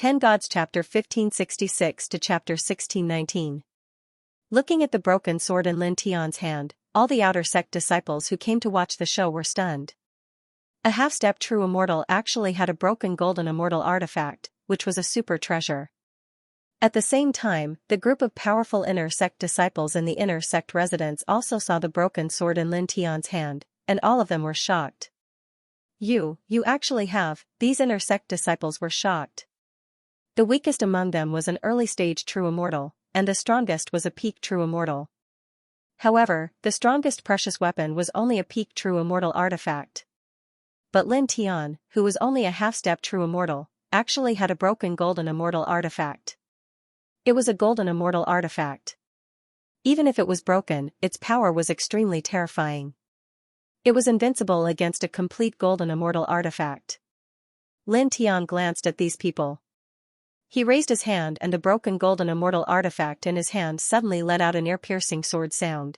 10 Gods chapter 1566 to chapter 1619. Looking at the broken sword in Lin Tian's hand, all the outer sect disciples who came to watch the show were stunned. A half-step true immortal actually had a broken golden immortal artifact, which was a super treasure. At the same time, the group of powerful inner sect disciples in the inner sect residence also saw the broken sword in Lin Tian's hand, and all of them were shocked. You actually have, these inner sect disciples were shocked. The weakest among them was an early-stage true immortal, and the strongest was a peak true immortal. However, the strongest precious weapon was only a peak true immortal artifact. But Lin Tian, who was only a half-step true immortal, actually had a broken golden immortal artifact. It was a golden immortal artifact. Even if it was broken, its power was extremely terrifying. It was invincible against a complete golden immortal artifact. Lin Tian glanced at these people. He raised his hand and the broken golden immortal artifact in his hand suddenly let out an ear-piercing sword sound.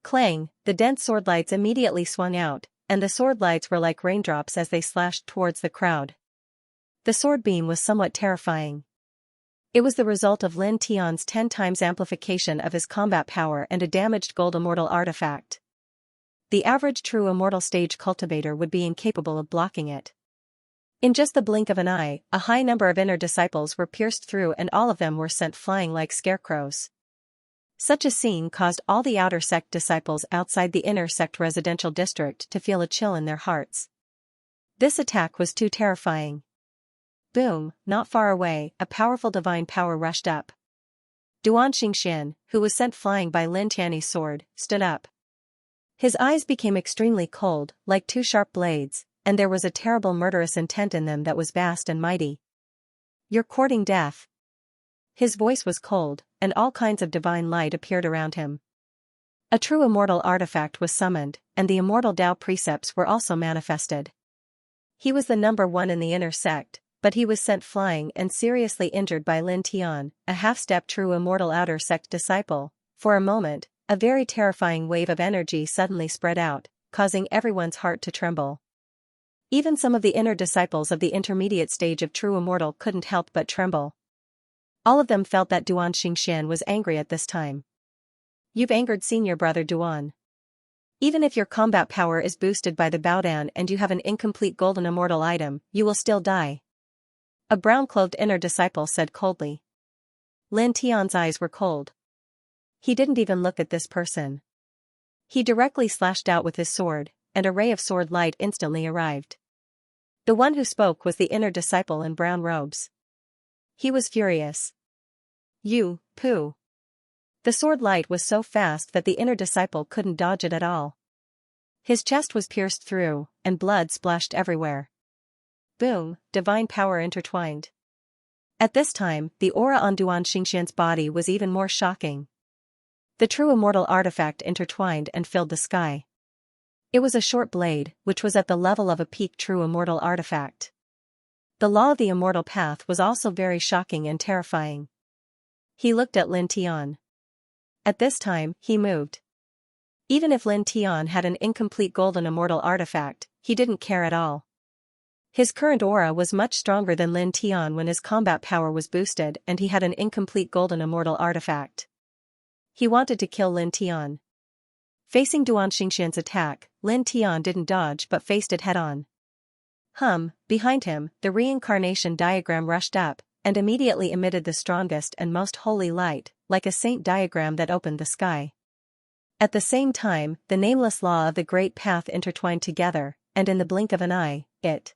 Clang, the dense sword lights immediately swung out, and the sword lights were like raindrops as they slashed towards the crowd. The sword beam was somewhat terrifying. It was the result of Lin Tian's 10 times amplification of his combat power and a damaged gold immortal artifact. The average true immortal stage cultivator would be incapable of blocking it. In just the blink of an eye, a high number of inner disciples were pierced through and all of them were sent flying like scarecrows. Such a scene caused all the outer sect disciples outside the inner sect residential district to feel a chill in their hearts. This attack was too terrifying. Boom, not far away, a powerful divine power rushed up. Duan Xianxia, who was sent flying by Lin Tian's sword, stood up. His eyes became extremely cold, like two sharp blades, and there was a terrible murderous intent in them that was vast and mighty. You're courting death. His voice was cold, and all kinds of divine light appeared around him. A true immortal artifact was summoned, and the immortal Tao precepts were also manifested. He was the number one in the inner sect, but he was sent flying and seriously injured by Lin Tian, a half-step true immortal outer sect disciple. For a moment, a very terrifying wave of energy suddenly spread out, causing everyone's heart to tremble. Even some of the inner disciples of the intermediate stage of true immortal couldn't help but tremble. All of them felt that Duan Xianxia was angry at this time. You've angered senior brother Duan. Even if your combat power is boosted by the Baodan and you have an incomplete golden immortal item, you will still die. A brown-clothed inner disciple said coldly. Lin Tian's eyes were cold. He didn't even look at this person. He directly slashed out with his sword, and a ray of sword light instantly arrived. The one who spoke was the inner disciple in brown robes. He was furious. You, pooh. The sword light was so fast that the inner disciple couldn't dodge it at all. His chest was pierced through, and blood splashed everywhere. Boom, divine power intertwined. At this time, the aura on Duan Xianxia's body was even more shocking. The true immortal artifact intertwined and filled the sky. It was a short blade, which was at the level of a peak true immortal artifact. The law of the immortal path was also very shocking and terrifying. He looked at Lin Tian. At this time, he moved. Even if Lin Tian had an incomplete golden immortal artifact, he didn't care at all. His current aura was much stronger than Lin Tian when his combat power was boosted and he had an incomplete golden immortal artifact. He wanted to kill Lin Tian. Facing Duan Xianxia's attack, Lin Tian didn't dodge but faced it head-on. Behind him, the reincarnation diagram rushed up, and immediately emitted the strongest and most holy light, like a saint diagram that opened the sky. At the same time, the nameless law of the great path intertwined together, and in the blink of an eye, it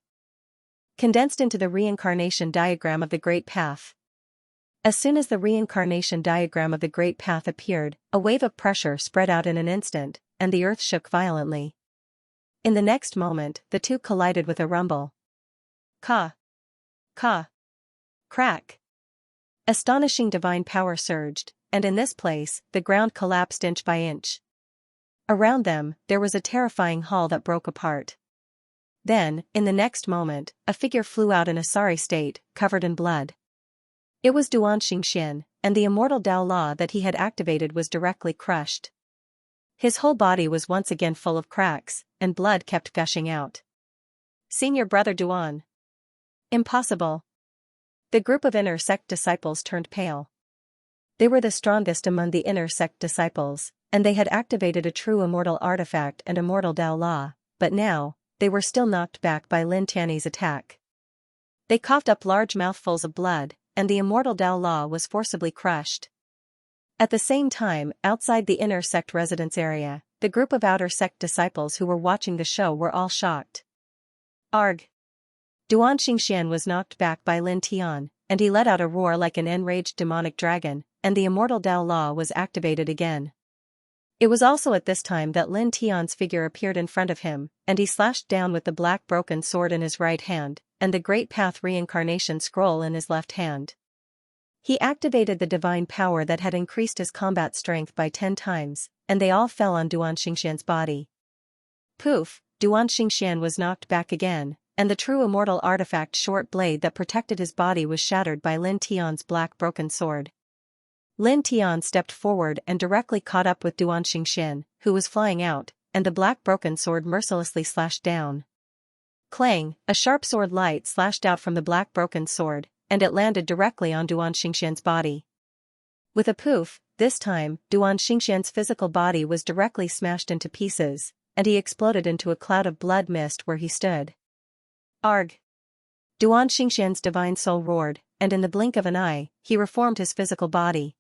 condensed into the reincarnation diagram of the great path. As soon as the reincarnation diagram of the great path appeared, a wave of pressure spread out in an instant, and the earth shook violently. In the next moment, the two collided with a rumble. Ka! Ka! Crack! Astonishing divine power surged, and in this place, the ground collapsed inch by inch. Around them, there was a terrifying hall that broke apart. Then, in the next moment, a figure flew out in a sorry state, covered in blood. It was Duan Xianxia, and the immortal Tao law that he had activated was directly crushed. His whole body was once again full of cracks, and blood kept gushing out. Senior brother Duan. Impossible. The group of inner sect disciples turned pale. They were the strongest among the inner sect disciples, and they had activated a true immortal artifact and immortal Dao Law, but now, they were still knocked back by Lin Tianyi's attack. They coughed up large mouthfuls of blood, and the immortal Dao Law was forcibly crushed. At the same time, outside the inner sect residence area, the group of outer sect disciples who were watching the show were all shocked. Arg! Duan Xingxian was knocked back by Lin Tian, and he let out a roar like an enraged demonic dragon, and the immortal Dao Law was activated again. It was also at this time that Lin Tian's figure appeared in front of him, and he slashed down with the black broken sword in his right hand, and the Great Path Reincarnation Scroll in his left hand. He activated the divine power that had increased his combat strength by 10 times, and they all fell on Duan Xingxian's body. Poof! Duan Xingxian was knocked back again, and the true immortal artifact short blade that protected his body was shattered by Lin Tian's black broken sword. Lin Tian stepped forward and directly caught up with Duan Xingxian, who was flying out, and the black broken sword mercilessly slashed down. Clang! A sharp sword light slashed out from the black broken sword, and it landed directly on Duan Xingxian's body. With a poof, this time, Duan Xingxian's physical body was directly smashed into pieces, and he exploded into a cloud of blood mist where he stood. Arg! Duan Xingxian's divine soul roared, and in the blink of an eye, he reformed his physical body.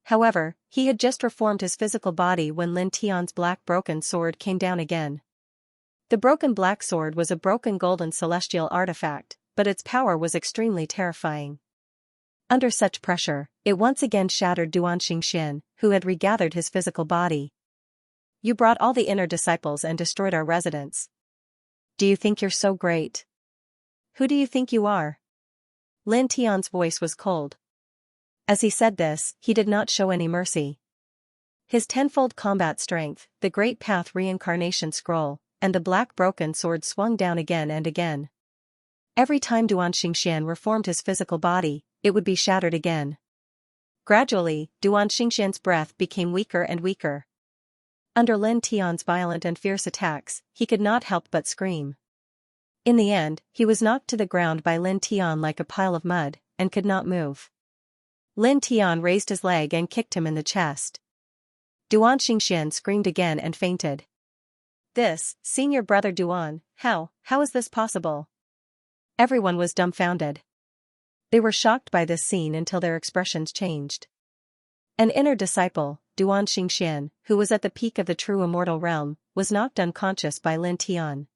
However, he had just reformed his physical body when Lin Tian's black broken sword came down again. The broken black sword was a broken golden celestial artifact, but its power was extremely terrifying. Under such pressure, it once again shattered Duan Xingxian, who had regathered his physical body. You brought all the inner disciples and destroyed our residence. Do you think you're so great? Who do you think you are? Lin Tian's voice was cold. As he said this, he did not show any mercy. His tenfold combat strength, the Great Path Reincarnation Scroll, and the black broken sword swung down again and again. Every time Duan Xingxian reformed his physical body, it would be shattered again. Gradually, Duan Xingxian's breath became weaker and weaker. Under Lin Tian's violent and fierce attacks, he could not help but scream. In the end, he was knocked to the ground by Lin Tian like a pile of mud, and could not move. Lin Tian raised his leg and kicked him in the chest. Duan Xingxian screamed again and fainted. This, senior brother Duan, how is this possible? Everyone was dumbfounded. They were shocked by this scene until their expressions changed. An inner disciple, Duan Xingxian, who was at the peak of the true immortal realm, was knocked unconscious by Lin Tian.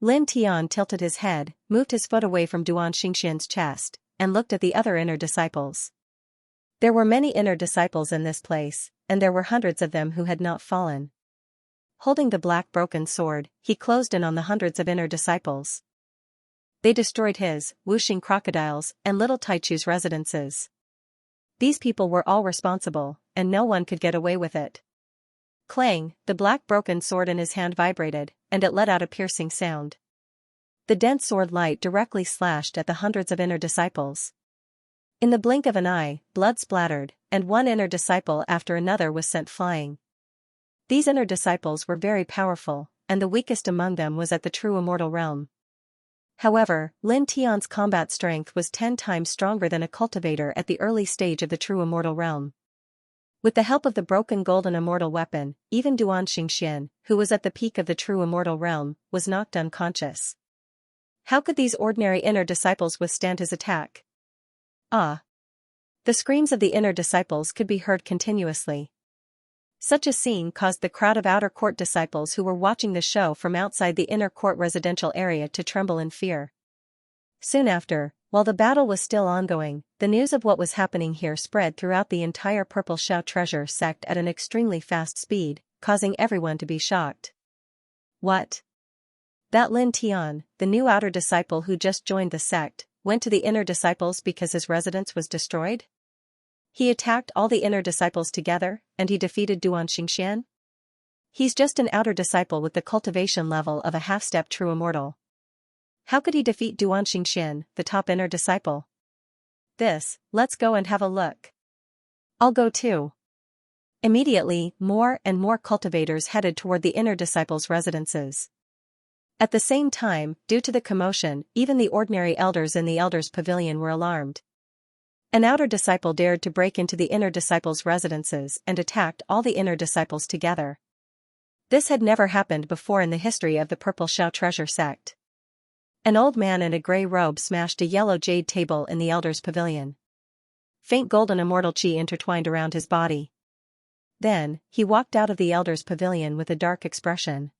Lin Tian tilted his head, moved his foot away from Duan Xingxian's chest, and looked at the other inner disciples. There were many inner disciples in this place, and there were hundreds of them who had not fallen. Holding the black broken sword, he closed in on the hundreds of inner disciples. They destroyed his, whooshing crocodiles, and little Taichu's residences. These people were all responsible, and no one could get away with it. Clang! The black broken sword in his hand vibrated, and it let out a piercing sound. The dense sword light directly slashed at the hundreds of inner disciples. In the blink of an eye, blood splattered, and one inner disciple after another was sent flying. These inner disciples were very powerful, and the weakest among them was at the true immortal realm. However, Lin Tian's combat strength was 10 times stronger than a cultivator at the early stage of the true immortal realm. With the help of the broken golden immortal weapon, even Duan Xingxian, who was at the peak of the true immortal realm, was knocked unconscious. How could these ordinary inner disciples withstand his attack? Ah! The screams of the inner disciples could be heard continuously. Such a scene caused the crowd of outer court disciples who were watching the show from outside the inner court residential area to tremble in fear. Soon after, while the battle was still ongoing, the news of what was happening here spread throughout the entire Purple Shao treasure sect at an extremely fast speed, causing everyone to be shocked. What? That Lin Tian, the new outer disciple who just joined the sect, went to the inner disciples because his residence was destroyed? He attacked all the inner disciples together, and he defeated Duan Xingxian? He's just an outer disciple with the cultivation level of a half-step true immortal. How could he defeat Duan Xingxian, the top inner disciple? Let's go and have a look. I'll go too. Immediately, more and more cultivators headed toward the inner disciples' residences. At the same time, due to the commotion, even the ordinary elders in the elders' pavilion were alarmed. An outer disciple dared to break into the inner disciples' residences and attacked all the inner disciples together. This had never happened before in the history of the Purple Xiao treasure sect. An old man in a gray robe smashed a yellow jade table in the elders' pavilion. Faint golden immortal chi intertwined around his body. Then, he walked out of the elders' pavilion with a dark expression.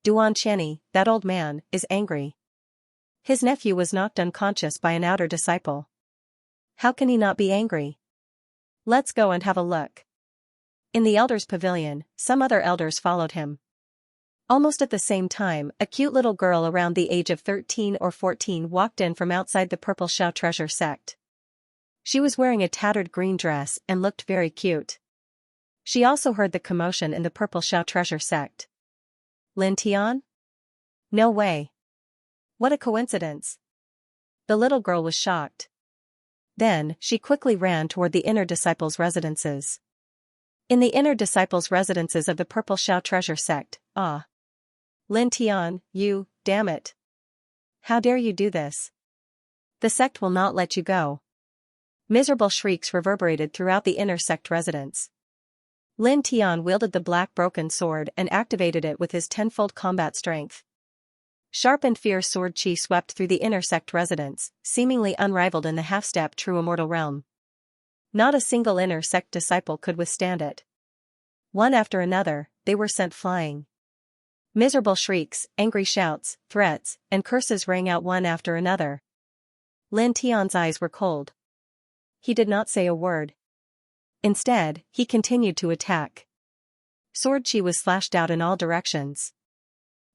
Duan Qianni, that old man, is angry. His nephew was knocked unconscious by an outer disciple. How can he not be angry? Let's go and have a look. In the elders' pavilion, some other elders followed him. Almost at the same time, a cute little girl around the age of 13 or 14 walked in from outside the Purple Xiao treasure sect. She was wearing a tattered green dress and looked very cute. She also heard the commotion in the Purple Xiao treasure sect. Lin Tian? No way. What a coincidence. The little girl was shocked. Then, she quickly ran toward the inner disciples' residences. In the inner disciples' residences of the Purple Xiao treasure sect, Lin Tian, you, damn it. How dare you do this? The sect will not let you go. Miserable shrieks reverberated throughout the inner sect residence. Lin Tian wielded the black broken sword and activated it with his tenfold combat strength. Sharp and fierce sword chi swept through the inner sect residence, seemingly unrivaled in the half-step true immortal realm. Not a single inner sect disciple could withstand it. One after another, they were sent flying. Miserable shrieks, angry shouts, threats, and curses rang out one after another. Lin Tian's eyes were cold. He did not say a word. Instead, he continued to attack. Sword chi was slashed out in all directions.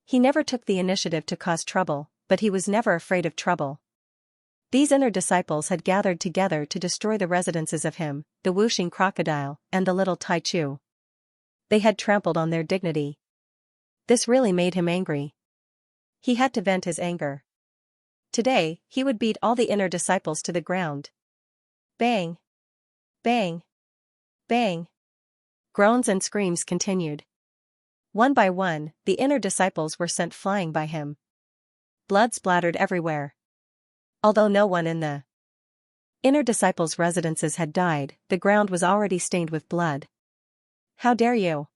He never took the initiative to cause trouble, but he was never afraid of trouble. These inner disciples had gathered together to destroy the residences of him, the Wuxing crocodile, and the little Tai Chu. They had trampled on their dignity. This really made him angry. He had to vent his anger. Today, he would beat all the inner disciples to the ground. Bang! Bang! Bang! Groans and screams continued. One by one, the inner disciples were sent flying by him. Blood splattered everywhere. Although no one in the inner disciples' residences had died, the ground was already stained with blood. How dare you!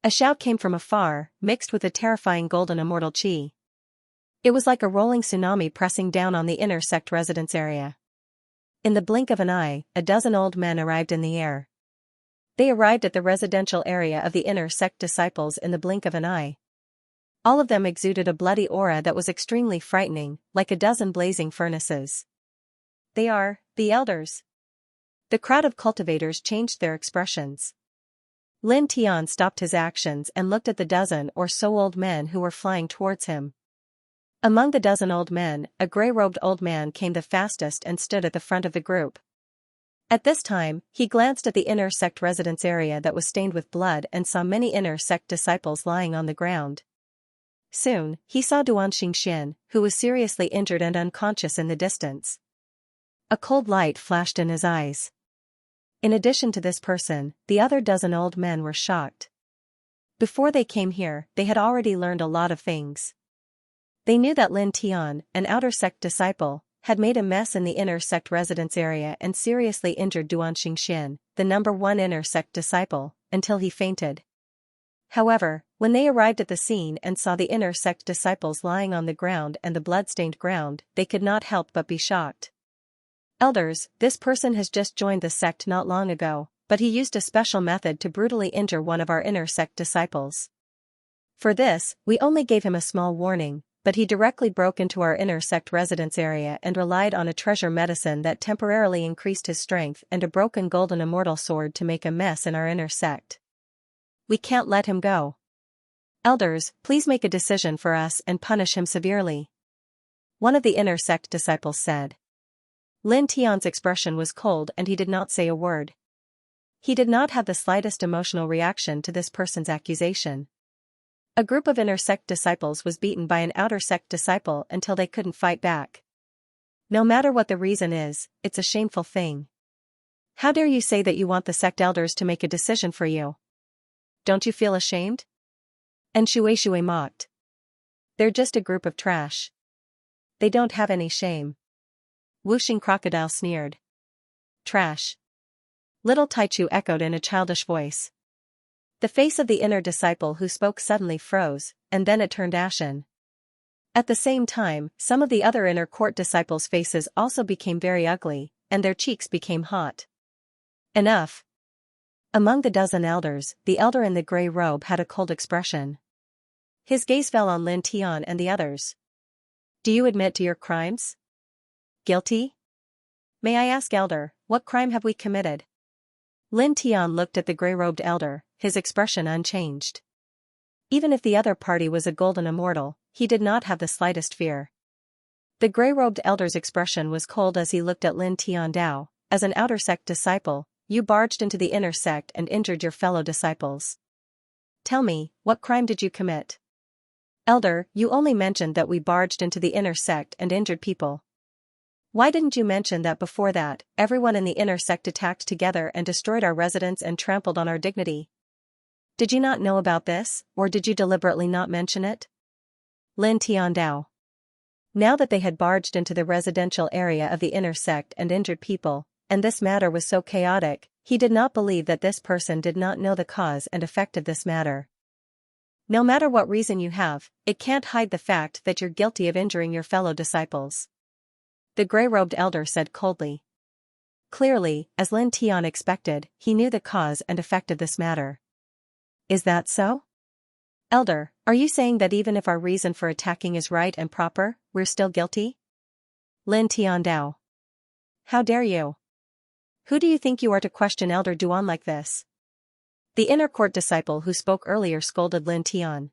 A shout came from afar, mixed with a terrifying golden immortal chi. It was like a rolling tsunami pressing down on the inner sect residence area. In the blink of an eye, a dozen old men arrived in the air. They arrived at the residential area of the inner sect disciples in the blink of an eye. All of them exuded a bloody aura that was extremely frightening, like a dozen blazing furnaces. They are the elders. The crowd of cultivators changed their expressions. Lin Tian stopped his actions and looked at the dozen or so old men who were flying towards him. Among the dozen old men, a gray-robed old man came the fastest and stood at the front of the group. At this time, he glanced at the inner sect residence area that was stained with blood and saw many inner sect disciples lying on the ground. Soon, he saw Duan Xianxia, who was seriously injured and unconscious in the distance. A cold light flashed in his eyes. In addition to this person, the other dozen old men were shocked. Before they came here, they had already learned a lot of things. They knew that Lin Tian, an outer sect disciple, had made a mess in the inner sect residence area and seriously injured Duan Xianxia, the number one inner sect disciple, until he fainted. However, when they arrived at the scene and saw the inner sect disciples lying on the ground and the blood-stained ground, they could not help but be shocked. Elders, this person has just joined the sect not long ago, but he used a special method to brutally injure one of our inner sect disciples. For this, we only gave him a small warning, but he directly broke into our inner sect residence area and relied on a treasure medicine that temporarily increased his strength and a broken golden immortal sword to make a mess in our inner sect. We can't let him go. Elders, please make a decision for us and punish him severely. One of the inner sect disciples said. Lin Tian's expression was cold and he did not say a word. He did not have the slightest emotional reaction to this person's accusation. A group of inner sect disciples was beaten by an outer sect disciple until they couldn't fight back. No matter what the reason is, it's a shameful thing. How dare you say that you want the sect elders to make a decision for you? Don't you feel ashamed? And Shui mocked. They're just a group of trash. They don't have any shame. Whooshing Crocodile sneered. Trash. Little Taichu echoed in a childish voice. The face of the inner disciple who spoke suddenly froze, and then it turned ashen. At the same time, some of the other inner court disciples' faces also became very ugly, and their cheeks became hot. Enough. Among the dozen elders, the elder in the gray robe had a cold expression. His gaze fell on Lin Tian and the others. Do you admit to your crimes? Guilty? May I ask, elder, what crime have we committed? Lin Tian looked at the gray-robed elder, his expression unchanged. Even if the other party was a golden immortal, he did not have the slightest fear. The gray-robed elder's expression was cold as he looked at Lin Tian Dao. As an outer sect disciple, you barged into the inner sect and injured your fellow disciples. Tell me, what crime did you commit? Elder, you only mentioned that we barged into the inner sect and injured people. Why didn't you mention that before that, everyone in the inner sect attacked together and destroyed our residence and trampled on our dignity? Did you not know about this, or did you deliberately not mention it? Lin Tian Dao. Now that they had barged into the residential area of the inner sect and injured people, and this matter was so chaotic, he did not believe that this person did not know the cause and effect of this matter. No matter what reason you have, it can't hide the fact that you're guilty of injuring your fellow disciples. The gray-robed elder said coldly. Clearly, as Lin Tian expected, he knew the cause and effect of this matter. Is that so? Elder, are you saying that even if our reason for attacking is right and proper, we're still guilty? Lin Tian Dao. How dare you? Who do you think you are to question Elder Duan like this? The inner court disciple who spoke earlier scolded Lin Tian.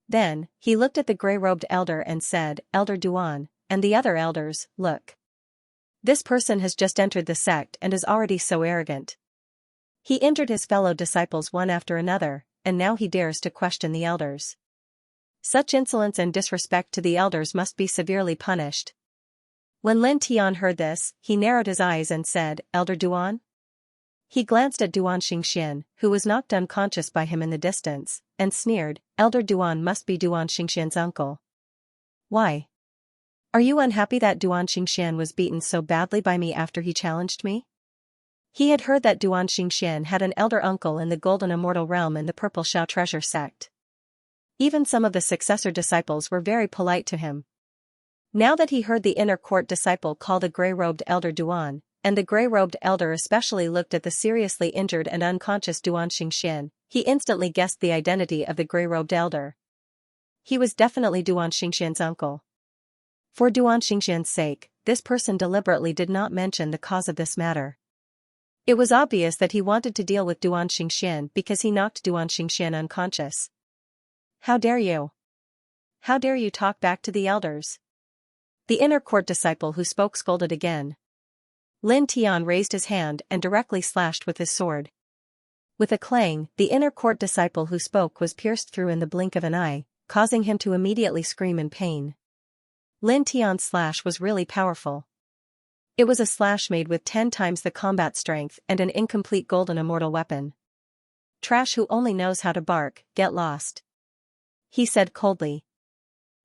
Then, he looked at the gray-robed elder and said, Elder Duan, and the other elders, look. This person has just entered the sect and is already so arrogant. He injured his fellow disciples one after another, and now he dares to question the elders. Such insolence and disrespect to the elders must be severely punished. When Lin Tian heard this, he narrowed his eyes and said, Elder Duan? He glanced at Duan Xingxian, who was knocked unconscious by him in the distance, and sneered, Elder Duan must be Duan Xingxian's uncle. Why? Are you unhappy that Duan Xingxian was beaten so badly by me after he challenged me? He had heard that Duan Xingxian had an elder uncle in the Golden Immortal Realm in the Purple Xiao Treasure sect. Even some of the successor disciples were very polite to him. Now that he heard the inner court disciple call the gray-robed elder Duan, and the gray-robed elder especially looked at the seriously injured and unconscious Duan Xingxian, he instantly guessed the identity of the gray-robed elder. He was definitely Duan Xingxian's uncle. For Duan Xingxian's sake, this person deliberately did not mention the cause of this matter. It was obvious that he wanted to deal with Duan Xingxian because he knocked Duan Xingxian unconscious. How dare you? How dare you talk back to the elders? The inner court disciple who spoke scolded again. Lin Tian raised his hand and directly slashed with his sword. With a clang, the inner court disciple who spoke was pierced through in the blink of an eye, causing him to immediately scream in pain. Lin Tian's slash was really powerful. It was a slash made with 10 times the combat strength and an incomplete golden immortal weapon. Trash who only knows how to bark, get lost. He said coldly.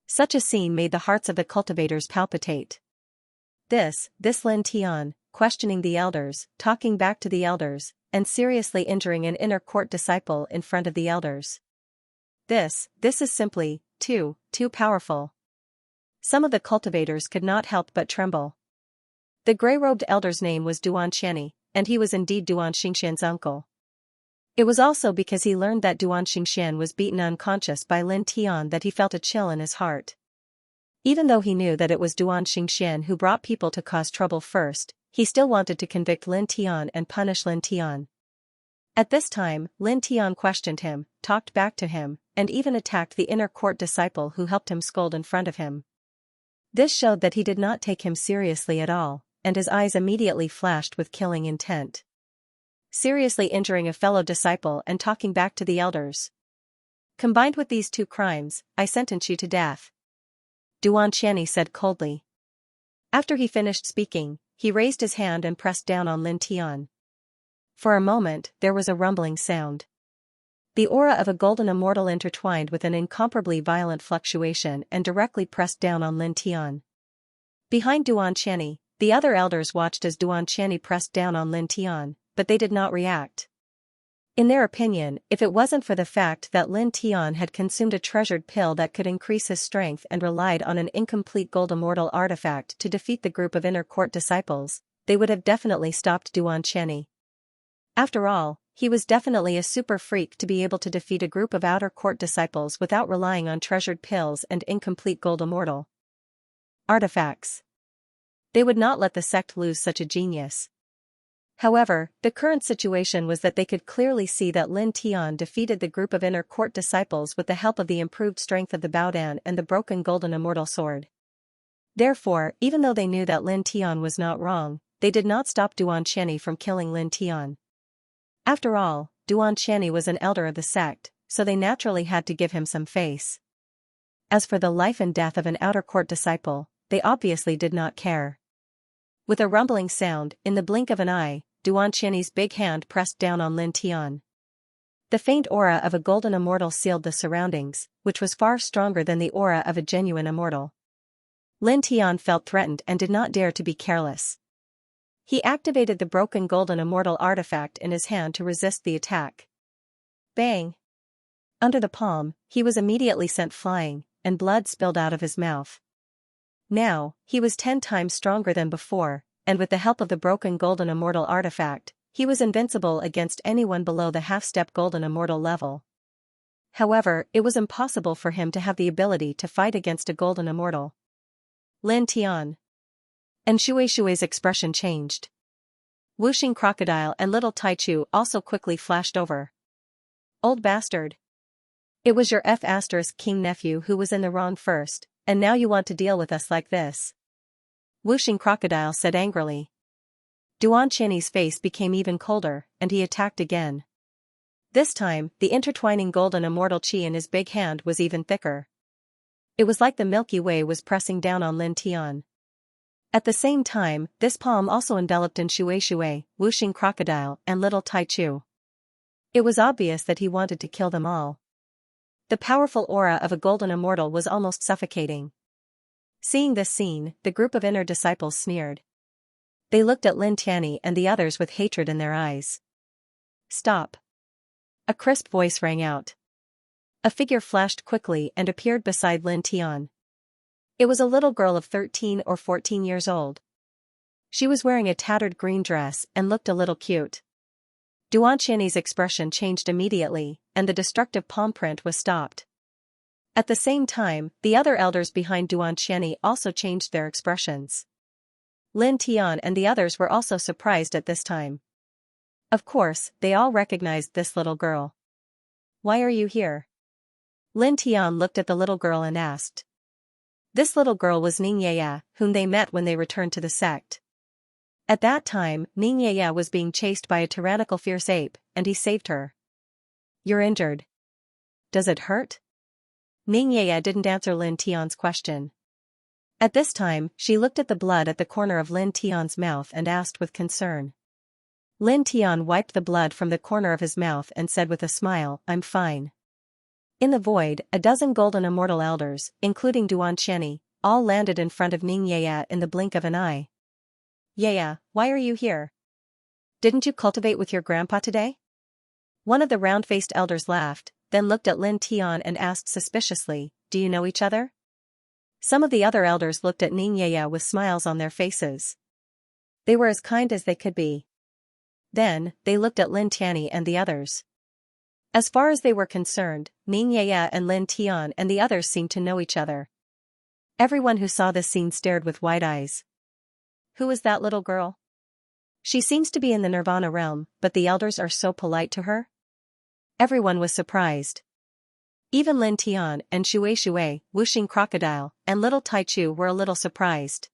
Such a scene made the hearts of the cultivators palpitate. This Lin Tian, questioning the elders, talking back to the elders, and seriously injuring an inner court disciple in front of the elders. This is simply, too powerful. Some of the cultivators could not help but tremble. The gray-robed elder's name was Duan Qianni, and he was indeed Duan Xingxian's uncle. It was also because he learned that Duan Xingxian was beaten unconscious by Lin Tian that he felt a chill in his heart. Even though he knew that it was Duan Xingxian who brought people to cause trouble first, he still wanted to convict Lin Tian and punish Lin Tian. At this time, Lin Tian questioned him, talked back to him, and even attacked the inner court disciple who helped him scold in front of him. This showed that he did not take him seriously at all, and his eyes immediately flashed with killing intent. Seriously injuring a fellow disciple and talking back to the elders. Combined with these two crimes, I sentence you to death. Duan Qianni said coldly. After he finished speaking, he raised his hand and pressed down on Lin Tian. For a moment, there was a rumbling sound. The aura of a golden immortal intertwined with an incomparably violent fluctuation and directly pressed down on Lin Tian. Behind Duan Qianni, the other elders watched as Duan Qianni pressed down on Lin Tian, but they did not react. In their opinion, if it wasn't for the fact that Lin Tian had consumed a treasured pill that could increase his strength and relied on an incomplete gold immortal artifact to defeat the group of inner court disciples, they would have definitely stopped Duan Qianni. After all, he was definitely a super freak to be able to defeat a group of outer court disciples without relying on treasured pills and incomplete gold immortal artifacts. They would not let the sect lose such a genius. However, the current situation was that they could clearly see that Lin Tian defeated the group of inner court disciples with the help of the improved strength of the Baodan and the broken golden immortal sword. Therefore, even though they knew that Lin Tian was not wrong, they did not stop Duan Qianni from killing Lin Tian. After all, Duan Qianni was an elder of the sect, so they naturally had to give him some face. As for the life and death of an outer court disciple, they obviously did not care. With a rumbling sound, in the blink of an eye, Duan Qianni's big hand pressed down on Lin Tian. The faint aura of a golden immortal sealed the surroundings, which was far stronger than the aura of a genuine immortal. Lin Tian felt threatened and did not dare to be careless. He activated the broken golden immortal artifact in his hand to resist the attack. Bang! Under the palm, he was immediately sent flying, and blood spilled out of his mouth. Now, he was 10 times stronger than before, and with the help of the broken golden immortal artifact, he was invincible against anyone below the half-step golden immortal level. However, it was impossible for him to have the ability to fight against a golden immortal. Lin Tian. And Shui's expression changed. Wuxing Crocodile and little Taichu also quickly flashed over. Old bastard. It was your King nephew who was in the wrong first, and now you want to deal with us like this. Wuxing Crocodile said angrily. Duan Qianni's face became even colder, and he attacked again. This time, the intertwining golden immortal qi in his big hand was even thicker. It was like the Milky Way was pressing down on Lin Tian. At the same time, this palm also enveloped in Shui, Wuxing Crocodile, and little Taichu. It was obvious that he wanted to kill them all. The powerful aura of a golden immortal was almost suffocating. Seeing this scene, the group of inner disciples sneered. They looked at Lin Tianni and the others with hatred in their eyes. Stop! A crisp voice rang out. A figure flashed quickly and appeared beside Lin Tian. It was a little girl of 13 or 14 years old. She was wearing a tattered green dress and looked a little cute. Duan Qianni's expression changed immediately, and the destructive palm print was stopped. At the same time, the other elders behind Duan Qianni also changed their expressions. Lin Tian and the others were also surprised at this time. Of course, they all recognized this little girl. Why are you here? Lin Tian looked at the little girl and asked. This little girl was Xianxia, whom they met when they returned to the sect. At that time, Xianxia was being chased by a tyrannical fierce ape, and he saved her. You're injured. Does it hurt? Xianxia didn't answer Lin Tian's question. At this time, she looked at the blood at the corner of Lin Tian's mouth and asked with concern. Lin Tian wiped the blood from the corner of his mouth and said with a smile, I'm fine. In the void, a dozen golden immortal elders, including Duan Qianni, all landed in front of Xianxia in the blink of an eye. Yaya, why are you here? Didn't you cultivate with your grandpa today? One of the round-faced elders laughed, then looked at Lin Tian and asked suspiciously, do you know each other? Some of the other elders looked at Xianxia with smiles on their faces. They were as kind as they could be. Then, they looked at Lin Tianni and the others. As far as they were concerned, Xianxia and Lin Tian and the others seemed to know each other. Everyone who saw this scene stared with wide eyes. Who is that little girl? She seems to be in the Nirvana realm, but the elders are so polite to her? Everyone was surprised. Even Lin Tian and Shui, Wuxing Crocodile, and little Taichu were a little surprised.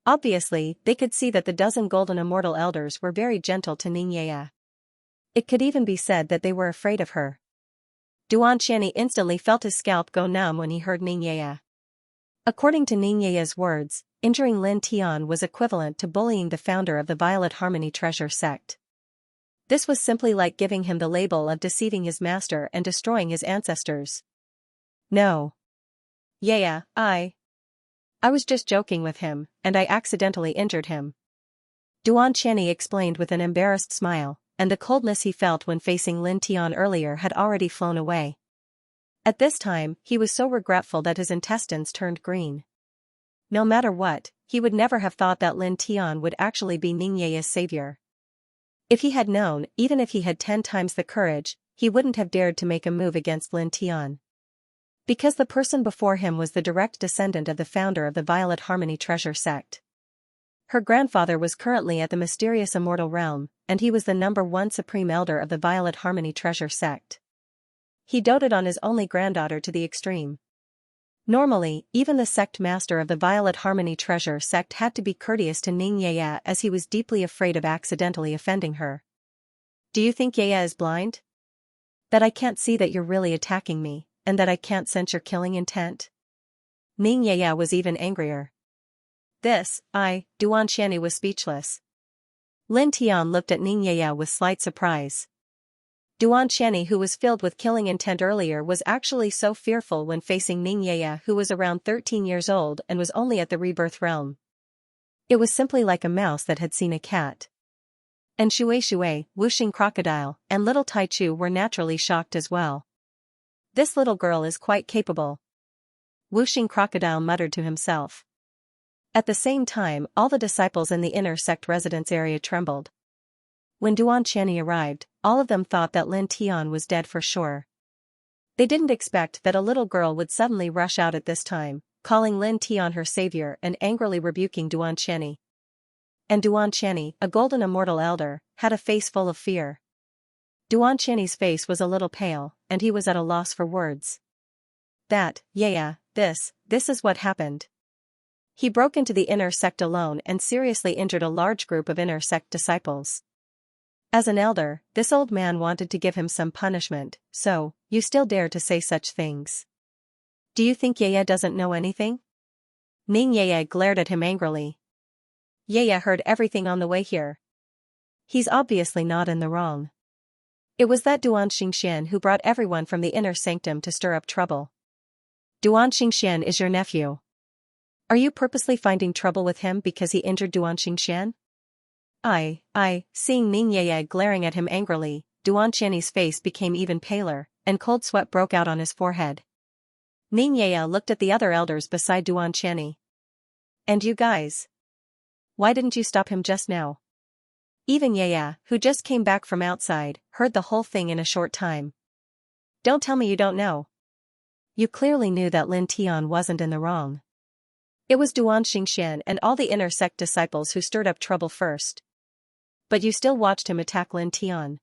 Obviously, they could see that the dozen golden immortal elders were very gentle to Xianxia. It could even be said that they were afraid of her. Duan Qianni instantly felt his scalp go numb when he heard Xianxia. According to Xianxia's words, injuring Lin Tian was equivalent to bullying the founder of the Violet Harmony Treasure sect. This was simply like giving him the label of deceiving his master and destroying his ancestors. No. Yeah, I was just joking with him, and I accidentally injured him. Duan Qianni explained with an embarrassed smile, and the coldness he felt when facing Lin Tian earlier had already flown away. At this time, he was so regretful that his intestines turned green. No matter what, he would never have thought that Lin Tian would actually be Ningya's savior. If he had known, even if he had 10 times the courage, he wouldn't have dared to make a move against Lin Tian. Because the person before him was the direct descendant of the founder of the Violet Harmony Treasure Sect. Her grandfather was currently at the mysterious immortal realm, and he was the #1 supreme elder of the Violet Harmony Treasure Sect. He doted on his only granddaughter to the extreme. Normally, even the sect master of the Violet Harmony Treasure Sect had to be courteous to Ningya as he was deeply afraid of accidentally offending her. Do you think Yaya is blind? That I can't see that you're really attacking me, and that I can't sense your killing intent? Ningya was even angrier. Duan Qianni was speechless. Lin Tian looked at Ningya with slight surprise. Duan Qianni, who was filled with killing intent earlier, was actually so fearful when facing Ningya, who was around 13 years old and was only at the rebirth realm. It was simply like a mouse that had seen a cat. And Shui, Wuxing Crocodile, and little Taichu were naturally shocked as well. This little girl is quite capable. Wuxing Crocodile muttered to himself. At the same time, all the disciples in the inner sect residence area trembled. When Duan Qianni arrived, all of them thought that Lin Tian was dead for sure. They didn't expect that a little girl would suddenly rush out at this time, calling Lin Tian her savior and angrily rebuking Duan Qianni. And Duan Qianni, a golden immortal elder, had a face full of fear. Duan Qianni's face was a little pale, and he was at a loss for words. This is what happened. He broke into the inner sect alone and seriously injured a large group of inner sect disciples. As an elder, this old man wanted to give him some punishment, so, you still dare to say such things? Do you think Yaya doesn't know anything? Ningya glared at him angrily. Yaya heard everything on the way here. He's obviously not in the wrong. It was that Duan Xingxian who brought everyone from the inner sanctum to stir up trouble. Duan Xingxian is your nephew. Are you purposely finding trouble with him because he injured Duan Xingxian? Seeing Ningya glaring at him angrily, Duan Qianni's face became even paler, and cold sweat broke out on his forehead. Ningya looked at the other elders beside Duan Qianni. And you guys? Why didn't you stop him just now? Even Yaya, who just came back from outside, heard the whole thing in a short time. Don't tell me you don't know. You clearly knew that Lin Tian wasn't in the wrong. It was Duan Xingxian and all the inner sect disciples who stirred up trouble first. But you still watched him attack Lin Tian.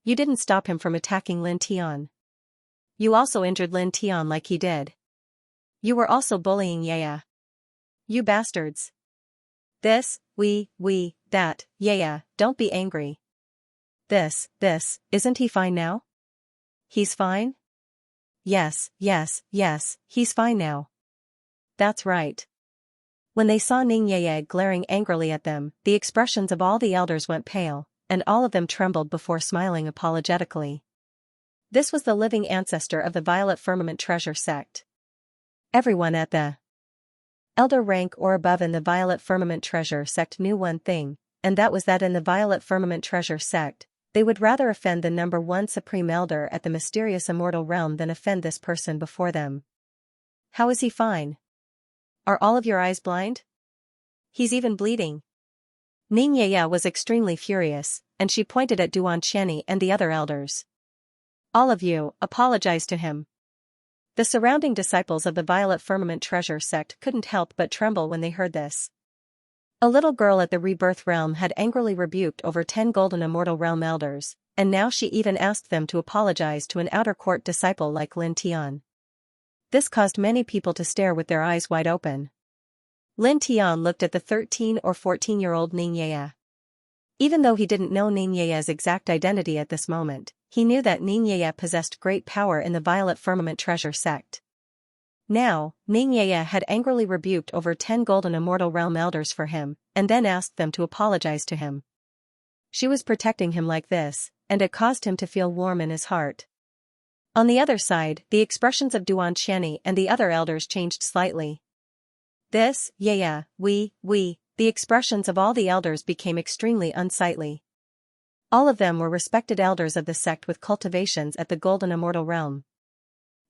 You didn't stop him from attacking Lin Tian. You also injured Lin Tian like he did. You were also bullying Yaya. You bastards. Yaya, don't be angry. Isn't he fine now? He's fine? Yes, he's fine now. That's right. When they saw Ningya glaring angrily at them, the expressions of all the elders went pale, and all of them trembled before smiling apologetically. This was the living ancestor of the Violet Firmament Treasure Sect. Everyone at the elder rank or above in the Violet Firmament Treasure Sect knew one thing, and that was that in the Violet Firmament Treasure Sect, they would rather offend the #1 Supreme Elder at the mysterious immortal realm than offend this person before them. How is he fine? Are all of your eyes blind? He's even bleeding. Ningya was extremely furious, and she pointed at Duan Qianni and the other elders. All of you, apologize to him. The surrounding disciples of the Violet Firmament Treasure Sect couldn't help but tremble when they heard this. A little girl at the Rebirth Realm had angrily rebuked over 10 Golden Immortal Realm elders, and now she even asked them to apologize to an outer court disciple like Lin Tian. This caused many people to stare with their eyes wide open. Lin Tian looked at the 13 or 14-year-old Ningya. Even though he didn't know Ningya's exact identity at this moment, he knew that Ningya possessed great power in the Violet Firmament Treasure Sect. Now, Ningya had angrily rebuked over 10 Golden Immortal Realm elders for him, and then asked them to apologize to him. she was protecting him like this, and it caused him to feel warm in his heart. On the other side, the expressions of Xianxia and the other elders changed slightly. The expressions of all the elders became extremely unsightly. All of them were respected elders of the sect with cultivations at the Golden Immortal Realm.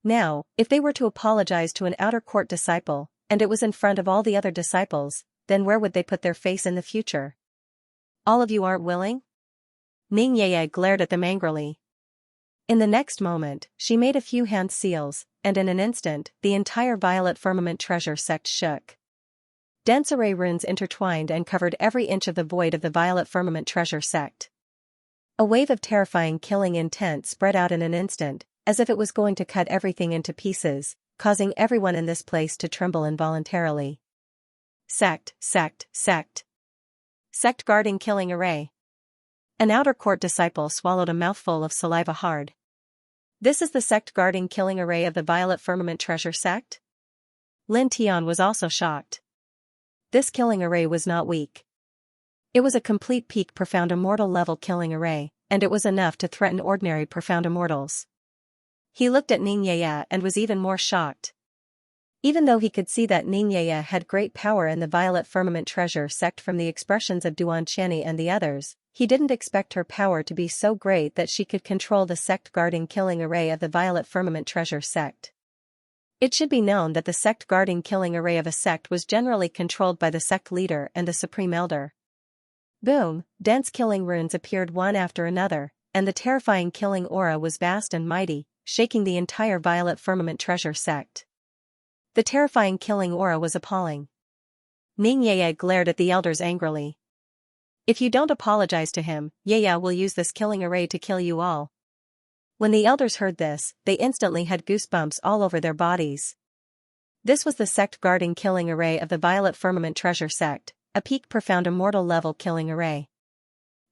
Now, if they were to apologize to an outer court disciple, and it was in front of all the other disciples, then where would they put their face in the future? All of you aren't willing? Xianxia glared at them angrily. In the next moment, she made a few hand seals, and in an instant, the entire Violet Firmament Treasure sect shook. Dense array runes intertwined and covered every inch of the void of the Violet Firmament Treasure sect. A wave of terrifying killing intent spread out in an instant, as if it was going to cut everything into pieces, causing everyone in this place to tremble involuntarily. Sect guarding killing array. An outer court disciple swallowed a mouthful of saliva hard. This is the sect guarding killing array of the Violet Firmament Treasure sect? Lin Tian was also shocked. This killing array was not weak. It was a complete peak profound immortal level killing array, and it was enough to threaten ordinary profound immortals. He looked at Xianxia and was even more shocked. Even though he could see that Xianxia had great power in the Violet Firmament Treasure sect from the expressions of Xianxia and the others, he didn't expect her power to be so great that she could control the sect guarding killing array of the Violet Firmament Treasure sect. It should be known that the sect guarding killing array of a sect was generally controlled by the sect leader and the supreme elder. Boom, dense killing runes appeared one after another, and the terrifying killing aura was vast and mighty, shaking the entire Violet Firmament Treasure sect. The terrifying killing aura was appalling. Xianxia glared at the elders angrily. If you don't apologize to him, Yaya will use this killing array to kill you all. When the elders heard this, they instantly had goosebumps all over their bodies. This was the sect guarding killing array of the Violet Firmament Treasure sect, a peak profound immortal level killing array.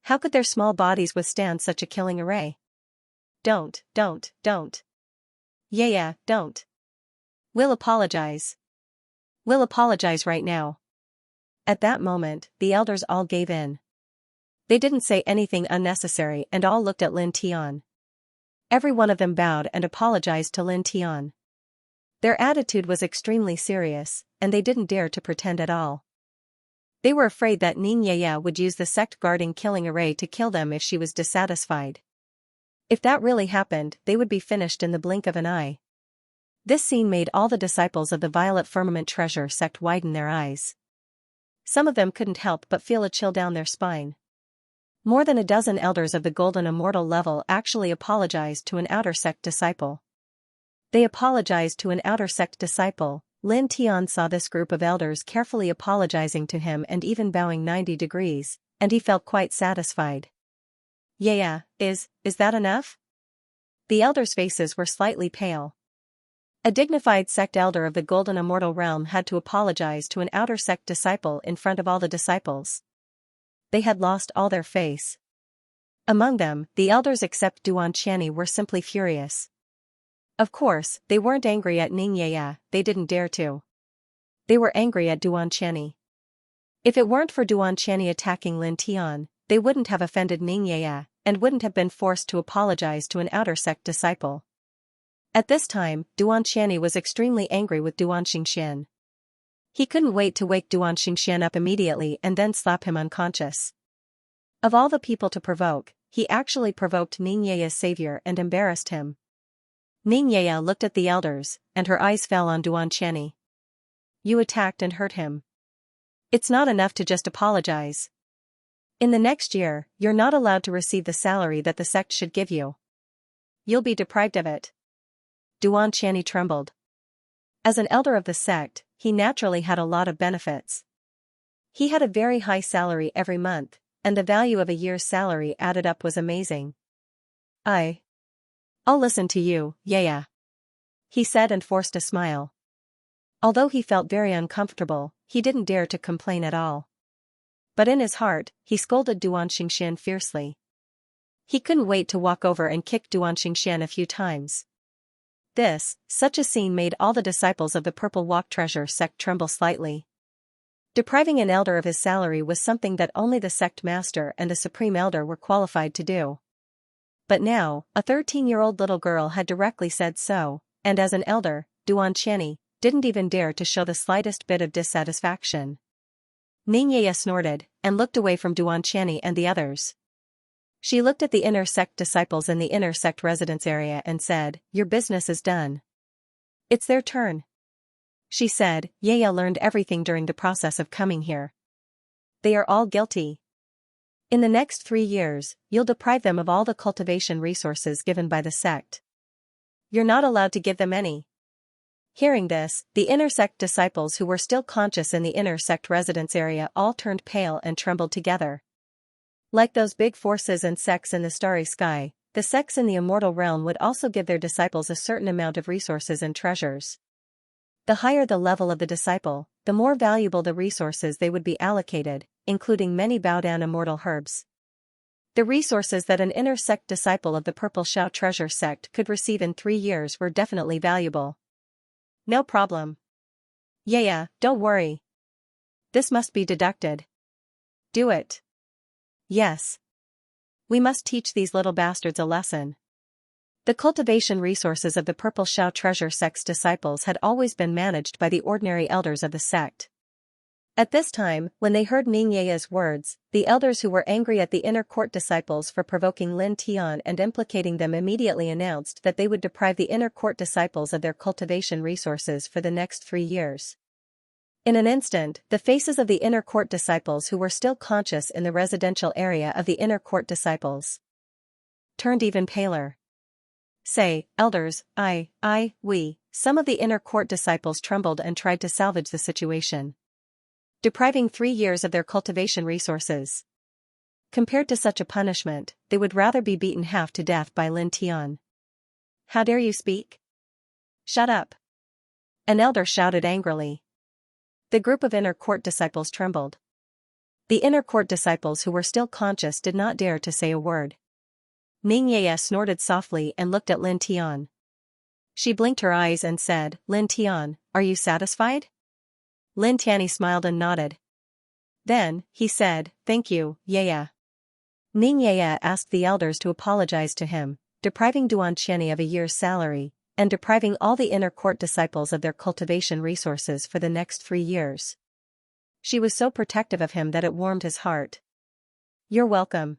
How could their small bodies withstand such a killing array? Don't. Yaya, don't. We'll apologize. We'll apologize right now. At that moment, the elders all gave in. They didn't say anything unnecessary and all looked at Lin Tian. Every one of them bowed and apologized to Lin Tian. Their attitude was extremely serious, and they didn't dare to pretend at all. They were afraid that Xianxia would use the sect guarding killing array to kill them if she was dissatisfied. If that really happened, they would be finished in the blink of an eye. This scene made all the disciples of the Violet Firmament Treasure sect widen their eyes. Some of them couldn't help but feel a chill down their spine. More than a dozen elders of the Golden Immortal level actually apologized to an outer sect disciple. They apologized to an outer sect disciple. Lin Tian saw this group of elders carefully apologizing to him and even bowing 90 degrees, and he felt quite satisfied. Yeah, is that enough? The elders' faces were slightly pale. A dignified sect elder of the Golden Immortal Realm had to apologize to an outer sect disciple in front of all the disciples. They had lost all their face. Among them, the elders except Xianxia were simply furious. Of course, they weren't angry at Xianxia, they didn't dare to. They were angry at Xianxia. If it weren't for Xianxia attacking Lin Tian, they wouldn't have offended Xianxia, and wouldn't have been forced to apologize to an outer sect disciple. At this time, Xianxia was extremely angry with Xianxia. He couldn't wait to wake Xianxia up immediately and then slap him unconscious. Of all the people to provoke, he actually provoked Xianxia's savior and embarrassed him. Xianxia looked at the elders, and her eyes fell on Xianxia. You attacked and hurt him. It's not enough to just apologize. In the next year, you're not allowed to receive the salary that the sect should give you. You'll be deprived of it. Xianxia trembled. As an elder of the sect, he naturally had a lot of benefits. He had a very high salary every month, and the value of a year's salary added up was amazing. I'll listen to you, Yaya. He said and forced a smile. Although he felt very uncomfortable, he didn't dare to complain at all. But in his heart, he scolded Xianxia fiercely. He couldn't wait to walk over and kick Xianxia a few times. Such a scene made all the disciples of the Purple Walk Treasure sect tremble slightly. Depriving an elder of his salary was something that only the sect master and a supreme elder were qualified to do. But now, a 13-year-old little girl had directly said so, and as an elder, Xianxia didn't even dare to show the slightest bit of dissatisfaction. Xianxia snorted, and looked away from Xianxia and the others. She looked at the inner sect disciples in the inner sect residence area and said, "Your business is done. It's their turn." She said, "Yaya learned everything during the process of coming here. They are all guilty. In the next 3 years, you'll deprive them of all the cultivation resources given by the sect. You're not allowed to give them any." Hearing this, the inner sect disciples who were still conscious in the inner sect residence area all turned pale and trembled together. Like those big forces and sects in the starry sky, the sects in the immortal realm would also give their disciples a certain amount of resources and treasures. The higher the level of the disciple, the more valuable the resources they would be allocated, including many bow-down immortal herbs. The resources that an inner sect disciple of the Purple Shao treasure sect could receive in 3 years were definitely valuable. "No problem. Yaya, don't worry. This must be deducted." "Do it." "Yes. We must teach these little bastards a lesson." The cultivation resources of the Purple Shao treasure sect's disciples had always been managed by the ordinary elders of the sect. At this time, when they heard Xianxia's words, the elders who were angry at the inner court disciples for provoking Lin Tian and implicating them immediately announced that they would deprive the inner court disciples of their cultivation resources for the next 3 years. In an instant, the faces of the inner court disciples who were still conscious in the residential area of the inner court disciples turned even paler. "Say, elders, we." Some of the inner court disciples trembled and tried to salvage the situation. Depriving 3 years of their cultivation resources. Compared to such a punishment, they would rather be beaten half to death by Lin Tian. "How dare you speak? Shut up!" An elder shouted angrily. The group of inner court disciples trembled. The inner court disciples who were still conscious did not dare to say a word. Xianxia snorted softly and looked at Lin Tian. She blinked her eyes and said, "Lin Tian, are you satisfied?" Lin Tian smiled and nodded. Then, he said, "Thank you, Yaya." Xianxia asked the elders to apologize to him, depriving Xianxia of a year's salary, and depriving all the inner court disciples of their cultivation resources for the next 3 years. She was so protective of him that it warmed his heart. "You're welcome."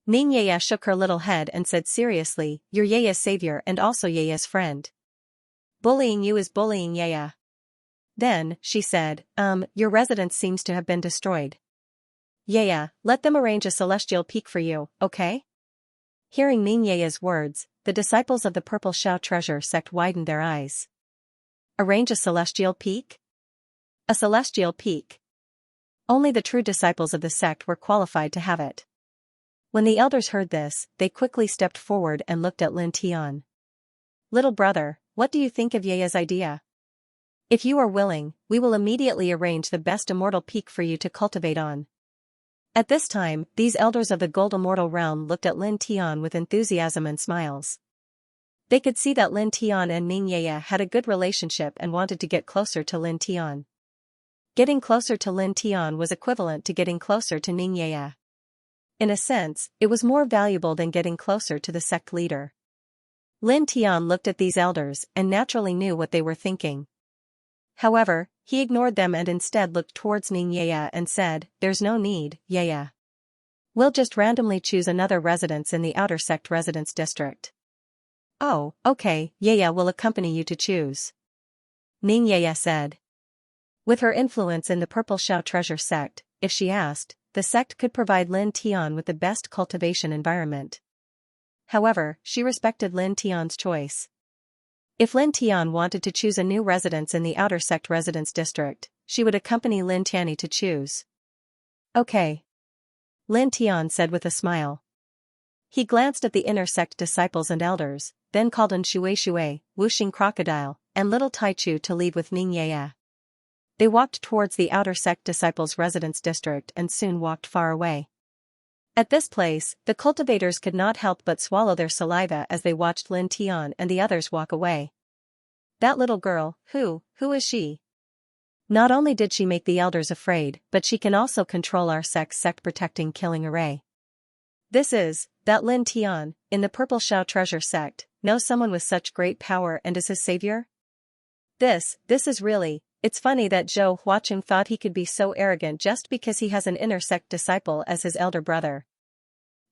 Xianxia shook her little head and said seriously, "You're Yaya's savior and also Yaya's friend. Bullying you is bullying Yaya." Then, she said, Your residence seems to have been destroyed. Yaya, let them arrange a celestial peak for you, okay?" Hearing Xianxia's words, the disciples of the Purple Shao treasure sect widened their eyes. Arrange a celestial peak? A celestial peak. Only the true disciples of the sect were qualified to have it. When the elders heard this, they quickly stepped forward and looked at Lin Tian. "Little brother, what do you think of Yaya's idea? If you are willing, we will immediately arrange the best immortal peak for you to cultivate on." At this time, these elders of the Gold Immortal Realm looked at Lin Tian with enthusiasm and smiles. They could see that Lin Tian and Xianxia had a good relationship and wanted to get closer to Lin Tian. Getting closer to Lin Tian was equivalent to getting closer to Xianxia. In a sense, it was more valuable than getting closer to the sect leader. Lin Tian looked at these elders and naturally knew what they were thinking. However, he ignored them and instead looked towards Xianxia and said, "There's no need, Yaya. We'll just randomly choose another residence in the outer sect residence district." "Oh, okay, Yaya will accompany you to choose," Xianxia said. With her influence in the Purple Shao treasure sect, if she asked, the sect could provide Lin Tian with the best cultivation environment. However, she respected Lin Tian's choice. If Lin Tian wanted to choose a new residence in the outer sect residence district, she would accompany Lin Tian to choose. "Okay," Lin Tian said with a smile. He glanced at the inner sect disciples and elders, then called on Shui, Wuxing Crocodile, and Little Taichu to leave with Xianxia. They walked towards the outer sect disciples' residence district and soon walked far away. At this place, the cultivators could not help but swallow their saliva as they watched Lin Tian and the others walk away. "That little girl, who is she?" Not only did she make the elders afraid, but she can also control our sect protecting killing array. This is, that Lin Tian, in the Purple Shao treasure sect, knows someone with such great power and is his savior? This is really, it's funny that Zhou Huaqing thought he could be so arrogant just because he has an inner sect disciple as his elder brother.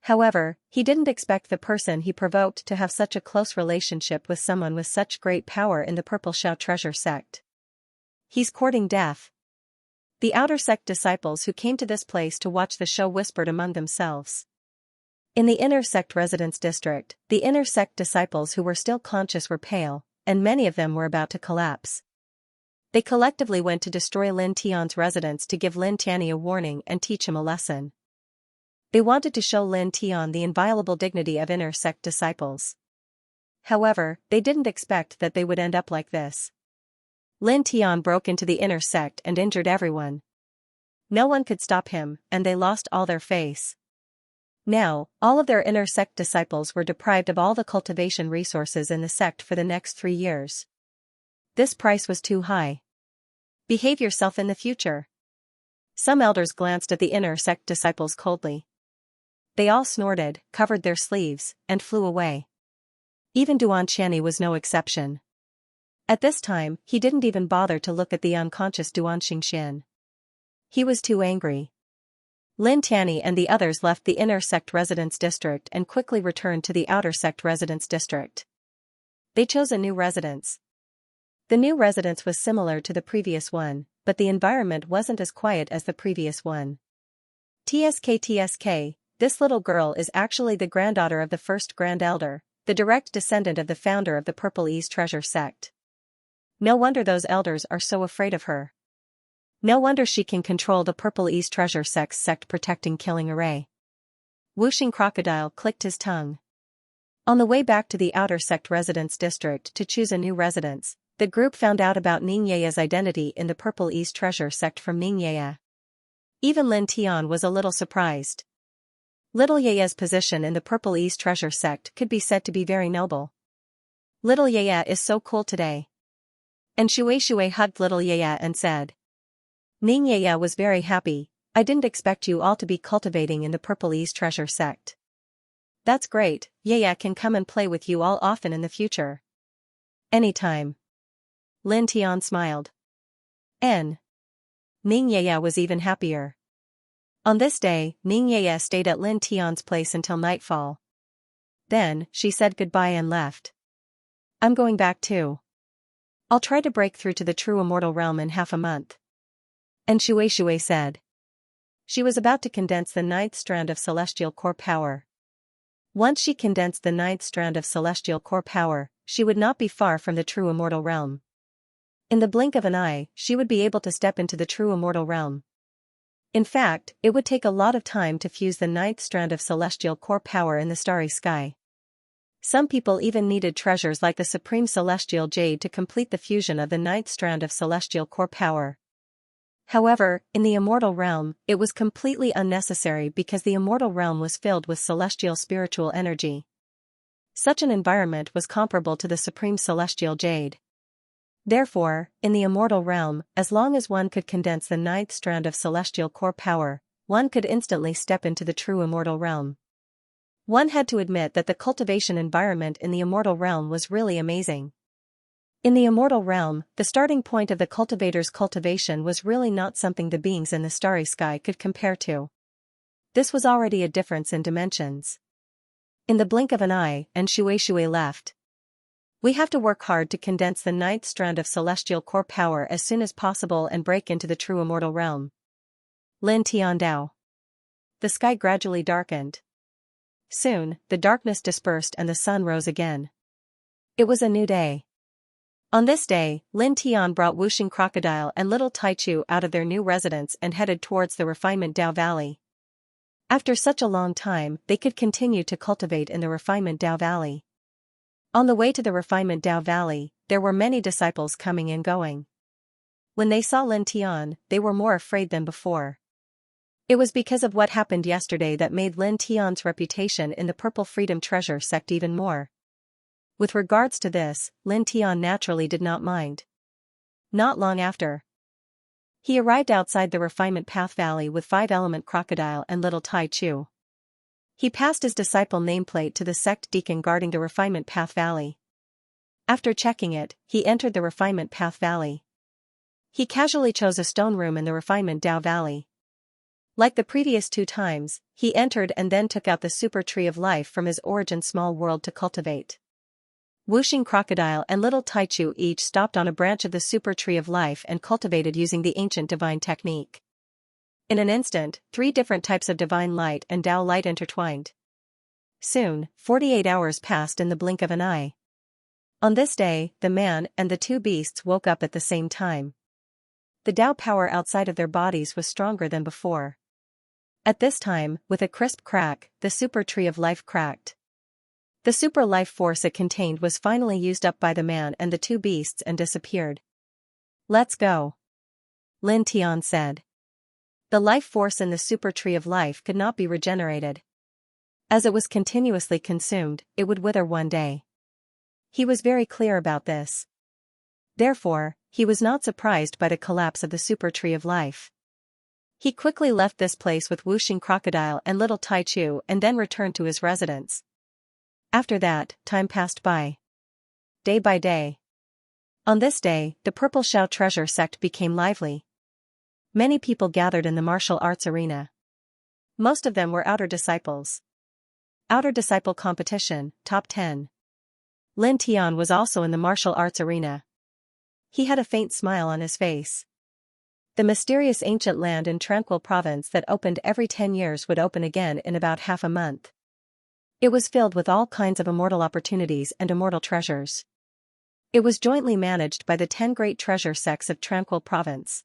However, he didn't expect the person he provoked to have such a close relationship with someone with such great power in the Purple Shao treasure sect. He's courting death. The outer sect disciples who came to this place to watch the show whispered among themselves. In the inner sect residence district, the inner sect disciples who were still conscious were pale, and many of them were about to collapse. They collectively went to destroy Lin Tian's residence to give Lin Tianyi a warning and teach him a lesson. They wanted to show Lin Tian the inviolable dignity of inner sect disciples. However, they didn't expect that they would end up like this. Lin Tian broke into the inner sect and injured everyone. No one could stop him, and they lost all their face. Now, all of their inner sect disciples were deprived of all the cultivation resources in the sect for the next 3 years. This price was too high. Behave yourself in the future. Some elders glanced at the inner sect disciples coldly. They all snorted, covered their sleeves, and flew away. Even Duan Qianyi was no exception. At this time, he didn't even bother to look at the unconscious Duan Xingxian. He was too angry. Lin Tianyi and the others left the inner sect residence district and quickly returned to the outer sect residence district. They chose a new residence. The new residence was similar to the previous one, but the environment wasn't as quiet as the previous one. TSK, this little girl is actually the granddaughter of the first Grand Elder, the direct descendant of the founder of the Purple East treasure sect. No wonder those elders are so afraid of her. No wonder she can control the Purple East treasure sect protecting killing array. Wuxing Crocodile clicked his tongue. On the way back to the outer sect residence district to choose a new residence, the group found out about Ningyaya's identity in the Purple East treasure sect from Ningyaya. Even Lin Tian was a little surprised. Little Yaya's position in the Purple East treasure sect could be said to be very noble. Little Yaya is so cool today. And Shui hugged little Yaya and said. Ningyaya was very happy. I didn't expect you all to be cultivating in the Purple East treasure sect. That's great, Yaya can come and play with you all often in the future. Anytime. Lin Tian smiled. Ning Yaya was even happier. On this day, Ning Yaya stayed at Lin Tian's place until nightfall. Then, she said goodbye and left. I'm going back too. I'll try to break through to the true immortal realm in half a month. And Shui said. She was about to condense the 9th strand of celestial core power. Once she condensed the 9th strand of celestial core power, she would not be far from the true immortal realm. In the blink of an eye, she would be able to step into the true immortal realm. In fact, it would take a lot of time to fuse the 9th strand of celestial core power in the starry sky. Some people even needed treasures like the supreme celestial jade to complete the fusion of the 9th strand of celestial core power. However, in the immortal realm, it was completely unnecessary because the immortal realm was filled with celestial spiritual energy. Such an environment was comparable to the supreme celestial jade. Therefore, in the immortal realm, as long as one could condense the 9th strand of celestial core power, one could instantly step into the true immortal realm. One had to admit that the cultivation environment in the immortal realm was really amazing. In the immortal realm, the starting point of the cultivator's cultivation was really not something the beings in the starry sky could compare to. This was already a difference in dimensions. In the blink of an eye, and Shui left. We have to work hard to condense the 9th strand of celestial core power as soon as possible and break into the true immortal realm. Lin Tian Dao. The sky gradually darkened. Soon, the darkness dispersed and the sun rose again. It was a new day. On this day, Lin Tian brought Wuxing Crocodile and little Taichu out of their new residence and headed towards the Refinement Dao Valley. After such a long time, they could continue to cultivate in the Refinement Dao Valley. On the way to the Refinement Dao Valley, there were many disciples coming and going. When they saw Lin Tian, they were more afraid than before. It was because of what happened yesterday that made Lin Tian's reputation in the Purple Freedom Treasure sect even more. With regards to this, Lin Tian naturally did not mind. Not long after. He arrived outside the Refinement Path Valley with 5-element crocodile and little Tai Chu. He passed his disciple nameplate to the sect deacon guarding the Refinement Path Valley. After checking it, he entered the Refinement Path Valley. He casually chose a stone room in the Refinement Dao Valley. Like the previous 2 times, he entered and then took out the super tree of life from his origin small world to cultivate. Wuxing Crocodile and Little Taichu each stopped on a branch of the super tree of life and cultivated using the ancient divine technique. In an instant, 3 different types of divine light and Dao light intertwined. Soon, 48 hours passed in the blink of an eye. On this day, the man and the 2 beasts woke up at the same time. The Dao power outside of their bodies was stronger than before. At this time, with a crisp crack, the super tree of life cracked. The super life force it contained was finally used up by the man and the 2 beasts and disappeared. "Let's go," Lin Tian said. The life force in the super tree of life could not be regenerated. As it was continuously consumed, it would wither one day. He was very clear about this. Therefore, he was not surprised by the collapse of the super tree of life. He quickly left this place with Wuxing Crocodile and Little Taichu and then returned to his residence. After that, time passed by. Day by day. On this day, the Purple Shao treasure sect became lively. Many people gathered in the martial arts arena. Most of them were outer disciples. Outer disciple competition, top 10. Lin Tian was also in the martial arts arena. He had a faint smile on his face. The mysterious ancient land in Tranquil Province that opened every 10 years would open again in about half a month. It was filled with all kinds of immortal opportunities and immortal treasures. It was jointly managed by the 10 great treasure sects of Tranquil Province.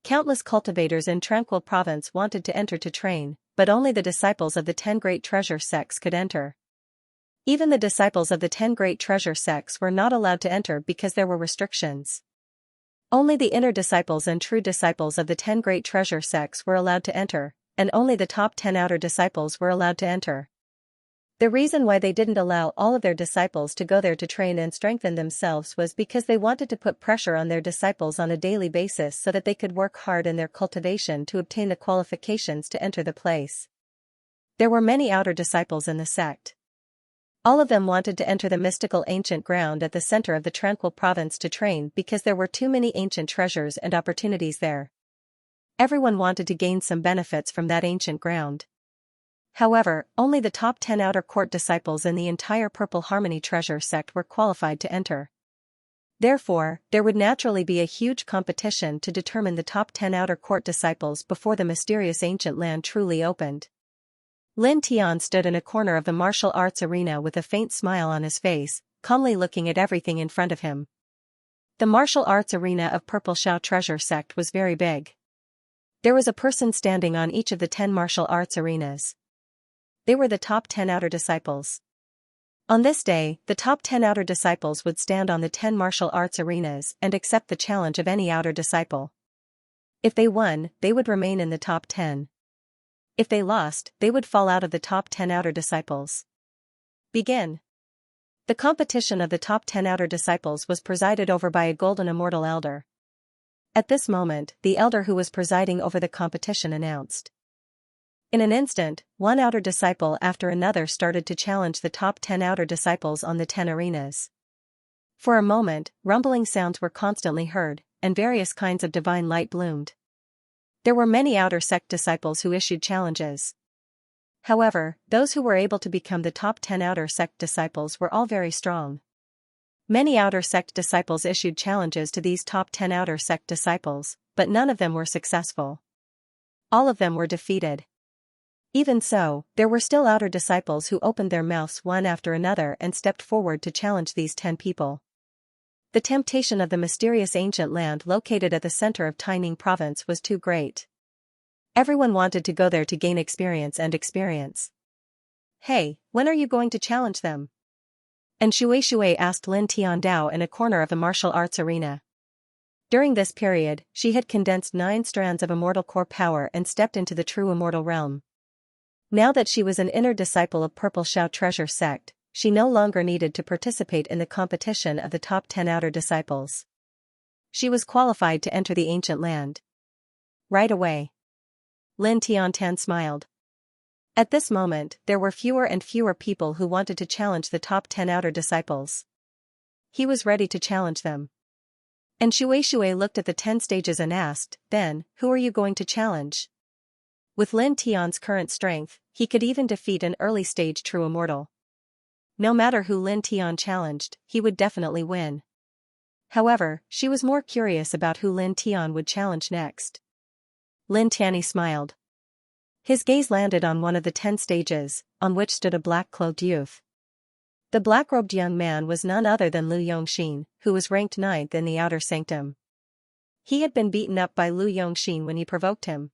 Countless cultivators in Tranquil Province wanted to enter to train, but only the disciples of the 10 great treasure sects could enter. Even the disciples of the 10 great treasure sects were not allowed to enter because there were restrictions. Only the inner disciples and true disciples of the 10 great treasure sects were allowed to enter, and only the top 10 outer disciples were allowed to enter. The reason why they didn't allow all of their disciples to go there to train and strengthen themselves was because they wanted to put pressure on their disciples on a daily basis so that they could work hard in their cultivation to obtain the qualifications to enter the place. There were many outer disciples in the sect. All of them wanted to enter the mystical ancient ground at the center of the Tranquil Province to train because there were too many ancient treasures and opportunities there. Everyone wanted to gain some benefits from that ancient ground. However, only the top 10 outer court disciples in the entire Purple Harmony treasure sect were qualified to enter. Therefore, there would naturally be a huge competition to determine the top 10 outer court disciples before the mysterious ancient land truly opened. Lin Tian stood in a corner of the martial arts arena with a faint smile on his face, calmly looking at everything in front of him. The martial arts arena of Purple Shao treasure sect was very big. There was a person standing on each of the 10 martial arts arenas. They were the top 10 outer disciples. On this day, the top 10 outer disciples would stand on the 10 martial arts arenas and accept the challenge of any outer disciple. If they won, they would remain in the top 10. If they lost, they would fall out of the top 10 outer disciples. Begin. The competition of the top 10 outer disciples was presided over by a golden immortal elder. At this moment, the elder who was presiding over the competition announced. In an instant, one outer disciple after another started to challenge the top 10 outer disciples on the 10 arenas. For a moment, rumbling sounds were constantly heard, and various kinds of divine light bloomed. There were many outer sect disciples who issued challenges. However, those who were able to become the top 10 outer sect disciples were all very strong. Many outer sect disciples issued challenges to these top 10 outer sect disciples, but none of them were successful. All of them were defeated. Even so, there were still outer disciples who opened their mouths one after another and stepped forward to challenge these 10 people. The temptation of the mysterious ancient land located at the center of Taining Province was too great. Everyone wanted to go there to gain experience and experience. "Hey, when are you going to challenge them?" And Shui asked Lin Tian Dao in a corner of a martial arts arena. During this period, she had condensed 9 strands of immortal core power and stepped into the true immortal realm. Now that she was an inner disciple of Purple Shao treasure sect, she no longer needed to participate in the competition of the top 10 outer disciples. She was qualified to enter the ancient land. Right away. Lin Tiantan smiled. At this moment, there were fewer and fewer people who wanted to challenge the top 10 outer disciples. He was ready to challenge them. And Shui looked at the 10 stages and asked, "Then, who are you going to challenge?" With Lin Tian's current strength, he could even defeat an early-stage true immortal. No matter who Lin Tian challenged, he would definitely win. However, she was more curious about who Lin Tian would challenge next. Lin Tianyi smiled. His gaze landed on one of the 10 stages, on which stood a black-clothed youth. The black-robed young man was none other than Lu Yongxin, who was ranked 9th in the outer sanctum. He had been beaten up by Lu Yongxin when he provoked him.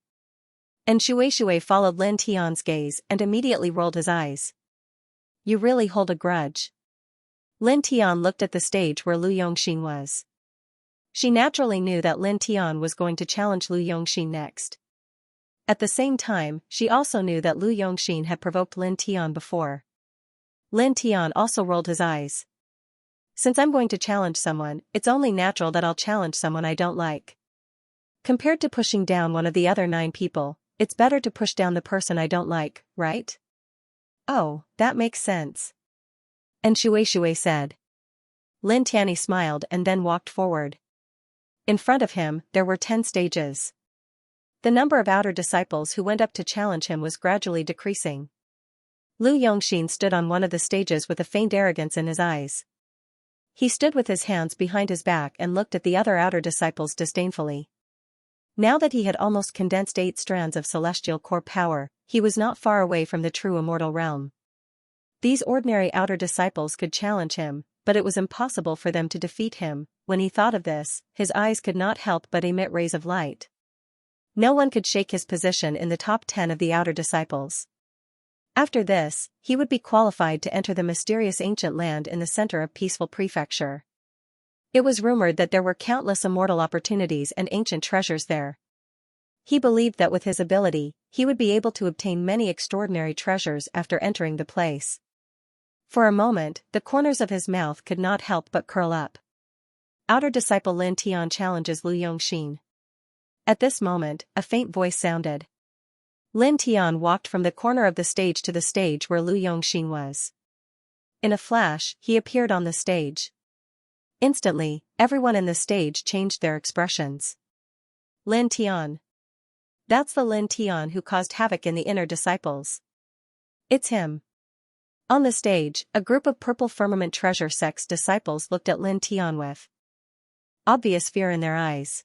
And Shui followed Lin Tian's gaze and immediately rolled his eyes. "You really hold a grudge." Lin Tian looked at the stage where Lu Yongxin was. She naturally knew that Lin Tian was going to challenge Lu Yongxin next. At the same time, she also knew that Lu Yongxin had provoked Lin Tian before. Lin Tian also rolled his eyes. "Since I'm going to challenge someone, it's only natural that I'll challenge someone I don't like. Compared to pushing down one of the other 9 people, it's better to push down the person I don't like, right?" "Oh, that makes sense." And Shui said. Lin Tianyi smiled and then walked forward. In front of him, there were 10 stages. The number of outer disciples who went up to challenge him was gradually decreasing. Lu Yongxin stood on one of the stages with a faint arrogance in his eyes. He stood with his hands behind his back and looked at the other outer disciples disdainfully. Now that he had almost condensed 8 strands of celestial core power, he was not far away from the true immortal realm. These ordinary outer disciples could challenge him, but it was impossible for them to defeat him. When he thought of this, his eyes could not help but emit rays of light. No one could shake his position in the top 10 of the outer disciples. After this, he would be qualified to enter the mysterious ancient land in the center of Peaceful Prefecture. It was rumored that there were countless immortal opportunities and ancient treasures there. He believed that with his ability, he would be able to obtain many extraordinary treasures after entering the place. For a moment, the corners of his mouth could not help but curl up. Outer disciple Lin Tian challenges Lu Yongxin. At this moment, a faint voice sounded. Lin Tian walked from the corner of the stage to the stage where Lu Yongxin was. In a flash, he appeared on the stage. Instantly, everyone in the stage changed their expressions. Lin Tian. That's the Lin Tian who caused havoc in the inner disciples. It's him. On the stage, a group of Purple Firmament Treasure Sect's disciples looked at Lin Tian with obvious fear in their eyes.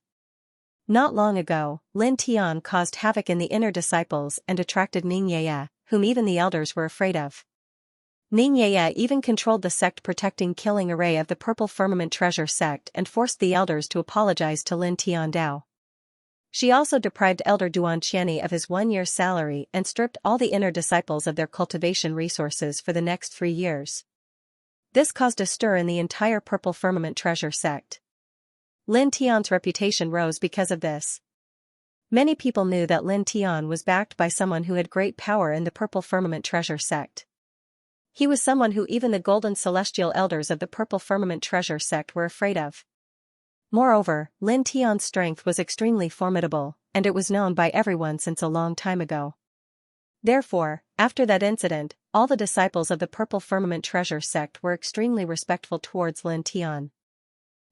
Not long ago, Lin Tian caused havoc in the inner disciples and attracted Xianxia, whom even the elders were afraid of. Xianxia even controlled the sect-protecting killing array of the Purple Firmament Treasure Sect and forced the elders to apologize to Lin Tian Dao. She also deprived Elder Duan Qianyi of his 1-year's salary and stripped all the inner disciples of their cultivation resources for the next 3 years. This caused a stir in the entire Purple Firmament Treasure Sect. Lin Tian's reputation rose because of this. Many people knew that Lin Tian was backed by someone who had great power in the Purple Firmament Treasure Sect. He was someone who even the golden celestial elders of the Purple Firmament Treasure Sect were afraid of. Moreover, Lin Tian's strength was extremely formidable, and it was known by everyone since a long time ago. Therefore, after that incident, all the disciples of the Purple Firmament Treasure Sect were extremely respectful towards Lin Tian.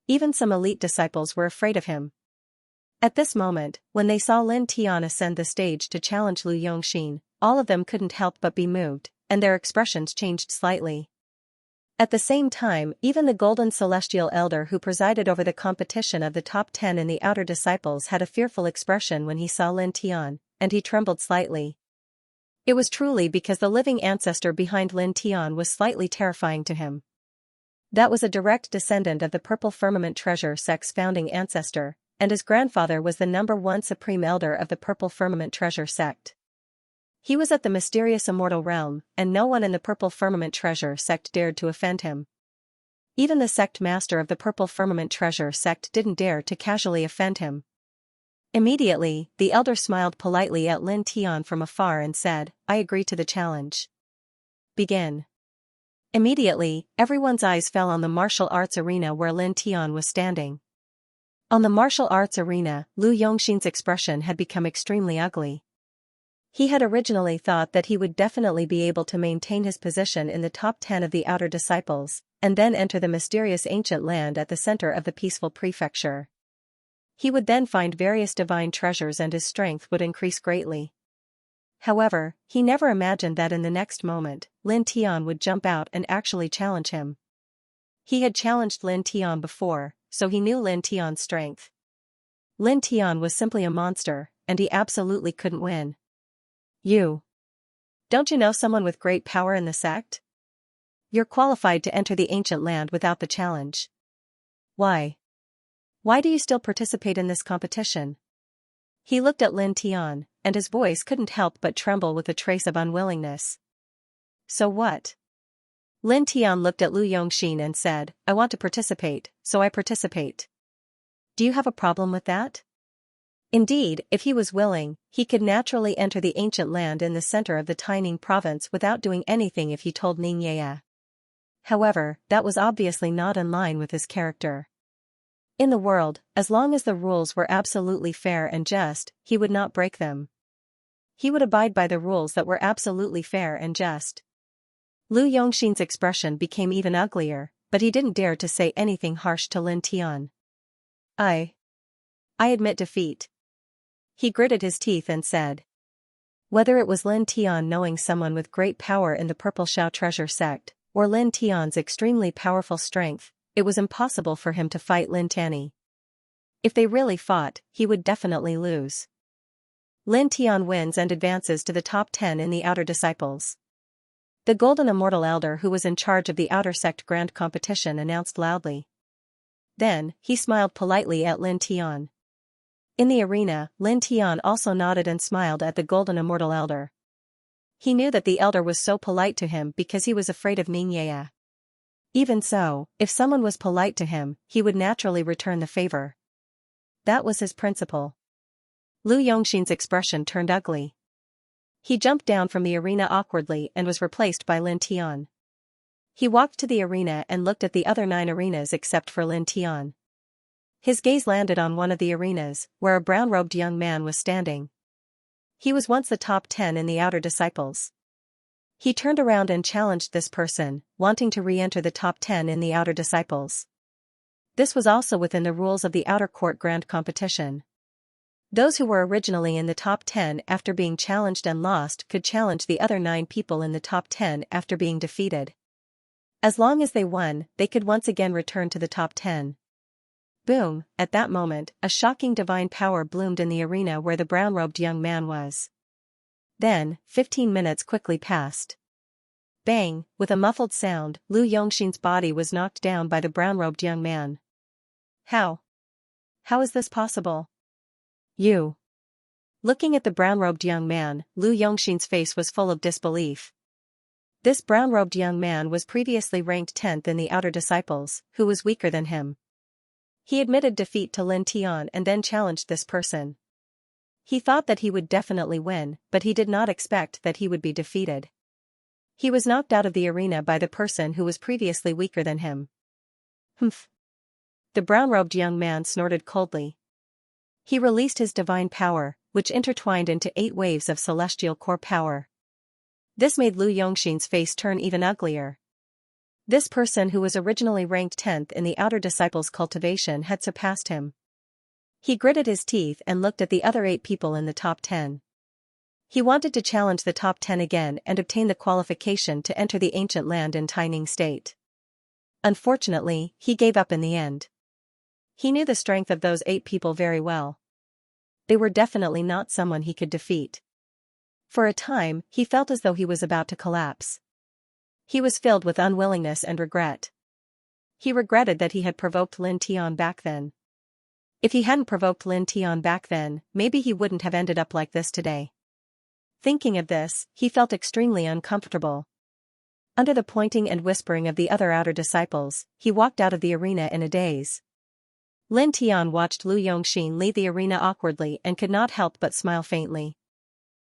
Even some elite disciples were afraid of him. At this moment, when they saw Lin Tian ascend the stage to challenge Lu Yongxin, all of them couldn't help but be moved, and their expressions changed slightly. At the same time, even the golden celestial elder who presided over the competition of the top 10 in the outer disciples had a fearful expression when he saw Lin Tian, and he trembled slightly. It was truly because the living ancestor behind Lin Tian was slightly terrifying to him. That was a direct descendant of the Purple Firmament Treasure Sect's founding ancestor, and his grandfather was the #1 supreme elder of the Purple Firmament Treasure Sect. He was at the mysterious immortal realm, and no one in the Purple Firmament Treasure Sect dared to offend him. Even the sect master of the Purple Firmament Treasure Sect didn't dare to casually offend him. Immediately, the elder smiled politely at Lin Tian from afar and said, "I agree to the challenge. Begin." Immediately, everyone's eyes fell on the martial arts arena where Lin Tian was standing. On the martial arts arena, Lu Yongxin's expression had become extremely ugly. He had originally thought that he would definitely be able to maintain his position in the top 10 of the outer disciples, and then enter the mysterious ancient land at the center of the peaceful prefecture. He would then find various divine treasures and his strength would increase greatly. However, he never imagined that in the next moment, Lin Tian would jump out and actually challenge him. He had challenged Lin Tian before, so he knew Lin Tian's strength. Lin Tian was simply a monster, and he absolutely couldn't win. You. Don't you know someone with great power in the sect? You're qualified to enter the ancient land without the challenge. Why? Why do you still participate in this competition? He looked at Lin Tian, and his voice couldn't help but tremble with a trace of unwillingness. So what? Lin Tian looked at Lu Yongxin and said, I want to participate, so I participate. Do you have a problem with that? Indeed, if he was willing, he could naturally enter the ancient land in the center of the Taining province without doing anything if he told Xianxia. However, that was obviously not in line with his character. In the world, as long as the rules were absolutely fair and just, he would not break them. He would abide by the rules that were absolutely fair and just. Lu Yongxin's expression became even uglier, but he didn't dare to say anything harsh to Lin Tian. I admit defeat. He gritted his teeth and said. Whether it was Lin Tian knowing someone with great power in the Purple Xiao treasure sect, or Lin Tian's extremely powerful strength, it was impossible for him to fight Lin Tian. If they really fought, he would definitely lose. Lin Tian wins and advances to the top 10 in the outer disciples. The Golden Immortal Elder who was in charge of the outer sect grand competition announced loudly. Then, he smiled politely at Lin Tian. In the arena, Lin Tian also nodded and smiled at the Golden Immortal Elder. He knew that the elder was so polite to him because he was afraid of Xianxia. Even so, if someone was polite to him, he would naturally return the favor. That was his principle. Lu Yongxin's expression turned ugly. He jumped down from the arena awkwardly and was replaced by Lin Tian. He walked to the arena and looked at the other 9 arenas except for Lin Tian. His gaze landed on one of the arenas, where a brown-robed young man was standing. He was once the top 10 in the outer disciples. He turned around and challenged this person, wanting to re-enter the top 10 in the outer disciples. This was also within the rules of the outer court grand competition. Those who were originally in the top 10 after being challenged and lost could challenge the other 9 people in the top 10 after being defeated. As long as they won, they could once again return to the top 10. Boom, at that moment, a shocking divine power bloomed in the arena where the brown-robed young man was. Then, 15 minutes quickly passed. Bang, with a muffled sound, Lu Yongxin's body was knocked down by the brown-robed young man. How? How is this possible? You. Looking at the brown-robed young man, Lu Yongxin's face was full of disbelief. This brown-robed young man was previously ranked 10th in the outer disciples, who was weaker than him. He admitted defeat to Lin Tian and then challenged this person. He thought that he would definitely win, but he did not expect that he would be defeated. He was knocked out of the arena by the person who was previously weaker than him. Humph. The brown-robed young man snorted coldly. He released his divine power, which intertwined into 8 waves of celestial core power. This made Lu Yongxin's face turn even uglier. This person who was originally ranked 10th in the outer disciples' cultivation had surpassed him. He gritted his teeth and looked at the other 8 people in the top 10. He wanted to challenge the top 10 again and obtain the qualification to enter the ancient land in Taining State. Unfortunately, he gave up in the end. He knew the strength of those 8 people very well. They were definitely not someone he could defeat. For a time, he felt as though he was about to collapse. He was filled with unwillingness and regret. He regretted that he had provoked Lin Tian back then. If he hadn't provoked Lin Tian back then, maybe he wouldn't have ended up like this today. Thinking of this, he felt extremely uncomfortable. Under the pointing and whispering of the other outer disciples, he walked out of the arena in a daze. Lin Tian watched Lu Yongxin leave the arena awkwardly and could not help but smile faintly.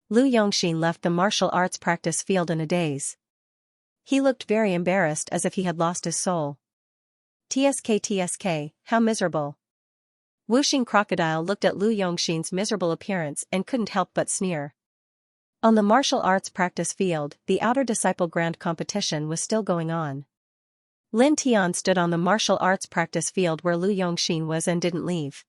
Lu Yongxin left the martial arts practice field in a daze. He looked very embarrassed as if he had lost his soul. TSK, how miserable. Wuxing Crocodile looked at Lu Yongxin's miserable appearance and couldn't help but sneer. On the martial arts practice field, the Outer Disciple Grand Competition was still going on. Lin Tian stood on the martial arts practice field where Lu Yongxin was and didn't leave.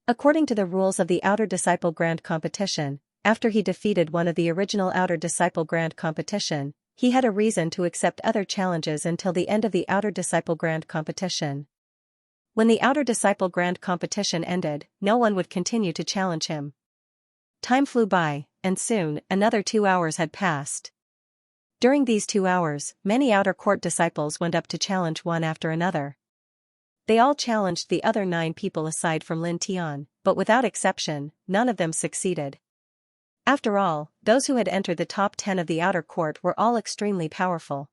According to the rules of the Outer Disciple Grand Competition, after he defeated one of the original Outer Disciple Grand Competition, he had a reason to accept other challenges until the end of the Outer Disciple Grand Competition. When the Outer Disciple Grand Competition ended, no one would continue to challenge him. Time flew by, and soon, another 2 hours had passed. During these 2 hours, many outer court disciples went up to challenge one after another. They all challenged the other 9 people aside from Lin Tian, but without exception, none of them succeeded. After all, those who had entered the top 10 of the outer court were all extremely powerful.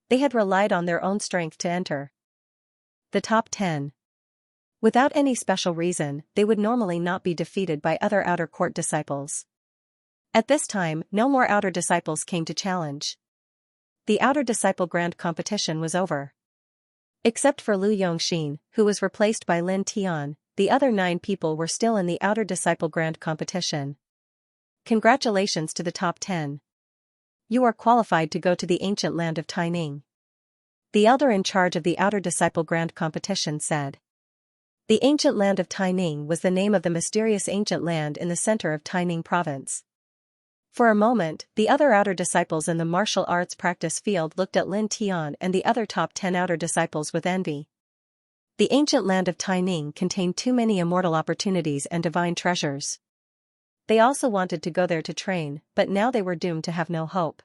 They had relied on their own strength to enter the top 10. Without any special reason, they would normally not be defeated by other outer court disciples. At this time, no more outer disciples came to challenge. The Outer Disciple Grand Competition was over. Except for Lu Yongxin, who was replaced by Lin Tian, the other 9 people were still in the Outer Disciple Grand Competition. Congratulations to the top 10. You are qualified to go to the ancient land of Taining. The elder in charge of the Outer Disciple Grand Competition said. The ancient land of Taining was the name of the mysterious ancient land in the center of Taining province. For a moment, the other outer disciples in the martial arts practice field looked at Lin Tian and the other top 10 outer disciples with envy. The ancient land of Taining contained too many immortal opportunities and divine treasures. They also wanted to go there to train, but now they were doomed to have no hope.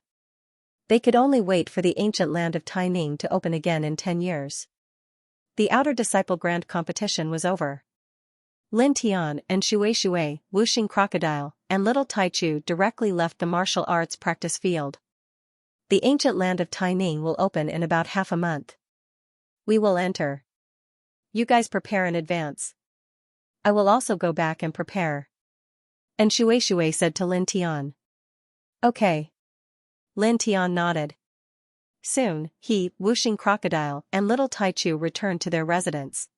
They could only wait for the ancient land of Taining to open again in 10 years. The Outer Disciple Grand Competition was over. Lin Tian and Shui, Wuxing Crocodile, and Little Taichu directly left the martial arts practice field. The ancient land of Taining will open in about half a month. We will enter. You guys prepare in advance. I will also go back and prepare. And Shui said to Lin Tian. Okay. Lin Tian nodded. Soon, he, Wuxing Crocodile, and Little Taichu returned to their residence.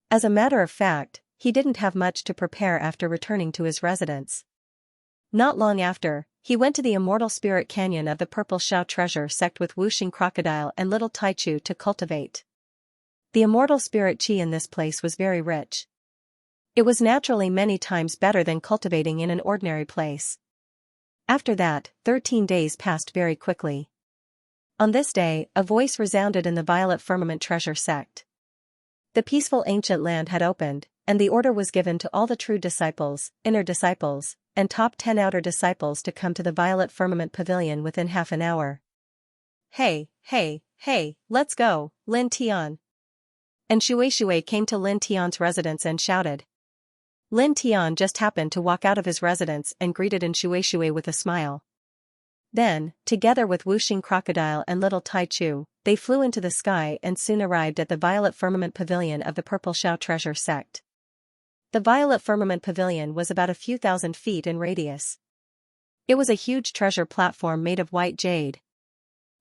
As a matter of fact, he didn't have much to prepare after returning to his residence. Not long after, he went to the Immortal Spirit Canyon of the Purple Xiao treasure sect with Wuxing Crocodile and Little Taichu to cultivate. The immortal spirit qi in this place was very rich. It was naturally many times better than cultivating in an ordinary place. After that, 13 days passed very quickly. On this day, a voice resounded in the Violet Firmament Treasure sect. The peaceful ancient land had opened, and the order was given to all the true disciples, inner disciples, and top 10 outer disciples to come to the Violet Firmament Pavilion within half an hour. Hey, let's go, Lin Tian. And Shui came to Lin Tian's residence and shouted. Lin Tian just happened to walk out of his residence and greeted Shui with a smile. Then, together with Wuxing Crocodile and Little Taichu, they flew into the sky and soon arrived at the Violet Firmament Pavilion of the Purple Xiao treasure sect. The Violet Firmament Pavilion was about a few thousand feet in radius. It was a huge treasure platform made of white jade.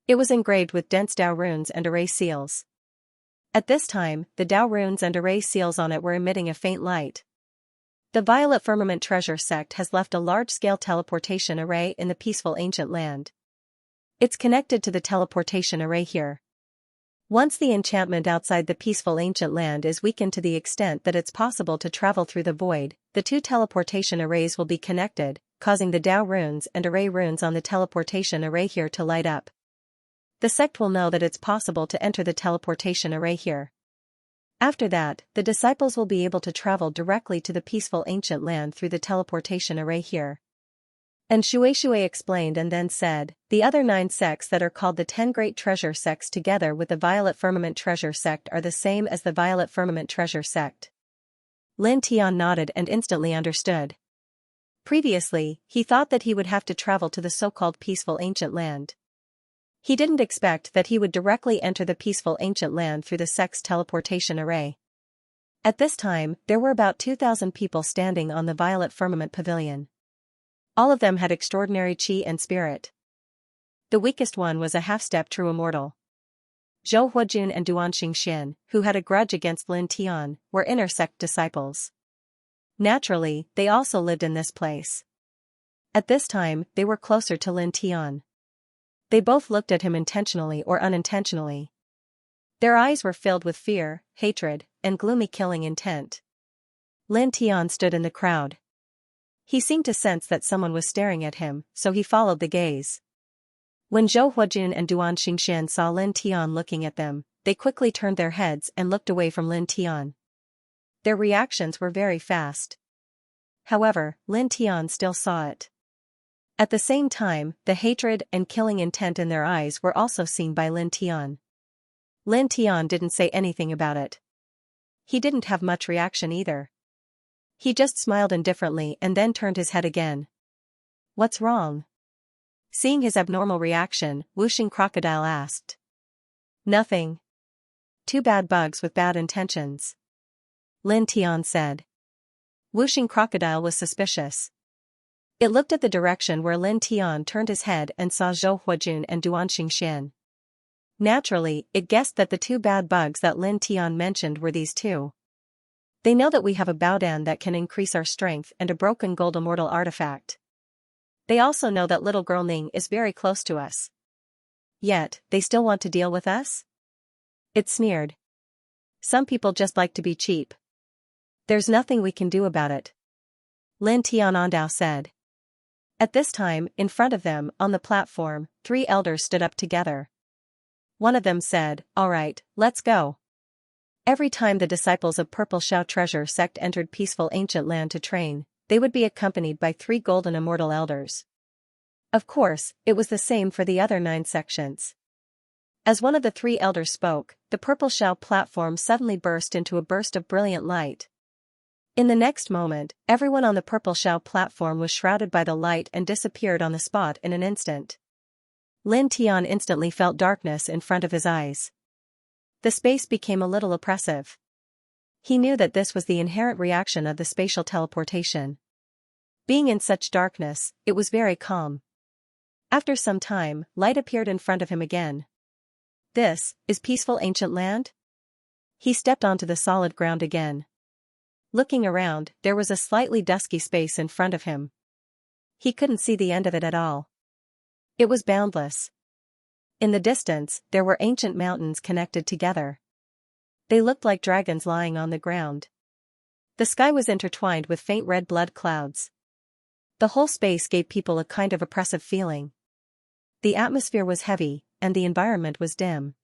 It was engraved with dense Dao runes and array seals. At this time, the Dao runes and array seals on it were emitting a faint light. The Violet Firmament Treasure sect has left a large-scale teleportation array in the peaceful ancient land. It's connected to the teleportation array here. Once the enchantment outside the peaceful ancient land is weakened to the extent that it's possible to travel through the void, the 2 teleportation arrays will be connected, causing the Dao runes and array runes on the teleportation array here to light up. The sect will know that it's possible to enter the teleportation array here. After that, the disciples will be able to travel directly to the peaceful ancient land through the teleportation array here. And Shui explained and then said, the other 9 sects that are called the 10 Great Treasure sects together with the Violet Firmament Treasure sect are the same as the Violet Firmament Treasure sect. Lin Tian nodded and instantly understood. Previously, he thought that he would have to travel to the so-called peaceful ancient land. He didn't expect that he would directly enter the peaceful ancient land through the sect's teleportation array. At this time, there were about 2,000 people standing on the Violet Firmament Pavilion. All of them had extraordinary qi and spirit. The weakest one was a half-step true immortal. Zhou Huajun and Duan Xingxian, who had a grudge against Lin Tian, were inner sect disciples. Naturally, they also lived in this place. At this time, they were closer to Lin Tian. They both looked at him intentionally or unintentionally. Their eyes were filled with fear, hatred, and gloomy killing intent. Lin Tian stood in the crowd. He seemed to sense that someone was staring at him, so he followed the gaze. When Zhou Huajun and Duan Xingxian saw Lin Tian looking at them, they quickly turned their heads and looked away from Lin Tian. Their reactions were very fast. However, Lin Tian still saw it. At the same time, the hatred and killing intent in their eyes were also seen by Lin Tian. Lin Tian didn't say anything about it. He didn't have much reaction either. He just smiled indifferently and then turned his head again. "What's wrong?" Seeing his abnormal reaction, Wuxing Crocodile asked. "Nothing. Two bad bugs with bad intentions," Lin Tian said. Wuxing Crocodile was suspicious. It looked at the direction where Lin Tian turned his head and saw Zhou Huajun and Duan Xingxian. Naturally, it guessed that the two bad bugs that Lin Tian mentioned were these two. "They know that we have a Baodan that can increase our strength and a broken gold immortal artifact. They also know that little girl Ning is very close to us. Yet, they still want to deal with us?" It sneered. "Some people just like to be cheap. There's nothing we can do about it," Lin Tianandao said. At this time, in front of them, on the platform, 3 elders stood up together. One of them said, "All right, let's go." Every time the disciples of Purple Xiao Treasure Sect entered peaceful ancient land to train, they would be accompanied by 3 golden immortal elders. Of course, it was the same for the other 9 sections. As one of the 3 elders spoke, the Purple Xiao platform suddenly burst into a burst of brilliant light. In the next moment, everyone on the Purple Xiao platform was shrouded by the light and disappeared on the spot in an instant. Lin Tian instantly felt darkness in front of his eyes. The space became a little oppressive. He knew that this was the inherent reaction of the spatial teleportation. Being in such darkness, it was very calm. After some time, light appeared in front of him again. "This is peaceful ancient land?" He stepped onto the solid ground again. Looking around, there was a slightly dusky space in front of him. He couldn't see the end of it at all. It was boundless. In the distance, there were ancient mountains connected together. They looked like dragons lying on the ground. The sky was intertwined with faint red blood clouds. The whole space gave people a kind of oppressive feeling. The atmosphere was heavy, and the environment was dim.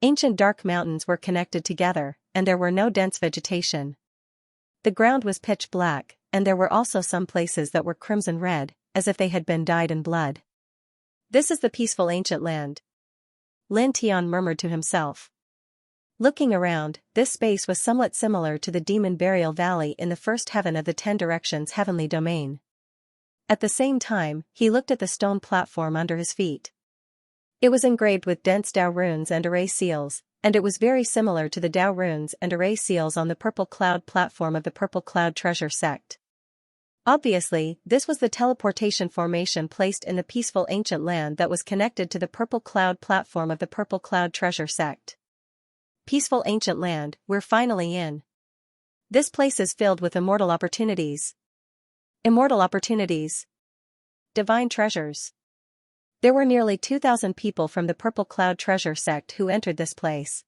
Ancient dark mountains were connected together, and there were no dense vegetation. The ground was pitch black, and there were also some places that were crimson red, as if they had been dyed in blood. "This is the peaceful ancient land," Lin Tian murmured to himself. Looking around, this space was somewhat similar to the Demon Burial Valley in the first heaven of the 10 Directions heavenly domain. At the same time, he looked at the stone platform under his feet. It was engraved with dense Dao runes and array seals, and it was very similar to the Dao runes and array seals on the Purple Cloud platform of the Purple Cloud Treasure Sect. Obviously, this was the teleportation formation placed in the peaceful ancient land that was connected to the Purple Cloud platform of the Purple Cloud Treasure Sect. Peaceful ancient land, we're finally in. This place is filled with immortal opportunities. Immortal opportunities. Divine treasures. There were nearly 2,000 people from the Purple Cloud Treasure Sect who entered this place.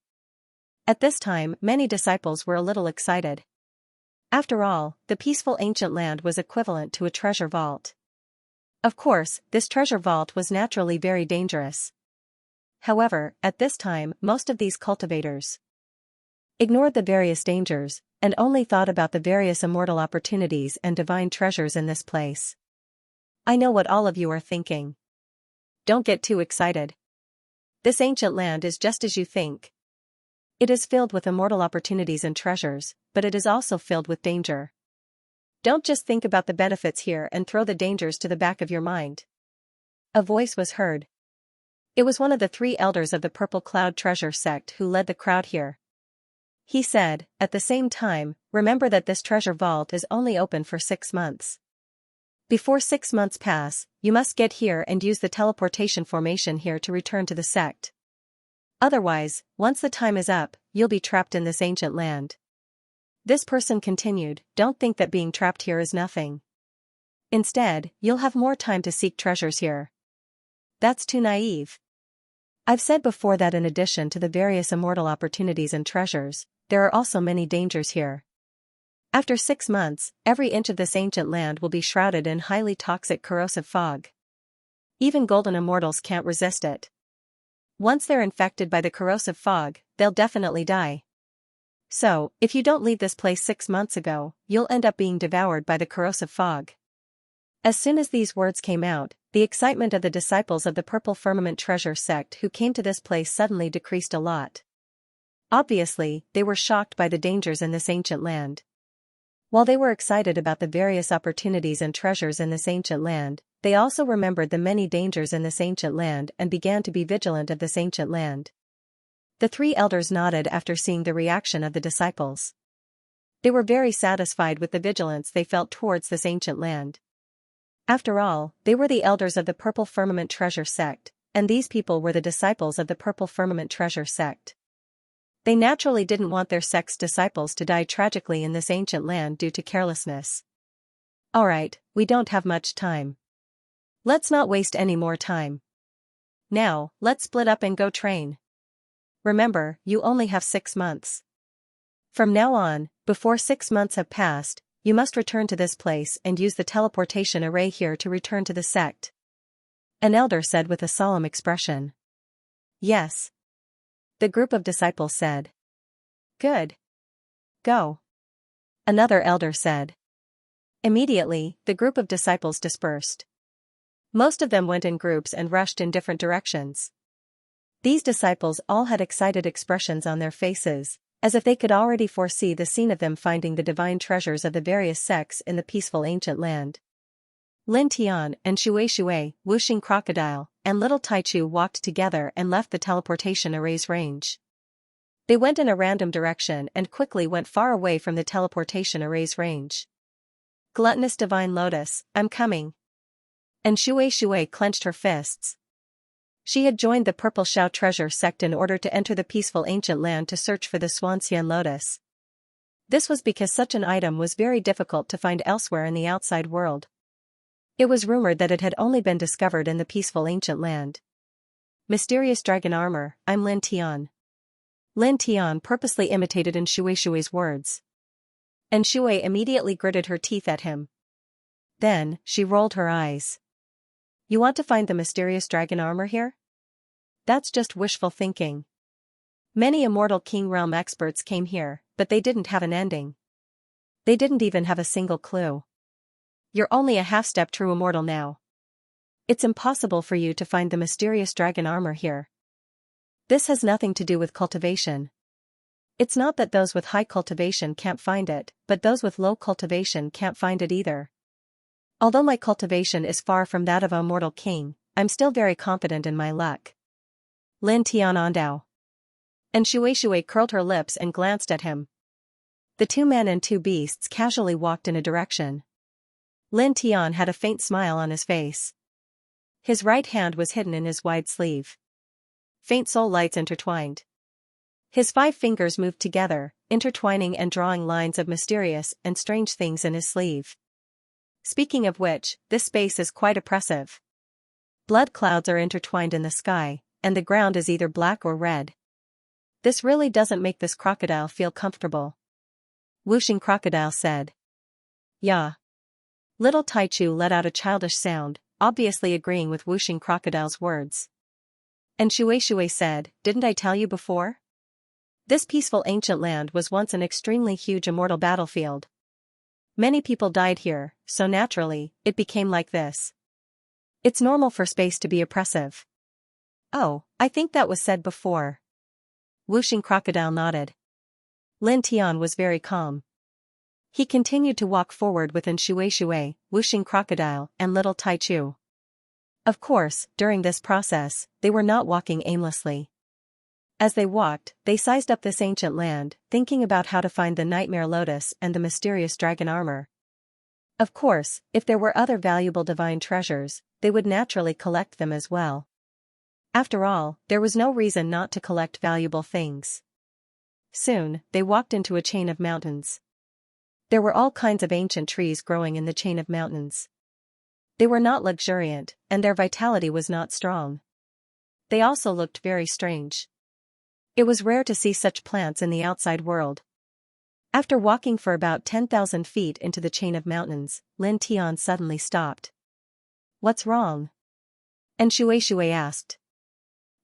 At this time, many disciples were a little excited. After all, the peaceful ancient land was equivalent to a treasure vault. Of course, this treasure vault was naturally very dangerous. However, at this time, most of these cultivators ignored the various dangers, and only thought about the various immortal opportunities and divine treasures in this place. I know what all of you are thinking. Don't get too excited. This ancient land is just as you think. It is filled with immortal opportunities and treasures, but it is also filled with danger. Don't just think about the benefits here and throw the dangers to the back of your mind. A voice was heard. It was one of the 3 elders of the Purple Cloud Treasure Sect who led the crowd here. He said, at the same time, remember that this treasure vault is only open for 6 months. Before 6 months pass, you must get here and use the teleportation formation here to return to the sect. Otherwise, once the time is up, you'll be trapped in this ancient land. This person continued, don't think that being trapped here is nothing. Instead, you'll have more time to seek treasures here. That's too naive. I've said before that in addition to the various immortal opportunities and treasures, there are also many dangers here. After 6 months, every inch of this ancient land will be shrouded in highly toxic corrosive fog. Even golden immortals can't resist it. Once they're infected by the corrosive fog, they'll definitely die. So, if you don't leave this place 6 months ago, you'll end up being devoured by the corrosive fog. As soon as these words came out, the excitement of the disciples of the Purple Firmament Treasure sect who came to this place suddenly decreased a lot. Obviously, they were shocked by the dangers in this ancient land. While they were excited about the various opportunities and treasures in this ancient land, they also remembered the many dangers in this ancient land and began to be vigilant of this ancient land. The 3 elders nodded after seeing the reaction of the disciples. They were very satisfied with the vigilance they felt towards this ancient land. After all, they were the elders of the Purple Firmament Treasure sect, and these people were the disciples of the Purple Firmament Treasure sect. They naturally didn't want their sect's disciples to die tragically in this ancient land due to carelessness. Alright, we don't have much time. Let's not waste any more time. Now, let's split up and go train. Remember, you only have 6 months. From now on, before 6 months have passed, you must return to this place and use the teleportation array here to return to the sect. An elder said with a solemn expression. Yes. The group of disciples said. Good. Go. Another elder said. Immediately, the group of disciples dispersed. Most of them went in groups and rushed in different directions. These disciples all had excited expressions on their faces, as if they could already foresee the scene of them finding the divine treasures of the various sects in the peaceful ancient land. Lin Tian and Shui, Wuxing Crocodile, and Little Taichu walked together and left the teleportation array's range. They went in a random direction and quickly went far away from the teleportation array's range. Gluttonous Divine Lotus, I'm coming. And Shui clenched her fists. She had joined the Purple Shao Treasure sect in order to enter the peaceful ancient land to search for the Xianxia lotus. This was because such an item was very difficult to find elsewhere in the outside world. It was rumored that it had only been discovered in the peaceful ancient land. Mysterious dragon armor, I'm Lin Tian. Lin Tian purposely imitated in Shui's words. And Shui immediately gritted her teeth at him. Then, she rolled her eyes. You want to find the mysterious dragon armor here? That's just wishful thinking. Many immortal King Realm experts came here, but they didn't have an ending. They didn't even have a single clue. You're only a half-step true immortal now. It's impossible for you to find the mysterious dragon armor here. This has nothing to do with cultivation. It's not that those with high cultivation can't find it, but those with low cultivation can't find it either. Although my cultivation is far from that of a mortal king, I'm still very confident in my luck. Lin Tian Andao. And Shui curled her lips and glanced at him. The 2 men and 2 beasts casually walked in a direction. Lin Tian had a faint smile on his face. His right hand was hidden in his wide sleeve. Faint soul lights intertwined. His 5 fingers moved together, intertwining and drawing lines of mysterious and strange things in his sleeve. Speaking of which, this space is quite oppressive. Blood clouds are intertwined in the sky, and the ground is either black or red. This really doesn't make this crocodile feel comfortable. Wuxing Crocodile said. Yeah. Little Taichu let out a childish sound, obviously agreeing with Wuxing Crocodile's words. And Shui said, didn't I tell you before? This peaceful ancient land was once an extremely huge immortal battlefield. Many people died here, so naturally, it became like this. It's normal for space to be oppressive. Oh, I think that was said before. Wuxing Crocodile nodded. Lin Tian was very calm. He continued to walk forward within Shui, Wuxing Crocodile, and Little Taichu. Of course, during this process, they were not walking aimlessly. As they walked, they sized up this ancient land, thinking about how to find the Nightmare Lotus and the mysterious dragon armor. Of course, if there were other valuable divine treasures, they would naturally collect them as well. After all, there was no reason not to collect valuable things. Soon, they walked into a chain of mountains. There were all kinds of ancient trees growing in the chain of mountains. They were not luxuriant, and their vitality was not strong. They also looked very strange. It was rare to see such plants in the outside world. After walking for about 10,000 feet into the chain of mountains, Lin Tian suddenly stopped. "What's wrong?" And Shui asked.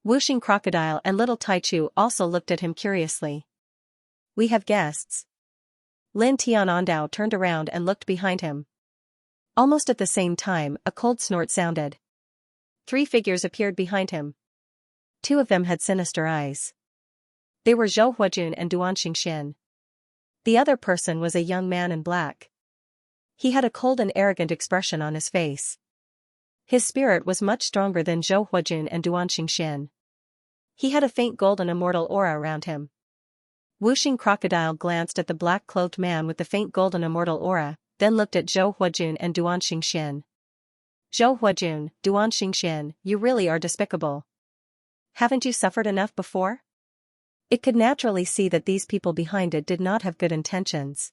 Wuxing Crocodile and Little Taichu also looked at him curiously. "We have guests." Lin Tianandao turned around and looked behind him. Almost at the same time, a cold snort sounded. 3 figures appeared behind him. 2 of them had sinister eyes. They were Zhou Huajun and Duan Xingxian. The other person was a young man in black. He had a cold and arrogant expression on his face. His spirit was much stronger than Zhou Huajun and Duan Xingxian. He had a faint golden immortal aura around him. Wuxing Crocodile glanced at the black-clothed man with the faint golden immortal aura, then looked at Zhou Huajun and Duan Xingxian. "Zhou Huajun, Duan Xingxian, you really are despicable. Haven't you suffered enough before?" It could naturally see that these people behind it did not have good intentions.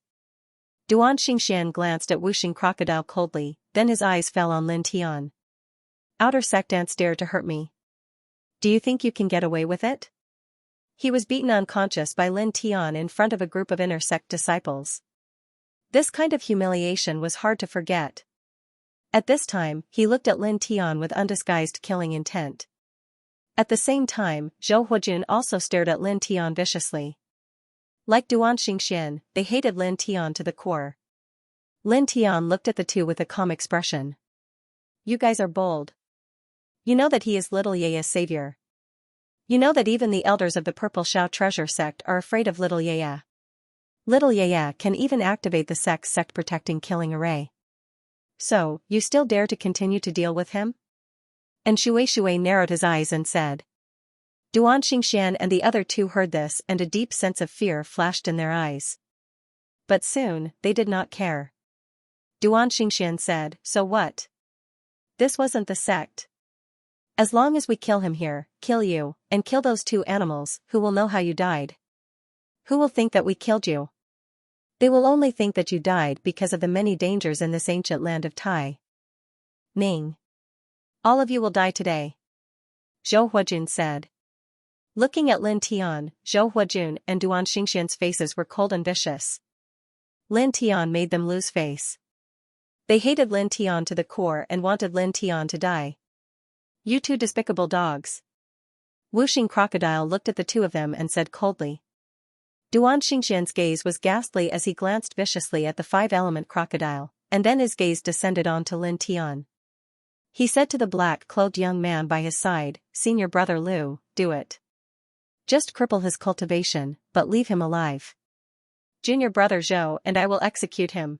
Duan Xingxian glanced at Wuxing Crocodile coldly, then his eyes fell on Lin Tian. "Outer sect ants dare to hurt me. Do you think you can get away with it?" He was beaten unconscious by Lin Tian in front of a group of inner sect disciples. This kind of humiliation was hard to forget. At this time, he looked at Lin Tian with undisguised killing intent. At the same time, Zhou Huajun also stared at Lin Tian viciously. Like Duan Xingxian, they hated Lin Tian to the core. Lin Tian looked at the two with a calm expression. "You guys are bold. You know that he is Little Yaya's savior. You know that even the elders of the Purple Shao treasure sect are afraid of Little Yaya. Little Yaya can even activate the sect's sect-protecting killing array. So, you still dare to continue to deal with him?" And Shui narrowed his eyes and said. Duan Xingxian and the other two heard this and a deep sense of fear flashed in their eyes. But soon, they did not care. Duan Xingxian said, "So what? This wasn't the sect. As long as we kill him here, kill you, and kill those 2 animals, who will know how you died? Who will think that we killed you? They will only think that you died because of the many dangers in this ancient land of Tai. Ning. All of you will die today," Zhou Huajun said. Looking at Lin Tian, Zhou Huajun and Duan Xingxian's faces were cold and vicious. Lin Tian made them lose face. They hated Lin Tian to the core and wanted Lin Tian to die. "You 2 despicable dogs." Wuxing Crocodile looked at the 2 of them and said coldly. Duan Xingxian's gaze was ghastly as he glanced viciously at the 5-element crocodile, and then his gaze descended onto Lin Tian. He said to the black-clothed young man by his side, "Senior brother Liu, do it. Just cripple his cultivation, but leave him alive. Junior brother Zhou and I will execute him.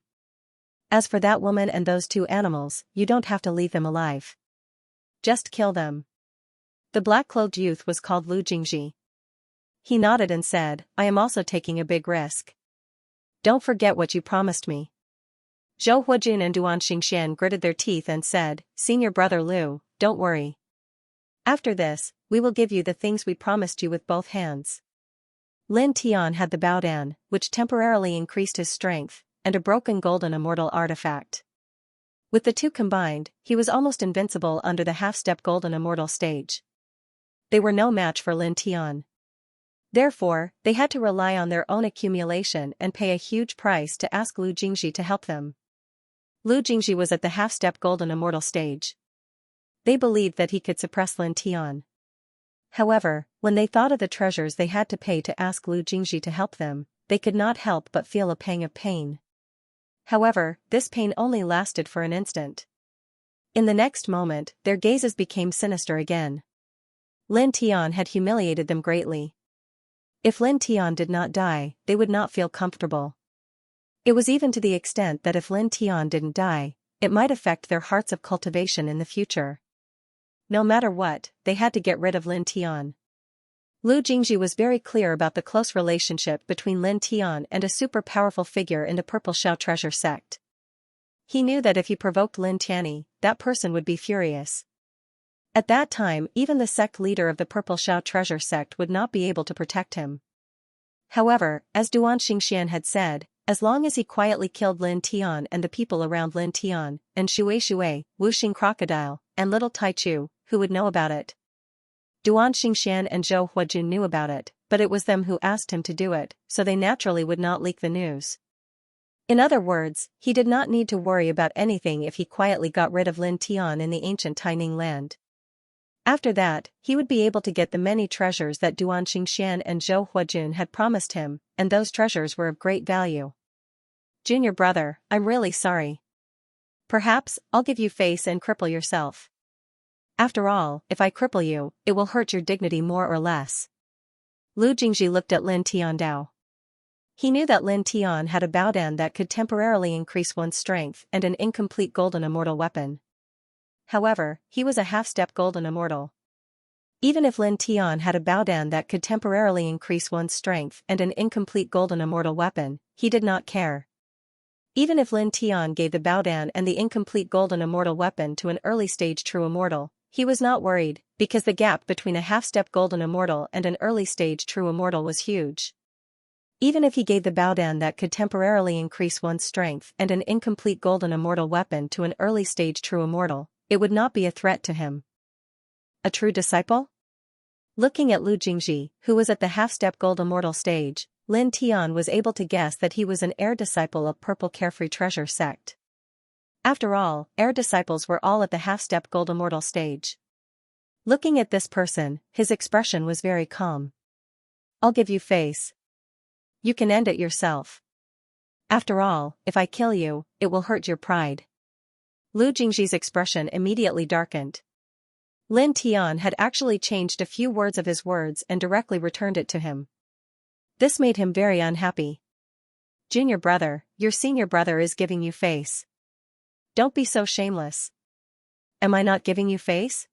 As for that woman and those 2 animals, you don't have to leave them alive. Just kill them." The black-clothed youth was called Lu Jingji. He nodded and said, "I am also taking a big risk. Don't forget what you promised me." Zhou Huajun and Duan Xingxian gritted their teeth and said, "Senior brother Liu, don't worry. After this, we will give you the things we promised you with both hands." Lin Tian had the Baodan, which temporarily increased his strength, and a broken golden immortal artifact. With the 2 combined, he was almost invincible under the half-step golden immortal stage. They were no match for Lin Tian. Therefore, they had to rely on their own accumulation and pay a huge price to ask Lu Jingji to help them. Lu Jingji was at the half-step golden immortal stage. They believed that he could suppress Lin Tian. However, when they thought of the treasures they had to pay to ask Lu Jingji to help them, they could not help but feel a pang of pain. However, this pain only lasted for an instant. In the next moment, their gazes became sinister again. Lin Tian had humiliated them greatly. If Lin Tian did not die, they would not feel comfortable. It was even to the extent that if Lin Tian didn't die, it might affect their hearts of cultivation in the future. No matter what, they had to get rid of Lin Tian. Lu Jingji was very clear about the close relationship between Lin Tian and a super powerful figure in the Purple Shao treasure sect. He knew that if he provoked Lin Tianyi, that person would be furious. At that time, even the sect leader of the Purple Shao treasure sect would not be able to protect him. However, as Duan Xingxian had said, as long as he quietly killed Lin Tian and the people around Lin Tian, and Shui, Wuxing Crocodile, and Little Tai Chu, who would know about it. Duan Xingxian and Zhou Huajun knew about it, but it was them who asked him to do it, so they naturally would not leak the news. In other words, he did not need to worry about anything if he quietly got rid of Lin Tian in the ancient Taining land. After that, he would be able to get the many treasures that Duan Xingxian and Zhou Huajun had promised him, and those treasures were of great value. Junior brother, I'm really sorry. Perhaps, I'll give you face and cripple yourself. After all, if I cripple you, it will hurt your dignity more or less. Lu Jingji looked at Lin Tian Dao. He knew that Lin Tian had a baodan that could temporarily increase one's strength and an incomplete golden immortal weapon. However, he was a half-step golden immortal. Even if Lin Tian had a baodan that could temporarily increase one's strength and an incomplete golden immortal weapon, he did not care. Even if Lin Tian gave the baodan and the incomplete golden immortal weapon to an early-stage true immortal, he was not worried, because the gap between a half-step golden immortal and an early-stage true immortal was huge. Even if he gave the baodan that could temporarily increase one's strength and an incomplete golden immortal weapon to an early-stage true immortal, it would not be a threat to him. A true disciple? Looking at Lu Jingji, who was at the half-step gold immortal stage, Lin Tian was able to guess that he was an heir disciple of Purple Carefree Treasure sect. After all, heir disciples were all at the half-step gold immortal stage. Looking at this person, his expression was very calm. I'll give you face. You can end it yourself. After all, if I kill you, it will hurt your pride. Lu Jingji's expression immediately darkened. Lin Tian had actually changed a few words of his words and directly returned it to him. This made him very unhappy. Junior brother, your senior brother is giving you face. Don't be so shameless. Am I not giving you face?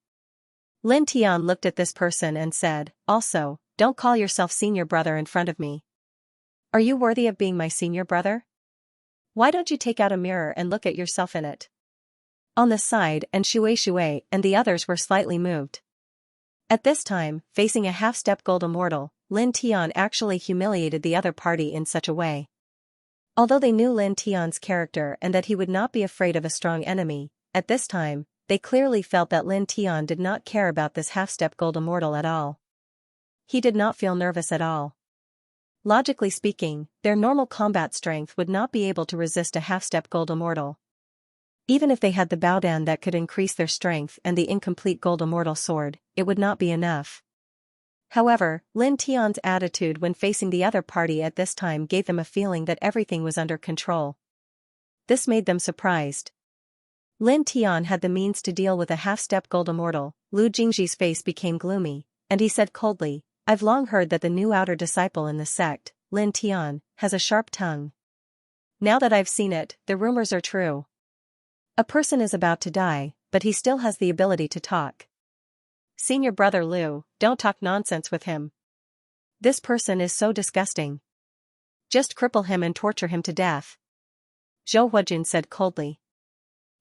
Lin Tian looked at this person and said, also, don't call yourself senior brother in front of me. Are you worthy of being my senior brother? Why don't you take out a mirror and look at yourself in it? On the side, and Shui and the others were slightly moved. At this time, facing a half-step gold immortal, Lin Tian actually humiliated the other party in such a way. Although they knew Lin Tian's character and that he would not be afraid of a strong enemy, at this time, they clearly felt that Lin Tian did not care about this half-step gold immortal at all. He did not feel nervous at all. Logically speaking, their normal combat strength would not be able to resist a half-step gold immortal. Even if they had the baodan that could increase their strength and the incomplete gold immortal sword, it would not be enough. However, Lin Tian's attitude when facing the other party at this time gave them a feeling that everything was under control. This made them surprised. Lin Tian had the means to deal with a half-step gold immortal. Lu Jingji's face became gloomy, and he said coldly, I've long heard that the new outer disciple in the sect, Lin Tian, has a sharp tongue. Now that I've seen it, the rumors are true. A person is about to die, but he still has the ability to talk. Senior brother Lu, don't talk nonsense with him. This person is so disgusting. Just cripple him and torture him to death. Zhou Huajun said coldly.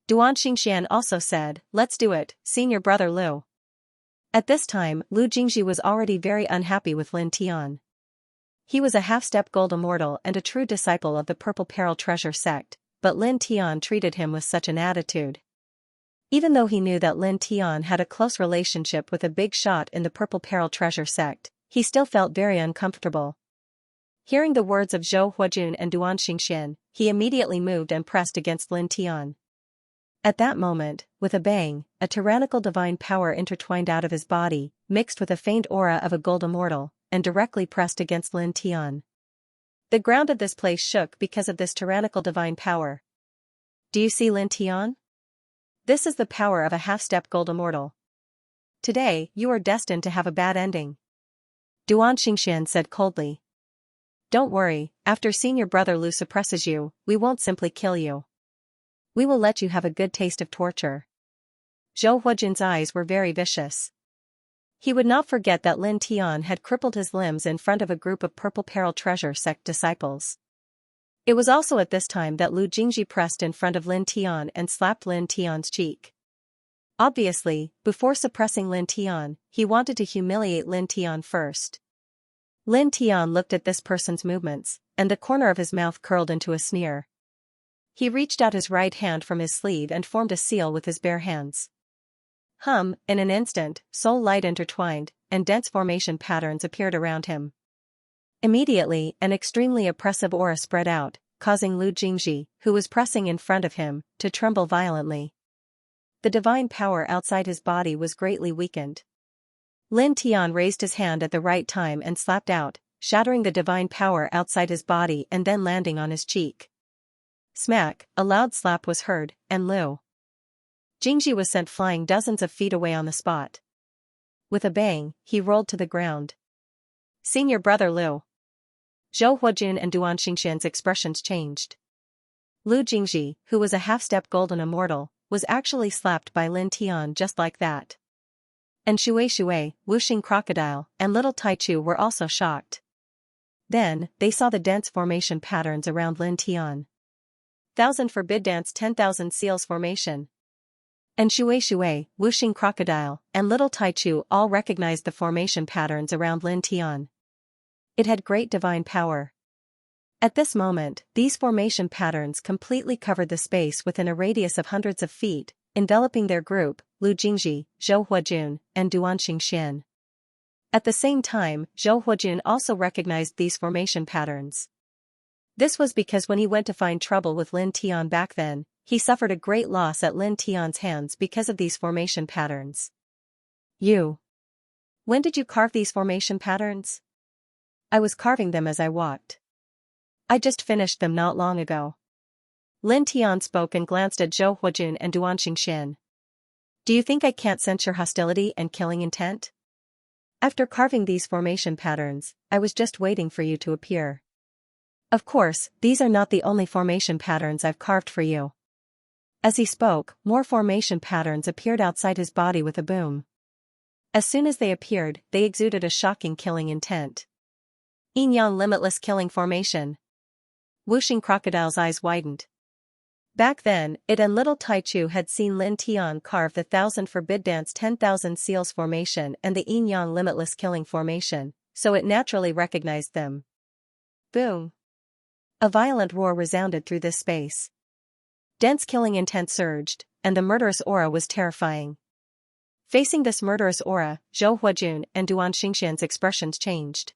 Duan Xingxian also said, let's do it, senior brother Lu. At this time, Lu Jingji was already very unhappy with Lin Tian. He was a half-step gold immortal and a true disciple of the Purple Peril Treasure sect, but Lin Tian treated him with such an attitude. Even though he knew that Lin Tian had a close relationship with a big shot in the Purple Peril Treasure sect, he still felt very uncomfortable. Hearing the words of Zhou Huajun and Duan Xingxian, he immediately moved and pressed against Lin Tian. At that moment, with a bang, a tyrannical divine power intertwined out of his body, mixed with a faint aura of a gold immortal, and directly pressed against Lin Tian. The ground of this place shook because of this tyrannical divine power. Do you see Lin Tian? This is the power of a half-step gold immortal. Today, you are destined to have a bad ending. Duan Xingxian said coldly. Don't worry, after senior brother Lu suppresses you, we won't simply kill you. We will let you have a good taste of torture. Zhou Huajun's eyes were very vicious. He would not forget that Lin Tian had crippled his limbs in front of a group of Purple Peril Treasure sect disciples. It was also at this time that Lu Jingji pressed in front of Lin Tian and slapped Lin Tian's cheek. Obviously, before suppressing Lin Tian, he wanted to humiliate Lin Tian first. Lin Tian looked at this person's movements, and the corner of his mouth curled into a sneer. He reached out his right hand from his sleeve and formed a seal with his bare hands. In an instant, soul light intertwined, and dense formation patterns appeared around him. Immediately, an extremely oppressive aura spread out, causing Lu Jingji, who was pressing in front of him, to tremble violently. The divine power outside his body was greatly weakened. Lin Tian raised his hand at the right time and slapped out, shattering the divine power outside his body and then landing on his cheek. Smack, a loud slap was heard, and Lu Jingji was sent flying dozens of feet away on the spot. With a bang, he rolled to the ground. Senior brother Lu. Zhou Huajun and Duan Xingxian's expressions changed. Lu Jingji, who was a half-step golden immortal, was actually slapped by Lin Tian just like that. And Shui, Wuxing Crocodile, and Little Taichu were also shocked. Then, they saw the dense formation patterns around Lin Tian. 1,000 Forbid Dance 10,000 Seals Formation. And Shui, Wuxing Crocodile, and Little Taichu all recognized the formation patterns around Lin Tian. It had great divine power. At this moment, these formation patterns completely covered the space within a radius of hundreds of feet, enveloping their group, Lu Jingji, Zhou Huajun, and Duan Xingxian. At the same time, Zhou Huajun also recognized these formation patterns. This was because when he went to find trouble with Lin Tian back then, he suffered a great loss at Lin Tian's hands because of these formation patterns. When did you carve these formation patterns? I was carving them as I walked. I just finished them not long ago. Lin Tian spoke and glanced at Zhou Huajun and Duan Xingxian. Do you think I can't sense your hostility and killing intent? After carving these formation patterns, I was just waiting for you to appear. Of course, these are not the only formation patterns I've carved for you. As he spoke, more formation patterns appeared outside his body with a boom. As soon as they appeared, they exuded a shocking killing intent. Yin-Yang Limitless Killing Formation. Wuxing Crocodile's eyes widened. Back then, it and Little Taichu had seen Lin Tian carve the 1,000 Forbid Dance 10,000 Seals Formation and the Yin-Yang Limitless Killing Formation, so it naturally recognized them. Boom! A violent roar resounded through this space. Dense killing intent surged, and the murderous aura was terrifying. Facing this murderous aura, Zhou Huajun and Duan Xingxian's expressions changed.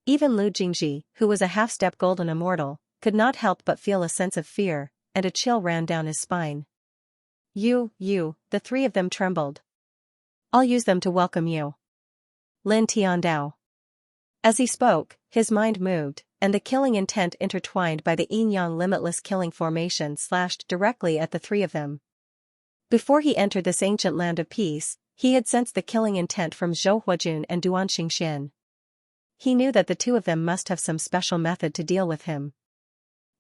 Even Lu Jingji, who was a half-step golden immortal, could not help but feel a sense of fear, and a chill ran down his spine. The three of them trembled. I'll use them to welcome you. Lin Tian Dao. As he spoke, his mind moved, and the killing intent intertwined by the Yin-Yang Limitless Killing Formation slashed directly at the three of them. Before he entered this ancient land of peace, he had sensed the killing intent from Zhou Huajun and Duan Xingxian. He knew that the two of them must have some special method to deal with him.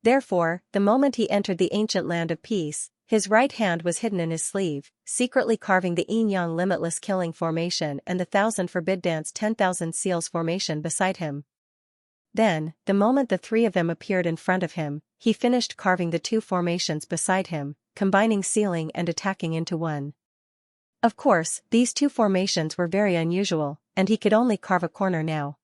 Therefore, the moment he entered the ancient land of peace, his right hand was hidden in his sleeve, secretly carving the Yin-Yang Limitless Killing Formation and the 1,000 Forbid Dance 10,000 Seals Formation beside him. Then, the moment the three of them appeared in front of him, he finished carving the two formations beside him, combining sealing and attacking into one. Of course, these two formations were very unusual, and he could only carve a corner now.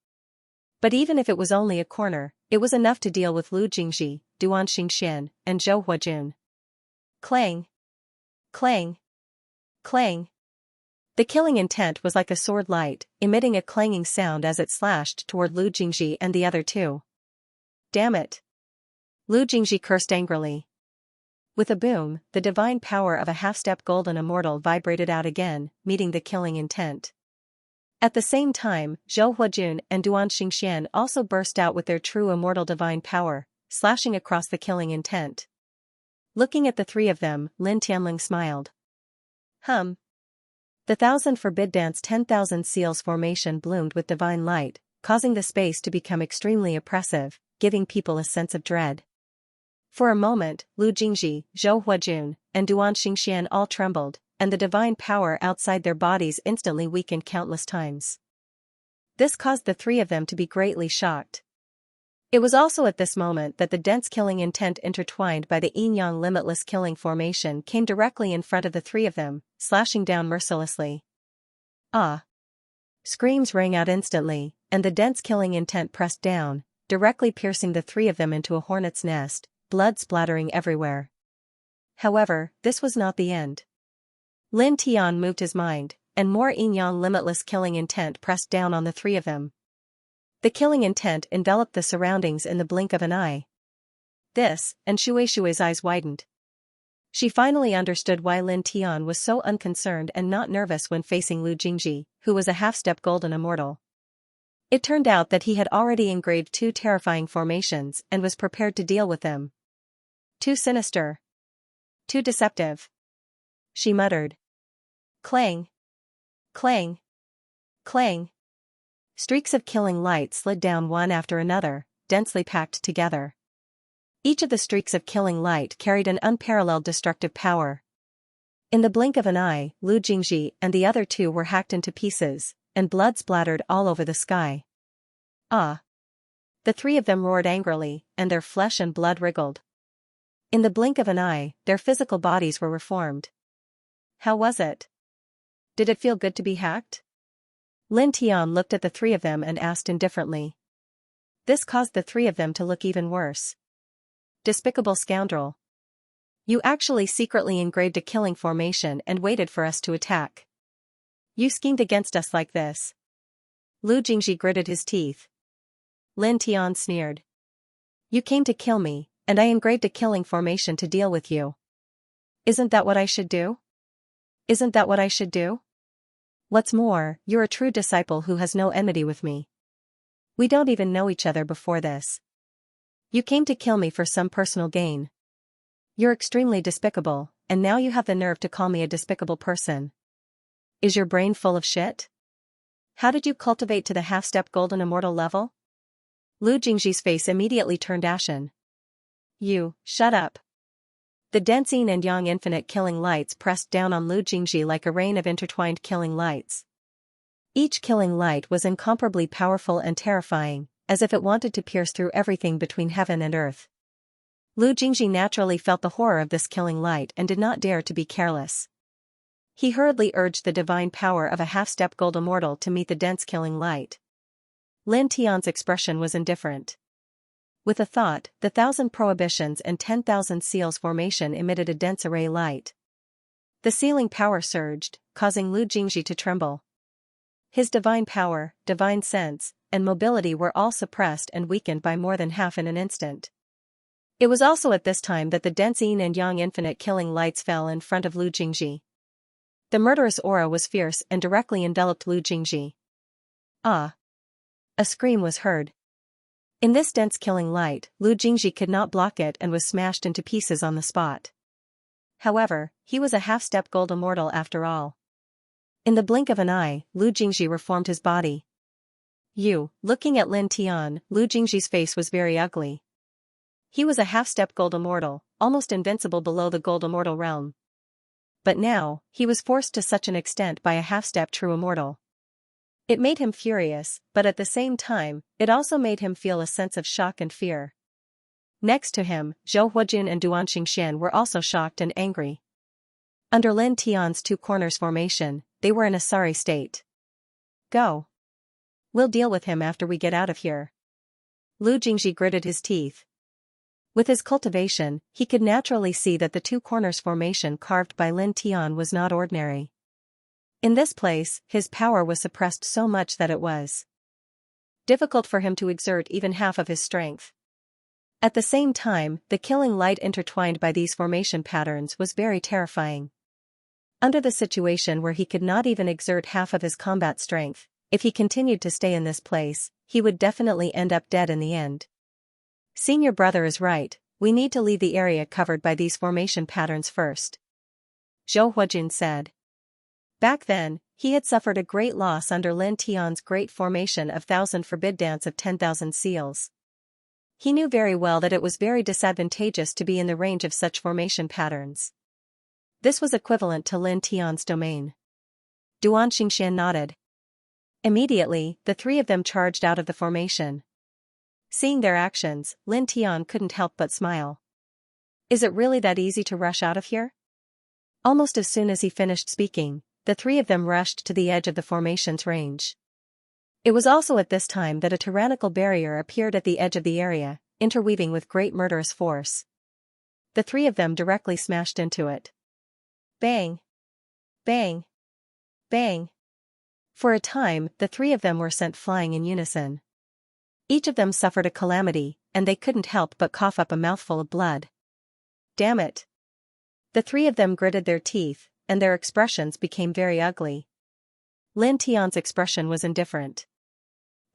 But even if it was only a corner, it was enough to deal with Lu Jingji, Duan Xingxian, and Zhou Huajun. Clang! Clang! Clang! The killing intent was like a sword light, emitting a clanging sound as it slashed toward Lu Jingji and the other two. Damn it! Lu Jingji cursed angrily. With a boom, the divine power of a half-step golden immortal vibrated out again, meeting the killing intent. At the same time, Zhou Huajun and Duan Xingxian also burst out with their true immortal divine power, slashing across the killing intent. Looking at the three of them, Lin Tianling smiled. The 1,000 Forbid Dance 10,000 Seals Formation bloomed with divine light, causing the space to become extremely oppressive, giving people a sense of dread. For a moment, Lu Jingji, Zhou Huajun, and Duan Xingxian all trembled, and the divine power outside their bodies instantly weakened countless times. This caused the three of them to be greatly shocked. It was also at this moment that the dense killing intent intertwined by the yin-yang limitless killing formation came directly in front of the three of them, slashing down mercilessly. Ah! Screams rang out instantly, and the dense killing intent pressed down, directly piercing the three of them into a hornet's nest, blood splattering everywhere. However, this was not the end. Lin Tian moved his mind, and more yin-yang limitless killing intent pressed down on the three of them. The killing intent enveloped the surroundings in the blink of an eye. This, and Shueishue's eyes widened. She finally understood why Lin Tian was so unconcerned and not nervous when facing Lu Jingji, who was a half-step golden immortal. It turned out that he had already engraved two terrifying formations and was prepared to deal with them. Too sinister. Too deceptive. She muttered. Clang. Clang. Clang. Streaks of killing light slid down one after another, densely packed together. Each of the streaks of killing light carried an unparalleled destructive power. In the blink of an eye, Lu Jingji and the other two were hacked into pieces, and blood splattered all over the sky. Ah! The three of them roared angrily, and their flesh and blood wriggled. In the blink of an eye, their physical bodies were reformed. How was it? Did it feel good to be hacked? Lin Tian looked at the three of them and asked indifferently. This caused the three of them to look even worse. Despicable scoundrel. You actually secretly engraved a killing formation and waited for us to attack. You schemed against us like this. Lu Jingji gritted his teeth. Lin Tian sneered. You came to kill me, and I engraved a killing formation to deal with you. Isn't that what I should do? Isn't that what I should do? What's more, you're a true disciple who has no enmity with me. We don't even know each other before this. You came to kill me for some personal gain. You're extremely despicable, and now you have the nerve to call me a despicable person. Is your brain full of shit? How did you cultivate to the half-step golden immortal level? Lu Jingji's face immediately turned ashen. You, shut up. The dense yin and yang infinite killing lights pressed down on Lu Jingji like a rain of intertwined killing lights. Each killing light was incomparably powerful and terrifying, as if it wanted to pierce through everything between heaven and earth. Lu Jingji naturally felt the horror of this killing light and did not dare to be careless. He hurriedly urged the divine power of a half-step gold immortal to meet the dense killing light. Lin Tian's expression was indifferent. With a thought, the 1,000 prohibitions and 10,000 seals formation emitted a dense array light. The sealing power surged, causing Lu Jingji to tremble. His divine power, divine sense, and mobility were all suppressed and weakened by more than half in an instant. It was also at this time that the dense yin and yang infinite killing lights fell in front of Lu Jingji. The murderous aura was fierce and directly enveloped Lu Jingji. Ah! A scream was heard. In this dense killing light, Lu Jingji could not block it and was smashed into pieces on the spot. However, he was a half-step gold immortal after all. In the blink of an eye, Lu Jingji reformed his body. Looking at Lin Tian, Lu Jingji's face was very ugly. He was a half-step gold immortal, almost invincible below the gold immortal realm. But now, he was forced to such an extent by a half-step true immortal. It made him furious, but at the same time, it also made him feel a sense of shock and fear. Next to him, Zhou Huajun and Duan Xingxian were also shocked and angry. Under Lin Tian's two corners formation, they were in a sorry state. Go. We'll deal with him after we get out of here. Lu Jingji gritted his teeth. With his cultivation, he could naturally see that the two corners formation carved by Lin Tian was not ordinary. In this place, his power was suppressed so much that it was difficult for him to exert even half of his strength. At the same time, the killing light intertwined by these formation patterns was very terrifying. Under the situation where he could not even exert half of his combat strength, if he continued to stay in this place, he would definitely end up dead in the end. Senior brother is right, we need to leave the area covered by these formation patterns first. Zhou Huajun said. Back then, he had suffered a great loss under Lin Tian's great formation of 1,000 forbid dance of 10,000 seals. He knew very well that it was very disadvantageous to be in the range of such formation patterns. This was equivalent to Lin Tian's domain. Duan Xingxian nodded. Immediately, the three of them charged out of the formation. Seeing their actions, Lin Tian couldn't help but smile. Is it really that easy to rush out of here? Almost as soon as he finished speaking, the three of them rushed to the edge of the formation's range. It was also at this time that a tyrannical barrier appeared at the edge of the area, interweaving with great murderous force. The three of them directly smashed into it. Bang! Bang! Bang! For a time, the three of them were sent flying in unison. Each of them suffered a calamity, and they couldn't help but cough up a mouthful of blood. Damn it! The three of them gritted their teeth, and their expressions became very ugly. Lin Tian's expression was indifferent.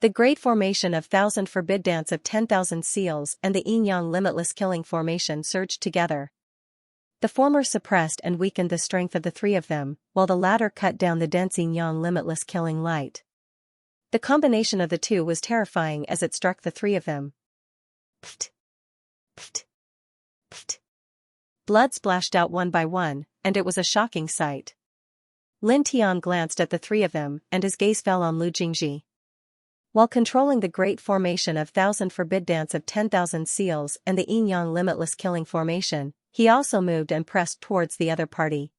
The Great Formation of Thousand Forbid Dance of 10,000 Seals and the Yin-Yang Limitless Killing Formation surged together. The former suppressed and weakened the strength of the three of them, while the latter cut down the dense Yin-Yang Limitless Killing light. The combination of the two was terrifying as it struck the three of them. Pft! Pft! Pft! Blood splashed out one by one, and it was a shocking sight. Lin Tian glanced at the three of them, and his gaze fell on Lu Jingji. While controlling the Great Formation of Thousand Forbid Dance of 10,000 Seals and the Yin-Yang Limitless Killing Formation, he also moved and pressed towards the other party.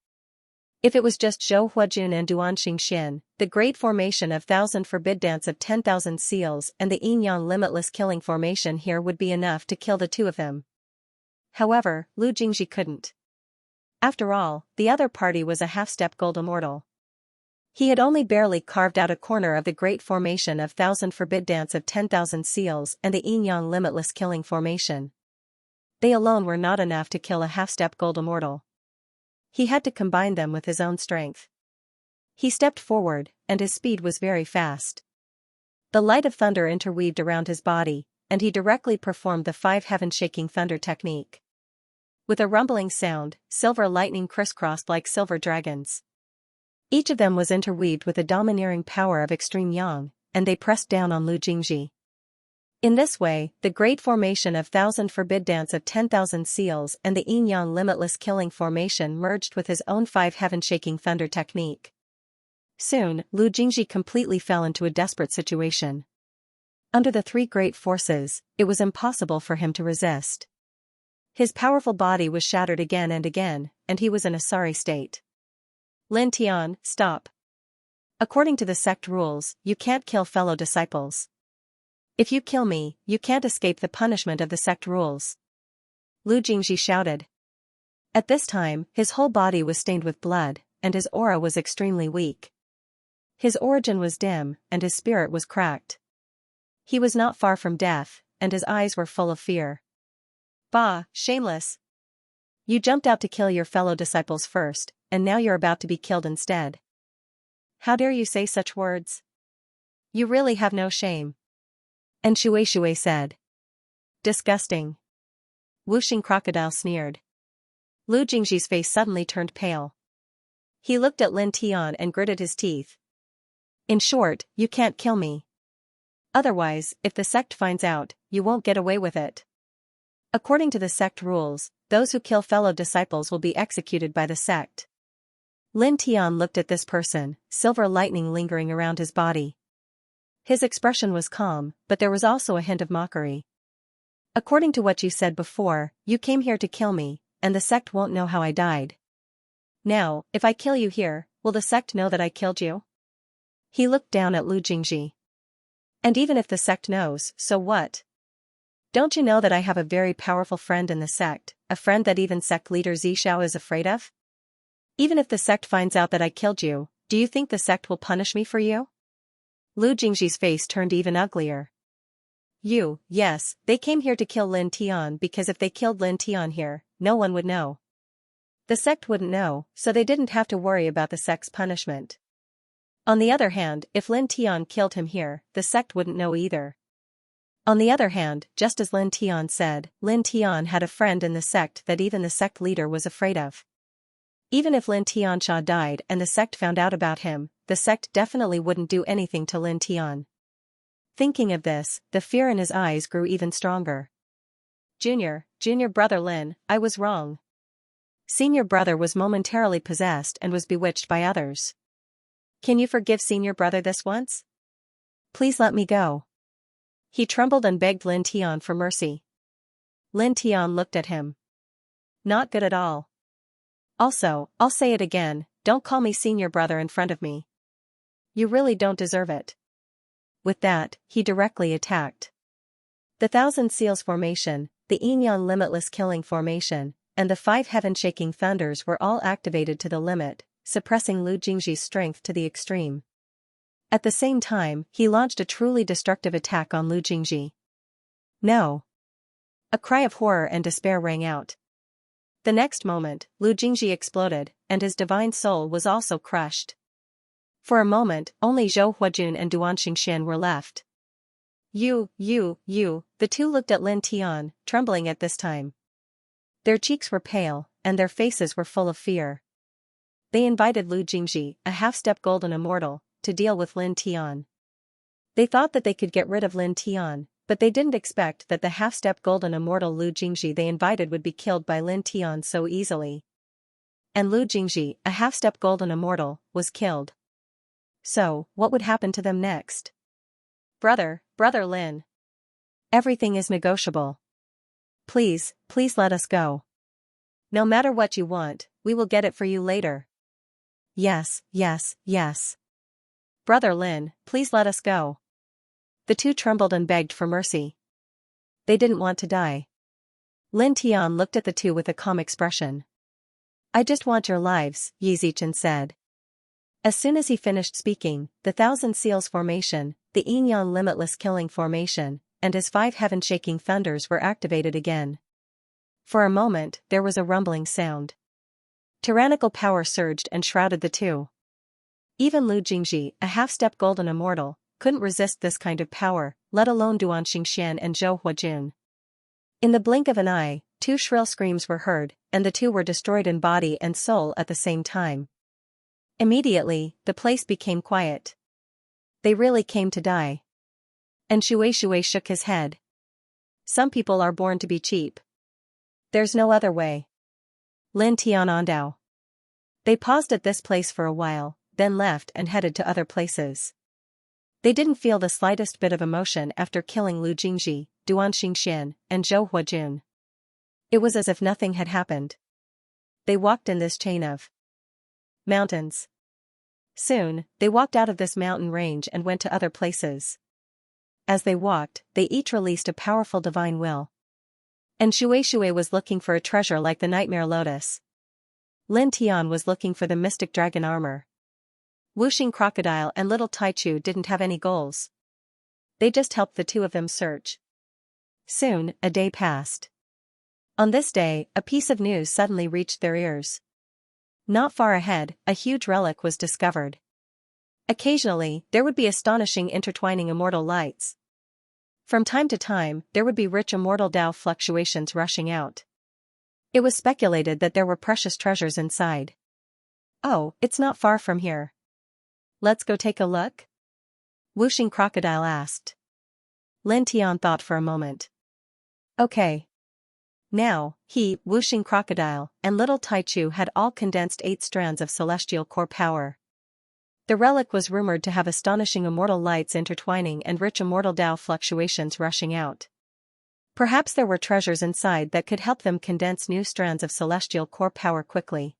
If it was just Zhou Huajun and Duan Xingxian, the Great Formation of Thousand Forbid Dance of 10,000 Seals and the Yin-Yang Limitless Killing Formation here would be enough to kill the two of them. However, Lu Jingji couldn't. After all, the other party was a half-step gold immortal. He had only barely carved out a corner of the Great Formation of Thousand Forbid Dance of 10,000 Seals and the Yin-Yang Limitless Killing Formation. They alone were not enough to kill a half-step gold immortal. He had to combine them with his own strength. He stepped forward, and his speed was very fast. The light of thunder interweaved around his body, and he directly performed the 5 heaven-shaking thunder technique. With a rumbling sound, silver lightning crisscrossed like silver dragons. Each of them was interweaved with a domineering power of extreme yang, and they pressed down on Lu Jingji. In this way, the Great Formation of Thousand Forbid Dance of 10,000 Seals and the Yin-Yang Limitless Killing Formation merged with his own 5 heaven-shaking thunder technique. Soon, Lu Jingji completely fell into a desperate situation. Under the three great forces, it was impossible for him to resist. His powerful body was shattered again, and he was in a sorry state. Lin Tian, stop. According to the sect rules, you can't kill fellow disciples. If you kill me, you can't escape the punishment of the sect rules. Lu Jingji shouted. At this time, his whole body was stained with blood, and his aura was extremely weak. His origin was dim, and his spirit was cracked. He was not far from death, and his eyes were full of fear. Bah, shameless! You jumped out to kill your fellow disciples first, and now you're about to be killed instead. How dare you say such words? You really have no shame. And Shui said. Disgusting. Wuxing Crocodile sneered. Lu Jingji's face suddenly turned pale. He looked at Lin Tian and gritted his teeth. In short, you can't kill me. Otherwise, if the sect finds out, you won't get away with it. According to the sect rules, those who kill fellow disciples will be executed by the sect. Lin Tian looked at this person, silver lightning lingering around his body. His expression was calm, but there was also a hint of mockery. According to what you said before, you came here to kill me, and the sect won't know how I died. Now, if I kill you here, will the sect know that I killed you? He looked down at Lu Jingji. And even if the sect knows, so what? Don't you know that I have a very powerful friend in the sect, a friend that even sect leader Xiao is afraid of? Even if the sect finds out that I killed you, do you think the sect will punish me for you? Lu Jingji's face turned even uglier. Yes, they came here to kill Lin Tian because if they killed Lin Tian here, no one would know. The sect wouldn't know, so they didn't have to worry about the sect's punishment. On the other hand, if Lin Tian killed him here, the sect wouldn't know either. On the other hand, just as Lin Tian said, Lin Tian had a friend in the sect that even the sect leader was afraid of. Even if Lin Tianxia died and the sect found out about him, the sect definitely wouldn't do anything to Lin Tian. Thinking of this, the fear in his eyes grew even stronger. Junior brother Lin, I was wrong. Senior brother was momentarily possessed and was bewitched by others. Can you forgive senior brother this once? Please let me go. He trembled and begged Lin Tian for mercy. Lin Tian looked at him. Not good at all. Also, I'll say it again, don't call me senior brother in front of me. You really don't deserve it. With that, he directly attacked. The Thousand Seals formation, the Yin-Yang Limitless Killing formation, and the 5 Heaven-Shaking Thunders were all activated to the limit, suppressing Lu Jingji's strength to the extreme. At the same time, he launched a truly destructive attack on Lu Jingji. No! A cry of horror and despair rang out. The next moment, Lu Jingji exploded, and his divine soul was also crushed. For a moment, only Zhou Huajun and Duan Xingxian were left. You, the two looked at Lin Tian, trembling at this time. Their cheeks were pale, and their faces were full of fear. They invited Lu Jingji, a half-step golden immortal, to deal with Lin Tian. They thought that they could get rid of Lin Tian, but they didn't expect that the half-step golden immortal Lu Jingji they invited would be killed by Lin Tian so easily. And Lu Jingji, a half-step golden immortal, was killed. So, what would happen to them next? Brother Lin. Everything is negotiable. Please let us go. No matter what you want, we will get it for you later. Yes. Brother Lin, please let us go. The two trembled and begged for mercy. They didn't want to die. Lin Tian looked at the two with a calm expression. I just want your lives, Yi Zichen said. As soon as he finished speaking, the Thousand Seals formation, the Yin-Yang Limitless Killing formation, and his 5 Heaven-Shaking Thunders were activated again. For a moment, there was a rumbling sound. Tyrannical power surged and shrouded the two. Even Lu Jingji, a half-step golden immortal, couldn't resist this kind of power, let alone Duan Xingxian and Zhou Huajun. In the blink of an eye, 2 shrill screams were heard, and the two were destroyed in body and soul at the same time. Immediately, the place became quiet. They really came to die. And Shui shook his head. Some people are born to be cheap. There's no other way. Lin Tian Andao. They paused at this place for a while, then left and headed to other places. They didn't feel the slightest bit of emotion after killing Lu Jingji, Duan Xingxian, and Zhou Huajun. It was as if nothing had happened. They walked in this chain of mountains. Soon, they walked out of this mountain range and went to other places. As they walked, they each released a powerful divine will. And Shui was looking for a treasure like the Nightmare Lotus. Lin Tian was looking for the mystic dragon armor. Wuxing Crocodile and Little Taichu didn't have any goals. They just helped the two of them search. Soon, a day passed. On this day, a piece of news suddenly reached their ears. Not far ahead, a huge relic was discovered. Occasionally, there would be astonishing intertwining immortal lights. From time to time, there would be rich immortal Tao fluctuations rushing out. It was speculated that there were precious treasures inside. Oh, it's not far from here. Let's go take a look? Wuxing Crocodile asked. Lin Tian thought for a moment. Okay. Now, he, Wuxing Crocodile, and Little Taichu had all condensed 8 strands of celestial core power. The relic was rumored to have astonishing immortal lights intertwining and rich immortal Tao fluctuations rushing out. Perhaps there were treasures inside that could help them condense new strands of celestial core power quickly.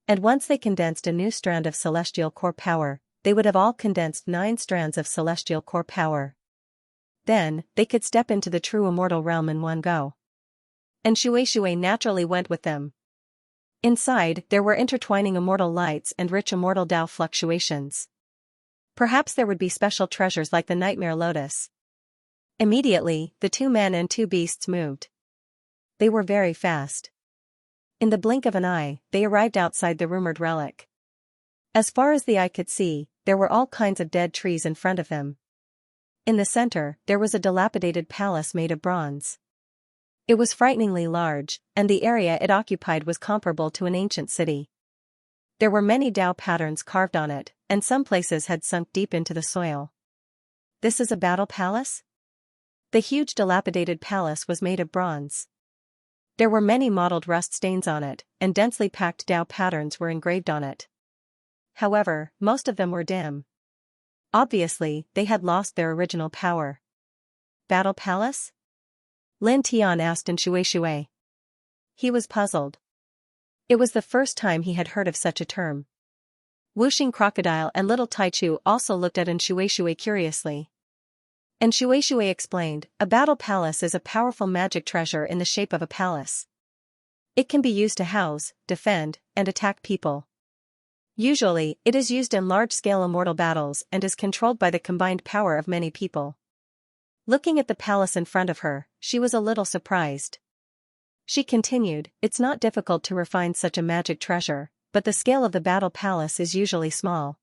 And once they condensed a new strand of celestial core power, they would have all condensed 9 strands of celestial core power. Then, they could step into the true immortal realm in one go. And Shui naturally went with them. Inside, there were intertwining immortal lights and rich immortal Tao fluctuations. Perhaps there would be special treasures like the Nightmare Lotus. Immediately, the 2 men and 2 beasts moved. They were very fast. In the blink of an eye, they arrived outside the rumored relic. As far as the eye could see, there were all kinds of dead trees in front of them. In the center, there was a dilapidated palace made of bronze. It was frighteningly large, and the area it occupied was comparable to an ancient city. There were many Tao patterns carved on it, and some places had sunk deep into the soil. This is a battle palace? The huge dilapidated palace was made of bronze. There were many mottled rust stains on it, and densely packed Tao patterns were engraved on it. However, most of them were dim. Obviously, they had lost their original power. battle palace? Lin Tian asked in Shui. He was puzzled. It was the first time he had heard of such a term. Wuxing Crocodile and Little Taichu also looked at Shui curiously. And Shui explained, a battle palace is a powerful magic treasure in the shape of a palace. It can be used to house, defend, and attack people. Usually, it is used in large-scale immortal battles and is controlled by the combined power of many people. Looking at the palace in front of her, she was a little surprised. She continued, it's not difficult to refine such a magic treasure, but the scale of the battle palace is usually small.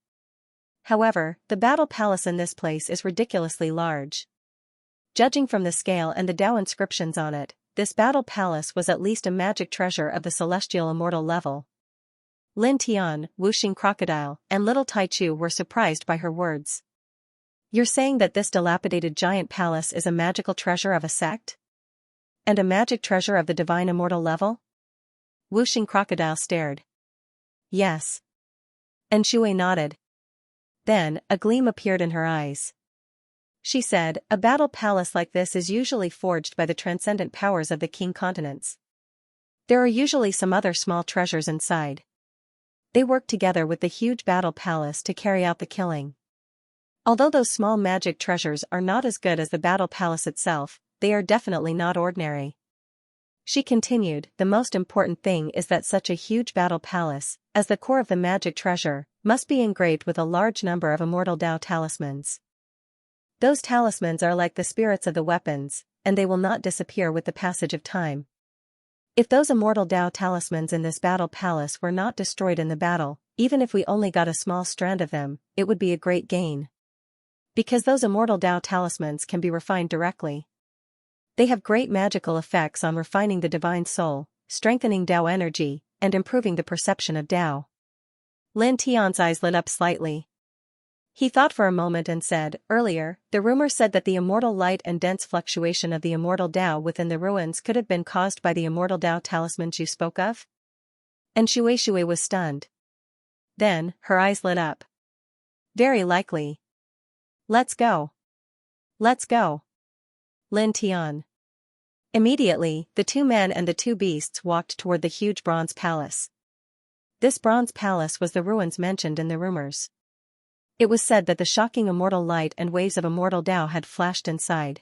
However, the battle palace in this place is ridiculously large. Judging from the scale and the Dao inscriptions on it, this battle palace was at least a magic treasure of the celestial immortal level. Lin Tian, Wuxing Crocodile, and Little Taichu were surprised by her words. You're saying that this dilapidated giant palace is a magical treasure of a sect? And a magic treasure of the divine immortal level? Wuxing Crocodile stared. Yes. And Shui nodded. Then, a gleam appeared in her eyes. She said, a battle palace like this is usually forged by the transcendent powers of the king continents. There are usually some other small treasures inside. They work together with the huge battle palace to carry out the killing. Although those small magic treasures are not as good as the battle palace itself, they are definitely not ordinary. She continued, the most important thing is that such a huge battle palace, as the core of the magic treasure, must be engraved with a large number of immortal Dao talismans. Those talismans are like the spirits of the weapons, and they will not disappear with the passage of time. If those immortal Dao talismans in this battle palace were not destroyed in the battle, even if we only got a small strand of them, it would be a great gain. Because those immortal Dao talismans can be refined directly. They have great magical effects on refining the divine soul, strengthening Dao energy, and improving the perception of Dao. Lin Tian's eyes lit up slightly. He thought for a moment and said, earlier, the rumor said that the immortal light and dense fluctuation of the immortal Dao within the ruins could have been caused by the immortal Dao talismans you spoke of? And Shui was stunned. Then, her eyes lit up. Very likely. Let's go. Let's go. Lin Tian. Immediately, the two men and the two beasts walked toward the huge bronze palace. This bronze palace was the ruins mentioned in the rumors. It was said that the shocking immortal light and waves of immortal Dao had flashed inside.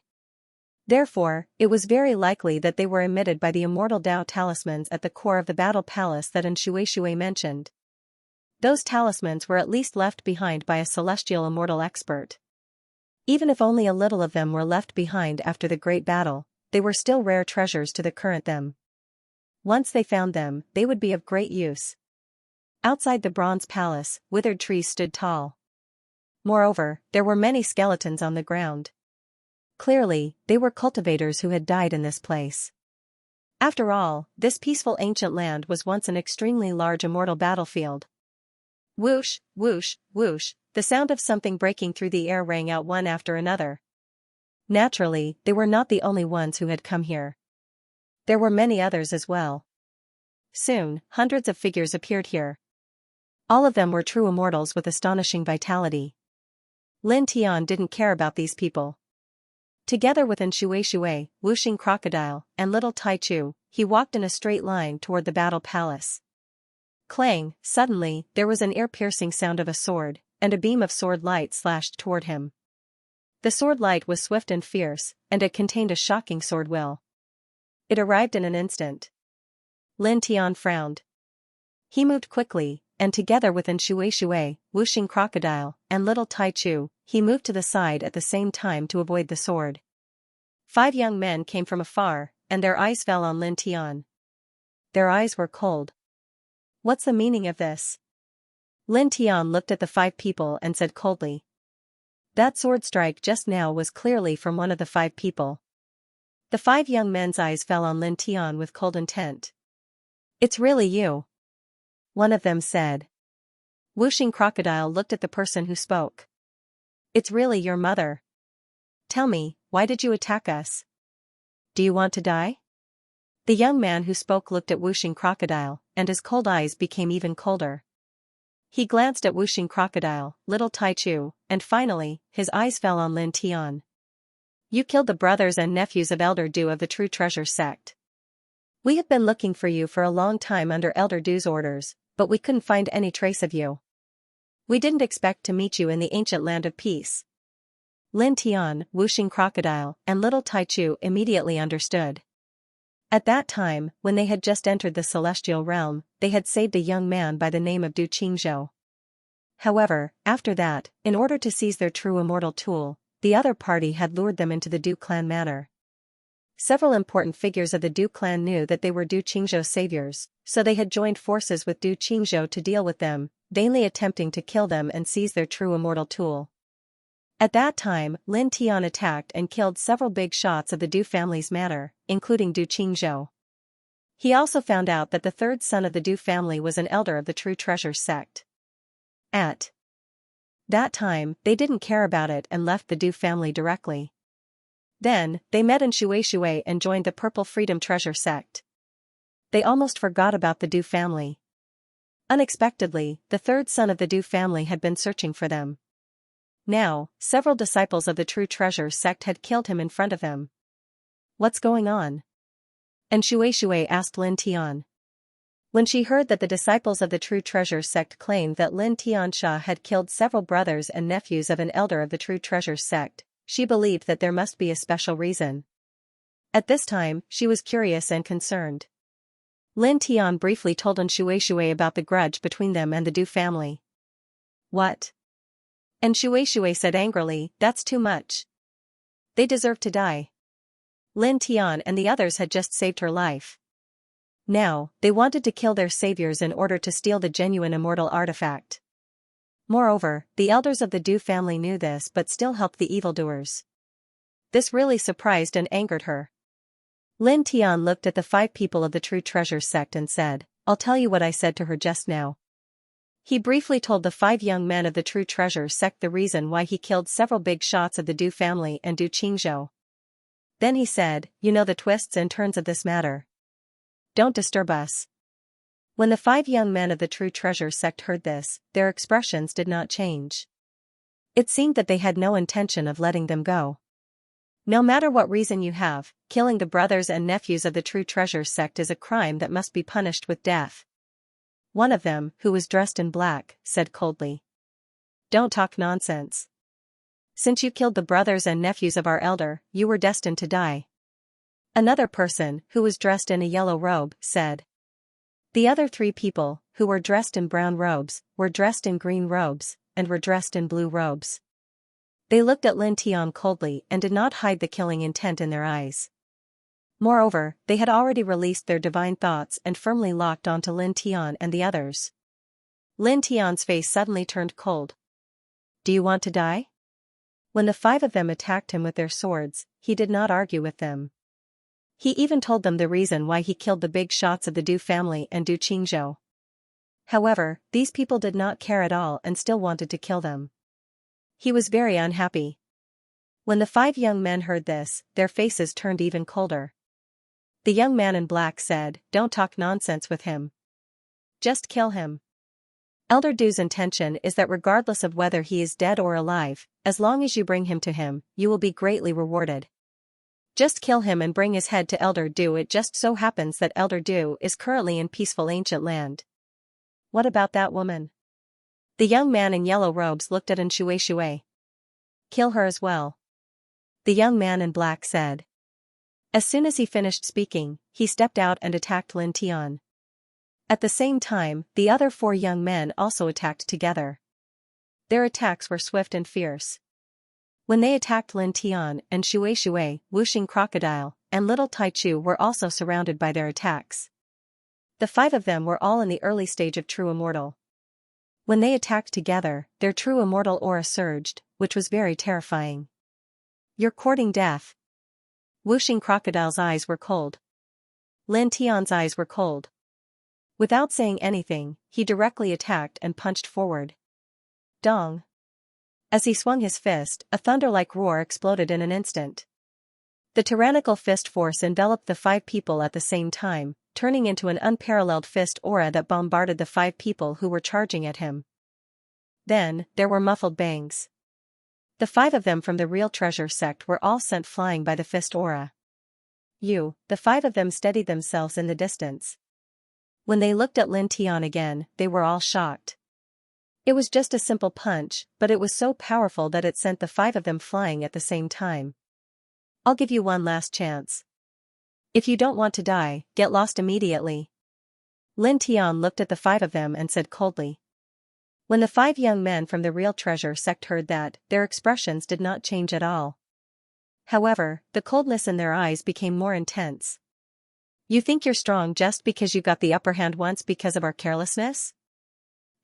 Therefore, it was very likely that they were emitted by the immortal Dao talismans at the core of the battle palace that Shui mentioned. Those talismans were at least left behind by a celestial immortal expert. Even if only a little of them were left behind after the great battle, they were still rare treasures to the current them. Once they found them, they would be of great use. Outside the bronze palace, withered trees stood tall. Moreover, there were many skeletons on the ground. Clearly, they were cultivators who had died in this place. After all, this peaceful ancient land was once an extremely large immortal battlefield. Whoosh, whoosh, whoosh, the sound of something breaking through the air rang out one after another. Naturally, they were not the only ones who had come here. There were many others as well. Soon, hundreds of figures appeared here. All of them were true immortals with astonishing vitality. Lin Tian didn't care about these people. Together with Shui, Wuxing Crocodile, and Little Taichu, he walked in a straight line toward the battle palace. Clang, suddenly, there was an ear-piercing sound of a sword, and a beam of sword light slashed toward him. The sword light was swift and fierce, and it contained a shocking sword will. It arrived in an instant. Lin Tian frowned. He moved quickly, and together with Shui, Wuxing Crocodile, and Little Taichu, he moved to the side at the same time to avoid the sword. 5 young men came from afar, and their eyes fell on Lin Tian. Their eyes were cold. What's the meaning of this? Lin Tian looked at the 5 people and said coldly. That sword strike just now was clearly from one of the 5 people. The 5 young men's eyes fell on Lin Tian with cold intent. It's really you. One of them said. Wuxing Crocodile looked at the person who spoke. It's really your mother. Tell me, why did you attack us? Do you want to die? The young man who spoke looked at Wuxing Crocodile, and his cold eyes became even colder. He glanced at Wuxing Crocodile, Little Taichu, and finally, his eyes fell on Lin Tian. You killed the brothers and nephews of Elder Du of the True Treasure sect. We have been looking for you for a long time under Elder Du's orders, but we couldn't find any trace of you. We didn't expect to meet you in the ancient land of peace. Lin Tian, Wuxing Crocodile, and Little Tai Chu immediately understood. At that time, when they had just entered the celestial realm, they had saved a young man by the name of Du Qingzhou. However, after that, in order to seize their true immortal tool, the other party had lured them into the Du clan manor. Several important figures of the Du clan knew that they were Du Qingzhou's saviors, so they had joined forces with Du Qingzhou to deal with them, vainly attempting to kill them and seize their true immortal tool. At that time, Lin Tian attacked and killed several big shots of the Du family's manor, including Du Qingzhou. He also found out that the third son of the Du family was an elder of the True Treasure sect. At that time, they didn't care about it and left the Du family directly. Then, they met in Shui and joined the Purple Freedom Treasure sect. They almost forgot about the Du family. Unexpectedly, the third son of the Du family had been searching for them. Now, several disciples of the True Treasure sect had killed him in front of them. What's going on? And Shui asked Lin Tian. When she heard that the disciples of the True Treasure sect claimed that Lin Tianxia had killed several brothers and nephews of an elder of the True Treasure sect, she believed that there must be a special reason. At this time, she was curious and concerned. Lin Tian briefly told Shui about the grudge between them and the Du family. What? And Shui said angrily, that's too much. They deserve to die. Lin Tian and the others had just saved her life. Now, they wanted to kill their saviors in order to steal the genuine immortal artifact. Moreover, the elders of the Du family knew this but still helped the evildoers. This really surprised and angered her. Lin Tian looked at the 5 people of the True Treasure sect and said, I'll tell you what I said to her just now. He briefly told the 5 young men of the True Treasure sect the reason why he killed several big shots of the Du family and Du Qingzhou. Then he said, you know the twists and turns of this matter. Don't disturb us. When the 5 young men of the True Treasure sect heard this, their expressions did not change. It seemed that they had no intention of letting them go. No matter what reason you have, killing the brothers and nephews of the True Treasure sect is a crime that must be punished with death. One of them, who was dressed in black, said coldly. Don't talk nonsense. Since you killed the brothers and nephews of our elder, you were destined to die. Another person, who was dressed in a yellow robe, said. The other 3 people, who were dressed in brown robes, were dressed in green robes, and were dressed in blue robes. They looked at Lin Tian coldly and did not hide the killing intent in their eyes. Moreover, they had already released their divine thoughts and firmly locked onto Lin Tian and the others. Lin Tian's face suddenly turned cold. Do you want to die? When the 5 of them attacked him with their swords, he did not argue with them. He even told them the reason why he killed the big shots of the Du family and Du Qingzhou. However, these people did not care at all and still wanted to kill them. He was very unhappy. When the 5 young men heard this, their faces turned even colder. The young man in black said, don't talk nonsense with him. Just kill him. Elder Du's intention is that regardless of whether he is dead or alive, as long as you bring him to him, you will be greatly rewarded. Just kill him and bring his head to Elder Du. It just so happens that Elder Du is currently in peaceful ancient land. What about that woman? The young man in yellow robes looked at Shui. Kill her as well. The young man in black said. As soon as he finished speaking, he stepped out and attacked Lin Tian. At the same time, the other 4 young men also attacked together. Their attacks were swift and fierce. When they attacked Lin Tian and Shui, Wuxing Crocodile, and Little Tai Chu were also surrounded by their attacks. The 5 of them were all in the early stage of True Immortal. When they attacked together, their True Immortal aura surged, which was very terrifying. You're courting death. Wuxing Crocodile's eyes were cold. Lin Tian's eyes were cold. Without saying anything, he directly attacked and punched forward. Dong. As he swung his fist, a thunder-like roar exploded in an instant. The tyrannical fist force enveloped the 5 people at the same time, turning into an unparalleled fist aura that bombarded the 5 people who were charging at him. Then, there were muffled bangs. The 5 of them from the real treasure sect were all sent flying by the fist aura. The 5 of them steadied themselves in the distance. When they looked at Lin Tian again, they were all shocked. It was just a simple punch, but it was so powerful that it sent the 5 of them flying at the same time. I'll give you one last chance. If you don't want to die, get lost immediately. Lin Tian looked at the 5 of them and said coldly. When the 5 young men from the real treasure sect heard that, their expressions did not change at all. However, the coldness in their eyes became more intense. You think you're strong just because you got the upper hand once because of our carelessness?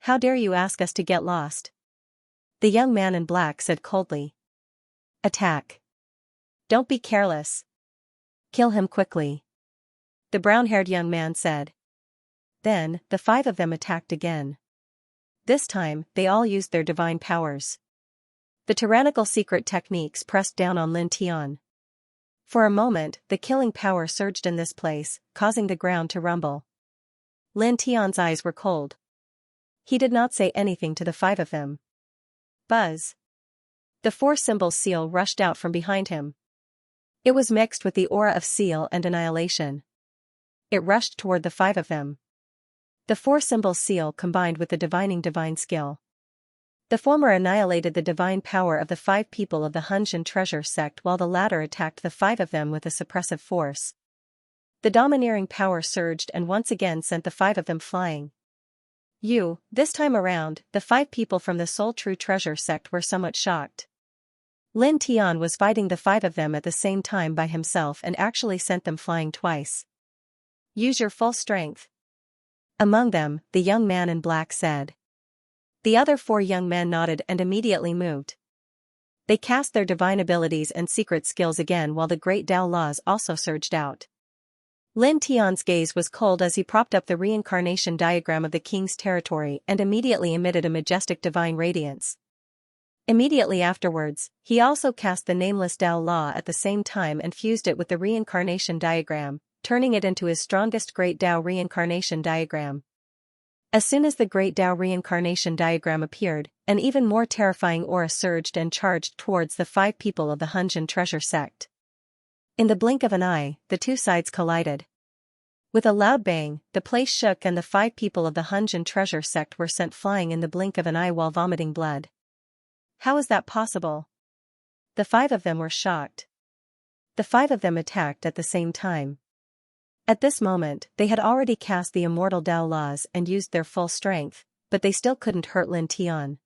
How dare you ask us to get lost? The young man in black said coldly. Attack. Don't be careless. Kill him quickly. The brown-haired young man said. Then, the 5 of them attacked again. This time, they all used their divine powers. The tyrannical secret techniques pressed down on Lin Tian. For a moment, the killing power surged in this place, causing the ground to rumble. Lin Tian's eyes were cold. He did not say anything to the 5 of them. Buzz. The 4-symbol seal rushed out from behind him. It was mixed with the aura of seal and annihilation. It rushed toward the 5 of them. The 4-symbol seal combined with the divining divine skill. The former annihilated the divine power of the 5 people of the Hunjin treasure sect while the latter attacked the 5 of them with a suppressive force. The domineering power surged and once again sent the 5 of them flying. This time around, the 5 people from the Soul True treasure sect were somewhat shocked. Lin Tian was fighting the 5 of them at the same time by himself and actually sent them flying twice. Use your full strength. Among them, the young man in black said. The other 4 young men nodded and immediately moved. They cast their divine abilities and secret skills again while the great Tao laws also surged out. Lin Tian's gaze was cold as he propped up the reincarnation diagram of the king's territory and immediately emitted a majestic divine radiance. Immediately afterwards, he also cast the nameless Tao law at the same time and fused it with the reincarnation diagram, turning it into his strongest Great Tao reincarnation diagram. As soon as the Great Tao reincarnation diagram appeared, an even more terrifying aura surged and charged towards the 5 people of the Hunjin treasure sect. In the blink of an eye, the 2 sides collided. With a loud bang, the place shook and the 5 people of the Hunjin treasure sect were sent flying in the blink of an eye while vomiting blood. How is that possible? The 5 of them were shocked. The 5 of them attacked at the same time. At this moment, they had already cast the immortal Tao laws and used their full strength, but they still couldn't hurt Lin Tian.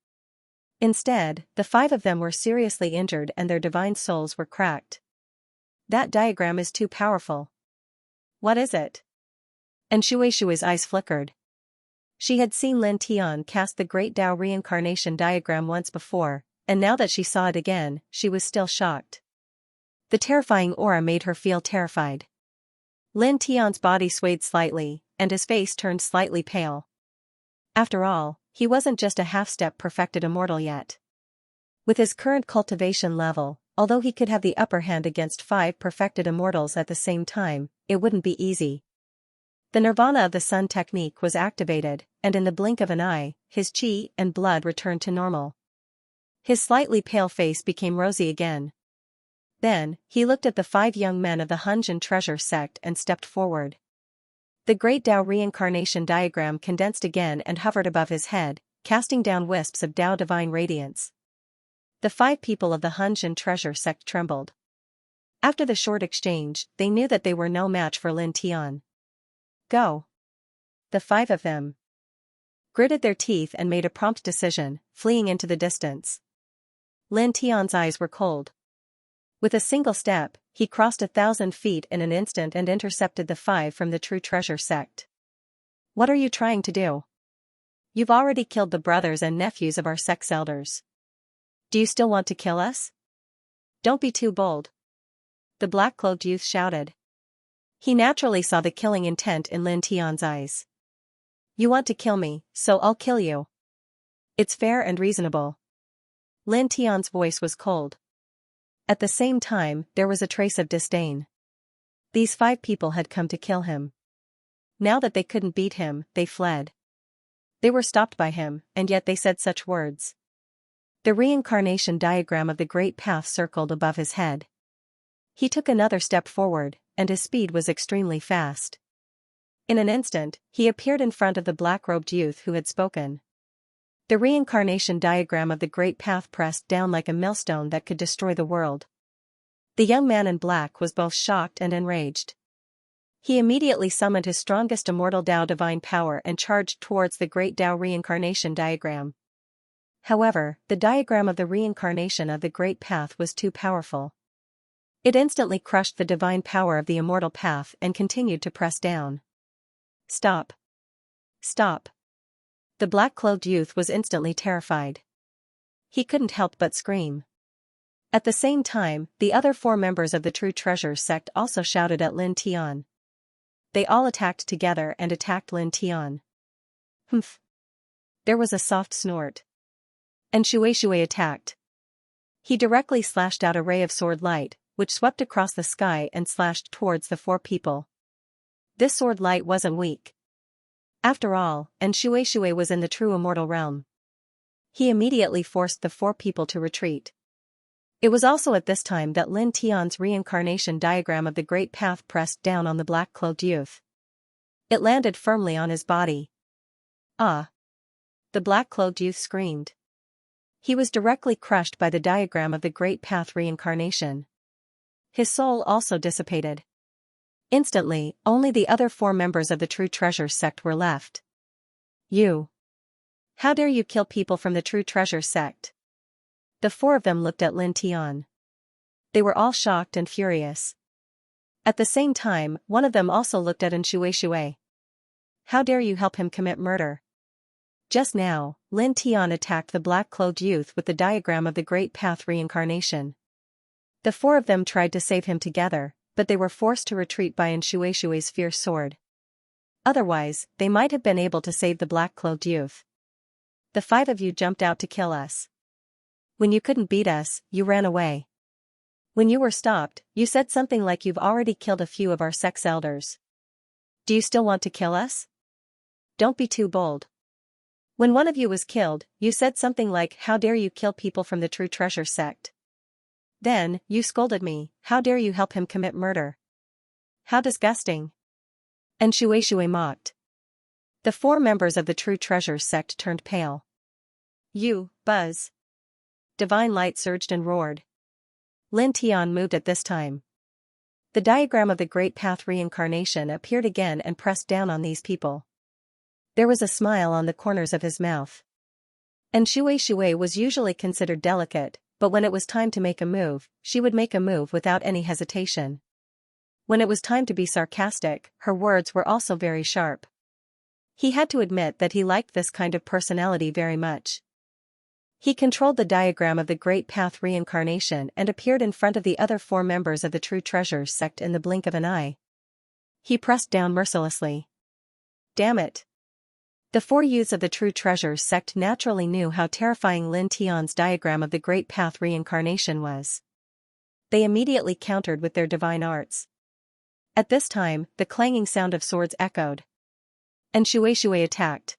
Instead, the 5 of them were seriously injured and their divine souls were cracked. That diagram is too powerful. What is it? And Shueishui's eyes flickered. She had seen Lin Tian cast the Great Tao reincarnation diagram once before, and now that she saw it again, she was still shocked. The terrifying aura made her feel terrified. Lin Tian's body swayed slightly, and his face turned slightly pale. After all, he wasn't just a half-step perfected immortal yet. With his current cultivation level, although he could have the upper hand against 5 perfected immortals at the same time, it wouldn't be easy. The Nirvana of the Sun technique was activated, and in the blink of an eye, his chi and blood returned to normal. His slightly pale face became rosy again. Then, he looked at the 5 young men of the Hunjin treasure sect and stepped forward. The Great Tao reincarnation diagram condensed again and hovered above his head, casting down wisps of Tao divine radiance. The 5 people of the Hunjin treasure sect trembled. After the short exchange, they knew that they were no match for Lin Tian. Go. The 5 of them gritted their teeth and made a prompt decision, fleeing into the distance. Lin Tian's eyes were cold. With a single step, he crossed 1,000 feet in an instant and intercepted the 5 from the true treasure sect. What are you trying to do? You've already killed the brothers and nephews of our sect's elders. Do you still want to kill us? Don't be too bold. The black-cloaked youth shouted. He naturally saw the killing intent in Lin Tian's eyes. You want to kill me, so I'll kill you. It's fair and reasonable. Lin Tian's voice was cold. At the same time, there was a trace of disdain. These 5 people had come to kill him. Now that they couldn't beat him, they fled. They were stopped by him, and yet they said such words. The reincarnation diagram of the Great Path circled above his head. He took another step forward, and his speed was extremely fast. In an instant, he appeared in front of the black-robed youth who had spoken. The reincarnation diagram of the Great Path pressed down like a millstone that could destroy the world. The young man in black was both shocked and enraged. He immediately summoned his strongest immortal Tao divine power and charged towards the Great Tao reincarnation diagram. However, the diagram of the reincarnation of the Great Path was too powerful. It instantly crushed the divine power of the immortal path and continued to press down. Stop! Stop! The black-clothed youth was instantly terrified. He couldn't help but scream. At the same time, the other 4 members of the True Treasures sect also shouted at Lin Tian. They all attacked together and attacked Lin Tian. Humph! There was a soft snort. And Xianxia attacked. He directly slashed out a ray of sword light, which swept across the sky and slashed towards the 4 people. This sword light wasn't weak. After all, and Xianxia was in the true immortal realm. He immediately forced the 4 people to retreat. It was also at this time that Lin Tian's reincarnation diagram of the Great Path pressed down on the black-clothed youth. It landed firmly on his body. Ah! The black-clothed youth screamed. He was directly crushed by the diagram of the Great Path reincarnation. His soul also dissipated. Instantly, only the other 4 members of the True Treasures sect were left. You! How dare you kill people from the True Treasures sect? The 4 of them looked at Lin Tian. They were all shocked and furious. At the same time, one of them also looked at Xianxia. How dare you help him commit murder? Just now, Lin Tian attacked the black-clothed youth with the diagram of the Great Path reincarnation. The 4 of them tried to save him together, but they were forced to retreat by Xianxia's fierce sword. Otherwise, they might have been able to save the black-clothed youth. The 5 of you jumped out to kill us. When you couldn't beat us, you ran away. When you were stopped, you said something like you've already killed a few of our sect's elders. Do you still want to kill us? Don't be too bold. When one of you was killed, you said something like, how dare you kill people from the True Treasure sect? Then, you scolded me, how dare you help him commit murder? How disgusting. And Xianxia mocked. The 4 members of the True Treasure sect turned pale. You, Buzz. Divine light surged and roared. Lin Tian moved at this time. The diagram of the Great Path reincarnation appeared again and pressed down on these people. There was a smile on the corners of his mouth. And Xianxia was usually considered delicate, but when it was time to make a move, she would make a move without any hesitation. When it was time to be sarcastic, her words were also very sharp. He had to admit that he liked this kind of personality very much. He controlled the diagram of the Great Path reincarnation and appeared in front of the other 4 members of the True Treasures sect in the blink of an eye. He pressed down mercilessly. Damn it! The 4 youths of the True Treasures sect naturally knew how terrifying Lin Tian's diagram of the Great Path reincarnation was. They immediately countered with their divine arts. At this time, the clanging sound of swords echoed. And Xianxia attacked.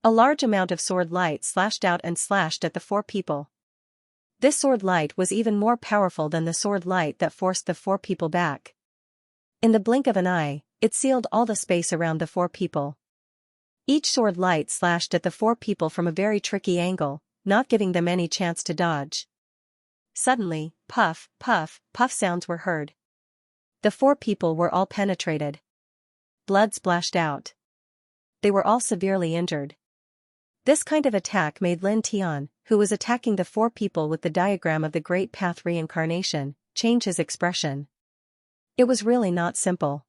A large amount of sword light slashed out and slashed at the 4 people. This sword light was even more powerful than the sword light that forced the 4 people back. In the blink of an eye, it sealed all the space around the 4 people. Each sword light slashed at the 4 people from a very tricky angle, not giving them any chance to dodge. Suddenly, puff, puff, puff sounds were heard. The 4 people were all penetrated. Blood splashed out. They were all severely injured. This kind of attack made Lin Tian, who was attacking the 4 people with the diagram of the Great Path reincarnation, change his expression. It was really not simple.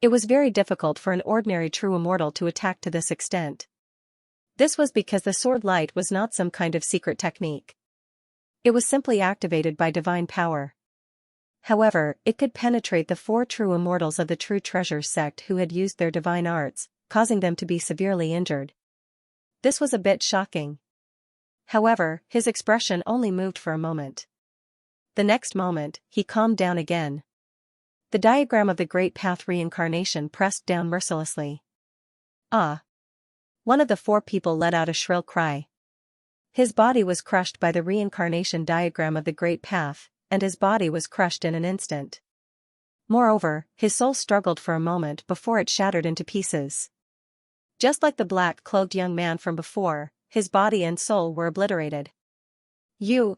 It was very difficult for an ordinary true immortal to attack to this extent. This was because the sword light was not some kind of secret technique. It was simply activated by divine power. However, it could penetrate the 4 true immortals of the True Treasures sect who had used their divine arts, causing them to be severely injured. This was a bit shocking. However, his expression only moved for a moment. The next moment, he calmed down again. The diagram of the Great Path reincarnation pressed down mercilessly. Ah! One of the 4 people let out a shrill cry. His body was crushed by the reincarnation diagram of the Great Path, and his body was crushed in an instant. Moreover, his soul struggled for a moment before it shattered into pieces. Just like the black-cloaked young man from before, his body and soul were obliterated. In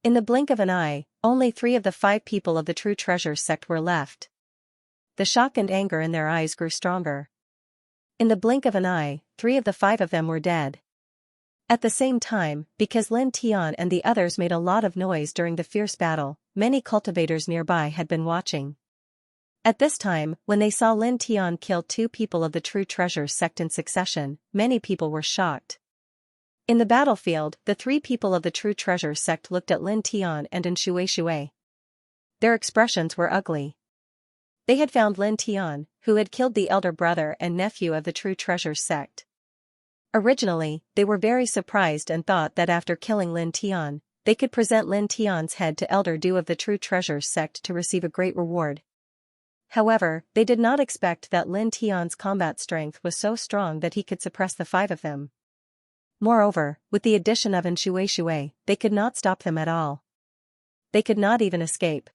the blink of an eye, only 3 of the 5 people of the True Treasure sect were left. The shock and anger in their eyes grew stronger. In the blink of an eye, 3 of the 5 of them were dead. At the same time, because Lin Tian and the others made a lot of noise during the fierce battle, many cultivators nearby had been watching. At this time, when they saw Lin Tian kill 2 people of the True Treasure sect in succession, many people were shocked. In the battlefield, the 3 people of the True Treasure sect looked at Lin Tian and Xianxia. Their expressions were ugly. They had found Lin Tian, who had killed the elder brother and nephew of the True Treasure sect. Originally, they were very surprised and thought that after killing Lin Tian, they could present Lin Tian's head to Elder Du of the True Treasure sect to receive a great reward. However, they did not expect that Lin Tian's combat strength was so strong that he could suppress the 5 of them. Moreover, with the addition of Xianxia, they could not stop them at all. They could not even escape.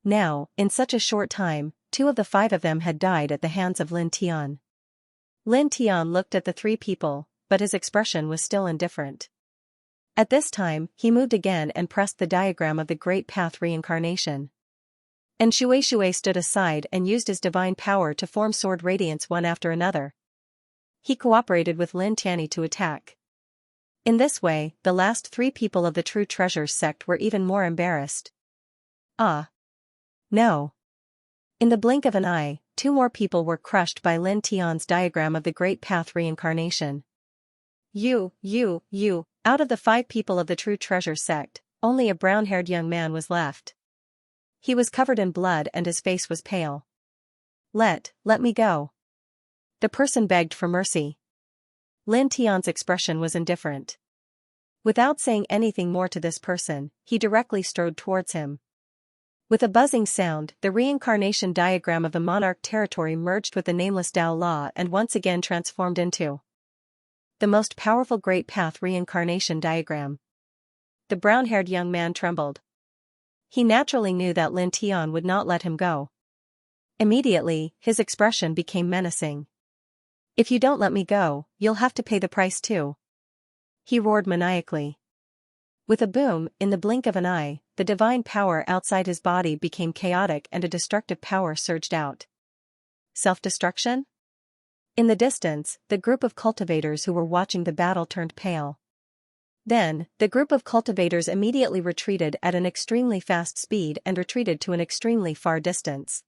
Now, in such a short time, 2 of the 5 of them had died at the hands of Lin Tian. Lin Tian looked at the 3 people, but his expression was still indifferent. At this time, he moved again and pressed the diagram of the Great Path reincarnation. And Xianxia stood aside and used his divine power to form sword radiance one after another. He cooperated with Lin Tian to attack. In this way, the last 3 people of the True Treasure sect were even more embarrassed. No. In the blink of an eye, 2 more people were crushed by Lin Tian's diagram of the Great Path reincarnation. Out of the 5 people of the True Treasure sect, only a brown-haired young man was left. He was covered in blood and his face was pale. Let me go. The person begged for mercy. Lin Tian's expression was indifferent. Without saying anything more to this person, he directly strode towards him. With a buzzing sound, the reincarnation diagram of the monarch territory merged with the nameless Tao Law and once again transformed into the most powerful Great Path reincarnation diagram. The brown-haired young man trembled. He naturally knew that Lin Tian would not let him go. Immediately, his expression became menacing. If you don't let me go, you'll have to pay the price too. He roared maniacally. With a boom, in the blink of an eye, the divine power outside his body became chaotic and a destructive power surged out. Self-destruction? In the distance, the group of cultivators who were watching the battle turned pale. Then, the group of cultivators immediately retreated at an extremely fast speed and retreated to an extremely far distance.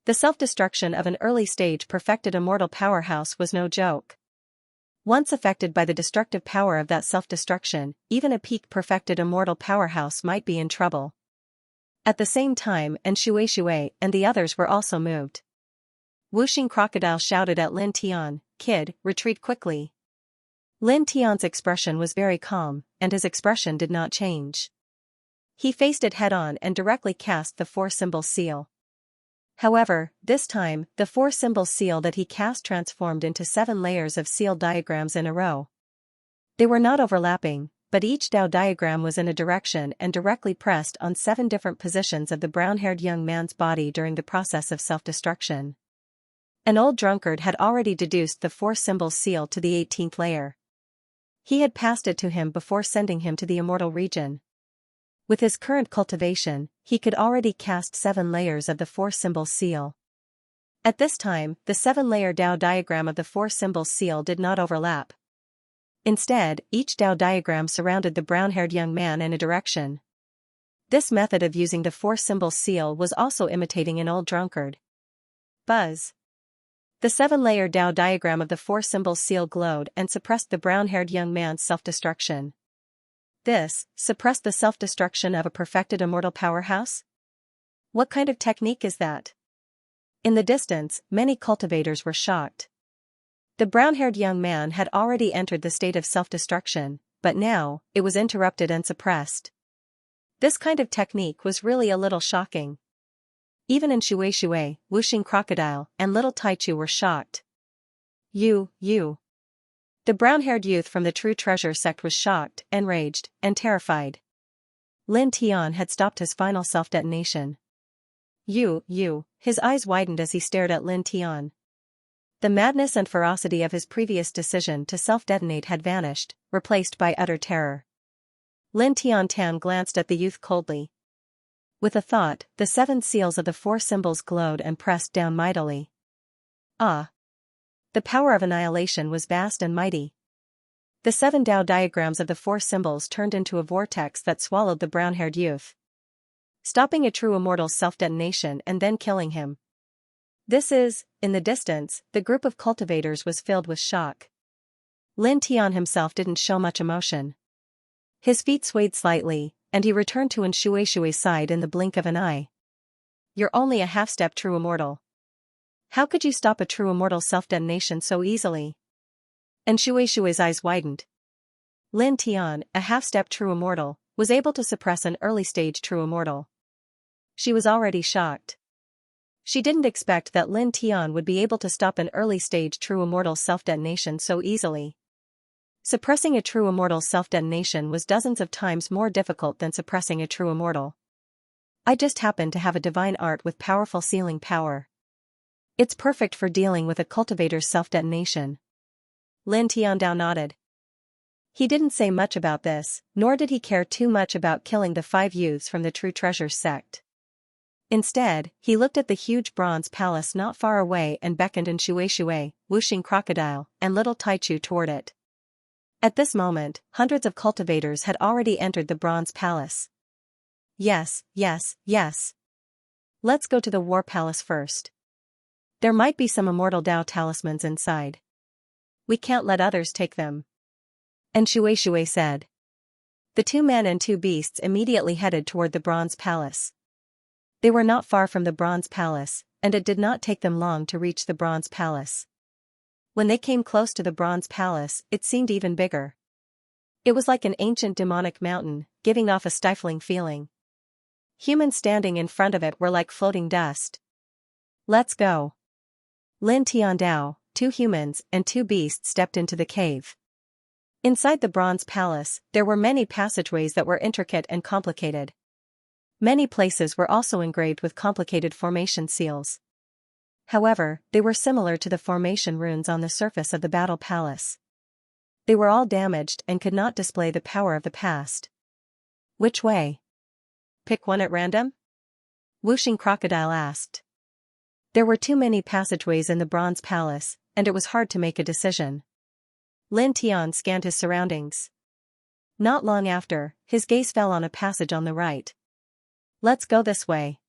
The self-destruction of an early-stage perfected immortal powerhouse was no joke. Once affected by the destructive power of that self-destruction, even a peak-perfected immortal powerhouse might be in trouble. At the same time, Xianxia and the others were also moved. Wuxing Crocodile shouted at Lin Tian, "Kid, retreat quickly." Lin Tian's expression was very calm, and his expression did not change. He faced it head-on and directly cast the 4-symbol seal. However, this time, the 4-symbol seal that he cast transformed into 7 layers of seal diagrams in a row. They were not overlapping, but each Tao diagram was in a direction and directly pressed on 7 different positions of the brown-haired young man's body during the process of self-destruction. An old drunkard had already deduced the 4-symbol seal to the 18th layer. He had passed it to him before sending him to the immortal region. With his current cultivation, he could already cast 7 layers of the 4-symbol seal. At this time, the 7-layer Tao diagram of the 4-symbol seal did not overlap. Instead, each Tao diagram surrounded the brown-haired young man in a direction. This method of using the 4-symbol seal was also imitating an old drunkard. Buzz. The 7-layer Tao diagram of the 4-symbol seal glowed and suppressed the brown-haired young man's self-destruction. This suppressed the self-destruction of a perfected immortal powerhouse? What kind of technique is that? In the distance, many cultivators were shocked. The brown-haired young man had already entered the state of self-destruction, but now, it was interrupted and suppressed. This kind of technique was really a little shocking. Even Xianxia, Wuxing Crocodile, and Little Taichu were shocked. You. The brown-haired youth from the True Treasure sect was shocked, enraged, and terrified. Lin Tian had stopped his final self-detonation. You, his eyes widened as he stared at Lin Tian. The madness and ferocity of his previous decision to self-detonate had vanished, replaced by utter terror. Lin Tian glanced at the youth coldly. With a thought, the 7 seals of the 4 symbols glowed and pressed down mightily. Ah! The power of annihilation was vast and mighty. The 7 Tao diagrams of the 4 symbols turned into a vortex that swallowed the brown-haired youth, stopping a true immortal's self-detonation and then killing him. In the distance, the group of cultivators was filled with shock. Lin Tian himself didn't show much emotion. His feet swayed slightly, and he returned to Xianxia's side in the blink of an eye. You're only a half-step true immortal. How could you stop a true immortal's self-detonation so easily? And Xianxia's eyes widened. Lin Tian, a half-step true immortal, was able to suppress an early-stage true immortal. She was already shocked. She didn't expect that Lin Tian would be able to stop an early-stage true immortal's self-detonation so easily. Suppressing a true immortal's self-detonation was dozens of times more difficult than suppressing a true immortal. I just happen to have a divine art with powerful sealing power. It's perfect for dealing with a cultivator's self-detonation. Lin Tiandao nodded. He didn't say much about this, nor did he care too much about killing the 5 youths from the True Treasure sect. Instead, he looked at the huge bronze palace not far away and beckoned Xianxia, Wuxing Crocodile, and little Taichu toward it. At this moment, hundreds of cultivators had already entered the bronze palace. Yes. Let's go to the war palace first. There might be some immortal Tao talismans inside. We can't let others take them. And Xianxia said. The 2 men and 2 beasts immediately headed toward the bronze palace. They were not far from the bronze palace, and it did not take them long to reach the bronze palace. When they came close to the bronze palace, it seemed even bigger. It was like an ancient demonic mountain, giving off a stifling feeling. Humans standing in front of it were like floating dust. Let's go. Lin Tiandao, 2 humans and 2 beasts stepped into the cave. Inside the bronze palace, there were many passageways that were intricate and complicated. Many places were also engraved with complicated formation seals. However, they were similar to the formation runes on the surface of the battle palace. They were all damaged and could not display the power of the past. Which way? Pick one at random? Wuxing Crocodile asked. There were too many passageways in the bronze palace, and it was hard to make a decision. Lin Tian scanned his surroundings. Not long after, his gaze fell on a passage on the right. Let's go this way.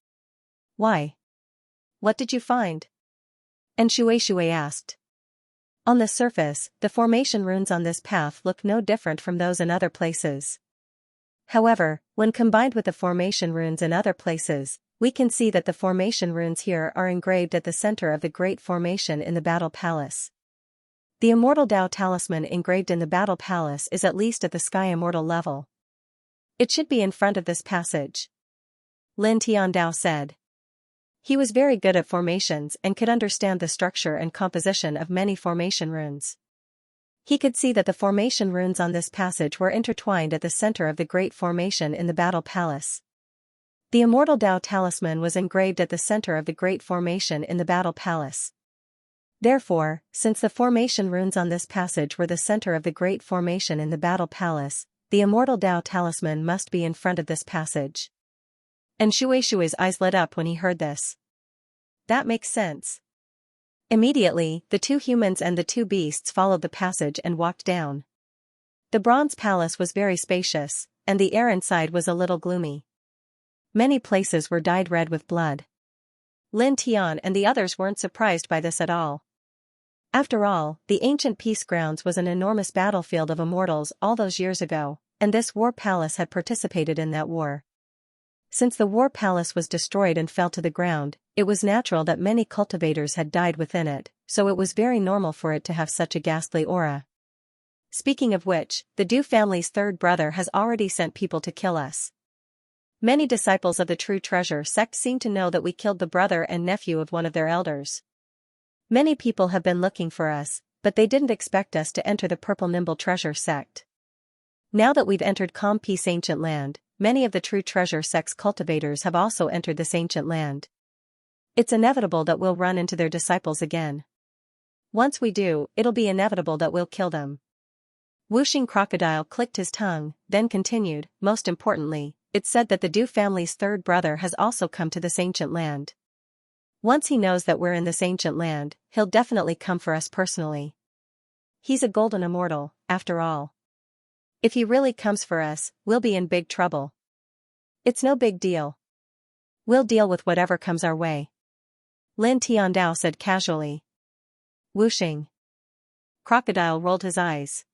Why? What did you find? And Xianxia asked. On the surface, the formation runes on this path look no different from those in other places. However, when combined with the formation runes in other places, we can see that the formation runes here are engraved at the center of the great formation in the battle palace. The immortal Tao talisman engraved in the battle palace is at least at the sky immortal level. It should be in front of this passage. Lin Tiandao said. He was very good at formations and could understand the structure and composition of many formation runes. He could see that the formation runes on this passage were intertwined at the center of the great formation in the battle palace. The immortal Tao talisman was engraved at the center of the great formation in the battle palace. Therefore, since the formation runes on this passage were the center of the great formation in the battle palace, the immortal Tao talisman must be in front of this passage. And Xianxia's eyes lit up when he heard this. That makes sense. Immediately, the 2 humans and the 2 beasts followed the passage and walked down. The bronze palace was very spacious, and the air inside was a little gloomy. Many places were dyed red with blood. Lin Tian and the others weren't surprised by this at all. After all, the ancient peace grounds was an enormous battlefield of immortals all those years ago, and this war palace had participated in that war. Since the war palace was destroyed and fell to the ground, it was natural that many cultivators had died within it, so it was very normal for it to have such a ghastly aura. Speaking of which, the Du family's 3rd brother has already sent people to kill us. Many disciples of the True Treasure sect seem to know that we killed the brother and nephew of one of their elders. Many people have been looking for us, but they didn't expect us to enter the Purple Nimble Treasure sect. Now that we've entered Calm Peace Ancient Land, many of the true treasure sect's cultivators have also entered this ancient land. It's inevitable that we'll run into their disciples again. Once we do, it'll be inevitable that we'll kill them. Whooshing Crocodile clicked his tongue, then continued, most importantly, it's said that the Du family's third brother has also come to this ancient land. Once he knows that we're in this ancient land, he'll definitely come for us personally. He's a golden immortal, after all. If he really comes for us, we'll be in big trouble. It's no big deal. We'll deal with whatever comes our way. Lin Tiandao said casually. Whooshing. Crocodile rolled his eyes.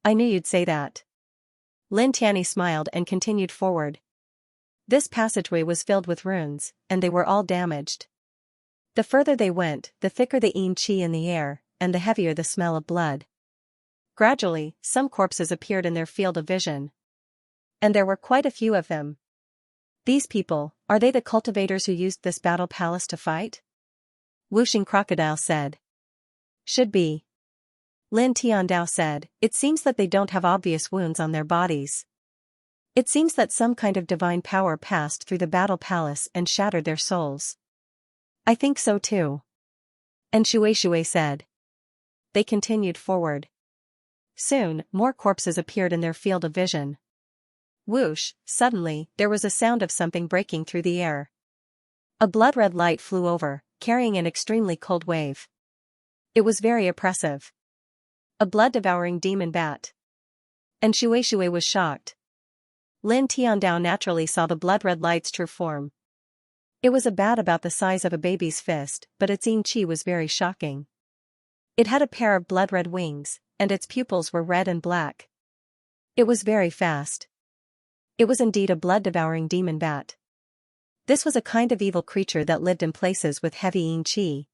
I knew you'd say that. Lin Tianyi smiled and continued forward. This passageway was filled with runes, and they were all damaged. The further they went, the thicker the yin qi in the air, and the heavier the smell of blood. Gradually, some corpses appeared in their field of vision. And there were quite a few of them. These people, are they the cultivators who used this battle palace to fight? Whooshing Crocodile said. Should be. Lin Tiandao said, it seems that they don't have obvious wounds on their bodies. It seems that some kind of divine power passed through the battle palace and shattered their souls. I think so too. And Shui said. They continued forward. Soon, more corpses appeared in their field of vision. Whoosh, suddenly, there was a sound of something breaking through the air. A blood-red light flew over, carrying an extremely cold wave. It was very oppressive. A blood-devouring demon bat. And Shui was shocked. Lin Tiandao naturally saw the blood-red light's true form. It was a bat about the size of a baby's fist, but its yin qi was very shocking. It had a pair of blood-red wings, and its pupils were red and black. It was very fast. It was indeed a blood-devouring demon bat. This was a kind of evil creature that lived in places with heavy yin qi.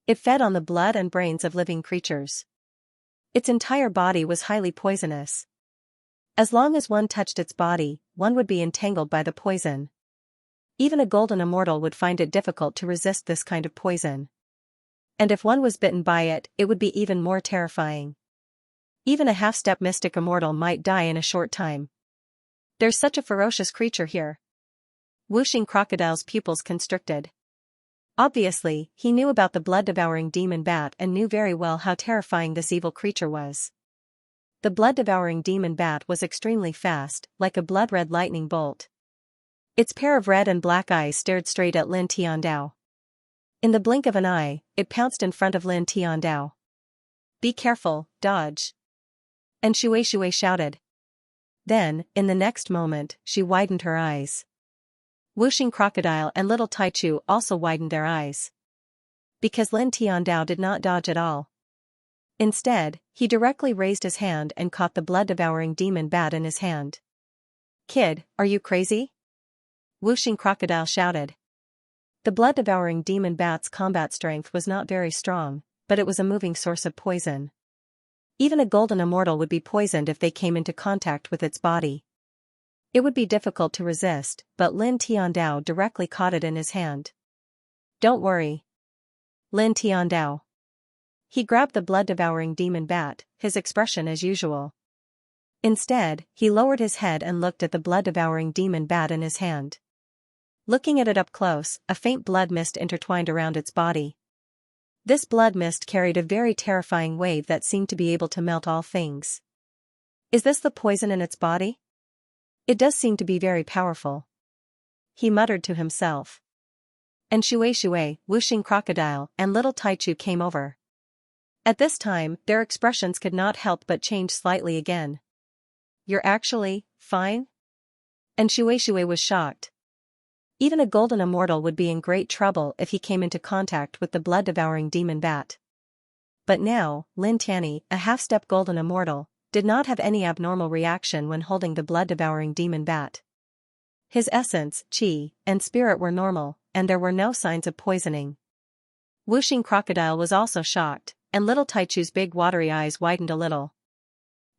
It fed on the blood and brains of living creatures. Its entire body was highly poisonous. As long as one touched its body, one would be entangled by the poison. Even a golden immortal would find it difficult to resist this kind of poison. And if one was bitten by it, it would be even more terrifying. Even a half-step mystic immortal might die in a short time. There's such a ferocious creature here. Whooshing Crocodile's pupils constricted. Obviously, he knew about the blood-devouring demon bat and knew very well how terrifying this evil creature was. The blood-devouring demon bat was extremely fast, like a blood-red lightning bolt. Its pair of red and black eyes stared straight at Lin Tiandao. In the blink of an eye, it pounced in front of Lin Tiandao. Be careful, dodge. And Shui shouted. Then, in the next moment, she widened her eyes. Whooshing Crocodile and Little Taichu also widened their eyes. Because Lin Tiandao did not dodge at all. Instead, he directly raised his hand and caught the blood-devouring demon bat in his hand. Kid, are you crazy? Whooshing Crocodile shouted. The blood-devouring demon bat's combat strength was not very strong, but it was a moving source of poison. Even a golden immortal would be poisoned if they came into contact with its body. It would be difficult to resist, but Lin Tiandao directly caught it in his hand. Don't worry. Lin Tiandao. He grabbed the blood-devouring demon bat, his expression as usual. Instead, he lowered his head and looked at the blood-devouring demon bat in his hand. Looking at it up close, a faint blood mist intertwined around its body. This blood mist carried a very terrifying wave that seemed to be able to melt all things. Is this the poison in its body? It does seem to be very powerful. He muttered to himself. And Shui, Whooshing Crocodile, and Little Taichu came over. At this time, their expressions could not help but change slightly again. You're actually fine? And Shui was shocked. Even a golden immortal would be in great trouble if he came into contact with the blood-devouring demon bat. But now, Lin Tianyi, a half-step golden immortal, did not have any abnormal reaction when holding the blood-devouring demon bat. His essence, qi, and spirit were normal, and there were no signs of poisoning. Whooshing Crocodile was also shocked, and Little Taichu's big watery eyes widened a little.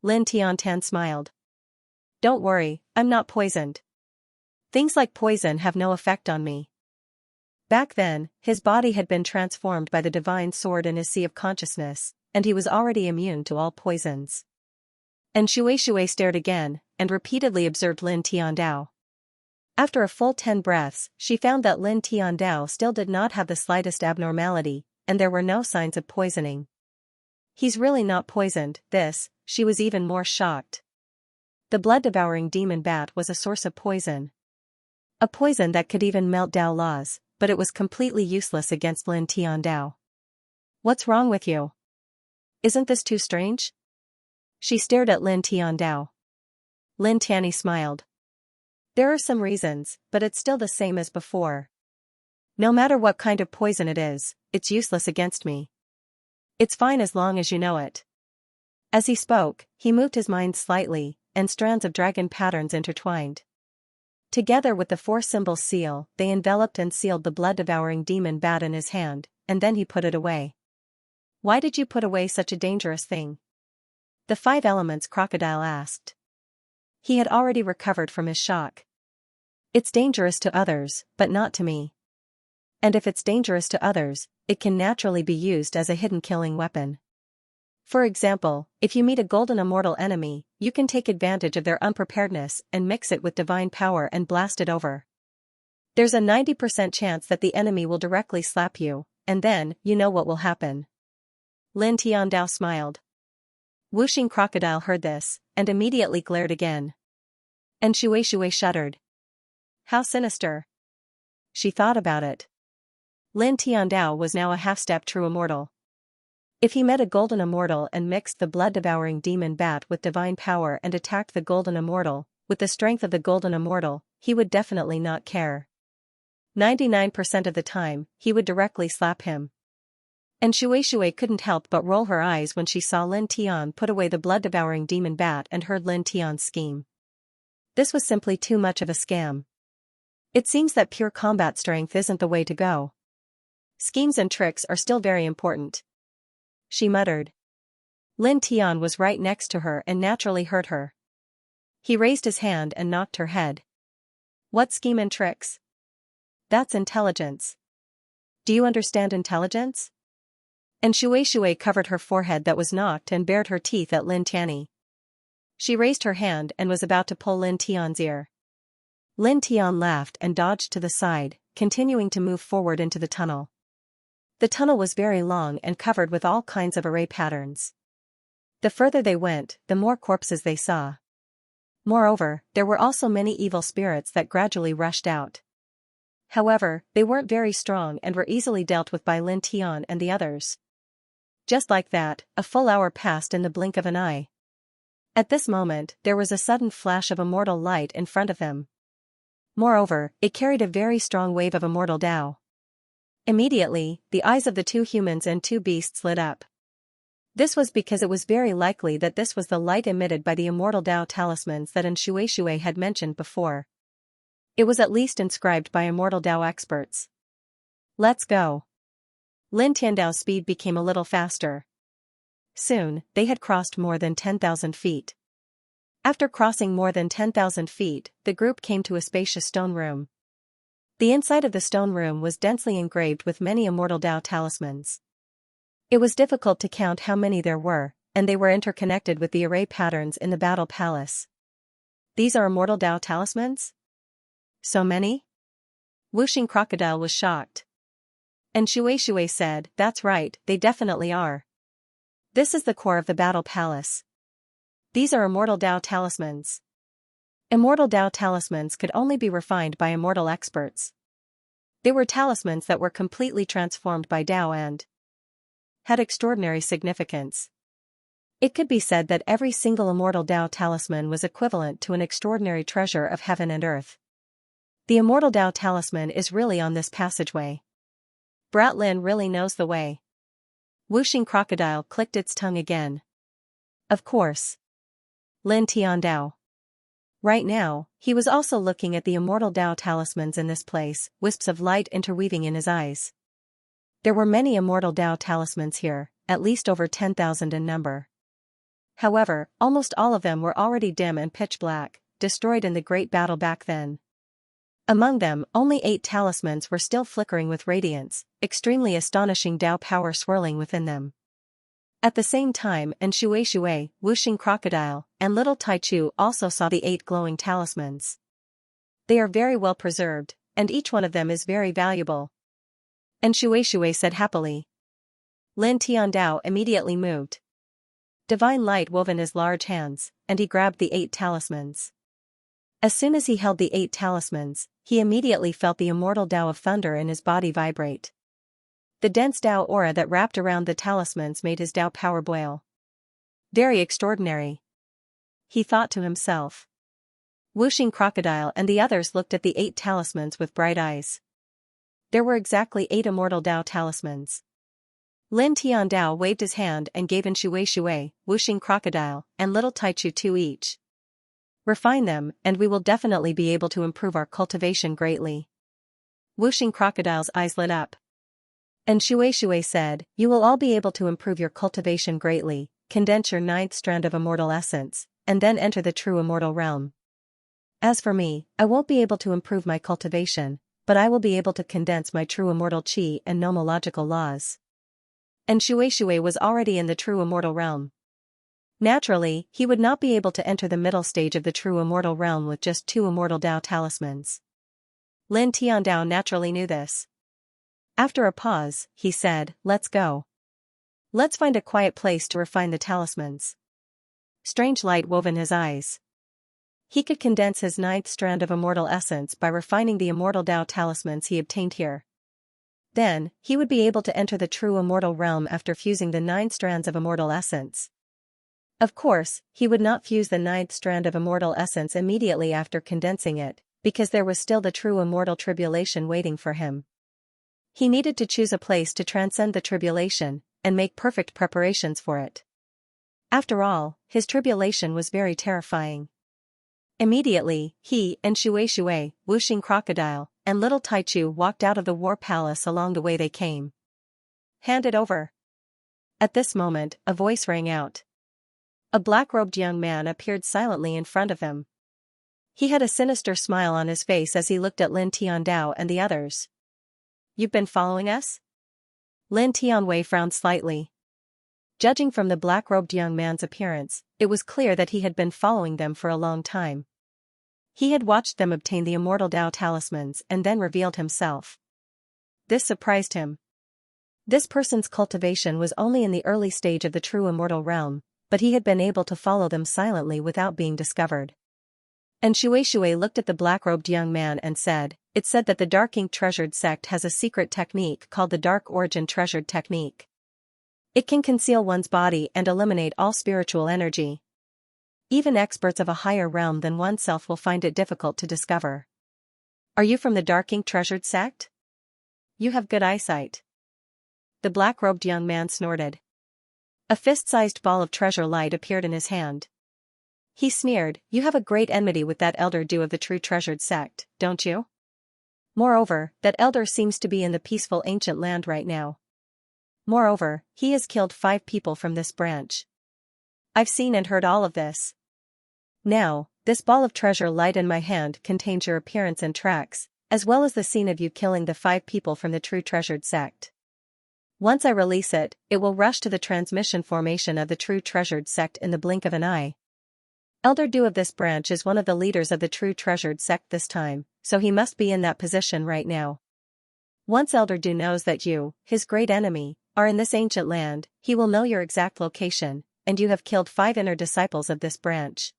Lin Tiantan smiled. Don't worry, I'm not poisoned. Things like poison have no effect on me. Back then, his body had been transformed by the divine sword in his sea of consciousness, and he was already immune to all poisons. And Shui stared again, and repeatedly observed Lin Tiandao. After a full 10 breaths, she found that Lin Tiandao still did not have the slightest abnormality, and there were no signs of poisoning. He's really not poisoned, she was even more shocked. The blood-devouring demon bat was a source of poison. A poison that could even melt Dao laws, but it was completely useless against Lin Tiandao. What's wrong with you? Isn't this too strange? She stared at Lin Tiandao. Lin Tianyi smiled. There are some reasons, but it's still the same as before. No matter what kind of poison it is, it's useless against me. It's fine as long as you know it. As he spoke, he moved his mind slightly, and strands of dragon patterns intertwined. Together with the 4-symbol seal, they enveloped and sealed the blood-devouring demon bat in his hand, and then he put it away. Why did you put away such a dangerous thing? The 5 elements crocodile asked. He had already recovered from his shock. It's dangerous to others, but not to me. And if it's dangerous to others, it can naturally be used as a hidden killing weapon. For example, if you meet a golden immortal enemy, you can take advantage of their unpreparedness and mix it with divine power and blast it over. There's a 90% chance that the enemy will directly slap you, and then, you know what will happen. Lin Tiandao smiled. Wuxing Crocodile heard this, and immediately glared again. And Shui shuddered. How sinister. She thought about it. Lin Tiandao was now a half-step true immortal. If he met a golden immortal and mixed the blood-devouring demon bat with divine power and attacked the golden immortal, with the strength of the golden immortal, he would definitely not care. 99% of the time, he would directly slap him. And Shui couldn't help but roll her eyes when she saw Lin Tian put away the blood-devouring demon bat and heard Lin Tian's scheme. This was simply too much of a scam. It seems that pure combat strength isn't the way to go. Schemes and tricks are still very important. She muttered. Lin Tian was right next to her and naturally heard her. He raised his hand and knocked her head. What scheme and tricks? That's intelligence. Do you understand intelligence? And Shui covered her forehead that was knocked and bared her teeth at Lin Tianyi. She raised her hand and was about to pull Lin Tian's ear. Lin Tian laughed and dodged to the side, continuing to move forward into the tunnel. The tunnel was very long and covered with all kinds of array patterns. The further they went, the more corpses they saw. Moreover, there were also many evil spirits that gradually rushed out. However, they weren't very strong and were easily dealt with by Lin Tian and the others. Just like that, a full hour passed in the blink of an eye. At this moment, there was a sudden flash of immortal light in front of them. Moreover, it carried a very strong wave of immortal Dao. Immediately, the eyes of the 2 humans and 2 beasts lit up. This was because it was very likely that this was the light emitted by the immortal Dao talismans that Shui had mentioned before. It was at least inscribed by immortal Dao experts. Let's go. Lin Tiandao's speed became a little faster. Soon, they had crossed more than 10,000 feet. After crossing more than 10,000 feet, the group came to a spacious stone room. The inside of the stone room was densely engraved with many immortal Dao talismans. It was difficult to count how many there were, and they were interconnected with the array patterns in the battle palace. These are immortal Dao talismans? So many? Wuxing Crocodile was shocked. And Shui said, that's right, they definitely are. This is the core of the battle palace. These are immortal Dao talismans. Immortal Dao talismans could only be refined by immortal experts. They were talismans that were completely transformed by Dao and had extraordinary significance. It could be said that every single immortal Dao talisman was equivalent to an extraordinary treasure of heaven and earth. The immortal Dao talisman is really on this passageway. Brat Lin really knows the way. Wuxing Crocodile clicked its tongue again. Of course. Lin Tiandao. Right now, he was also looking at the immortal Dao talismans in this place, wisps of light interweaving in his eyes. There were many immortal Dao talismans here, at least over 10,000 in number. However, almost all of them were already dim and pitch black, destroyed in the great battle back then. Among them, only 8 talismans were still flickering with radiance, extremely astonishing Dao power swirling within them. At the same time, and Shui, Wuxing Crocodile, and Little Taichu also saw the 8 glowing talismans. They are very well preserved, and each one of them is very valuable. And Shui said happily. Lin Tiandao immediately moved. Divine light wove in his large hands, and he grabbed the 8 talismans. As soon as he held the 8 talismans, he immediately felt the immortal Tao of thunder in his body vibrate. The dense Tao aura that wrapped around the talismans made his Tao power boil. Very extraordinary, he thought to himself. Wuxing Crocodile and the others looked at the 8 talismans with bright eyes. There were exactly 8 immortal Tao talismans. Lin Tiandao waved his hand and gave in Shui, Wuxing Crocodile, and Little Taichu 2 each. Refine them, and we will definitely be able to improve our cultivation greatly. Wuxing Crocodile's eyes lit up. And Shui said, you will all be able to improve your cultivation greatly, condense your 9th strand of immortal essence, and then enter the true immortal realm. As for me, I won't be able to improve my cultivation, but I will be able to condense my true immortal qi and nomological laws. And Shui was already in the true immortal realm. Naturally, he would not be able to enter the middle stage of the true immortal realm with just 2 immortal Tao talismans. Lin Tiandao naturally knew this. After a pause, he said, let's go. Let's find a quiet place to refine the talismans. Strange light wove in his eyes. He could condense his 9th strand of immortal essence by refining the immortal Tao talismans he obtained here. Then, he would be able to enter the true immortal realm after fusing the 9 strands of immortal essence. Of course, he would not fuse the 9th strand of immortal essence immediately after condensing it, because there was still the true immortal tribulation waiting for him. He needed to choose a place to transcend the tribulation, and make perfect preparations for it. After all, his tribulation was very terrifying. Immediately, he and Shui, Wuxing Crocodile, and Little Taichu walked out of the war palace along the way they came. Hand it over. At this moment, a voice rang out. A black-robed young man appeared silently in front of him. He had a sinister smile on his face as he looked at Lin Tiandao and the others. You've been following us? Lin Tianwei frowned slightly. Judging from the black-robed young man's appearance, it was clear that he had been following them for a long time. He had watched them obtain the immortal Tao talismans and then revealed himself. This surprised him. This person's cultivation was only in the early stage of the true immortal realm, but he had been able to follow them silently without being discovered. And Shui looked at the black-robed young man and said, it's said that the Dark Ink Treasured Sect has a secret technique called the Dark Origin Treasured Technique. It can conceal one's body and eliminate all spiritual energy. Even experts of a higher realm than oneself will find it difficult to discover. Are you from the Dark Ink Treasured Sect? You have good eyesight. The black-robed young man snorted. A fist-sized ball of treasure light appeared in his hand. He sneered, you have a great enmity with that elder Dew of the True Treasured Sect, don't you? Moreover, that elder seems to be in the peaceful ancient land right now. Moreover, he has killed 5 people from this branch. I've seen and heard all of this. Now, this ball of treasure light in my hand contains your appearance and tracks, as well as the scene of you killing the 5 people from the True Treasured Sect. Once I release it, it will rush to the transmission formation of the True Treasured Sect in the blink of an eye. Elder Dew of this branch is one of the leaders of the True Treasured Sect this time, so he must be in that position right now. Once Elder Dew knows that you, his great enemy, are in this ancient land, he will know your exact location, and you have killed 5 inner disciples of this branch.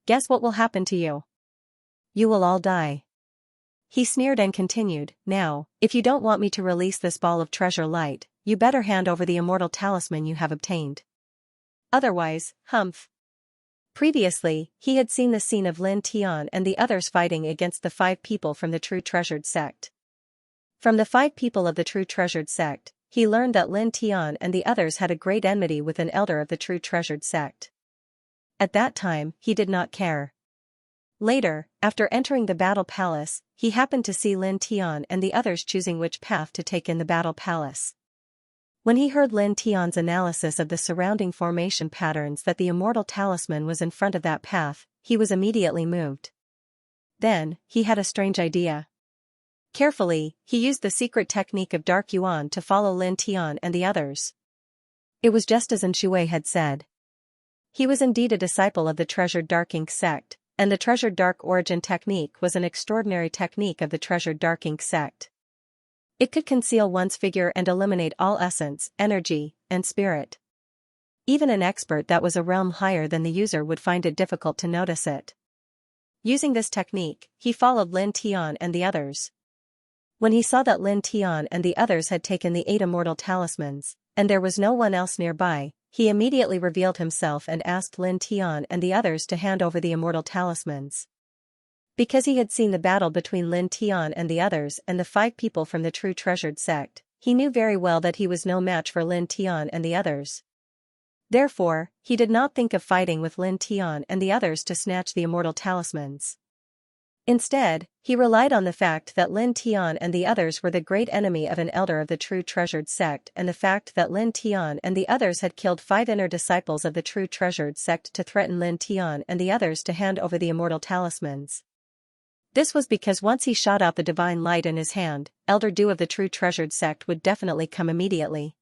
Guess what will happen to you? You will all die. He sneered and continued, now, if you don't want me to release this ball of treasure light, you better hand over the immortal talisman you have obtained. Otherwise, humph. Previously, he had seen the scene of Lin Tian and the others fighting against the 5 people from the True Treasured Sect. From the 5 people of the True Treasured Sect, he learned that Lin Tian and the others had a great enmity with an elder of the True Treasured Sect. At that time, he did not care. Later, after entering the battle palace, he happened to see Lin Tian and the others choosing which path to take in the battle palace. When he heard Lin Tian's analysis of the surrounding formation patterns that the immortal talisman was in front of that path, he was immediately moved. Then, he had a strange idea. Carefully, he used the secret technique of Dark Yuan to follow Lin Tian and the others. It was just as Xianxia had said. He was indeed a disciple of the Treasured Dark Ink sect, and the Treasured Dark Origin technique was an extraordinary technique of the Treasured Dark Ink sect. It could conceal one's figure and eliminate all essence, energy, and spirit. Even an expert that was a realm higher than the user would find it difficult to notice it. Using this technique, he followed Lin Tian and the others. When he saw that Lin Tian and the others had taken the 8 immortal talismans, and there was no one else nearby, he immediately revealed himself and asked Lin Tian and the others to hand over the immortal talismans. Because he had seen the battle between Lin Tian and the others and the 5 people from the true treasured sect, he knew very well that he was no match for Lin Tian and the others. Therefore, he did not think of fighting with Lin Tian and the others to snatch the immortal talismans. Instead, he relied on the fact that Lin Tian and the others were the great enemy of an elder of the true treasured sect and the fact that Lin Tian and the others had killed 5 inner disciples of the true treasured sect to threaten Lin Tian and the others to hand over the immortal talismans. This was because once he shot out the divine light in his hand, Elder Du of the true treasured sect would definitely come immediately.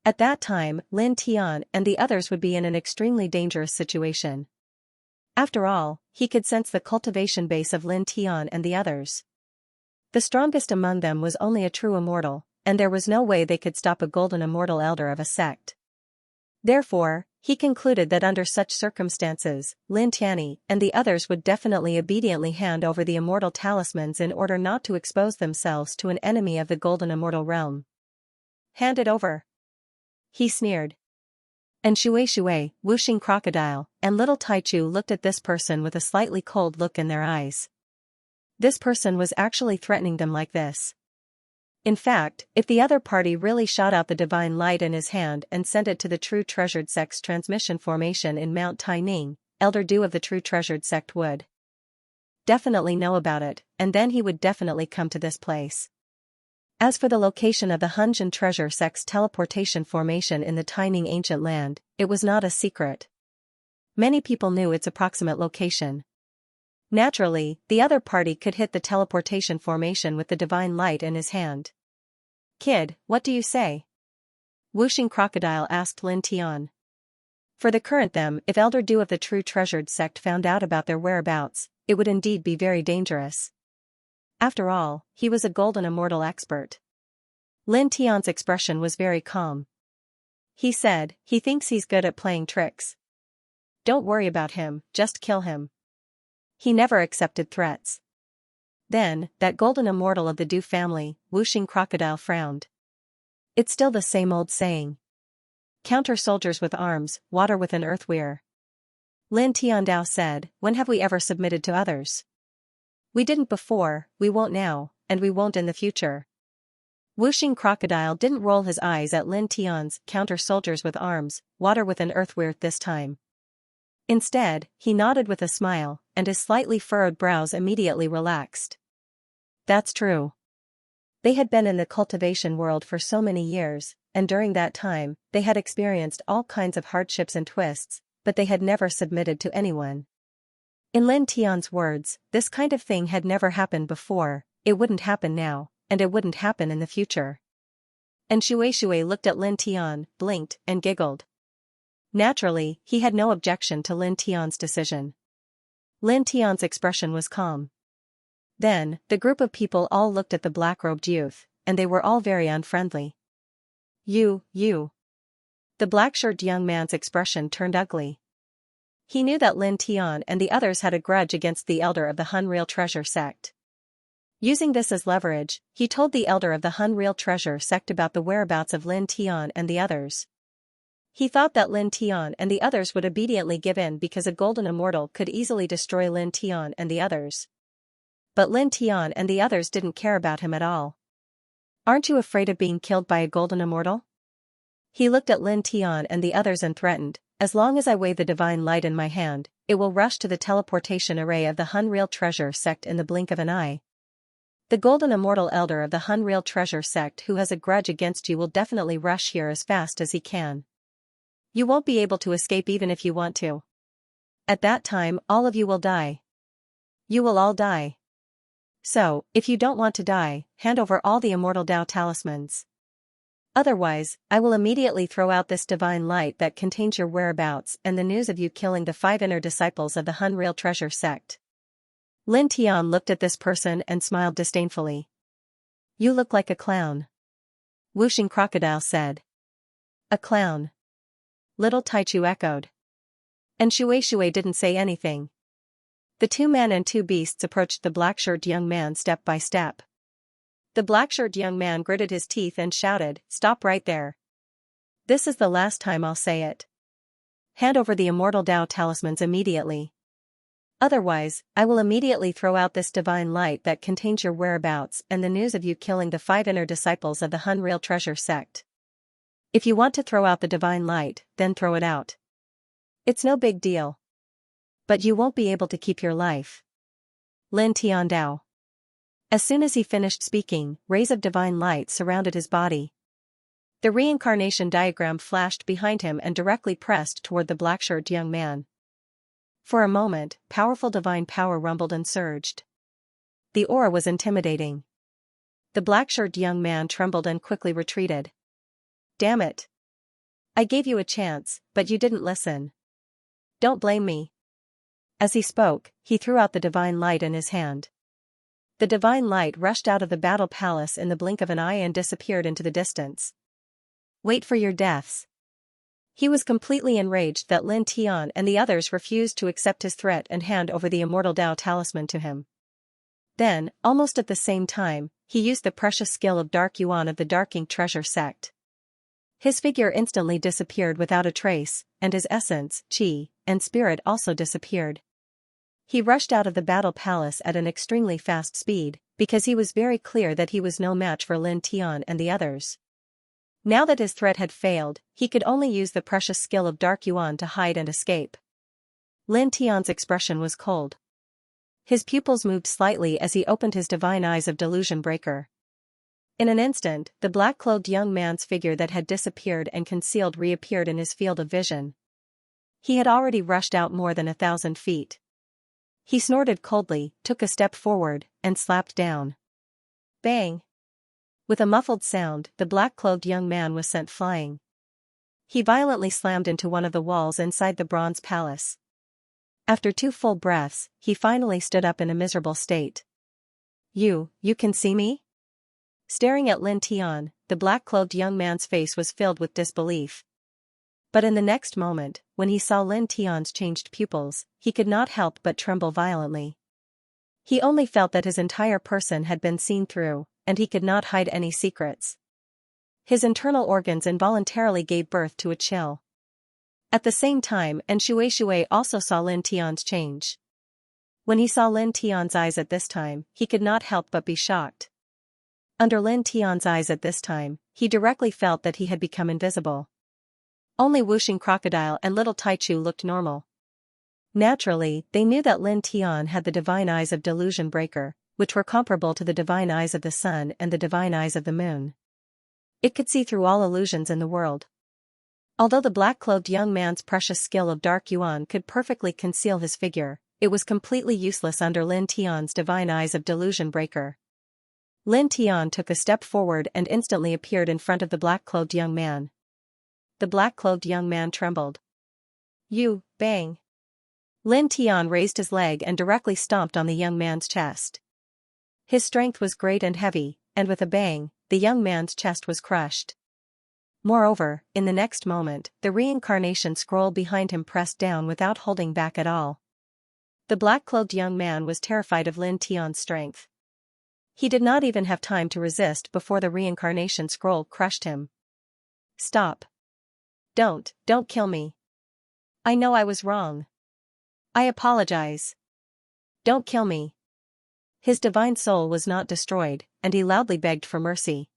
At that time, Lin Tian and the others would be in an extremely dangerous situation. After all, he could sense the cultivation base of Lin Tian and the others. The strongest among them was only a true immortal, and there was no way they could stop a golden immortal elder of a sect. Therefore, he concluded that under such circumstances, Lin Tianyi and the others would definitely obediently hand over the immortal talismans in order not to expose themselves to an enemy of the golden immortal realm. Hand it over, he sneered. And Shui, Wuxing Crocodile, and little Taichu looked at this person with a slightly cold look in their eyes. This person was actually threatening them like this. In fact, if the other party really shot out the divine light in his hand and sent it to the true treasured sect's transmission formation in Mount Taining, Elder Du of the true treasured sect would definitely know about it, and then he would definitely come to this place. As for the location of the Hunjin treasure sect's teleportation formation in the Taining ancient land, it was not a secret. Many people knew its approximate location. Naturally, the other party could hit the teleportation formation with the divine light in his hand. Kid, what do you say? Wuxing Crocodile asked Lin Tian. For the current them, if Elder Du of the true treasured sect found out about their whereabouts, it would indeed be very dangerous. After all, he was a golden immortal expert. Lin Tian's expression was very calm. He said, he thinks he's good at playing tricks. Don't worry about him, just kill him. He never accepted threats. Then, that golden immortal of the Du family, Wuxing Crocodile frowned. It's still the same old saying. Counter soldiers with arms, water with an earthware. Lin Tiandao said, when have we ever submitted to others? We didn't before, we won't now, and we won't in the future. Wuxing Crocodile didn't roll his eyes at Lin Tian's counter soldiers with arms, water with an earthware this time. Instead, he nodded with a smile, and his slightly furrowed brows immediately relaxed. That's true. They had been in the cultivation world for so many years, and during that time, they had experienced all kinds of hardships and twists, but they had never submitted to anyone. In Lin Tian's words, this kind of thing had never happened before, it wouldn't happen now, and it wouldn't happen in the future. And Shui looked at Lin Tian, blinked, and giggled. Naturally, he had no objection to Lin Tian's decision. Lin Tian's expression was calm. Then, the group of people all looked at the black-robed youth, and they were all very unfriendly. You. The black-shirted young man's expression turned ugly. He knew that Lin Tian and the others had a grudge against the elder of the Hun Real Treasure sect. Using this as leverage, he told the elder of the Hun Real Treasure sect about the whereabouts of Lin Tian and the others. He thought that Lin Tian and the others would obediently give in because a golden immortal could easily destroy Lin Tian and the others. But Lin Tian and the others didn't care about him at all. Aren't you afraid of being killed by a golden immortal? He looked at Lin Tian and the others and threatened, as long as I wave the divine light in my hand, it will rush to the teleportation array of the Hun Real Treasure sect in the blink of an eye. The golden immortal elder of the Hun Real Treasure sect who has a grudge against you will definitely rush here as fast as he can. You won't be able to escape even if you want to. At that time, all of you will die. You will all die. So, if you don't want to die, hand over all the immortal Dao talismans. Otherwise, I will immediately throw out this divine light that contains your whereabouts and the news of you killing the 5 inner disciples of the Hun Real Treasure sect. Lin Tian looked at this person and smiled disdainfully. You look like a clown. Wuxing Crocodile said. A clown. Little Taichu echoed. And Shui didn't say anything. The 2 men and 2 beasts approached the black-shirted young man step by step. The black-shirted young man gritted his teeth and shouted, "Stop right there. This is the last time I'll say it. Hand over the immortal Dao talismans immediately. Otherwise, I will immediately throw out this divine light that contains your whereabouts and the news of you killing the 5 inner disciples of the Hun Real Treasure sect. If you want to throw out the divine light, then throw it out. It's no big deal. But you won't be able to keep your life." Lin Tian Dao. As soon as he finished speaking, rays of divine light surrounded his body. The reincarnation diagram flashed behind him and directly pressed toward the black-shirted young man. For a moment, powerful divine power rumbled and surged. The aura was intimidating. The black-shirted young man trembled and quickly retreated. Damn it. I gave you a chance, but you didn't listen. Don't blame me. As he spoke, he threw out the divine light in his hand. The divine light rushed out of the battle palace in the blink of an eye and disappeared into the distance. Wait for your deaths. He was completely enraged that Lin Tian and the others refused to accept his threat and hand over the immortal Dao talisman to him. Then, almost at the same time, he used the precious skill of Dark Yuan of the Dark Ink Treasure sect. His figure instantly disappeared without a trace, and his essence, qi, and spirit also disappeared. He rushed out of the battle palace at an extremely fast speed, because he was very clear that he was no match for Lin Tian and the others. Now that his threat had failed, he could only use the precious skill of Dark Yuan to hide and escape. Lin Tian's expression was cold. His pupils moved slightly as he opened his divine eyes of Delusion Breaker. In an instant, the black-clothed young man's figure that had disappeared and concealed reappeared in his field of vision. He had already rushed out more than 1,000 feet. He snorted coldly, took a step forward, and slapped down. Bang! With a muffled sound, the black-clothed young man was sent flying. He violently slammed into one of the walls inside the bronze palace. After 2 full breaths, he finally stood up in a miserable state. You can see me?" Staring at Lin Tian, the black-clothed young man's face was filled with disbelief. But in the next moment, when he saw Lin Tian's changed pupils, he could not help but tremble violently. He only felt that his entire person had been seen through, and he could not hide any secrets. His internal organs involuntarily gave birth to a chill. At the same time, and Shui also saw Lin Tian's change. When he saw Lin Tian's eyes at this time, he could not help but be shocked. Under Lin Tian's eyes at this time, he directly felt that he had become invisible. Only Wuxing Crocodile and Little Taichu looked normal. Naturally, they knew that Lin Tian had the divine eyes of Delusion Breaker, which were comparable to the divine eyes of the sun and the divine eyes of the moon. It could see through all illusions in the world. Although the black-clothed young man's precious skill of Dark Yuan could perfectly conceal his figure, it was completely useless under Lin Tian's divine eyes of Delusion Breaker. Lin Tian took a step forward and instantly appeared in front of the black-clothed young man. The black-clothed young man trembled. Bang! Lin Tian raised his leg and directly stomped on the young man's chest. His strength was great and heavy, and with a bang, the young man's chest was crushed. Moreover, in the next moment, the reincarnation scroll behind him pressed down without holding back at all. The black-clothed young man was terrified of Lin Tian's strength. He did not even have time to resist before the reincarnation scroll crushed him. Stop. Don't kill me. I know I was wrong. I apologize. Don't kill me. His divine soul was not destroyed, and he loudly begged for mercy.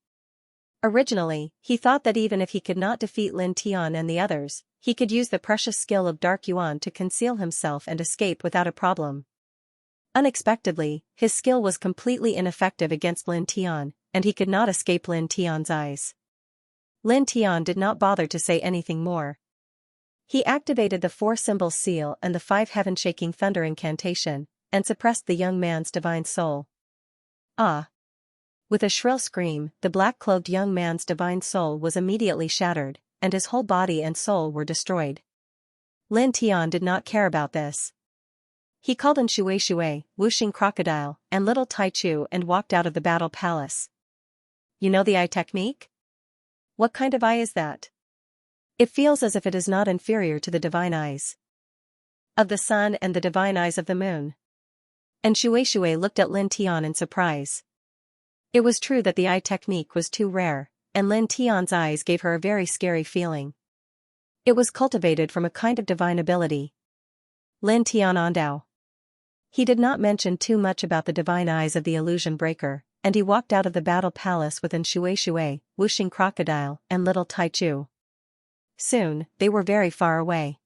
Originally, he thought that even if he could not defeat Lin Tian and the others, he could use the precious skill of Dark Yuan to conceal himself and escape without a problem. Unexpectedly, his skill was completely ineffective against Lin Tian, and he could not escape Lin Tian's eyes. Lin Tian did not bother to say anything more. He activated the 4-symbol seal and the 5 heaven-shaking thunder incantation, and suppressed the young man's divine soul. Ah! With a shrill scream, the black-clothed young man's divine soul was immediately shattered, and his whole body and soul were destroyed. Lin Tian did not care about this. He called in Shui, Wuxing Crocodile, and little Tai Chu and walked out of the battle palace. You know the eye technique? What kind of eye is that? It feels as if it is not inferior to the divine eyes of the sun and the divine eyes of the moon. And Shui looked at Lin Tian in surprise. It was true that the eye technique was too rare, and Lin Tian's eyes gave her a very scary feeling. It was cultivated from a kind of divine ability. Lin Tian Ondao. He did not mention too much about the divine eyes of the illusion breaker, and he walked out of the battle palace within Shui, Wuxing Crocodile, and little Tai Chu. Soon, they were very far away.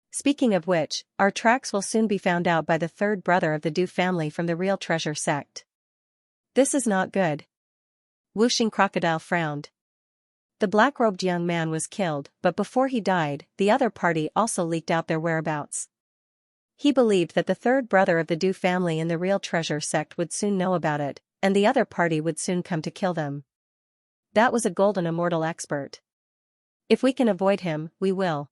Speaking of which, our tracks will soon be found out by the third brother of the Du family from the Real Treasure sect. This is not good. Wuxing Crocodile frowned. The black-robed young man was killed, but before he died, the other party also leaked out their whereabouts. He believed that the third brother of the Du family in the Real Treasure sect would soon know about it, and the other party would soon come to kill them. That was a golden immortal expert. If we can avoid him, we will.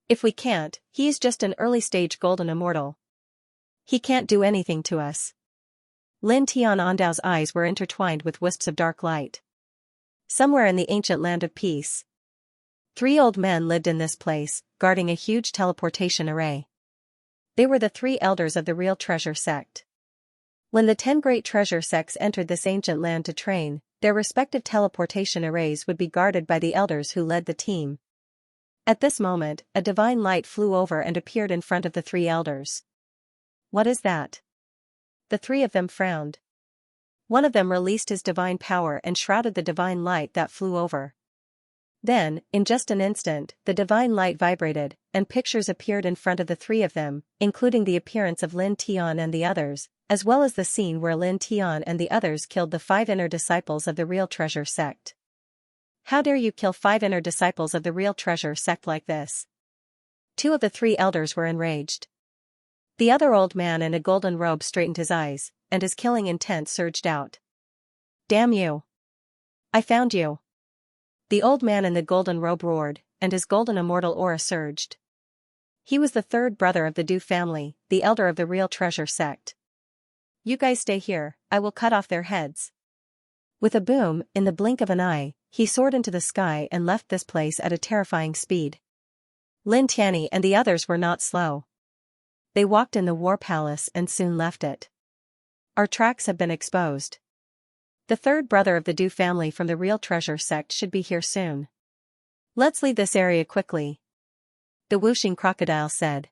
If we can't, he is just an early-stage golden immortal. He can't do anything to us. Lin Tian Ondao's eyes were intertwined with wisps of dark light. Somewhere in the ancient land of peace, 3 old men lived in this place, guarding a huge teleportation array. They were the 3 elders of the Real Treasure sect. When the 10 great treasure sects entered this ancient land to train, their respective teleportation arrays would be guarded by the elders who led the team. At this moment, a divine light flew over and appeared in front of the 3 elders. What is that? The 3 of them frowned. One of them released his divine power and shrouded the divine light that flew over. Then, in just an instant, the divine light vibrated, and pictures appeared in front of the 3 of them, including the appearance of Lin Tian and the others, as well as the scene where Lin Tian and the others killed the 5 inner disciples of the Real Treasure sect. How dare you kill 5 inner disciples of the Real Treasure sect like this? 2 of the 3 elders were enraged. The other old man in a golden robe straightened his eyes, and his killing intent surged out. Damn you! I found you! The old man in the golden robe roared, and his golden immortal aura surged. He was the third brother of the Du family, the elder of the Real Treasure sect. You guys stay here, I will cut off their heads. With a boom, in the blink of an eye, he soared into the sky and left this place at a terrifying speed. Lin Tianyi and the others were not slow. They walked in the war palace and soon left it. Our tracks have been exposed. The third brother of the Du family from the Real Treasure sect should be here soon. Let's leave this area quickly, the Wuxing Crocodile said.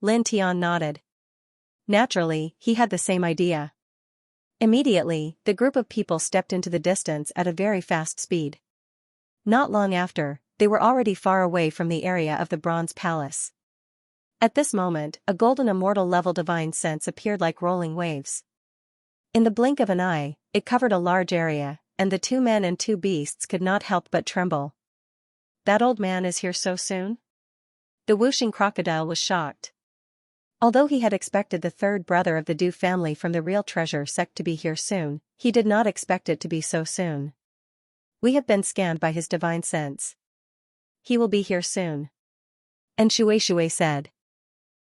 Lin Tian nodded. Naturally, he had the same idea. Immediately, the group of people stepped into the distance at a very fast speed. Not long after, they were already far away from the area of the Bronze Palace. At this moment, a golden immortal level divine sense appeared like rolling waves. In the blink of an eye, it covered a large area, and the 2 men and 2 beasts could not help but tremble. That old man is here so soon? The Wuxing Crocodile was shocked. Although he had expected the third brother of the Du family from the Real Treasure sect to be here soon, he did not expect it to be so soon. We have been scanned by his divine sense. He will be here soon. And Shui said.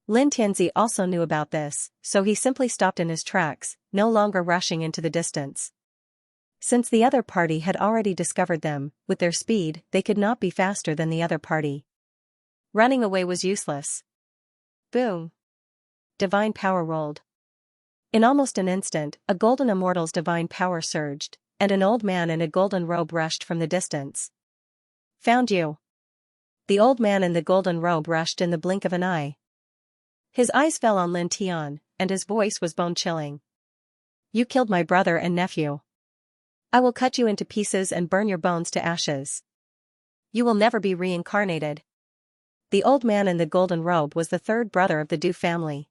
Lin Tianzi also knew about this, so he simply stopped in his tracks, no longer rushing into the distance. Since the other party had already discovered them, with their speed, they could not be faster than the other party. Running away was useless. Boom! Divine power rolled. In almost an instant, a golden immortal's divine power surged, and an old man in a golden robe rushed from the distance. Found you! The old man in the golden robe rushed in the blink of an eye. His eyes fell on Lin Tian, and his voice was bone-chilling. You killed my brother and nephew. I will cut you into pieces and burn your bones to ashes. You will never be reincarnated. The old man in the golden robe was the third brother of the Du family.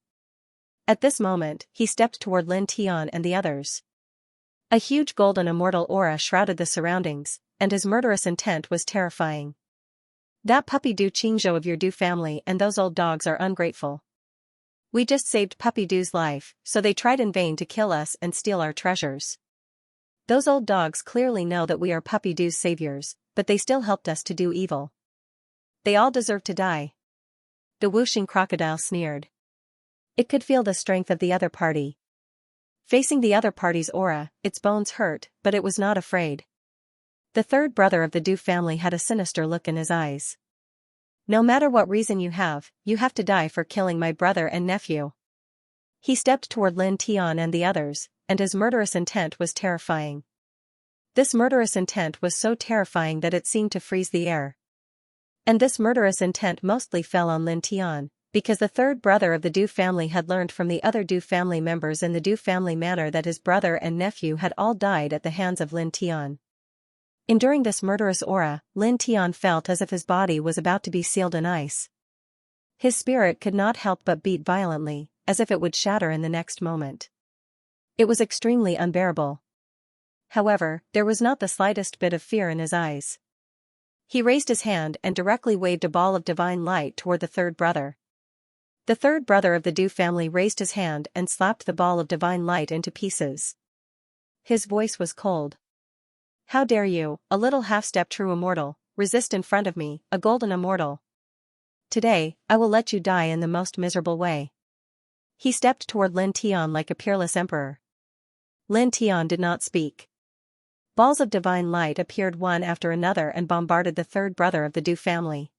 At this moment, he stepped toward Lin Tian and the others. A huge golden immortal aura shrouded the surroundings, and his murderous intent was terrifying. That puppy Du Qingzhou of your Du family and those old dogs are ungrateful. We just saved puppy Du's life, so they tried in vain to kill us and steal our treasures. Those old dogs clearly know that we are Puppy Doo's saviors, but they still helped us to do evil. They all deserve to die. The whooshing crocodile sneered. It could feel the strength of the other party. Facing the other party's aura, its bones hurt, but it was not afraid. The third brother of the Doo family had a sinister look in his eyes. No matter what reason you have to die for killing my brother and nephew. He stepped toward Lin Tian and the others, and his murderous intent was terrifying. This murderous intent was so terrifying that it seemed to freeze the air. And this murderous intent mostly fell on Lin Tian, because the third brother of the Doo family had learned from the other Doo family members in the Doo family manor that his brother and nephew had all died at the hands of Lin Tian. Enduring this murderous aura, Lin Tian felt as if his body was about to be sealed in ice. His spirit could not help but beat violently, as if it would shatter in the next moment. It was extremely unbearable. However, there was not the slightest bit of fear in his eyes. He raised his hand and directly waved a ball of divine light toward the third brother. The third brother of the Doo family raised his hand and slapped the ball of divine light into pieces. His voice was cold. How dare you, a little half-step true immortal, resist in front of me, a golden immortal? Today, I will let you die in the most miserable way. He stepped toward Lin Tian like a peerless emperor. Lin Tian did not speak. Balls of divine light appeared one after another and bombarded the third brother of the Doo family.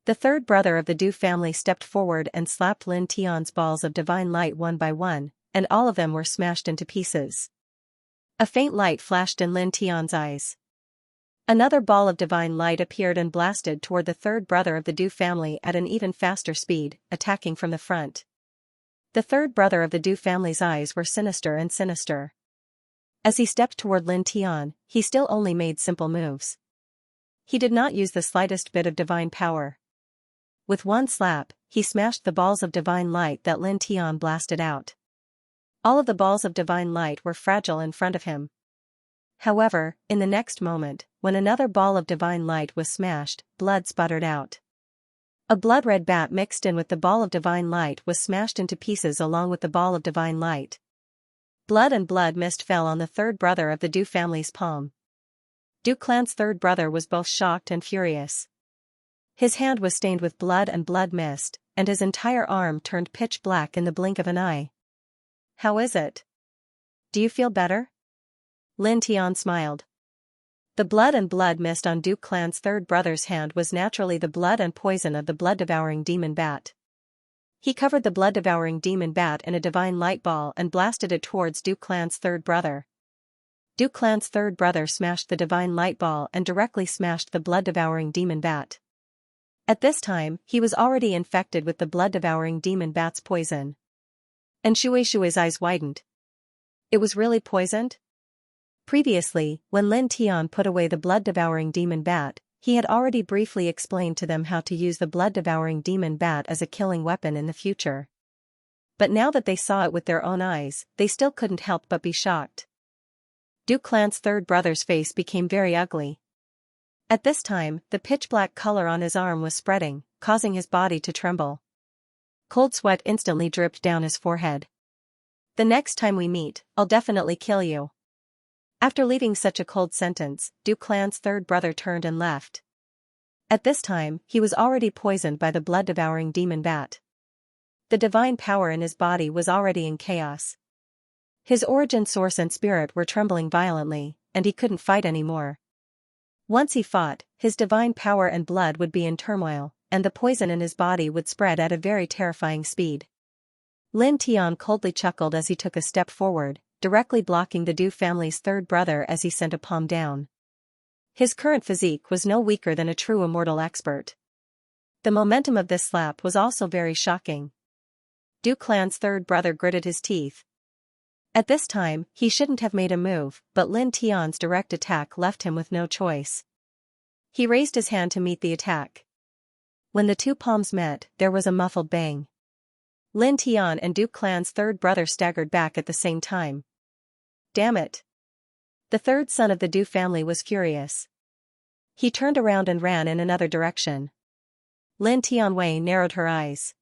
The third brother of the Doo family stepped forward and slapped Lin Tian's balls of divine light one by one, and all of them were smashed into pieces. A faint light flashed in Lin Tian's eyes. Another ball of divine light appeared and blasted toward the third brother of the Doo family at an even faster speed, attacking from the front. The third brother of the Doo family's eyes were sinister and sinister. As he stepped toward Lin Tian, he still only made simple moves. He did not use the slightest bit of divine power. With one slap, he smashed the balls of divine light that Lin Tian blasted out. All of the balls of divine light were fragile in front of him. However, in the next moment, when another ball of divine light was smashed, blood sputtered out. A blood-red bat mixed in with the ball of divine light was smashed into pieces along with the ball of divine light. Blood and blood mist fell on the third brother of the Doo family's palm. Doo clan's third brother was both shocked and furious. His hand was stained with blood and blood mist, and his entire arm turned pitch black in the blink of an eye. How is it? Do you feel better? Lin Tian smiled. The blood and blood mist on Doo clan's third brother's hand was naturally the blood and poison of the blood-devouring demon bat. He covered the blood-devouring demon bat in a divine light ball and blasted it towards Doo clan's third brother. Doo clan's third brother smashed the divine light ball and directly smashed the blood-devouring demon bat. At this time, he was already infected with the blood-devouring demon bat's poison. And Shui's eyes widened. It was really poisoned? Previously, when Lin Tian put away the blood-devouring demon bat, he had already briefly explained to them how to use the blood-devouring demon bat as a killing weapon in the future. But now that they saw it with their own eyes, they still couldn't help but be shocked. Doo clan's third brother's face became very ugly. At this time, the pitch-black color on his arm was spreading, causing his body to tremble. Cold sweat instantly dripped down his forehead. The next time we meet, I'll definitely kill you. After leaving such a cold sentence, Doo clan's third brother turned and left. At this time, he was already poisoned by the blood-devouring demon bat. The divine power in his body was already in chaos. His origin source and spirit were trembling violently, and he couldn't fight anymore. Once he fought, his divine power and blood would be in turmoil, and the poison in his body would spread at a very terrifying speed. Lin Tian coldly chuckled as he took a step forward, directly blocking the Doo family's third brother as he sent a palm down. His current physique was no weaker than a true immortal expert. The momentum of this slap was also very shocking. Doo clan's third brother gritted his teeth. At this time, he shouldn't have made a move, but Lin Tian's direct attack left him with no choice. He raised his hand to meet the attack. When the two palms met, there was a muffled bang. Lin Tian and Doo clan's third brother staggered back at the same time. Damn it! The third son of the Doo family was furious. He turned around and ran in another direction. Lin Tianwei narrowed her eyes.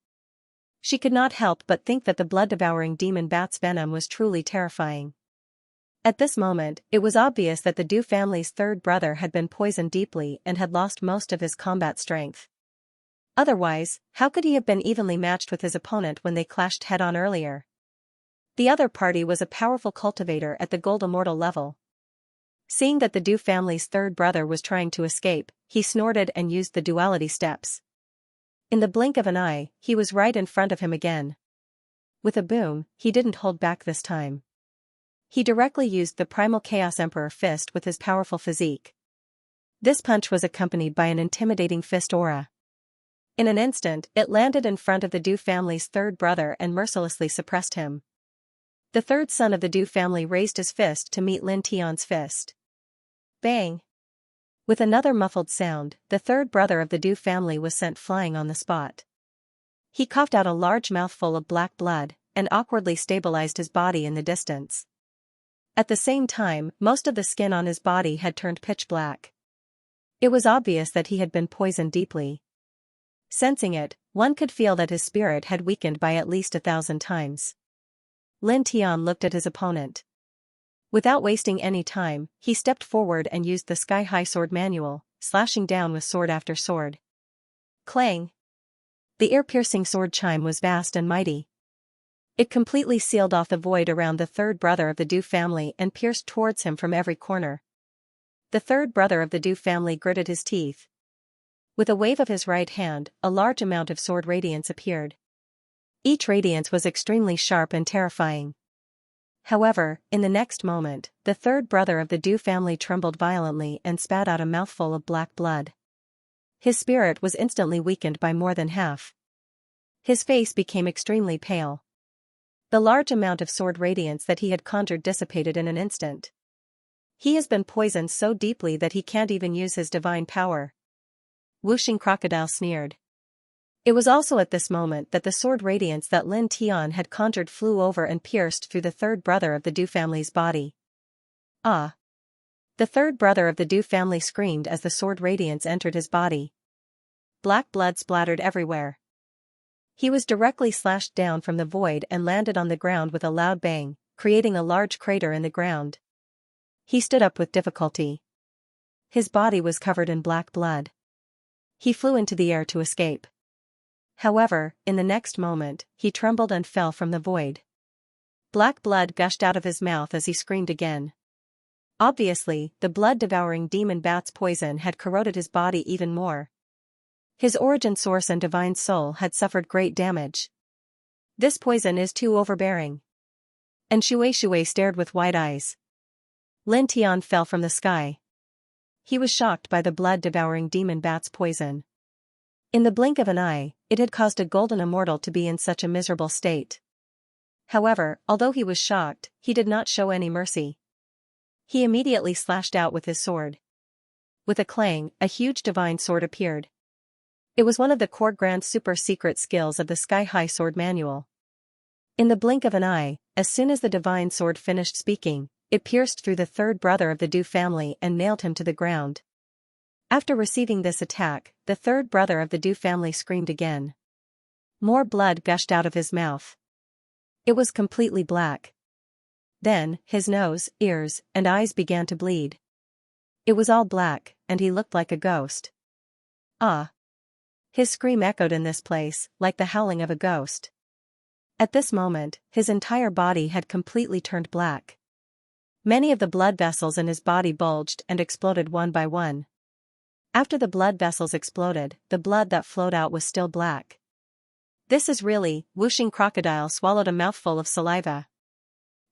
She could not help but think that the blood-devouring demon bat's venom was truly terrifying. At this moment, it was obvious that the Du family's third brother had been poisoned deeply and had lost most of his combat strength. Otherwise, how could he have been evenly matched with his opponent when they clashed head-on earlier? The other party was a powerful cultivator at the gold immortal level. Seeing that the Du family's third brother was trying to escape, he snorted and used the duality steps. In the blink of an eye, he was right in front of him again. With a boom, he didn't hold back this time. He directly used the primal Chaos Emperor fist with his powerful physique. This punch was accompanied by an intimidating fist aura. In an instant, it landed in front of the Du family's third brother and mercilessly suppressed him. The third son of the Du family raised his fist to meet Lin Tian's fist. Bang! With another muffled sound, the third brother of the Du family was sent flying on the spot. He coughed out a large mouthful of black blood, and awkwardly stabilized his body in the distance. At the same time, most of the skin on his body had turned pitch black. It was obvious that he had been poisoned deeply. Sensing it, one could feel that his spirit had weakened by at least 1,000 times. Lin Tian looked at his opponent. Without wasting any time, he stepped forward and used the sky-high sword manual, slashing down with sword after sword. Clang! The ear-piercing sword chime was vast and mighty. It completely sealed off the void around the third brother of the Du family and pierced towards him from every corner. The third brother of the Du family gritted his teeth. With a wave of his right hand, a large amount of sword radiance appeared. Each radiance was extremely sharp and terrifying. However, in the next moment, the third brother of the Du family trembled violently and spat out a mouthful of black blood. His spirit was instantly weakened by more than half. His face became extremely pale. The large amount of sword radiance that he had conjured dissipated in an instant. He has been poisoned so deeply that he can't even use his divine power. Whooshing Crocodile sneered. It was also at this moment that the sword radiance that Lin Tian had conjured flew over and pierced through the third brother of the Du family's body. Ah! The third brother of the Du family screamed as the sword radiance entered his body. Black blood splattered everywhere. He was directly slashed down from the void and landed on the ground with a loud bang, creating a large crater in the ground. He stood up with difficulty. His body was covered in black blood. He flew into the air to escape. However, in the next moment, he trembled and fell from the void. Black blood gushed out of his mouth as he screamed again. Obviously, the blood-devouring demon bat's poison had corroded his body even more. His origin source and divine soul had suffered great damage. This poison is too overbearing. And Shui stared with wide eyes. Lin Tian fell from the sky. He was shocked by the blood-devouring demon bat's poison. In the blink of an eye, it had caused a golden immortal to be in such a miserable state. However, although he was shocked, he did not show any mercy. He immediately slashed out with his sword. With a clang, a huge divine sword appeared. It was one of the core grand super secret skills of the sky-high sword manual. In the blink of an eye, as soon as the divine sword finished speaking, it pierced through the third brother of the Du family and nailed him to the ground. After receiving this attack, the third brother of the Du family screamed again. More blood gushed out of his mouth. It was completely black. Then, his nose, ears, and eyes began to bleed. It was all black, and he looked like a ghost. Ah! His scream echoed in this place, like the howling of a ghost. At this moment, his entire body had completely turned black. Many of the blood vessels in his body bulged and exploded one by one. After the blood vessels exploded, the blood that flowed out was still black. This is really, Whooshing Crocodile swallowed a mouthful of saliva.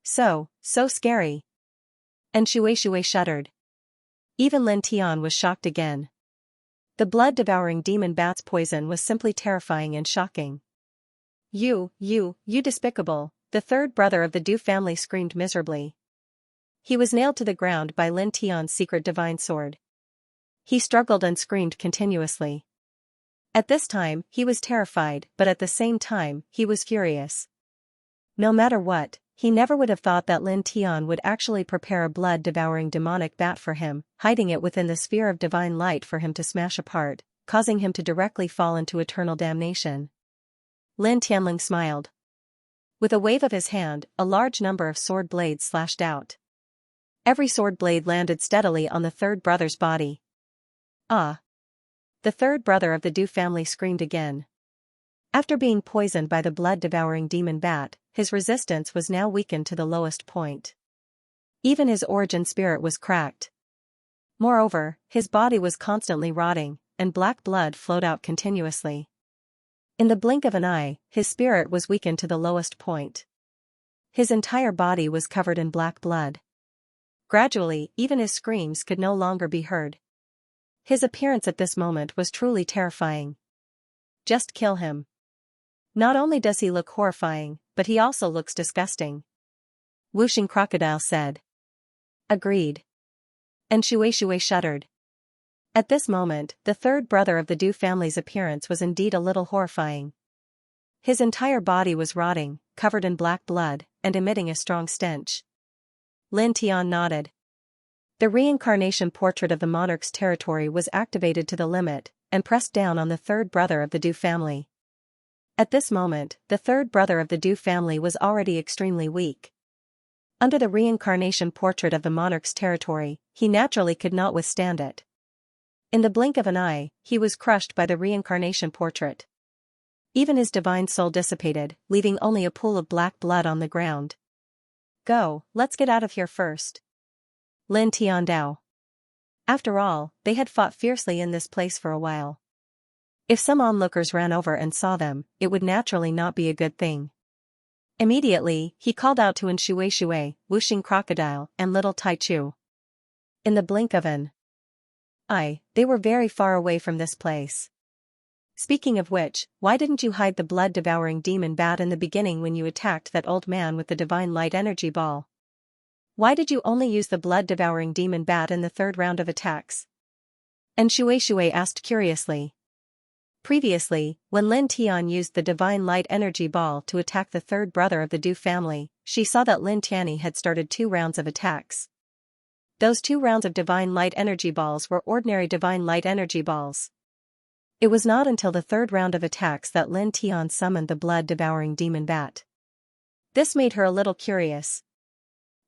So scary. And Shui shuddered. Even Lin Tian was shocked again. The blood-devouring demon bat's poison was simply terrifying and shocking. You despicable, the third brother of the Du family screamed miserably. He was nailed to the ground by Lin Tian's secret divine sword. He struggled and screamed continuously. At this time, he was terrified, but at the same time, he was furious. No matter what, he never would have thought that Lin Tian would actually prepare a blood-devouring demonic bat for him, hiding it within the sphere of divine light for him to smash apart, causing him to directly fall into eternal damnation. Lin Tianling smiled. With a wave of his hand, a large number of sword blades slashed out. Every sword blade landed steadily on the third brother's body. Ah! The third brother of the Du family screamed again. After being poisoned by the blood-devouring demon bat, his resistance was now weakened to the lowest point. Even his origin spirit was cracked. Moreover, his body was constantly rotting, and black blood flowed out continuously. In the blink of an eye, his spirit was weakened to the lowest point. His entire body was covered in black blood. Gradually, even his screams could no longer be heard. His appearance at this moment was truly terrifying. Just kill him. Not only does he look horrifying, but he also looks disgusting. Whooshing Crocodile said. Agreed. And Shui shuddered. At this moment, the third brother of the Du family's appearance was indeed a little horrifying. His entire body was rotting, covered in black blood, and emitting a strong stench. Lin Tian nodded. The reincarnation portrait of the monarch's territory was activated to the limit, and pressed down on the third brother of the Du family. At this moment, the third brother of the Du family was already extremely weak. Under the reincarnation portrait of the monarch's territory, he naturally could not withstand it. In the blink of an eye, he was crushed by the reincarnation portrait. Even his divine soul dissipated, leaving only a pool of black blood on the ground. Go, let's get out of here first. Lin Tian Dao. After all, they had fought fiercely in this place for a while. If some onlookers ran over and saw them, it would naturally not be a good thing. Immediately, he called out to Shui, Whooshing Crocodile, and Little Tai Chu. In the blink of an eye, they were very far away from this place. Speaking of which, why didn't you hide the blood-devouring demon bat in the beginning when you attacked that old man with the divine light energy ball? Why did you only use the blood-devouring demon bat in the third round of attacks? And Shui asked curiously. Previously, when Lin Tian used the divine light energy ball to attack the third brother of the Du family, she saw that Lin Tianyi had started 2 rounds of attacks. Those 2 rounds of divine light energy balls were ordinary divine light energy balls. It was not until the third round of attacks that Lin Tian summoned the blood-devouring demon bat. This made her a little curious.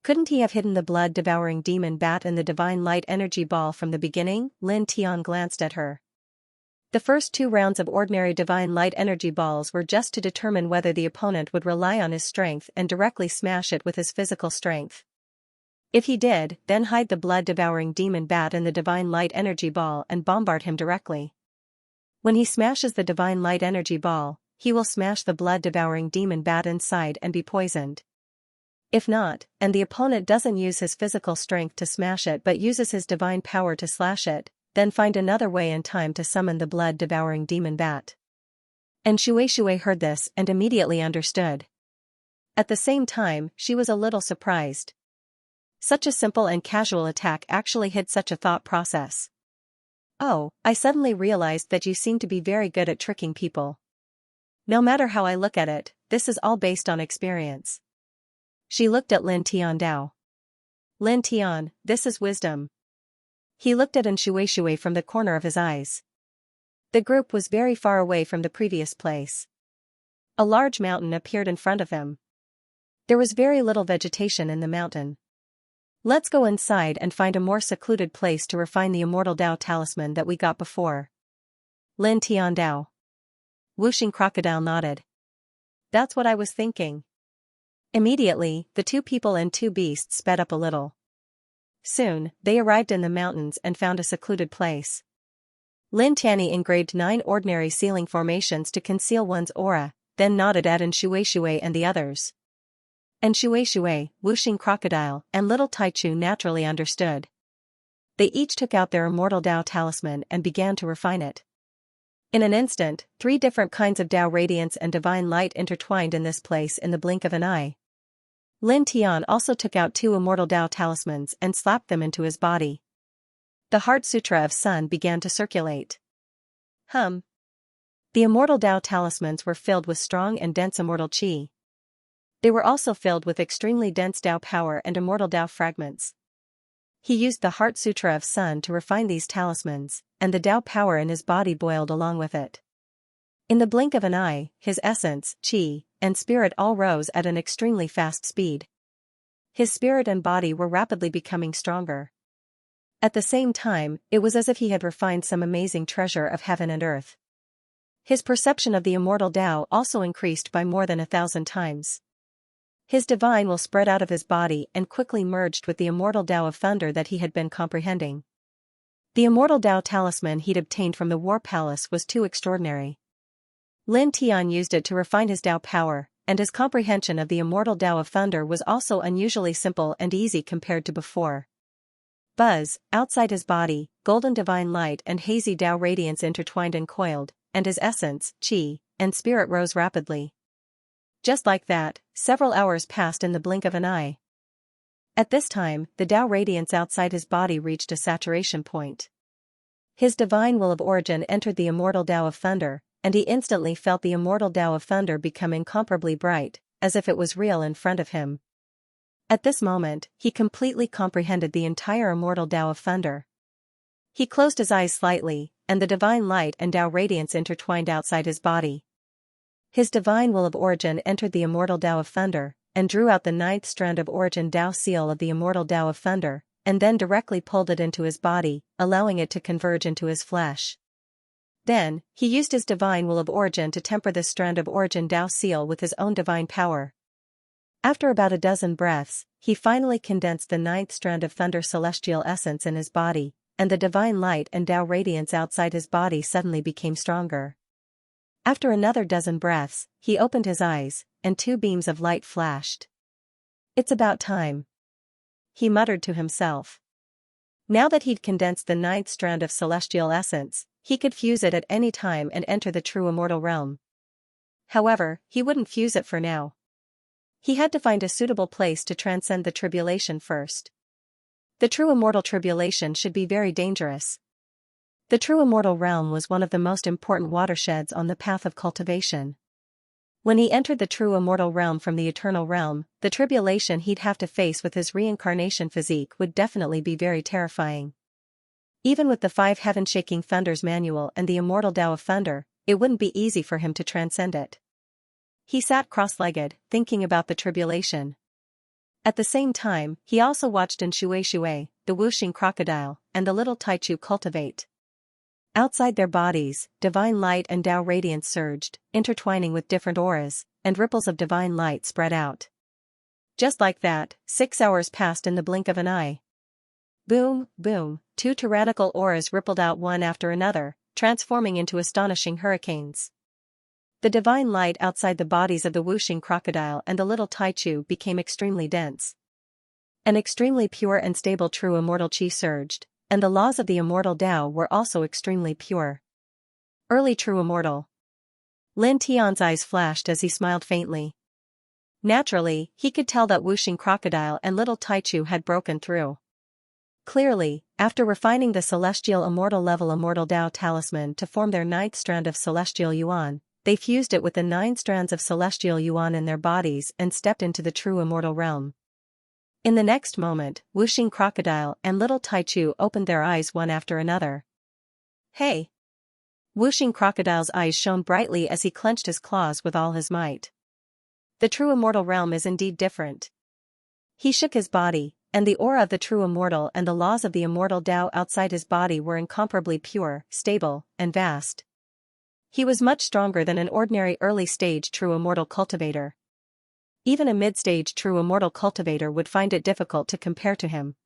Couldn't he have hidden the blood-devouring demon bat in the divine light energy ball from the beginning? Lin Tian glanced at her. The first 2 rounds of ordinary divine light energy balls were just to determine whether the opponent would rely on his strength and directly smash it with his physical strength. If he did, then hide the blood-devouring demon bat in the divine light energy ball and bombard him directly. When he smashes the divine light energy ball, he will smash the blood-devouring demon bat inside and be poisoned. If not, and the opponent doesn't use his physical strength to smash it but uses his divine power to slash it, then find another way in time to summon the blood-devouring demon bat. And Shui heard this and immediately understood. At the same time, she was a little surprised. Such a simple and casual attack actually hid such a thought process. Oh, I suddenly realized that you seem to be very good at tricking people. No matter how I look at it, this is all based on experience. She looked at Lin Tian Dao. Lin Tian, this is wisdom. He looked at Shui from the corner of his eyes. The group was very far away from the previous place. A large mountain appeared in front of them. There was very little vegetation in the mountain. Let's go inside and find a more secluded place to refine the immortal Dao talisman that we got before. Lin Tian Dao. Whooshing Crocodile nodded. That's what I was thinking. Immediately, the 2 people and 2 beasts sped up a little. Soon, they arrived in the mountains and found a secluded place. Lin Tianyi engraved 9 ordinary ceiling formations to conceal one's aura, then nodded at Shui and the others. And Shui, Whooshing Crocodile, and Little Tai Chu naturally understood. They each took out their immortal Dao talisman and began to refine it. In an instant, 3 different kinds of Dao radiance and divine light intertwined in this place in the blink of an eye. Lin Tian also took out 2 immortal Dao talismans and slapped them into his body. The Heart Sutra of Sun began to circulate. The immortal Dao talismans were filled with strong and dense immortal qi. They were also filled with extremely dense Dao power and immortal Dao fragments. He used the Heart Sutra of Sun to refine these talismans, and the Dao power in his body boiled along with it. In the blink of an eye, his essence, qi, and spirit all rose at an extremely fast speed. His spirit and body were rapidly becoming stronger. At the same time, it was as if he had refined some amazing treasure of heaven and earth. His perception of the immortal Tao also increased by more than 1,000 times. His divine will spread out of his body and quickly merged with the immortal Tao of thunder that he had been comprehending. The immortal Tao talisman he'd obtained from the War Palace was too extraordinary. Lin Tian used it to refine his Tao power, and his comprehension of the immortal Tao of thunder was also unusually simple and easy compared to before. Buzz, outside his body, golden divine light and hazy Tao radiance intertwined and coiled, and his essence, qi, and spirit rose rapidly. Just like that, several hours passed in the blink of an eye. At this time, the Tao radiance outside his body reached a saturation point. His divine will of origin entered the immortal Tao of thunder, and he instantly felt the immortal Tao of thunder become incomparably bright, as if it was real in front of him. At this moment, he completely comprehended the entire immortal Tao of thunder. He closed his eyes slightly, and the divine light and Tao radiance intertwined outside his body. His divine will of origin entered the immortal Tao of thunder, and drew out the 9th strand of origin Tao seal of the immortal Tao of thunder, and then directly pulled it into his body, allowing it to converge into his flesh. Then, he used his divine will of origin to temper this strand of origin Tao seal with his own divine power. After about a dozen breaths, he finally condensed the 9th strand of thunder celestial essence in his body, and the divine light and Tao radiance outside his body suddenly became stronger. After another dozen breaths, he opened his eyes, and 2 beams of light flashed. "It's about time," he muttered to himself. Now that he'd condensed the 9th strand of celestial essence, he could fuse it at any time and enter the true immortal realm. However, he wouldn't fuse it for now. He had to find a suitable place to transcend the tribulation first. The true immortal tribulation should be very dangerous. The true immortal realm was one of the most important watersheds on the path of cultivation. When he entered the true immortal realm from the eternal realm, the tribulation he'd have to face with his reincarnation physique would definitely be very terrifying. Even with the 5 heaven-shaking thunders manual and the immortal Tao of thunder, it wouldn't be easy for him to transcend it. He sat cross-legged, thinking about the tribulation. At the same time, he also watched Xianxia, the Wuxing crocodile, and the little Taichu cultivate. Outside their bodies, divine light and Tao radiance surged, intertwining with different auras, and ripples of divine light spread out. Just like that, 6 hours passed in the blink of an eye. Boom, boom, 2 tyrannical auras rippled out one after another, transforming into astonishing hurricanes. The divine light outside the bodies of the Wuxing crocodile and the little Taichu became extremely dense. An extremely pure and stable true immortal qi surged, and the laws of the immortal Tao were also extremely pure. Early true immortal. Lin Tian's eyes flashed as he smiled faintly. Naturally, he could tell that Wuxing crocodile and little Taichu had broken through. Clearly, after refining the celestial immortal level immortal Tao talisman to form their 9th strand of celestial yuan, they fused it with the 9 strands of celestial yuan in their bodies and stepped into the true immortal realm. In the next moment, Wuxing crocodile and little Taichu opened their eyes one after another. "Hey!" Wuxing crocodile's eyes shone brightly as he clenched his claws with all his might. The true immortal realm is indeed different. He shook his body, and the aura of the true immortal and the laws of the immortal Tao outside his body were incomparably pure, stable, and vast. He was much stronger than an ordinary early-stage true immortal cultivator. Even a mid-stage true immortal cultivator would find it difficult to compare to him.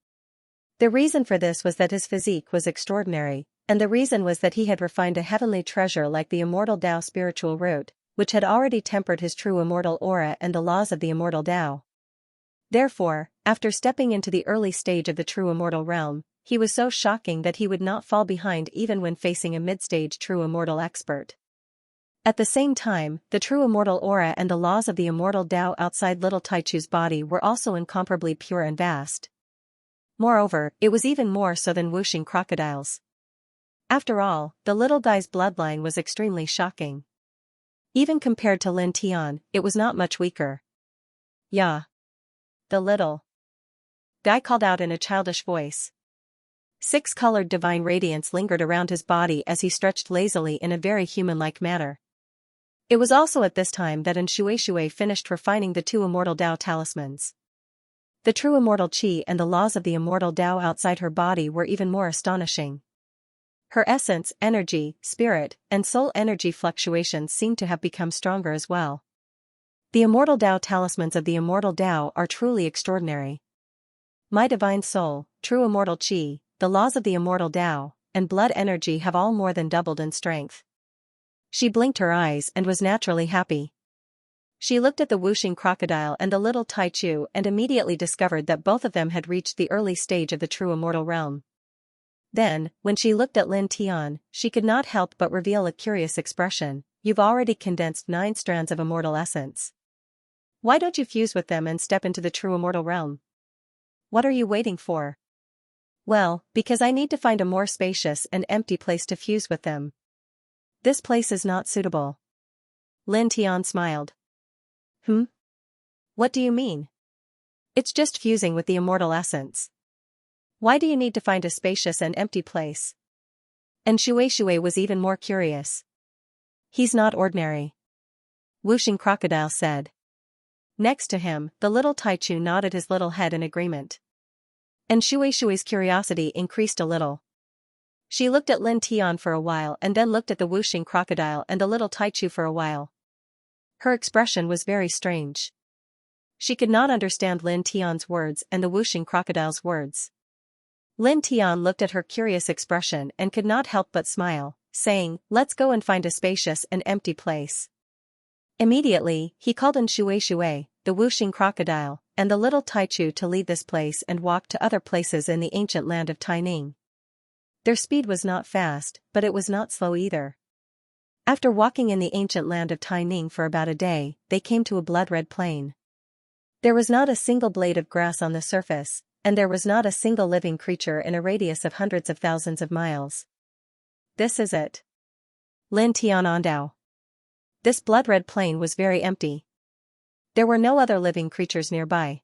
The reason for this was that his physique was extraordinary, and the reason was that he had refined a heavenly treasure like the immortal Tao spiritual root, which had already tempered his true immortal aura and the laws of the immortal Tao. Therefore, after stepping into the early stage of the true immortal realm, he was so shocking that he would not fall behind even when facing a mid-stage true immortal expert. At the same time, the true immortal aura and the laws of the immortal Tao outside little Taichu's body were also incomparably pure and vast. Moreover, it was even more so than Wuxing crocodiles. After all, the little guy's bloodline was extremely shocking. Even compared to Lin Tian, it was not much weaker. "Yeah." The little guy called out in a childish voice. 6-colored divine radiance lingered around his body as he stretched lazily in a very human-like manner. It was also at this time that Xianxia finished refining the 2 immortal Tao talismans. The true immortal qi and the laws of the immortal Tao outside her body were even more astonishing. Her essence, energy, spirit, and soul energy fluctuations seemed to have become stronger as well. The immortal Tao talismans of the immortal Tao are truly extraordinary. My divine soul, true immortal qi, the laws of the immortal Tao, and blood energy have all more than doubled in strength. She blinked her eyes and was naturally happy. She looked at the whooshing crocodile and the little Taichu and immediately discovered that both of them had reached the early stage of the true immortal realm. Then, when she looked at Lin Tian, she could not help but reveal a curious expression. You've already condensed 9 strands of immortal essence. Why don't you fuse with them and step into the true immortal realm? What are you waiting for? Well, because I need to find a more spacious and empty place to fuse with them. This place is not suitable. Lin Tian smiled. What do you mean? It's just fusing with the immortal essence. Why do you need to find a spacious and empty place? And Shui was even more curious. He's not ordinary. Whooshing crocodile said. Next to him, the little Taichu nodded his little head in agreement. And Shui's curiosity increased a little. She looked at Lin Tian for a while and then looked at the whooshing crocodile and the little Taichu for a while. Her expression was very strange. She could not understand Lin Tian's words and the whooshing crocodile's words. Lin Tian looked at her curious expression and could not help but smile, saying, "Let's go and find a spacious and empty place." Immediately, he called in Shui, the whooshing crocodile, and the little Taichu to leave this place and walk to other places in the ancient land of Taining. Their speed was not fast, but it was not slow either. After walking in the ancient land of Taining for about a day, they came to a blood-red plain. There was not a single blade of grass on the surface, and there was not a single living creature in a radius of hundreds of thousands of miles. This is it. Lin Tian Ondao. This blood-red plain was very empty. There were no other living creatures nearby.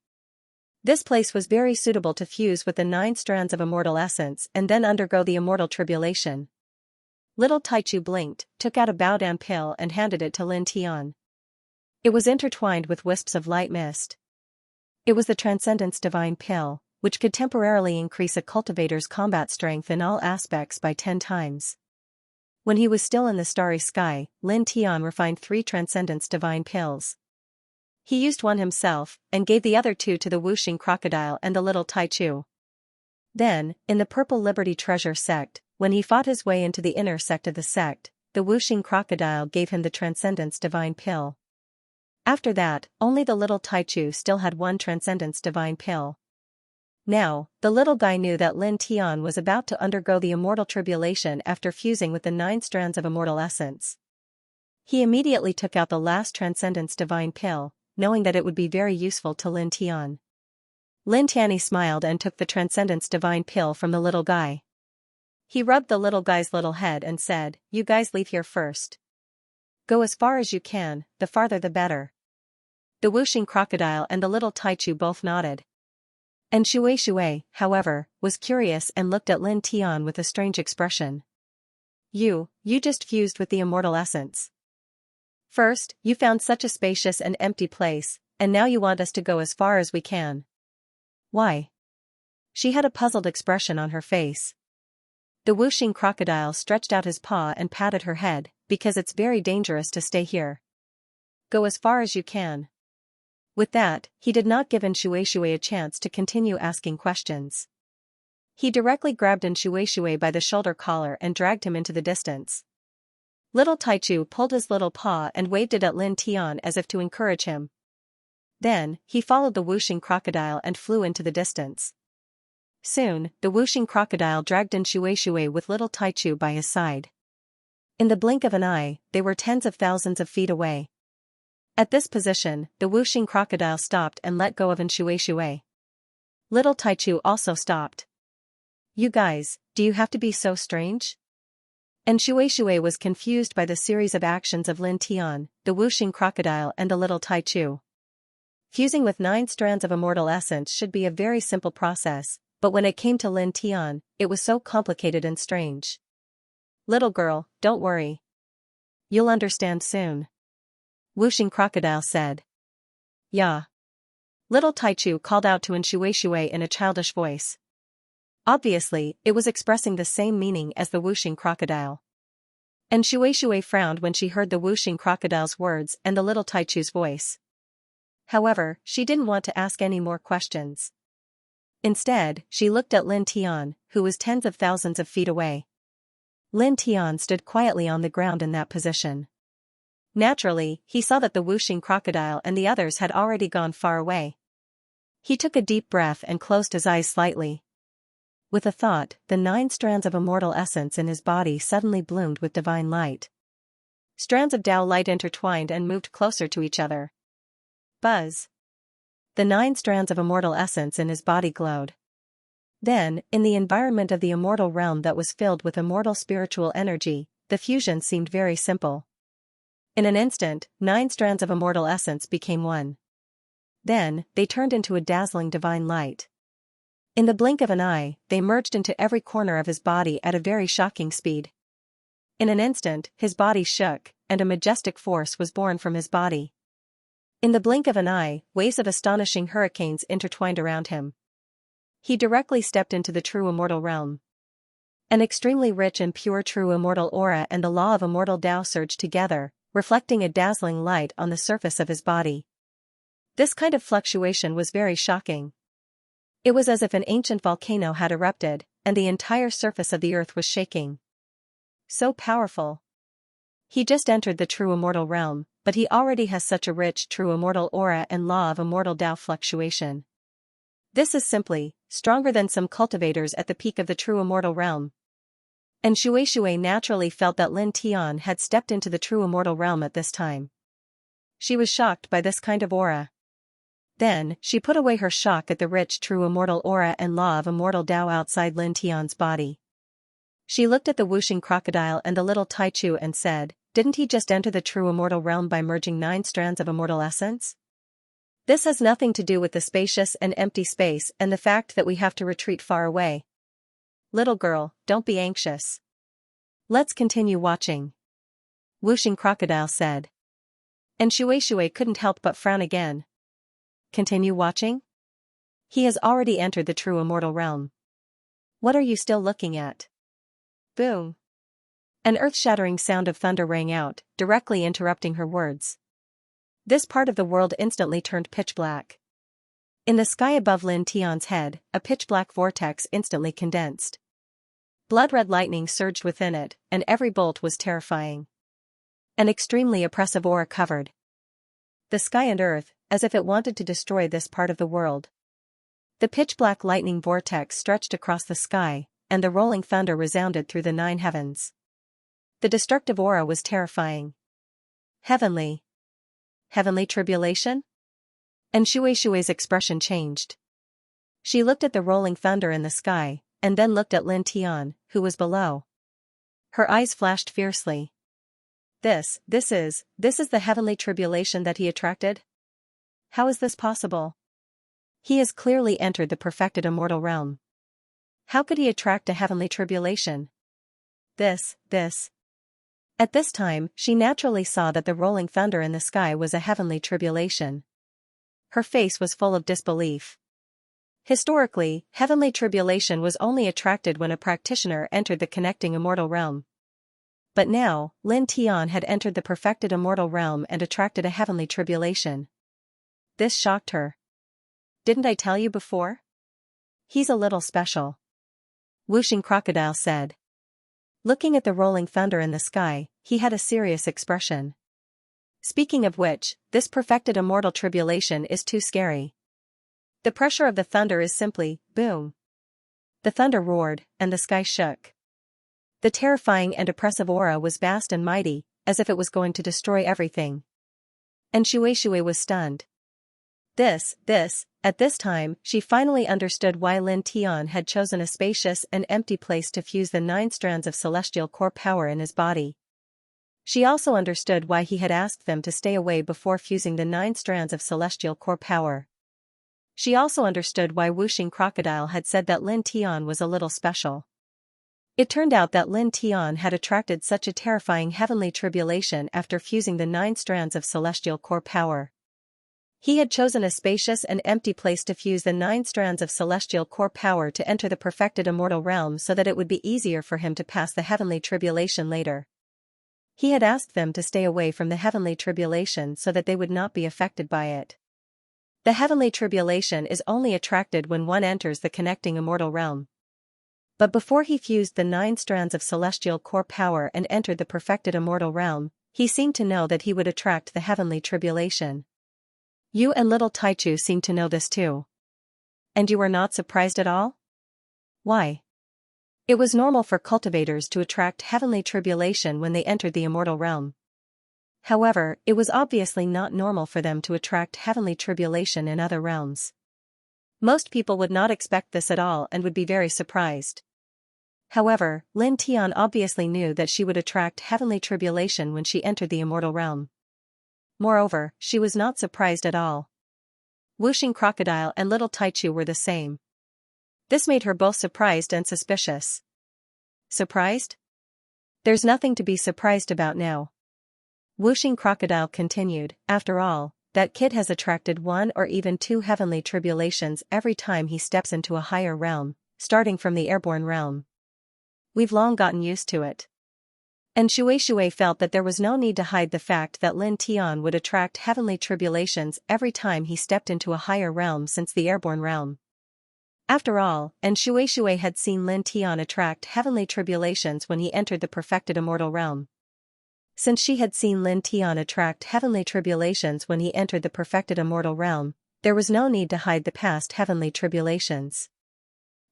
This place was very suitable to fuse with the 9 strands of immortal essence and then undergo the immortal tribulation. Little Taichu blinked, took out a Baodan pill and handed it to Lin Tian. It was intertwined with wisps of light mist. It was the Transcendence Divine Pill, which could temporarily increase a cultivator's combat strength in all aspects by 10 times. When he was still in the starry sky, Lin Tian refined 3 Transcendence Divine Pills. He used one himself, and gave the other 2 to the whooshing crocodile and the little Taichu. Then, in the Purple Liberty Treasure sect, when he fought his way into the inner sect of the sect, the whooshing crocodile gave him the Transcendence Divine Pill. After that, only the little Taichu still had 1 Transcendence Divine Pill. Now, the little guy knew that Lin Tian was about to undergo the immortal tribulation after fusing with the 9 strands of immortal essence. He immediately took out the last Transcendence Divine Pill, knowing that it would be very useful to Lin Tian. Lin Tian smiled and took the Transcendence Divine Pill from the little guy. He rubbed the little guy's little head and said, "You guys leave here first. Go as far as you can, the farther the better." The whooshing crocodile and the little Taichu both nodded. And Shui, however, was curious and looked at Lin Tian with a strange expression. You just fused with the immortal essence. First, you found such a spacious and empty place, and now you want us to go as far as we can. Why? She had a puzzled expression on her face. The whooshing crocodile stretched out his paw and patted her head, because it's very dangerous to stay here. Go as far as you can. With that, he did not give Shui a chance to continue asking questions. He directly grabbed Shui by the shoulder collar and dragged him into the distance. Little Taichu pulled his little paw and waved it at Lin Tian as if to encourage him. Then, he followed the whooshing crocodile and flew into the distance. Soon, the whooshing crocodile dragged Shui with little Taichu by his side. In the blink of an eye, they were tens of thousands of feet away. At this position, the whooshing crocodile stopped and let go of Shui. Little Taichu also stopped. You guys, do you have to be so strange? And Shui was confused by the series of actions of Lin Tian, the whooshing crocodile and the little Taichu. Fusing with 9 strands of immortal essence should be a very simple process, but when it came to Lin Tian, it was so complicated and strange. Little girl, don't worry. You'll understand soon. Whooshing crocodile said. Yeah. Little Taichu called out to Shui in a childish voice. Obviously, it was expressing the same meaning as the whooshing crocodile. Shui frowned when she heard the whooshing crocodile's words and the little Taichu's voice. However, she didn't want to ask any more questions. Instead, she looked at Lin Tian, who was tens of thousands of feet away. Lin Tian stood quietly on the ground in that position. Naturally, he saw that the whooshing crocodile and the others had already gone far away. He took a deep breath and closed his eyes slightly. With a thought, the 9 strands of immortal essence in his body suddenly bloomed with divine light. Strands of Tao light intertwined and moved closer to each other. Buzz. The 9 strands of immortal essence in his body glowed. Then, in the environment of the immortal realm that was filled with immortal spiritual energy, the fusion seemed very simple. In an instant, 9 strands of immortal essence became one. Then, they turned into a dazzling divine light. In the blink of an eye, they merged into every corner of his body at a very shocking speed. In an instant, his body shook, and a majestic force was born from his body. In the blink of an eye, waves of astonishing hurricanes intertwined around him. He directly stepped into the true immortal realm. An extremely rich and pure true immortal aura and the law of immortal Tao surged together, reflecting a dazzling light on the surface of his body. This kind of fluctuation was very shocking. It was as if an ancient volcano had erupted, and the entire surface of the earth was shaking. So powerful. He just entered the true immortal realm, but he already has such a rich true immortal aura and law of immortal Tao fluctuation. This is simply stronger than some cultivators at the peak of the true immortal realm. Shui naturally felt that Lin Tian had stepped into the true immortal realm at this time. She was shocked by this kind of aura. Then, she put away her shock at the rich true immortal aura and law of immortal Tao outside Lin Tian's body. She looked at the whooshing crocodile and the little Taichu and said, "Didn't he just enter the true immortal realm by merging 9 strands of immortal essence? This has nothing to do with the spacious and empty space and the fact that we have to retreat far away. Little girl, don't be anxious. Let's continue watching," whooshing crocodile said. Shui couldn't help but frown again. Continue watching? He has already entered the true immortal realm. What are you still looking at? Boom. An earth-shattering sound of thunder rang out, directly interrupting her words. This part of the world instantly turned pitch black. In the sky above Lin Tian's head, a pitch-black vortex instantly condensed. Blood-red lightning surged within it, and every bolt was terrifying. An extremely oppressive aura covered the sky and earth, as if it wanted to destroy this part of the world. The pitch-black lightning vortex stretched across the sky, and the rolling thunder resounded through the 9 heavens. The destructive aura was terrifying. Heavenly tribulation? Shui's expression changed. She looked at the rolling thunder in the sky, and then looked at Lin Tian, who was below. Her eyes flashed fiercely. This is the heavenly tribulation that he attracted? How is this possible? He has clearly entered the perfected immortal realm. How could he attract a heavenly tribulation? This. At this time, she naturally saw that the rolling thunder in the sky was a heavenly tribulation. Her face was full of disbelief. Historically, heavenly tribulation was only attracted when a practitioner entered the connecting immortal realm. But now, Lin Tian had entered the perfected immortal realm and attracted a heavenly tribulation. This shocked her. Didn't I tell you before? He's a little special, whooshing crocodile said. Looking at the rolling thunder in the sky, he had a serious expression. Speaking of which, this perfected immortal tribulation is too scary. The pressure of the thunder is simply, boom. The thunder roared, and the sky shook. The terrifying and oppressive aura was vast and mighty, as if it was going to destroy everything. Shui was stunned. At this time, she finally understood why Lin Tian had chosen a spacious and empty place to fuse the 9 strands of celestial core power in his body. She also understood why he had asked them to stay away before fusing the 9 strands of celestial core power. She also understood why whooshing crocodile had said that Lin Tian was a little special. It turned out that Lin Tian had attracted such a terrifying heavenly tribulation after fusing the 9 strands of celestial core power. He had chosen a spacious and empty place to fuse the 9 strands of celestial core power to enter the perfected immortal realm so that it would be easier for him to pass the heavenly tribulation later. He had asked them to stay away from the heavenly tribulation so that they would not be affected by it. The heavenly tribulation is only attracted when one enters the connecting immortal realm. But before he fused the 9 strands of celestial core power and entered the perfected immortal realm, he seemed to know that he would attract the heavenly tribulation. You and little Taichu seem to know this too. And you were not surprised at all? Why? It was normal for cultivators to attract heavenly tribulation when they entered the immortal realm. However, it was obviously not normal for them to attract heavenly tribulation in other realms. Most people would not expect this at all and would be very surprised. However, Lin Tian obviously knew that she would attract heavenly tribulation when she entered the immortal realm. Moreover, she was not surprised at all. Wuxing Crocodile and little Taichu were the same. This made her both surprised and suspicious. Surprised? There's nothing to be surprised about now. Wuxing Crocodile continued, after all, that kid has attracted 1 or even 2 heavenly tribulations every time he steps into a higher realm, starting from the airborne realm. We've long gotten used to it. And Shui felt that there was no need to hide the fact that Lin Tian would attract heavenly tribulations every time he stepped into a higher realm since the airborne realm. After all, and Shui had seen Lin Tian attract heavenly tribulations when he entered the perfected immortal realm. Since she had seen Lin Tian attract heavenly tribulations when he entered the perfected immortal realm, there was no need to hide the past heavenly tribulations.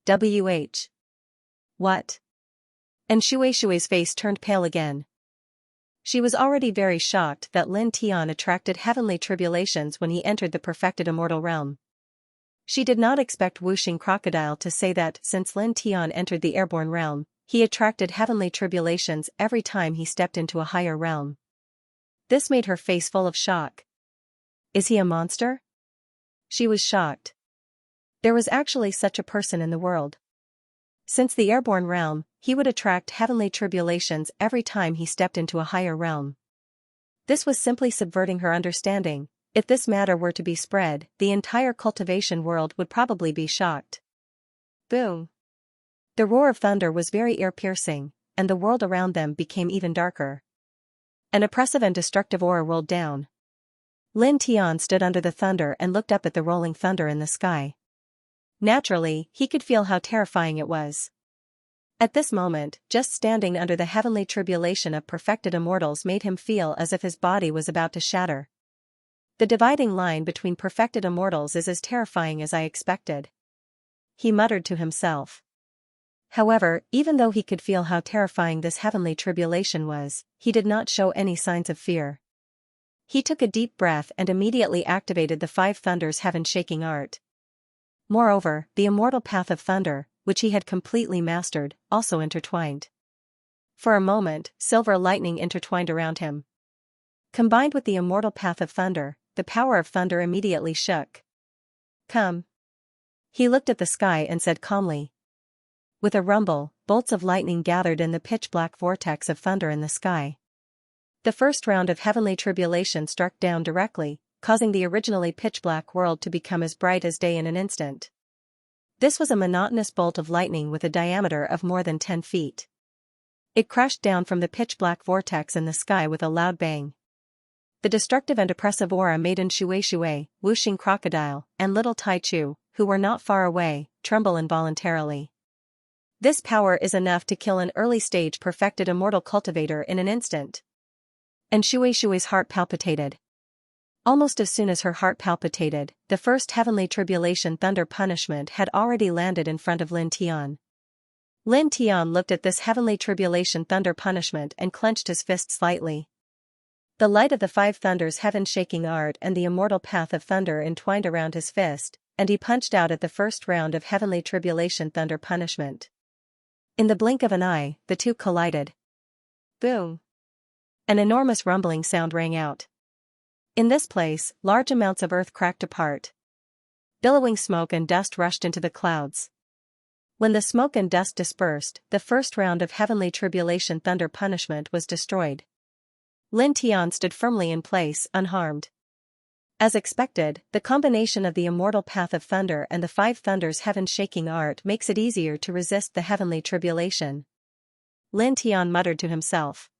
WH. What? And Shui's face turned pale again. She was already very shocked that Lin Tian attracted heavenly tribulations when he entered the perfected immortal realm. She did not expect Wuxing Crocodile to say that since Lin Tian entered the airborne realm, he attracted heavenly tribulations every time he stepped into a higher realm. This made her face full of shock. Is he a monster? She was shocked. There was actually such a person in the world. Since the airborne realm, he would attract heavenly tribulations every time he stepped into a higher realm. This was simply subverting her understanding. If this matter were to be spread, the entire cultivation world would probably be shocked. Boom! The roar of thunder was very ear-piercing, and the world around them became even darker. An oppressive and destructive aura rolled down. Lin Tian stood under the thunder and looked up at the rolling thunder in the sky. Naturally, he could feel how terrifying it was. At this moment, just standing under the heavenly tribulation of perfected immortals made him feel as if his body was about to shatter. The dividing line between perfected immortals is as terrifying as I expected. He muttered to himself. However, even though he could feel how terrifying this heavenly tribulation was, he did not show any signs of fear. He took a deep breath and immediately activated the 5 thunders heaven-shaking art. Moreover, the immortal path of thunder, which he had completely mastered, also intertwined. For a moment, silver lightning intertwined around him. Combined with the immortal path of thunder, the power of thunder immediately shook. Come. He looked at the sky and said calmly. With a rumble, bolts of lightning gathered in the pitch-black vortex of thunder in the sky. The first round of heavenly tribulation struck down directly, causing the originally pitch-black world to become as bright as day in an instant. This was a monotonous bolt of lightning with a diameter of more than 10 feet. It crashed down from the pitch-black vortex in the sky with a loud bang. The destructive and oppressive aura made Shui, Wuxing Crocodile, and little Taichu, who were not far away, tremble involuntarily. This power is enough to kill an early-stage perfected immortal cultivator in an instant. And Shui's heart palpitated. Almost as soon as her heart palpitated, the first heavenly tribulation thunder punishment had already landed in front of Lin Tian. Lin Tian looked at this heavenly tribulation thunder punishment and clenched his fist slightly. The light of the 5 thunders heaven-shaking art and the immortal path of thunder entwined around his fist, and he punched out at the first round of heavenly tribulation thunder punishment. In the blink of an eye, the two collided. Boom! An enormous rumbling sound rang out. In this place, large amounts of earth cracked apart. Billowing smoke and dust rushed into the clouds. When the smoke and dust dispersed, the first round of heavenly tribulation thunder punishment was destroyed. Lin Tian stood firmly in place, unharmed. As expected, the combination of the immortal path of thunder and the five thunders heaven-shaking art makes it easier to resist the heavenly tribulation. Lin Tian muttered to himself.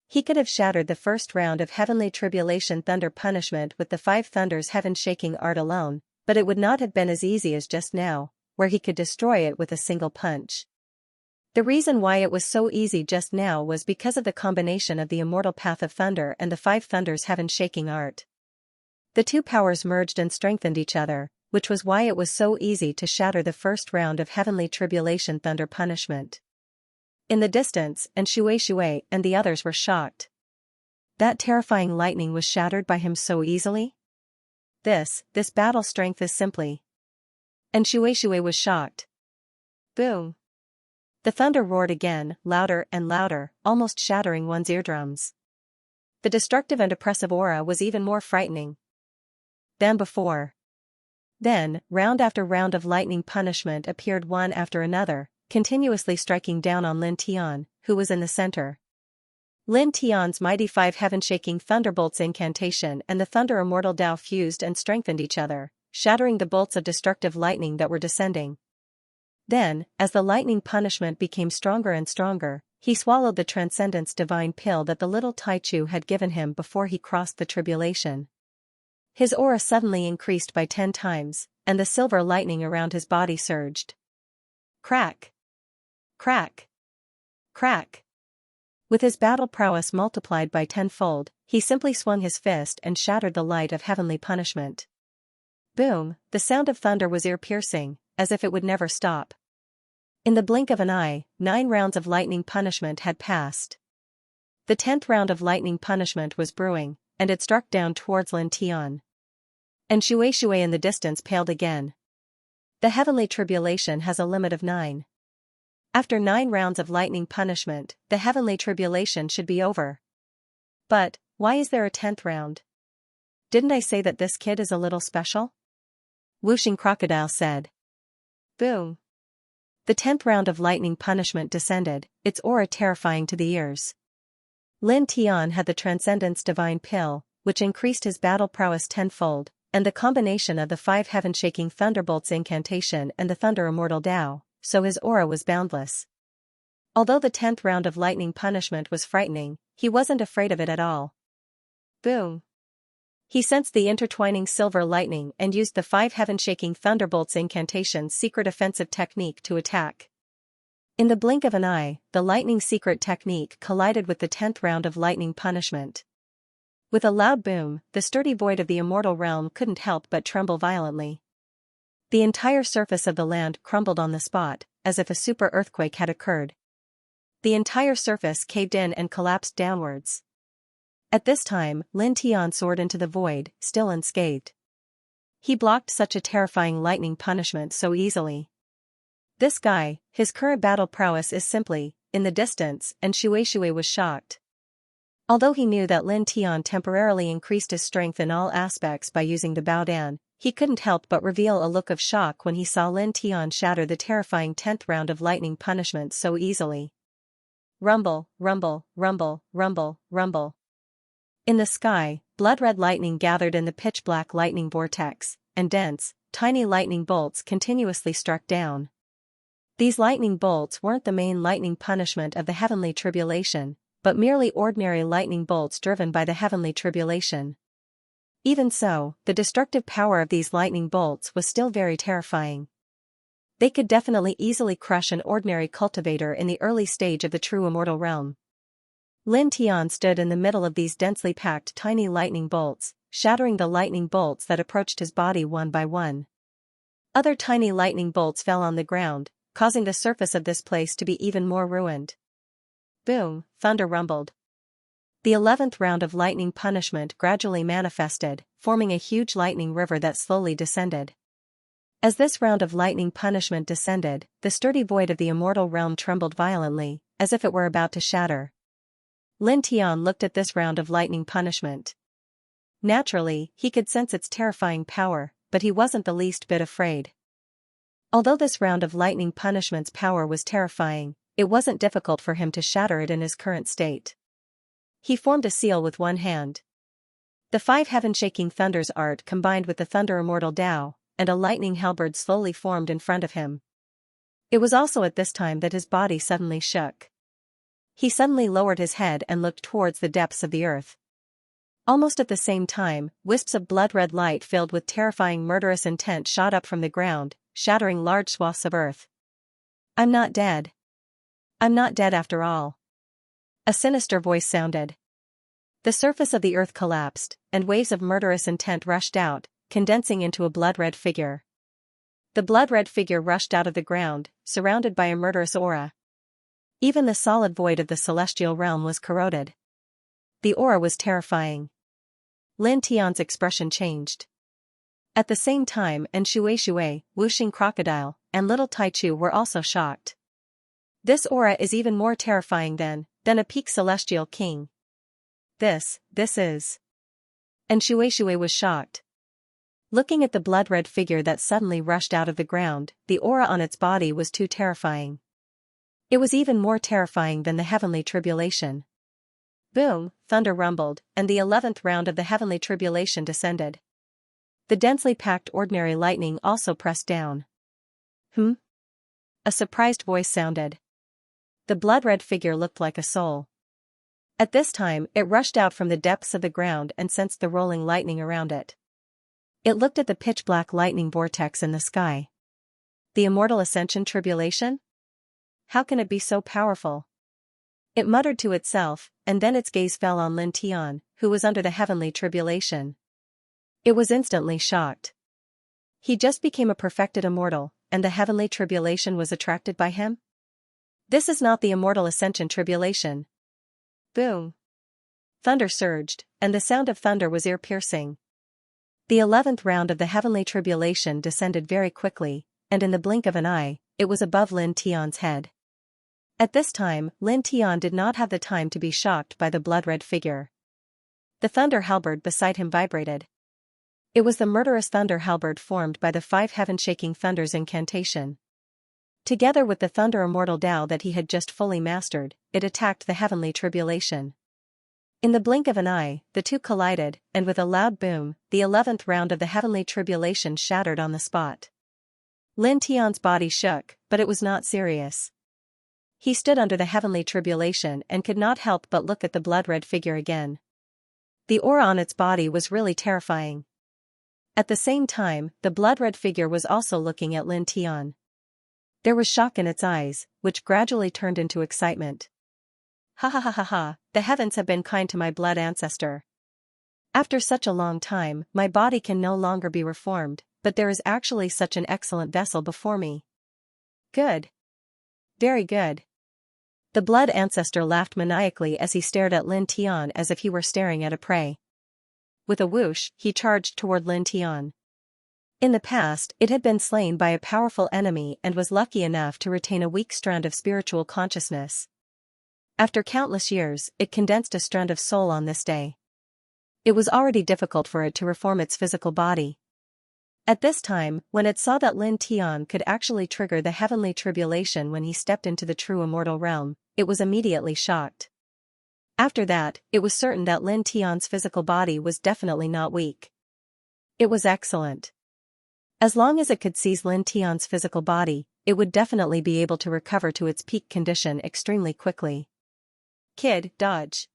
He could have shattered the first round of heavenly tribulation thunder punishment with the five thunders heaven-shaking art alone, but it would not have been as easy as just now, where he could destroy it with a single punch. The reason why it was so easy just now was because of the combination of the immortal path of thunder and the five thunders heaven-shaking art. The two powers merged and strengthened each other, which was why it was so easy to shatter the first round of heavenly tribulation thunder punishment. In the distance, Xianxia and the others were shocked. That terrifying lightning was shattered by him so easily? This battle strength is simply. Xianxia was shocked. Boom! The thunder roared again, louder and louder, almost shattering one's eardrums. The destructive and oppressive aura was even more frightening than before. Then, round after round of lightning punishment appeared one after another, continuously striking down on Lin Tian, who was in the center. Lin Tian's mighty five heaven-shaking thunderbolts incantation and the thunder immortal Tao fused and strengthened each other, shattering the bolts of destructive lightning that were descending. Then, as the lightning punishment became stronger and stronger, he swallowed the transcendence divine pill that the little Taichu had given him before he crossed the tribulation. His aura suddenly increased by 10 times, and the silver lightning around his body surged. Crack! Crack! Crack! With his battle prowess multiplied by 10-fold, he simply swung his fist and shattered the light of heavenly punishment. Boom! The sound of thunder was ear-piercing, as if it would never stop. In the blink of an eye, 9 rounds of lightning punishment had passed. The 10th round of lightning punishment was brewing, and it struck down towards Lin Tian. Xianxia in the distance paled again. The heavenly tribulation has a limit of 9. After 9 rounds of lightning punishment, the heavenly tribulation should be over. But, why is there a 10th round? Didn't I say that this kid is a little special? Whooshing Crocodile said. Boom! The 10th round of lightning punishment descended, its aura terrifying to the ears. Lin Tian had the Transcendence Divine Pill, which increased his battle prowess 10-fold, and the combination of the 5 heaven-shaking thunderbolts incantation and the thunder immortal Tao, so his aura was boundless. Although the 10th round of lightning punishment was frightening, he wasn't afraid of it at all. Boom! He sensed the intertwining silver lightning and used the 5 heaven-shaking thunderbolts incantation's secret offensive technique to attack. In the blink of an eye, the lightning secret technique collided with the 10th round of lightning punishment. With a loud boom, the sturdy void of the immortal realm couldn't help but tremble violently. The entire surface of the land crumbled on the spot, as if a super earthquake had occurred. The entire surface caved in and collapsed downwards. At this time, Lin Tian soared into the void, still unscathed. He blocked such a terrifying lightning punishment so easily. This guy, his current battle prowess is simply, in the distance, and Xianxia was shocked. Although he knew that Lin Tian temporarily increased his strength in all aspects by using the Baodan, he couldn't help but reveal a look of shock when he saw Lin Tian shatter the terrifying 10th round of lightning punishment so easily. Rumble, rumble, rumble, rumble, rumble. In the sky, blood-red lightning gathered in the pitch-black lightning vortex, and dense, tiny lightning bolts continuously struck down. These lightning bolts weren't the main lightning punishment of the heavenly tribulation, but merely ordinary lightning bolts driven by the heavenly tribulation. Even so, the destructive power of these lightning bolts was still very terrifying. They could definitely easily crush an ordinary cultivator in the early stage of the true immortal realm. Lin Tian stood in the middle of these densely packed tiny lightning bolts, shattering the lightning bolts that approached his body one by one. Other tiny lightning bolts fell on the ground, causing the surface of this place to be even more ruined. Boom, thunder rumbled. The 11th round of lightning punishment gradually manifested, forming a huge lightning river that slowly descended. As this round of lightning punishment descended, the sturdy void of the immortal realm trembled violently, as if it were about to shatter. Lin Tian looked at this round of lightning punishment. Naturally, he could sense its terrifying power, but he wasn't the least bit afraid. Although this round of lightning punishment's power was terrifying, it wasn't difficult for him to shatter it in his current state. He formed a seal with one hand. The 5 heaven-shaking thunders art combined with the thunder immortal Tao, and a lightning halberd slowly formed in front of him. It was also at this time that his body suddenly shook. He suddenly lowered his head and looked towards the depths of the earth. Almost at the same time, wisps of blood-red light filled with terrifying murderous intent shot up from the ground, shattering large swaths of earth. "I'm not dead. I'm not dead after all." A sinister voice sounded. The surface of the earth collapsed, and waves of murderous intent rushed out, condensing into a blood-red figure. The blood-red figure rushed out of the ground, surrounded by a murderous aura. Even the solid void of the celestial realm was corroded. The aura was terrifying. Lin Tian's expression changed. At the same time, and Shui, Wuxing Crocodile, and Little Taichu were also shocked. "This aura is even more terrifying than a peak celestial king. This is..." And Shui was shocked. Looking at the blood-red figure that suddenly rushed out of the ground, the aura on its body was too terrifying. It was even more terrifying than the heavenly tribulation. Boom, thunder rumbled, and the 11th round of the heavenly tribulation descended. The densely packed ordinary lightning also pressed down. A surprised voice sounded. The blood-red figure looked like a soul. At this time, it rushed out from the depths of the ground and sensed the rolling lightning around it. It looked at the pitch-black lightning vortex in the sky. The immortal ascension tribulation? How can it be so powerful? It muttered to itself, and then its gaze fell on Lin Tian, who was under the heavenly tribulation. It was instantly shocked. He just became a perfected immortal, and the heavenly tribulation was attracted by him? This is not the immortal ascension tribulation. Boom. Thunder surged, and the sound of thunder was ear-piercing. The 11th round of the heavenly tribulation descended very quickly, and in the blink of an eye, it was above Lin Tian's head. At this time, Lin Tian did not have the time to be shocked by the blood-red figure. The thunder halberd beside him vibrated. It was the murderous thunder halberd formed by the 5 heaven-shaking thunders incantation. Together with the thunder immortal Tao that he had just fully mastered, it attacked the heavenly tribulation. In the blink of an eye, the two collided, and with a loud boom, the 11th round of the heavenly tribulation shattered on the spot. Lin Tian's body shook, but it was not serious. He stood under the heavenly tribulation and could not help but look at the blood-red figure again. The aura on its body was really terrifying. At the same time, the blood-red figure was also looking at Lin Tian. There was shock in its eyes, which gradually turned into excitement. "Ha ha ha ha ha, the heavens have been kind to my blood ancestor. After such a long time, my body can no longer be reformed, but there is actually such an excellent vessel before me. Good. Very good." The blood ancestor laughed maniacally as he stared at Lin Tian as if he were staring at a prey. With a whoosh, he charged toward Lin Tian. In the past, it had been slain by a powerful enemy and was lucky enough to retain a weak strand of spiritual consciousness. After countless years, it condensed a strand of soul on this day. It was already difficult for it to reform its physical body. At this time, when it saw that Lin Tian could actually trigger the heavenly tribulation when he stepped into the true immortal realm, it was immediately shocked. After that, it was certain that Lin Tian's physical body was definitely not weak. It was excellent. As long as it could seize Lin Tian's physical body, it would definitely be able to recover to its peak condition extremely quickly. "Kid, dodge."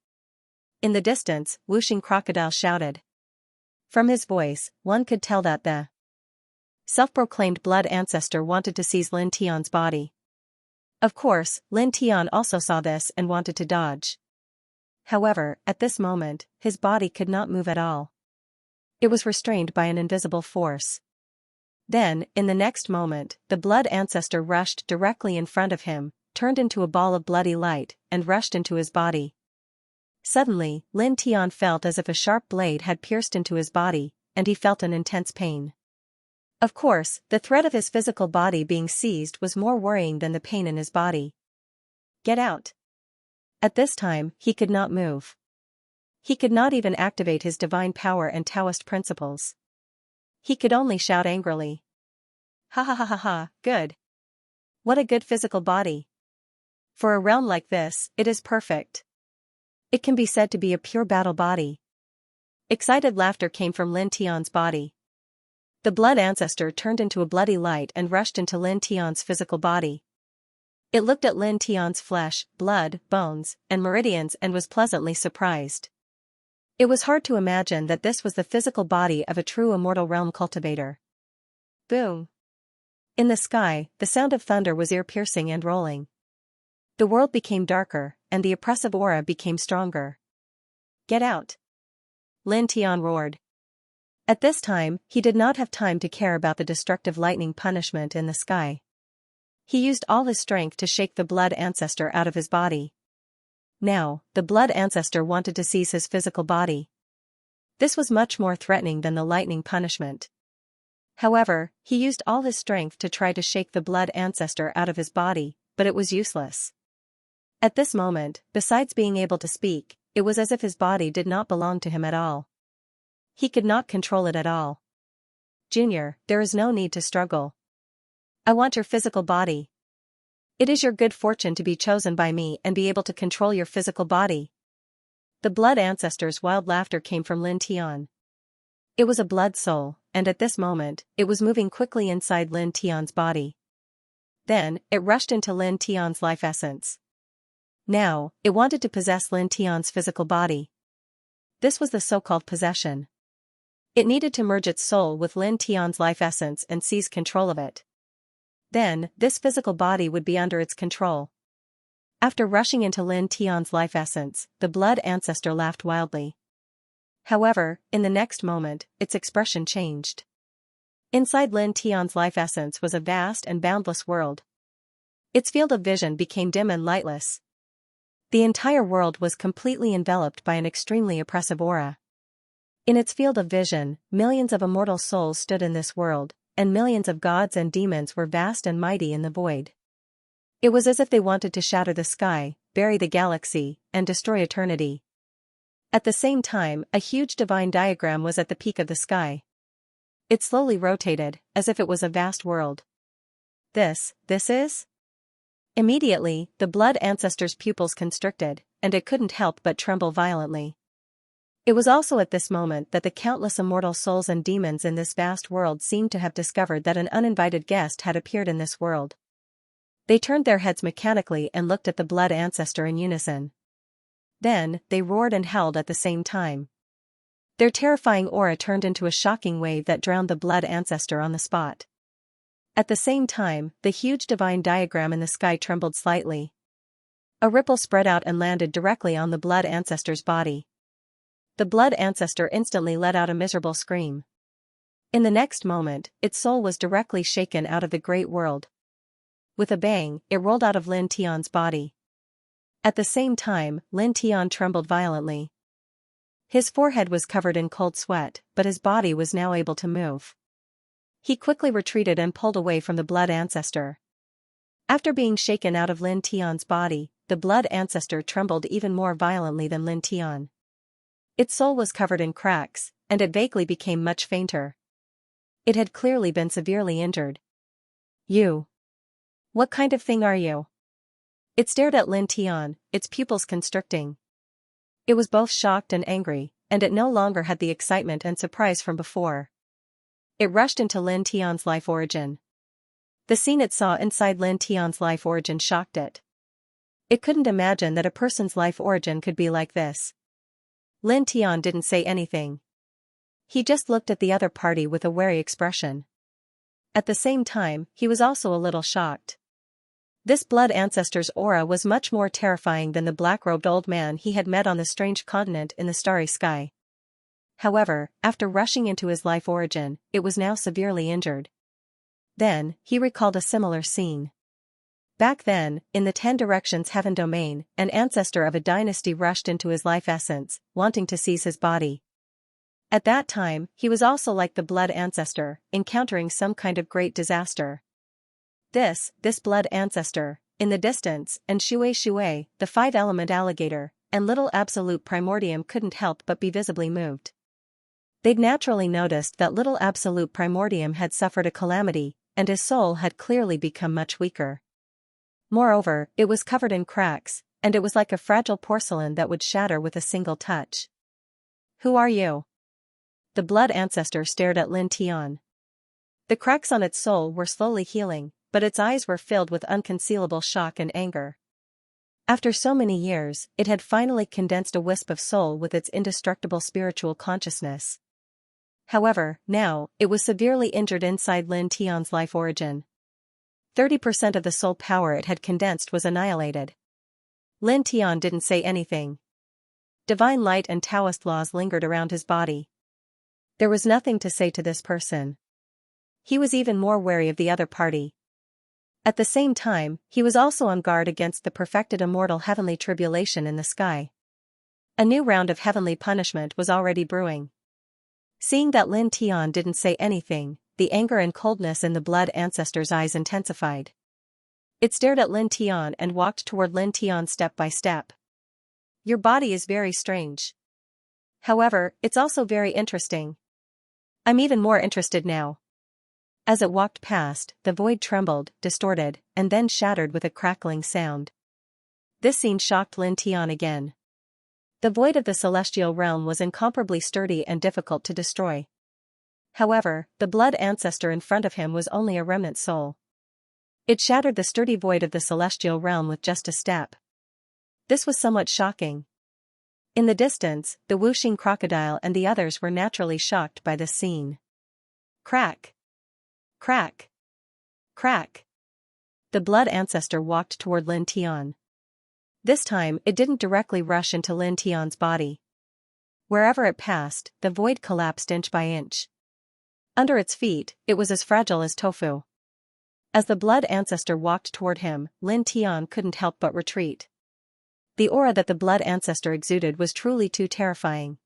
In the distance, Wuxing Crocodile shouted. From his voice, one could tell that the self-proclaimed blood ancestor wanted to seize Lin Tian's body. Of course, Lin Tian also saw this and wanted to dodge. However, at this moment, his body could not move at all. It was restrained by an invisible force. Then, in the next moment, the blood ancestor rushed directly in front of him, turned into a ball of bloody light, and rushed into his body. Suddenly, Lin Tian felt as if a sharp blade had pierced into his body, and he felt an intense pain. Of course, the threat of his physical body being seized was more worrying than the pain in his body. "Get out." At this time, he could not move. He could not even activate his divine power and Taoist principles. He could only shout angrily. "Ha ha ha ha ha, good. What a good physical body. For a realm like this, it is perfect. It can be said to be a pure battle body. Excited laughter came from Lin Tian's body. The blood ancestor turned into a bloody light and rushed into Lin Tian's physical body. It looked at Lin Tian's flesh, blood, bones, and meridians and was pleasantly surprised. It was hard to imagine that this was the physical body of a true immortal realm cultivator. Boom! In the sky, the sound of thunder was ear-piercing and rolling. The world became darker, and the oppressive aura became stronger. Get out! Lin Tian roared. At this time, he did not have time to care about the destructive lightning punishment in the sky. He used all his strength to shake the blood ancestor out of his body. Now, the blood ancestor wanted to seize his physical body. This was much more threatening than the lightning punishment. However, he used all his strength to try to shake the blood ancestor out of his body, but it was useless. At this moment, besides being able to speak, it was as if his body did not belong to him at all. He could not control it at all. Junior, there is no need to struggle. I want your physical body. It is your good fortune to be chosen by me and be able to control your physical body. The blood ancestor's wild laughter came from Lin Tian. It was a blood soul, and at this moment, it was moving quickly inside Lin Tian's body. Then, it rushed into Lin Tian's life essence. Now, it wanted to possess Lin Tian's physical body. This was the so-called possession. It needed to merge its soul with Lin Tian's life essence and seize control of it. Then, this physical body would be under its control. After rushing into Lin Tian's life essence, the blood ancestor laughed wildly. However, in the next moment, its expression changed. Inside Lin Tian's life essence was a vast and boundless world. Its field of vision became dim and lightless. The entire world was completely enveloped by an extremely oppressive aura. In its field of vision, millions of immortal souls stood in this world, and millions of gods and demons were vast and mighty in the void. It was as if they wanted to shatter the sky, bury the galaxy, and destroy eternity. At the same time, a huge divine diagram was at the peak of the sky. It slowly rotated, as if it was a vast world. This is? Immediately, the blood ancestor's pupils constricted, and it couldn't help but tremble violently. It was also at this moment that the countless immortal souls and demons in this vast world seemed to have discovered that an uninvited guest had appeared in this world. They turned their heads mechanically and looked at the blood ancestor in unison. Then, they roared and howled at the same time. Their terrifying aura turned into a shocking wave that drowned the blood ancestor on the spot. At the same time, the huge divine diagram in the sky trembled slightly. A ripple spread out and landed directly on the blood ancestor's body. The blood ancestor instantly let out a miserable scream. In the next moment, its soul was directly shaken out of the great world. With a bang, it rolled out of Lin Tian's body. At the same time, Lin Tian trembled violently. His forehead was covered in cold sweat, but his body was now able to move. He quickly retreated and pulled away from the blood ancestor. After being shaken out of Lin Tian's body, the blood ancestor trembled even more violently than Lin Tian. Its soul was covered in cracks, and it vaguely became much fainter. It had clearly been severely injured. You. What kind of thing are you? It stared at Lin Tian, its pupils constricting. It was both shocked and angry, and it no longer had the excitement and surprise from before. It rushed into Lin Tian's life origin. The scene it saw inside Lin Tian's life origin shocked it. It couldn't imagine that a person's life origin could be like this. Lin Tian didn't say anything. He just looked at the other party with a wary expression. At the same time, he was also a little shocked. This blood ancestor's aura was much more terrifying than the black-robed old man he had met on the strange continent in the starry sky. However, after rushing into his life origin, it was now severely injured. Then, he recalled a similar scene. Back then, in the 10 Directions Heaven domain, an ancestor of a dynasty rushed into his life essence, wanting to seize his body. At that time, he was also like the blood ancestor, encountering some kind of great disaster. This blood ancestor, in the distance, and Shui, the 5-element alligator, and little absolute primordium couldn't help but be visibly moved. They'd naturally noticed that little absolute primordium had suffered a calamity, and his soul had clearly become much weaker. Moreover, it was covered in cracks, and it was like a fragile porcelain that would shatter with a single touch. Who are you? the blood ancestor stared at Lin Tian. The cracks on its soul were slowly healing, but its eyes were filled with unconcealable shock and anger. After so many years, it had finally condensed a wisp of soul with its indestructible spiritual consciousness. However, now, it was severely injured inside Lin Tian's life origin. 30% of the soul power it had condensed was annihilated. Lin Tian didn't say anything. Divine light and Taoist laws lingered around his body. There was nothing to say to this person. He was even more wary of the other party. At the same time, he was also on guard against the perfected immortal heavenly tribulation in the sky. A new round of heavenly punishment was already brewing. Seeing that Lin Tian didn't say anything, the anger and coldness in the blood ancestor's eyes intensified. It stared at Lin Tian and walked toward Lin Tian step by step. Your body is very strange. However, it's also very interesting. I'm even more interested now. As it walked past, the void trembled, distorted, and then shattered with a crackling sound. This scene shocked Lin Tian again. The void of the celestial realm was incomparably sturdy and difficult to destroy. However, the blood ancestor in front of him was only a remnant soul. It shattered the sturdy void of the celestial realm with just a step. This was somewhat shocking. In the distance, the whooshing crocodile and the others were naturally shocked by this scene. Crack! Crack! Crack! The blood ancestor walked toward Lin Tian. This time, it didn't directly rush into Lin Tian's body. Wherever it passed, the void collapsed inch by inch. Under its feet, it was as fragile as tofu. As the blood ancestor walked toward him, Lin Tian couldn't help but retreat. The aura that the blood ancestor exuded was truly too terrifying.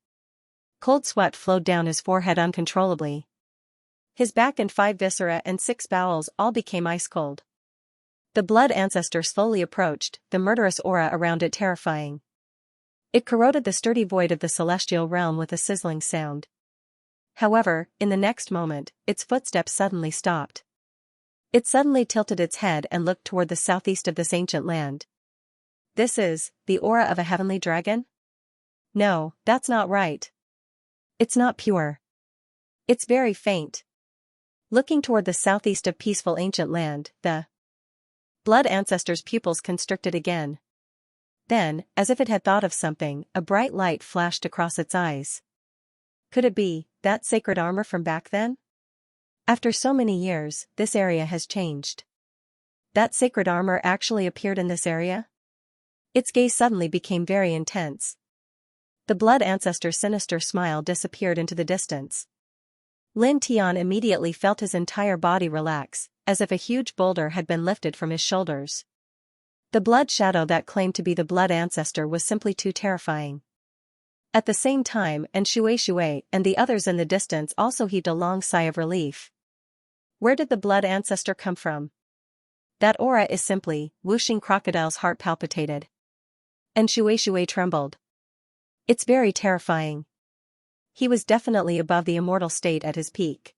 Cold sweat flowed down his forehead uncontrollably. His back and 5 viscera and 6 bowels all became ice cold. The blood ancestor slowly approached, the murderous aura around it terrifying. It corroded the sturdy void of the celestial realm with a sizzling sound. However, in the next moment, its footsteps suddenly stopped. It suddenly tilted its head and looked toward the southeast of this ancient land. This is the aura of a heavenly dragon? No, that's not right. It's not pure. It's very faint. Looking toward the southeast of peaceful ancient land, the blood ancestor's pupils constricted again. Then, as if it had thought of something, a bright light flashed across its eyes. Could it be that sacred armor from back then? After so many years, this area has changed. That sacred armor actually appeared in this area? Its gaze suddenly became very intense. The blood ancestor's sinister smile disappeared into the distance. Lin Tian immediately felt his entire body relax, as if a huge boulder had been lifted from his shoulders. The blood shadow that claimed to be the blood ancestor was simply too terrifying. At the same time, Shui and the others in the distance also heaved a long sigh of relief. Where did the blood ancestor come from? That aura is simply, whooshing crocodile's heart palpitated. And Shui trembled. It's very terrifying. He was definitely above the immortal state at his peak.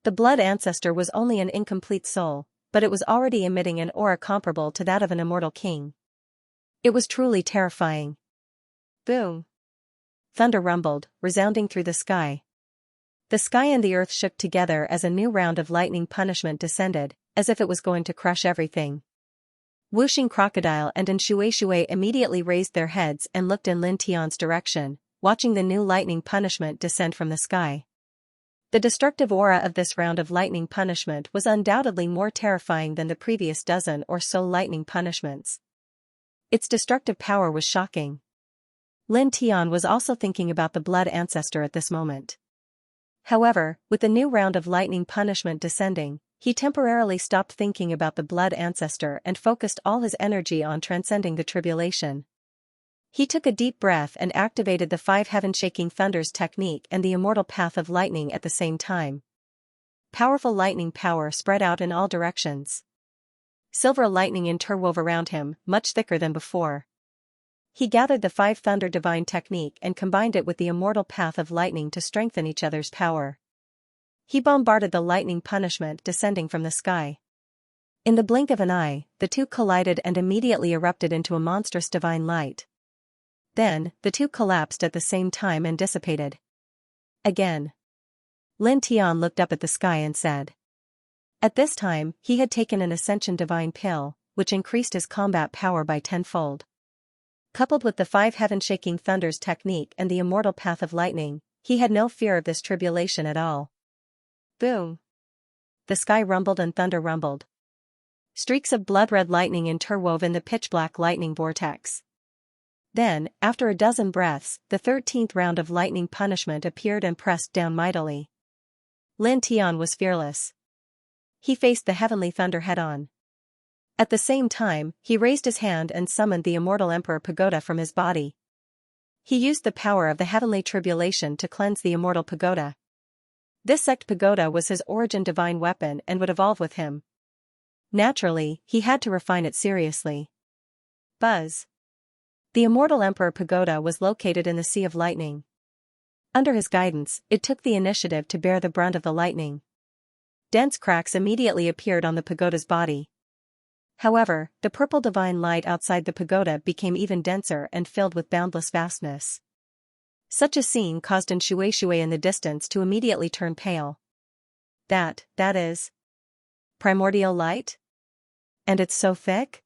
The blood ancestor was only an incomplete soul, but it was already emitting an aura comparable to that of an immortal king. It was truly terrifying. Boom! Thunder rumbled, resounding through the sky. The sky and the earth shook together as a new round of lightning punishment descended, as if it was going to crush everything. Whooshing crocodile and Shui immediately raised their heads and looked in Lin Tian's direction, watching the new lightning punishment descend from the sky. The destructive aura of this round of lightning punishment was undoubtedly more terrifying than the previous dozen or so lightning punishments. Its destructive power was shocking. Lin Tian was also thinking about the blood ancestor at this moment. However, with the new round of lightning punishment descending, he temporarily stopped thinking about the blood ancestor and focused all his energy on transcending the tribulation. He took a deep breath and activated the 5 heaven-shaking thunders technique and the immortal path of lightning at the same time. Powerful lightning power spread out in all directions. Silver lightning interwove around him, much thicker than before. He gathered the 5 thunder divine technique and combined it with the immortal path of lightning to strengthen each other's power. He bombarded the lightning punishment descending from the sky. In the blink of an eye, the two collided and immediately erupted into a monstrous divine light. Then, the two collapsed at the same time and dissipated. Again. Lin Tian looked up at the sky and said. At this time, he had taken an Ascension Divine Pill, which increased his combat power by tenfold. Coupled with the 5 heaven-shaking thunders technique and the immortal path of lightning, he had no fear of this tribulation at all. Boom! The sky rumbled and thunder rumbled. Streaks of blood-red lightning interwove in the pitch-black lightning vortex. Then, after a dozen breaths, the 13th round of lightning punishment appeared and pressed down mightily. Lin Tian was fearless. He faced the heavenly thunder head-on. At the same time, he raised his hand and summoned the immortal Emperor Pagoda from his body. He used the power of the heavenly tribulation to cleanse the immortal Pagoda. This sect Pagoda was his origin divine weapon and would evolve with him. Naturally, he had to refine it seriously. Buzz. The immortal Emperor Pagoda was located in the Sea of Lightning. Under his guidance, it took the initiative to bear the brunt of the lightning. Dense cracks immediately appeared on the pagoda's body. However, the purple divine light outside the pagoda became even denser and filled with boundless vastness. Such a scene caused Xianxia in the distance to immediately turn pale. That is primordial light? And it's so thick?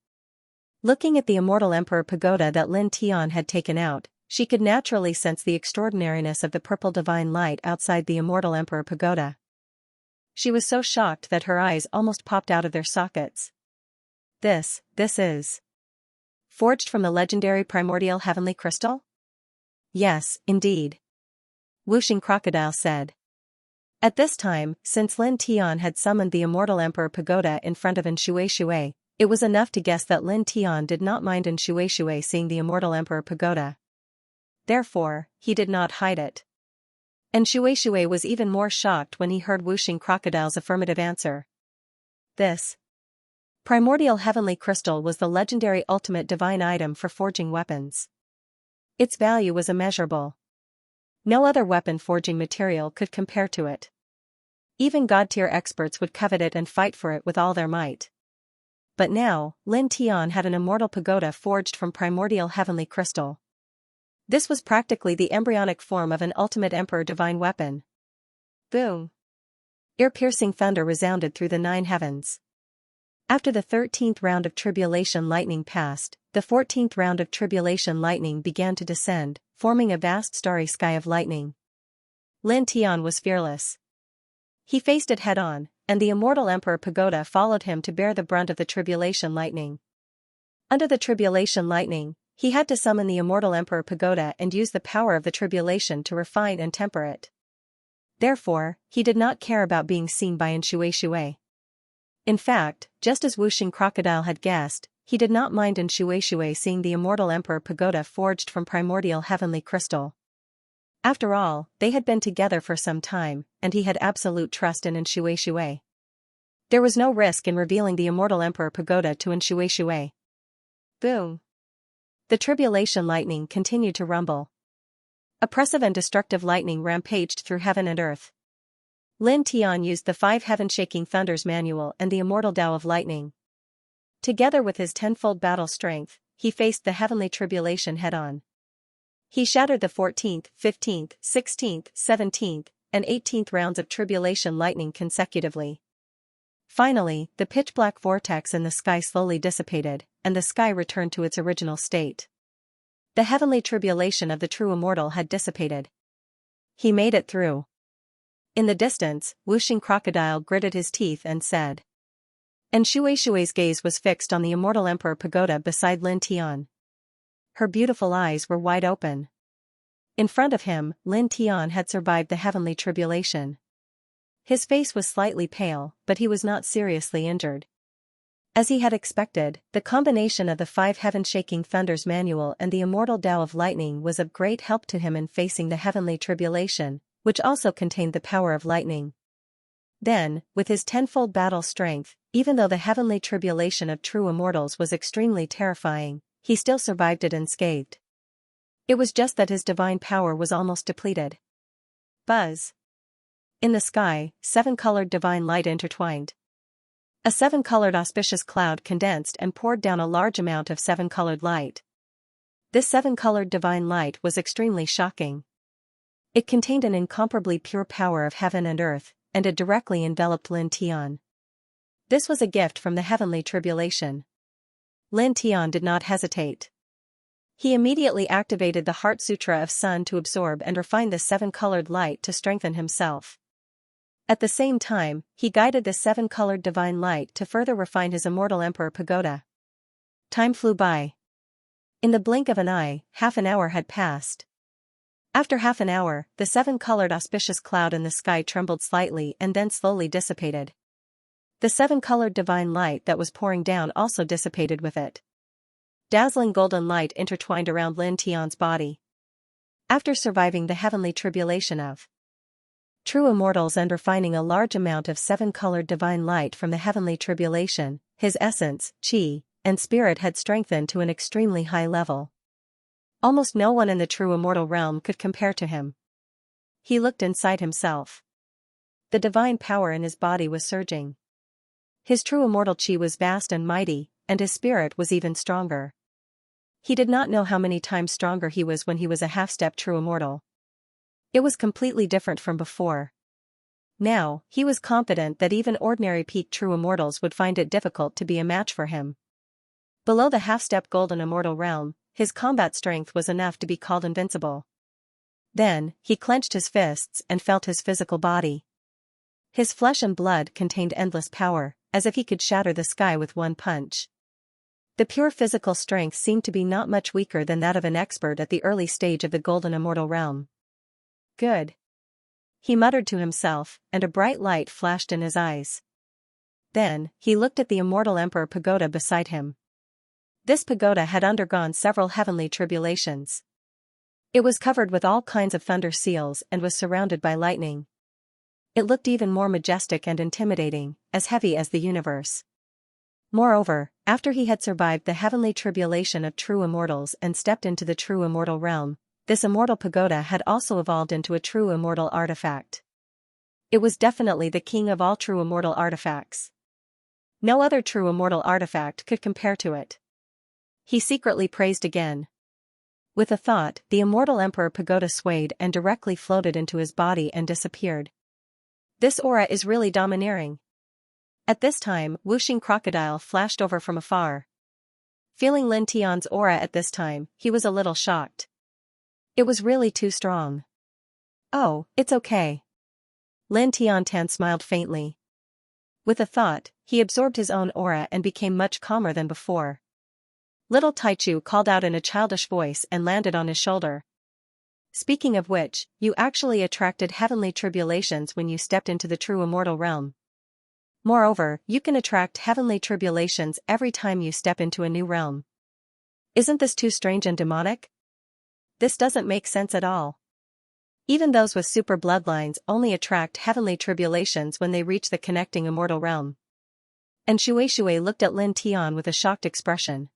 Looking at the immortal Emperor Pagoda that Lin Tian had taken out, she could naturally sense the extraordinariness of the purple divine light outside the immortal Emperor Pagoda. She was so shocked that her eyes almost popped out of their sockets. This is forged from the legendary primordial heavenly crystal? Yes, indeed. Whooshing Crocodile said. At this time, since Lin Tian had summoned the immortal Emperor Pagoda in front of Xianxia, it was enough to guess that Lin Tian did not mind Xianxia seeing the immortal Emperor Pagoda. Therefore, he did not hide it. Xianxia was even more shocked when he heard Whooshing Crocodile's affirmative answer. This primordial heavenly crystal was the legendary ultimate divine item for forging weapons. Its value was immeasurable. No other weapon forging material could compare to it. Even god-tier experts would covet it and fight for it with all their might. But now, Lin Tian had an immortal pagoda forged from primordial heavenly crystal. This was practically the embryonic form of an ultimate emperor divine weapon. Boom! Ear-piercing thunder resounded through the 9 heavens. After the 13th round of tribulation lightning passed, the 14th round of tribulation lightning began to descend, forming a vast starry sky of lightning. Lin Tian was fearless. He faced it head-on, and the immortal Emperor Pagoda followed him to bear the brunt of the tribulation lightning. Under the tribulation lightning, he had to summon the immortal Emperor Pagoda and use the power of the tribulation to refine and temper it. Therefore, he did not care about being seen by Xianxia. In fact, just as Whooshing Crocodile had guessed, he did not mind Xianxia seeing the immortal Emperor Pagoda forged from primordial heavenly crystal. After all, they had been together for some time, and he had absolute trust in Xianxia. There was no risk in revealing the immortal Emperor Pagoda to Xianxia. Boom! The tribulation lightning continued to rumble. Oppressive and destructive lightning rampaged through heaven and earth. Lin Tian used the 5 heaven-shaking thunders manual and the immortal Tao of lightning. Together with his tenfold battle strength, he faced the heavenly tribulation head-on. He shattered the 14th, 15th, 16th, 17th, and 18th rounds of tribulation lightning consecutively. Finally, the pitch-black vortex in the sky slowly dissipated, and the sky returned to its original state. The heavenly tribulation of the true immortal had dissipated. He made it through. In the distance, Whooshing Crocodile gritted his teeth and said. And Xianxia's gaze was fixed on the immortal Emperor Pagoda beside Lin Tian. Her beautiful eyes were wide open. In front of him, Lin Tian had survived the heavenly tribulation. His face was slightly pale, but he was not seriously injured. As he had expected, the combination of the 5 heaven-shaking thunders manual and the immortal Tao of lightning was of great help to him in facing the heavenly tribulation, which also contained the power of lightning. Then, with his tenfold battle strength, even though the heavenly tribulation of true immortals was extremely terrifying, he still survived it unscathed. It was just that his divine power was almost depleted. Buzz! In the sky, 7-colored divine light intertwined. A 7-colored auspicious cloud condensed and poured down a large amount of 7-colored light. This 7-colored divine light was extremely shocking. It contained an incomparably pure power of heaven and earth, and it directly enveloped Lin Tian. This was a gift from the heavenly tribulation. Lin Tian did not hesitate. He immediately activated the Heart Sutra of Sun to absorb and refine the seven-colored light to strengthen himself. At the same time, he guided the seven-colored divine light to further refine his immortal Emperor Pagoda. Time flew by. In the blink of an eye, half an hour had passed. After half an hour, the seven-colored auspicious cloud in the sky trembled slightly and then slowly dissipated. The seven-colored divine light that was pouring down also dissipated with it. Dazzling golden light intertwined around Lin Tian's body. After surviving the heavenly tribulation of true immortals and refining a large amount of seven-colored divine light from the heavenly tribulation, his essence, qi, and spirit had strengthened to an extremely high level. Almost no one in the true immortal realm could compare to him. He looked inside himself. The divine power in his body was surging. His true immortal qi was vast and mighty, and his spirit was even stronger. He did not know how many times stronger he was when he was a half-step true immortal. It was completely different from before. Now, he was confident that even ordinary peak true immortals would find it difficult to be a match for him. Below the half-step golden immortal realm, his combat strength was enough to be called invincible. Then, he clenched his fists and felt his physical body. His flesh and blood contained endless power, as if he could shatter the sky with one punch. The pure physical strength seemed to be not much weaker than that of an expert at the early stage of the golden immortal realm. Good. He muttered to himself, and a bright light flashed in his eyes. Then, he looked at the immortal Emperor Pagoda beside him. This pagoda had undergone several heavenly tribulations. It was covered with all kinds of thunder seals and was surrounded by lightning. It looked even more majestic and intimidating, as heavy as the universe. Moreover, after he had survived the heavenly tribulation of true immortals and stepped into the true immortal realm, this immortal pagoda had also evolved into a true immortal artifact. It was definitely the king of all true immortal artifacts. No other true immortal artifact could compare to it. He secretly praised again. With a thought, the immortal Emperor Pagoda swayed and directly floated into his body and disappeared. This aura is really domineering. At this time, Wuxing Crocodile flashed over from afar. Feeling Lin Tian's aura at this time, he was a little shocked. It was really too strong. Oh, it's okay. Lin Tian smiled faintly. With a thought, he absorbed his own aura and became much calmer than before. Little Taichu called out in a childish voice and landed on his shoulder. Speaking of which, you actually attracted heavenly tribulations when you stepped into the true immortal realm. Moreover, you can attract heavenly tribulations every time you step into a new realm. Isn't this too strange and demonic? This doesn't make sense at all. Even those with super bloodlines only attract heavenly tribulations when they reach the connecting immortal realm. And Shui looked at Lin Tian with a shocked expression.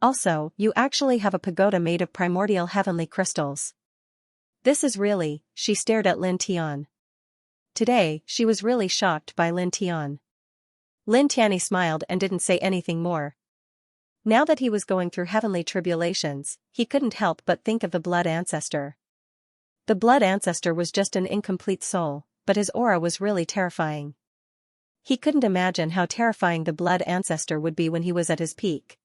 Also, you actually have a pagoda made of primordial heavenly crystals. This is really, she stared at Lin Tian. Today, she was really shocked by Lin Tian. Lin Tian smiled and didn't say anything more. Now that he was going through heavenly tribulations, he couldn't help but think of the blood ancestor. The blood ancestor was just an incomplete soul, but his aura was really terrifying. He couldn't imagine how terrifying the blood ancestor would be when he was at his peak.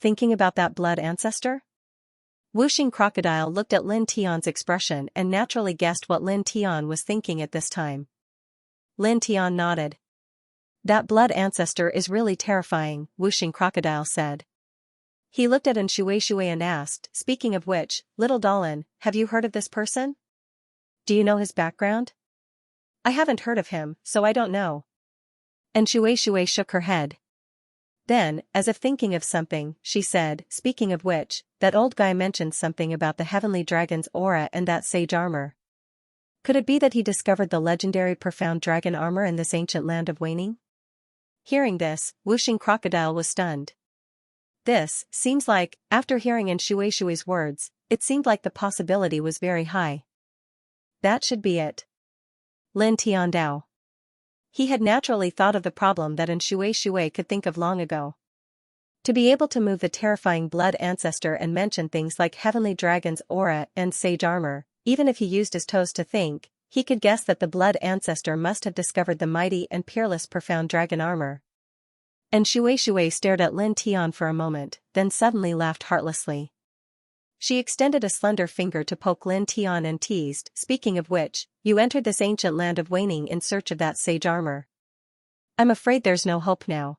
Thinking about that blood ancestor? Wuxing Crocodile looked at Lin Tian's expression and naturally guessed what Lin Tian was thinking at this time. Lin Tian nodded. That blood ancestor is really terrifying, Wuxing Crocodile said. He looked at Shui and asked, speaking of which, Little Dalin, have you heard of this person? Do you know his background? I haven't heard of him, so I don't know. And Shui shook her head. Then, as if thinking of something, she said, speaking of which, that old guy mentioned something about the heavenly dragon's aura and that sage armor. Could it be that he discovered the legendary profound dragon armor in this ancient land of waning? Hearing this, Wuxing Crocodile was stunned. This, seems like, after hearing Shui's words, it seemed like the possibility was very high. That should be it. Lin Tian Dao. He had naturally thought of the problem that Shui could think of long ago. To be able to move the terrifying blood ancestor and mention things like heavenly dragon's aura and sage armor, Even if he used his toes to think, he could guess that the blood ancestor must have discovered the mighty and peerless profound dragon armor. And Shui stared at Lin Tian for a moment, then suddenly laughed heartlessly. She extended a slender finger to poke Lin Tian and teased, "Speaking of which, you entered this ancient land of waning in search of that sage armor. I'm afraid there's no hope now."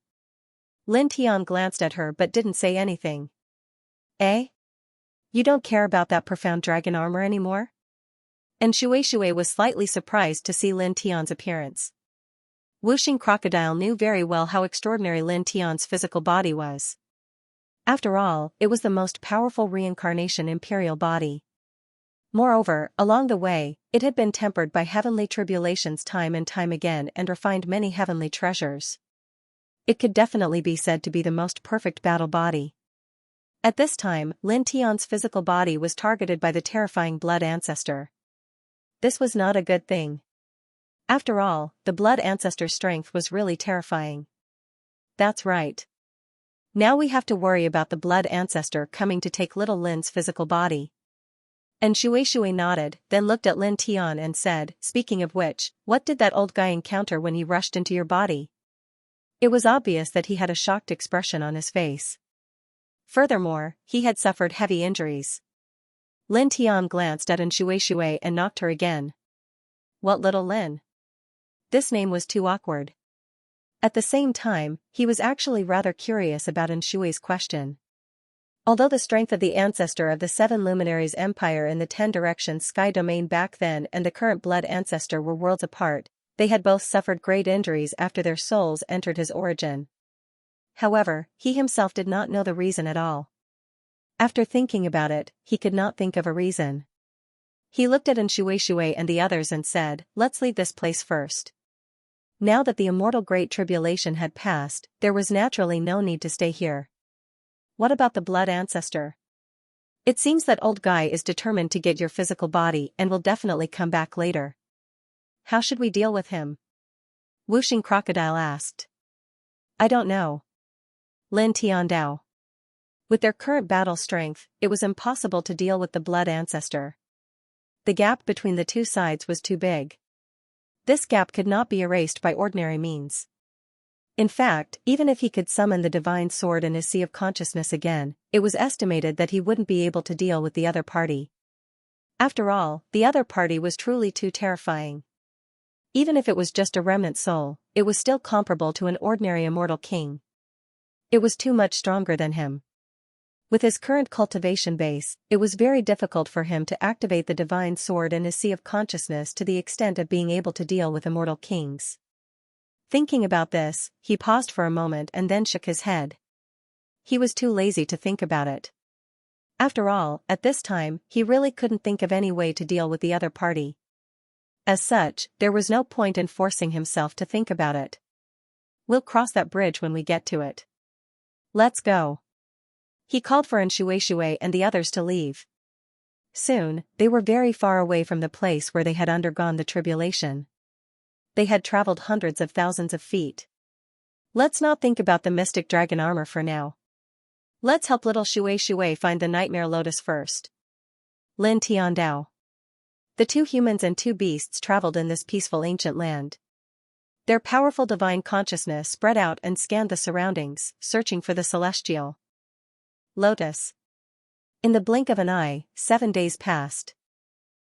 Lin Tian glanced at her but didn't say anything. "Eh? You don't care about that profound dragon armor anymore?" And Shui was slightly surprised to see Lin Tian's appearance. Wuxing Crocodile knew very well how extraordinary Lin Tian's physical body was. After all, it was the most powerful reincarnation imperial body. Moreover, along the way, it had been tempered by heavenly tribulations time and time again and refined many heavenly treasures. It could definitely be said to be the most perfect battle body. At this time, Lin Tian's physical body was targeted by the terrifying blood ancestor. This was not a good thing. After all, the blood ancestor's strength was really terrifying. That's right. Now we have to worry about the blood ancestor coming to take little Lin's physical body. And Shui nodded, then looked at Lin Tian and said, "Speaking of which, what did that old guy encounter when he rushed into your body?" It was obvious that he had a shocked expression on his face. Furthermore, he had suffered heavy injuries. Lin Tian glanced at Shui and knocked her again. What little Lin? This name was too awkward. At the same time, he was actually rather curious about Shui's question. Although the strength of the ancestor of the Seven Luminaries Empire in the 10 Directions Sky Domain back then and the current blood ancestor were worlds apart, they had both suffered great injuries after their souls entered his origin. However, he himself did not know the reason at all. After thinking about it, he could not think of a reason. He looked at Shui and the others and said, "Let's leave this place first." Now that the immortal Great Tribulation had passed, there was naturally no need to stay here. What about the blood ancestor? It seems that old guy is determined to get your physical body and will definitely come back later. How should we deal with him? Wuxing Crocodile asked. I don't know. Lin Tiandao. With their current battle strength, it was impossible to deal with the blood ancestor. The gap between the two sides was too big. This gap could not be erased by ordinary means. In fact, even if he could summon the divine sword in his sea of consciousness again, it was estimated that he wouldn't be able to deal with the other party. After all, the other party was truly too terrifying. Even if it was just a remnant soul, it was still comparable to an ordinary immortal king. It was too much stronger than him. With his current cultivation base, it was very difficult for him to activate the divine sword in his sea of consciousness to the extent of being able to deal with immortal kings. Thinking about this, he paused for a moment and then shook his head. He was too lazy to think about it. After all, at this time, he really couldn't think of any way to deal with the other party. As such, there was no point in forcing himself to think about it. We'll cross that bridge when we get to it. Let's go. He called for Shui and the others to leave. Soon, they were very far away from the place where they had undergone the tribulation. They had traveled hundreds of thousands of feet. Let's not think about the mystic dragon armor for now. Let's help little Shui find the nightmare lotus first. Lin Tiandao. The 2 humans and 2 beasts traveled in this peaceful ancient land. Their powerful divine consciousness spread out and scanned the surroundings, searching for the celestial lotus. In the blink of an eye, 7 days passed.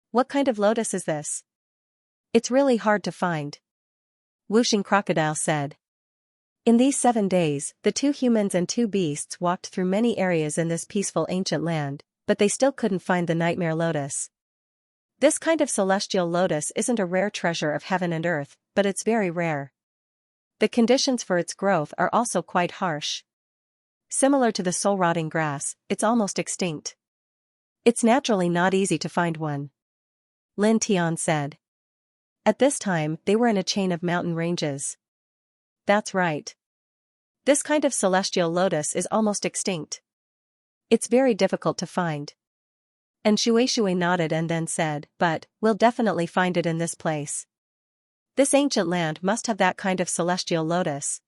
What kind of lotus is this? It's really hard to find. Wuxing Crocodile said. In these 7 days, the 2 humans and 2 beasts walked through many areas in this peaceful ancient land, but they still couldn't find the nightmare lotus. This kind of celestial lotus isn't a rare treasure of heaven and earth, but it's very rare. The conditions for its growth are also quite harsh. Similar to the soul-rotting grass, it's almost extinct. It's naturally not easy to find one. Lin Tian said. At this time, they were in a chain of mountain ranges. That's right. This kind of celestial lotus is almost extinct. It's very difficult to find. And Shui nodded and then said, but, we'll definitely find it in this place. This ancient land must have that kind of celestial lotus.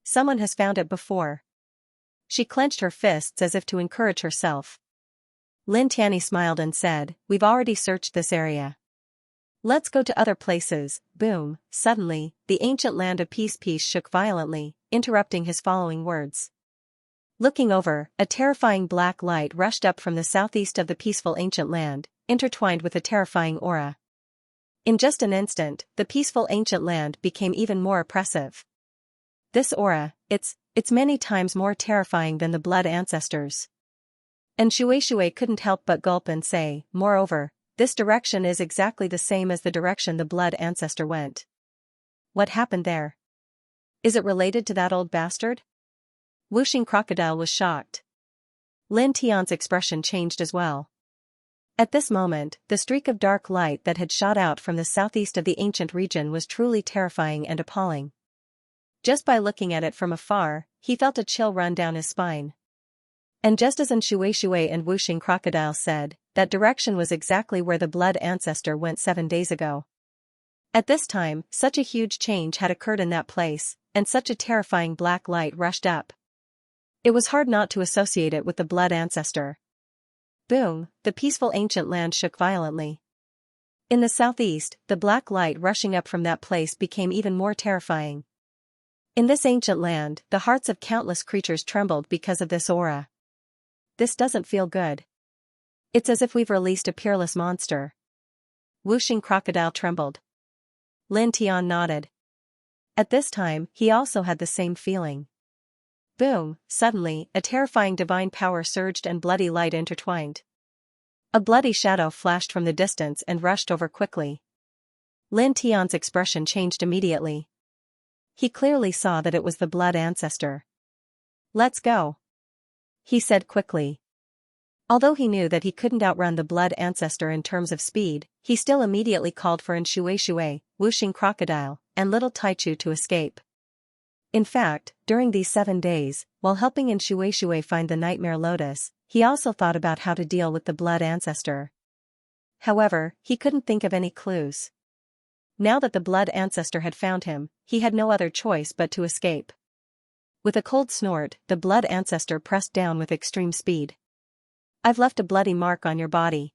Someone has found it before. She clenched her fists as if to encourage herself. Lin Tianyi smiled and said, "We've already searched this area. Let's go to other places." Boom, suddenly, the ancient land of Peace shook violently, interrupting his following words. Looking over, a terrifying black light rushed up from the southeast of the peaceful ancient land, intertwined with a terrifying aura. In just an instant, the peaceful ancient land became even more oppressive. This aura, it's many times more terrifying than the blood ancestors. And Shui couldn't help but gulp and say, "Moreover, this direction is exactly the same as the direction the blood ancestor went. What happened there? Is it related to that old bastard?" Wuxing Crocodile was shocked. Lin Tian's expression changed as well. At this moment, the streak of dark light that had shot out from the southeast of the ancient region was truly terrifying and appalling. Just by looking at it from afar, he felt a chill run down his spine. And just as Shui and Wuxing Crocodile said, that direction was exactly where the blood ancestor went 7 days ago. At this time, such a huge change had occurred in that place, and such a terrifying black light rushed up. It was hard not to associate it with the blood ancestor. Boom, the peaceful ancient land shook violently. In the southeast, the black light rushing up from that place became even more terrifying. In this ancient land, the hearts of countless creatures trembled because of this aura. This doesn't feel good. It's as if we've released a peerless monster. Wuxing Crocodile trembled. Lin Tian nodded. At this time, he also had the same feeling. Boom, suddenly, a terrifying divine power surged and bloody light intertwined. A bloody shadow flashed from the distance and rushed over quickly. Lin Tian's expression changed immediately. He clearly saw that it was the blood ancestor. "Let's go," he said quickly. Although he knew that he couldn't outrun the blood ancestor in terms of speed, he still immediately called for Shui, Wuxing Crocodile, and little Taichu to escape. In fact, during these 7 days, while helping Shui find the Nightmare Lotus, he also thought about how to deal with the blood ancestor. However, he couldn't think of any clues. Now that the blood ancestor had found him, he had no other choice but to escape. With a cold snort, the blood ancestor pressed down with extreme speed. "I've left a bloody mark on your body.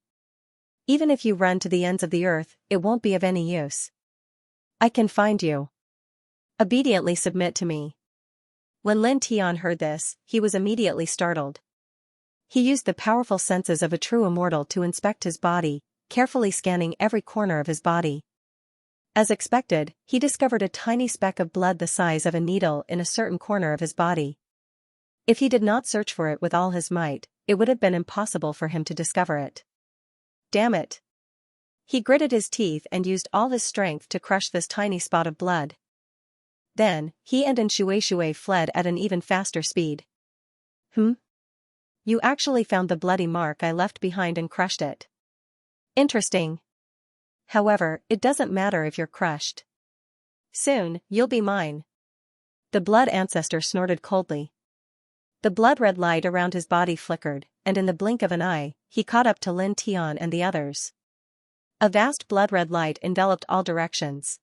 Even if you run to the ends of the earth, it won't be of any use. I can find you. Obediently submit to me." When Lin Tian heard this, he was immediately startled. He used the powerful senses of a true immortal to inspect his body, carefully scanning every corner of his body. As expected, he discovered a tiny speck of blood the size of a needle in a certain corner of his body. If he did not search for it with all his might, it would have been impossible for him to discover it. Damn it! He gritted his teeth and used all his strength to crush this tiny spot of blood. Then, he and Shui fled at an even faster speed. You actually found the bloody mark I left behind and crushed it. Interesting. However, it doesn't matter if you're crushed. Soon, you'll be mine." The blood ancestor snorted coldly. The blood-red light around his body flickered, and in the blink of an eye, he caught up to Lin Tian and the others. A vast blood-red light enveloped all directions.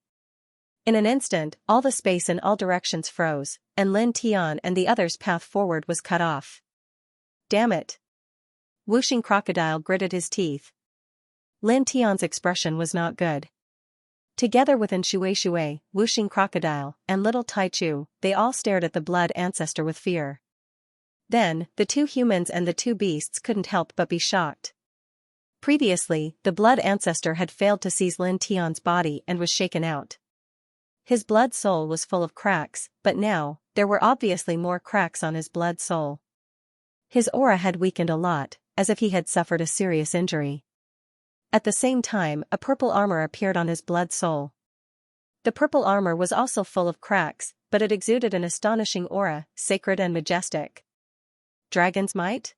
In an instant, all the space in all directions froze, and Lin Tian and the others' path forward was cut off. Damn it! Wuxing Crocodile gritted his teeth. Lin Tian's expression was not good. Together with Shui, Wuxing Crocodile, and little Taichu, they all stared at the blood ancestor with fear. Then, the 2 humans and the 2 beasts couldn't help but be shocked. Previously, the blood ancestor had failed to seize Lin Tian's body and was shaken out. His blood soul was full of cracks, but now, there were obviously more cracks on his blood soul. His aura had weakened a lot, as if he had suffered a serious injury. At the same time, a purple armor appeared on his blood soul. The purple armor was also full of cracks, but it exuded an astonishing aura, sacred and majestic. Dragon's might?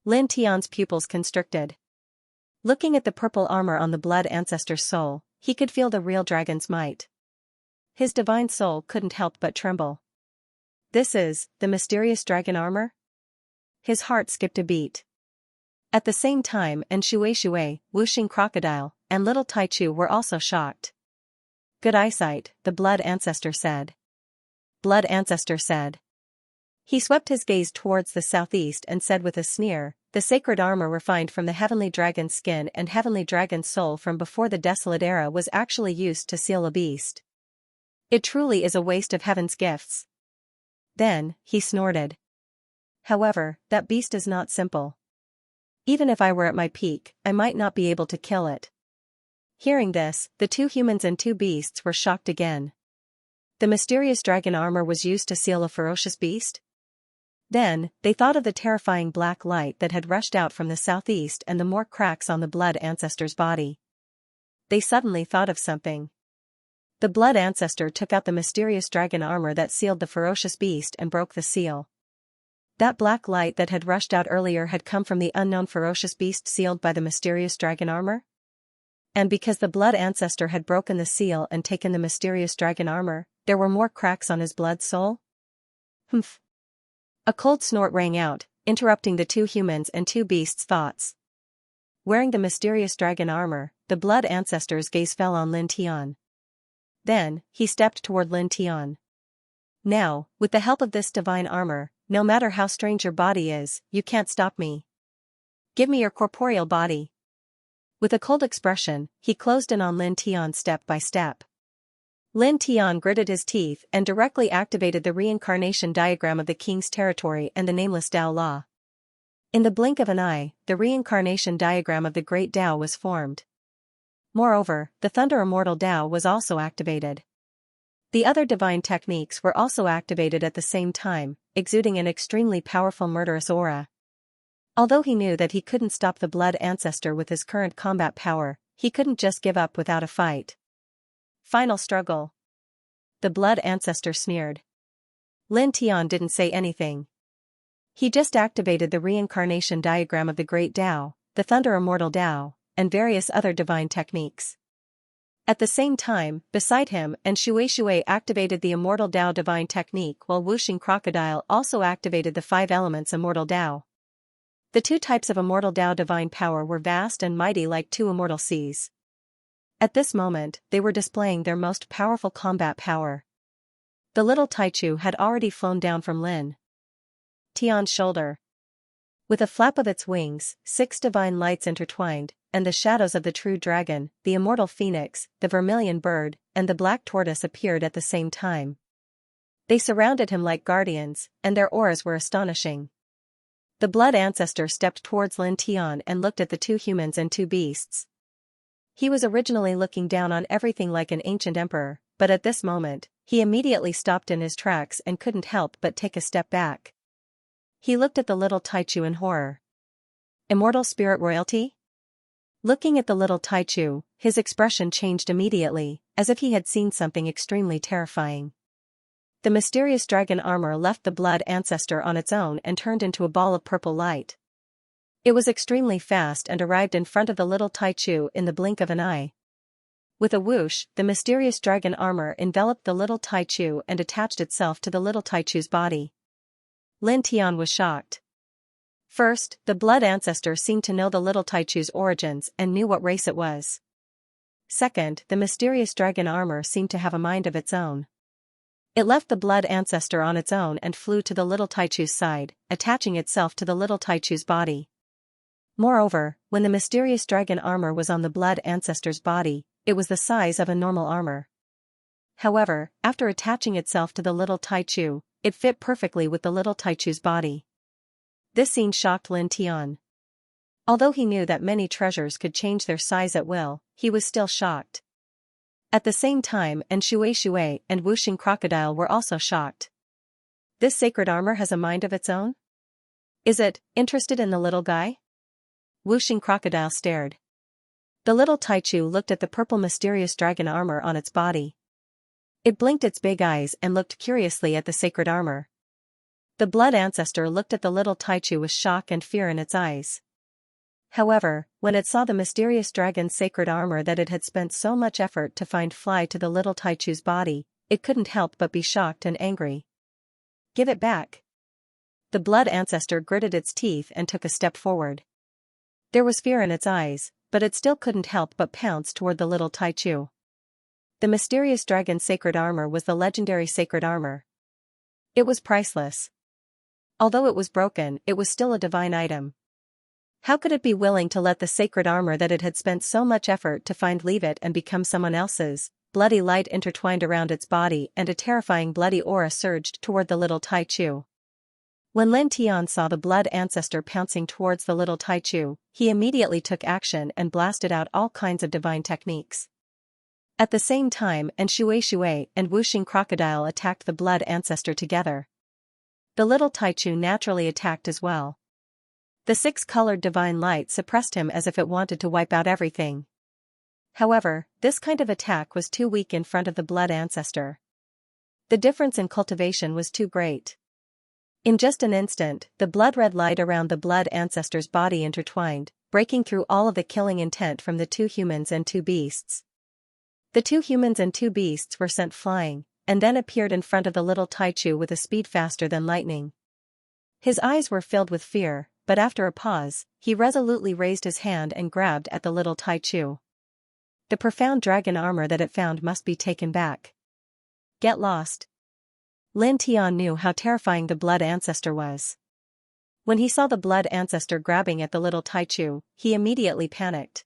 Lin Tian's pupils constricted. Looking at the purple armor on the blood ancestor's soul, he could feel the real dragon's might. His divine soul couldn't help but tremble. This is the mysterious dragon armor? His heart skipped a beat. At the same time, Shui, Wuxing Crocodile, and little Taichu were also shocked. Good eyesight, the blood ancestor said. Blood ancestor said. He swept his gaze towards the southeast and said with a sneer, the sacred armor refined from the heavenly dragon's skin and heavenly dragon's soul from before the desolate era was actually used to seal a beast. It truly is a waste of heaven's gifts. Then, he snorted. However, that beast is not simple. Even if I were at my peak, I might not be able to kill it. Hearing this, the two humans and two beasts were shocked again. The mysterious dragon armor was used to seal a ferocious beast? Then, they thought of the terrifying black light that had rushed out from the southeast and the more cracks on the blood ancestor's body. They suddenly thought of something. The blood ancestor took out the mysterious dragon armor that sealed the ferocious beast and broke the seal. That black light that had rushed out earlier had come from the unknown ferocious beast sealed by the mysterious dragon armor? And because the blood ancestor had broken the seal and taken the mysterious dragon armor, there were more cracks on his blood soul? Humph. A cold snort rang out, interrupting the two humans and two beasts' thoughts. Wearing the mysterious dragon armor, the blood ancestor's gaze fell on Lin Tian. Then, he stepped toward Lin Tian. Now, with the help of this divine armor, no matter how strange your body is, you can't stop me. Give me your corporeal body. With a cold expression, he closed in on Lin Tian step by step. Lin Tian gritted his teeth and directly activated the reincarnation diagram of the king's territory and the nameless Tao Law. In the blink of an eye, the reincarnation diagram of the great Tao was formed. Moreover, the Thunder Immortal Tao was also activated. The other divine techniques were also activated at the same time, exuding an extremely powerful murderous aura. Although he knew that he couldn't stop the blood ancestor with his current combat power, he couldn't just give up without a fight. Final struggle. The blood ancestor sneered. Lin Tian didn't say anything. He just activated the reincarnation diagram of the great Tao, the Thunder Immortal Tao, and various other divine techniques. At the same time, beside him and Shui activated the Immortal Tao divine technique while Wuxing Crocodile also activated the 5 elements Immortal Tao. The two types of Immortal Tao divine power were vast and mighty like two immortal seas. At this moment, they were displaying their most powerful combat power. The little Taichu had already flown down from Lin Tian's shoulder. With a flap of its wings, 6 divine lights intertwined, and the shadows of the true dragon, the immortal phoenix, the vermilion bird, and the black tortoise appeared at the same time. They surrounded him like guardians, and their auras were astonishing. The blood ancestor stepped towards Lin Tian and looked at the two humans and two beasts. He was originally looking down on everything like an ancient emperor, but at this moment, he immediately stopped in his tracks and couldn't help but take a step back. He looked at the little Taichu in horror. Immortal spirit royalty? Looking at the little Taichu, his expression changed immediately, as if he had seen something extremely terrifying. The mysterious dragon armor left the blood ancestor on its own and turned into a ball of purple light. It was extremely fast and arrived in front of the little Taichu in the blink of an eye. With a whoosh, the mysterious dragon armor enveloped the little Taichu and attached itself to the little Taichu's body. Lin Tian was shocked. First, the blood ancestor seemed to know the little Taichu's origins and knew what race it was. Second, the mysterious dragon armor seemed to have a mind of its own. It left the blood ancestor on its own and flew to the little Taichu's side, attaching itself to the little Taichu's body. Moreover, when the mysterious dragon armor was on the blood ancestor's body, it was the size of a normal armor. However, after attaching itself to the little Taichu, it fit perfectly with the little Taichu's body. This scene shocked Lin Tian. Although he knew that many treasures could change their size at will, he was still shocked. At the same time, and Shui and Wuxing Crocodile were also shocked. This sacred armor has a mind of its own? Is it interested in the little guy? Wuxing Crocodile stared. The little Taichu looked at the purple mysterious dragon armor on its body. It blinked its big eyes and looked curiously at the sacred armor. The blood ancestor looked at the little Taichu with shock and fear in its eyes. However, when it saw the mysterious dragon's sacred armor that it had spent so much effort to find fly to the little Taichu's body, it couldn't help but be shocked and angry. Give it back. The blood ancestor gritted its teeth and took a step forward. There was fear in its eyes, but it still couldn't help but pounce toward the little Taichu. The mysterious dragon's sacred armor was the legendary sacred armor. It was priceless. Although it was broken, it was still a divine item. How could it be willing to let the sacred armor that it had spent so much effort to find leave it and become someone else's? Bloody light intertwined around its body and a terrifying bloody aura surged toward the little Taichu. When Lin Tian saw the blood ancestor pouncing towards the little Taichu, he immediately took action and blasted out all kinds of divine techniques. At the same time, Shui and Wuxing crocodile attacked the blood ancestor together. The little Taichu naturally attacked as well. The six-colored divine light suppressed him as if it wanted to wipe out everything. However, this kind of attack was too weak in front of the blood ancestor. The difference in cultivation was too great. In just an instant, the blood-red light around the blood ancestor's body intertwined, breaking through all of the killing intent from the two humans and two beasts. The two humans and two beasts were sent flying, and then appeared in front of the little Taichu with a speed faster than lightning. His eyes were filled with fear, but after a pause, he resolutely raised his hand and grabbed at the little Taichu. The profound dragon armor that it found must be taken back. Get lost. Lin Tian knew how terrifying the blood ancestor was. When he saw the blood ancestor grabbing at the little Taichu, he immediately panicked.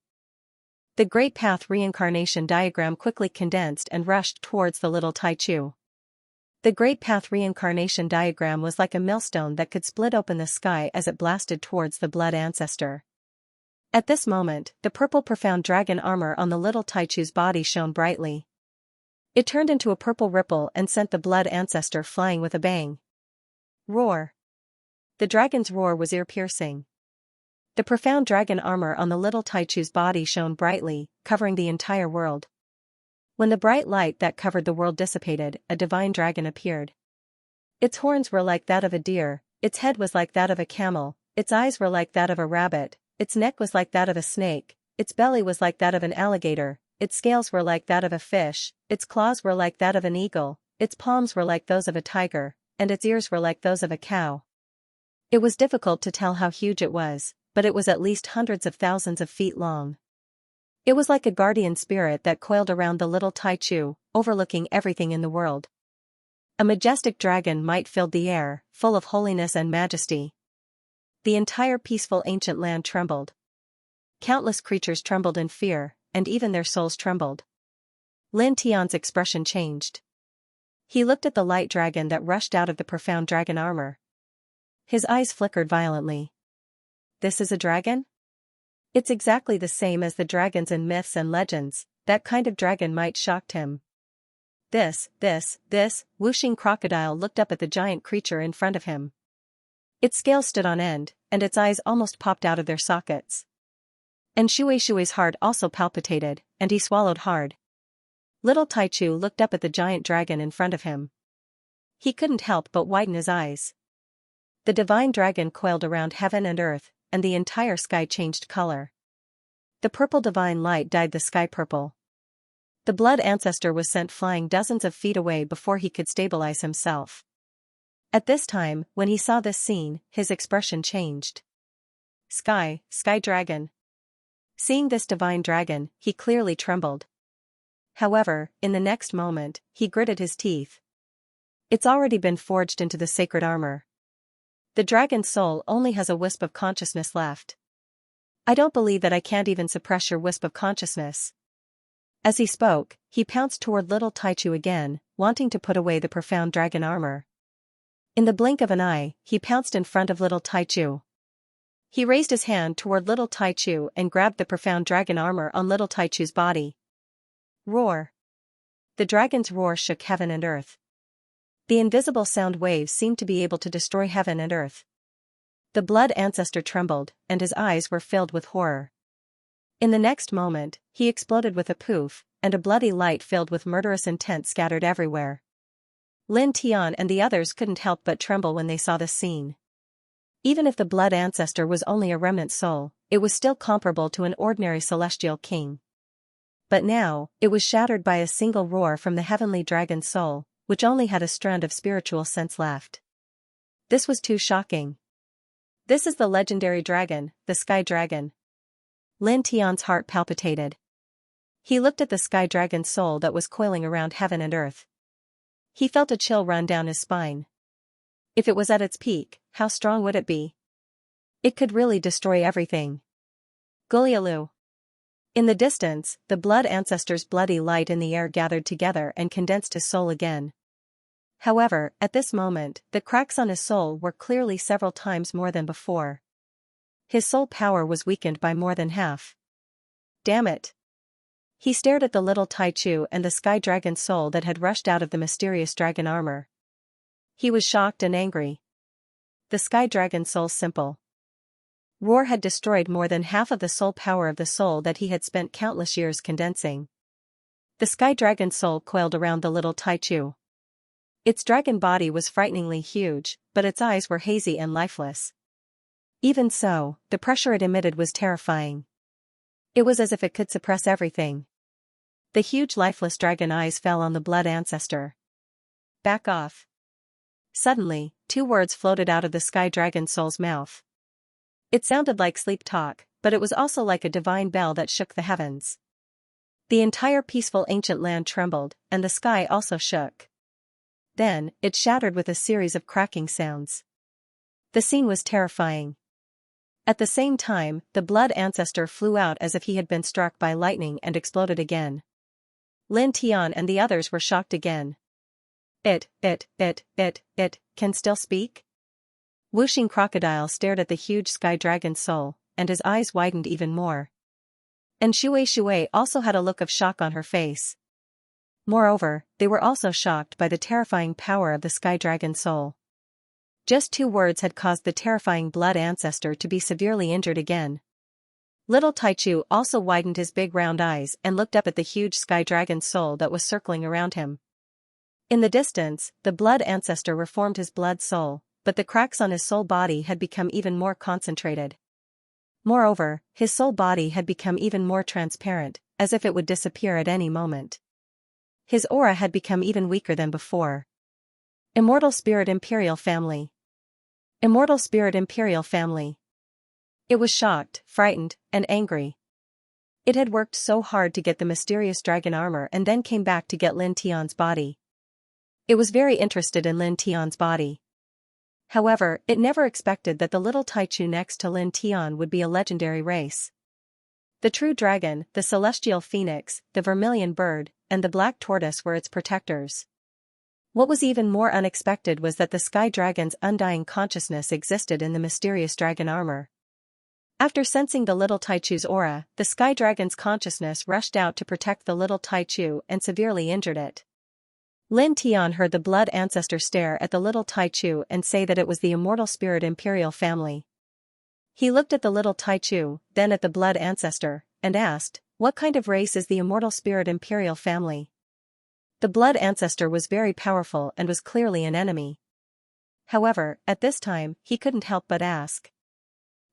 The Great Path reincarnation diagram quickly condensed and rushed towards the little Taichu. The Great Path reincarnation diagram was like a millstone that could split open the sky as it blasted towards the blood ancestor. At this moment, the purple profound dragon armor on the little Taichu's body shone brightly. It turned into a purple ripple and sent the blood ancestor flying with a bang. Roar! The dragon's roar was ear-piercing. The profound dragon armor on the little Taichu's body shone brightly, covering the entire world. When the bright light that covered the world dissipated, a divine dragon appeared. Its horns were like that of a deer, its head was like that of a camel, its eyes were like that of a rabbit, its neck was like that of a snake, its belly was like that of an alligator, its scales were like that of a fish, its claws were like that of an eagle, its palms were like those of a tiger, and its ears were like those of a cow. It was difficult to tell how huge it was, but it was at least hundreds of thousands of feet long. It was like a guardian spirit that coiled around the little Taichu, overlooking everything in the world. A majestic dragon might filled the air, full of holiness and majesty. The entire peaceful ancient land trembled. Countless creatures trembled in fear, and even their souls trembled. Lin Tian's expression changed. He looked at the light dragon that rushed out of the profound dragon armor. His eyes flickered violently. This is a dragon? It's exactly the same as the dragons in myths and legends. That kind of dragon might shocked him. This, Wuxing crocodile looked up at the giant creature in front of him. Its scales stood on end, and its eyes almost popped out of their sockets. And Shui's heart also palpitated, and he swallowed hard. Little Taichu looked up at the giant dragon in front of him. He couldn't help but widen his eyes. The divine dragon coiled around heaven and earth, and the entire sky changed color. The purple divine light dyed the sky purple. The blood ancestor was sent flying dozens of feet away before he could stabilize himself. At this time, when he saw this scene, his expression changed. Sky dragon. Seeing this divine dragon, he clearly trembled. However, in the next moment, he gritted his teeth. It's already been forged into the sacred armor. The dragon's soul only has a wisp of consciousness left. I don't believe that I can't even suppress your wisp of consciousness. As he spoke, he pounced toward little Taichu again, wanting to put away the profound dragon armor. In the blink of an eye, he pounced in front of little Taichu. He raised his hand toward little Taichu and grabbed the profound dragon armor on little Taichu's body. Roar! The dragon's roar shook heaven and earth. The invisible sound waves seemed to be able to destroy heaven and earth. The blood ancestor trembled, and his eyes were filled with horror. In the next moment, he exploded with a poof, and a bloody light filled with murderous intent scattered everywhere. Lin Tian and the others couldn't help but tremble when they saw this scene. Even if the blood ancestor was only a remnant soul, it was still comparable to an ordinary celestial king. But now, it was shattered by a single roar from the heavenly dragon's soul, which only had a strand of spiritual sense left. This was too shocking. This is the legendary dragon, the Sky Dragon. Lin Tian's heart palpitated. He looked at the Sky Dragon's soul that was coiling around heaven and earth. He felt a chill run down his spine. If it was at its peak, how strong would it be? It could really destroy everything. Gulialu. In the distance, the blood ancestor's bloody light in the air gathered together and condensed his soul again. However, at this moment, the cracks on his soul were clearly several times more than before. His soul power was weakened by more than half. Damn it! He stared at the little Taichu and the sky dragon's soul that had rushed out of the mysterious dragon armor. He was shocked and angry. The sky dragon's soul's simple roar had destroyed more than half of the soul power of the soul that he had spent countless years condensing. The sky dragon's soul coiled around the little Taichu. Its dragon body was frighteningly huge, but its eyes were hazy and lifeless. Even so, the pressure it emitted was terrifying. It was as if it could suppress everything. The huge lifeless dragon eyes fell on the blood ancestor. Back off. Suddenly, 2 words floated out of the sky dragon's soul's mouth. It sounded like sleep talk, but it was also like a divine bell that shook the heavens. The entire peaceful ancient land trembled, and the sky also shook. Then, it shattered with a series of cracking sounds. The scene was terrifying. At the same time, the blood ancestor flew out as if he had been struck by lightning and exploded again. Lin Tian and the others were shocked again. It can still speak? Whooshing Crocodile stared at the huge sky dragon's soul, and his eyes widened even more. And Shui also had a look of shock on her face. Moreover, they were also shocked by the terrifying power of the sky dragon's soul. Just 2 words had caused the terrifying blood ancestor to be severely injured again. Little Taichu also widened his big round eyes and looked up at the huge sky dragon's soul that was circling around him. In the distance, the blood ancestor reformed his blood soul, but the cracks on his soul body had become even more concentrated. Moreover, his soul body had become even more transparent, as if it would disappear at any moment. His aura had become even weaker than before. Immortal Spirit Imperial Family. Immortal Spirit Imperial Family. It was shocked, frightened, and angry. It had worked so hard to get the mysterious dragon armor and then came back to get Lin Tian's body. It was very interested in Lin Tian's body. However, it never expected that the little Taichu next to Lin Tian would be a legendary race. The true dragon, the celestial phoenix, the vermilion bird, and the black tortoise were its protectors. What was even more unexpected was that the sky dragon's undying consciousness existed in the mysterious dragon armor. After sensing the little Taichu's aura, the sky dragon's consciousness rushed out to protect the little Taichu and severely injured it. Lin Tian heard the blood ancestor stare at the little Taichu and say that it was the immortal spirit imperial family. He looked at the little Taichu, then at the blood ancestor, and asked, "What kind of race is the immortal spirit imperial family?" The blood ancestor was very powerful and was clearly an enemy. However, at this time, he couldn't help but ask.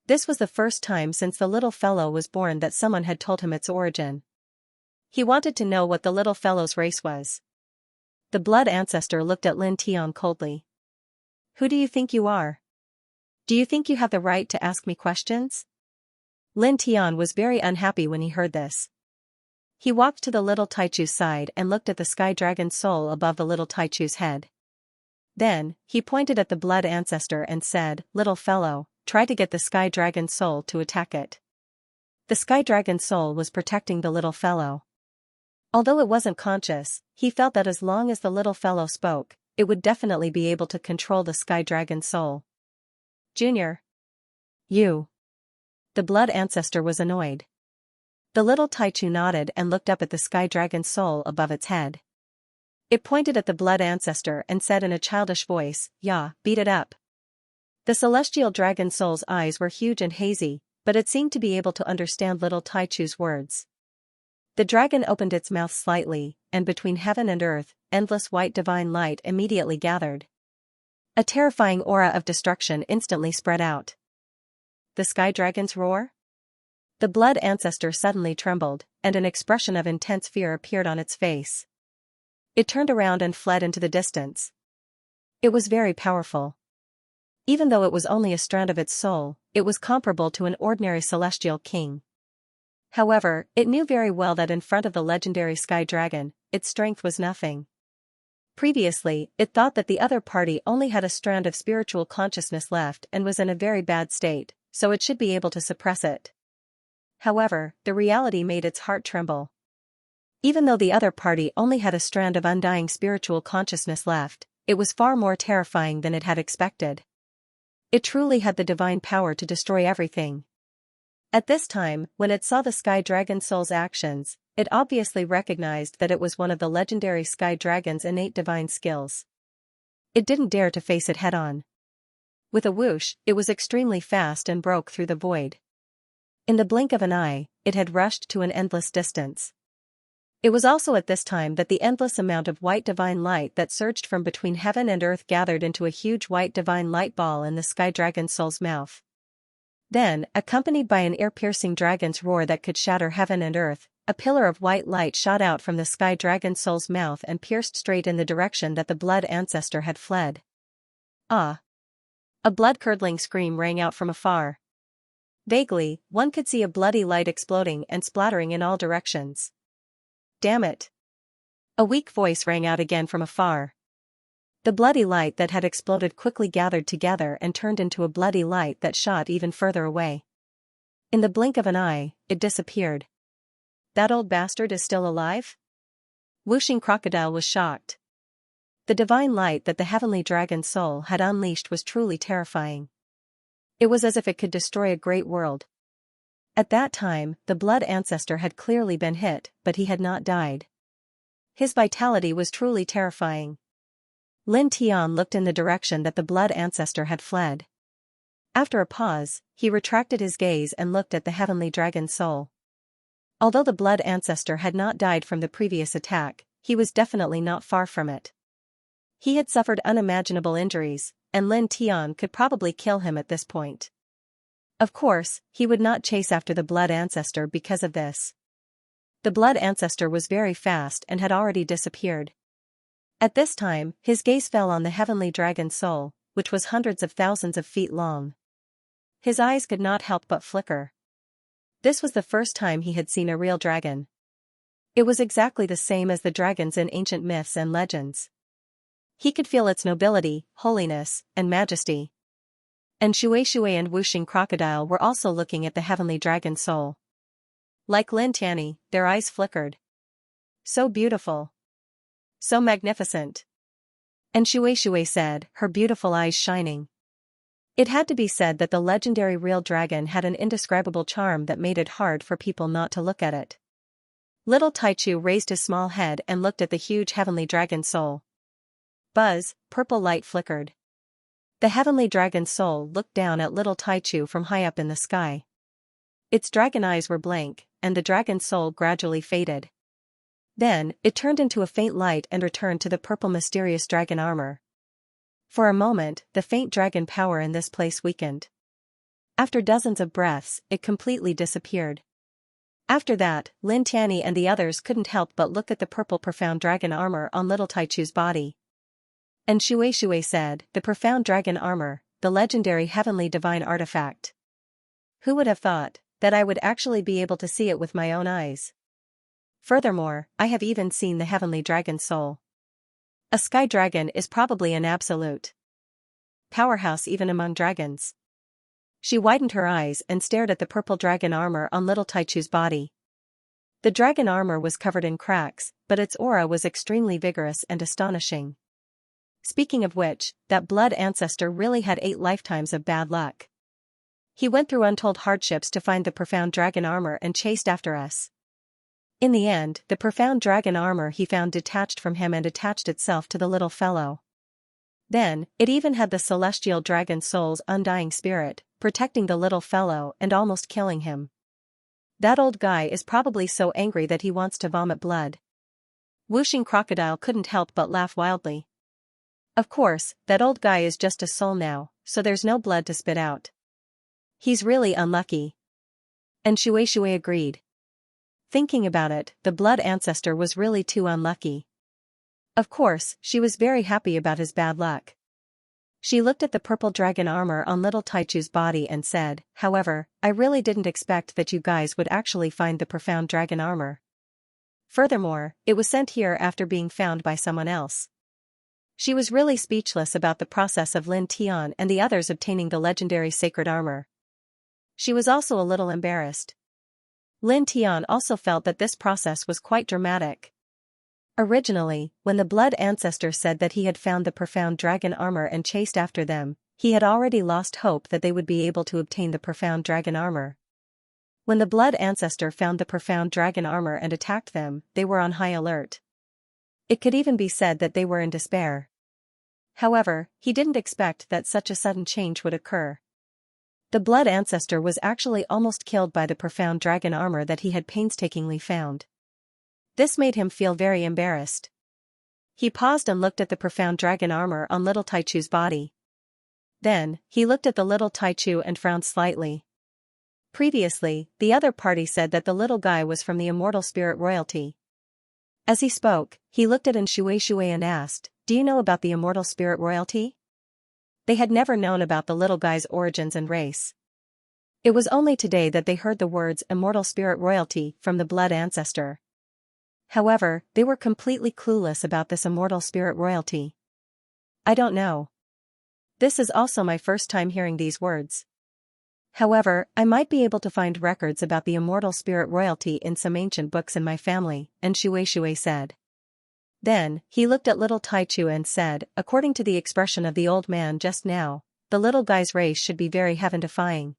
This was the first time since the little fellow was born that someone had told him its origin. He wanted to know what the little fellow's race was. The blood ancestor looked at Lin Tian coldly. "Who do you think you are? Do you think you have the right to ask me questions?" Lin Tian was very unhappy when he heard this. He walked to the little Taichu's side and looked at the sky dragon's soul above the little Taichu's head. Then, he pointed at the blood ancestor and said, "Little fellow, try to get the sky dragon's soul to attack it." The sky dragon's soul was protecting the little fellow. Although it wasn't conscious, he felt that as long as the little fellow spoke, it would definitely be able to control the sky dragon's soul. "Junior. You." The blood ancestor was annoyed. The little Taichu nodded and looked up at the sky dragon's soul above its head. It pointed at the blood ancestor and said in a childish voice, "Yeah, beat it up." The celestial dragon soul's eyes were huge and hazy, but it seemed to be able to understand little Taichu's words. The dragon opened its mouth slightly, and between heaven and earth, endless white divine light immediately gathered. A terrifying aura of destruction instantly spread out. The sky dragon's roar? The blood ancestor suddenly trembled, and an expression of intense fear appeared on its face. It turned around and fled into the distance. It was very powerful. Even though it was only a strand of its soul, it was comparable to an ordinary celestial king. However, it knew very well that in front of the legendary sky dragon, its strength was nothing. Previously, it thought that the other party only had a strand of spiritual consciousness left and was in a very bad state, so it should be able to suppress it. However, the reality made its heart tremble. Even though the other party only had a strand of undying spiritual consciousness left, it was far more terrifying than it had expected. It truly had the divine power to destroy everything. At this time, when it saw the Sky Dragon Soul's actions, it obviously recognized that it was one of the legendary Sky Dragon's innate divine skills. It didn't dare to face it head-on. With a whoosh, it was extremely fast and broke through the void. In the blink of an eye, it had rushed to an endless distance. It was also at this time that the endless amount of white divine light that surged from between heaven and earth gathered into a huge white divine light ball in the Sky Dragon Soul's mouth. Then, accompanied by an ear-piercing dragon's roar that could shatter heaven and earth, a pillar of white light shot out from the Sky Dragon Soul's mouth and pierced straight in the direction that the blood ancestor had fled. Ah! A blood-curdling scream rang out from afar. Vaguely, one could see a bloody light exploding and splattering in all directions. Damn it! A weak voice rang out again from afar. The bloody light that had exploded quickly gathered together and turned into a bloody light that shot even further away. In the blink of an eye, it disappeared. That old bastard is still alive? Whooshing Crocodile was shocked. The divine light that the heavenly dragon soul had unleashed was truly terrifying. It was as if it could destroy a great world. At that time, the blood ancestor had clearly been hit, but he had not died. His vitality was truly terrifying. Lin Tian looked in the direction that the blood ancestor had fled. After a pause, he retracted his gaze and looked at the heavenly dragon soul. Although the blood ancestor had not died from the previous attack, he was definitely not far from it. He had suffered unimaginable injuries, and Lin Tian could probably kill him at this point. Of course, he would not chase after the blood ancestor because of this. The blood ancestor was very fast and had already disappeared. At this time, his gaze fell on the heavenly dragon soul, which was hundreds of thousands of feet long. His eyes could not help but flicker. This was the first time he had seen a real dragon. It was exactly the same as the dragons in ancient myths and legends. He could feel its nobility, holiness, and majesty. And Shui and Whooshing Crocodile were also looking at the heavenly dragon soul. Like Lin Tian, their eyes flickered. So beautiful. So magnificent. And Shui said, her beautiful eyes shining. It had to be said that the legendary real dragon had an indescribable charm that made it hard for people not to look at it. Little Taichu raised his small head and looked at the huge heavenly dragon soul. Buzz, purple light flickered. The heavenly dragon soul looked down at little Taichu from high up in the sky. Its dragon eyes were blank, and the dragon soul gradually faded. Then, it turned into a faint light and returned to the purple mysterious dragon armor. For a moment, the faint dragon power in this place weakened. After dozens of breaths, it completely disappeared. After that, Lin Tian and the others couldn't help but look at the purple profound dragon armor on little Taichu's body. And Shui said, the profound dragon armor, the legendary heavenly divine artifact. Who would have thought that I would actually be able to see it with my own eyes? Furthermore, I have even seen the heavenly dragon soul. A sky dragon is probably an absolute powerhouse even among dragons. She widened her eyes and stared at the purple dragon armor on little Taichu's body. The dragon armor was covered in cracks, but its aura was extremely vigorous and astonishing. Speaking of which, that blood ancestor really had 8 lifetimes of bad luck. He went through untold hardships to find the profound dragon armor and chased after us. In the end, the profound dragon armor he found detached from him and attached itself to the little fellow. Then, it even had the celestial dragon soul's undying spirit, protecting the little fellow and almost killing him. That old guy is probably so angry that he wants to vomit blood. Whooshing Crocodile couldn't help but laugh wildly. Of course, that old guy is just a soul now, so there's no blood to spit out. He's really unlucky. And Shui agreed. Thinking about it, the blood ancestor was really too unlucky. Of course, she was very happy about his bad luck. She looked at the purple dragon armor on little Taichu's body and said, however, I really didn't expect that you guys would actually find the profound dragon armor. Furthermore, it was sent here after being found by someone else. She was really speechless about the process of Lin Tian and the others obtaining the legendary sacred armor. she was also a little embarrassed. Lin Tian also felt that this process was quite dramatic. Originally, when the blood ancestor said that he had found the profound dragon armor and chased after them, he had already lost hope that they would be able to obtain the profound dragon armor. When the blood ancestor found the profound dragon armor and attacked them, they were on high alert. It could even be said that they were in despair. However, he didn't expect that such a sudden change would occur. The blood ancestor was actually almost killed by the profound dragon armor that he had painstakingly found. This made him feel very embarrassed. He paused and looked at the profound dragon armor on little Taichu's body. Then, he looked at the little Taichu and frowned slightly. Previously, the other party said that the little guy was from the immortal spirit royalty. As he spoke, he looked at Xianxia and asked, "Do you know about the immortal spirit royalty?" They had never known about the little guy's origins and race. It was only today that they heard the words immortal spirit royalty from the blood ancestor. However, they were completely clueless about this immortal spirit royalty. "I don't know. This is also my first time hearing these words. However, I might be able to find records about the immortal spirit royalty in some ancient books in my family," and Xianxia said. Then, he looked at little Taichu and said, "According to the expression of the old man just now, the little guy's race should be very heaven-defying."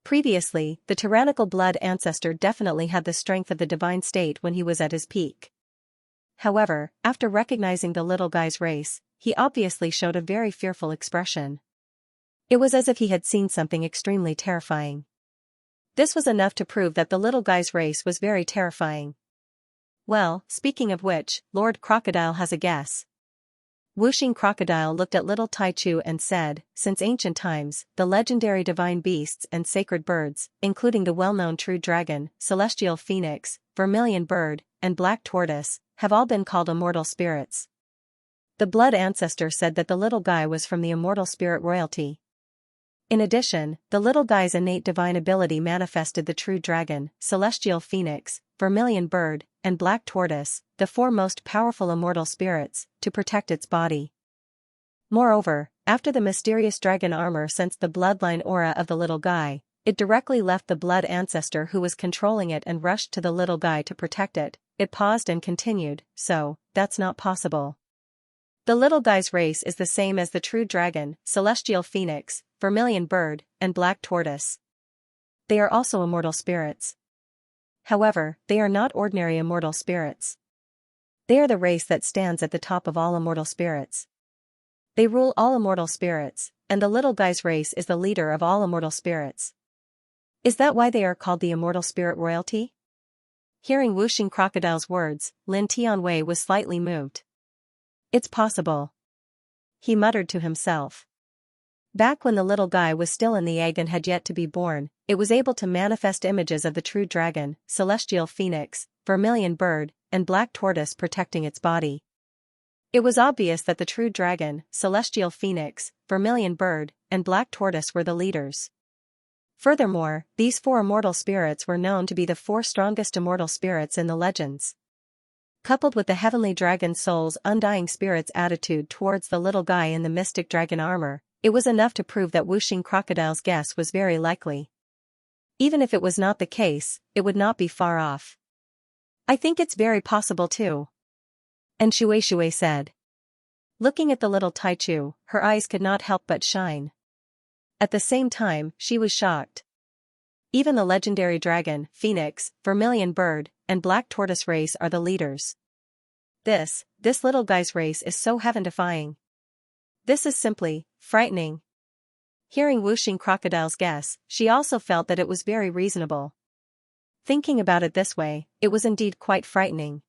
Previously, the tyrannical blood ancestor definitely had the strength of the divine state when he was at his peak. However, after recognizing the little guy's race, he obviously showed a very fearful expression. It was as if he had seen something extremely terrifying. This was enough to prove that the little guy's race was very terrifying. Well, speaking of which, Lord Crocodile has a guess. Wuxing Crocodile looked at little Taichu and said, "Since ancient times, the legendary divine beasts and sacred birds, including the well-known true dragon, celestial phoenix, vermilion bird, and black tortoise, have all been called immortal spirits." The blood ancestor said that the little guy was from the immortal spirit royalty. In addition, the little guy's innate divine ability manifested the true dragon, celestial phoenix, vermilion bird, and black tortoise, the four most powerful immortal spirits, to protect its body. Moreover, after the mysterious dragon armor sensed the bloodline aura of the little guy, it directly left the blood ancestor who was controlling it and rushed to the little guy to protect it. It paused and continued, "So, that's not possible. The little guy's race is the same as the true dragon, celestial phoenix, vermilion bird, and black tortoise. They are also immortal spirits. However, they are not ordinary immortal spirits. They are the race that stands at the top of all immortal spirits. They rule all immortal spirits, and the little guy's race is the leader of all immortal spirits. Is that why they are called the immortal spirit royalty?" Hearing Wuxing Crocodile's words, Lin Tianwei was slightly moved. "It's possible," he muttered to himself. Back when the little guy was still in the egg and had yet to be born, it was able to manifest images of the true dragon, celestial phoenix, vermilion bird, and black tortoise protecting its body. It was obvious that the true dragon, celestial phoenix, vermilion bird, and black tortoise were the leaders. Furthermore, these four immortal spirits were known to be the four strongest immortal spirits in the legends. Coupled with the heavenly dragon soul's undying spirit's attitude towards the little guy in the mystic dragon armor, it was enough to prove that Wuxing Crocodile's guess was very likely. Even if it was not the case, it would not be far off. "I think it's very possible too," and Xianxia said. Looking at the little Taichu, her eyes could not help but shine. At the same time, she was shocked. Even the legendary dragon, phoenix, vermilion bird, and black tortoise race are the leaders. This little guy's race is so heaven-defying. This is simply frightening. Hearing Wuxing Crocodile's guess, she also felt that it was very reasonable. Thinking about it this way, it was indeed quite frightening.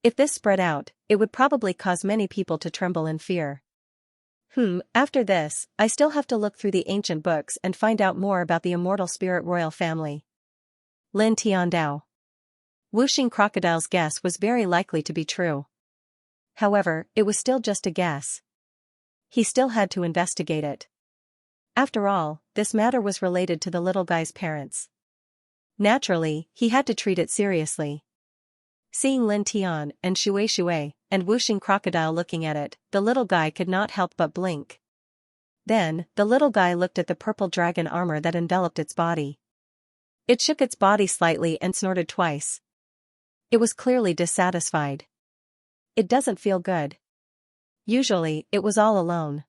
If this spread out, it would probably cause many people to tremble in fear. After this, I still have to look through the ancient books and find out more about the immortal spirit royal family. Lin Tiandao. Wuxing Crocodile's guess was very likely to be true. However, it was still just a guess. He still had to investigate it. After all, this matter was related to the little guy's parents. Naturally, he had to treat it seriously. Seeing Lin Tian and Xianxia and Wuxing Crocodile looking at it, the little guy could not help but blink. Then, the little guy looked at the purple dragon armor that enveloped its body. It shook its body slightly and snorted twice. It was clearly dissatisfied. It doesn't feel good. Usually, it was all alone.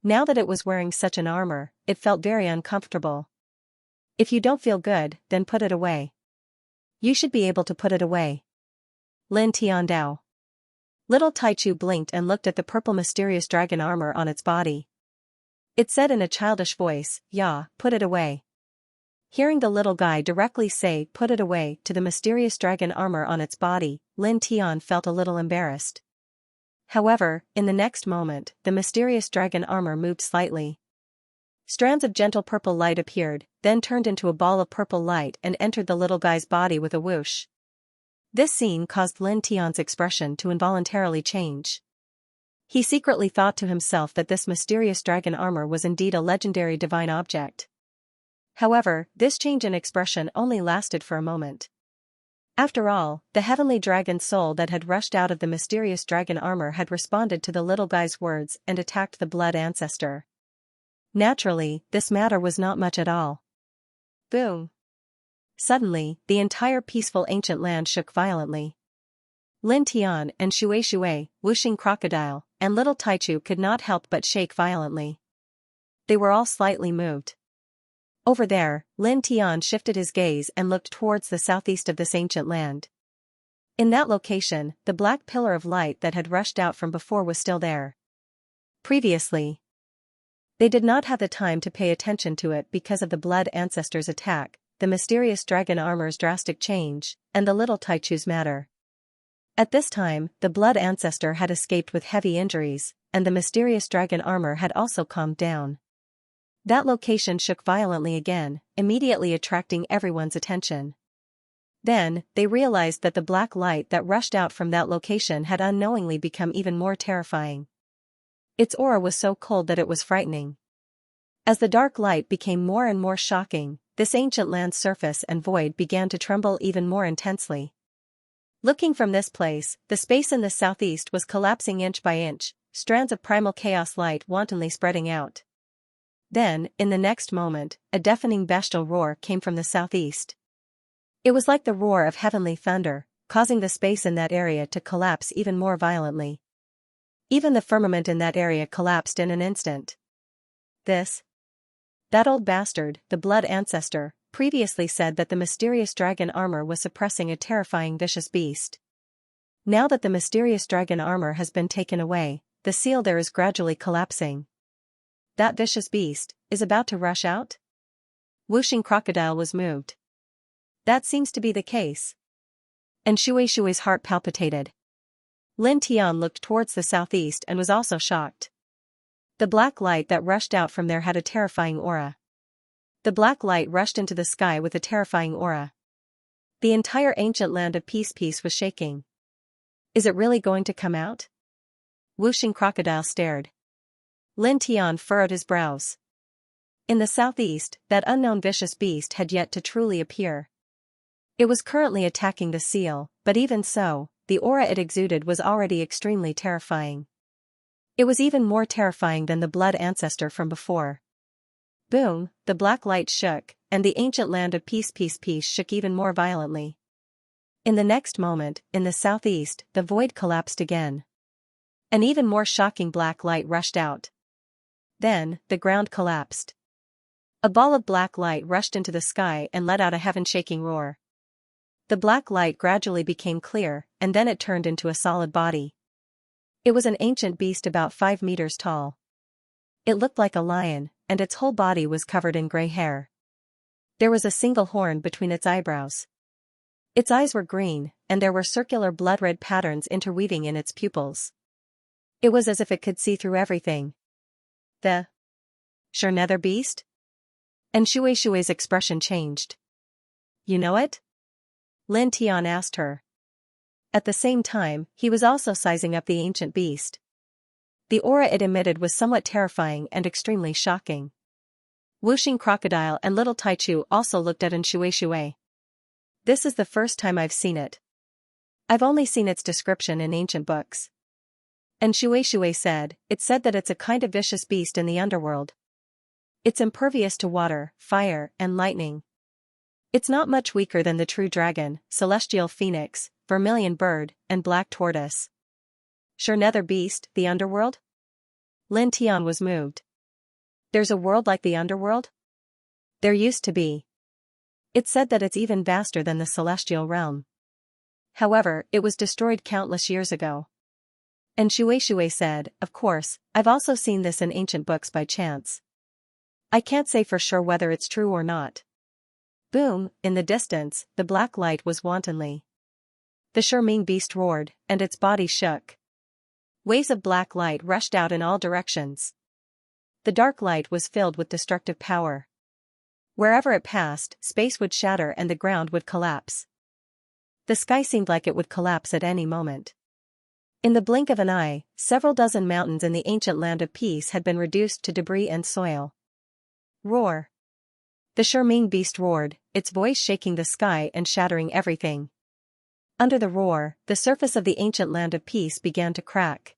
Now that it was wearing such an armor, it felt very uncomfortable. If you don't feel good, then put it away. You should be able to put it away. Lin Tiandao. Little Taichu blinked and looked at the purple mysterious dragon armor on its body. It said in a childish voice, "Yeah, put it away." Hearing the little guy directly say "put it away" to the mysterious dragon armor on its body, Lin Tian felt a little embarrassed. However, in the next moment, the mysterious dragon armor moved slightly. Strands of gentle purple light appeared, then turned into a ball of purple light and entered the little guy's body with a whoosh. This scene caused Lin Tian's expression to involuntarily change. He secretly thought to himself that this mysterious dragon armor was indeed a legendary divine object. However, this change in expression only lasted for a moment. After all, the heavenly dragon soul that had rushed out of the mysterious dragon armor had responded to the little guy's words and attacked the blood ancestor. Naturally, this matter was not much at all. Boom! Suddenly, the entire peaceful ancient land shook violently. Lin Tian and Shui, whooshing crocodile, and little Taichu could not help but shake violently. They were all slightly moved. Over there, Lin Tian shifted his gaze and looked towards the southeast of this ancient land. In that location, the black pillar of light that had rushed out from before was still there. Previously, they did not have the time to pay attention to it because of the blood ancestor's attack, the mysterious dragon armor's drastic change, and the little Taichu's matter. At this time, the blood ancestor had escaped with heavy injuries, and the mysterious dragon armor had also calmed down. That location shook violently again, immediately attracting everyone's attention. Then, they realized that the black light that rushed out from that location had unknowingly become even more terrifying. Its aura was so cold that it was frightening. As the dark light became more and more shocking, this ancient land's surface and void began to tremble even more intensely. Looking from this place, the space in the southeast was collapsing inch by inch, strands of primal chaos light wantonly spreading out. Then, in the next moment, a deafening bestial roar came from the southeast. It was like the roar of heavenly thunder, causing the space in that area to collapse even more violently. Even the firmament in that area collapsed in an instant. That old bastard, the blood ancestor, previously said that the mysterious dragon armor was suppressing a terrifying vicious beast. Now that the mysterious dragon armor has been taken away, the seal there is gradually collapsing. That vicious beast is about to rush out? Whooshing crocodile was moved. That seems to be the case. And Shui's heart palpitated. Lin Tian looked towards the southeast and was also shocked. The black light that rushed out from there had a terrifying aura. The black light rushed into the sky with a terrifying aura. The entire ancient land of peace was shaking. Is it really going to come out? Whooshing crocodile stared. Lin Tian furrowed his brows. In the southeast, that unknown vicious beast had yet to truly appear. It was currently attacking the seal, but even so, the aura it exuded was already extremely terrifying. It was even more terrifying than the blood ancestor from before. Boom, the black light shook, and the ancient land of peace shook even more violently. In the next moment, in the southeast, the void collapsed again. An even more shocking black light rushed out. Then, the ground collapsed. A ball of black light rushed into the sky and let out a heaven-shaking roar. The black light gradually became clear, and then it turned into a solid body. It was an ancient beast about 5 meters tall. It looked like a lion, and its whole body was covered in gray hair. There was a single horn between its eyebrows. Its eyes were green, and there were circular blood-red patterns interweaving in its pupils. It was as if it could see through everything. The sure nether beast? And Shui's expression changed. You know it? Lin Tian asked her. At the same time, he was also sizing up the ancient beast. The aura it emitted was somewhat terrifying and extremely shocking. Whooshing crocodile and little Taichu also looked at Shui. This is the first time I've seen it. I've only seen its description in ancient books. And Shui said, "It's said that it's a kind of vicious beast in the underworld. It's impervious to water, fire, and lightning. It's not much weaker than the true dragon, celestial phoenix, vermilion bird, and black tortoise." "Sure nether beast, the underworld?" Lin Tian was moved. "There's a world like the underworld?" "There used to be. It's said that it's even vaster than the celestial realm. However, it was destroyed countless years ago." And Shui said, "Of course, I've also seen this in ancient books by chance. I can't say for sure whether it's true or not." Boom, in the distance, the black light was wantonly. The Sherming beast roared, and its body shook. Waves of black light rushed out in all directions. The dark light was filled with destructive power. Wherever it passed, space would shatter and the ground would collapse. The sky seemed like it would collapse at any moment. In the blink of an eye, several dozen mountains in the ancient land of peace had been reduced to debris and soil. Roar! The Sherming beast roared, its voice shaking the sky and shattering everything. Under the roar, the surface of the ancient land of peace began to crack.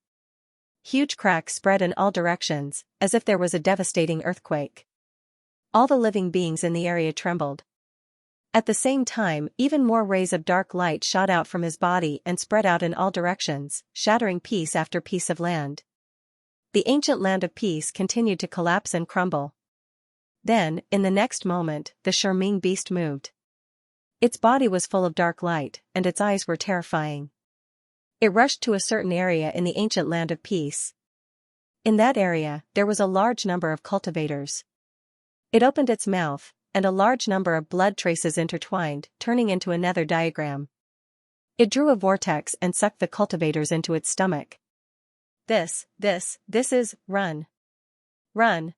Huge cracks spread in all directions, as if there was a devastating earthquake. All the living beings in the area trembled. At the same time, even more rays of dark light shot out from his body and spread out in all directions, shattering piece after piece of land. The ancient land of peace continued to collapse and crumble. Then, in the next moment, the Sherming beast moved. Its body was full of dark light, and its eyes were terrifying. It rushed to a certain area in the ancient land of peace. In that area, there was a large number of cultivators. It opened its mouth, and a large number of blood traces intertwined, turning into a nether diagram. It drew a vortex and sucked the cultivators into its stomach. This is, run. Run.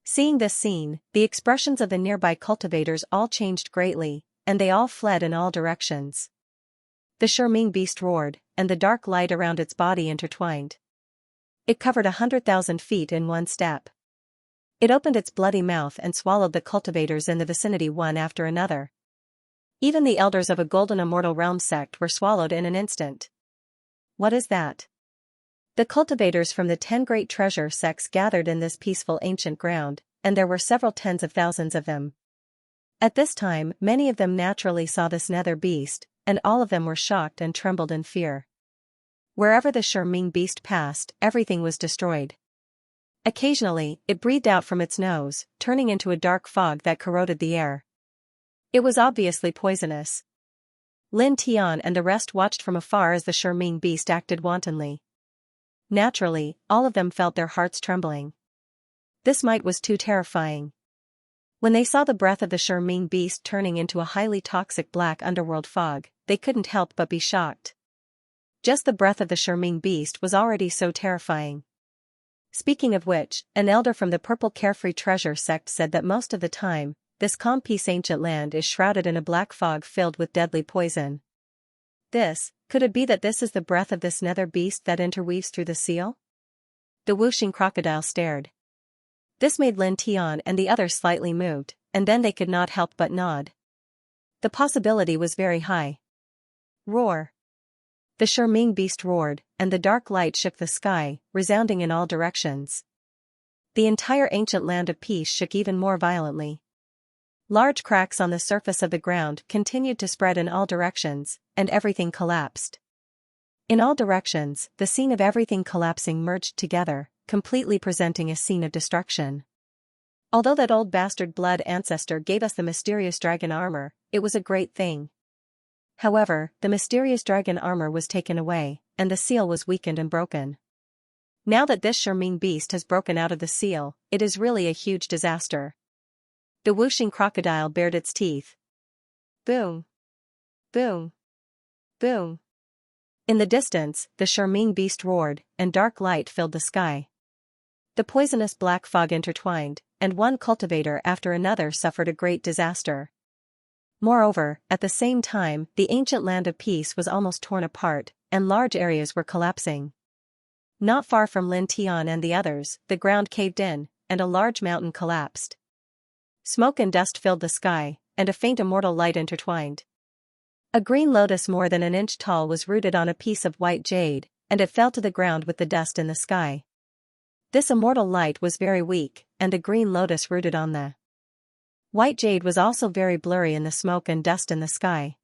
Seeing this scene, the expressions of the nearby cultivators all changed greatly, and they all fled in all directions. The Sherming beast roared, and the dark light around its body intertwined. It covered 100,000 feet in one step. It opened its bloody mouth and swallowed the cultivators in the vicinity one after another. Even the elders of a golden immortal realm sect were swallowed in an instant. What is that? The cultivators from the 10 great treasure sects gathered in this peaceful ancient ground, and there were several tens of thousands of them. At this time, many of them naturally saw this nether beast, and all of them were shocked and trembled in fear. Wherever the Sherming beast passed, everything was destroyed. Occasionally, it breathed out from its nose, turning into a dark fog that corroded the air. It was obviously poisonous. Lin Tian and the rest watched from afar as the Sherming beast acted wantonly. Naturally, all of them felt their hearts trembling. This might was too terrifying. When they saw the breath of the Sherming beast turning into a highly toxic black underworld fog, they couldn't help but be shocked. Just the breath of the Sherming beast was already so terrifying. Speaking of which, an elder from the Purple Carefree Treasure sect said that most of the time, this calm peace ancient land is shrouded in a black fog filled with deadly poison. Could it be that this is the breath of this nether beast that interweaves through the seal? The whooshing crocodile stared. This made Lin Tian and the others slightly moved, and then they could not help but nod. The possibility was very high. Roar! The Sherming beast roared, and the dark light shook the sky, resounding in all directions. The entire ancient land of peace shook even more violently. Large cracks on the surface of the ground continued to spread in all directions, and everything collapsed. In all directions, the scene of everything collapsing merged together, completely presenting a scene of destruction. Although that old bastard blood ancestor gave us the mysterious dragon armor, it was a great thing. However, the mysterious dragon armor was taken away, and the seal was weakened and broken. Now that this Sherming beast has broken out of the seal, it is really a huge disaster. The whooshing crocodile bared its teeth. Boom! Boom! Boom! In the distance, the Sherming beast roared, and dark light filled the sky. The poisonous black fog intertwined, and one cultivator after another suffered a great disaster. Moreover, at the same time, the ancient land of peace was almost torn apart, and large areas were collapsing. Not far from Lin Tian and the others, the ground caved in, and a large mountain collapsed. Smoke and dust filled the sky, and a faint immortal light intertwined. A green lotus more than an inch tall was rooted on a piece of white jade, and it fell to the ground with the dust in the sky. This immortal light was very weak, and the green lotus rooted on the white jade was also very blurry in the smoke and dust in the sky.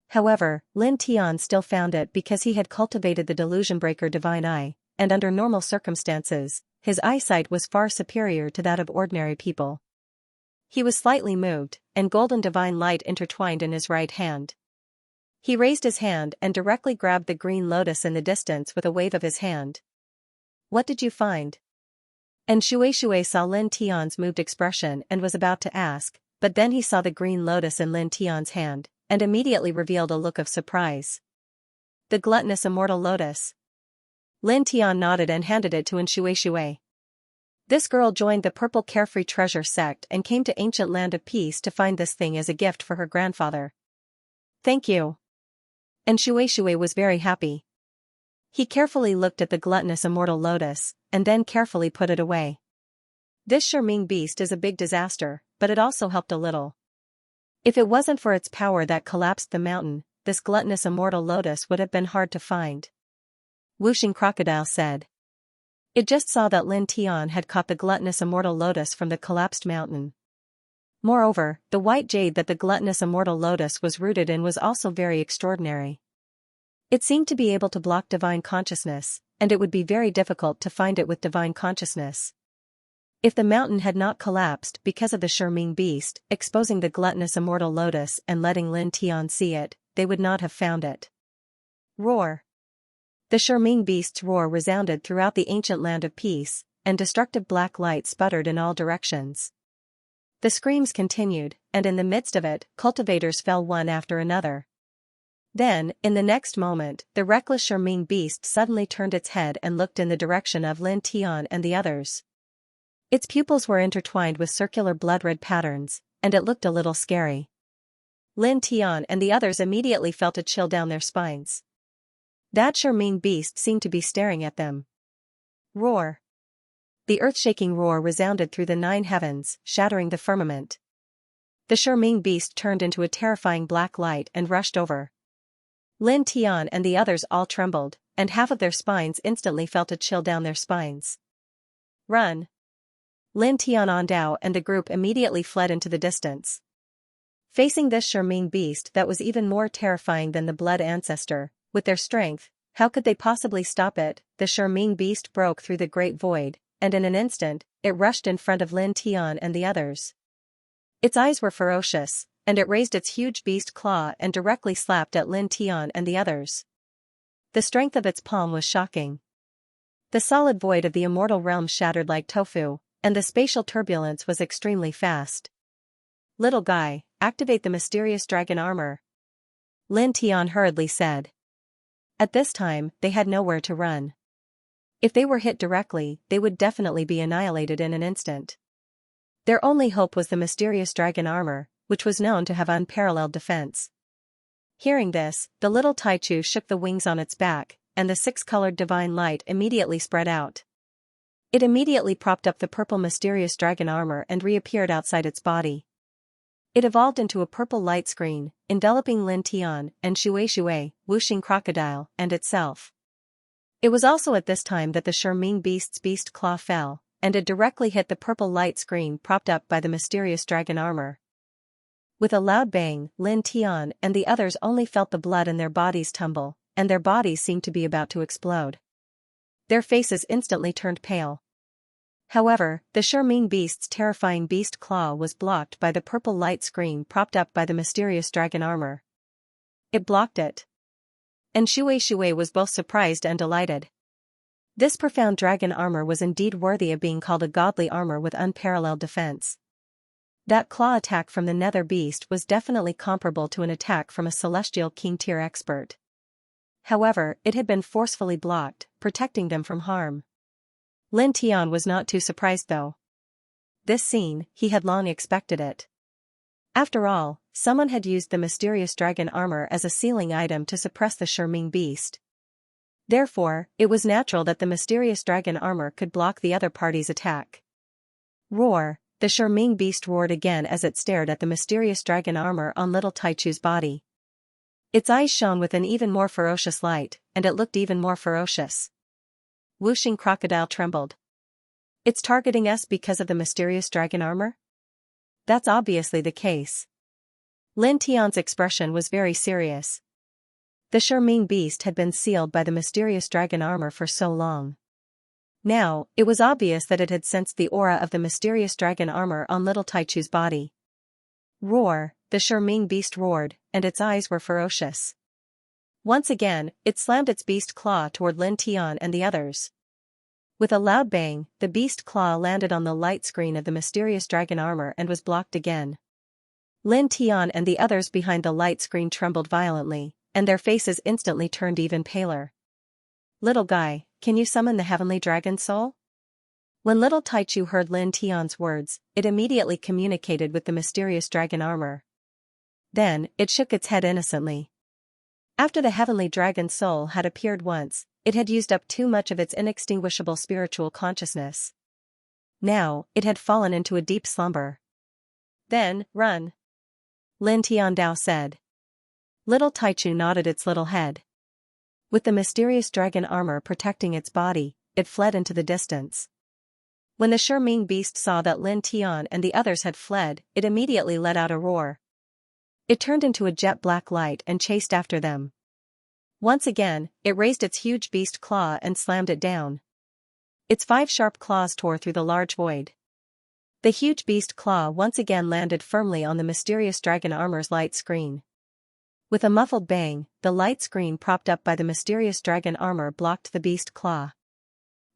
However, Lin Tian still found it because he had cultivated the delusion breaker divine eye, and under normal circumstances, his eyesight was far superior to that of ordinary people. He was slightly moved, and golden divine light intertwined in his right hand. He raised his hand and directly grabbed the green lotus in the distance with a wave of his hand. "What did you find?" And Shui saw Lin Tian's moved expression and was about to ask, but then he saw the green lotus in Lin Tian's hand, and immediately revealed a look of surprise. "The gluttonous immortal lotus." Lin Tian nodded and handed it to Shui. "This girl joined the Purple Carefree Treasure sect and came to ancient land of peace to find this thing as a gift for her grandfather." "Thank you." And Shui was very happy. He carefully looked at the gluttonous immortal lotus, and then carefully put it away. This Sherming beast is a big disaster, but it also helped a little. If it wasn't for its power that collapsed the mountain, this gluttonous immortal lotus would have been hard to find. Wuxing Crocodile said. It just saw that Lin Tian had caught the gluttonous immortal lotus from the collapsed mountain. Moreover, the white jade that the gluttonous immortal lotus was rooted in was also very extraordinary. It seemed to be able to block divine consciousness, and it would be very difficult to find it with divine consciousness. If the mountain had not collapsed because of the Sherming beast exposing the gluttonous immortal lotus and letting Lin Tian see it, they would not have found it. Roar. The Sherming beast's roar resounded throughout the ancient land of peace, and destructive black light sputtered in all directions. The screams continued, and in the midst of it, cultivators fell one after another. Then, in the next moment, the reckless Sherming beast suddenly turned its head and looked in the direction of Lin Tian and the others. Its pupils were intertwined with circular blood-red patterns, and it looked a little scary. Lin Tian and the others immediately felt a chill down their spines. That Sherming beast seemed to be staring at them. Roar. The earth-shaking roar resounded through the 9 heavens, shattering the firmament. The Sherming beast turned into a terrifying black light and rushed over. Lin Tian and the others all trembled, and half of their spines instantly felt a chill down their spines. Run! Lin Tianandao and the group immediately fled into the distance. Facing this Sherming beast that was even more terrifying than the blood ancestor, with their strength, how could they possibly stop it? The Sherming beast broke through the great void, and in an instant, it rushed in front of Lin Tian and the others. Its eyes were ferocious, and it raised its huge beast claw and directly slapped at Lin Tian and the others. The strength of its palm was shocking. The solid void of the immortal realm shattered like tofu, and the spatial turbulence was extremely fast. Little guy, activate the mysterious dragon armor. Lin Tian hurriedly said. At this time, they had nowhere to run. If they were hit directly, they would definitely be annihilated in an instant. Their only hope was the mysterious dragon armor, which was known to have unparalleled defense. Hearing this, the little Taichu shook the wings on its back, and the 6-colored divine light immediately spread out. It immediately propped up the purple mysterious dragon armor and reappeared outside its body. It evolved into a purple light screen, enveloping Lin Tian and Shui, Wuxing Crocodile, and itself. It was also at this time that the Sherming beast's beast claw fell, and it directly hit the purple light screen propped up by the mysterious dragon armor. With a loud bang, Lin Tian and the others only felt the blood in their bodies tumble, and their bodies seemed to be about to explode. Their faces instantly turned pale. However, the Sherming beast's terrifying beast claw was blocked by the purple light screen propped up by the mysterious dragon armor. It blocked it. And Shui was both surprised and delighted. This profound dragon armor was indeed worthy of being called a godly armor with unparalleled defense. That claw attack from the nether beast was definitely comparable to an attack from a celestial king-tier expert. However, it had been forcefully blocked, protecting them from harm. Lin Tian was not too surprised though. This scene, he had long expected it. After all, someone had used the mysterious dragon armor as a sealing item to suppress the Sherming beast. Therefore, it was natural that the mysterious dragon armor could block the other party's attack. Roar, the Sherming beast roared again as it stared at the mysterious dragon armor on little Taichu's body. Its eyes shone with an even more ferocious light, and it looked even more ferocious. Whooshing crocodile trembled. It's targeting us because of the mysterious dragon armor? That's obviously the case. Lin Tian's expression was very serious. The Sherming beast had been sealed by the mysterious dragon armor for so long. Now, it was obvious that it had sensed the aura of the mysterious dragon armor on little Taichu's body. Roar, the Sherming beast roared, and its eyes were ferocious. Once again, it slammed its beast claw toward Lin Tian and the others. With a loud bang, the beast claw landed on the light screen of the mysterious dragon armor and was blocked again. Lin Tian and the others behind the light screen trembled violently, and their faces instantly turned even paler. Little guy, can you summon the heavenly dragon soul? When little Taichu heard Lin Tian's words, it immediately communicated with the mysterious dragon armor. Then, it shook its head innocently. After the heavenly dragon soul had appeared once, it had used up too much of its inextinguishable spiritual consciousness. Now, it had fallen into a deep slumber. Then, run. Lin Tiandao said. Little Taichu nodded its little head. With the mysterious dragon armor protecting its body, it fled into the distance. When the Sherming beast saw that Lin Tian and the others had fled, it immediately let out a roar. It turned into a jet-black light and chased after them. Once again, it raised its huge beast claw and slammed it down. Its 5 sharp claws tore through the large void. The huge beast claw once again landed firmly on the mysterious dragon armor's light screen. With a muffled bang, the light screen propped up by the mysterious dragon armor blocked the beast claw.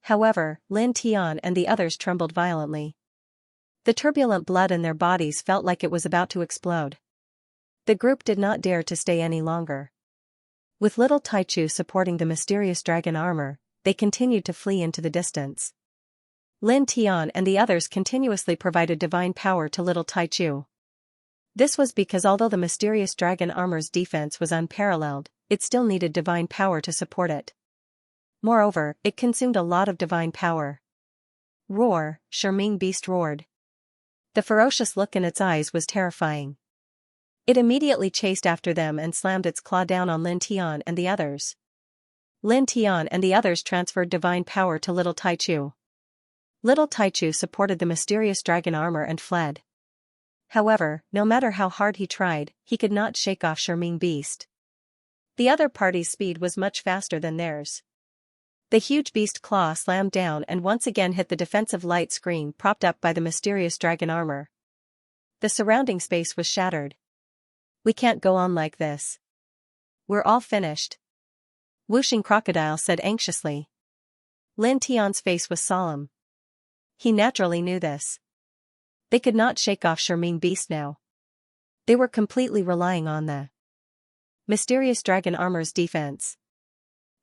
However, Lin Tian and the others trembled violently. The turbulent blood in their bodies felt like it was about to explode. The group did not dare to stay any longer. With little Taichu supporting the mysterious dragon armor, they continued to flee into the distance. Lin Tian and the others continuously provided divine power to little Taichu. This was because although the mysterious dragon armor's defense was unparalleled, it still needed divine power to support it. Moreover, it consumed a lot of divine power. Roar, Sherming beast roared. The ferocious look in its eyes was terrifying. It immediately chased after them and slammed its claw down on Lin Tian and the others. Lin Tian and the others transferred divine power to little Taichu. Little Taichu supported the mysterious dragon armor and fled. However, no matter how hard he tried, he could not shake off Sherming beast. The other party's speed was much faster than theirs. The huge beast claw slammed down and once again hit the defensive light screen propped up by the mysterious dragon armor. The surrounding space was shattered. We can't go on like this. We're all finished. Whooshing crocodile said anxiously. Lin Tian's face was solemn. He naturally knew this. They could not shake off Sherming beast now. They were completely relying on the mysterious dragon armor's defense.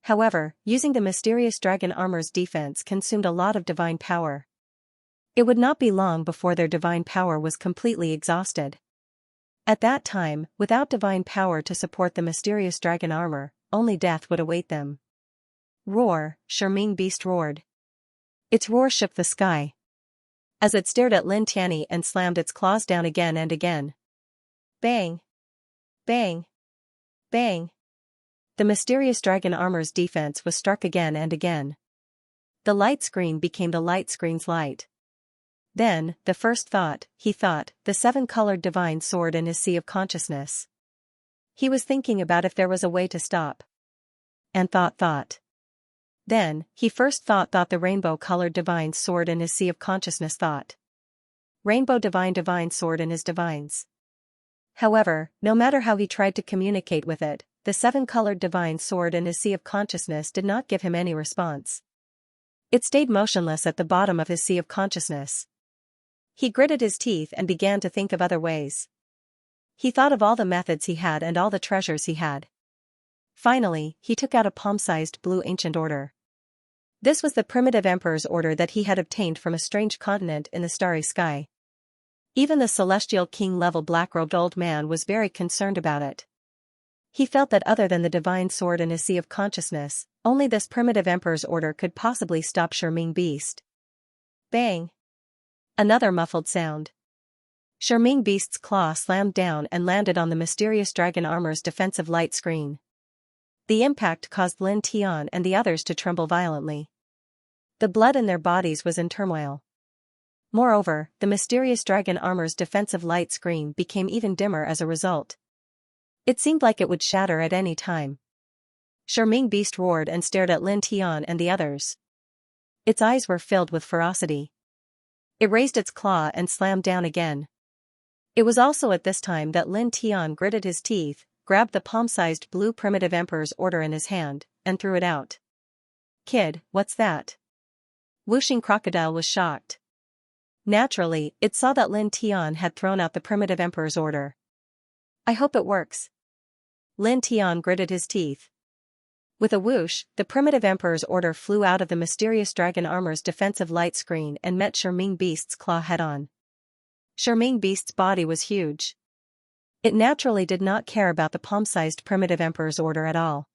However, using the mysterious dragon armor's defense consumed a lot of divine power. It would not be long before their divine power was completely exhausted. At that time, without divine power to support the mysterious dragon armor, only death would await them. Roar, Sherming beast roared. Its roar shook the sky. As it stared at Lin Tianyi and slammed its claws down again and again. Bang! Bang! Bang! The mysterious dragon armor's defense was struck again and again. The light screen became the light screen's light. Then, the first thought, he thought, the 7-colored divine sword in his sea of consciousness. He was thinking about if there was a way to stop. And thought. Then, he first thought the rainbow-colored divine sword in his sea of consciousness thought. Rainbow divine sword in his divines. However, no matter how he tried to communicate with it, the 7-colored divine sword in his sea of consciousness did not give him any response. It stayed motionless at the bottom of his sea of consciousness. He gritted his teeth and began to think of other ways. He thought of all the methods he had and all the treasures he had. Finally, he took out a palm-sized blue ancient order. This was the primitive emperor's order that he had obtained from a strange continent in the starry sky. Even the celestial king-level black-robed old man was very concerned about it. He felt that other than the divine sword in his sea of consciousness, only this primitive emperor's order could possibly stop Sherming beast. Bang! Another muffled sound. Charming Beast's claw slammed down and landed on the mysterious dragon armor's defensive light screen. The impact caused Lin Tian and the others to tremble violently. The blood in their bodies was in turmoil. Moreover, the mysterious dragon armor's defensive light screen became even dimmer as a result. It seemed like it would shatter at any time. Charming Beast roared and stared at Lin Tian and the others. Its eyes were filled with ferocity. It raised its claw and slammed down again. It was also at this time that Lin Tian gritted his teeth, grabbed the palm-sized blue primitive emperor's order in his hand, and threw it out. "Kid, what's that?" Whooshing Crocodile was shocked. Naturally, it saw that Lin Tian had thrown out the primitive emperor's order. "I hope it works." Lin Tian gritted his teeth. With a whoosh, the primitive emperor's order flew out of the mysterious dragon armor's defensive light screen and met Charming Beast's claw head-on. Charming Beast's body was huge. It naturally did not care about the palm-sized primitive emperor's order at all.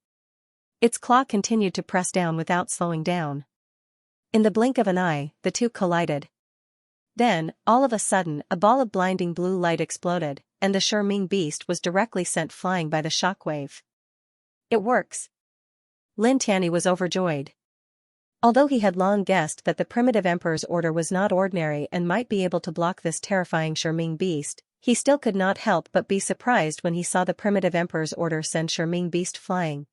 Its claw continued to press down without slowing down. In the blink of an eye, the two collided. Then, all of a sudden, a ball of blinding blue light exploded, and the Charming Beast was directly sent flying by the shockwave. "It works." Lin Tian was overjoyed. Although he had long guessed that the primitive emperor's order was not ordinary and might be able to block this terrifying Charming Beast, he still could not help but be surprised when he saw the primitive emperor's order send Charming Beast flying.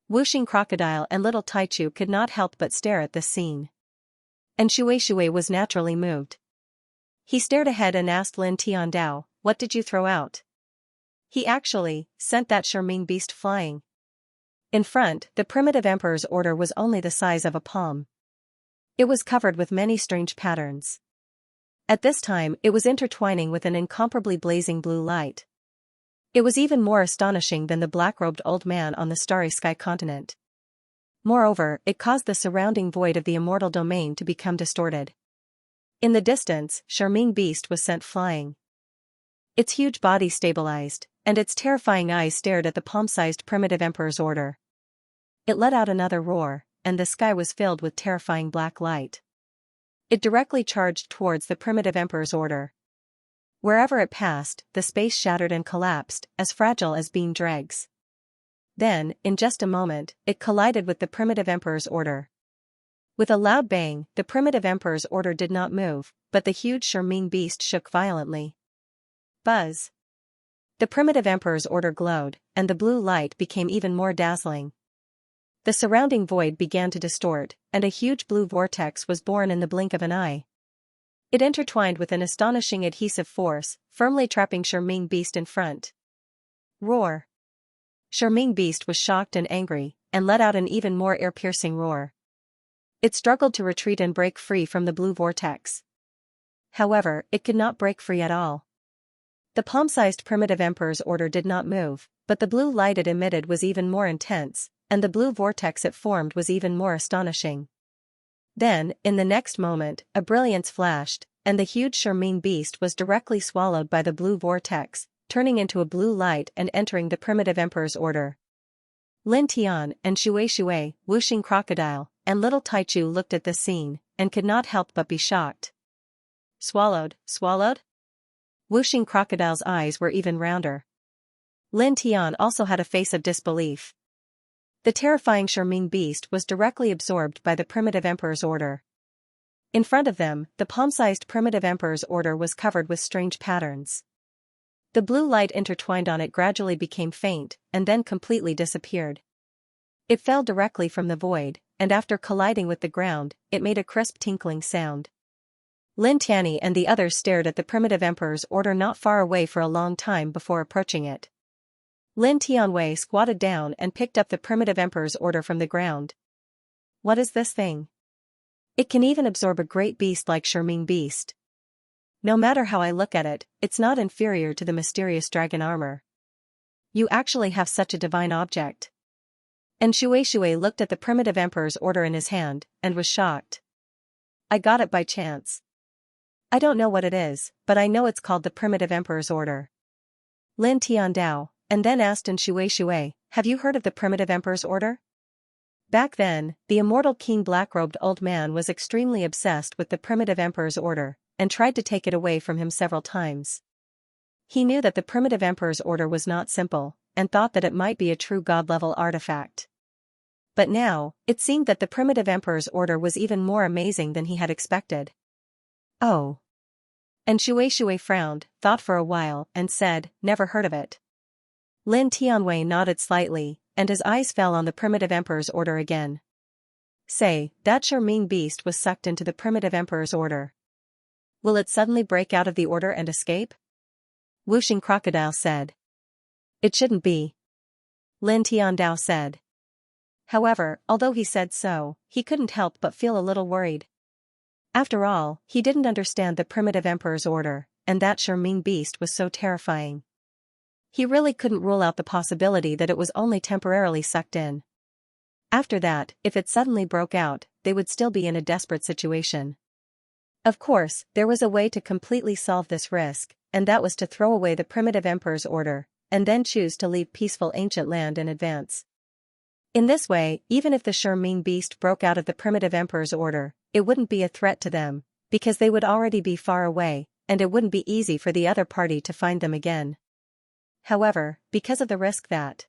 Whooshing Crocodile and little Taichu could not help but stare at this scene. And Shui was naturally moved. He stared ahead and asked Lin Tian Dao, "What did you throw out?" "He actually sent that Charming Beast flying." In front, the primitive emperor's order was only the size of a palm. It was covered with many strange patterns. At this time, it was intertwining with an incomparably blazing blue light. It was even more astonishing than the black-robed old man on the starry sky continent. Moreover, it caused the surrounding void of the immortal domain to become distorted. In the distance, Charming Beast was sent flying. Its huge body stabilized, and its terrifying eyes stared at the palm-sized primitive emperor's order. It let out another roar, and the sky was filled with terrifying black light. It directly charged towards the primitive emperor's order. Wherever it passed, the space shattered and collapsed, as fragile as beam dregs. Then, in just a moment, it collided with the primitive emperor's order. With a loud bang, the primitive emperor's order did not move, but the huge Charming Beast shook violently. Buzz! The primitive emperor's order glowed, and the blue light became even more dazzling. The surrounding void began to distort, and a huge blue vortex was born in the blink of an eye. It intertwined with an astonishing adhesive force, firmly trapping Charming Beast in front. Roar! Charming Beast was shocked and angry, and let out an even more ear-piercing roar. It struggled to retreat and break free from the blue vortex. However, it could not break free at all. The palm-sized primitive emperor's order did not move, but the blue light it emitted was even more intense, and the blue vortex it formed was even more astonishing. Then, in the next moment, a brilliance flashed, and the huge Charming Beast was directly swallowed by the blue vortex, turning into a blue light and entering the primitive emperor's order. Lin Tian and Shui, Whooshing Crocodile, and little Taichu looked at this scene, and could not help but be shocked. Swallowed? Whooshing Crocodile's eyes were even rounder. Lin Tian also had a face of disbelief. The terrifying Charming Beast was directly absorbed by the primitive emperor's order. In front of them, the palm-sized primitive emperor's order was covered with strange patterns. The blue light intertwined on it gradually became faint, and then completely disappeared. It fell directly from the void, and after colliding with the ground, it made a crisp tinkling sound. Lin Tian and the others stared at the primitive emperor's order not far away for a long time before approaching it. Lin Tianwei squatted down and picked up the primitive emperor's order from the ground. What is this thing? It can even absorb a great beast like Charming Beast. No matter how I look at it, it's not inferior to the mysterious dragon armor. You actually have such a divine object. And Shui looked at the primitive emperor's order in his hand, and was shocked. I got it by chance. I don't know what it is, but I know it's called the primitive emperor's order. Lin Tian Dao, and then asked in Shui, have you heard of the primitive emperor's order? Back then, the immortal king black-robed old man was extremely obsessed with the primitive emperor's order, and tried to take it away from him several times. He knew that the primitive emperor's order was not simple, and thought that it might be a true god-level artifact. But now, it seemed that the primitive emperor's order was even more amazing than he had expected. Oh. And Shui frowned, thought for a while, and said, "Never heard of it." Lin Tianwei nodded slightly, and his eyes fell on the primitive emperor's order again. Say, that Charming beast was sucked into the primitive emperor's order. Will it suddenly break out of the order and escape? Wuxing Crocodile said. It shouldn't be. Lin Tiandao said. However, although he said so, he couldn't help but feel a little worried. After all, he didn't understand the primitive emperor's order, and that Charming beast was so terrifying. He really couldn't rule out the possibility that it was only temporarily sucked in. After that, if it suddenly broke out, they would still be in a desperate situation. Of course, there was a way to completely solve this risk, and that was to throw away the primitive emperor's order, and then choose to leave peaceful ancient land in advance. In this way, even if the Charming beast broke out of the primitive emperor's order, it wouldn't be a threat to them, because they would already be far away, and it wouldn't be easy for the other party to find them again. However, because of the risk that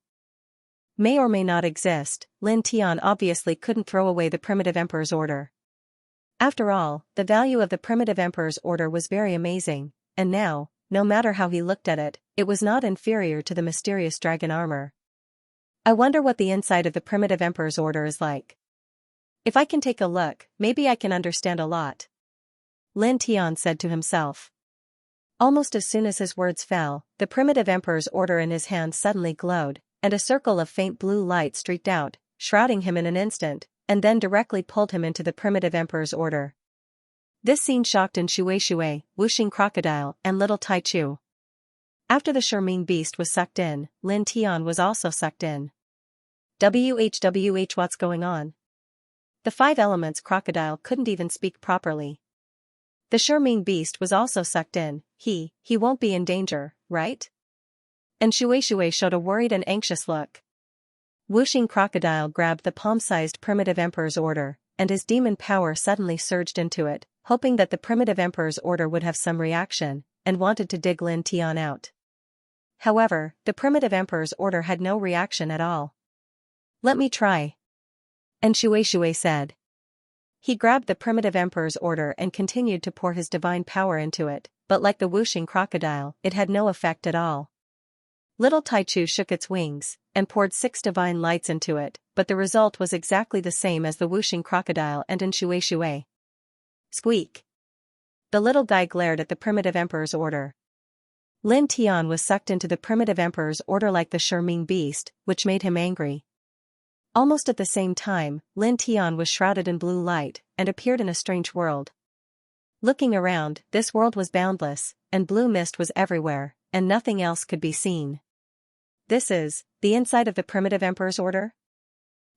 may or may not exist, Lin Tian obviously couldn't throw away the primitive emperor's order. After all, the value of the primitive emperor's order was very amazing, and now, no matter how he looked at it, it was not inferior to the mysterious dragon armor. I wonder what the inside of the primitive emperor's order is like. If I can take a look, maybe I can understand a lot. Lin Tian said to himself. Almost as soon as his words fell, the primitive emperor's order in his hand suddenly glowed, and a circle of faint blue light streaked out, shrouding him in an instant, and then directly pulled him into the primitive emperor's order. This scene shocked in Shui, Wuxing Crocodile, and little Tai Chu. After the Charming beast was sucked in, Lin Tian was also sucked in. WHWH, what's going on? The five elements crocodile couldn't even speak properly. The Charming beast was also sucked in. He won't be in danger, right? And Shui showed a worried and anxious look. Wuxing Crocodile grabbed the palm-sized primitive emperor's order, and his demon power suddenly surged into it, hoping that the primitive emperor's order would have some reaction, and wanted to dig Lin Tian out. However, the primitive emperor's order had no reaction at all. Let me try. And Shui said. He grabbed the primitive emperor's order and continued to pour his divine power into it, but like the Wuxing Crocodile, it had no effect at all. Little Tai Chu shook its wings, and poured 6 divine lights into it, but the result was exactly the same as the Wuxing Crocodile and in Shui. Squeak. The little guy glared at the primitive emperor's order. Lin Tian was sucked into the primitive emperor's order like the Charming beast, which made him angry. Almost at the same time, Lin Tian was shrouded in blue light, and appeared in a strange world. Looking around, this world was boundless, and blue mist was everywhere, and nothing else could be seen. This is the inside of the primitive emperor's order?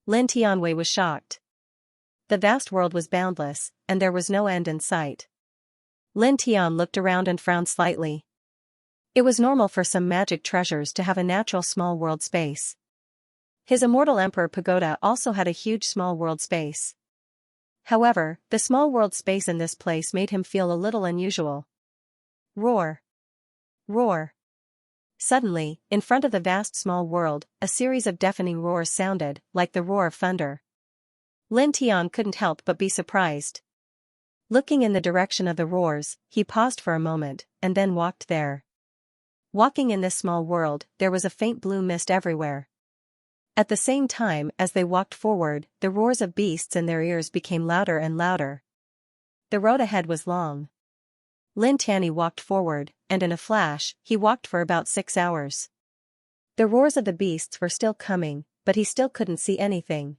Lin Tianwei was shocked. The vast world was boundless, and there was no end in sight. Lin Tian looked around and frowned slightly. It was normal for some magic treasures to have a natural small world space. His immortal Emperor Pagoda also had a huge small world space. However, the small world space in this place made him feel a little unusual. Roar! Roar! Suddenly, in front of the vast small world, a series of deafening roars sounded, like the roar of thunder. Lin Tian couldn't help but be surprised. Looking in the direction of the roars, he paused for a moment, and then walked there. Walking in this small world, there was a faint blue mist everywhere. At the same time as they walked forward, the roars of beasts in their ears became louder and louder. The road ahead was long. Lin Tianyi walked forward, and in a flash, he walked for about 6 hours. The roars of the beasts were still coming, but he still couldn't see anything.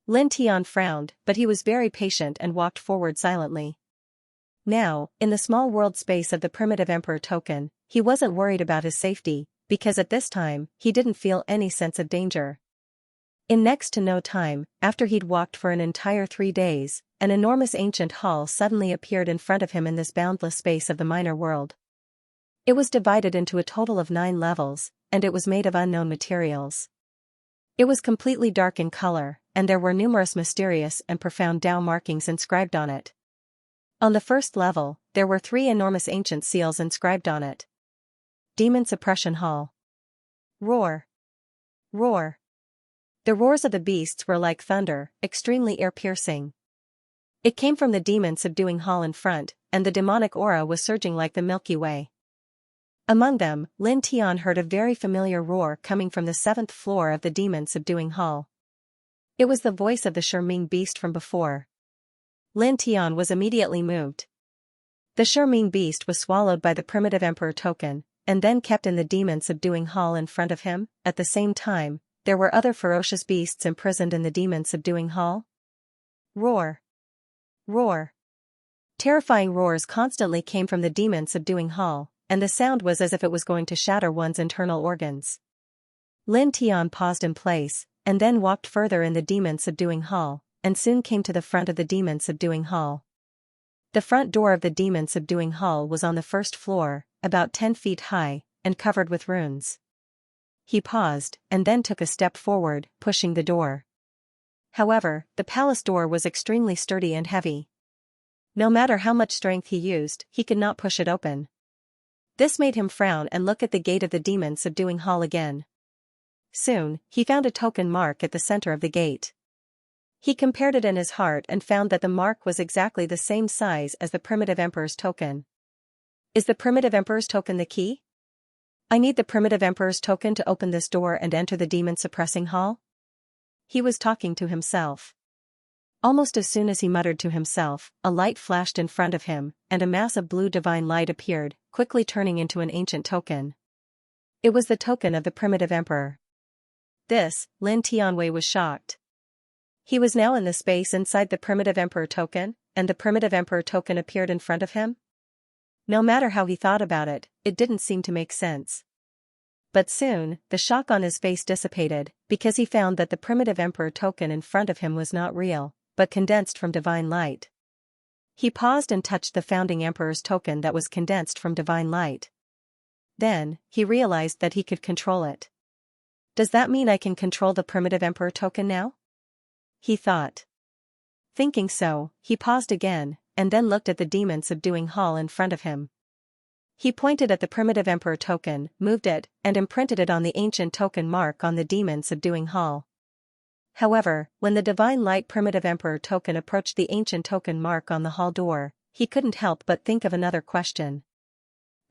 Lin Tian frowned, but he was very patient and walked forward silently. Now, in the small world space of the primitive emperor token, he wasn't worried about his safety, because at this time, he didn't feel any sense of danger. In next to no time, after he'd walked for an entire 3 days, an enormous ancient hall suddenly appeared in front of him in this boundless space of the minor world. It was divided into a total of 9 levels, and it was made of unknown materials. It was completely dark in color, and there were numerous mysterious and profound Tao markings inscribed on it. On the first level, there were 3 enormous ancient seals inscribed on it. Demon Suppression Hall. Roar. Roar. The roars of the beasts were like thunder, extremely ear-piercing. It came from the demon-subduing hall in front, and the demonic aura was surging like the Milky Way. Among them, Lin Tian heard a very familiar roar coming from the 7th floor of the demon-subduing hall. It was the voice of the Shurming beast from before. Lin Tian was immediately moved. The Shurming beast was swallowed by the primitive emperor token, and then kept in the demon-subduing hall in front of him. At the same time, there were other ferocious beasts imprisoned in the demon-subduing hall. Roar. Roar. Terrifying roars constantly came from the demon-subduing hall, and the sound was as if it was going to shatter one's internal organs. Lin Tian paused in place, and then walked further in the demon-subduing hall, and soon came to the front of the demon-subduing hall. The front door of the demon-subduing hall was on the 1st floor, about 10 feet high, and covered with runes. He paused, and then took a step forward, pushing the door. However, the palace door was extremely sturdy and heavy. No matter how much strength he used, he could not push it open. This made him frown and look at the gate of the demon-subduing hall again. Soon, he found a token mark at the center of the gate. He compared it in his heart and found that the mark was exactly the same size as the primitive emperor's token. Is the primitive emperor's token the key? I need the primitive emperor's token to open this door and enter the demon-suppressing hall? He was talking to himself. Almost as soon as he muttered to himself, a light flashed in front of him, and a mass of blue divine light appeared, quickly turning into an ancient token. It was the token of the primitive emperor. This, Lin Tianwei was shocked. He was now in the space inside the primitive emperor token, and the primitive emperor token appeared in front of him? No matter how he thought about it, it didn't seem to make sense. But soon, the shock on his face dissipated, because he found that the primitive emperor token in front of him was not real, but condensed from divine light. He paused and touched the founding emperor's token that was condensed from divine light. Then, he realized that he could control it. Does that mean I can control the primitive emperor token now? He thought. Thinking so, he paused again, and then looked at the demon-subduing hall in front of him. He pointed at the primitive emperor token, moved it, and imprinted it on the ancient token mark on the demon-subduing hall. However, when the divine light primitive emperor token approached the ancient token mark on the hall door, he couldn't help but think of another question.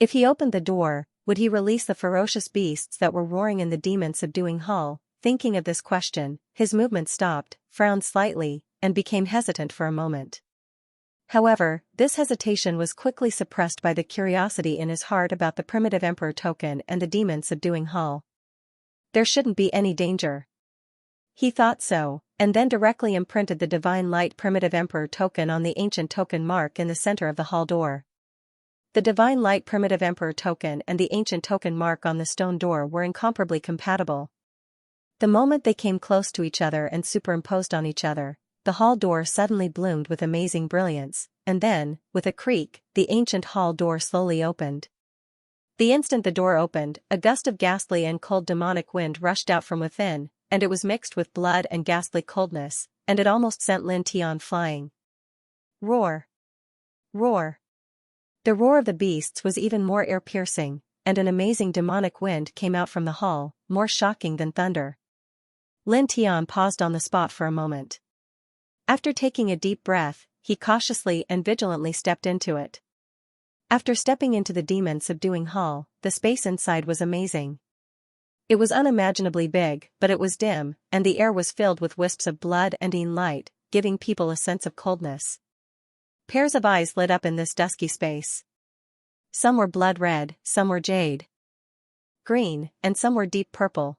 If he opened the door, would he release the ferocious beasts that were roaring in the demon-subduing hall? Thinking of this question, his movement stopped, frowned slightly, and became hesitant for a moment. However, this hesitation was quickly suppressed by the curiosity in his heart about the primitive emperor token and the demon-subduing hall. There shouldn't be any danger. He thought so, and then directly imprinted the divine light primitive emperor token on the ancient token mark in the center of the hall door. The divine light primitive emperor token and the ancient token mark on the stone door were incomparably compatible. The moment they came close to each other and superimposed on each other, the hall door suddenly bloomed with amazing brilliance, and then, with a creak, the ancient hall door slowly opened. The instant the door opened, a gust of ghastly and cold demonic wind rushed out from within, and it was mixed with blood and ghastly coldness, and it almost sent Lin Tian flying. Roar! Roar! The roar of the beasts was even more ear-piercing, and an amazing demonic wind came out from the hall, more shocking than thunder. Lin Tian paused on the spot for a moment. After taking a deep breath, he cautiously and vigilantly stepped into it. After stepping into the demon-subduing hall, the space inside was amazing. It was unimaginably big, but it was dim, and the air was filled with wisps of blood and light, giving people a sense of coldness. Pairs of eyes lit up in this dusky space. Some were blood red, some were jade green, and some were deep purple.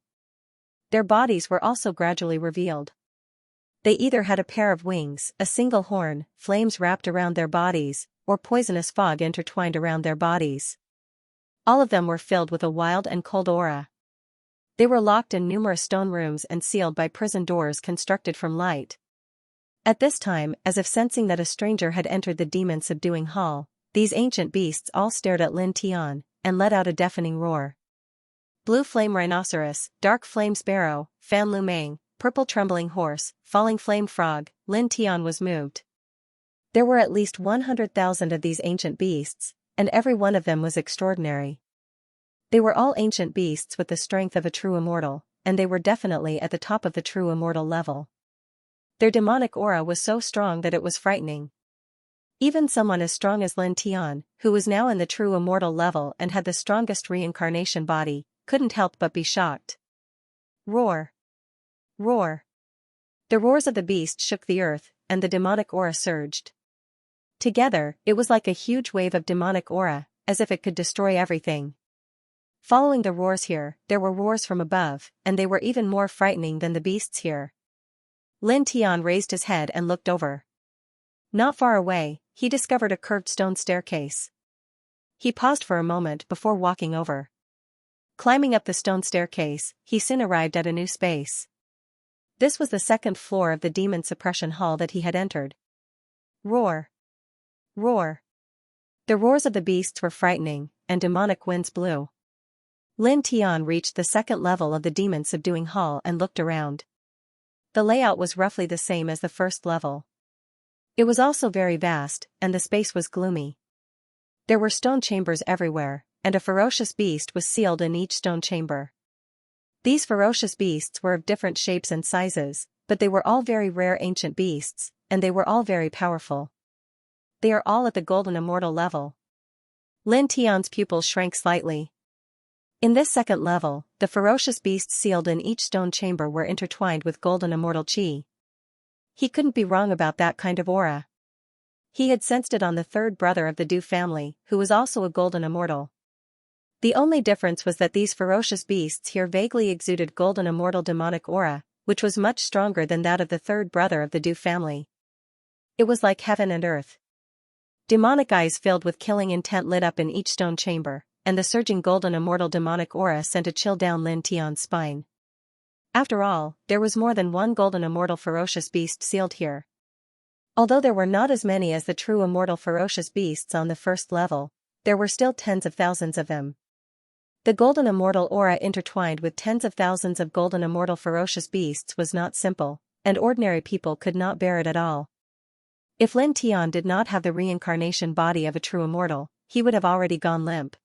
Their bodies were also gradually revealed. They either had a pair of wings, a single horn, flames wrapped around their bodies, or poisonous fog intertwined around their bodies. All of them were filled with a wild and cold aura. They were locked in numerous stone rooms and sealed by prison doors constructed from light. At this time, as if sensing that a stranger had entered the demon-subduing hall, these ancient beasts all stared at Lin Tian, and let out a deafening roar. Blue flame rhinoceros, dark flame sparrow, fan lu mang, purple trembling horse, falling flame frog. Lin Tian was moved. There were at least 100,000 of these ancient beasts, and every one of them was extraordinary. They were all ancient beasts with the strength of a true immortal, and they were definitely at the top of the true immortal level. Their demonic aura was so strong that it was frightening. Even someone as strong as Lin Tian, who was now in the true immortal level and had the strongest reincarnation body, couldn't help but be shocked. Roar! Roar! The roars of the beast shook the earth, and the demonic aura surged. Together, it was like a huge wave of demonic aura, as if it could destroy everything. Following the roars here, there were roars from above, and they were even more frightening than the beasts here. Lin Tian raised his head and looked over. Not far away, he discovered a curved stone staircase. He paused for a moment before walking over. Climbing up the stone staircase, he soon arrived at a new space. This was the second floor of the demon suppression hall that he had entered. Roar! Roar! The roars of the beasts were frightening, and demonic winds blew. Lin Tian reached the second level of the demon subduing hall and looked around. The layout was roughly the same as the first level. It was also very vast, and the space was gloomy. There were stone chambers everywhere, and a ferocious beast was sealed in each stone chamber. These ferocious beasts were of different shapes and sizes, but they were all very rare ancient beasts, and they were all very powerful. They are all at the golden immortal level. Lin Tian's pupils shrank slightly. In this second level, the ferocious beasts sealed in each stone chamber were intertwined with golden immortal qi. He couldn't be wrong about that kind of aura. He had sensed it on the third brother of the Du family, who was also a golden immortal. The only difference was that these ferocious beasts here vaguely exuded golden immortal demonic aura, which was much stronger than that of the third brother of the Du family. It was like heaven and earth. Demonic eyes filled with killing intent lit up in each stone chamber, and the surging golden immortal demonic aura sent a chill down Lin Tian's spine. After all, there was more than one golden immortal ferocious beast sealed here. Although there were not as many as the true immortal ferocious beasts on the first level, there were still tens of thousands of them. The golden immortal aura intertwined with tens of thousands of golden immortal ferocious beasts was not simple, and ordinary people could not bear it at all. If Lin Tian did not have the reincarnation body of a true immortal, he would have already gone limp.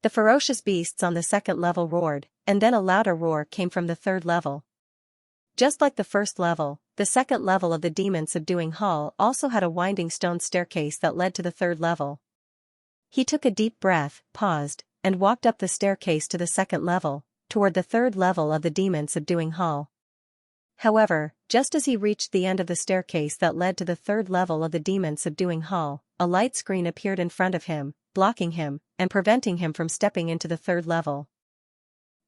The ferocious beasts on the second level roared, and then a louder roar came from the third level. Just like the first level, the second level of the demon subduing hall also had a winding stone staircase that led to the third level. He took a deep breath, paused, and walked up the staircase to the second level, toward the third level of the demon subduing hall. However, just as he reached the end of the staircase that led to the third level of the demon subduing hall, a light screen appeared in front of him, blocking him, and preventing him from stepping into the third level.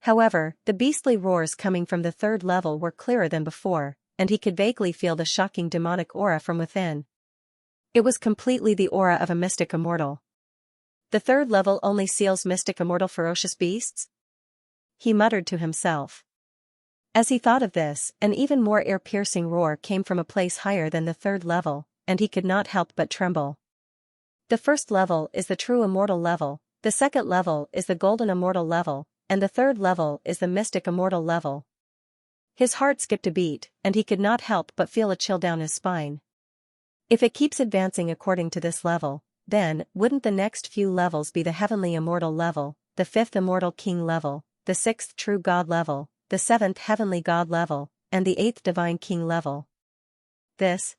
However, the beastly roars coming from the third level were clearer than before, and he could vaguely feel the shocking demonic aura from within. It was completely the aura of a mystic immortal. The third level only seals mystic immortal ferocious beasts? He muttered to himself. As he thought of this, an even more ear-piercing roar came from a place higher than the third level, and he could not help but tremble. The first level is the true immortal level, the second level is the golden immortal level, and the third level is the mystic immortal level. His heart skipped a beat, and he could not help but feel a chill down his spine. If it keeps advancing according to this level, then, wouldn't the next few levels be the heavenly immortal level, the fifth immortal king level, the sixth true god level, the seventh heavenly god level, and the eighth divine king level? This?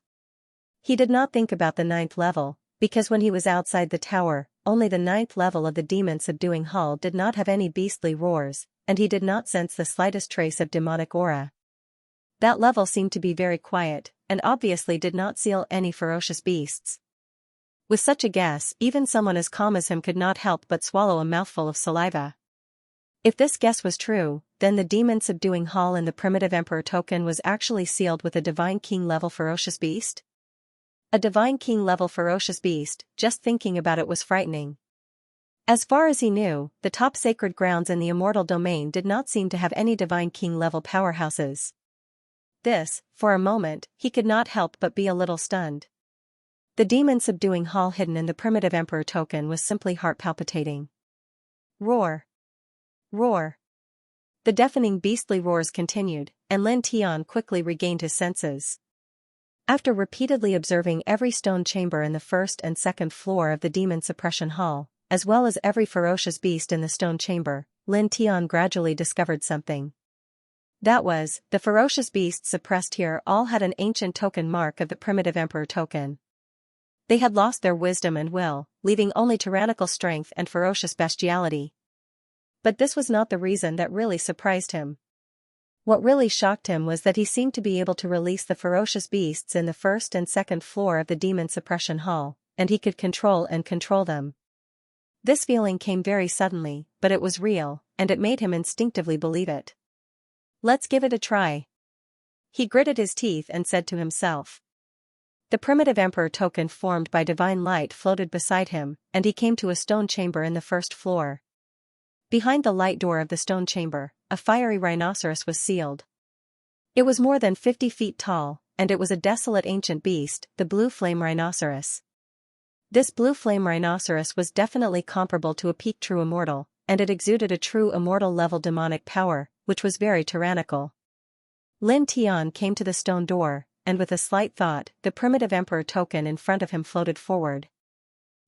He did not think about the ninth level, because when he was outside the tower, only the ninth level of the demon subduing hall did not have any beastly roars, and he did not sense the slightest trace of demonic aura. That level seemed to be very quiet, and obviously did not seal any ferocious beasts. With such a guess, even someone as calm as him could not help but swallow a mouthful of saliva. If this guess was true, then the demon subduing hall in the primitive emperor token was actually sealed with a divine king level ferocious beast? A divine king level ferocious beast, just thinking about it was frightening. As far as he knew, the top sacred grounds in the immortal domain did not seem to have any divine king level powerhouses. This, for a moment, he could not help but be a little stunned. The demon subduing hall hidden in the primitive emperor token was simply heart palpitating. Roar! Roar! The deafening beastly roars continued, and Lin Tian quickly regained his senses. After repeatedly observing every stone chamber in the first and second floor of the demon suppression hall, as well as every ferocious beast in the stone chamber, Lin Tian gradually discovered something. That was, the ferocious beasts suppressed here all had an ancient token mark of the primitive emperor token. They had lost their wisdom and will, leaving only tyrannical strength and ferocious bestiality. But this was not the reason that really surprised him. What really shocked him was that he seemed to be able to release the ferocious beasts in the first and second floor of the demon suppression hall, and he could control them. This feeling came very suddenly, but it was real, and it made him instinctively believe it. Let's give it a try. He gritted his teeth and said to himself. The primitive emperor token formed by divine light floated beside him, and he came to a stone chamber in the first floor. Behind the light door of the stone chamber, a fiery rhinoceros was sealed. It was more than 50 feet tall, and it was a desolate ancient beast, the blue flame rhinoceros. This blue flame rhinoceros was definitely comparable to a peak true immortal, and it exuded a true immortal level demonic power, which was very tyrannical. Lin Tian came to the stone door, and with a slight thought, the primitive emperor token in front of him floated forward.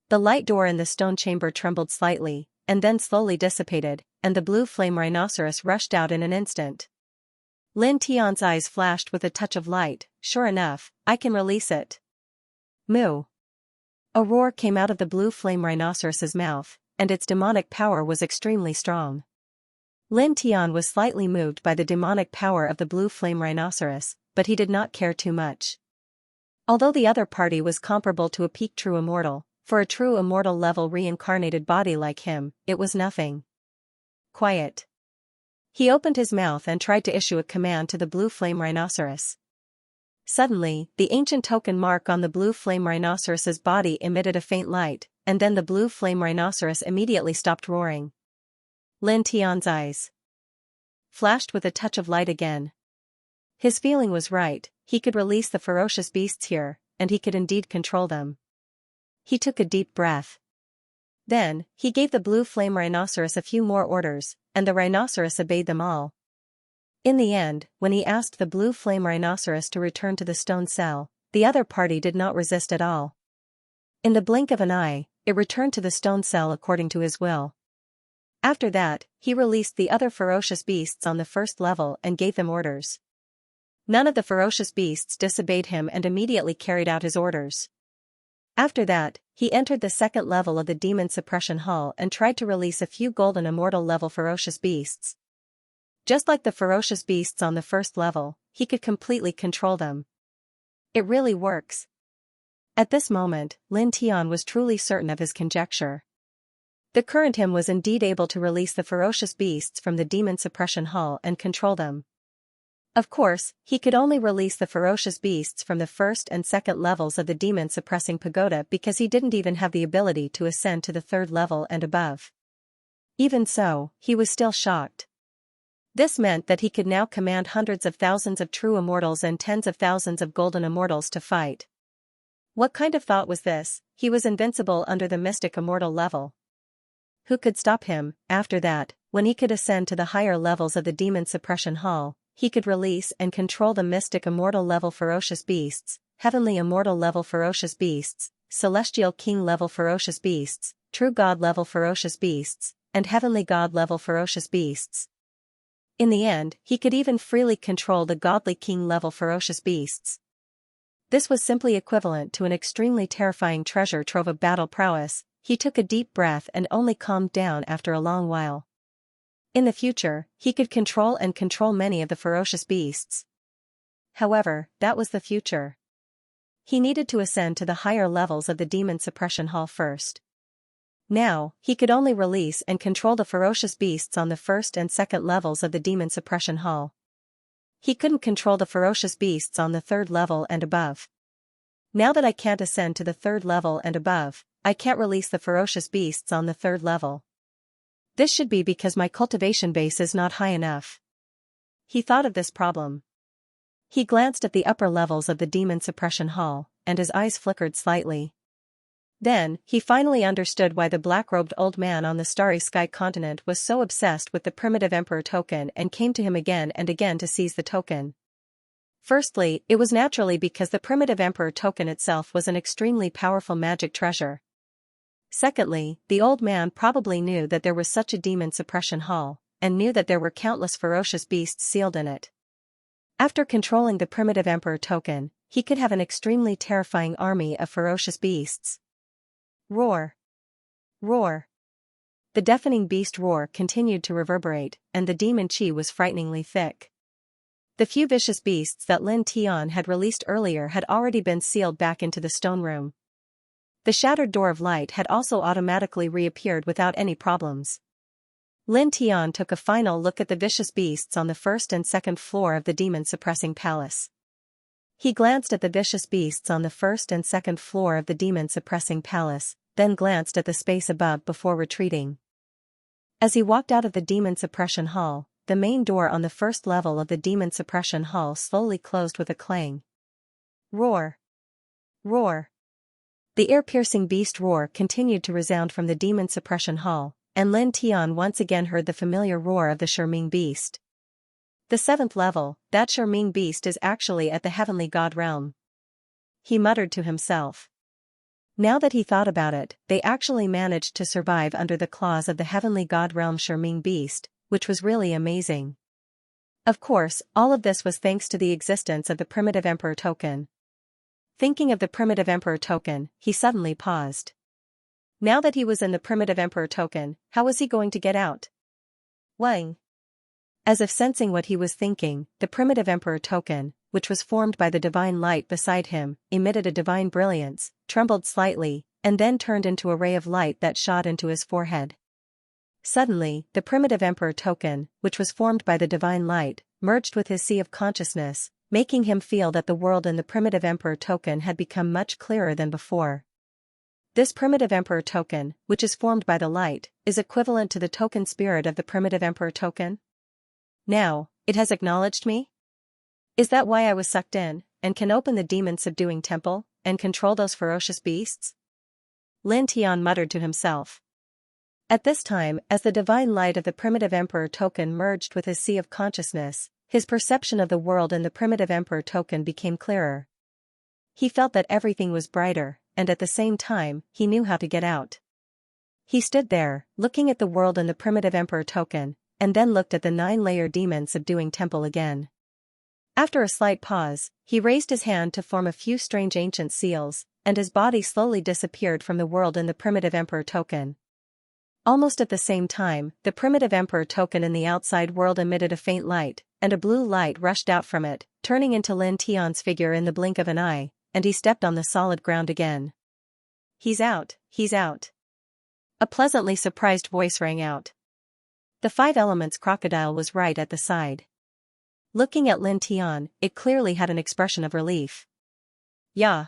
The light door in the stone chamber trembled slightly, and then slowly dissipated, and the blue flame rhinoceros rushed out in an instant. Lin Tian's eyes flashed with a touch of light. Sure enough, I can release it. Moo! A roar came out of the blue flame rhinoceros's mouth, and its demonic power was extremely strong. Lin Tian was slightly moved by the demonic power of the blue flame rhinoceros, but he did not care too much. Although the other party was comparable to a peak true immortal, for a true immortal level reincarnated body like him, it was nothing. Quiet. He opened his mouth and tried to issue a command to the blue flame rhinoceros. Suddenly, the ancient token mark on the blue flame rhinoceros's body emitted a faint light, and then the blue flame rhinoceros immediately stopped roaring. Lin Tian's eyes flashed with a touch of light again. His feeling was right, he could release the ferocious beasts here, and he could indeed control them. He took a deep breath. Then, he gave the blue flame rhinoceros a few more orders, and the rhinoceros obeyed them all. In the end, when he asked the blue flame rhinoceros to return to the stone cell, the other party did not resist at all. In the blink of an eye, it returned to the stone cell according to his will. After that, he released the other ferocious beasts on the first level and gave them orders. None of the ferocious beasts disobeyed him and immediately carried out his orders. After that, he entered the second level of the demon suppression hall and tried to release a few golden immortal level ferocious beasts. Just like the ferocious beasts on the first level, he could completely control them. It really works. At this moment, Lin Tian was truly certain of his conjecture. The current him was indeed able to release the ferocious beasts from the demon suppression hall and control them. Of course, he could only release the ferocious beasts from the first and second levels of the demon-suppressing pagoda because he didn't even have the ability to ascend to the third level and above. Even so, he was still shocked. This meant that he could now command hundreds of thousands of true immortals and tens of thousands of golden immortals to fight. What kind of thought was this? He was invincible under the mystic immortal level. Who could stop him? After that, when he could ascend to the higher levels of the demon suppression hall, he could release and control the mystic immortal level ferocious beasts, heavenly immortal level ferocious beasts, celestial king level ferocious beasts, true god level ferocious beasts, and heavenly god level ferocious beasts. In the end, he could even freely control the godly king level ferocious beasts. This was simply equivalent to an extremely terrifying treasure trove of battle prowess. He took a deep breath and only calmed down after a long while. In the future, he could control many of the ferocious beasts. However, that was the future. He needed to ascend to the higher levels of the demon suppression hall first. Now, he could only release and control the ferocious beasts on the first and second levels of the demon suppression hall. He couldn't control the ferocious beasts on the third level and above. Now that I can't ascend to the third level and above, I can't release the ferocious beasts on the third level. This should be because my cultivation base is not high enough. He thought of this problem. He glanced at the upper levels of the demon suppression hall, and his eyes flickered slightly. Then, he finally understood why the black-robed old man on the starry sky continent was so obsessed with the primitive emperor token and came to him again and again to seize the token. Firstly, it was naturally because the primitive emperor token itself was an extremely powerful magic treasure. Secondly, the old man probably knew that there was such a demon suppression hall, and knew that there were countless ferocious beasts sealed in it. After controlling the primitive emperor token, he could have an extremely terrifying army of ferocious beasts. Roar! Roar! The deafening beast roar continued to reverberate, and the demon chi was frighteningly thick. The few vicious beasts that Lin Tian had released earlier had already been sealed back into the stone room. The shattered door of light had also automatically reappeared without any problems. Lin Tian took a final look at the vicious beasts on the first and second floor of the demon-suppressing palace. He glanced at the vicious beasts on the first and second floor of the demon-suppressing palace, then glanced at the space above before retreating. As he walked out of the demon suppression hall, the main door on the first level of the demon suppression hall slowly closed with a clang. Roar! Roar! The ear-piercing beast roar continued to resound from the demon suppression hall, and Lin Tian once again heard the familiar roar of the Sherming beast. The 7th level, that Sherming beast is actually at the heavenly god realm. He muttered to himself. Now that he thought about it, they actually managed to survive under the claws of the heavenly god realm Sherming beast, which was really amazing. Of course, all of this was thanks to the existence of the primitive emperor token. Thinking of the primitive emperor token, he suddenly paused. Now that he was in the primitive emperor token, how was he going to get out? Wang. As if sensing what he was thinking, the primitive emperor token, which was formed by the divine light beside him, emitted a divine brilliance, trembled slightly, and then turned into a ray of light that shot into his forehead. Suddenly, the primitive emperor token, which was formed by the divine light, merged with his sea of consciousness, making him feel that the world in the primitive emperor token had become much clearer than before. This primitive emperor token, which is formed by the light, is equivalent to the token spirit of the primitive emperor token. Now, it has acknowledged me? Is that why I was sucked in, and can open the demon-subduing temple, and control those ferocious beasts? Lin Tian muttered to himself. At this time, as the divine light of the primitive emperor token merged with his sea of consciousness, his perception of the world in the primitive emperor token became clearer. He felt that everything was brighter, and at the same time, he knew how to get out. He stood there, looking at the world in the primitive emperor token, and then looked at the 9-layer demon-subduing temple again. After a slight pause, he raised his hand to form a few strange ancient seals, and his body slowly disappeared from the world in the primitive emperor token. Almost at the same time, the primitive emperor token in the outside world emitted a faint light, and a blue light rushed out from it, turning into Lin Tian's figure in the blink of an eye, and he stepped on the solid ground again. He's out, he's out. A pleasantly surprised voice rang out. The 5 elements crocodile was right at the side. Looking at Lin Tian, it clearly had an expression of relief. Yeah.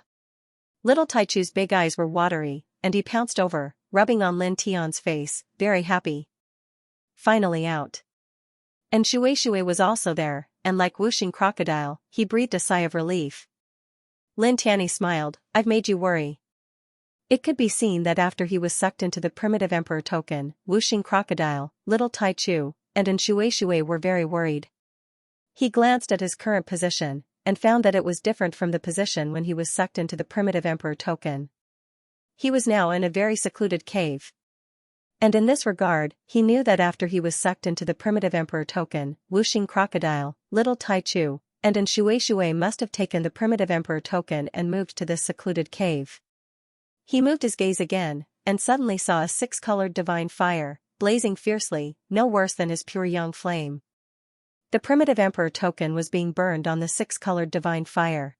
Little Taichu's big eyes were watery, and he pounced over, rubbing on Lin Tian's face, very happy. Finally out. And Shui was also there, and like whooshing crocodile, he breathed a sigh of relief. Lin Tianyi smiled, I've made you worry. It could be seen that after he was sucked into the primitive emperor token, whooshing crocodile, little Taichu, and Shui were very worried. He glanced at his current position, and found that it was different from the position when he was sucked into the primitive emperor token. He was now in a very secluded cave. And in this regard, he knew that after he was sucked into the primitive emperor token, whooshing crocodile, little Taichu, and Shui must have taken the primitive emperor token and moved to this secluded cave. He moved his gaze again, and suddenly saw a 6-colored divine fire, blazing fiercely, no worse than his pure young flame. The primitive emperor token was being burned on the 6-colored divine fire.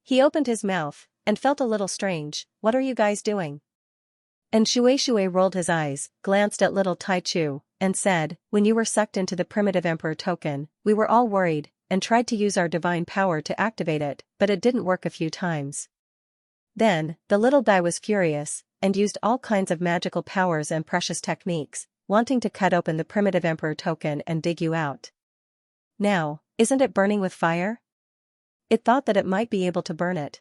He opened his mouth, and felt a little strange. What are you guys doing? And Shui rolled his eyes, glanced at little Taichu, and said, when you were sucked into the primitive emperor token, we were all worried, and tried to use our divine power to activate it, but it didn't work a few times. Then, the little guy was furious, and used all kinds of magical powers and precious techniques, wanting to cut open the primitive emperor token and dig you out. Now, isn't it burning with fire? It thought that it might be able to burn it.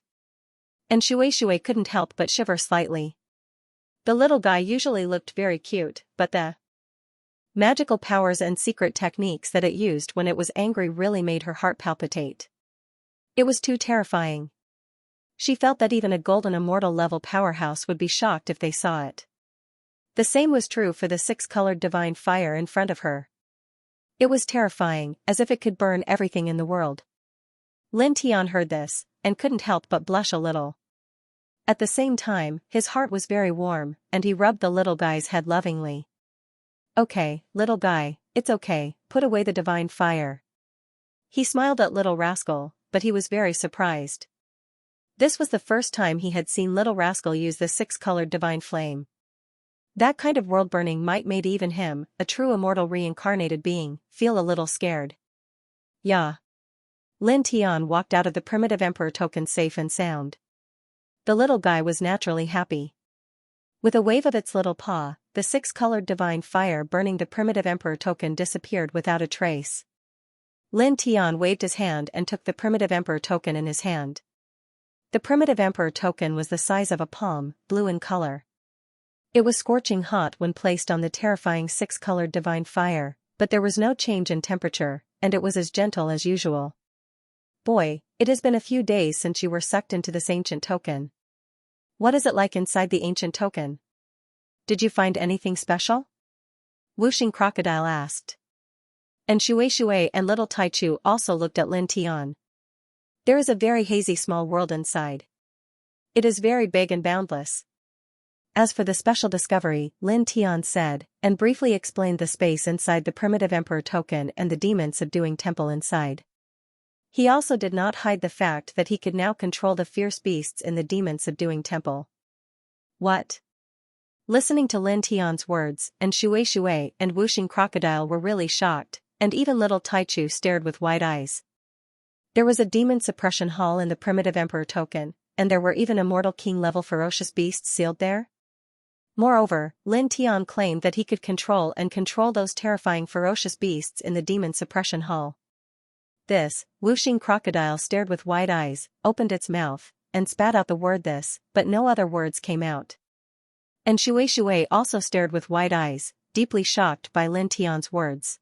And Shui couldn't help but shiver slightly. The little guy usually looked very cute, but the magical powers and secret techniques that it used when it was angry really made her heart palpitate. It was too terrifying. She felt that even a golden immortal level powerhouse would be shocked if they saw it. The same was true for the six-colored divine fire in front of her. It was terrifying, as if it could burn everything in the world. Lin Tian heard this, and couldn't help but blush a little. At the same time, his heart was very warm, and he rubbed the little guy's head lovingly. "Okay, little guy, it's okay, put away the divine fire." He smiled at little rascal, but he was very surprised. This was the first time he had seen little rascal use the six-colored divine flame. That kind of world burning might made even him, a true immortal reincarnated being, feel a little scared. Yeah. Lin Tian walked out of the primitive emperor token safe and sound. The little guy was naturally happy. With a wave of its little paw, the six-colored divine fire burning the primitive emperor token disappeared without a trace. Lin Tian waved his hand and took the primitive emperor token in his hand. The primitive emperor token was the size of a palm, blue in color. It was scorching hot when placed on the terrifying six-colored divine fire, but there was no change in temperature, and it was as gentle as usual. "Boy, it has been a few days since you were sucked into this ancient token. What is it like inside the ancient token? Did you find anything special?" Wuxing Crocodile asked. And Shui and little Taichu also looked at Lin Tian. "There is a very hazy small world inside. It is very big and boundless." As for the special discovery, Lin Tian said, and briefly explained the space inside the primitive emperor token and the demon subduing temple inside. He also did not hide the fact that he could now control the fierce beasts in the demon subduing temple. What? Listening to Lin Tian's words, and Shui and Wuxing Crocodile were really shocked, and even little Taichu stared with wide eyes. There was a demon suppression hall in the primitive emperor token, and there were even immortal king-level ferocious beasts sealed there? Moreover, Lin Tian claimed that he could control those terrifying ferocious beasts in the demon suppression hall. This, Wuxing Crocodile stared with wide eyes, opened its mouth, and spat out the word "this," but no other words came out. And Shui also stared with wide eyes, deeply shocked by Lin Tian's words.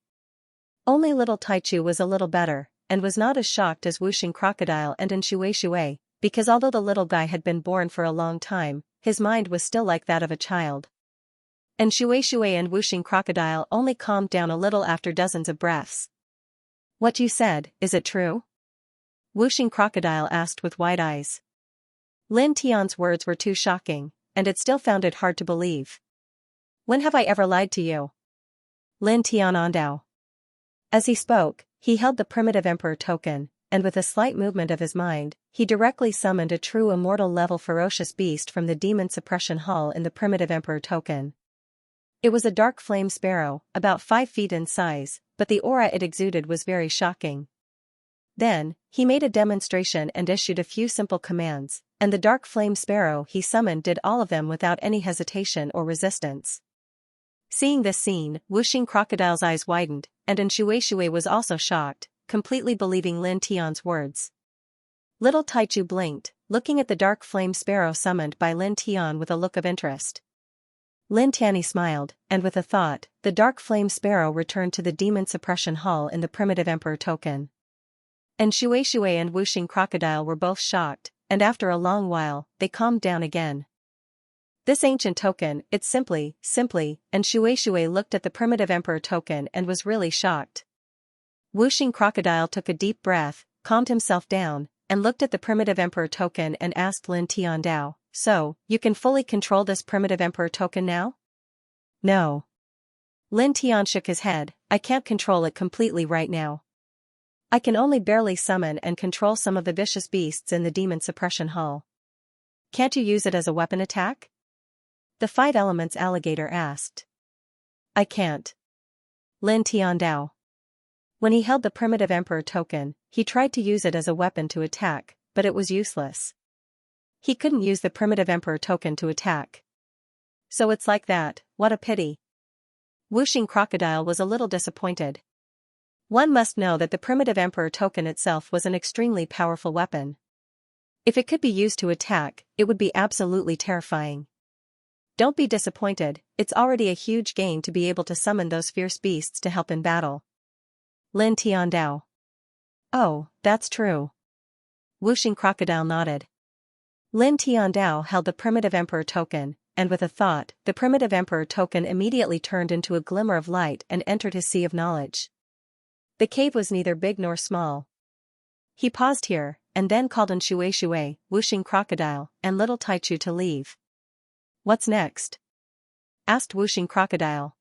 Only little Taichu was a little better, and was not as shocked as Wuxing Crocodile and Shui, because although the little guy had been born for a long time, his mind was still like that of a child. And Shui and Wuxing Crocodile only calmed down a little after dozens of breaths. "What you said, is it true?" Wuxing Crocodile asked with wide eyes. Lin Tian's words were too shocking, and it still found it hard to believe. "When have I ever lied to you?" Lin Tian Andao. As he spoke, he held the primitive emperor token, and with a slight movement of his mind, he directly summoned a true immortal level ferocious beast from the demon suppression hall in the primitive emperor token. It was a dark flame sparrow, about 5 feet in size, but the aura it exuded was very shocking. Then, he made a demonstration and issued a few simple commands, and the dark flame sparrow he summoned did all of them without any hesitation or resistance. Seeing this scene, Wuxing Crocodile's eyes widened, and Shui was also shocked, completely believing Lin Tian's words. Little Taichu blinked, looking at the dark flame sparrow summoned by Lin Tian with a look of interest. Lin Tian smiled, and with a thought, the dark flame sparrow returned to the demon suppression hall in the primitive emperor token. And Shui and Wuxing Crocodile were both shocked, and after a long while, they calmed down again. "This ancient token, it's simply, and Shui looked at the primitive emperor token and was really shocked. Wuxing Crocodile took a deep breath, calmed himself down, and looked at the primitive emperor token and asked Lin Tian Dao, "So, you can fully control this primitive emperor token now?" "No." Lin Tian shook his head, "I can't control it completely right now. I can only barely summon and control some of the vicious beasts in the demon suppression hall." "Can't you use it as a weapon attack?" The 5 Elements alligator asked. "I can't." Lin Tian Dao. When he held the primitive emperor token, he tried to use it as a weapon to attack, but it was useless. He couldn't use the primitive emperor token to attack. "So it's like that, what a pity." Wuxing Crocodile was a little disappointed. One must know that the primitive emperor token itself was an extremely powerful weapon. If it could be used to attack, it would be absolutely terrifying. Don't be disappointed, it's already a huge gain to be able to summon those fierce beasts to help in battle. Lin Tian Dao. Oh, that's true. Wuxing Crocodile nodded. Lin Tiandao held the primitive emperor token, and with a thought, the primitive emperor token immediately turned into a glimmer of light and entered his sea of knowledge. The cave was neither big nor small. He paused here, and then called on Shui, Wuxing Crocodile, and little Taichu to leave. What's next? Asked Wuxing Crocodile.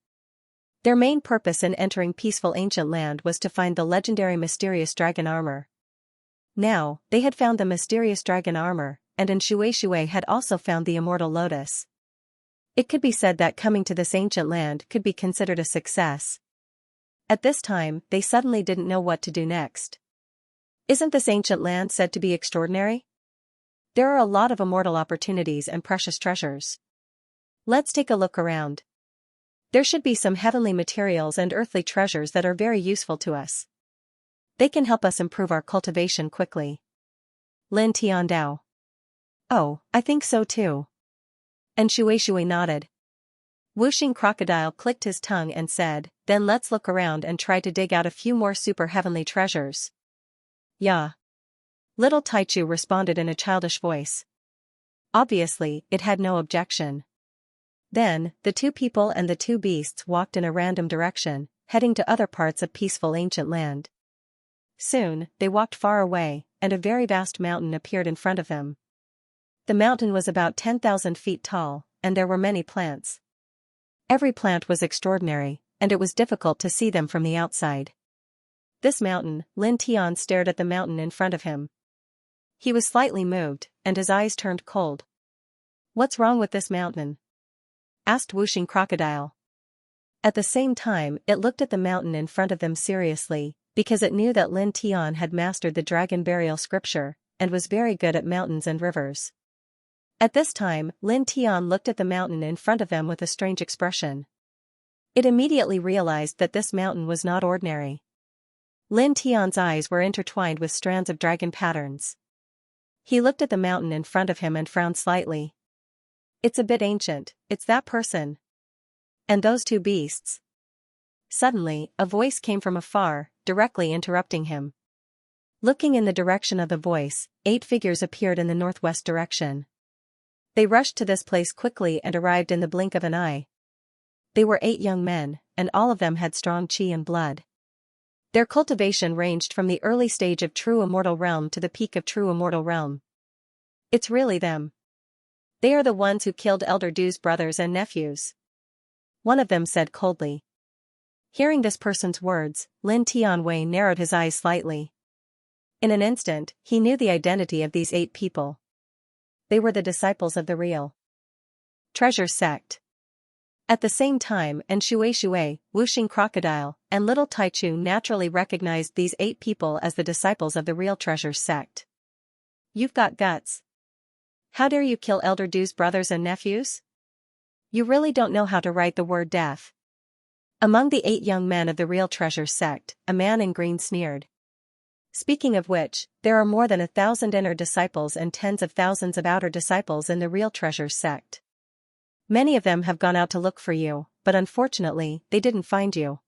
Their main purpose in entering peaceful ancient land was to find the legendary mysterious dragon armor. Now, they had found the mysterious dragon armor, and Shui had also found the immortal lotus. It could be said that coming to this ancient land could be considered a success. At this time, they suddenly didn't know what to do next. Isn't this ancient land said to be extraordinary? There are a lot of immortal opportunities and precious treasures. Let's take a look around. There should be some heavenly materials and earthly treasures that are very useful to us. They can help us improve our cultivation quickly. Lin Tiandao. Oh, I think so too. And Shui nodded. Wuxing Crocodile clicked his tongue and said, then let's look around and try to dig out a few more super heavenly treasures. Yeah. Little Taichu responded in a childish voice. Obviously, it had no objection. Then, the two people and the two beasts walked in a random direction, heading to other parts of peaceful ancient land. Soon, they walked far away, and a very vast mountain appeared in front of them. The mountain was about 10,000 feet tall, and there were many plants. Every plant was extraordinary, and it was difficult to see them from the outside. This mountain, Lin Tian stared at the mountain in front of him. He was slightly moved, and his eyes turned cold. What's wrong with this mountain? Asked Wuxing Crocodile. At the same time, it looked at the mountain in front of them seriously, because it knew that Lin Tian had mastered the dragon burial scripture, and was very good at mountains and rivers. At this time, Lin Tian looked at the mountain in front of them with a strange expression. It immediately realized that this mountain was not ordinary. Lin Tian's eyes were intertwined with strands of dragon patterns. He looked at the mountain in front of him and frowned slightly. It's a bit ancient, it's that person. And those two beasts. Suddenly, a voice came from afar, directly interrupting him. Looking in the direction of the voice, 8 figures appeared in the northwest direction. They rushed to this place quickly and arrived in the blink of an eye. They were 8 young men, and all of them had strong chi and blood. Their cultivation ranged from the early stage of true immortal realm to the peak of true immortal realm. It's really them. They are the ones who killed Elder Du's brothers and nephews. One of them said coldly. Hearing this person's words, Lin Tianwei narrowed his eyes slightly. In an instant, he knew the identity of these 8 people. They were the disciples of the real treasure sect. At the same time, Shui, Wuxing Crocodile, and Little Taichu naturally recognized these 8 people as the disciples of the real treasure sect. You've got guts. How dare you kill Elder Du's brothers and nephews? You really don't know how to write the word death. Among the 8 young men of the real treasure sect, a man in green sneered. Speaking of which, there are more than 1,000 inner disciples and tens of thousands of outer disciples in the real treasure sect. Many of them have gone out to look for you, but unfortunately, they didn't find you.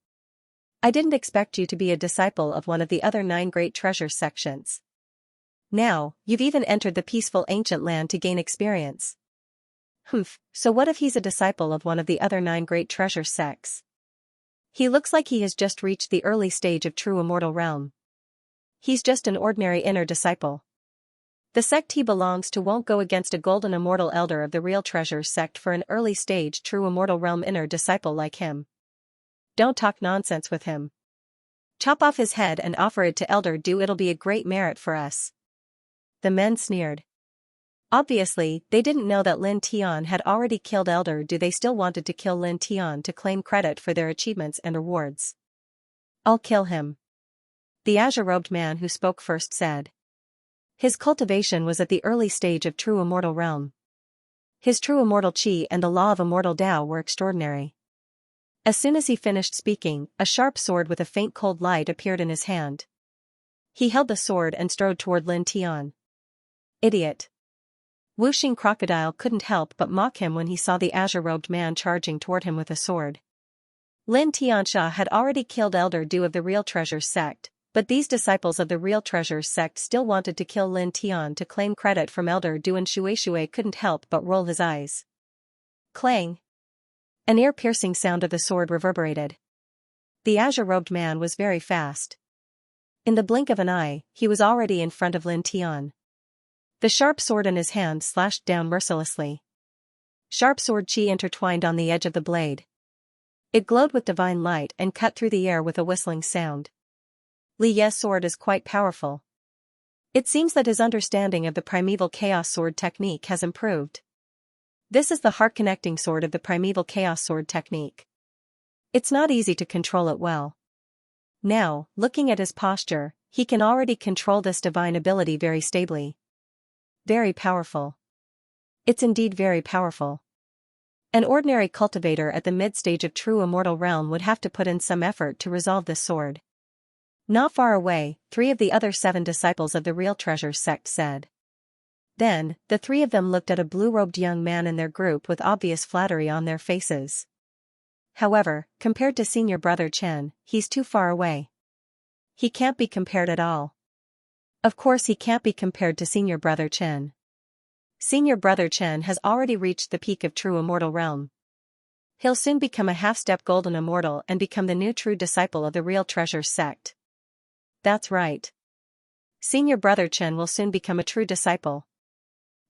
I didn't expect you to be a disciple of one of the other 9 great treasure sections. Now, you've even entered the peaceful ancient land to gain experience. Humph, so what if he's a disciple of one of the other 9 great treasure sects? He looks like he has just reached the early stage of true immortal realm. He's just an ordinary inner disciple. The sect he belongs to won't go against a golden immortal elder of the real treasure sect for an early stage true immortal realm inner disciple like him. Don't talk nonsense with him. Chop off his head and offer it to Elder Du. It'll be a great merit for us. The men sneered. Obviously, they didn't know that Lin Tian had already killed Elder Du. They still wanted to kill Lin Tian to claim credit for their achievements and rewards. I'll kill him. The azure-robed man who spoke first said. His cultivation was at the early stage of true immortal realm. His true immortal chi and the law of immortal Tao were extraordinary. As soon as he finished speaking, a sharp sword with a faint cold light appeared in his hand. He held the sword and strode toward Lin Tian. Idiot. Wuxing Crocodile couldn't help but mock him when he saw the azure-robed man charging toward him with a sword. Lin Xianxia had already killed Elder Du of the real treasure sect, But these disciples of the Real Treasures sect still wanted to kill Lin Tian to claim credit from Elder Du, and Shui couldn't help but roll his eyes. Clang! An ear-piercing sound of the sword reverberated. The azure-robed man was very fast. In the blink of an eye, he was already in front of Lin Tian. The sharp sword in his hand slashed down mercilessly. Sharp sword chi intertwined on the edge of the blade. It glowed with divine light and cut through the air with a whistling sound. Li Ye's sword is quite powerful. It seems that his understanding of the primeval chaos sword technique has improved. This is the heart-connecting sword of the primeval chaos sword technique. It's not easy to control it well. Now, looking at his posture, he can already control this divine ability very stably. Very powerful. It's indeed very powerful. An ordinary cultivator at the mid-stage of true immortal realm would have to put in some effort to resolve this sword. Not far away, 3 of the other 7 disciples of the Real Treasures sect said. Then, the 3 of them looked at a blue-robed young man in their group with obvious flattery on their faces. However, compared to senior brother Chen, he's too far away. He can't be compared at all. Of course he can't be compared to senior brother Chen. Senior brother Chen has already reached the peak of true immortal realm. He'll soon become a half-step golden immortal and become the new true disciple of the Real Treasures sect. That's right. Senior brother Chen will soon become a true disciple.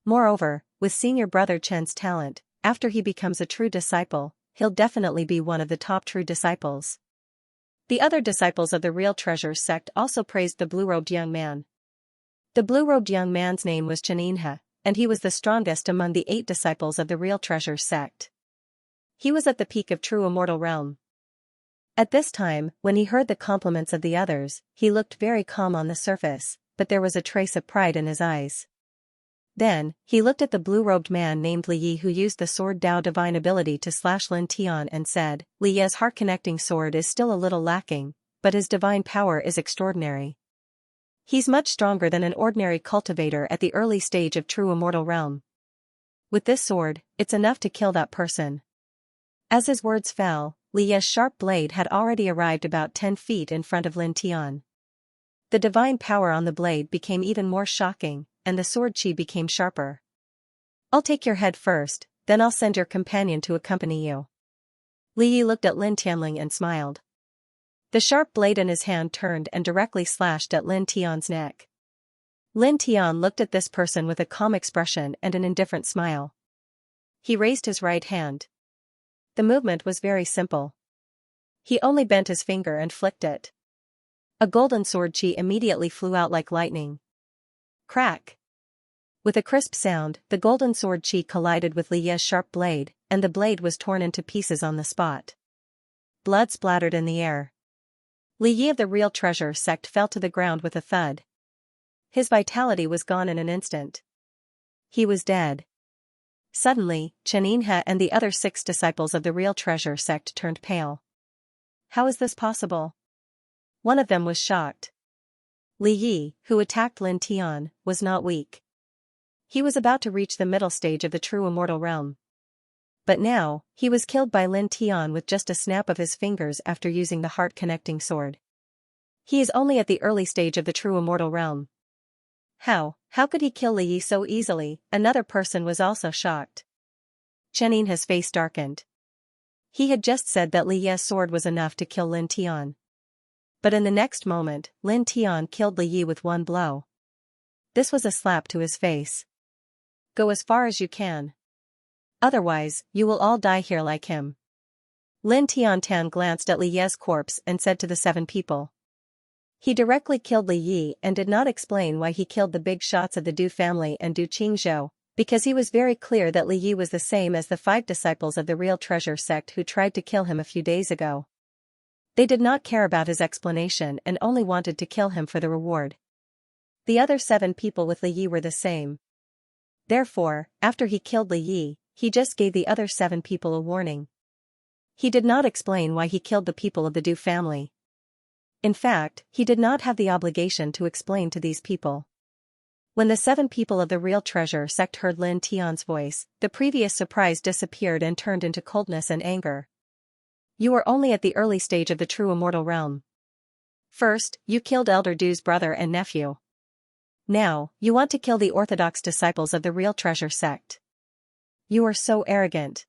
Moreover, with senior brother Chen's talent, after he becomes a true disciple, he'll definitely be one of the top true disciples. The other disciples of the Real Treasures sect also praised the blue-robed young man. The blue-robed young man's name was Xianxia, and he was the strongest among the 8 disciples of the Real Treasures sect. He was at the peak of true immortal realm. At this time, when he heard the compliments of the others, he looked very calm on the surface, but there was a trace of pride in his eyes. Then, he looked at the blue-robed man named Li Yi, who used the sword Dao divine ability to slash Lin Tian, and said, Li Yi's heart-connecting sword is still a little lacking, but his divine power is extraordinary. He's much stronger than an ordinary cultivator at the early stage of true immortal realm. With this sword, it's enough to kill that person. As his words fell, Li Ye's sharp blade had already arrived about 10 feet in front of Lin Tian. The divine power on the blade became even more shocking, and the sword chi became sharper. I'll take your head first, then I'll send your companion to accompany you. Li Yi looked at Lin Tianling and smiled. The sharp blade in his hand turned and directly slashed at Lin Tian's neck. Lin Tian looked at this person with a calm expression and an indifferent smile. He raised his right hand. The movement was very simple. He only bent his finger and flicked it. A golden sword chi immediately flew out like lightning. Crack! With a crisp sound, the golden sword chi collided with Li Ye's sharp blade, and the blade was torn into pieces on the spot. Blood splattered in the air. Li Yi of the Real Treasure sect fell to the ground with a thud. His vitality was gone in an instant. He was dead. Suddenly, Xianxia and the other 6 disciples of the Real Treasure sect turned pale. How is this possible? One of them was shocked. Li Yi, who attacked Lin Tian, was not weak. He was about to reach the middle stage of the true immortal realm. But now, he was killed by Lin Tian with just a snap of his fingers after using the heart-connecting sword. He is only at the early stage of the true immortal realm. How could he kill Li Yi so easily? Another person was also shocked. Xianxia's face darkened. He had just said that Li Ye's sword was enough to kill Lin Tian. But in the next moment, Lin Tian killed Li Yi with one blow. This was a slap to his face. Go as far as you can. Otherwise, you will all die here like him. Lin Tian glanced at Li Ye's corpse and said to the 7 people. He directly killed Li Yi and did not explain why he killed the big shots of the Du family and Du Qingzhou, because he was very clear that Li Yi was the same as the 5 disciples of the Real Treasure sect who tried to kill him a few days ago. They did not care about his explanation and only wanted to kill him for the reward. The other 7 people with Li Yi were the same. Therefore, after he killed Li Yi, he just gave the other 7 people a warning. He did not explain why he killed the people of the Du family. In fact, he did not have the obligation to explain to these people. When the 7 people of the Real Treasure sect heard Lin Tian's voice, the previous surprise disappeared and turned into coldness and anger. You are only at the early stage of the true immortal realm. First, you killed Elder Du's brother and nephew. Now, you want to kill the orthodox disciples of the real treasure sect. You are so arrogant.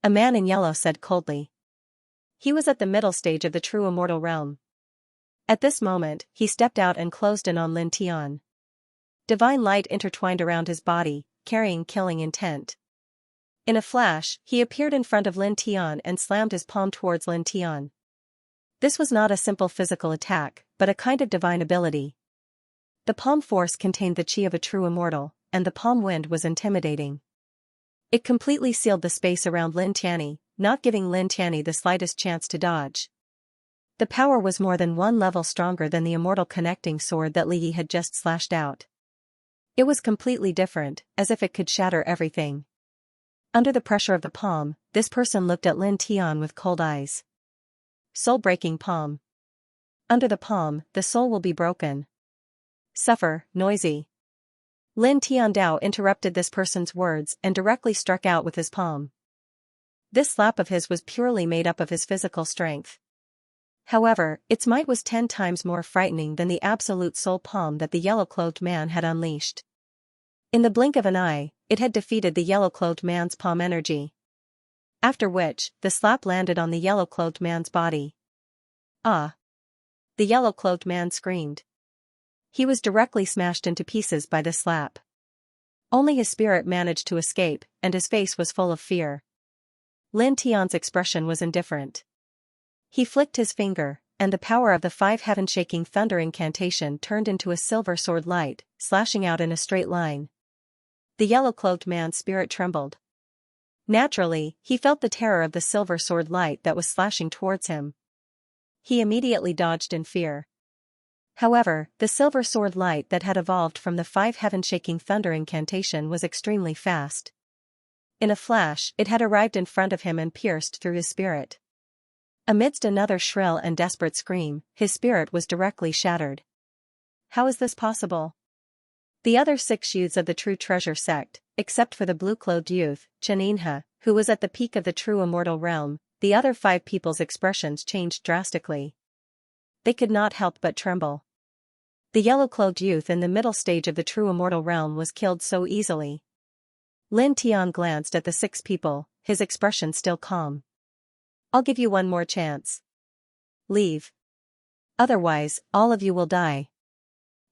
A man in yellow said coldly. He was at the middle stage of the true immortal realm. At this moment, he stepped out and closed in on Lin Tian. Divine light intertwined around his body, carrying killing intent. In a flash, he appeared in front of Lin Tian and slammed his palm towards Lin Tian. This was not a simple physical attack, but a kind of divine ability. The palm force contained the chi of a true immortal, and the palm wind was intimidating. It completely sealed the space around Lin Tianyi, not giving Lin Tianyi the slightest chance to dodge. The power was more than one level stronger than the immortal connecting sword that Li Yi had just slashed out. It was completely different, as if it could shatter everything. Under the pressure of the palm, this person looked at Lin Tian with cold eyes. Soul-breaking palm. Under the palm, the soul will be broken. Suffer, noisy. Lin Tiandao interrupted this person's words and directly struck out with his palm. This slap of his was purely made up of his physical strength. However, its might was 10 times more frightening than the absolute soul palm that the yellow-clothed man had unleashed. In the blink of an eye, it had defeated the yellow-clothed man's palm energy. After which, the slap landed on the yellow-clothed man's body. Ah! The yellow-clothed man screamed. He was directly smashed into pieces by the slap. Only his spirit managed to escape, and his face was full of fear. Lin Tian's expression was indifferent. He flicked his finger, and the power of the 5 heaven-shaking thunder incantation turned into a silver sword light, slashing out in a straight line. The yellow-clothed man's spirit trembled. Naturally, he felt the terror of the silver sword light that was slashing towards him. He immediately dodged in fear. However, the silver sword light that had evolved from the 5 heaven-shaking thunder incantation was extremely fast. In a flash, it had arrived in front of him and pierced through his spirit. Amidst another shrill and desperate scream, his spirit was directly shattered. How is this possible? The other 6 youths of the true treasure sect, except for the blue-clothed youth, Xianxia, who was at the peak of the true immortal realm, the other 5 people's expressions changed drastically. They could not help but tremble. The yellow-clothed youth in the middle stage of the true immortal realm was killed so easily. Lin Tian glanced at the 6 people, his expression still calm. I'll give you one more chance. Leave. Otherwise, all of you will die.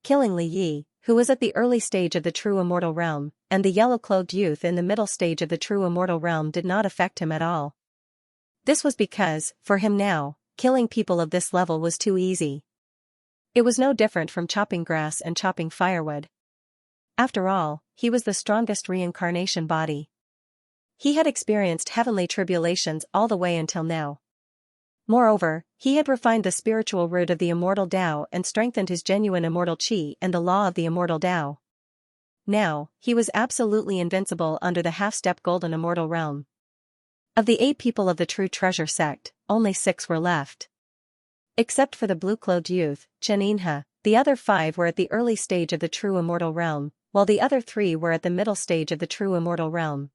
Killing Li Yi, who was at the early stage of the true immortal realm, and the yellow-clothed youth in the middle stage of the true immortal realm did not affect him at all. This was because, for him now, killing people of this level was too easy. It was no different from chopping grass and chopping firewood. After all, he was the strongest reincarnation body. He had experienced heavenly tribulations all the way until now. Moreover, he had refined the spiritual root of the immortal Tao and strengthened his genuine immortal Qi and the law of the immortal Tao. Now, he was absolutely invincible under the half-step golden immortal realm. Of the 8 people of the true treasure sect, only 6 were left. Except for the blue-clothed youth, Xianxia, the other 5 were at the early stage of the true immortal realm, while the other 3 were at the middle stage of the true immortal realm.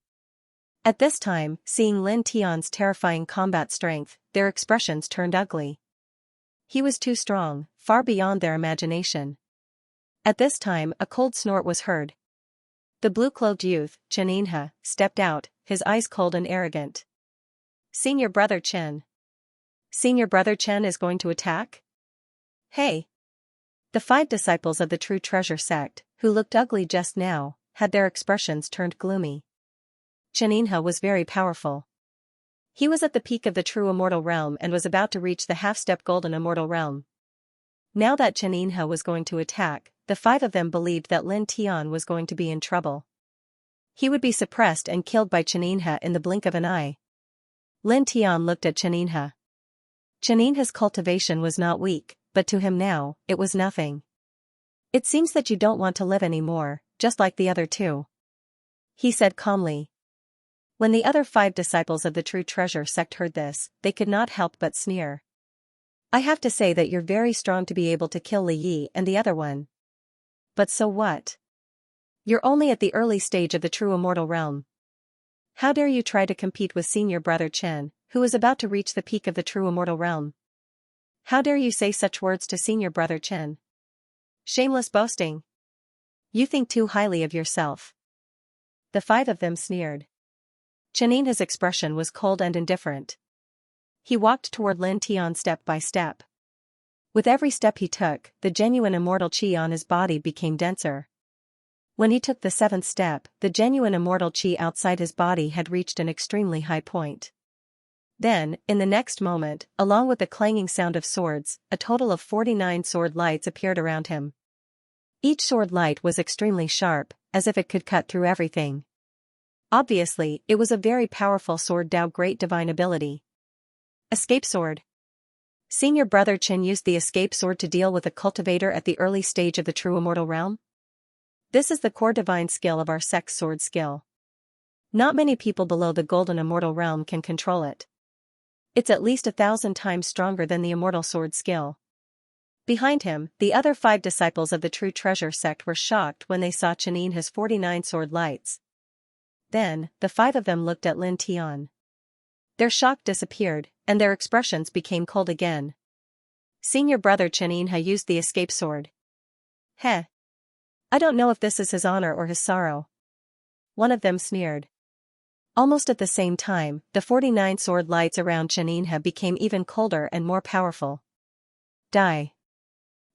At this time, seeing Lin Tian's terrifying combat strength, their expressions turned ugly. He was too strong, far beyond their imagination. At this time, a cold snort was heard. The blue-clothed youth, Xianxia, stepped out, his eyes cold and arrogant. Senior Brother Chen. Senior Brother Chen is going to attack? Hey! The 5 disciples of the true treasure sect, who looked ugly just now, had their expressions turned gloomy. Xianxia was very powerful. He was at the peak of the true immortal realm and was about to reach the half-step golden immortal realm. Now that Xianxia was going to attack, the 5 of them believed that Lin Tian was going to be in trouble. He would be suppressed and killed by Xianxia in the blink of an eye. Lin Tian looked at Xianxia. Xianxia's cultivation was not weak, but to him now, it was nothing. It seems that you don't want to live anymore, just like the other 2. He said calmly. When the other 5 disciples of the true treasure sect heard this, they could not help but sneer. I have to say that you're very strong to be able to kill Li Yi and the other one. But so what? You're only at the early stage of the true immortal realm. How dare you try to compete with Senior Brother Chen, who is about to reach the peak of the true immortal realm? How dare you say such words to senior brother Chen? Shameless boasting. You think too highly of yourself. The five of them sneered. Cheninha's expression was cold and indifferent. He walked toward Lin Tian step by step. With every step he took, the genuine immortal qi on his body became denser. When he took the seventh step, the genuine immortal qi outside his body had reached an extremely high point. Then, in the next moment, along with the clanging sound of swords, a total of 49 sword lights appeared around him. Each sword light was extremely sharp, as if it could cut through everything. Obviously, it was a very powerful sword Dao great divine ability. Escape sword. Senior brother Chen used the escape sword to deal with a cultivator at the early stage of the true immortal realm. This is the core divine skill of our sect's sword skill. Not many people below the golden immortal realm can control it. It's at least 1,000 times stronger than the immortal sword skill. Behind him, the other 5 disciples of the true treasure sect were shocked when they saw Cheninha's 49 sword lights. Then, the 5 of them looked at Lin Tian. Their shock disappeared, and their expressions became cold again. Senior brother Cheninha used the escape sword. Heh. I don't know if this is his honor or his sorrow. One of them sneered. Almost at the same time, the 49 sword lights around Cheninha became even colder and more powerful. Die.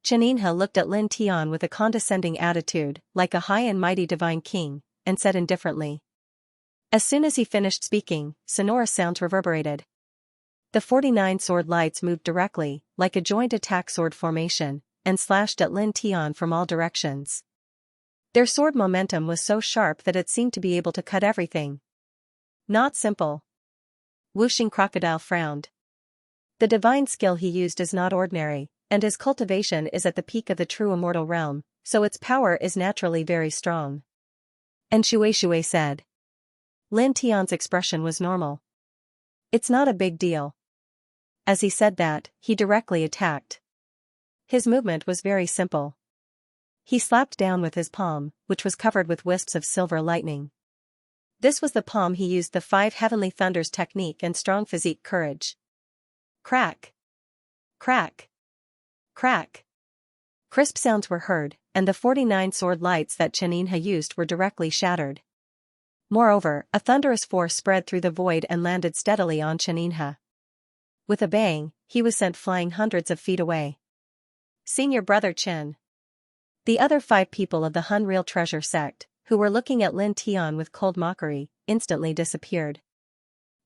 Cheninha looked at Lin Tian with a condescending attitude, like a high and mighty divine king, and said indifferently. As soon as he finished speaking, sonorous sounds reverberated. The 49 sword lights moved directly, like a joint attack sword formation, and slashed at Lin Tian from all directions. Their sword momentum was so sharp that it seemed to be able to cut everything. Not simple. Wuxing Crocodile frowned. The divine skill he used is not ordinary, and his cultivation is at the peak of the true immortal realm, so its power is naturally very strong. And Shui said. Lin Tian's expression was normal. It's not a big deal. As he said that, he directly attacked. His movement was very simple. He slapped down with his palm, which was covered with wisps of silver lightning. This was the palm he used the 5 heavenly thunders technique and strong physique courage. Crack! Crack! Crack! Crisp sounds were heard, and the 49 sword lights that Cheninha used were directly shattered. Moreover, a thunderous force spread through the void and landed steadily on Xianxia. With a bang, he was sent flying hundreds of feet away. Senior brother Chen. The other 5 people of the Hun Real Treasure sect, who were looking at Lin Tian with cold mockery, instantly disappeared.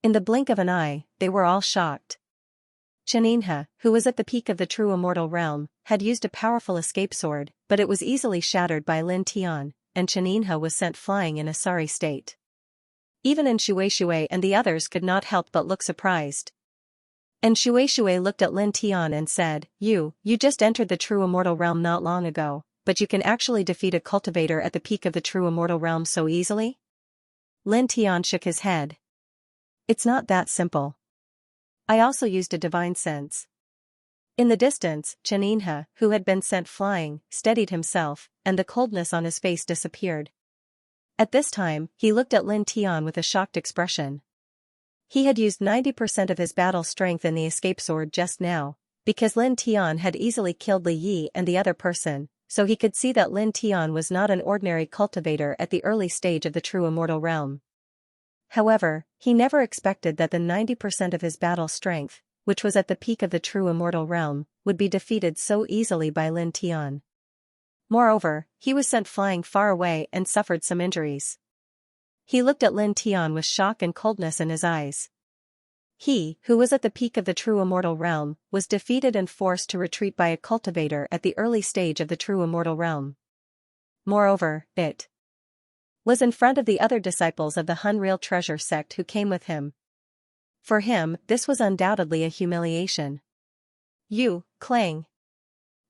In the blink of an eye, they were all shocked. Cheninha, who was at the peak of the true immortal realm, had used a powerful escape sword, but it was easily shattered by Lin Tian, and Cheninha was sent flying in a sorry state. Even Shui and the others could not help but look surprised. And Shui looked at Lin Tian and said, You just entered the true immortal realm not long ago, but you can actually defeat a cultivator at the peak of the true immortal realm so easily? Lin Tian shook his head. It's not that simple. I also used a divine sense. In the distance, Cheninha, who had been sent flying, steadied himself, and the coldness on his face disappeared. At this time, he looked at Lin Tian with a shocked expression. He had used 90% of his battle strength in the escape sword just now, because Lin Tian had easily killed Li Yi and the other person, so he could see that Lin Tian was not an ordinary cultivator at the early stage of the true immortal realm. However, he never expected that the 90% of his battle strength, which was at the peak of the true immortal realm, would be defeated so easily by Lin Tian. Moreover, he was sent flying far away and suffered some injuries. He looked at Lin Tian with shock and coldness in his eyes. He, who was at the peak of the true immortal realm, was defeated and forced to retreat by a cultivator at the early stage of the true immortal realm. Moreover, it was in front of the other disciples of the Hun Real Treasure sect who came with him. For him, this was undoubtedly a humiliation. Clang.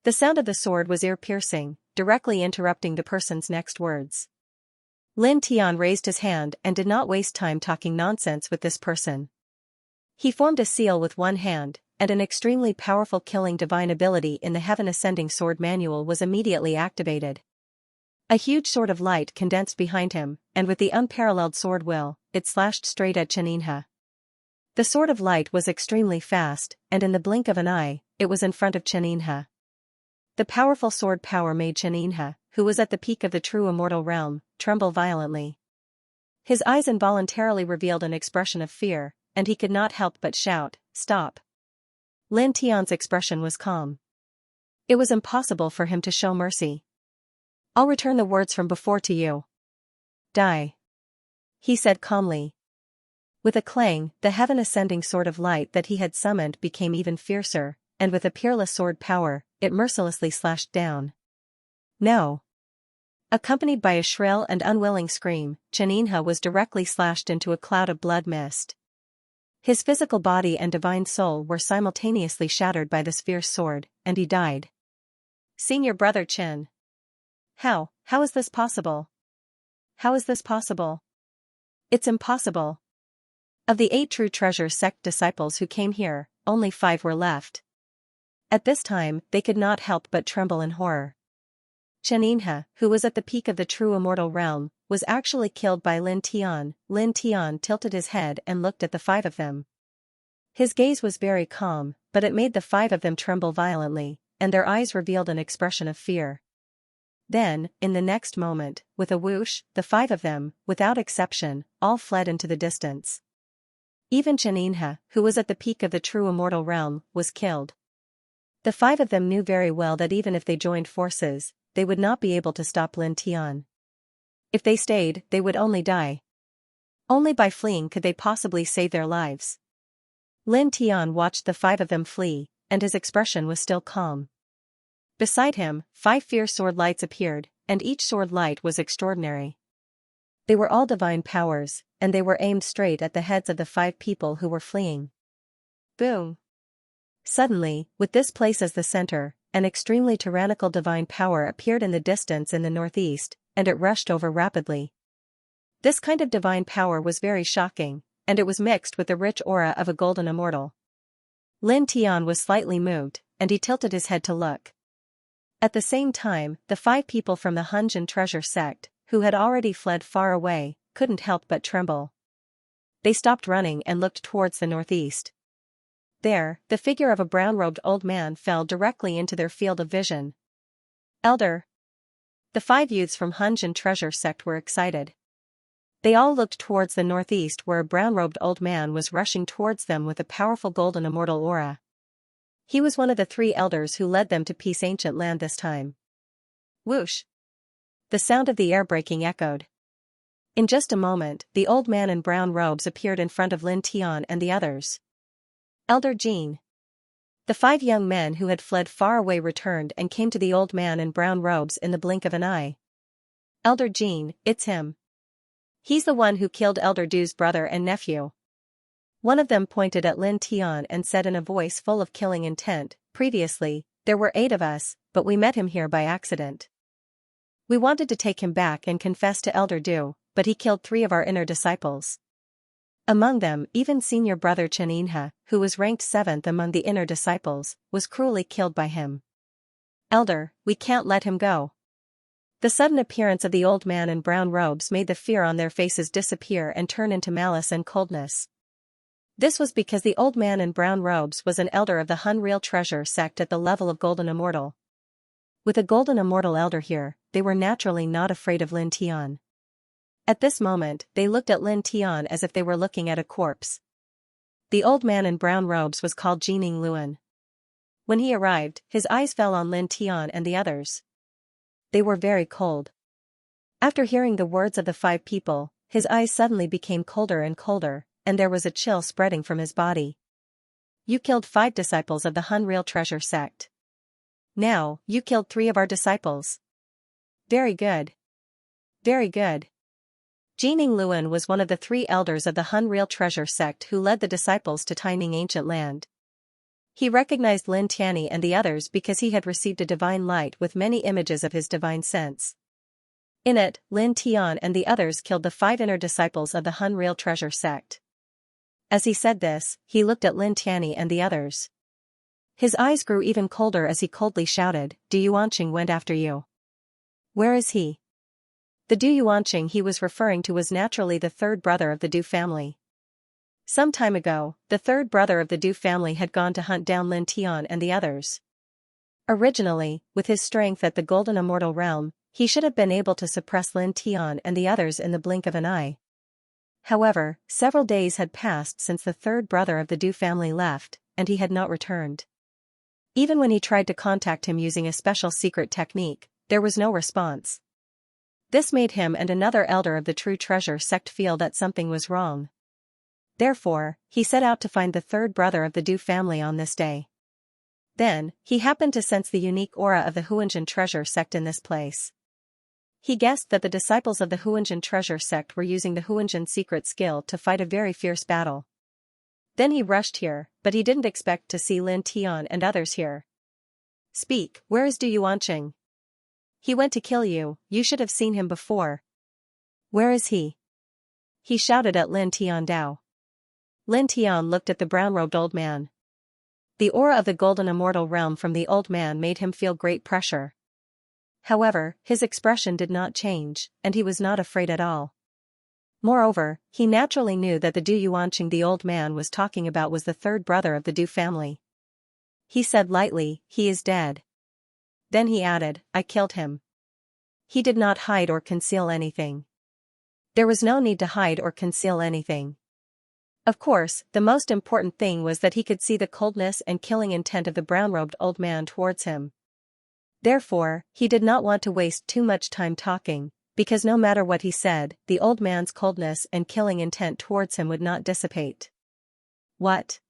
The sound of the sword was ear-piercing, directly interrupting the person's next words. Lin Tian raised his hand and did not waste time talking nonsense with this person. He formed a seal with one hand, and an extremely powerful killing divine ability in the Heaven Ascending Sword manual was immediately activated. A huge sword of light condensed behind him, and with the unparalleled sword will, it slashed straight at Cheninha. The sword of light was extremely fast, and in the blink of an eye, it was in front of Xianxia. The powerful sword power made Xianxia, who was at the peak of the true immortal realm, tremble violently. His eyes involuntarily revealed an expression of fear, and he could not help but shout, "Stop!" Lin Tian's expression was calm. It was impossible for him to show mercy. "I'll return the words from before to you. Die," he said calmly. With a clang, the heaven-ascending sword of light that he had summoned became even fiercer, and with a peerless sword power, it mercilessly slashed down. "No!" Accompanied by a shrill and unwilling scream, Xianxia was directly slashed into a cloud of blood mist. His physical body and divine soul were simultaneously shattered by this fierce sword, and he died. "Senior brother Qin. How is this possible? How is this possible? It's impossible." Of the 8 true treasure sect disciples who came here, only 5 were left. At this time, they could not help but tremble in horror. Xianxia, who was at the peak of the true immortal realm, was actually killed by Lin Tian. Lin Tian tilted his head and looked at the 5 of them. His gaze was very calm, but it made the 5 of them tremble violently, and their eyes revealed an expression of fear. Then, in the next moment, with a whoosh, the 5 of them, without exception, all fled into the distance. Even Xianxia, who was at the peak of the true immortal realm, was killed. The 5 of them knew very well that even if they joined forces, they would not be able to stop Lin Tian. If they stayed, they would only die. Only by fleeing could they possibly save their lives. Lin Tian watched the 5 of them flee, and his expression was still calm. Beside him, 5 fierce sword lights appeared, and each sword light was extraordinary. They were all divine powers, and they were aimed straight at the heads of the 5 people who were fleeing. Boom! Suddenly, with this place as the center, an extremely tyrannical divine power appeared in the distance in the northeast, and it rushed over rapidly. This kind of divine power was very shocking, and it was mixed with the rich aura of a golden immortal. Lin Tian was slightly moved, and he tilted his head to look. At the same time, the 5 people from the Hunjin treasure sect, who had already fled far away, couldn't help but tremble. They stopped running and looked towards the northeast. There, the figure of a brown-robed old man fell directly into their field of vision. "Elder!" The 5 youths from Hunjin treasure sect were excited. They all looked towards the northeast where a brown-robed old man was rushing towards them with a powerful golden immortal aura. He was one of the 3 elders who led them to peace ancient land this time. Whoosh! The sound of the air breaking echoed. In just a moment, the old man in brown robes appeared in front of Lin Tian and the others. "Elder Jean." The 5 young men who had fled far away returned and came to the old man in brown robes in the blink of an eye. "Elder Jean, it's him. He's the one who killed Elder Du's brother and nephew." One of them pointed at Lin Tian and said in a voice full of killing intent, "Previously, there were 8 of us, but we met him here by accident. We wanted to take him back and confess to Elder Du, but he killed 3 of our inner disciples. Among them, even senior brother Xianxia, who was ranked 7th among the inner disciples, was cruelly killed by him. Elder, we can't let him go." The sudden appearance of the old man in brown robes made the fear on their faces disappear and turn into malice and coldness. This was because the old man in brown robes was an elder of the Hun Real Treasure sect at the level of Golden Immortal. With a Golden Immortal elder here, they were naturally not afraid of Lin Tian. At this moment, they looked at Lin Tian as if they were looking at a corpse. The old man in brown robes was called Jining Luan. When he arrived, his eyes fell on Lin Tian and the others. They were very cold. After hearing the words of the 5 people, his eyes suddenly became colder and colder, and there was a chill spreading from his body. "You killed 5 disciples of the Hun Real Treasure sect. Now, you killed 3 of our disciples. Very good. Very good." Jining Luan was one of the 3 elders of the Hun Real Treasure sect who led the disciples to Taining ancient land. He recognized Lin Tianyi and the others because he had received a divine light with many images of his divine sense. In it, Lin Tian and the others killed the 5 inner disciples of the Hun Real Treasure sect. As he said this, he looked at Lin Tianyi and the others. His eyes grew even colder as he coldly shouted, "Du Yuanqing went after you. Where is he?" The Du Yuanqing he was referring to was naturally the 3rd brother of the Du family. Some time ago, the third brother of the Du family had gone to hunt down Lin Tian and the others. Originally, with his strength at the Golden Immortal Realm, he should have been able to suppress Lin Tian and the others in the blink of an eye. However, several days had passed since the third brother of the Du family left, and he had not returned. Even when he tried to contact him using a special secret technique, there was no response. This made him and another elder of the True Treasure sect feel that something was wrong. Therefore, he set out to find the third brother of the Du family on this day. Then, he happened to sense the unique aura of the Huanjin Treasure sect in this place. He guessed that the disciples of the Huanjin Treasure sect were using the Huanjin secret skill to fight a very fierce battle. Then he rushed here, but he didn't expect to see Lin Tian and others here. "Speak, where is Du Yuanqing? He went to kill you, you should have seen him before." "Where is he?" he shouted at Lin Tian Dao. Lin Tian looked at the brown-robed old man. The aura of the Golden Immortal Realm from the old man made him feel great pressure. However, his expression did not change, and he was not afraid at all. Moreover, he naturally knew that the Du Yuanqing the old man was talking about was the third brother of the Du family. He said lightly, "He is dead." Then he added, "I killed him." He did not hide or conceal anything. There was no need to hide or conceal anything. Of course, the most important thing was that he could see the coldness and killing intent of the brown-robed old man towards him. Therefore, he did not want to waste too much time talking, because no matter what he said, the old man's coldness and killing intent towards him would not dissipate. "What?"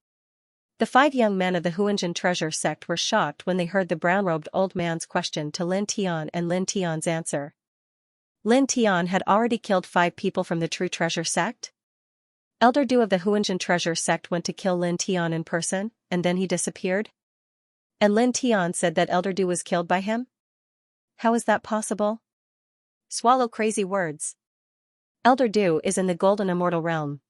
The 5 young men of the Huanjin Treasure sect were shocked when they heard the brown-robed old man's question to Lin Tian and Lin Tian's answer. Lin Tian had already killed 5 people from the True Treasure sect? Elder Du of the Huanjin Treasure sect went to kill Lin Tian in person, and then he disappeared? And Lin Tian said that Elder Du was killed by him? How is that possible? Swallow crazy words. Elder Du is in the Golden Immortal Realm.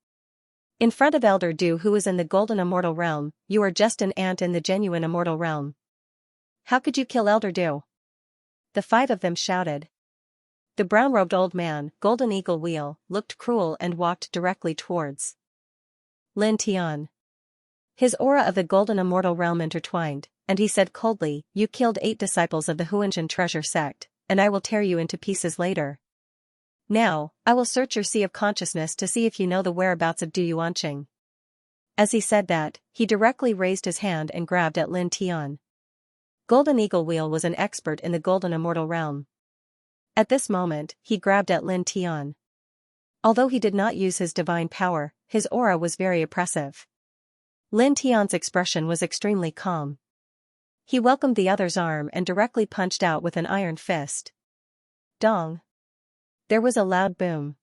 In front of Elder Du, who is in the Golden Immortal Realm, you are just an ant in the genuine Immortal Realm. How could you kill Elder Du? The 5 of them shouted. The brown-robed old man, Golden Eagle Wheel, looked cruel and walked directly towards Lin Tian. His aura of the Golden Immortal Realm intertwined, and he said coldly, "You killed 8 disciples of the Huanjin Treasure sect, and I will tear you into pieces later. Now, I will search your sea of consciousness to see if you know the whereabouts of Du Yuanqing." As he said that, he directly raised his hand and grabbed at Lin Tian. Golden Eagle Wheel was an expert in the Golden Immortal Realm. At this moment, he grabbed at Lin Tian. Although he did not use his divine power, his aura was very oppressive. Lin Tian's expression was extremely calm. He welcomed the other's arm and directly punched out with an iron fist. Dong! There was a loud boom.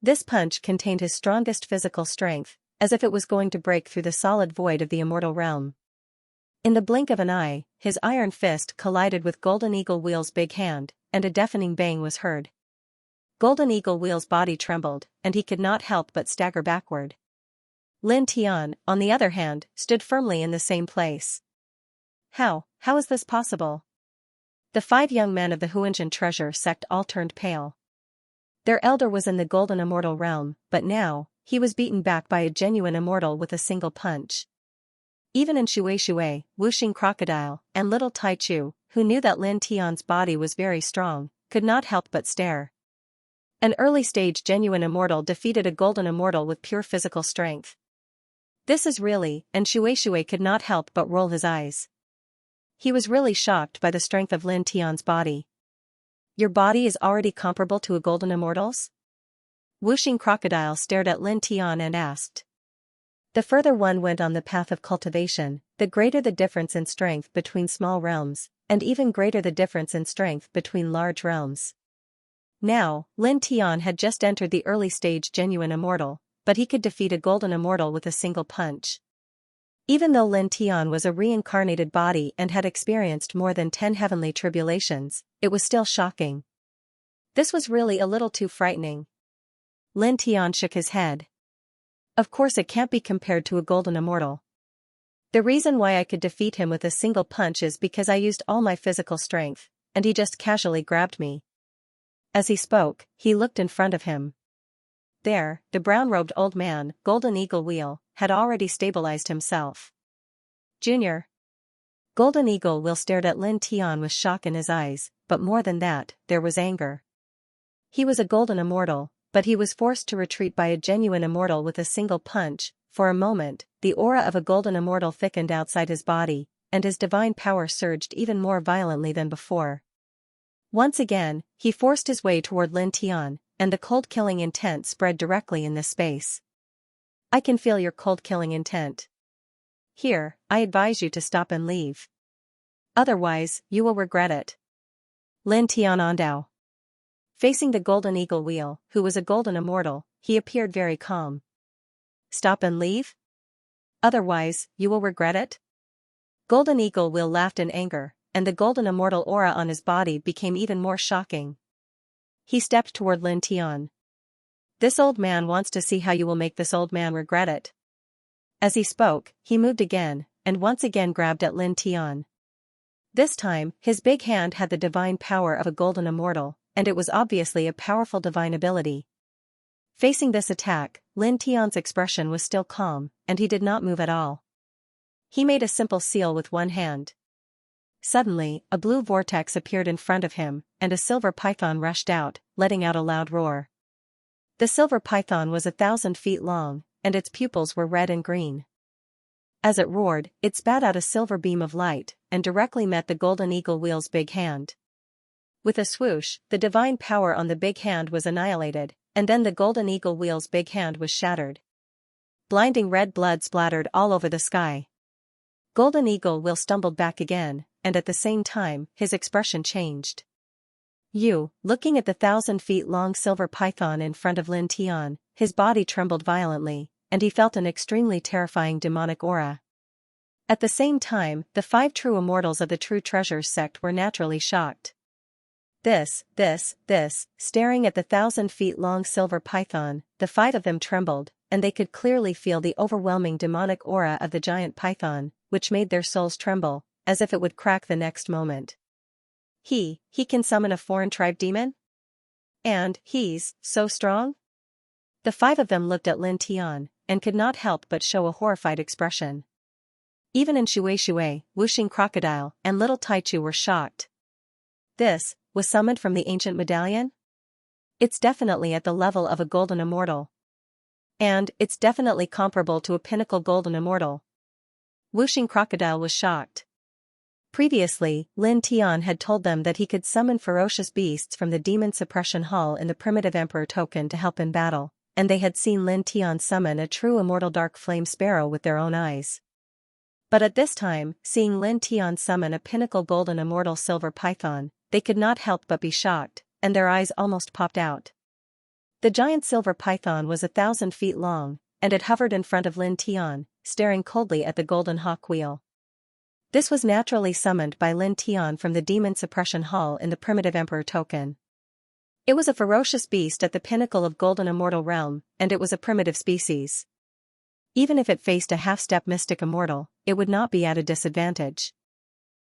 This punch contained his strongest physical strength, as if it was going to break through the solid void of the immortal realm. In the blink of an eye, his iron fist collided with Golden Eagle Wheel's big hand, and a deafening bang was heard. Golden Eagle Wheel's body trembled, and he could not help but stagger backward. Lin Tian, on the other hand, stood firmly in the same place. How is this possible? The 5 young men of the Huanjin Treasure sect all turned pale. Their elder was in the Golden Immortal Realm, but now, he was beaten back by a genuine immortal with a single punch. Even in Shui, Wuxing Crocodile, and Little Tai Chu, who knew that Lin Tian's body was very strong, could not help but stare. An early-stage genuine immortal defeated a golden immortal with pure physical strength. This is really, and Shui could not help but roll his eyes. He was really shocked by the strength of Lin Tian's body. Your body is already comparable to a golden immortal's? Wuxing Crocodile stared at Lin Tian and asked. The further one went on the path of cultivation, the greater the difference in strength between small realms, and even greater the difference in strength between large realms. Now, Lin Tian had just entered the early-stage genuine immortal, but he could defeat a golden immortal with a single punch. Even though Lin Tian was a reincarnated body and had experienced more than 10 heavenly tribulations, it was still shocking. This was really a little too frightening. Lin Tian shook his head. Of course it can't be compared to a golden immortal. The reason why I could defeat him with a single punch is because I used all my physical strength, and he just casually grabbed me. As he spoke, he looked in front of him. There, the brown-robed old man, Golden Eagle Wheel, had already stabilized himself. Junior. Golden Eagle Wheel stared at Lin Tian with shock in his eyes, but more than that, there was anger. He was a golden immortal, but he was forced to retreat by a genuine immortal with a single punch. For a moment, the aura of a golden immortal thickened outside his body, and his divine power surged even more violently than before. Once again, he forced his way toward Lin Tian, and the cold-killing intent spread directly in this space. I can feel your cold-killing intent. Here, I advise you to stop and leave. Otherwise, you will regret it. Lin Tian Ondao. Facing the Golden Eagle Wheel, who was a golden immortal, he appeared very calm. Stop and leave? Otherwise, you will regret it? Golden Eagle Wheel laughed in anger, and the golden immortal aura on his body became even more shocking. He stepped toward Lin Tian. This old man wants to see how you will make this old man regret it. As he spoke, he moved again, and once again grabbed at Lin Tian. This time, his big hand had the divine power of a golden immortal, and it was obviously a powerful divine ability. Facing this attack, Lin Tian's expression was still calm, and he did not move at all. He made a simple seal with one hand. Suddenly, a blue vortex appeared in front of him, and a silver python rushed out, letting out a loud roar. The silver python was 1,000 feet long, and its pupils were red and green. As it roared, it spat out a silver beam of light, and directly met the Golden Eagle Wheel's big hand. With a swoosh, the divine power on the big hand was annihilated, and then the Golden Eagle Wheel's big hand was shattered. Blinding red blood splattered all over the sky. Golden Eagle Wheel stumbled back again, and at the same time, his expression changed. Looking at the 1,000 feet long silver python in front of Lin Tian, his body trembled violently, and he felt an extremely terrifying demonic aura. At the same time, the 5 true immortals of the True Treasures sect were naturally shocked. Staring at the 1,000 feet long silver python, the 5 of them trembled, and they could clearly feel the overwhelming demonic aura of the giant python, which made their souls tremble, as if it would crack the next moment. He can summon a foreign tribe demon? And he's so strong? The 5 of them looked at Lin Tian, and could not help but show a horrified expression. Even in Shui, Wuxing Crocodile, and Little Taichu were shocked. This was summoned from the ancient medallion? It's definitely at the level of a golden immortal. And it's definitely comparable to a pinnacle golden immortal. Wuxing Crocodile was shocked. Previously, Lin Tian had told them that he could summon ferocious beasts from the Demon Suppression Hall in the Primitive Emperor token to help in battle, and they had seen Lin Tian summon a true immortal dark flame sparrow with their own eyes. But at this time, seeing Lin Tian summon a pinnacle golden immortal silver python, they could not help but be shocked, and their eyes almost popped out. The giant silver python was 1,000 feet long, and it hovered in front of Lin Tian, staring coldly at the golden hawk wheel. This was naturally summoned by Lin Tian from the Demon Suppression Hall in the Primitive Emperor token. It was a ferocious beast at the pinnacle of golden immortal realm, and it was a primitive species. Even if it faced a half-step mystic immortal, it would not be at a disadvantage.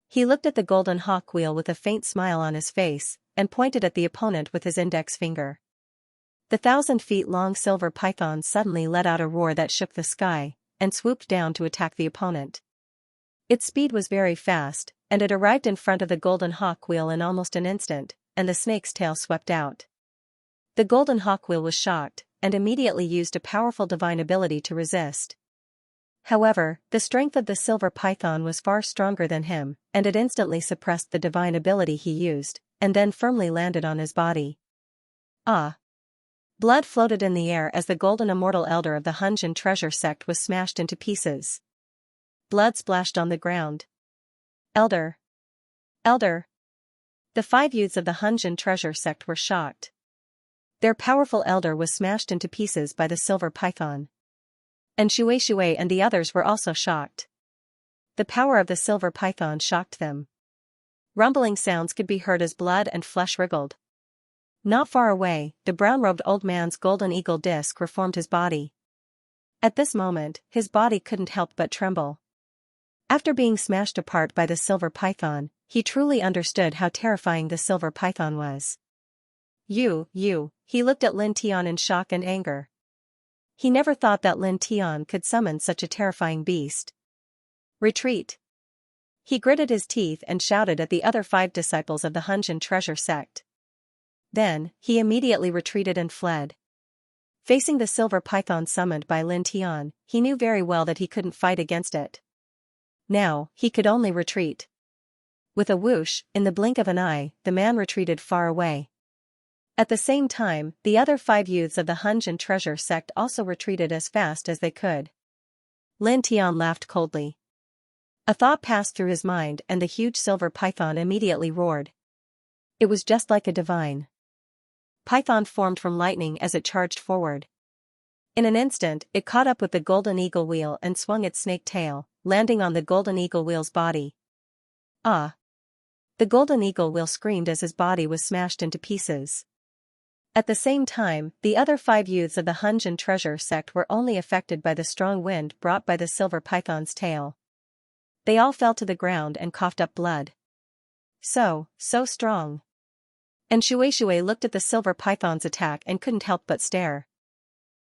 He looked at the golden hawk wheel with a faint smile on his face, and pointed at the opponent with his index finger. The 1,000 feet long silver python suddenly let out a roar that shook the sky, and swooped down to attack the opponent. Its speed was very fast, and it arrived in front of the golden hawk wheel in almost an instant, and the snake's tail swept out. The golden hawk wheel was shocked, and immediately used a powerful divine ability to resist. However, the strength of the silver python was far stronger than him, and it instantly suppressed the divine ability he used, and then firmly landed on his body. Ah! Blood floated in the air as the golden immortal elder of the Hunjin treasure sect was smashed into pieces. Blood splashed on the ground. Elder! Elder! The 5 youths of the Hunjin treasure sect were shocked. Their powerful elder was smashed into pieces by the silver python. And Shui and the others were also shocked. The power of the silver python shocked them. Rumbling sounds could be heard as blood and flesh wriggled. Not far away, the brown-robed old man's golden eagle disc reformed his body. At this moment, his body couldn't help but tremble. After being smashed apart by the silver python, he truly understood how terrifying the silver python was. You. He looked at Lin Tian in shock and anger. He never thought that Lin Tian could summon such a terrifying beast. Retreat. He gritted his teeth and shouted at the other 5 disciples of the Hunjin treasure sect. Then, he immediately retreated and fled. Facing the silver python summoned by Lin Tian, he knew very well that he couldn't fight against it. Now, he could only retreat. With a whoosh, in the blink of an eye, the man retreated far away. At the same time, the other 5 youths of the Hunjin treasure sect also retreated as fast as they could. Lin Tian laughed coldly. A thought passed through his mind and the huge silver python immediately roared. It was just like a divine python formed from lightning as it charged forward. In an instant, it caught up with the golden eagle wheel and swung its snake tail, landing on the golden eagle wheel's body. Ah! The golden eagle wheel screamed as his body was smashed into pieces. At the same time, the other 5 youths of the Hunjin treasure sect were only affected by the strong wind brought by the silver python's tail. They all fell to the ground and coughed up blood. So strong. And Shui looked at the silver python's attack and couldn't help but stare.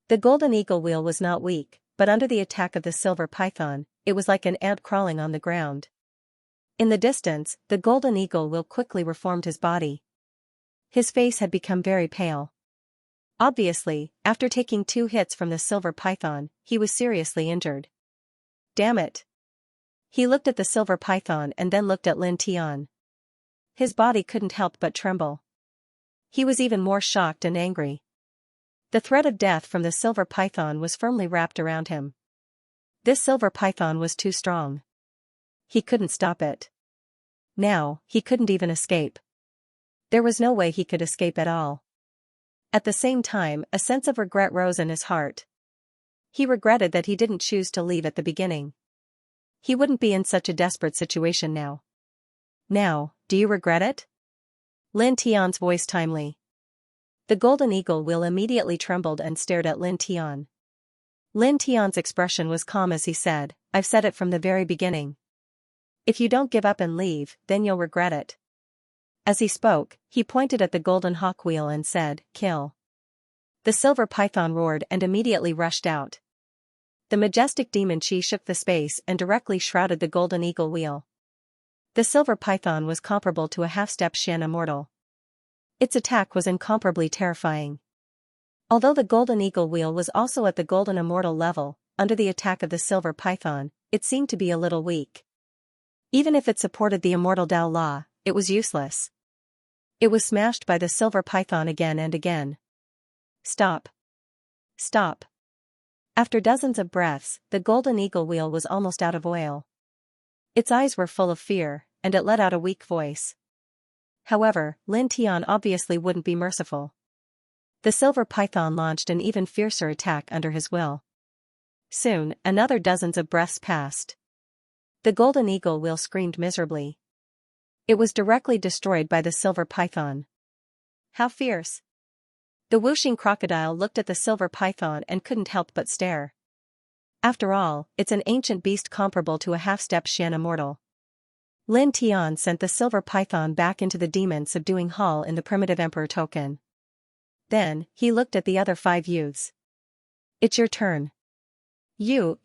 The golden eagle wheel was not weak, but under the attack of the silver python, it was like an ant crawling on the ground. In the distance, the golden eagle wheel quickly reformed his body. His face had become very pale. Obviously, after taking 2 hits from the silver python, he was seriously injured. Damn it! He looked at the silver python and then looked at Lin Tian. His body couldn't help but tremble. He was even more shocked and angry. The threat of death from the silver python was firmly wrapped around him. This silver python was too strong. He couldn't stop it. Now, he couldn't even escape. There was no way he could escape at all. At the same time, a sense of regret rose in his heart. He regretted that he didn't choose to leave at the beginning. He wouldn't be in such a desperate situation now. Now, do you regret it? Lin Tian's voice timely. The golden eagle wheel immediately trembled and stared at Lin Tian. Lin Tian's expression was calm as he said, I've said it from the very beginning. If you don't give up and leave, then you'll regret it. As he spoke, he pointed at the golden hawk wheel and said, kill. The silver python roared and immediately rushed out. The majestic demon chi shook the space and directly shrouded the golden eagle wheel. The silver python was comparable to a half-step Xian immortal. Its attack was incomparably terrifying. Although the golden eagle wheel was also at the golden immortal level, under the attack of the silver python, it seemed to be a little weak. Even if it supported the immortal Dao law, it was useless. It was smashed by the silver python again and again. Stop. Stop. After dozens of breaths, the golden eagle wheel was almost out of oil. Its eyes were full of fear, and it let out a weak voice. However, Lin Tian obviously wouldn't be merciful. The silver python launched an even fiercer attack under his will. Soon, another dozens of breaths passed. The golden eagle wheel screamed miserably. It was directly destroyed by the silver python. How fierce! The whooshing crocodile looked at the silver python and couldn't help but stare. After all, it's an ancient beast comparable to a half-step Xian immortal. Lin Tian sent the silver python back into the demon-subduing hall in the primitive emperor token. Then, he looked at the other 5 youths. It's your turn. You,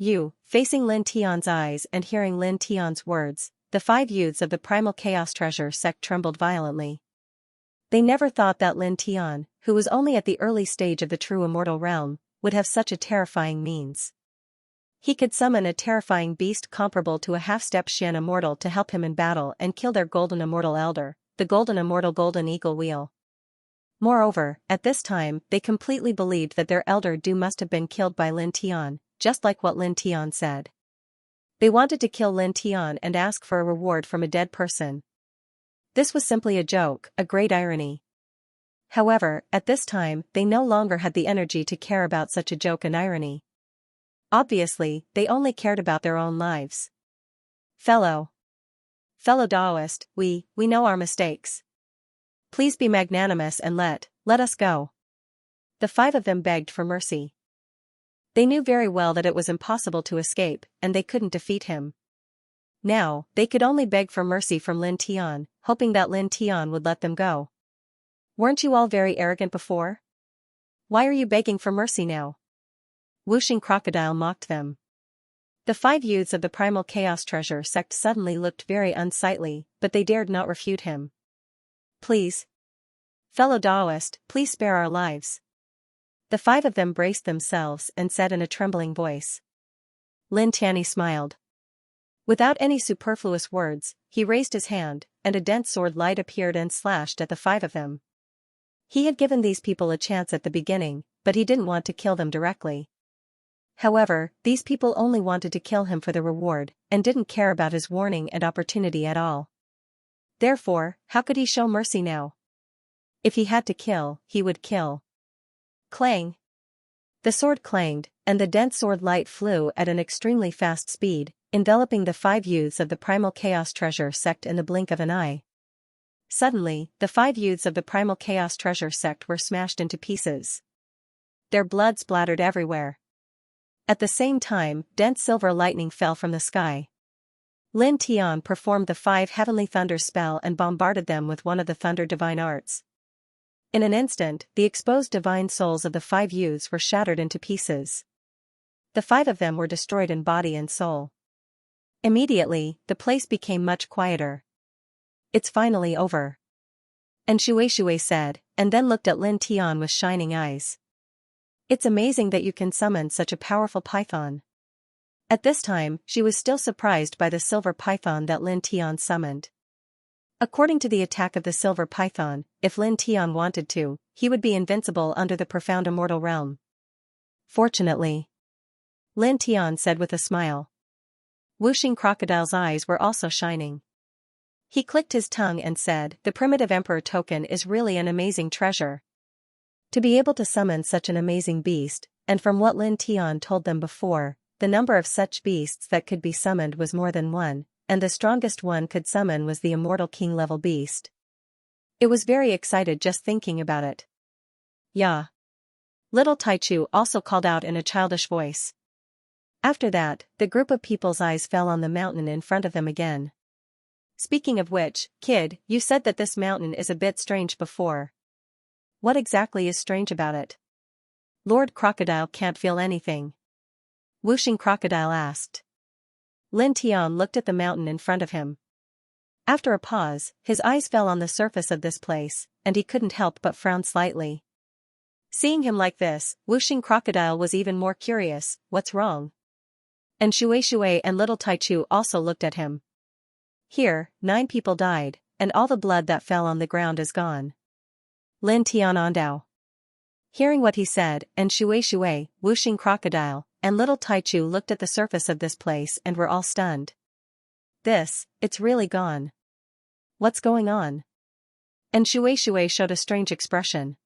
facing Lin Tian's eyes and hearing Lin Tian's words, the 5 youths of the primal chaos treasure sect trembled violently. They never thought that Lin Tian, who was only at the early stage of the true immortal realm, would have such a terrifying means. He could summon a terrifying beast comparable to a half-step Xian immortal to help him in battle and kill their golden immortal elder, the golden immortal golden eagle wheel. Moreover, at this time, they completely believed that their elder Du must have been killed by Lin Tian, just like what Lin Tian said. They wanted to kill Lin Tian and ask for a reward from a dead person. This was simply a joke, a great irony. However, at this time, they no longer had the energy to care about such a joke and irony. Obviously, they only cared about their own lives. Fellow Daoist, we know our mistakes. Please be magnanimous and let us go. The 5 of them begged for mercy. They knew very well that it was impossible to escape, and they couldn't defeat him. Now, they could only beg for mercy from Lin Tian, hoping that Lin Tian would let them go. Weren't you all very arrogant before? Why are you begging for mercy now? Whooshing Crocodile mocked them. The 5 youths of the Primal Chaos Treasure sect suddenly looked very unsightly, but they dared not refute him. Please. Fellow Taoist, please spare our lives. The 5 of them braced themselves and said in a trembling voice. Lin Tianyi smiled. Without any superfluous words, he raised his hand, and a dense sword light appeared and slashed at the 5 of them. He had given these people a chance at the beginning, but he didn't want to kill them directly. However, these people only wanted to kill him for the reward, and didn't care about his warning and opportunity at all. Therefore, how could he show mercy now? If he had to kill, he would kill. Clang! The sword clanged, and the dense sword light flew at an extremely fast speed, enveloping the 5 youths of the Primal Chaos Treasure sect in the blink of an eye. Suddenly, the 5 youths of the Primal Chaos Treasure sect were smashed into pieces. Their blood splattered everywhere. At the same time, dense silver lightning fell from the sky. Lin Tian performed the 5 heavenly thunder spell and bombarded them with one of the thunder divine arts. In an instant, the exposed divine souls of the 5 youths were shattered into pieces. The 5 of them were destroyed in body and soul. Immediately, the place became much quieter. It's finally over. And Shui said, and then looked at Lin Tian with shining eyes. It's amazing that you can summon such a powerful python. At this time, she was still surprised by the silver python that Lin Tian summoned. According to the attack of the silver python, if Lin Tian wanted to, he would be invincible under the profound immortal realm. Fortunately, Lin Tian said with a smile. Whooshing Crocodile's eyes were also shining. He clicked his tongue and said, the primitive emperor token is really an amazing treasure. To be able to summon such an amazing beast, and from what Lin Tian told them before, the number of such beasts that could be summoned was more than one, and the strongest one could summon was the immortal king-level beast. It was very excited just thinking about it. Yeah. Little Taichu also called out in a childish voice. After that, the group of people's eyes fell on the mountain in front of them again. Speaking of which, kid, you said that this mountain is a bit strange before. What exactly is strange about it? Lord Crocodile can't feel anything. Whooshing Crocodile asked. Lin Tian looked at the mountain in front of him. After a pause, his eyes fell on the surface of this place, and he couldn't help but frown slightly. Seeing him like this, Whooshing Crocodile was even more curious. What's wrong? And Shui and Little Taichu also looked at him. Here, 9 people died, and all the blood that fell on the ground is gone. Lin Tian Ondao. Hearing what he said, and Shui, Whooshing Crocodile, and Little Taichu looked at the surface of this place and were all stunned. It's really gone. What's going on? And Shui showed a strange expression.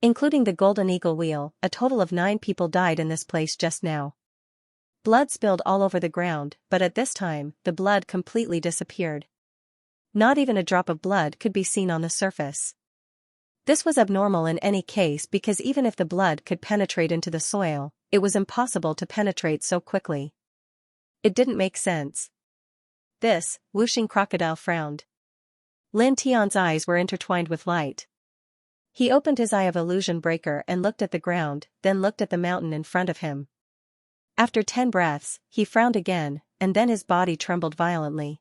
Including the Golden Eagle Wheel, a total of 9 people died in this place just now. Blood spilled all over the ground, but at this time, the blood completely disappeared. Not even a drop of blood could be seen on the surface. This was abnormal in any case because even if the blood could penetrate into the soil, it was impossible to penetrate so quickly. It didn't make sense. Whooshing Crocodile frowned. Lin Tian's eyes were intertwined with light. He opened his eye of illusion breaker and looked at the ground, then looked at the mountain in front of him. After 10 breaths, he frowned again, and then his body trembled violently.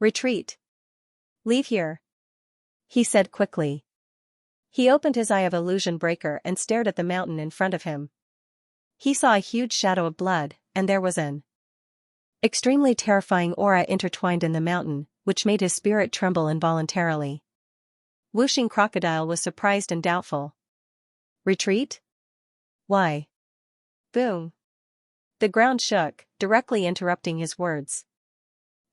Retreat. Leave here. He said quickly. He opened his eye of illusion breaker and stared at the mountain in front of him. He saw a huge shadow of blood, and there was an extremely terrifying aura intertwined in the mountain, which made his spirit tremble involuntarily. Whooshing Crocodile was surprised and doubtful. Retreat? Why? Boom. The ground shook, directly interrupting his words.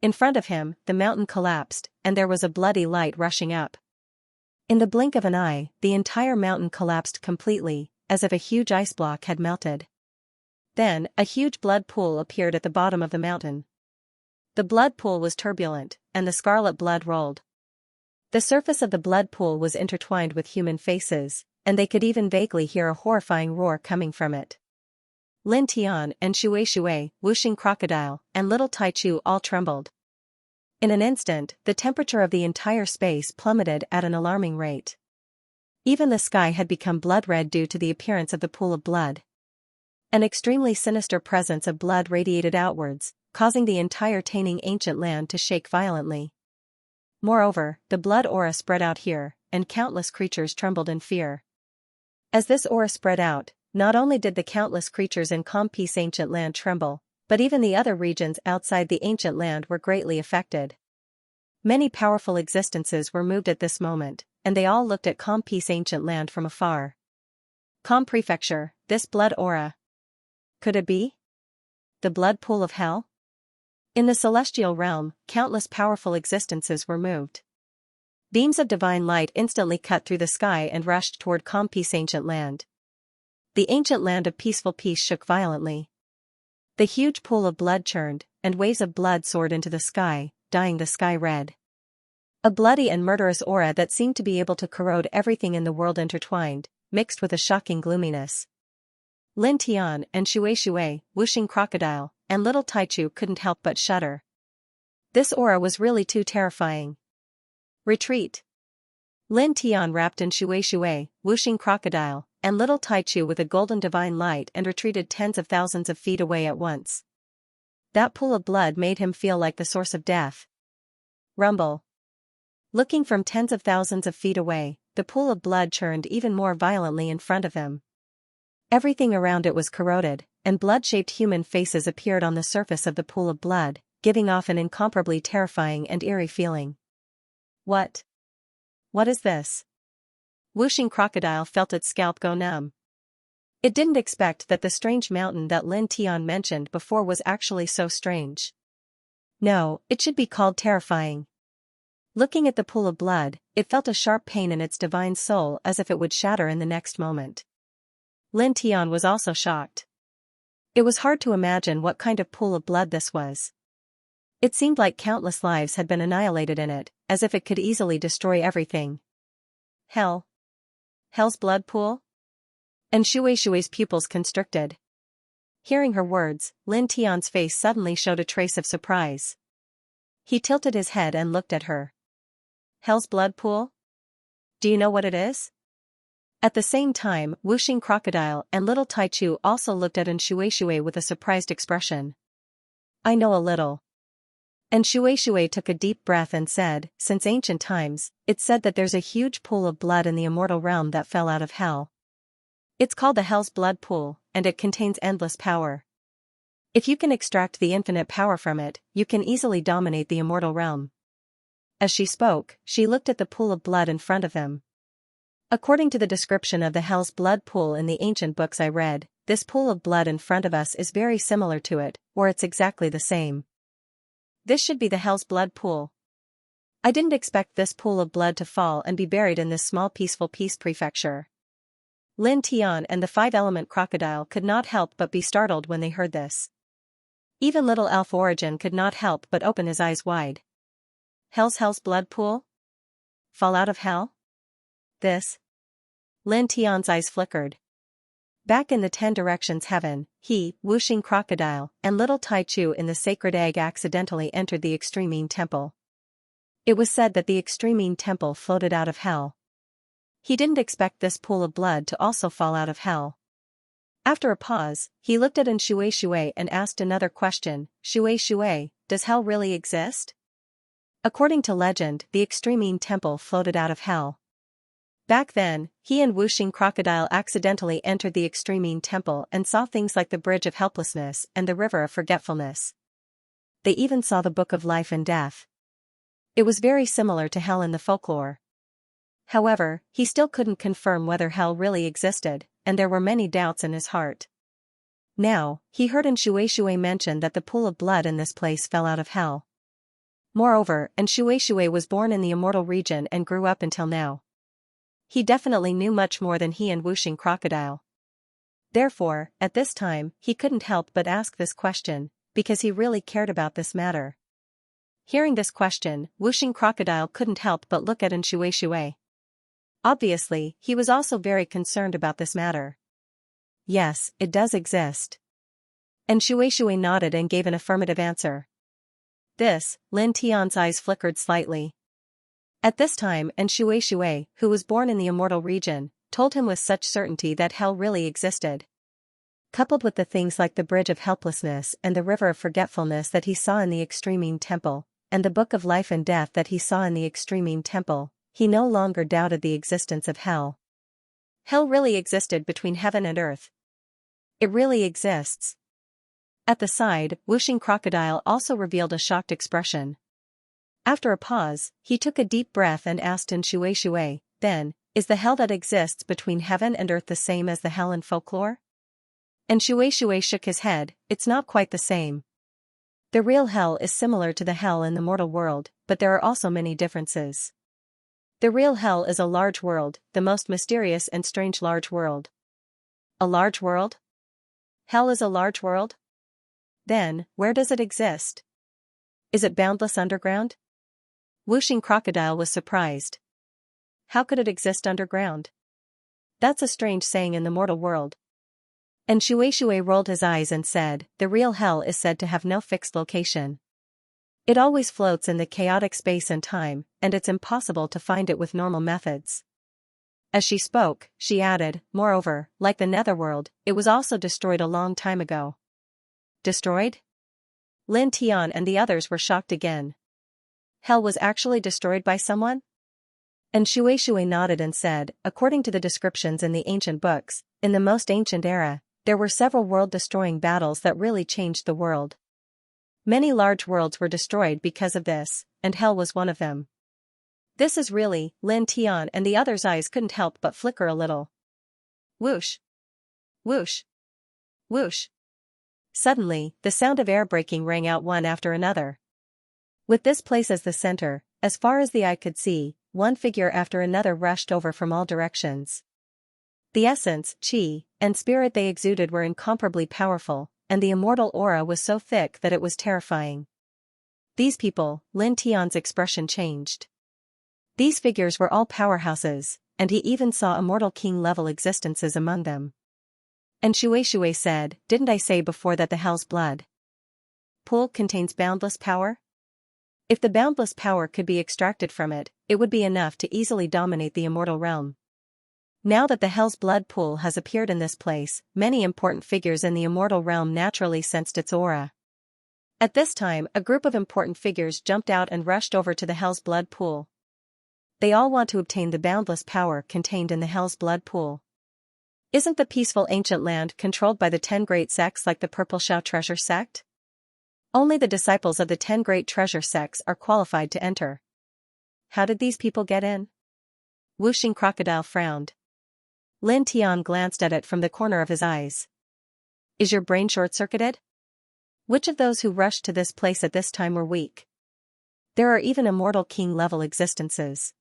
In front of him, the mountain collapsed, and there was a bloody light rushing up. In the blink of an eye, the entire mountain collapsed completely, as if a huge ice block had melted. Then, a huge blood pool appeared at the bottom of the mountain. The blood pool was turbulent, and the scarlet blood rolled. The surface of the blood pool was intertwined with human faces, and they could even vaguely hear a horrifying roar coming from it. Lin Tian and Shui, Whooshing Crocodile, and Little Taichu all trembled. In an instant, the temperature of the entire space plummeted at an alarming rate. Even the sky had become blood-red due to the appearance of the pool of blood. An extremely sinister presence of blood radiated outwards, causing the entire taining ancient land to shake violently. Moreover, the blood aura spread out here, and countless creatures trembled in fear. As this aura spread out, not only did the countless creatures in Compi's ancient land tremble, but even the other regions outside the ancient land were greatly affected. Many powerful existences were moved at this moment, and they all looked at Compi's ancient land from afar. Com Prefecture, this blood aura. Could it be the blood pool of hell? In the celestial realm, countless powerful existences were moved. Beams of divine light instantly cut through the sky and rushed toward Compi's ancient land. The ancient land of peaceful peace shook violently. The huge pool of blood churned, and waves of blood soared into the sky, dyeing the sky red. A bloody and murderous aura that seemed to be able to corrode everything in the world intertwined, mixed with a shocking gloominess. Lin Tian and Shui, whooshing crocodile, and little Taichu couldn't help but shudder. This aura was really too terrifying. Retreat! Lin Tian wrapped in Shui, whooshing crocodile, and little Taichu with a golden divine light and retreated tens of thousands of feet away at once. That pool of blood made him feel like the source of death. Rumble. Looking from tens of thousands of feet away, the pool of blood churned even more violently in front of him. Everything around it was corroded, and blood-shaped human faces appeared on the surface of the pool of blood, giving off an incomparably terrifying and eerie feeling. What? What is this? Whooshing crocodile felt its scalp go numb. It didn't expect that the strange mountain that Lin Tian mentioned before was actually so strange. No, it should be called terrifying. Looking at the pool of blood, it felt a sharp pain in its divine soul as if it would shatter in the next moment. Lin Tian was also shocked. It was hard to imagine what kind of pool of blood this was. It seemed like countless lives had been annihilated in it, as if it could easily destroy everything. Hell? Hell's blood pool? And Shui's pupils constricted. Hearing her words, Lin Tian's face suddenly showed a trace of surprise. He tilted his head and looked at her. Hell's blood pool? Do you know what it is? At the same time, whooshing crocodile and little Taichu also looked at Shui with a surprised expression. I know a little. And Shui took a deep breath and said, since ancient times, it's said that there's a huge pool of blood in the immortal realm that fell out of hell. It's called the Hell's Blood Pool, and it contains endless power. If you can extract the infinite power from it, you can easily dominate the immortal realm. As she spoke, she looked at the pool of blood in front of them. According to the description of the Hell's Blood Pool in the ancient books I read, this pool of blood in front of us is very similar to it, or it's exactly the same. This should be the Hell's Blood Pool. I didn't expect this pool of blood to fall and be buried in this small peaceful peace prefecture. Lin Tian and the five-element crocodile could not help but be startled when they heard this. Even little elf Origin could not help but open his eyes wide. Hell's blood pool? Fall out of hell? This? Lin Tian's eyes flickered. Back in the 10 directions heaven, he, whooshing crocodile, and little Taichu in the sacred egg accidentally entered the Extremine Temple. It was said that the Extremine Temple floated out of hell. He didn't expect this pool of blood to also fall out of hell. After a pause, he looked at Shui and asked another question. Shui, does hell really exist? According to legend, the Extremine Temple floated out of hell. Back then, he and whooshing crocodile accidentally entered the Extremine Temple and saw things like the Bridge of Helplessness and the River of Forgetfulness. They even saw the Book of Life and Death. It was very similar to hell in the folklore. However, he still couldn't confirm whether hell really existed, and there were many doubts in his heart. Now, he heard Shui mention that the pool of blood in this place fell out of hell. Moreover, Shui was born in the immortal region and grew up until now. He definitely knew much more than he and whooshing crocodile. Therefore, at this time, he couldn't help but ask this question, because he really cared about this matter. Hearing this question, whooshing crocodile couldn't help but look at Shui. Obviously, he was also very concerned about this matter. Yes, it does exist. Shui nodded and gave an affirmative answer. This, Lin Tian's eyes flickered slightly. At this time, and Xianxia, who was born in the immortal region, told him with such certainty that hell really existed. Coupled with the things like the bridge of helplessness and the river of forgetfulness that he saw in the extreme temple, and the book of life and death that he saw in the extreme temple, he no longer doubted the existence of hell. Hell really existed between heaven and earth. It really exists. At the side, Whooshing Crocodile also revealed a shocked expression. After a pause, he took a deep breath and asked in Xianxia, then, is the hell that exists between heaven and earth the same as the hell in folklore? And Xianxia shook his head, it's not quite the same. The real hell is similar to the hell in the mortal world, but there are also many differences. The real hell is a large world, the most mysterious and strange large world. A large world? Hell is a large world? Then, where does it exist? Is it boundless underground? Whooshing Crocodile was surprised. How could it exist underground? That's a strange saying in the mortal world. And Xianxia rolled his eyes and said, the real hell is said to have no fixed location. It always floats in the chaotic space and time, and it's impossible to find it with normal methods. As she spoke, she added, moreover, like the netherworld, it was also destroyed a long time ago. Destroyed? Lin Tian and the others were shocked again. Hell was actually destroyed by someone? And Xianxia nodded and said, according to the descriptions in the ancient books, in the most ancient era, there were several world-destroying battles that really changed the world. Many large worlds were destroyed because of this, and hell was one of them. This is really, Lin Tian and the others' eyes couldn't help but flicker a little. Whoosh! Whoosh! Whoosh! Suddenly, the sound of air breaking rang out one after another. With this place as the center, as far as the eye could see, one figure after another rushed over from all directions. The essence, qi, and spirit they exuded were incomparably powerful, and the immortal aura was so thick that it was terrifying. These people, Lin Tian's expression changed. These figures were all powerhouses, and he even saw immortal king-level existences among them. And Xianxia said, didn't I say before that the hell's blood pool contains boundless power? If the boundless power could be extracted from it, it would be enough to easily dominate the immortal realm. Now that the Hell's Blood Pool has appeared in this place, many important figures in the immortal realm naturally sensed its aura. At this time, a group of important figures jumped out and rushed over to the Hell's Blood Pool. They all want to obtain the boundless power contained in the Hell's Blood Pool. Isn't the peaceful ancient land controlled by the 10 great sects like the Purple Shao Treasure Sect? Only the disciples of the 10 great treasure sects are qualified to enter. How did these people get in? Whooshing Crocodile frowned. Lin Tian glanced at it from the corner of his eyes. Is your brain short-circuited? Which of those who rushed to this place at this time were weak? There are even immortal king-level existences.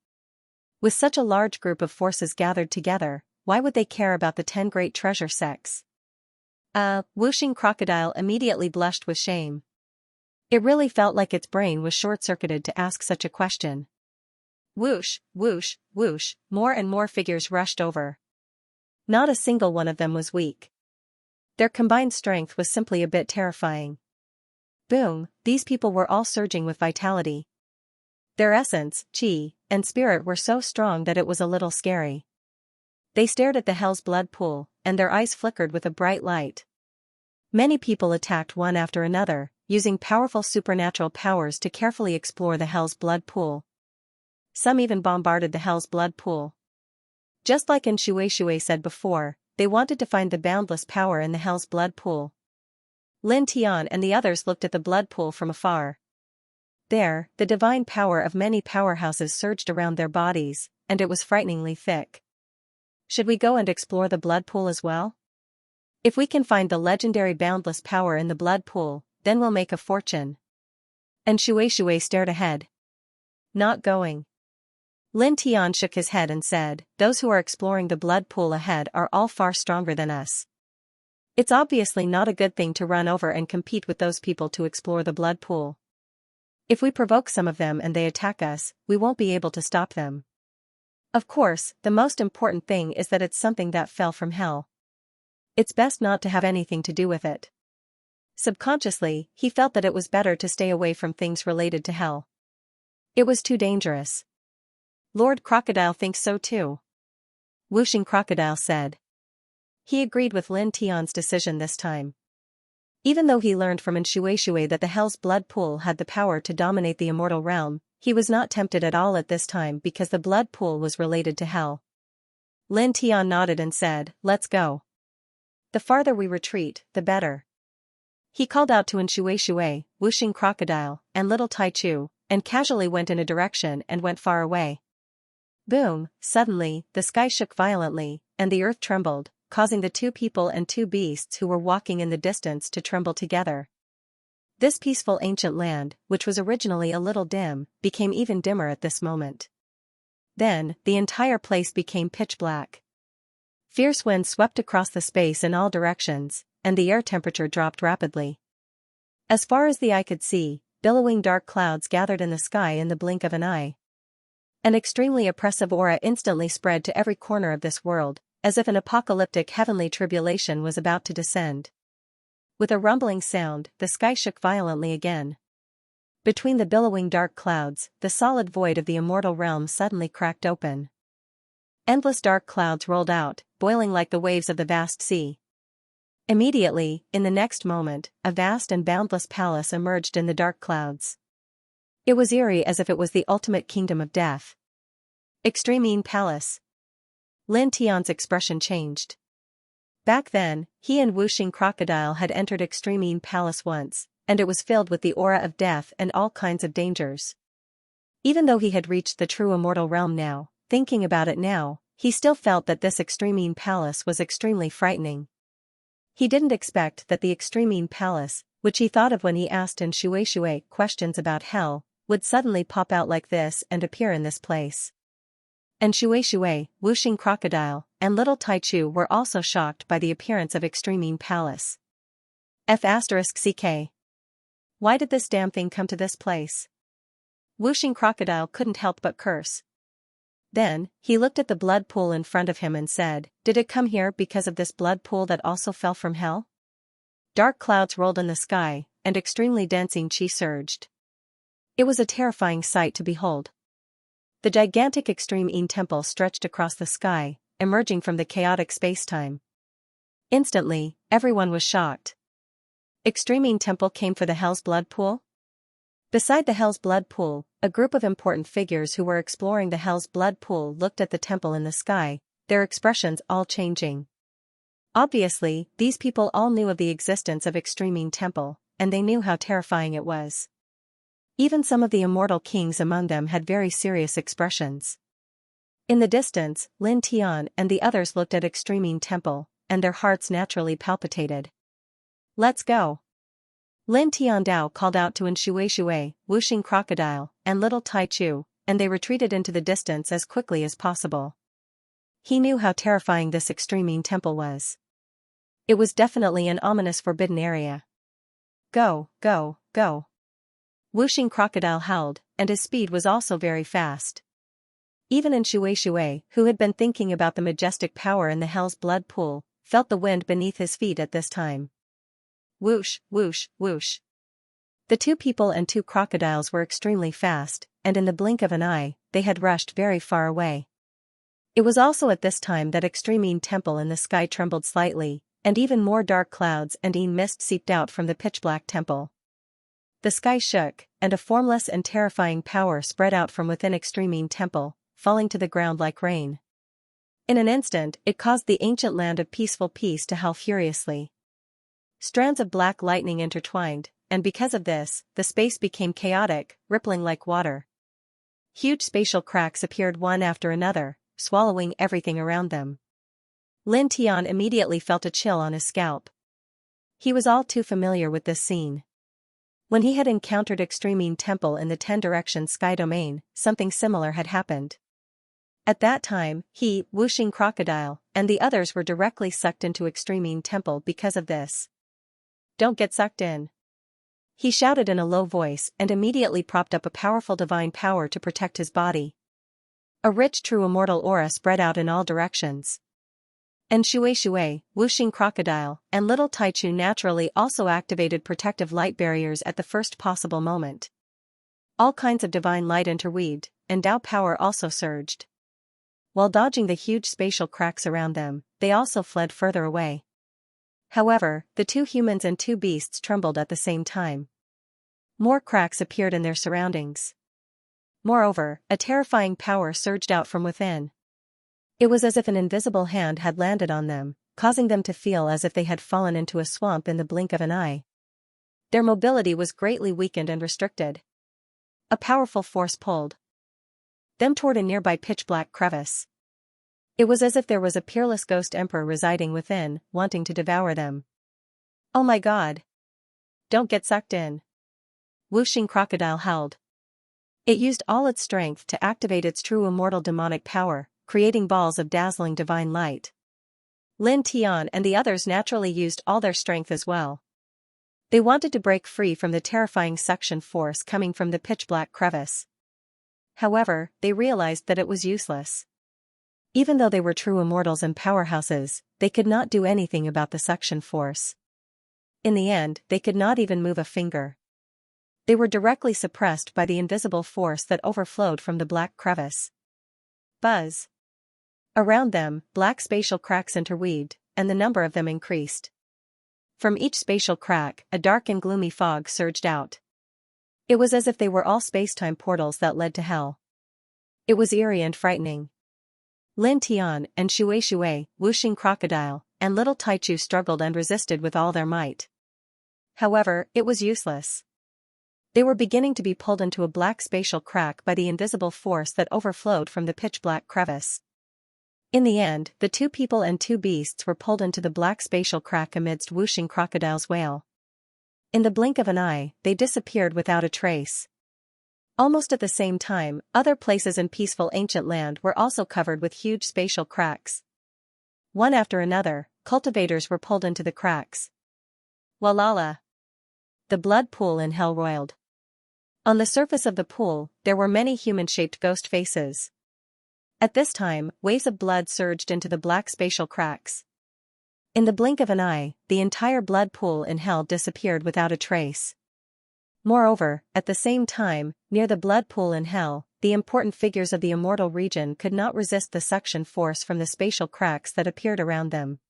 With such a large group of forces gathered together, why would they care about the 10 great treasure sects? Whooshing Crocodile immediately blushed with shame. It really felt like its brain was short-circuited to ask such a question. Whoosh, whoosh, whoosh, more and more figures rushed over. Not a single one of them was weak. Their combined strength was simply a bit terrifying. Boom, these people were all surging with vitality. Their essence, qi, and spirit were so strong that it was a little scary. They stared at the Hell's Blood Pool, and their eyes flickered with a bright light. Many people attacked one after another, using powerful supernatural powers to carefully explore the Hell's Blood Pool. Some even bombarded the Hell's Blood Pool. Just like Xianxia said before, they wanted to find the boundless power in the Hell's Blood Pool. Lin Tian and the others looked at the blood pool from afar. There, the divine power of many powerhouses surged around their bodies, and it was frighteningly thick. Should we go and explore the blood pool as well? If we can find the legendary boundless power in the blood pool, then we'll make a fortune. And Xianxia stared ahead. Not going. Lin Tian shook his head and said, those who are exploring the blood pool ahead are all far stronger than us. It's obviously not a good thing to run over and compete with those people to explore the blood pool. If we provoke some of them and they attack us, we won't be able to stop them. Of course, the most important thing is that it's something that fell from hell. It's best not to have anything to do with it. Subconsciously, he felt that it was better to stay away from things related to hell. It was too dangerous. Lord Crocodile thinks so too. Whooshing Crocodile said. He agreed with Lin Tian's decision this time. Even though he learned from Xianxia that the Hell's Blood Pool had the power to dominate the immortal realm, he was not tempted at all at this time because the blood pool was related to Hell. Lin Tian nodded and said, "Let's go. The farther we retreat, the better." He called out to Xianxia, Whooshing Crocodile, and Little Tai Chu, and casually went in a direction and went far away. Boom! Suddenly, the sky shook violently, and the earth trembled, causing the two people and two beasts who were walking in the distance to tremble together. This peaceful ancient land, which was originally a little dim, became even dimmer at this moment. Then, the entire place became pitch black. Fierce winds swept across the space in all directions, and the air temperature dropped rapidly. As far as the eye could see, billowing dark clouds gathered in the sky in the blink of an eye. An extremely oppressive aura instantly spread to every corner of this world, as if an apocalyptic heavenly tribulation was about to descend. With a rumbling sound, the sky shook violently again. Between the billowing dark clouds, the solid void of the immortal realm suddenly cracked open. Endless dark clouds rolled out, boiling like the waves of the vast sea. Immediately, in the next moment, a vast and boundless palace emerged in the dark clouds. It was eerie as if it was the ultimate kingdom of death. Extreme Palace. Lin Tian's expression changed. Back then, he and Whooshing Crocodile had entered Extreme Palace once, and it was filled with the aura of death and all kinds of dangers. Even though he had reached the true immortal realm now, thinking about it now, he still felt that this Extreme Palace was extremely frightening. He didn't expect that the Extreme Palace, which he thought of when he asked Xianxia questions about hell, would suddenly pop out like this and appear in this place. And Xianxia, Whooshing Crocodile, and Little Tai Chu were also shocked by the appearance of Extreme Palace. F***ck. Why did this damn thing come to this place? Whooshing Crocodile couldn't help but curse. Then, he looked at the blood pool in front of him and said, "Did it come here because of this blood pool that also fell from hell?" Dark clouds rolled in the sky, and extremely dancing chi surged. It was a terrifying sight to behold. The gigantic Extreme Temple stretched across the sky, emerging from the chaotic space-time. Instantly, everyone was shocked. Extreme Temple came for the Hell's Blood Pool? Beside the Hell's Blood Pool, a group of important figures who were exploring the Hell's Blood Pool looked at the temple in the sky, their expressions all changing. Obviously, these people all knew of the existence of Extreme Temple, and they knew how terrifying it was. Even some of the immortal kings among them had very serious expressions. In the distance, Lin Tian and the others looked at Extreme Temple, and their hearts naturally palpitated. "Let's go." Lin Tiandao called out to Xianxia, Whooshing Crocodile, and Little Tai Chu, and they retreated into the distance as quickly as possible. He knew how terrifying this Extreme Temple was. It was definitely an ominous forbidden area. Go, go, go. Whooshing Crocodile howled, and his speed was also very fast. Even Xianxia, who had been thinking about the majestic power in the Hell's Blood Pool, felt the wind beneath his feet at this time. Whoosh, whoosh, whoosh. The two people and two crocodiles were extremely fast, and in the blink of an eye, they had rushed very far away. It was also at this time that Extreme Temple in the sky trembled slightly, and even more dark clouds and mist seeped out from the pitch-black temple. The sky shook, and a formless and terrifying power spread out from within Extreme Temple, falling to the ground like rain. In an instant, it caused the ancient land of peaceful peace to howl furiously. Strands of black lightning intertwined, and because of this, the space became chaotic, rippling like water. Huge spatial cracks appeared one after another, swallowing everything around them. Lin Tian immediately felt a chill on his scalp. He was all too familiar with this scene. When he had encountered Extreme Temple in the 10-direction sky domain, something similar had happened. At that time, he, Whooshing Crocodile, and the others were directly sucked into Extreme Temple because of this. "Don't get sucked in," he shouted in a low voice and immediately propped up a powerful divine power to protect his body. A rich true immortal aura spread out in all directions. And Xianxia, Whooshing Crocodile, and Little Tai Chu naturally also activated protective light barriers at the first possible moment. All kinds of divine light interweaved, and Dao power also surged. While dodging the huge spatial cracks around them, they also fled further away. However, the two humans and two beasts trembled at the same time. More cracks appeared in their surroundings. Moreover, a terrifying power surged out from within. It was as if an invisible hand had landed on them, causing them to feel as if they had fallen into a swamp in the blink of an eye. Their mobility was greatly weakened and restricted. A powerful force pulled them toward a nearby pitch-black crevice. It was as if there was a peerless ghost emperor residing within, wanting to devour them. "Oh my god! Don't get sucked in!" Whooshing crocodile howled. It used all its strength to activate its true immortal demonic power, creating balls of dazzling divine light. Lin Tian and the others naturally used all their strength as well. They wanted to break free from the terrifying suction force coming from the pitch-black crevice. However, they realized that it was useless. Even though they were true immortals and powerhouses, they could not do anything about the suction force. In the end, they could not even move a finger. They were directly suppressed by the invisible force that overflowed from the black crevice. Buzz. Around them, black spatial cracks interweaved, and the number of them increased. From each spatial crack, a dark and gloomy fog surged out. It was as if they were all space-time portals that led to hell. It was eerie and frightening. Lin Tian and Shui, Whooshing Crocodile, and Little Taichu struggled and resisted with all their might. However, it was useless. They were beginning to be pulled into a black spatial crack by the invisible force that overflowed from the pitch-black crevice. In the end, the two people and two beasts were pulled into the black spatial crack amidst Whooshing Crocodile's wail. In the blink of an eye, they disappeared without a trace. Almost at the same time, other places in peaceful ancient land were also covered with huge spatial cracks. One after another, cultivators were pulled into the cracks. Walala! The blood pool in hell roiled. On the surface of the pool, there were many human-shaped ghost faces. At this time, waves of blood surged into the black spatial cracks. In the blink of an eye, the entire blood pool in hell disappeared without a trace. Moreover, at the same time, near the blood pool in hell, the important figures of the immortal region could not resist the suction force from the spatial cracks that appeared around them.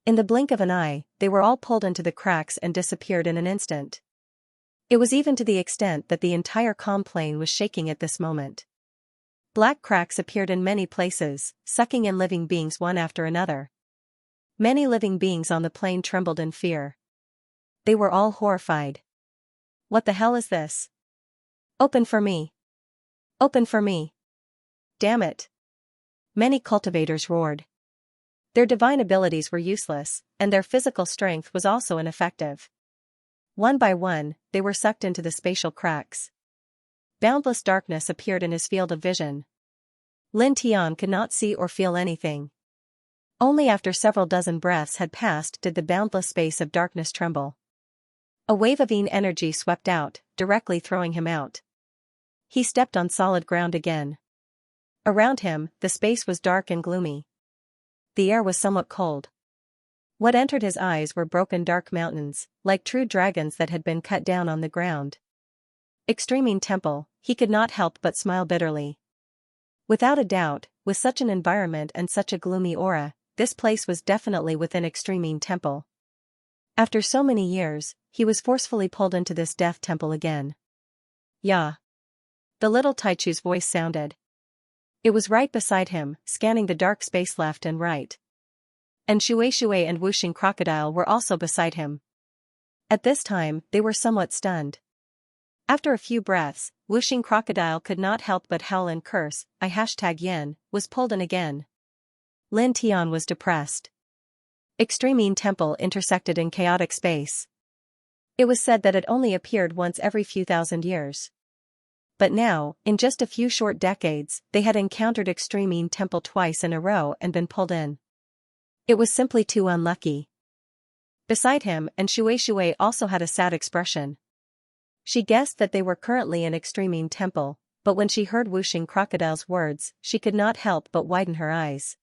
In the blink of an eye, they were all pulled into the cracks and disappeared in an instant. It was even to the extent that the entire calm plane was shaking at this moment. Black cracks appeared in many places, sucking in living beings one after another. Many living beings on the plane trembled in fear. They were all horrified. What the hell is this? Open for me! Open for me! Damn it! Many cultivators roared. Their divine abilities were useless, and their physical strength was also ineffective. One by one, they were sucked into the spatial cracks. Boundless darkness appeared in his field of vision. Lin Tian could not see or feel anything. Only after several dozen breaths had passed did the boundless space of darkness tremble. A wave of Yin energy swept out, directly throwing him out. He stepped on solid ground again. Around him, the space was dark and gloomy. The air was somewhat cold. What entered his eyes were broken dark mountains, like true dragons that had been cut down on the ground. Extreme Temple, he could not help but smile bitterly. Without a doubt, with such an environment and such a gloomy aura, this place was definitely within Extreme Temple. After so many years, he was forcefully pulled into this death temple again. "Yeah." The little Taichu's voice sounded. It was right beside him, scanning the dark space left and right. And Shui and Whooshing Crocodile were also beside him. At this time, they were somewhat stunned. After a few breaths, Whooshing Crocodile could not help but howl and curse. #Yin was pulled in again. Lin Tian was depressed. Extreme Temple intersected in chaotic space. It was said that it only appeared once every few thousand years. But now, in just a few short decades, they had encountered Extreme Temple twice in a row and been pulled in. It was simply too unlucky. Beside him and Shui also had a sad expression. She guessed that they were currently in Extreme Temple, but when she heard Whooshing Crocodile's words, she could not help but widen her eyes.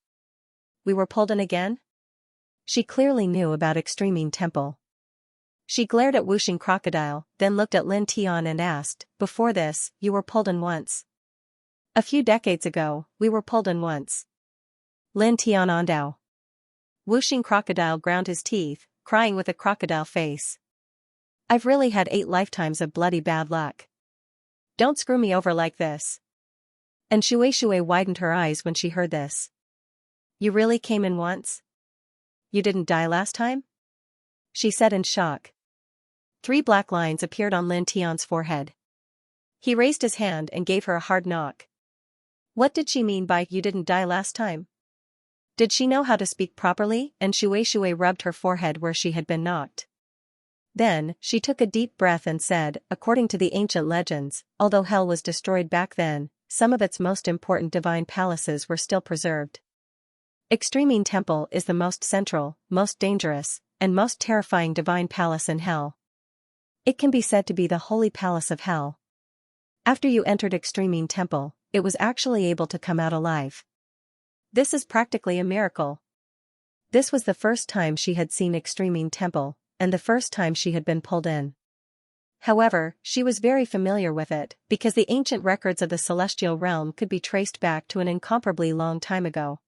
We were pulled in again? She clearly knew about Extreme Temple. She glared at Whooshing Crocodile, then looked at Lin Tian and asked, "Before this, you were pulled in once?" A few decades ago, we were pulled in once. Lin Tian Ondao. Whooshing crocodile ground his teeth, crying with a crocodile face. I've really had 8 lifetimes of bloody bad luck. Don't screw me over like this. And Shui widened her eyes when she heard this. You really came in once? You didn't die last time? She said in shock. 3 black lines appeared on Lin Tian's forehead. He raised his hand and gave her a hard knock. What did she mean by you didn't die last time? Did she know how to speak properly? And Shui rubbed her forehead where she had been knocked. Then, she took a deep breath and said, according to the ancient legends, although hell was destroyed back then, some of its most important divine palaces were still preserved. Extremine Temple is the most central, most dangerous, and most terrifying divine palace in hell. It can be said to be the holy palace of hell. After you entered Extremine Temple, it was actually able to come out alive. This is practically a miracle. This was the first time she had seen Extremine Temple, and the first time she had been pulled in. However, she was very familiar with it, because the ancient records of the celestial realm could be traced back to an incomparably long time ago.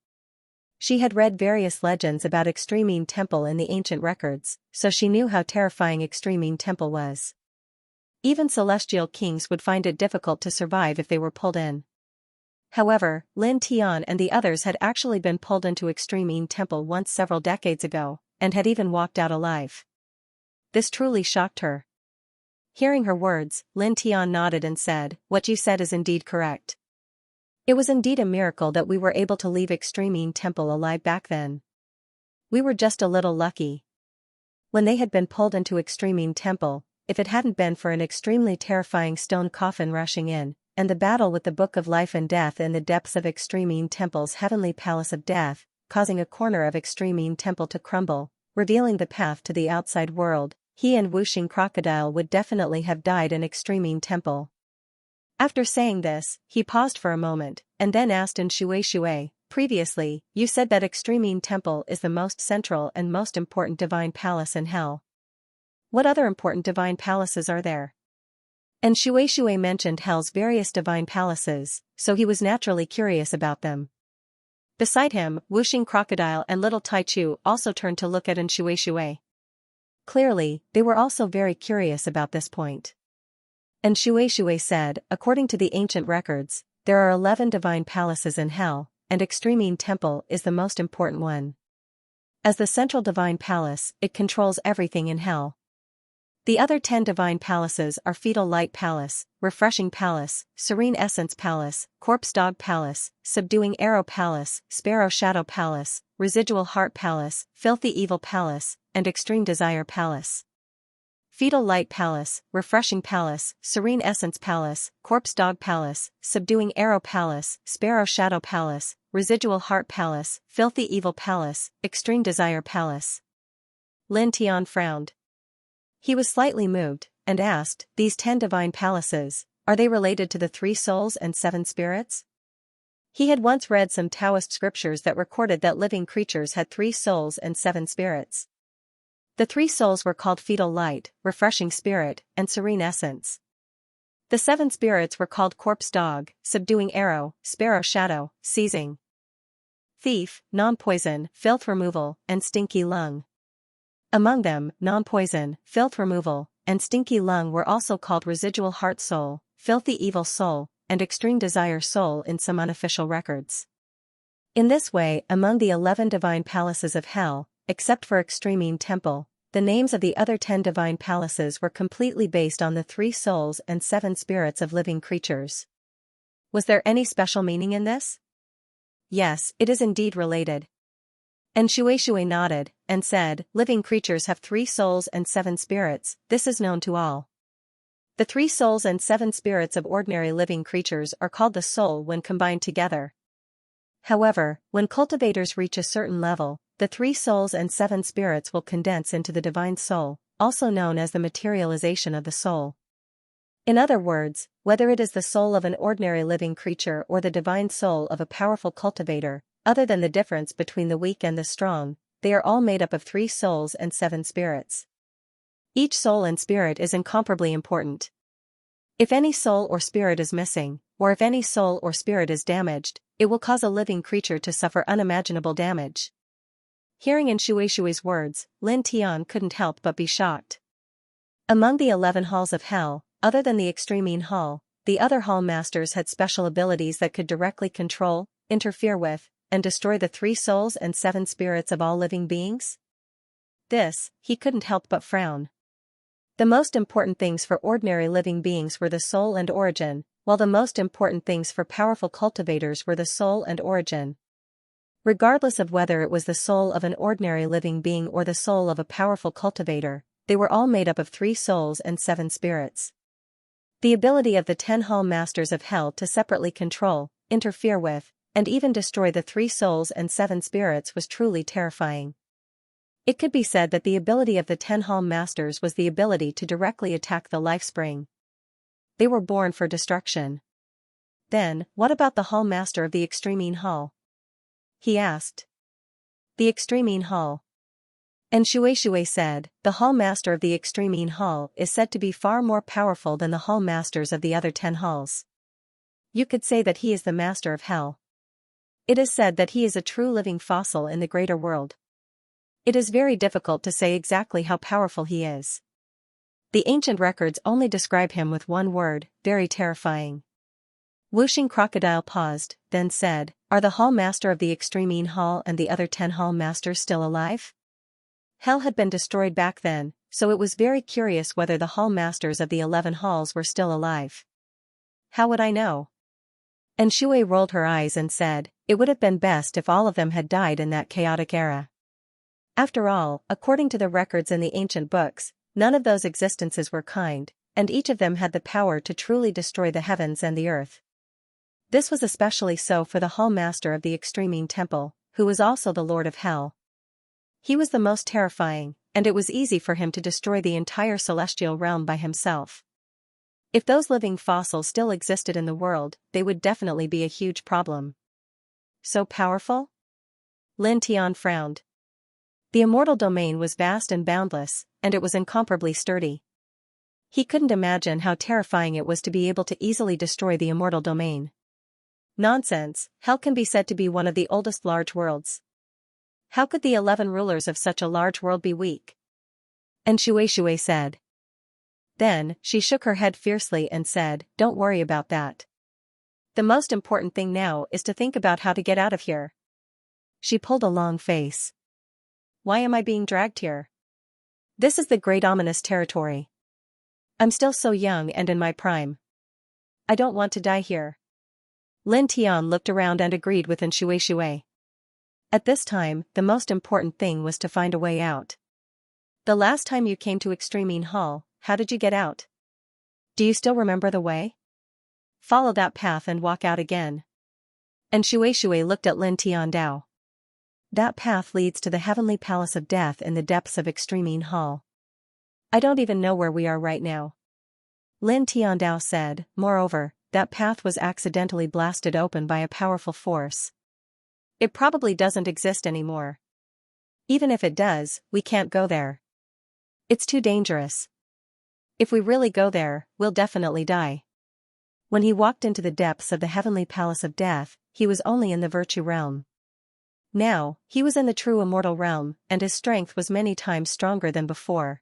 She had read various legends about Extremine Temple in the ancient records, so she knew how terrifying Extremine Temple was. Even celestial kings would find it difficult to survive if they were pulled in. However, Lin Tian and the others had actually been pulled into Extremine Temple once several decades ago, and had even walked out alive. This truly shocked her. Hearing her words, Lin Tian nodded and said, "What you said is indeed correct. It was indeed a miracle that we were able to leave Extremine Temple alive back then. We were just a little lucky." When they had been pulled into Extremine Temple, if it hadn't been for an extremely terrifying stone coffin rushing in, and the battle with the Book of Life and Death in the depths of Extremine Temple's heavenly palace of death, causing a corner of Extremine Temple to crumble, revealing the path to the outside world, he and Whooshing Crocodile would definitely have died in Extremine Temple. After saying this, he paused for a moment, and then asked in Shui, "Previously, you said that Extremine Temple is the most central and most important divine palace in hell. What other important divine palaces are there?" And Shui mentioned hell's various divine palaces, so he was naturally curious about them. Beside him, Whooshing Crocodile and Little Tai Chu also turned to look at Shui. Clearly, they were also very curious about this point. And Shui said, according to the ancient records, there are 11 divine palaces in hell, and Extremine Temple is the most important one. As the central divine palace, it controls everything in hell. The other 10 divine palaces are Fetal Light Palace, Refreshing Palace, Serene Essence Palace, Corpse Dog Palace, Subduing Arrow Palace, Sparrow Shadow Palace, Residual Heart Palace, Filthy Evil Palace, and Extreme Desire Palace. Fetal Light Palace, Refreshing Palace, Serene Essence Palace, Corpse Dog Palace, Subduing Arrow Palace, Sparrow Shadow Palace, Residual Heart Palace, Filthy Evil Palace, Extreme Desire Palace. Lin Tian frowned. He was slightly moved, and asked, "These 10 divine palaces, are they related to the 3 souls and 7 spirits?" He had once read some Taoist scriptures that recorded that living creatures had 3 souls and 7 spirits. The 3 souls were called Fetal Light, Refreshing Spirit, and Serene Essence. The 7 spirits were called Corpse Dog, Subduing Arrow, Sparrow Shadow, Seizing Thief, Non-Poison, Filth Removal, and Stinky Lung. Among them, non-poison, filth removal, and stinky lung were also called residual heart soul, filthy evil soul, and extreme desire soul in some unofficial records. In this way, among the 11 divine palaces of hell, except for Extremine Temple, the names of the other 10 divine palaces were completely based on the 3 souls and 7 spirits of living creatures. Was there any special meaning in this? Yes, it is indeed related. And Shui nodded, and said, living creatures have 3 souls and 7 spirits, this is known to all. The 3 souls and 7 spirits of ordinary living creatures are called the soul when combined together. However, when cultivators reach a certain level, the 3 souls and 7 spirits will condense into the divine soul, also known as the materialization of the soul. In other words, whether it is the soul of an ordinary living creature or the divine soul of a powerful cultivator, other than the difference between the weak and the strong, they are all made up of 3 souls and 7 spirits. Each soul and spirit is incomparably important. If any soul or spirit is missing, or if any soul or spirit is damaged, it will cause a living creature to suffer unimaginable damage. Hearing in Shueishue's words, Lin Tian couldn't help but be shocked. Among the 11 halls of hell, other than the Extreme Hall, the other hall masters had special abilities that could directly control, interfere with, and destroy the 3 souls and 7 spirits of all living beings? This, he couldn't help but frown. The most important things for ordinary living beings were the soul and origin, while the most important things for powerful cultivators were the soul and origin. Regardless of whether it was the soul of an ordinary living being or the soul of a powerful cultivator, they were all made up of 3 souls and 7 spirits. The ability of the 10 hall masters of hell to separately control, interfere with, and even destroy the 3 souls and 7 spirits was truly terrifying. It could be said that the ability of the 10 hall masters was the ability to directly attack the life spring. They were born for destruction. Then, what about the hall master of the Extreme Hall? He asked. The Extreme Hall. And Shueishue said, the hall master of the Extreme Hall is said to be far more powerful than the hall masters of the other 10 halls. You could say that he is the master of hell. It is said that he is a true living fossil in the greater world. It is very difficult to say exactly how powerful he is. The ancient records only describe him with one word, very terrifying. Wuxing Crocodile paused, then said, are the hall master of the Extreme Hall and the other 10 hall masters still alive? Hell had been destroyed back then, so it was very curious whether the hall masters of the 11 halls were still alive. How would I know? And Shui rolled her eyes and said, it would have been best if all of them had died in that chaotic era. After all, according to the records in the ancient books, none of those existences were kind, and each of them had the power to truly destroy the heavens and the earth. This was especially so for the hall master of the Extreme Temple, who was also the Lord of Hell. He was the most terrifying, and it was easy for him to destroy the entire celestial realm by himself. If those living fossils still existed in the world, they would definitely be a huge problem. So powerful? Lin Tian frowned. The immortal domain was vast and boundless, and it was incomparably sturdy. He couldn't imagine how terrifying it was to be able to easily destroy the immortal domain. Nonsense, hell can be said to be one of the oldest large worlds. How could the 11 rulers of such a large world be weak? And Shueishue said. Then, she shook her head fiercely and said, don't worry about that. The most important thing now is to think about how to get out of here. She pulled a long face. Why am I being dragged here? This is the great ominous territory. I'm still so young and in my prime. I don't want to die here. Lin Tian looked around and agreed with Shueishue. At this time, the most important thing was to find a way out. The last time you came to Extreme Hall, how did you get out? Do you still remember the way? Follow that path and walk out again. And Shueishue looked at Lin Tian Dao. That path leads to the heavenly palace of death in the depths of Extreme Hall. I don't even know where we are right now. Lin Tian Dao said, moreover, that path was accidentally blasted open by a powerful force. It probably doesn't exist anymore. Even if it does, we can't go there. It's too dangerous. If we really go there, we'll definitely die. When he walked into the depths of the heavenly palace of death, he was only in the virtue realm. Now, he was in the true immortal realm, and his strength was many times stronger than before.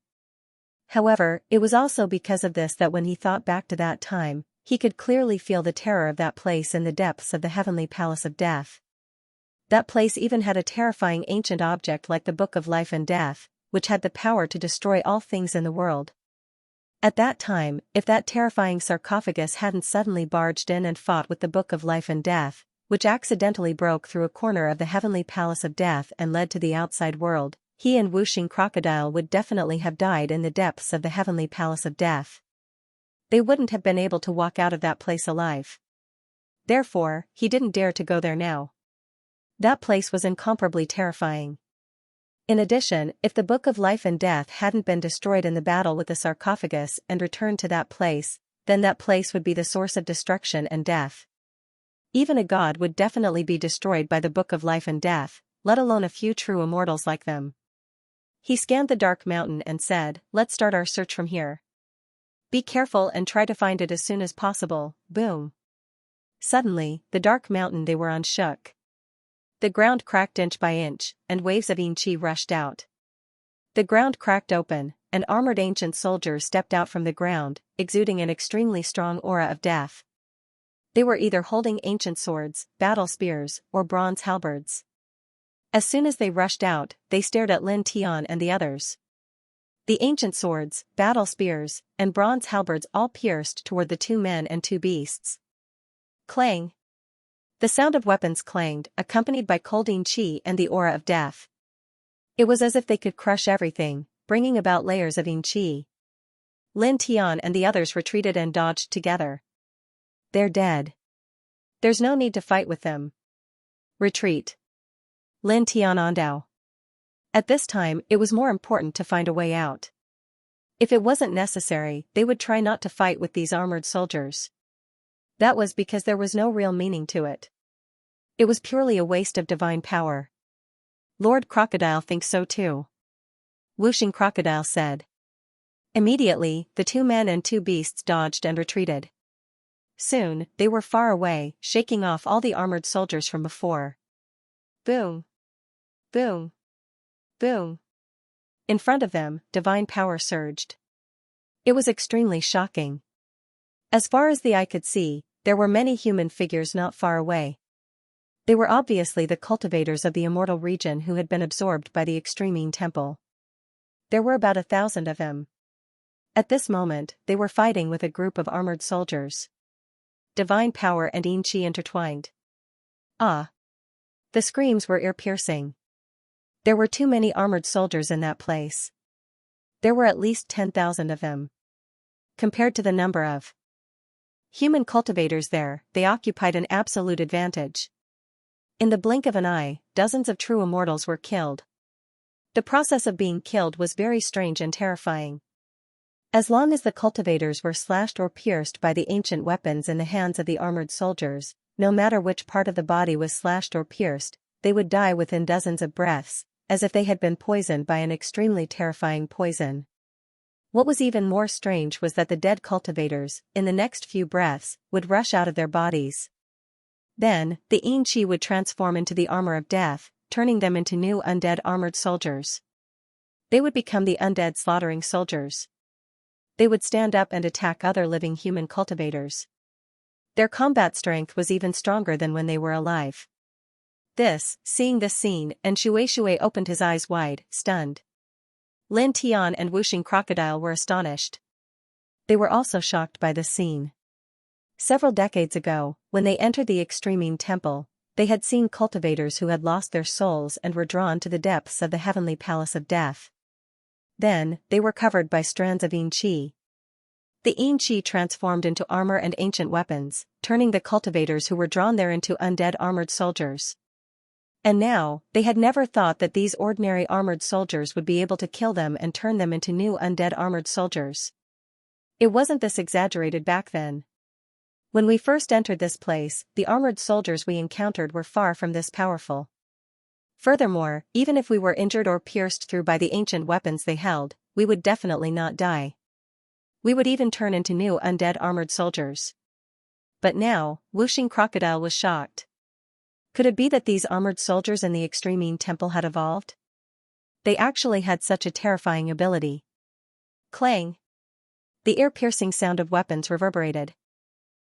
However, it was also because of this that when he thought back to that time, he could clearly feel the terror of that place in the depths of the heavenly palace of death. That place even had a terrifying ancient object like the Book of Life and Death, which had the power to destroy all things in the world. At that time, if that terrifying sarcophagus hadn't suddenly barged in and fought with the Book of Life and Death, which accidentally broke through a corner of the heavenly palace of death and led to the outside world, he and Wuxing Crocodile would definitely have died in the depths of the heavenly palace of death. They wouldn't have been able to walk out of that place alive. Therefore, he didn't dare to go there now. That place was incomparably terrifying. In addition, if the Book of Life and Death hadn't been destroyed in the battle with the sarcophagus and returned to that place, then that place would be the source of destruction and death. Even a god would definitely be destroyed by the Book of Life and Death, let alone a few true immortals like them. He scanned the dark mountain and said, let's start our search from here. Be careful and try to find it as soon as possible, boom. Suddenly, the dark mountain they were on shook. The ground cracked inch by inch, and waves of Xianxia rushed out. The ground cracked open, and armored ancient soldiers stepped out from the ground, exuding an extremely strong aura of death. They were either holding ancient swords, battle spears, or bronze halberds. As soon as they rushed out, they stared at Lin Tian and the others. The ancient swords, battle spears, and bronze halberds all pierced toward the two men and two beasts. Clang! The sound of weapons clanged, accompanied by cold Xianxia and the aura of death. It was as if they could crush everything, bringing about layers of Xianxia. Lin Tian and the others retreated and dodged together. They're dead. There's no need to fight with them. Retreat. Lin Tian Ondao. At this time, it was more important to find a way out. If it wasn't necessary, they would try not to fight with these armored soldiers. That was because there was no real meaning to it. It was purely a waste of divine power. Lord Crocodile thinks so too. Wuxing Crocodile said. Immediately, the two men and two beasts dodged and retreated. Soon, they were far away, shaking off all the armored soldiers from before. Boom! Boom! Boom! In front of them, divine power surged. It was extremely shocking. As far as the eye could see, there were many human figures not far away. They were obviously the cultivators of the immortal region who had been absorbed by the Extreme Temple. There were about 1,000 of them. At this moment, they were fighting with a group of armored soldiers. Divine power and Xianxia intertwined. Ah! The screams were ear-piercing. There were too many armored soldiers in that place. There were at least 10,000 of them. Compared to the number of human cultivators there, they occupied an absolute advantage. In the blink of an eye, dozens of true immortals were killed. The process of being killed was very strange and terrifying. As long as the cultivators were slashed or pierced by the ancient weapons in the hands of the armored soldiers, no matter which part of the body was slashed or pierced, they would die within dozens of breaths, as if they had been poisoned by an extremely terrifying poison. What was even more strange was that the dead cultivators, in the next few breaths, would rush out of their bodies. Then, the Xianxia would transform into the armor of death, turning them into new undead armored soldiers. They would become the undead slaughtering soldiers. They would stand up and attack other living human cultivators. Their combat strength was even stronger than when they were alive. Seeing this scene, and Shui opened his eyes wide, stunned. Lin Tian and Wuxing Crocodile were astonished. They were also shocked by this scene. Several decades ago, when they entered the Extreme Temple, they had seen cultivators who had lost their souls and were drawn to the depths of the heavenly palace of death. Then, they were covered by strands of Xianxia. The Xianxia transformed into armor and ancient weapons, turning the cultivators who were drawn there into undead armored soldiers. And now, they had never thought that these ordinary armored soldiers would be able to kill them and turn them into new undead armored soldiers. It wasn't this exaggerated back then. When we first entered this place, the armored soldiers we encountered were far from this powerful. Furthermore, even if we were injured or pierced through by the ancient weapons they held, we would definitely not die. We would even turn into new undead armored soldiers. But now, Wuxing Crocodile was shocked. Could it be that these armored soldiers in the Extreme Temple had evolved? They actually had such a terrifying ability. Clang! The ear-piercing sound of weapons reverberated.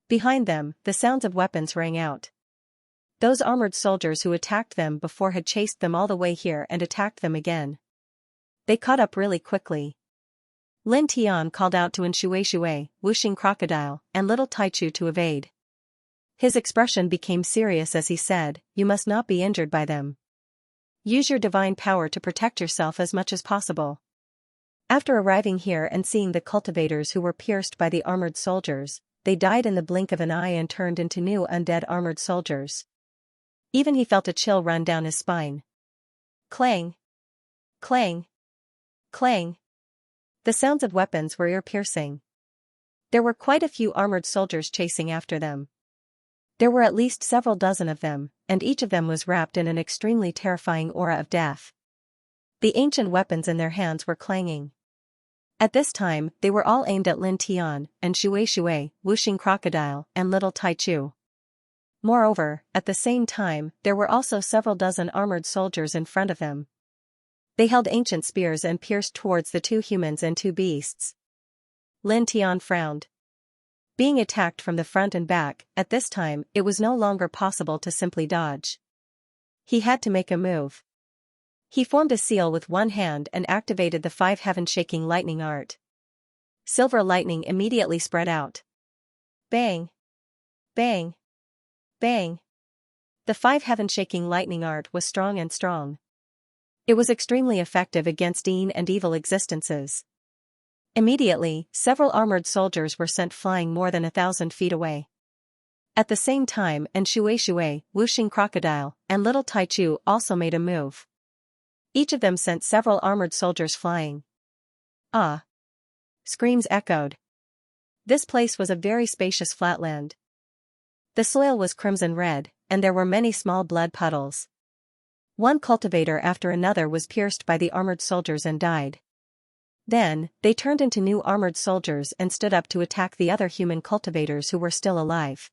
Behind them, the sounds of weapons rang out. Those armored soldiers who attacked them before had chased them all the way here and attacked them again. They caught up really quickly. Lin Tian called out to Shui, Wuxing Crocodile, and little Taichu to evade. His expression became serious as he said, "You must not be injured by them. Use your divine power to protect yourself as much as possible." After arriving here and seeing the cultivators who were pierced by the armored soldiers, they died in the blink of an eye and turned into new undead armored soldiers. Even he felt a chill run down his spine. Clang! Clang! Clang! The sounds of weapons were ear-piercing. There were quite a few armored soldiers chasing after them. There were at least several dozen of them, and each of them was wrapped in an extremely terrifying aura of death. The ancient weapons in their hands were clanging. At this time, they were all aimed at Lin Tian, and Shui, Wuxing Crocodile, and little Taichu. Moreover, at the same time, there were also several dozen armored soldiers in front of him. They held ancient spears and pierced towards the two humans and two beasts. Lin Tian frowned. Being attacked from the front and back, at this time, it was no longer possible to simply dodge. He had to make a move. He formed a seal with one hand and activated the 5 heaven-shaking lightning art. Silver lightning immediately spread out. Bang! Bang! Bang! The 5 heaven-shaking lightning art was strong and strong. It was extremely effective against and evil existences. Immediately, several armored soldiers were sent flying more than 1,000 feet away. At the same time, and Shui, Wuxing Crocodile, and Little Taichu also made a move. Each of them sent several armored soldiers flying. Ah! Screams echoed. This place was a very spacious flatland. The soil was crimson red, and there were many small blood puddles. One cultivator after another was pierced by the armored soldiers and died. Then, they turned into new armored soldiers and stood up to attack the other human cultivators who were still alive.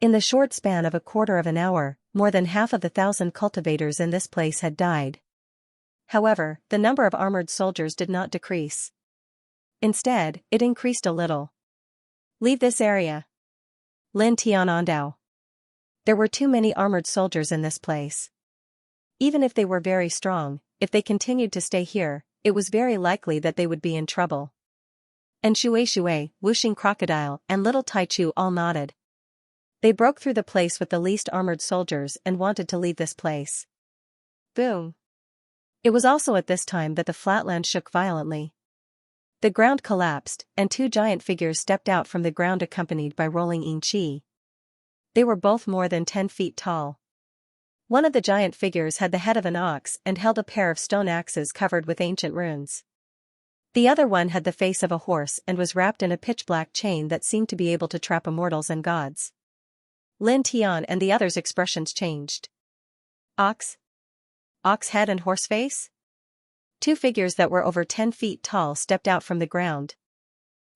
In the short span of a quarter of an hour, more than half of the 1,000 cultivators in this place had died. However, the number of armored soldiers did not decrease. Instead, it increased a little. Leave this area. Lin Tian Ondao. There were too many armored soldiers in this place. Even if they were very strong, if they continued to stay here, it was very likely that they would be in trouble. And Shui, Wuxing Crocodile, and Little Taichu all nodded. They broke through the place with the least armored soldiers and wanted to leave this place. Boom! It was also at this time that the flatland shook violently. The ground collapsed, and 2 giant figures stepped out from the ground accompanied by rolling yin qi. They were both more than 10 feet tall. One of the giant figures had the head of an ox and held a pair of stone axes covered with ancient runes. The other one had the face of a horse and was wrapped in a pitch-black chain that seemed to be able to trap immortals and gods. Lin Tian and the others' expressions changed. Ox? Ox head and horse face? 2 figures that were over 10 feet tall stepped out from the ground.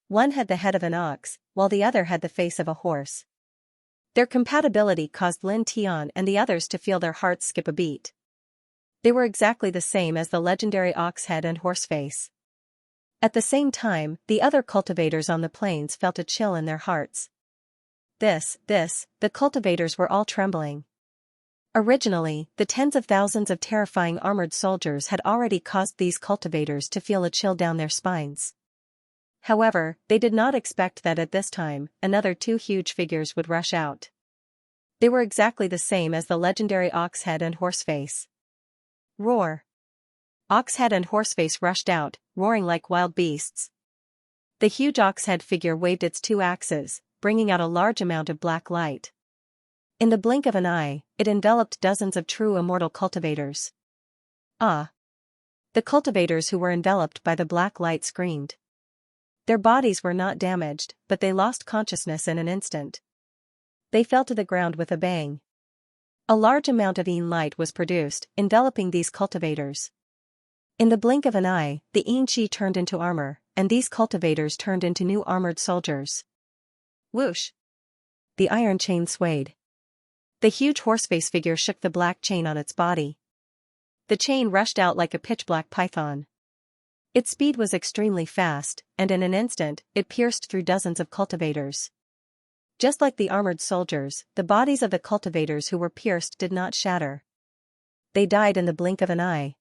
One had the head of an ox, while the other had the face of a horse. Their compatibility caused Lin Tian and the others to feel their hearts skip a beat. They were exactly the same as the legendary ox head and horse face. At the same time, the other cultivators on the plains felt a chill in their hearts. The cultivators were all trembling. Originally, the tens of thousands of terrifying armored soldiers had already caused these cultivators to feel a chill down their spines. However, they did not expect that at this time, another 2 huge figures would rush out. They were exactly the same as the legendary Oxhead and Horseface. Roar! Oxhead and Horseface rushed out, roaring like wild beasts. The huge Oxhead figure waved its 2 axes, bringing out a large amount of black light. In the blink of an eye, it enveloped dozens of true immortal cultivators. Ah! The cultivators who were enveloped by the black light screamed. Their bodies were not damaged, but they lost consciousness in an instant. They fell to the ground with a bang. A large amount of Yin light was produced, enveloping these cultivators. In the blink of an eye, the Yin Qi turned into armor, and these cultivators turned into new armored soldiers. Whoosh! The iron chain swayed. The huge horseface figure shook the black chain on its body. The chain rushed out like a pitch-black python. Its speed was extremely fast, and in an instant, it pierced through dozens of cultivators. Just like the armored soldiers, the bodies of the cultivators who were pierced did not shatter. They died in the blink of an eye.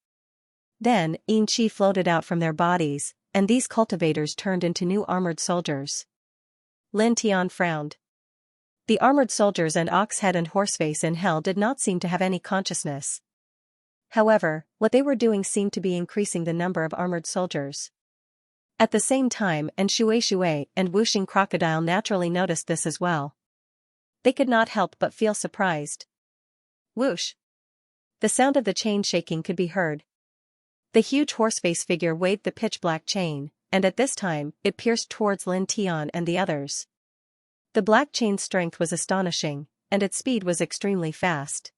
Then, Yin Qi floated out from their bodies, and these cultivators turned into new armored soldiers. Lin Tian frowned. The armored soldiers and Oxhead and Horseface in hell did not seem to have any consciousness. However, what they were doing seemed to be increasing the number of armored soldiers. At the same time, and Shui and Wuxing Crocodile naturally noticed this as well. They could not help but feel surprised. Whoosh! The sound of the chain shaking could be heard. The huge horseface figure waved the pitch-black chain, and at this time, it pierced towards Lin Tian and the others. The black chain's strength was astonishing, and its speed was extremely fast.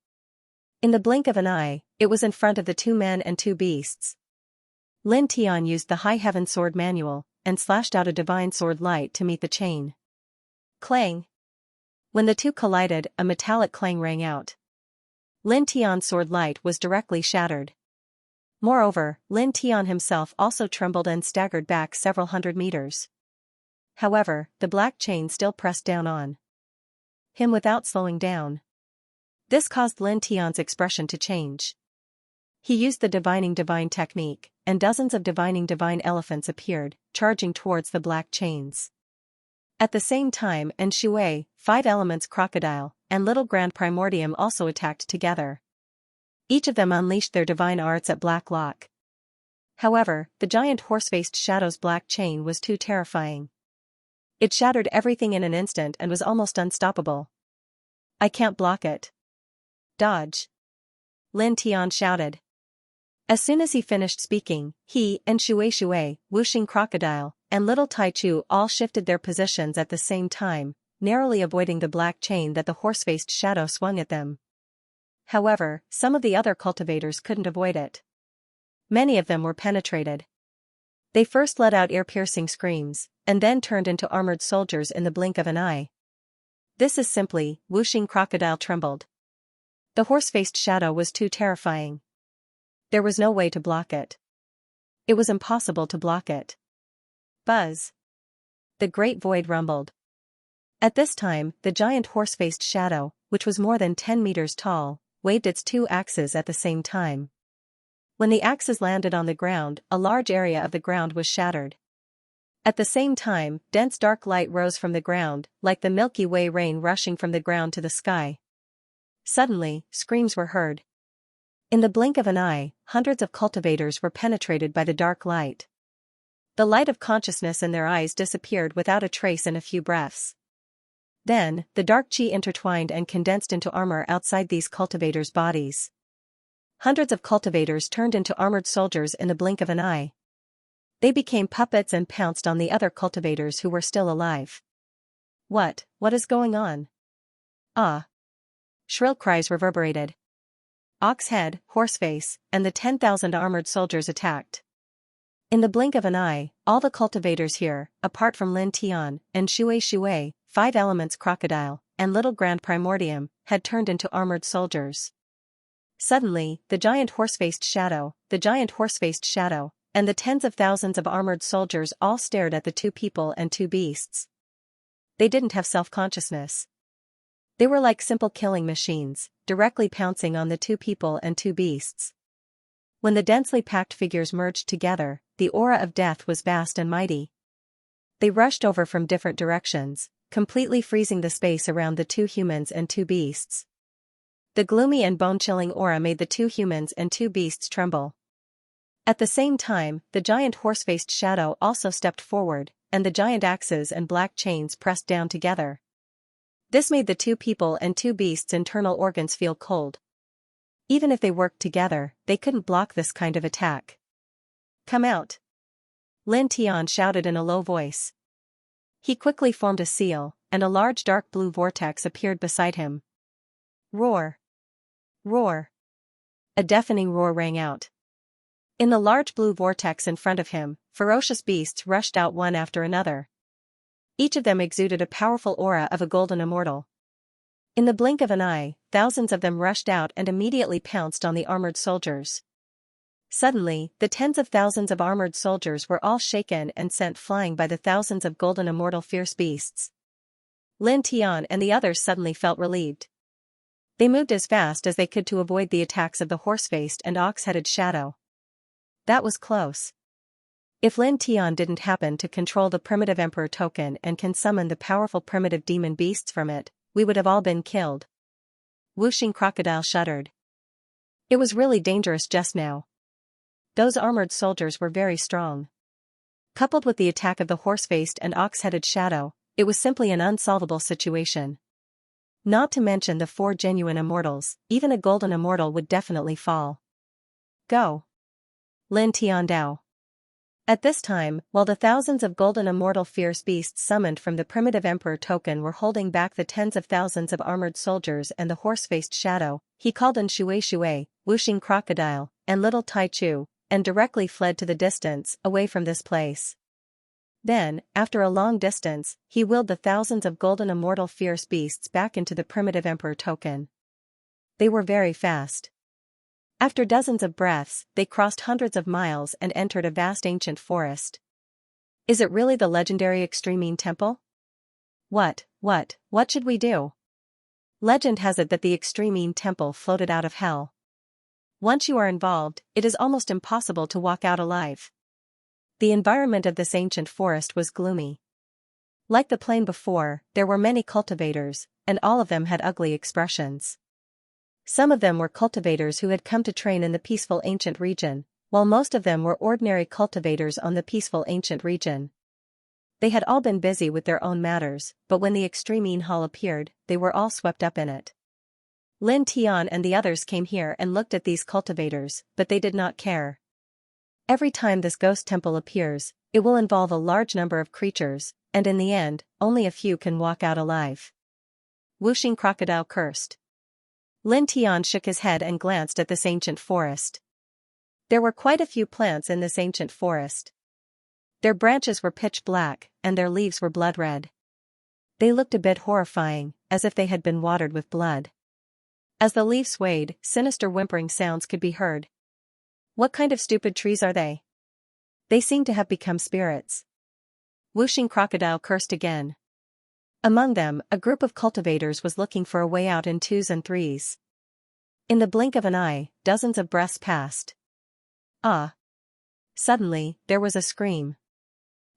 In the blink of an eye, it was in front of the 2 men and 2 beasts. Lin Tian used the High Heaven Sword manual, and slashed out a divine sword light to meet the chain. Clang! When the two collided, a metallic clang rang out. Lin Tian's sword light was directly shattered. Moreover, Lin Tian himself also trembled and staggered back several hundred meters. However, the black chain still pressed down on him without slowing down. This caused Lin Tian's expression to change. He used the divining divine technique, and dozens of divining divine elephants appeared, charging towards the black chains. At the same time, and Shui, 5 elements crocodile, and little grand primordium also attacked together. Each of them unleashed their divine arts at Black Lock. However, the giant horse-faced shadow's black chain was too terrifying. It shattered everything in an instant and was almost unstoppable. I can't block it. Dodge! Lin Tian shouted. As soon as he finished speaking, he and Shui, whooshing crocodile, and little Taichu all shifted their positions at the same time, narrowly avoiding the black chain that the horse-faced shadow swung at them. However, some of the other cultivators couldn't avoid it. Many of them were penetrated. They first let out ear-piercing screams, and then turned into armored soldiers in the blink of an eye. This is simply, whooshing crocodile trembled. The horse-faced shadow was too terrifying. There was no way to block it. It was impossible to block it. Buzz! The great void rumbled. At this time, the giant horse-faced shadow, which was more than 10 meters tall, waved its 2 axes at the same time. When the axes landed on the ground, a large area of the ground was shattered. At the same time, dense dark light rose from the ground, like the Milky Way rain rushing from the ground to the sky. Suddenly, screams were heard. In the blink of an eye, hundreds of cultivators were penetrated by the dark light. The light of consciousness in their eyes disappeared without a trace in a few breaths. Then, the dark chi intertwined and condensed into armor outside these cultivators' bodies. Hundreds of cultivators turned into armored soldiers in the blink of an eye. They became puppets and pounced on the other cultivators who were still alive. What is going on? Ah! Shrill cries reverberated. Oxhead, Horseface, and the 10,000 armored soldiers attacked. In the blink of an eye, all the cultivators here, apart from Lin Tian, and Shui, 5 elements crocodile, and little grand primordium, had turned into armored soldiers. Suddenly, the giant horse-faced shadow, and the tens of thousands of armored soldiers all stared at the 2 people and 2 beasts. They didn't have self-consciousness. They were like simple killing machines, directly pouncing on the 2 people and 2 beasts. When the densely packed figures merged together, the aura of death was vast and mighty. They rushed over from different directions, completely freezing the space around the 2 humans and 2 beasts. The gloomy and bone-chilling aura made the 2 humans and 2 beasts tremble. At the same time, the giant horse-faced shadow also stepped forward, and the giant axes and black chains pressed down together. This made the 2 people and 2 beasts' internal organs feel cold. Even if they worked together, they couldn't block this kind of attack. Come out! Lin Tian shouted in a low voice. He quickly formed a seal, and a large dark blue vortex appeared beside him. Roar! Roar! A deafening roar rang out. In the large blue vortex in front of him, ferocious beasts rushed out one after another. Each of them exuded a powerful aura of a golden immortal. In the blink of an eye, thousands of them rushed out and immediately pounced on the armored soldiers. Suddenly, the tens of thousands of armored soldiers were all shaken and sent flying by the thousands of golden immortal fierce beasts. Lin Tian and the others suddenly felt relieved. They moved as fast as they could to avoid the attacks of the horse-faced and ox-headed shadow. That was close. If Lin Tian didn't happen to control the primitive emperor token and can summon the powerful primitive demon beasts from it, we would have all been killed. Whooshing crocodile shuddered. It was really dangerous just now. Those armored soldiers were very strong. Coupled with the attack of the horse-faced and ox-headed shadow, it was simply an unsolvable situation. Not to mention the 4 genuine immortals, even a golden immortal would definitely fall. Go! Lin Tian Dao. At this time, while the thousands of golden immortal fierce beasts summoned from the primitive emperor token were holding back the tens of thousands of armored soldiers and the horse-faced shadow, he called in Shui, whooshing crocodile, and little Taichu, and directly fled to the distance, away from this place. Then, after a long distance, he willed the thousands of golden immortal fierce beasts back into the primitive emperor token. They were very fast. After dozens of breaths, they crossed hundreds of miles and entered a vast ancient forest. Is it really the legendary Extremine Temple? What should we do? Legend has it that the Extremine Temple floated out of hell. Once you are involved, it is almost impossible to walk out alive. The environment of this ancient forest was gloomy. Like the plain before, there were many cultivators, and all of them had ugly expressions. Some of them were cultivators who had come to train in the peaceful ancient region, while most of them were ordinary cultivators on the peaceful ancient region. They had all been busy with their own matters, but when the Extremine Hall appeared, they were all swept up in it. Lin Tian and the others came here and looked at these cultivators, but they did not care. Every time this ghost temple appears, it will involve a large number of creatures, and in the end, only a few can walk out alive. Whooshing Crocodile cursed. Lin Tian shook his head and glanced at this ancient forest. There were quite a few plants in this ancient forest. Their branches were pitch black, and their leaves were blood red. They looked a bit horrifying, as if they had been watered with blood. As the leaves swayed, sinister whimpering sounds could be heard. What kind of stupid trees are they? They seem to have become spirits. Whooshing Crocodile cursed again. Among them, a group of cultivators was looking for a way out in twos and threes. In the blink of an eye, dozens of breaths passed. Ah! Suddenly, there was a scream.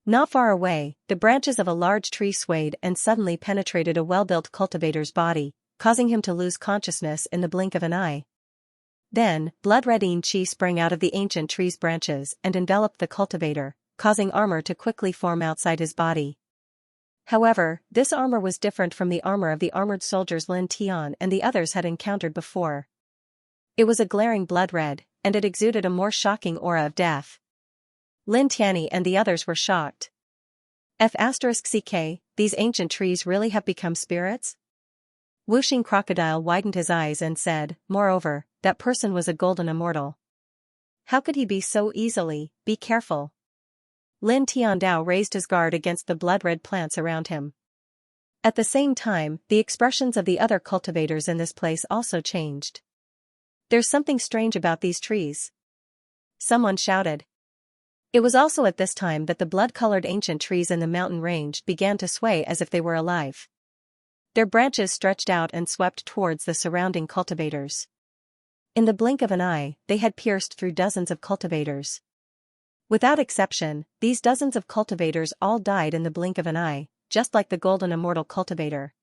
Not far away, the branches of a large tree swayed and suddenly penetrated a well-built cultivator's body, causing him to lose consciousness in the blink of an eye. Then, blood-red Xianxia sprang out of the ancient tree's branches and enveloped the cultivator, causing armor to quickly form outside his body. However, this armor was different from the armor of the armored soldiers Lin Tian and the others had encountered before. It was a glaring blood red, and it exuded a more shocking aura of death. Lin Tianyi and the others were shocked. F***ck, these ancient trees really have become spirits? Whooshing Crocodile widened his eyes and said, moreover, that person was a golden immortal. How could he be so easily? Be careful. Lin Tiandao raised his guard against the blood-red plants around him. At the same time, the expressions of the other cultivators in this place also changed. There's something strange about these trees. Someone shouted. It was also at this time that the blood-colored ancient trees in the mountain range began to sway as if they were alive. Their branches stretched out and swept towards the surrounding cultivators. In the blink of an eye, they had pierced through dozens of cultivators. Without exception, these dozens of cultivators all died in the blink of an eye, just like the golden immortal cultivator.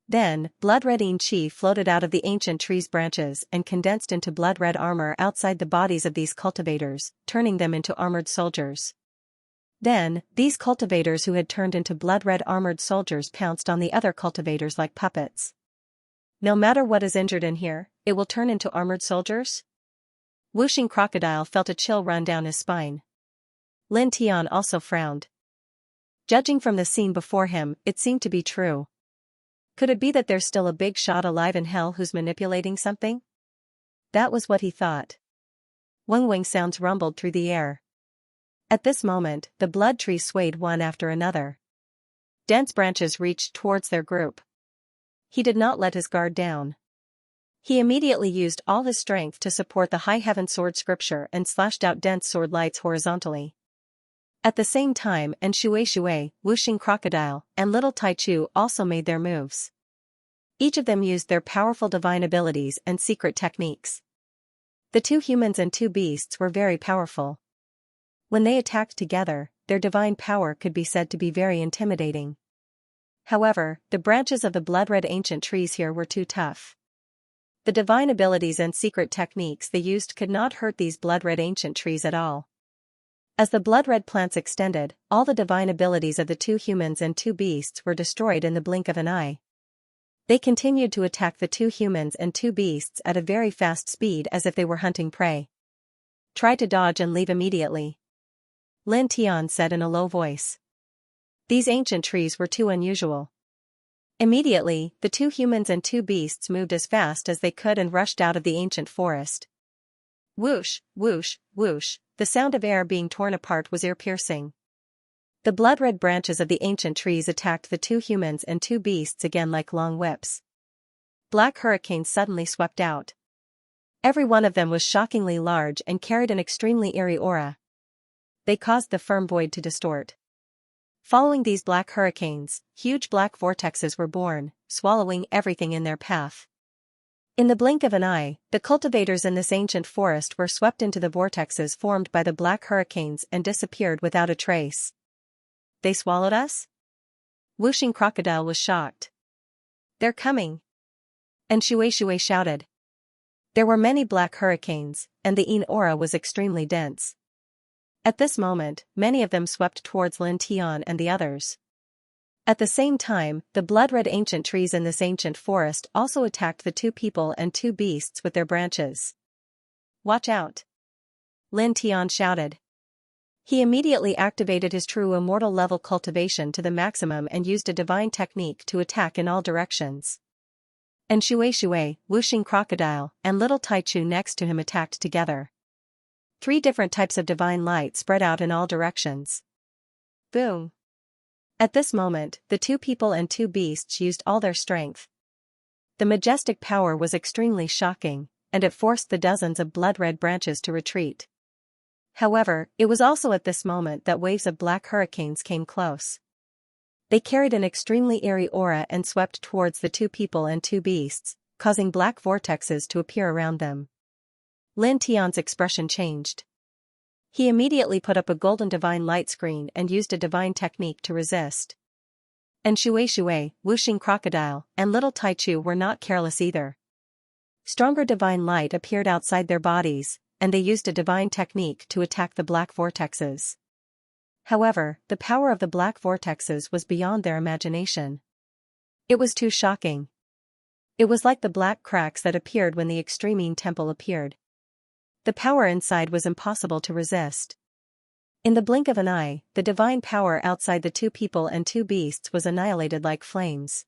Then, blood-red Xianxia floated out of the ancient tree's branches and condensed into blood-red armor outside the bodies of these cultivators, turning them into armored soldiers. Then, these cultivators who had turned into blood-red armored soldiers pounced on the other cultivators like puppets. No matter what is injured in here, it will turn into armored soldiers? Whooshing Crocodile felt a chill run down his spine. Lin Tian also frowned. Judging from the scene before him, it seemed to be true. Could it be that there's still a big shot alive in hell who's manipulating something? That was what he thought. Wing sounds rumbled through the air. At this moment, the blood trees swayed one after another. Dense branches reached towards their group. He did not let his guard down. He immediately used all his strength to support the high heaven sword scripture and slashed out dense sword lights horizontally. At the same time, and Shui, Whooshing Crocodile, and Little Taichu also made their moves. Each of them used their powerful divine abilities and secret techniques. The two humans and two beasts were very powerful. When they attacked together, their divine power could be said to be very intimidating. However, the branches of the blood-red ancient trees here were too tough. The divine abilities and secret techniques they used could not hurt these blood-red ancient trees at all. As the blood-red plants extended, all the divine abilities of the two humans and two beasts were destroyed in the blink of an eye. They continued to attack the two humans and two beasts at a very fast speed as if they were hunting prey. Try to dodge and leave immediately. Lin Tian said in a low voice. These ancient trees were too unusual. Immediately, the two humans and two beasts moved as fast as they could and rushed out of the ancient forest. Whoosh, whoosh, whoosh, the sound of air being torn apart was ear-piercing. The blood-red branches of the ancient trees attacked the two humans and two beasts again like long whips. Black hurricanes suddenly swept out. Every one of them was shockingly large and carried an extremely eerie aura. They caused the firm void to distort. Following these black hurricanes, huge black vortexes were born, swallowing everything in their path. In the blink of an eye, the cultivators in this ancient forest were swept into the vortexes formed by the black hurricanes and disappeared without a trace. They swallowed us? Whooshing Crocodile was shocked. They're coming! And Xianxia shouted. There were many black hurricanes, and the aura was extremely dense. At this moment, many of them swept towards Lin Tian and the others. At the same time, the blood-red ancient trees in this ancient forest also attacked the two people and two beasts with their branches. Watch out! Lin Tian shouted. He immediately activated his true immortal level cultivation to the maximum and used a divine technique to attack in all directions. And Xianxia, Whooshing Crocodile, and little Taichu next to him attacked together. 3 different types of divine light spread out in all directions. Boom! At this moment, the two people and two beasts used all their strength. The majestic power was extremely shocking, and it forced the dozens of blood-red branches to retreat. However, it was also at this moment that waves of black hurricanes came close. They carried an extremely eerie aura and swept towards the two people and two beasts, causing black vortexes to appear around them. Lin Tian's expression changed. He immediately put up a golden divine light screen and used a divine technique to resist. And Xianxia, Whooshing Crocodile, and little Taichu were not careless either. Stronger divine light appeared outside their bodies, and they used a divine technique to attack the black vortexes. However, the power of the black vortexes was beyond their imagination. It was too shocking. It was like the black cracks that appeared when the Extremine Temple appeared. The power inside was impossible to resist. In the blink of an eye, the divine power outside the two people and two beasts was annihilated like flames.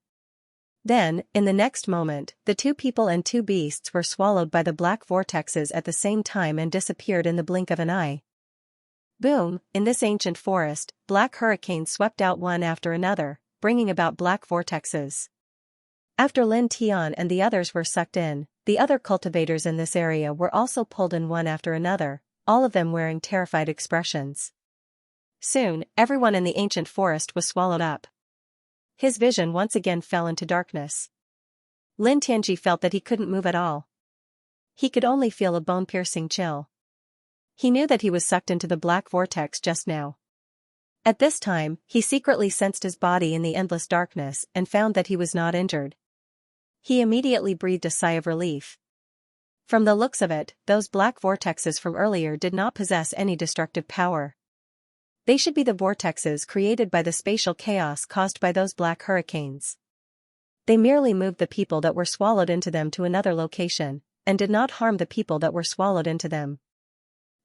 Then, in the next moment, the two people and two beasts were swallowed by the black vortexes at the same time and disappeared in the blink of an eye. Boom! In this ancient forest, black hurricanes swept out one after another, bringing about black vortexes. After Lin Tian and the others were sucked in, the other cultivators in this area were also pulled in one after another, all of them wearing terrified expressions. Soon, everyone in the ancient forest was swallowed up. His vision once again fell into darkness. Lin Tianji felt that he couldn't move at all. He could only feel a bone-piercing chill. He knew that he was sucked into the black vortex just now. At this time, he secretly sensed his body in the endless darkness and found that he was not injured. He immediately breathed a sigh of relief. From the looks of it, those black vortexes from earlier did not possess any destructive power. They should be the vortexes created by the spatial chaos caused by those black hurricanes. They merely moved the people that were swallowed into them to another location, and did not harm the people that were swallowed into them.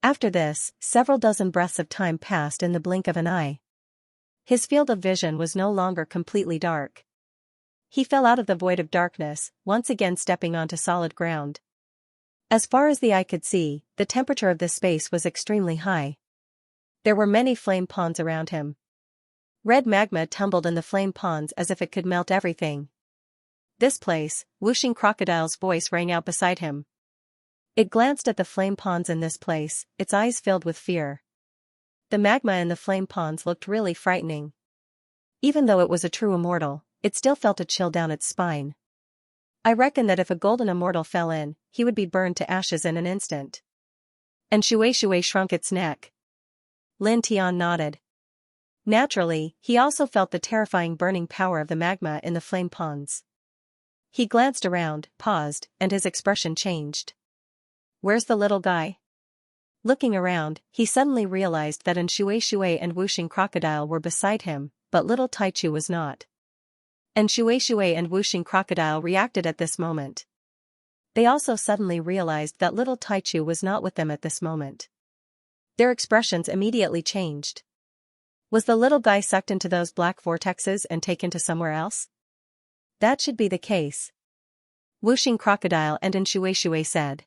After this, several dozen breaths of time passed in the blink of an eye. His field of vision was no longer completely dark. He fell out of the void of darkness, once again stepping onto solid ground. As far as the eye could see, the temperature of this space was extremely high. There were many flame ponds around him. Red magma tumbled in the flame ponds as if it could melt everything. This place, Whooshing Crocodile's voice rang out beside him. It glanced at the flame ponds in this place, its eyes filled with fear. The magma in the flame ponds looked really frightening. Even though it was a true immortal, it still felt a chill down its spine. I reckon that if a golden immortal fell in, he would be burned to ashes in an instant. And Xianxia shrunk its neck. Lin Tian nodded. Naturally, he also felt the terrifying burning power of the magma in the flame ponds. He glanced around, paused, and his expression changed. Where's the little guy? Looking around, he suddenly realized that Xianxia and Whooshing Crocodile were beside him, but little Taichu was not. And Xianxia and Whooshing Crocodile reacted at this moment. They also suddenly realized that little Taichu was not with them at this moment. Their expressions immediately changed. Was the little guy sucked into those black vortexes and taken to somewhere else? That should be the case. Whooshing Crocodile and Xianxia said.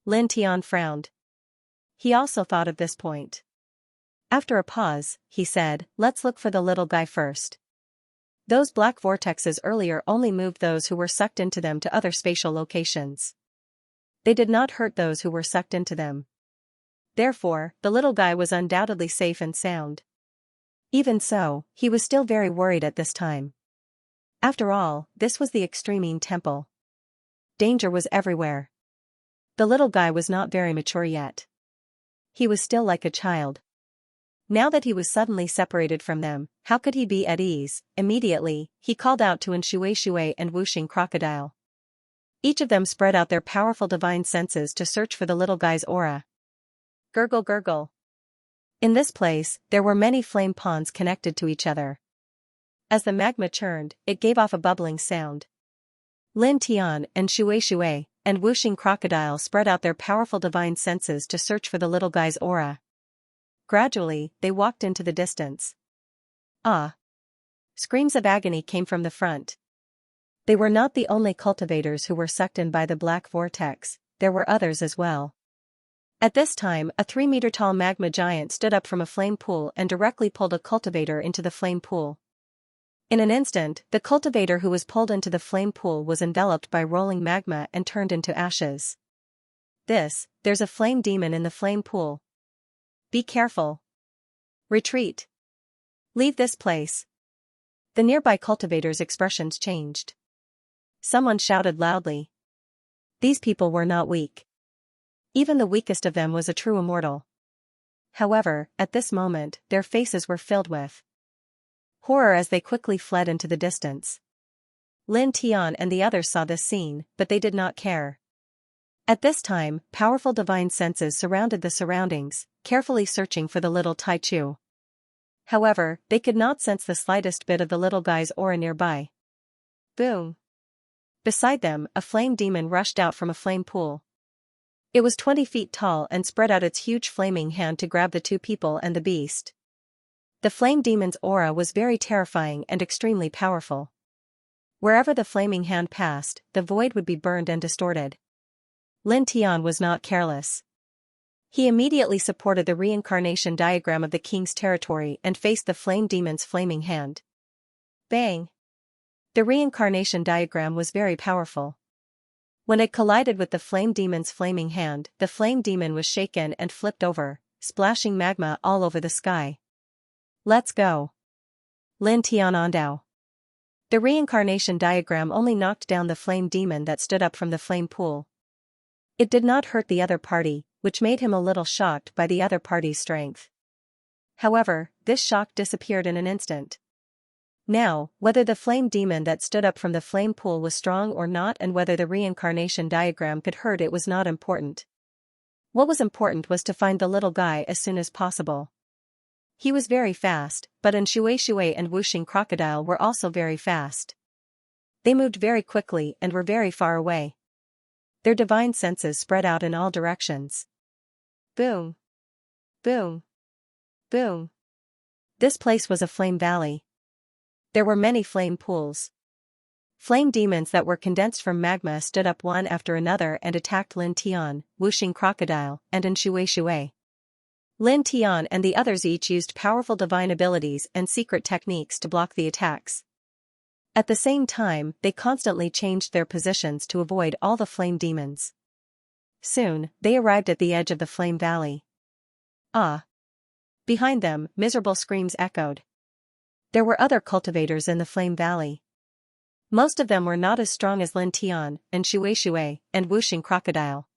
Lin Tian frowned. He also thought of this point. After a pause, he said, "Let's look for the little guy first." Those black vortexes earlier only moved those who were sucked into them to other spatial locations. They did not hurt those who were sucked into them. Therefore, the little guy was undoubtedly safe and sound. Even so, he was still very worried at this time. After all, this was the Extremine Temple. Danger was everywhere. The little guy was not very mature yet. He was still like a child. Now that he was suddenly separated from them, how could he be at ease? Immediately, he called out to Xianxia and Whooshing Crocodile. Each of them spread out their powerful divine senses to search for the little guy's aura. Gurgle gurgle. In this place, there were many flame ponds connected to each other. As the magma churned, it gave off a bubbling sound. Lin Tian and Xianxia and Whooshing Crocodile spread out their powerful divine senses to search for the little guy's aura. Gradually, they walked into the distance. Ah! Screams of agony came from the front. They were not the only cultivators who were sucked in by the black vortex, there were others as well. At this time, a 3-meter-tall magma giant stood up from a flame pool and directly pulled a cultivator into the flame pool. In an instant, the cultivator who was pulled into the flame pool was enveloped by rolling magma and turned into ashes. There's a flame demon in the flame pool. Be careful. Retreat. Leave this place. The nearby cultivators' expressions changed. Someone shouted loudly. These people were not weak. Even the weakest of them was a true immortal. However, at this moment, their faces were filled with horror as they quickly fled into the distance. Lin Tian and the others saw this scene, but they did not care. At this time, powerful divine senses surrounded the surroundings, carefully searching for the little Taichu. However, they could not sense the slightest bit of the little guy's aura nearby. Boom! Beside them, a flame demon rushed out from a flame pool. It was 20 feet tall and spread out its huge flaming hand to grab the two people and the beast. The flame demon's aura was very terrifying and extremely powerful. Wherever the flaming hand passed, the void would be burned and distorted. Lin Tian was not careless. He immediately supported the reincarnation diagram of the king's territory and faced the flame demon's flaming hand. Bang! The reincarnation diagram was very powerful. When it collided with the flame demon's flaming hand, the flame demon was shaken and flipped over, splashing magma all over the sky. Let's go. Lin Tian Ondao. The reincarnation diagram only knocked down the flame demon that stood up from the flame pool. It did not hurt the other party, which made him a little shocked by the other party's strength. However, this shock disappeared in an instant. Now, whether the flame demon that stood up from the flame pool was strong or not and whether the reincarnation diagram could hurt it was not important. What was important was to find the little guy as soon as possible. He was very fast, but Xianxia and Whooshing Crocodile were also very fast. They moved very quickly and were very far away. Their divine senses spread out in all directions. Boom! Boom! Boom! This place was a flame valley. There were many flame pools. Flame demons that were condensed from magma stood up one after another and attacked Lin Tian, Whooshing Crocodile, and Xianxia. Lin Tian and the others each used powerful divine abilities and secret techniques to block the attacks. At the same time, they constantly changed their positions to avoid all the flame demons. Soon, they arrived at the edge of the flame valley. Ah! Behind them, miserable screams echoed. There were other cultivators in the flame valley. Most of them were not as strong as Lin Tian, and Xianxia, and Whooshing Crocodile.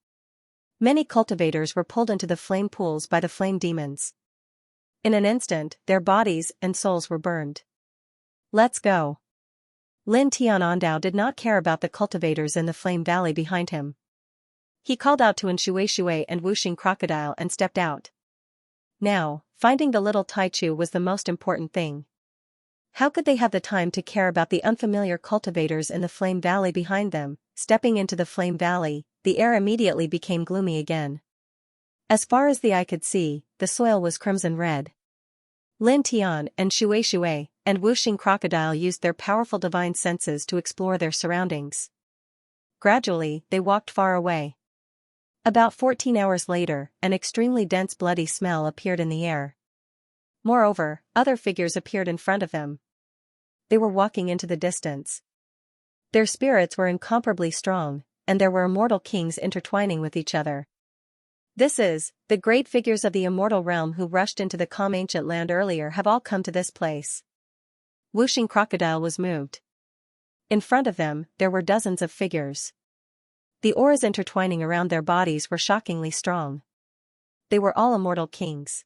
Many cultivators were pulled into the flame pools by the flame demons. In an instant, their bodies and souls were burned. Let's go. Lin Tian Ondao did not care about the cultivators in the flame valley behind him. He called out to Xianxia and Whooshing Crocodile and stepped out. Now, finding the little Taichu was the most important thing. How could they have the time to care about the unfamiliar cultivators in the flame valley behind them? Stepping into the flame valley, the air immediately became gloomy again. As far as the eye could see, the soil was crimson red. Lin Tian and Xianxia and Whooshing Crocodile used their powerful divine senses to explore their surroundings. Gradually, they walked far away. About 14 hours later, an extremely dense bloody smell appeared in the air. Moreover, other figures appeared in front of him. They were walking into the distance. Their spirits were incomparably strong, and there were immortal kings intertwining with each other. This is, the great figures of the immortal realm who rushed into the calm ancient land earlier have all come to this place. Whooshing Crocodile was moved. In front of them, there were dozens of figures. The auras intertwining around their bodies were shockingly strong. They were all immortal kings.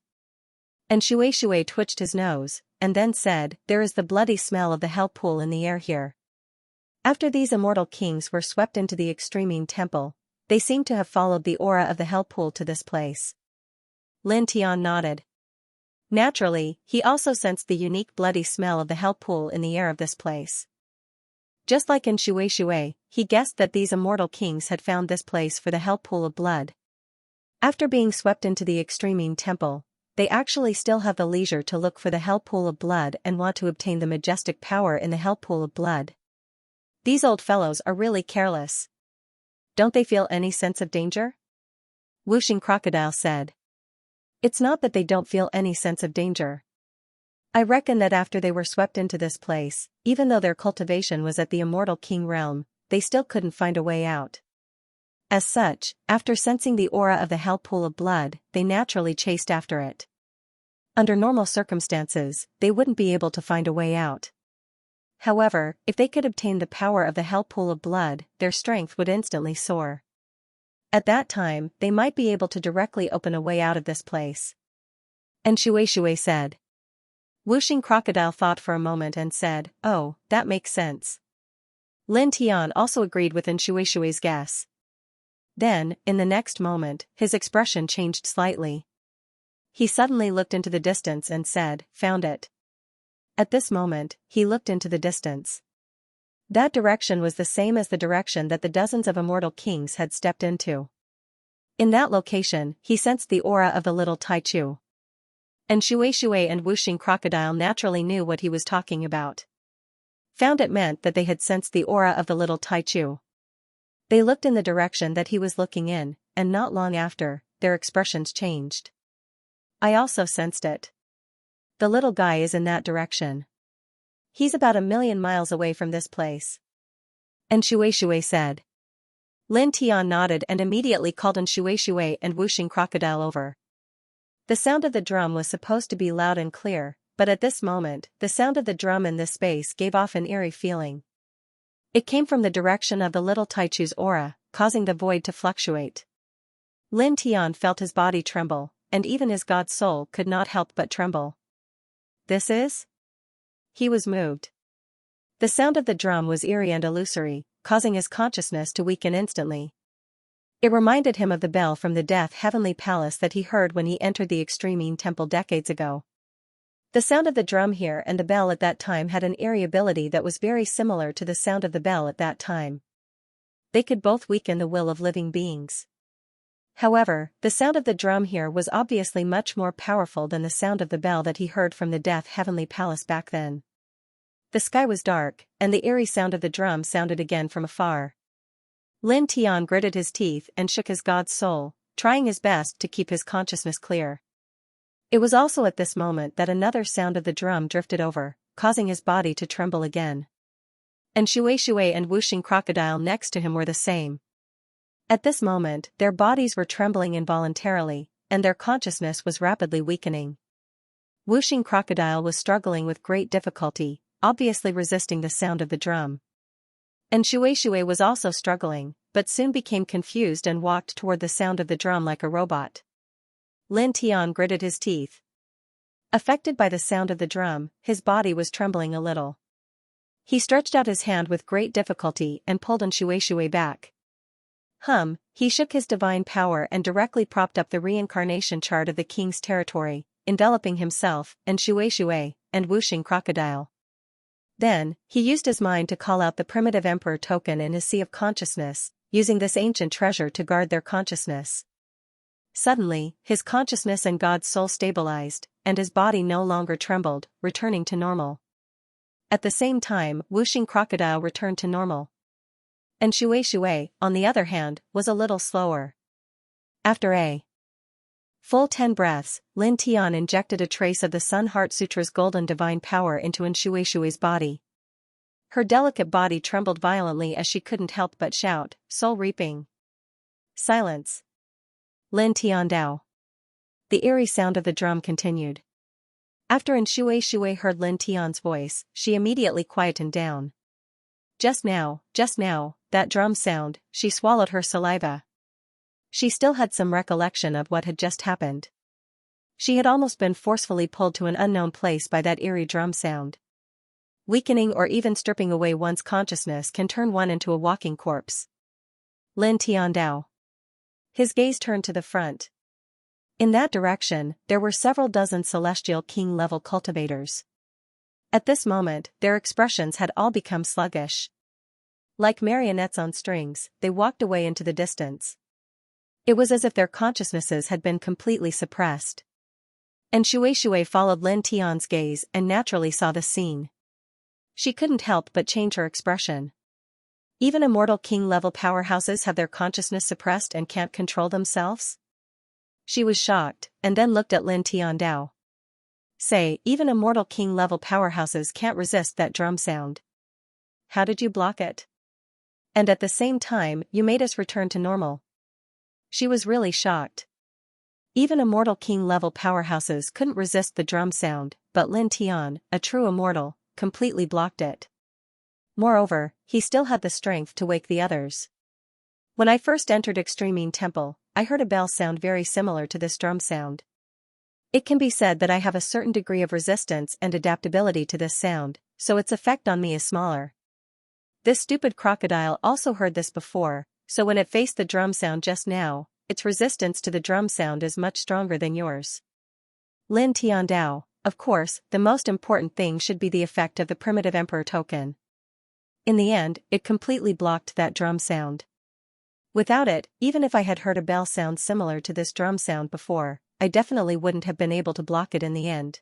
And Xianxia twitched his nose, and then said, "There is the bloody smell of the hell pool in the air here." After these immortal kings were swept into the extreme temple, they seemed to have followed the aura of the hell pool to this place. Lin Tian nodded. Naturally, he also sensed the unique bloody smell of the hell pool in the air of this place. Just like in Xianxia, he guessed that these immortal kings had found this place for the hell pool of blood. After being swept into the extreme temple, they actually still have the leisure to look for the hell pool of blood and want to obtain the majestic power in the hell pool of blood. These old fellows are really careless. Don't they feel any sense of danger? Whooshing Crocodile said. It's not that they don't feel any sense of danger. I reckon that after they were swept into this place, even though their cultivation was at the immortal king realm, they still couldn't find a way out. As such, after sensing the aura of the hell pool of blood, they naturally chased after it. Under normal circumstances, they wouldn't be able to find a way out. However, if they could obtain the power of the hell pool of blood, their strength would instantly soar. At that time, they might be able to directly open a way out of this place. And Xianxia said. Whooshing Crocodile thought for a moment and said, "Oh, that makes sense." Lin Tian also agreed with Xianxia's guess. Then, in the next moment, his expression changed slightly. He suddenly looked into the distance and said, "Found it." At this moment, he looked into the distance. That direction was the same as the direction that the dozens of immortal kings had stepped into. In that location, he sensed the aura of the little Taichu. And Xianxia and Whooshing Crocodile naturally knew what he was talking about. Found it meant that they had sensed the aura of the little Taichu. They looked in the direction that he was looking in, and not long after, their expressions changed. I also sensed it. The little guy is in that direction. He's about 1,000,000 miles away from this place. And Xianxia said. Lin Tian nodded and immediately called on Xianxia and Whooshing Crocodile over. The sound of the drum was supposed to be loud and clear, but at this moment, the sound of the drum in this space gave off an eerie feeling. It came from the direction of the little Taichu's aura, causing the void to fluctuate. Lin Tian felt his body tremble, and even his god soul could not help but tremble. This is? He was moved. The sound of the drum was eerie and illusory, causing his consciousness to weaken instantly. It reminded him of the bell from the Death Heavenly Palace that he heard when he entered the Extreme Temple decades ago. The sound of the drum here and the bell at that time had an eerie ability that was very similar to the sound of the bell at that time. They could both weaken the will of living beings. However, the sound of the drum here was obviously much more powerful than the sound of the bell that he heard from the Death Heavenly Palace back then. The sky was dark, and the eerie sound of the drum sounded again from afar. Lin Tian gritted his teeth and shook his god's soul, trying his best to keep his consciousness clear. It was also at this moment that another sound of the drum drifted over, causing his body to tremble again. And Xianxia and Whooshing Crocodile next to him were the same. At this moment, their bodies were trembling involuntarily, and their consciousness was rapidly weakening. Whooshing Crocodile was struggling with great difficulty, obviously resisting the sound of the drum. And Xianxia was also struggling, but soon became confused and walked toward the sound of the drum like a robot. Lin Tian gritted his teeth. Affected by the sound of the drum, his body was trembling a little. He stretched out his hand with great difficulty and pulled on Xianxia back. He shook his divine power and directly propped up the reincarnation chart of the king's territory, enveloping himself and Xianxia and Whooshing Crocodile. Then, he used his mind to call out the primitive emperor token in his sea of consciousness, using this ancient treasure to guard their consciousness. Suddenly, his consciousness and God's soul stabilized, and his body no longer trembled, returning to normal. At the same time, Whooshing Crocodile returned to normal. And Xianxia, on the other hand, was a little slower. After a Full 10 breaths, Lin Tian injected a trace of the Sun Heart Sutra's golden divine power into Shueishue's body. Her delicate body trembled violently as she couldn't help but shout, "Soul reaping." Silence. Lin Tian Dao. The eerie sound of the drum continued. After Shueishue heard Lin Tian's voice, she immediately quietened down. Just now, that drum sound, she swallowed her saliva. She still had some recollection of what had just happened. She had almost been forcefully pulled to an unknown place by that eerie drum sound. Weakening or even stripping away one's consciousness can turn one into a walking corpse. Lin Tian Dao. His gaze turned to the front. In that direction, there were several dozen celestial king-level cultivators. At this moment, their expressions had all become sluggish. Like marionettes on strings, they walked away into the distance. It was as if their consciousnesses had been completely suppressed. Shueishue followed Lin Tian's gaze and naturally saw the scene. She couldn't help but change her expression. Even immortal king-level powerhouses have their consciousness suppressed and can't control themselves? She was shocked, and then looked at Lin Tian Dao. Say, even immortal king-level powerhouses can't resist that drum sound. How did you block it? And at the same time, you made us return to normal. She was really shocked. Even immortal king-level powerhouses couldn't resist the drum sound, but Lin Tian, a true immortal, completely blocked it. Moreover, he still had the strength to wake the others. When I first entered Extremine Temple, I heard a bell sound very similar to this drum sound. It can be said that I have a certain degree of resistance and adaptability to this sound, so its effect on me is smaller. This stupid crocodile also heard this before, so when it faced the drum sound just now, its resistance to the drum sound is much stronger than yours. Lin Tian Dao, of course, the most important thing should be the effect of the primitive emperor token. In the end, it completely blocked that drum sound. Without it, even if I had heard a bell sound similar to this drum sound before, I definitely wouldn't have been able to block it in the end.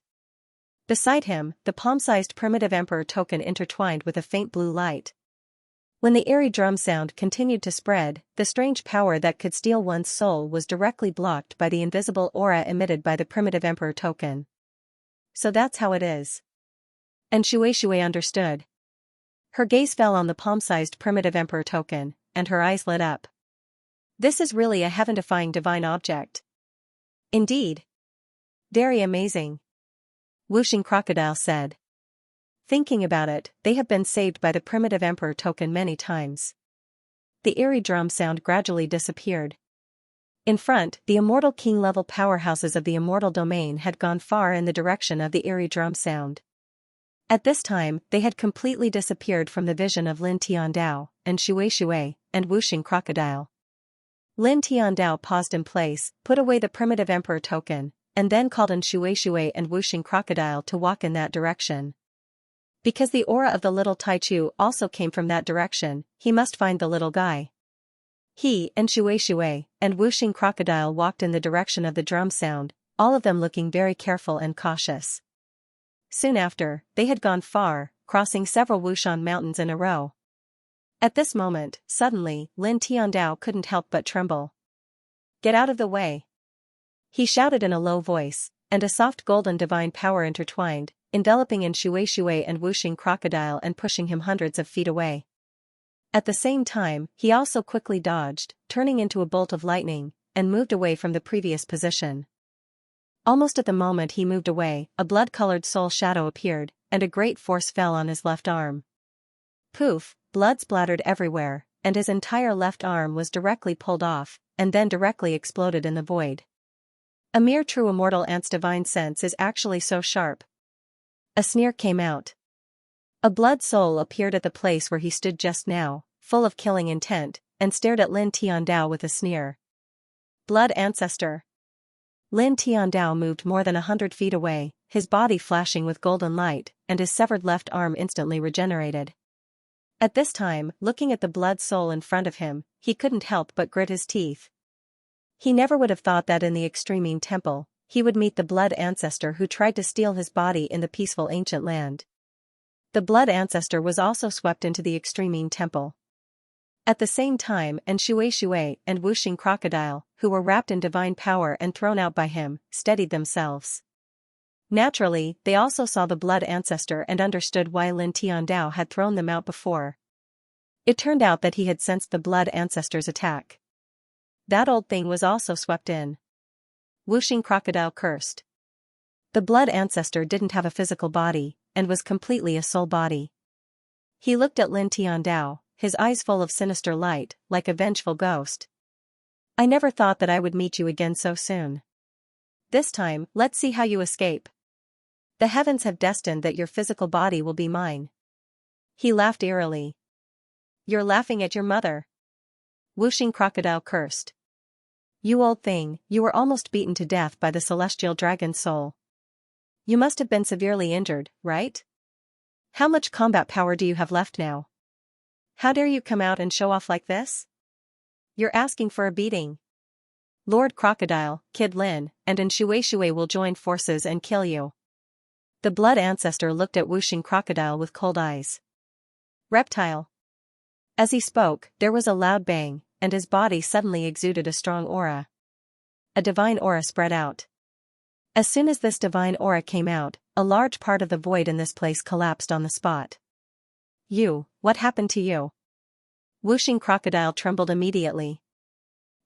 Beside him, the palm-sized primitive emperor token intertwined with a faint blue light. When the eerie drum sound continued to spread, the strange power that could steal one's soul was directly blocked by the invisible aura emitted by the primitive emperor token. So that's how it is. Shueishue understood. Her gaze fell on the palm-sized primitive emperor token, and her eyes lit up. This is really a heaven-defying divine object. Indeed. Very amazing. Wuxing Crocodile said. Thinking about it, they have been saved by the primitive emperor token many times. The eerie drum sound gradually disappeared. In front, the immortal king-level powerhouses of the immortal domain had gone far in the direction of the eerie drum sound. At this time, they had completely disappeared from the vision of Lin Tian Dao, Shueishue, and Wuxing Crocodile. Lin Tian Dao paused in place, put away the primitive emperor token, and then called on Shueishue and Wuxing Crocodile to walk in that direction. Because the aura of the little Taichu also came from that direction, he must find the little guy. He, Shueishue, and Wuxing Crocodile walked in the direction of the drum sound, all of them looking very careful and cautious. Soon after, they had gone far, crossing several Wushan mountains in a row. At this moment, suddenly, Lin Tian Dao couldn't help but tremble. Get out of the way! He shouted in a low voice, and a soft golden divine power intertwined, enveloping Shueishue and Wuxing Crocodile and pushing him hundreds of feet away. At the same time, he also quickly dodged, turning into a bolt of lightning, and moved away from the previous position. Almost at the moment he moved away, a blood-colored soul shadow appeared, and a great force fell on his left arm. Poof, blood splattered everywhere, and his entire left arm was directly pulled off, and then directly exploded in the void. A mere true immortal ant's divine sense is actually so sharp. A sneer came out. A blood soul appeared at the place where he stood just now, full of killing intent, and stared at Lin Tian Dao with a sneer. Blood ancestor. Lin Tian Dao moved more than 100 feet away, his body flashing with golden light, and his severed left arm instantly regenerated. At this time, looking at the blood soul in front of him, he couldn't help but grit his teeth. He never would have thought that in the Extremine Temple, he would meet the blood ancestor who tried to steal his body in the peaceful ancient land. The blood ancestor was also swept into the Extremine Temple. At the same time, and Shui and Wuxing Crocodile, who were wrapped in divine power and thrown out by him, steadied themselves. Naturally, they also saw the blood ancestor and understood why Lin Tiandao had thrown them out before. It turned out that he had sensed the blood ancestor's attack. That old thing was also swept in. Wuxing Crocodile cursed. The blood ancestor didn't have a physical body, and was completely a soul body. He looked at Lin Tiandao, his eyes full of sinister light, like a vengeful ghost. I never thought that I would meet you again so soon. This time, let's see how you escape. The heavens have destined that your physical body will be mine. He laughed eerily. You're laughing at your mother. Wuxing Crocodile cursed. You old thing, you were almost beaten to death by the celestial dragon's soul. You must have been severely injured, right? How much combat power do you have left now? How dare you come out and show off like this? You're asking for a beating. Lord Crocodile, Kid Lin, and Shui will join forces and kill you. The blood ancestor looked at Wuxing Crocodile with cold eyes. Reptile. As he spoke, there was a loud bang, and his body suddenly exuded a strong aura. A divine aura spread out. As soon as this divine aura came out, a large part of the void in this place collapsed on the spot. What happened to you? Wuxing Crocodile trembled immediately.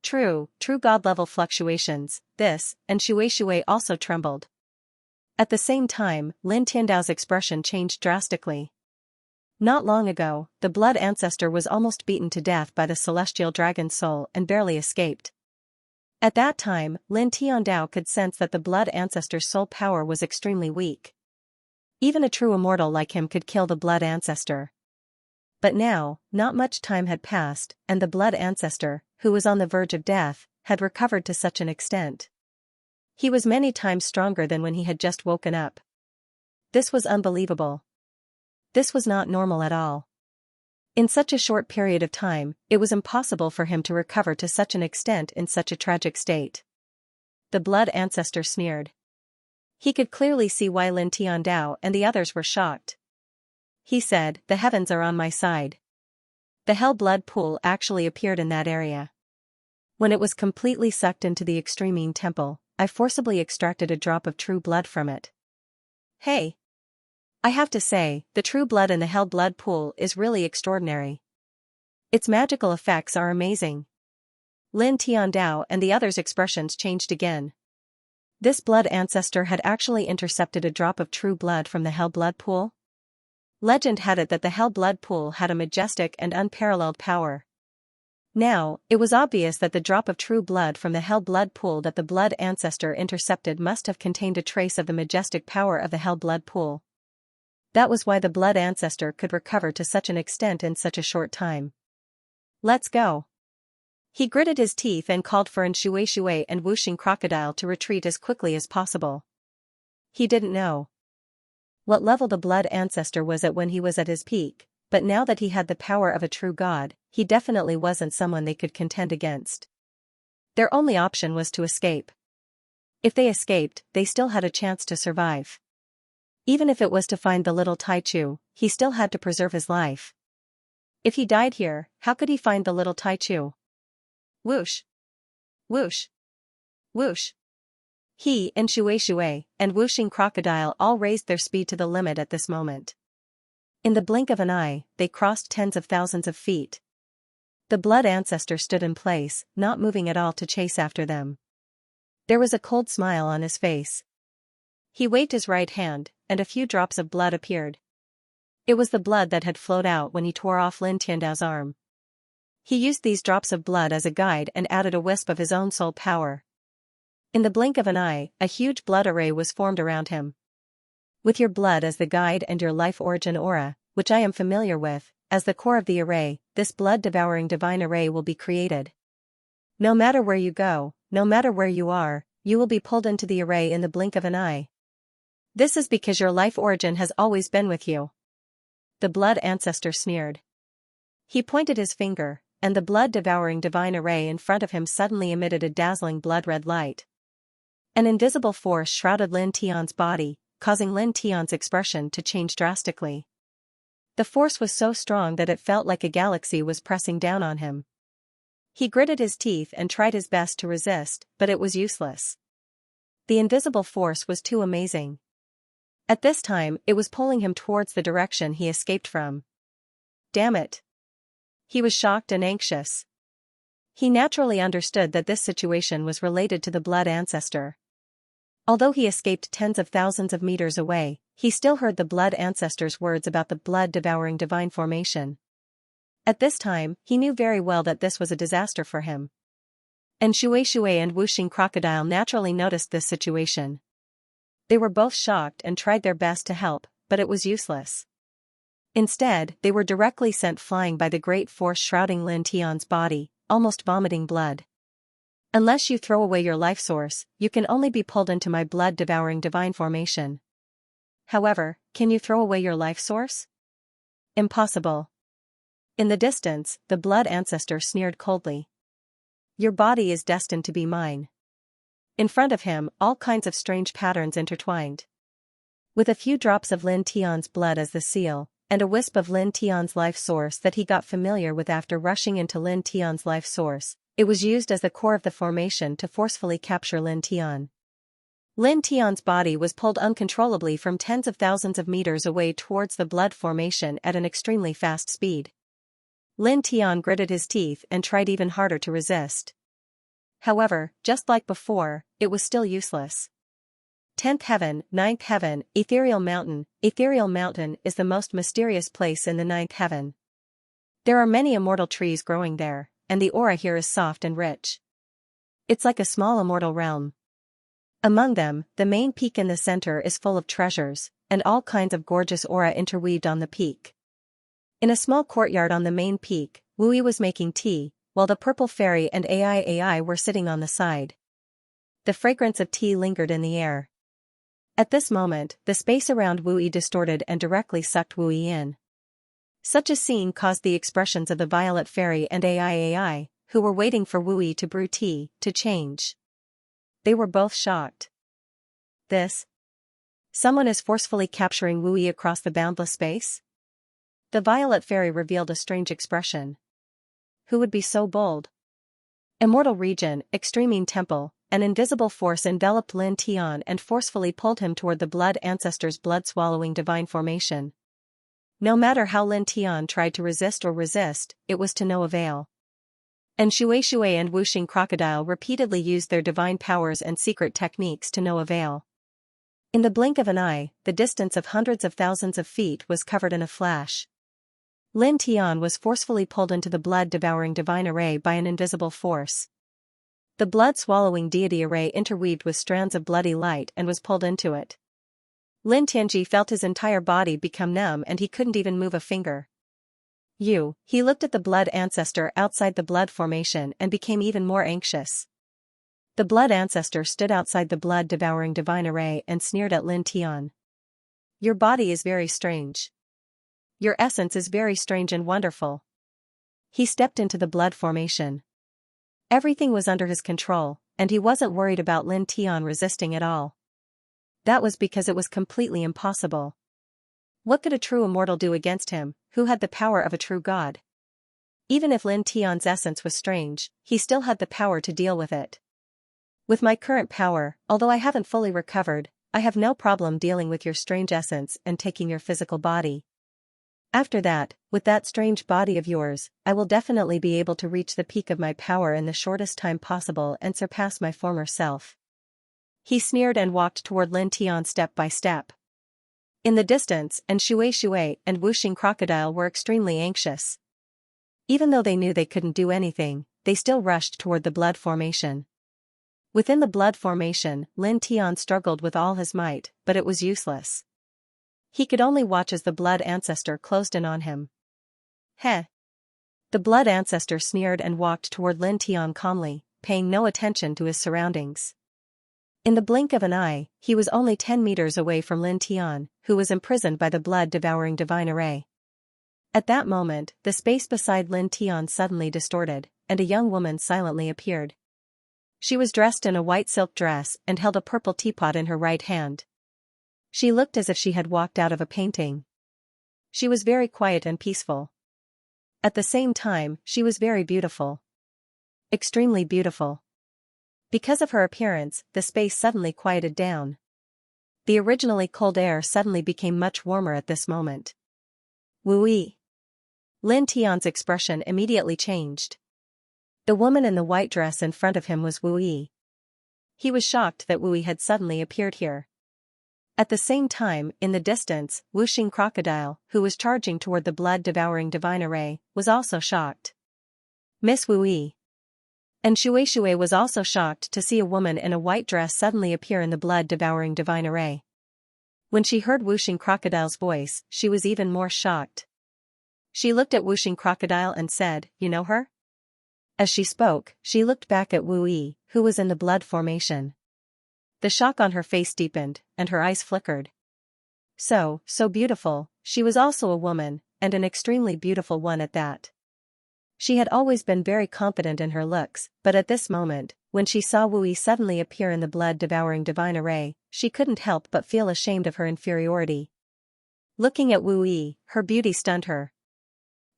True god-level fluctuations, this, and Shui also trembled. At the same time, Lin Tiandao's expression changed drastically. Not long ago, the blood ancestor was almost beaten to death by the celestial dragon's soul and barely escaped. At that time, Lin Tiandao could sense that the blood ancestor's soul power was extremely weak. Even a true immortal like him could kill the blood ancestor. But now, not much time had passed, and the blood ancestor, who was on the verge of death, had recovered to such an extent. He was many times stronger than when he had just woken up. This was unbelievable. This was not normal at all. In such a short period of time, it was impossible for him to recover to such an extent in such a tragic state. The blood ancestor sneered. He could clearly see why Lin Tiandao and the others were shocked. He said, "The heavens are on my side." The hell blood pool actually appeared in that area. When it was completely sucked into the Extremine Temple, I forcibly extracted a drop of true blood from it. Hey! I have to say, the true blood in the hell blood pool is really extraordinary. Its magical effects are amazing. Lin Tiandao and the others' expressions changed again. This blood ancestor had actually intercepted a drop of true blood from the hell blood pool? Legend had it that the hell blood pool had a majestic and unparalleled power. Now, it was obvious that the drop of true blood from the hell blood pool that the blood ancestor intercepted must have contained a trace of the majestic power of the hell blood pool. That was why the blood ancestor could recover to such an extent in such a short time. Let's go. He gritted his teeth and called for Shui and Wuxing Crocodile to retreat as quickly as possible. He didn't know what level the blood ancestor was at when he was at his peak, but now that he had the power of a true god, he definitely wasn't someone they could contend against. Their only option was to escape. If they escaped, they still had a chance to survive. Even if it was to find the little Taichu, he still had to preserve his life. If he died here, how could he find the little Taichu? Whoosh! Whoosh! Whoosh! He and Shui and Wuxing Crocodile all raised their speed to the limit at this moment. In the blink of an eye, they crossed tens of thousands of feet. The blood ancestor stood in place, not moving at all to chase after them. There was a cold smile on his face. He waved his right hand, and a few drops of blood appeared. It was the blood that had flowed out when he tore off Lin Tiandao's arm. He used these drops of blood as a guide and added a wisp of his own soul power. In the blink of an eye, a huge blood array was formed around him. With your blood as the guide and your life origin aura, which I am familiar with, as the core of the array, this blood-devouring divine array will be created. No matter where you go, no matter where you are, you will be pulled into the array in the blink of an eye. This is because your life origin has always been with you. The blood ancestor sneered. He pointed his finger, and the blood-devouring divine array in front of him suddenly emitted a dazzling blood-red light. An invisible force shrouded Lin Tian's body, causing Lin Tian's expression to change drastically. The force was so strong that it felt like a galaxy was pressing down on him. He gritted his teeth and tried his best to resist, but it was useless. The invisible force was too amazing. At this time, it was pulling him towards the direction he escaped from. Damn it! He was shocked and anxious. He naturally understood that this situation was related to the blood ancestor. Although he escaped tens of thousands of meters away, he still heard the blood ancestor's words about the blood-devouring divine formation. At this time, he knew very well that this was a disaster for him. And Xianxia and Wuxing Crocodile naturally noticed this situation. They were both shocked and tried their best to help, but it was useless. Instead, they were directly sent flying by the great force shrouding Lin Tian's body, almost vomiting blood. Unless you throw away your life source, you can only be pulled into my blood-devouring divine formation. However, can you throw away your life source? Impossible. In the distance, the blood ancestor sneered coldly. Your body is destined to be mine. In front of him, all kinds of strange patterns intertwined. With a few drops of Lin Tian's blood as the seal, and a wisp of Lin Tian's life source that he got familiar with after rushing into Lin Tian's life source, it was used as the core of the formation to forcefully capture Lin Tian. Lin Tian's body was pulled uncontrollably from tens of thousands of meters away towards the blood formation at an extremely fast speed. Lin Tian gritted his teeth and tried even harder to resist. However, just like before, it was still useless. 10th heaven, 9th heaven, ethereal mountain. Ethereal mountain is the most mysterious place in the 9th heaven. There are many immortal trees growing there, and the aura here is soft and rich. It's like a small immortal realm. Among them, the main peak in the center is full of treasures, and all kinds of gorgeous aura interweaved on the peak. In a small courtyard on the main peak, Wui was making tea, while the purple fairy and AI were sitting on the side. The fragrance of tea lingered in the air. At this moment, the space around Wui distorted and directly sucked Wui in. Such a scene caused the expressions of the violet fairy and AI, who were waiting for Wui to brew tea, to change. They were both shocked. Someone is forcefully capturing Wui across the boundless space? The violet fairy revealed a strange expression. Who would be so bold? Immortal region, extreme temple, an invisible force enveloped Lin Tian and forcefully pulled him toward the blood ancestor's blood-swallowing divine formation. No matter how Lin Tian tried to resist, it was to no avail. And Xianxia and Wuxing Crocodile repeatedly used their divine powers and secret techniques to no avail. In the blink of an eye, the distance of hundreds of thousands of feet was covered in a flash. Lin Tian was forcefully pulled into the blood-devouring divine array by an invisible force. The blood-swallowing deity array interweaved with strands of bloody light and was pulled into it. Lin Tianji felt his entire body become numb and he couldn't even move a finger. He looked at the blood ancestor outside the blood formation and became even more anxious. The blood ancestor stood outside the blood-devouring divine array and sneered at Lin Tian. Your body is very strange. Your essence is very strange and wonderful. He stepped into the blood formation. Everything was under his control, and he wasn't worried about Lin Tian resisting at all. That was because it was completely impossible. What could a true immortal do against him, who had the power of a true god? Even if Lin Tian's essence was strange, he still had the power to deal with it. With my current power, although I haven't fully recovered, I have no problem dealing with your strange essence and taking your physical body. After that, with that strange body of yours, I will definitely be able to reach the peak of my power in the shortest time possible and surpass my former self. He sneered and walked toward Lin Tian step by step. In the distance, and Xianxia and Wuxing Crocodile were extremely anxious. Even though they knew they couldn't do anything, they still rushed toward the blood formation. Within the blood formation, Lin Tian struggled with all his might, but it was useless. He could only watch as the blood ancestor closed in on him. Heh! The blood ancestor sneered and walked toward Lin Tian calmly, paying no attention to his surroundings. In the blink of an eye, he was only 10 meters away from Lin Tian, who was imprisoned by the blood-devouring divine array. At that moment, the space beside Lin Tian suddenly distorted, and a young woman silently appeared. She was dressed in a white silk dress and held a purple teapot in her right hand. She looked as if she had walked out of a painting. She was very quiet and peaceful. At the same time, she was very beautiful. Extremely beautiful. Because of her appearance, the space suddenly quieted down. The originally cold air suddenly became much warmer at this moment. Wu-yi. Lin Tian's expression immediately changed. The woman in the white dress in front of him was Wu-yi. He was shocked that Wu-yi had suddenly appeared here. At the same time, in the distance, Wuxing Crocodile, who was charging toward the blood-devouring divine array, was also shocked. Miss Wu-yi. And Shui was also shocked to see a woman in a white dress suddenly appear in the blood-devouring divine array. When she heard Wuxing Crocodile's voice, she was even more shocked. She looked at Wuxing Crocodile and said, "You know her?" As she spoke, she looked back at Wu-yi, who was in the blood formation. The shock on her face deepened, and her eyes flickered. So beautiful, she was also a woman, and an extremely beautiful one at that. She had always been very confident in her looks, but at this moment, when she saw Wu-yi suddenly appear in the blood-devouring divine array, she couldn't help but feel ashamed of her inferiority. Looking at Wu-yi, her beauty stunned her.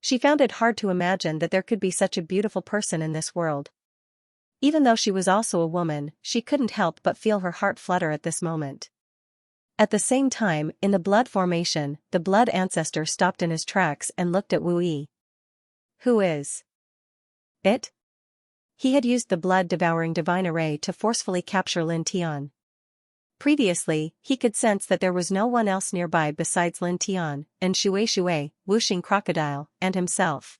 She found it hard to imagine that there could be such a beautiful person in this world. Even though she was also a woman, she couldn't help but feel her heart flutter at this moment. At the same time, in the blood formation, the blood ancestor stopped in his tracks and looked at Wu-yi. Who is it? He had used the blood-devouring divine array to forcefully capture Lin Tian. Previously, he could sense that there was no one else nearby besides Lin Tian, and Shui, Wuxing Crocodile, and himself.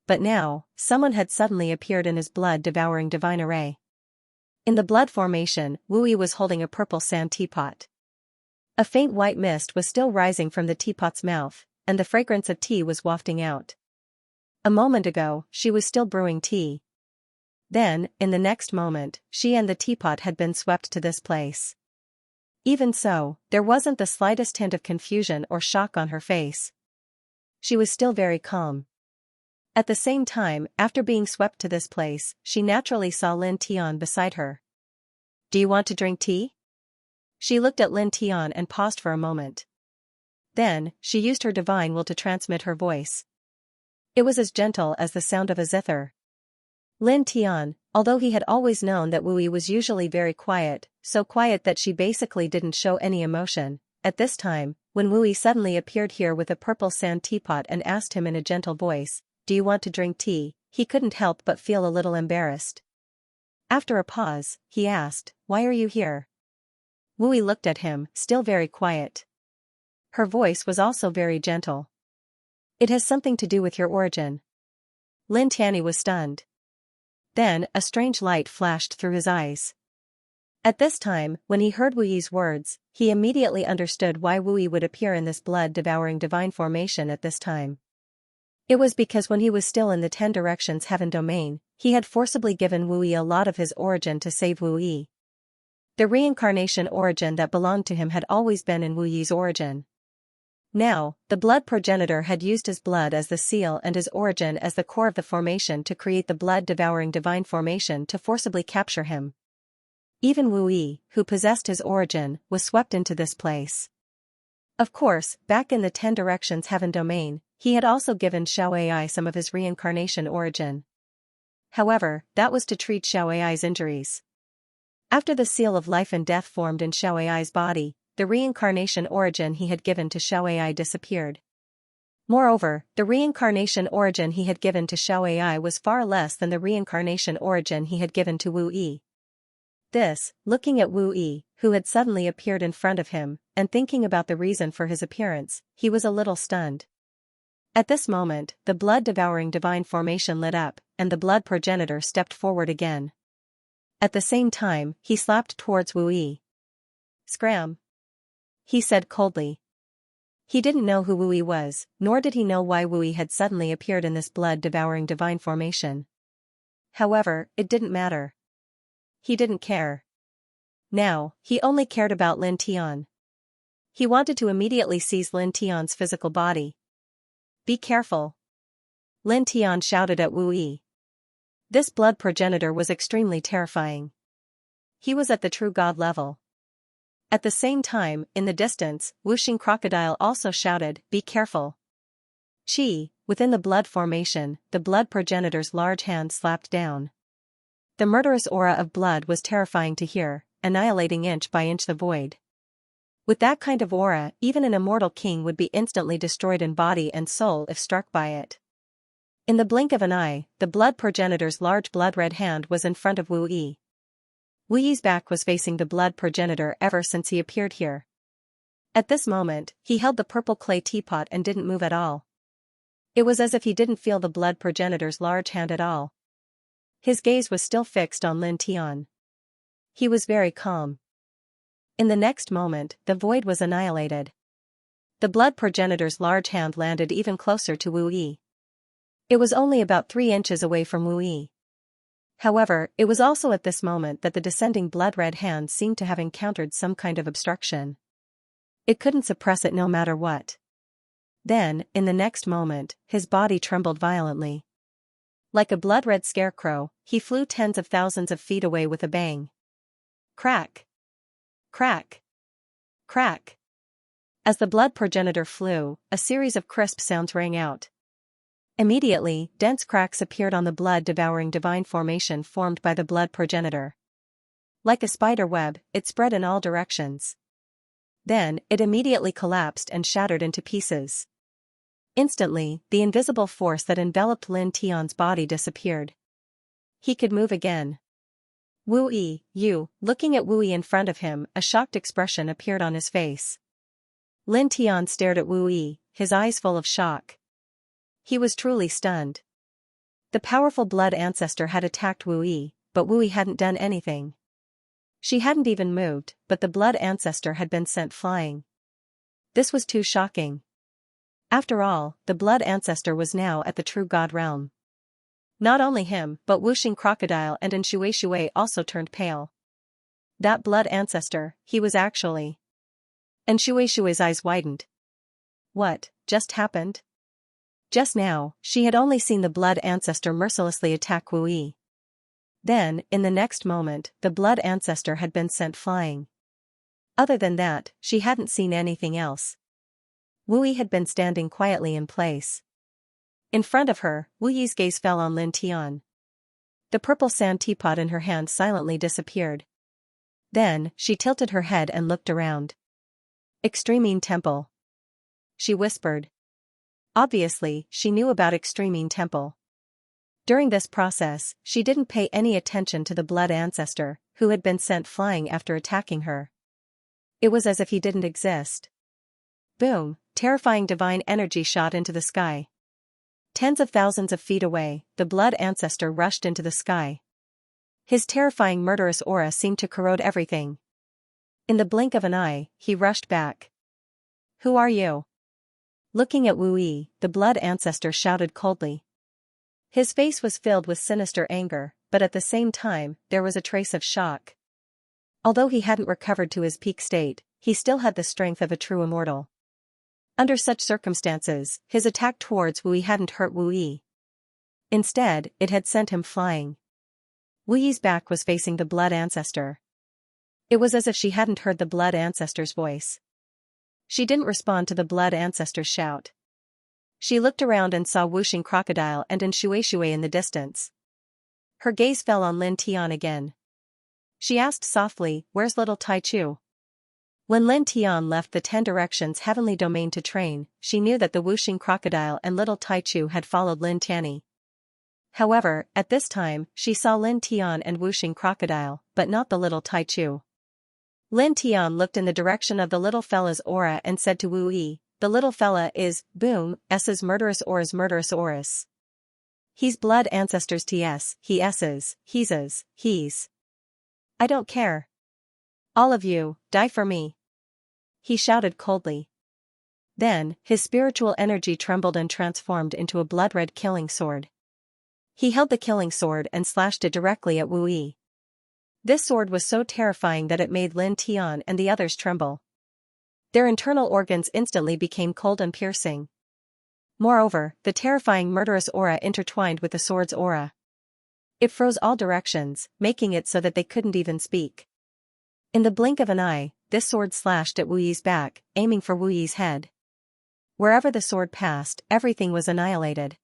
But now, someone had suddenly appeared in his blood-devouring divine array. In the blood formation, Wu-yi was holding a purple sand teapot. A faint white mist was still rising from the teapot's mouth, and the fragrance of tea was wafting out. A moment ago, she was still brewing tea. Then, in the next moment, she and the teapot had been swept to this place. Even so, there wasn't the slightest hint of confusion or shock on her face. She was still very calm. At the same time, after being swept to this place, she naturally saw Lin Tian beside her. "Do you want to drink tea?" She looked at Lin Tian and paused for a moment. Then, she used her divine will to transmit her voice. It was as gentle as the sound of a zither. Lin Tian, although he had always known that Wu-yi was usually very quiet, so quiet that she basically didn't show any emotion, at this time, when Wu-yi suddenly appeared here with a purple sand teapot and asked him in a gentle voice, "Do you want to drink tea?" he couldn't help but feel a little embarrassed. After a pause, he asked, "Why are you here?" Wu-yi looked at him, still very quiet. Her voice was also very gentle. "It has something to do with your origin." Lin Tian was stunned. Then, a strange light flashed through his eyes. At this time, when he heard Wu-yi's words, he immediately understood why Wu-yi would appear in this blood-devouring divine formation at this time. It was because when he was still in the 10 Directions Heaven domain, he had forcibly given Wu-yi a lot of his origin to save Wu-yi. The reincarnation origin that belonged to him had always been in Wu-yi's origin. Now, the blood progenitor had used his blood as the seal and his origin as the core of the formation to create the blood-devouring divine formation to forcibly capture him. Even Wu-yi, who possessed his origin, was swept into this place. Of course, back in the 10 Directions Heaven domain, he had also given Xiaoai some of his reincarnation origin. However, that was to treat Xiaoai's injuries. After the seal of life and death formed in Xiaoai's body, the reincarnation origin he had given to Xiaoai disappeared. Moreover, the reincarnation origin he had given to Xiaoai was far less than the reincarnation origin he had given to Wu-yi. This, looking at Wu-yi, who had suddenly appeared in front of him, and thinking about the reason for his appearance, he was a little stunned. At this moment, the blood-devouring divine formation lit up, and the blood progenitor stepped forward again. At the same time, he slapped towards Wu-yi. "Scram," he said coldly. He didn't know who Wu-yi was, nor did he know why Wu-yi had suddenly appeared in this blood-devouring divine formation. However, it didn't matter. He didn't care. Now, he only cared about Lin Tian. He wanted to immediately seize Lin Tian's physical body. "Be careful," Lin Tian shouted at Wu-yi. This blood progenitor was extremely terrifying. He was at the true god level. At the same time, in the distance, Whooshing Crocodile also shouted, "Be careful." Chi, within the blood formation, the blood progenitor's large hand slapped down. The murderous aura of blood was terrifying to hear, annihilating inch by inch the void. With that kind of aura, even an immortal king would be instantly destroyed in body and soul if struck by it. In the blink of an eye, the blood progenitor's large blood-red hand was in front of Wu Yi. Wu Yi's back was facing the blood progenitor ever since he appeared here. At this moment, he held the purple clay teapot and didn't move at all. It was as if he didn't feel the blood progenitor's large hand at all. His gaze was still fixed on Lin Tian. He was very calm. In the next moment, the void was annihilated. The blood progenitor's large hand landed even closer to Wu Yi. It was only about 3 inches away from Wu Yi. However, it was also at this moment that the descending blood-red hand seemed to have encountered some kind of obstruction. It couldn't suppress it no matter what. Then, in the next moment, his body trembled violently. Like a blood-red scarecrow, he flew tens of thousands of feet away with a bang. Crack! Crack! Crack! As the blood progenitor flew, a series of crisp sounds rang out. Immediately, dense cracks appeared on the blood-devouring divine formation formed by the blood progenitor. Like a spider web, it spread in all directions. Then, it immediately collapsed and shattered into pieces. Instantly, the invisible force that enveloped Lin Tian's body disappeared. He could move again. Wu Yi, you, looking at Wu Yi in front of him, a shocked expression appeared on his face. Lin Tian stared at Wu Yi, his eyes full of shock. He was truly stunned. The powerful blood ancestor had attacked Wu Yi, but Wu Yi hadn't done anything. She hadn't even moved, but the blood ancestor had been sent flying. This was too shocking. After all, the blood ancestor was now at the true god realm. Not only him, but Whooshing Crocodile and Xianxia also turned pale. That blood ancestor, he was actually. And Xianxia's eyes widened. What just happened? Just now, she had only seen the blood ancestor mercilessly attack Wu Yi. Then, in the next moment, the blood ancestor had been sent flying. Other than that, she hadn't seen anything else. Wu Yi had been standing quietly in place. In front of her, Wu Yi's gaze fell on Lin Tian. The purple sand teapot in her hand silently disappeared. Then, she tilted her head and looked around. Extremine Temple. She whispered. Obviously, she knew about Extremine Temple. During this process, she didn't pay any attention to the blood ancestor, who had been sent flying after attacking her. It was as if he didn't exist. Boom, terrifying divine energy shot into the sky. Tens of thousands of feet away, the blood ancestor rushed into the sky. His terrifying murderous aura seemed to corrode everything. In the blink of an eye, he rushed back. Who are you? Looking at Wu Yi, the blood ancestor shouted coldly. His face was filled with sinister anger, but at the same time, there was a trace of shock. Although he hadn't recovered to his peak state, he still had the strength of a true immortal. Under such circumstances, his attack towards Wu Yi hadn't hurt Wu Yi. Instead, it had sent him flying. Wu Yi's back was facing the blood ancestor. It was as if she hadn't heard the blood ancestor's voice. She didn't respond to the blood ancestor's shout. She looked around and saw Whooshing Crocodile and Xianxia in the distance. Her gaze fell on Lin Tian again. She asked softly, "Where's little Tai Chu?" When Lin Tian left the 10 Directions Heavenly Domain to train, she knew that the Whooshing Crocodile and little Tai Chu had followed Lin Tianyi. However, at this time, she saw Lin Tian and Whooshing Crocodile, but not the little Tai Chu. Lin Tian looked in the direction of the little fella's aura and said to Wu Yi, "The little fella is, boom, S's murderous auras. He's blood ancestors ts, he S's, he's. I don't care. All of you, die for me." He shouted coldly. Then, his spiritual energy trembled and transformed into a blood-red killing sword. He held the killing sword and slashed it directly at Wu Yi. This sword was so terrifying that it made Lin Tian and the others tremble. Their internal organs instantly became cold and piercing. Moreover, the terrifying murderous aura intertwined with the sword's aura. It froze all directions, making it so that they couldn't even speak. In the blink of an eye, this sword slashed at Wu Yi's back, aiming for Wu Yi's head. Wherever the sword passed, everything was annihilated.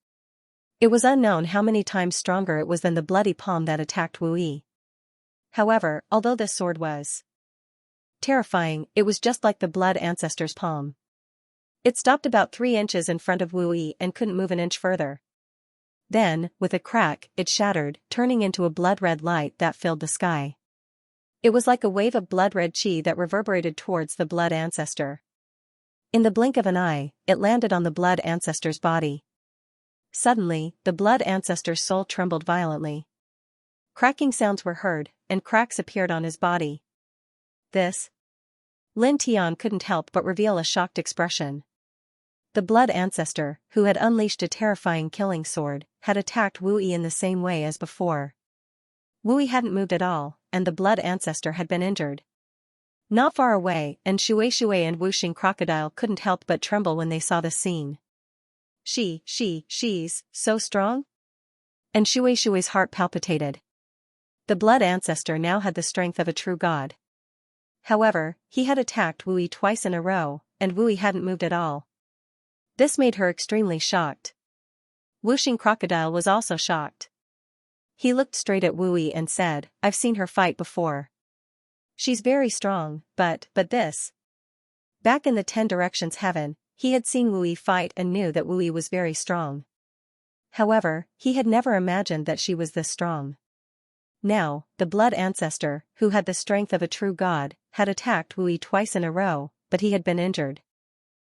It was unknown how many times stronger it was than the bloody palm that attacked Wu Yi. However, although this sword was terrifying, it was just like the blood ancestor's palm. It stopped about 3 inches in front of Wu Yi and couldn't move an inch further. Then, with a crack, it shattered, turning into a blood-red light that filled the sky. It was like a wave of blood-red chi that reverberated towards the blood ancestor. In the blink of an eye, it landed on the blood ancestor's body. Suddenly, the blood ancestor's soul trembled violently. Cracking sounds were heard, and cracks appeared on his body. This? Lin Tian couldn't help but reveal a shocked expression. The blood ancestor, who had unleashed a terrifying killing sword, had attacked Wu Yi in the same way as before. Wu Yi hadn't moved at all, and the blood ancestor had been injured. Not far away, and Shui and Wuxing Crocodile couldn't help but tremble when they saw the scene. She's so strong? And Shui's heart palpitated. The blood ancestor now had the strength of a true god. However, he had attacked Wu Yi twice in a row, and Wu Yi hadn't moved at all. This made her extremely shocked. Wuxing Crocodile was also shocked. He looked straight at Wu Yi and said, "I've seen her fight before. She's very strong, but this." Back in the 10 Directions Heaven, he had seen Wu Yi fight and knew that Wu Yi was very strong. However, he had never imagined that she was this strong. Now, the blood ancestor, who had the strength of a true god, had attacked Wu Yi twice in a row, but he had been injured.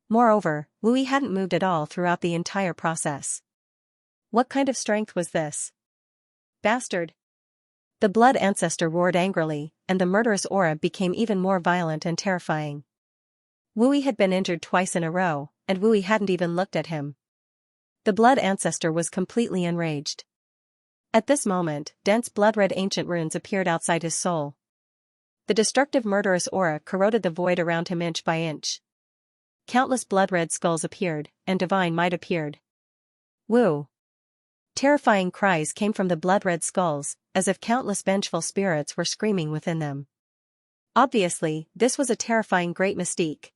Moreover, Wu Yi hadn't moved at all throughout the entire process. What kind of strength was this? Bastard! The blood ancestor roared angrily, and the murderous aura became even more violent and terrifying. Wu Yi had been injured twice in a row, and Wu Yi hadn't even looked at him. The blood ancestor was completely enraged. At this moment, dense blood-red ancient runes appeared outside his soul. The destructive murderous aura corroded the void around him inch by inch. Countless blood-red skulls appeared, and divine might appeared. Woo! Terrifying cries came from the blood-red skulls, as if countless vengeful spirits were screaming within them. Obviously, this was a terrifying great mystique.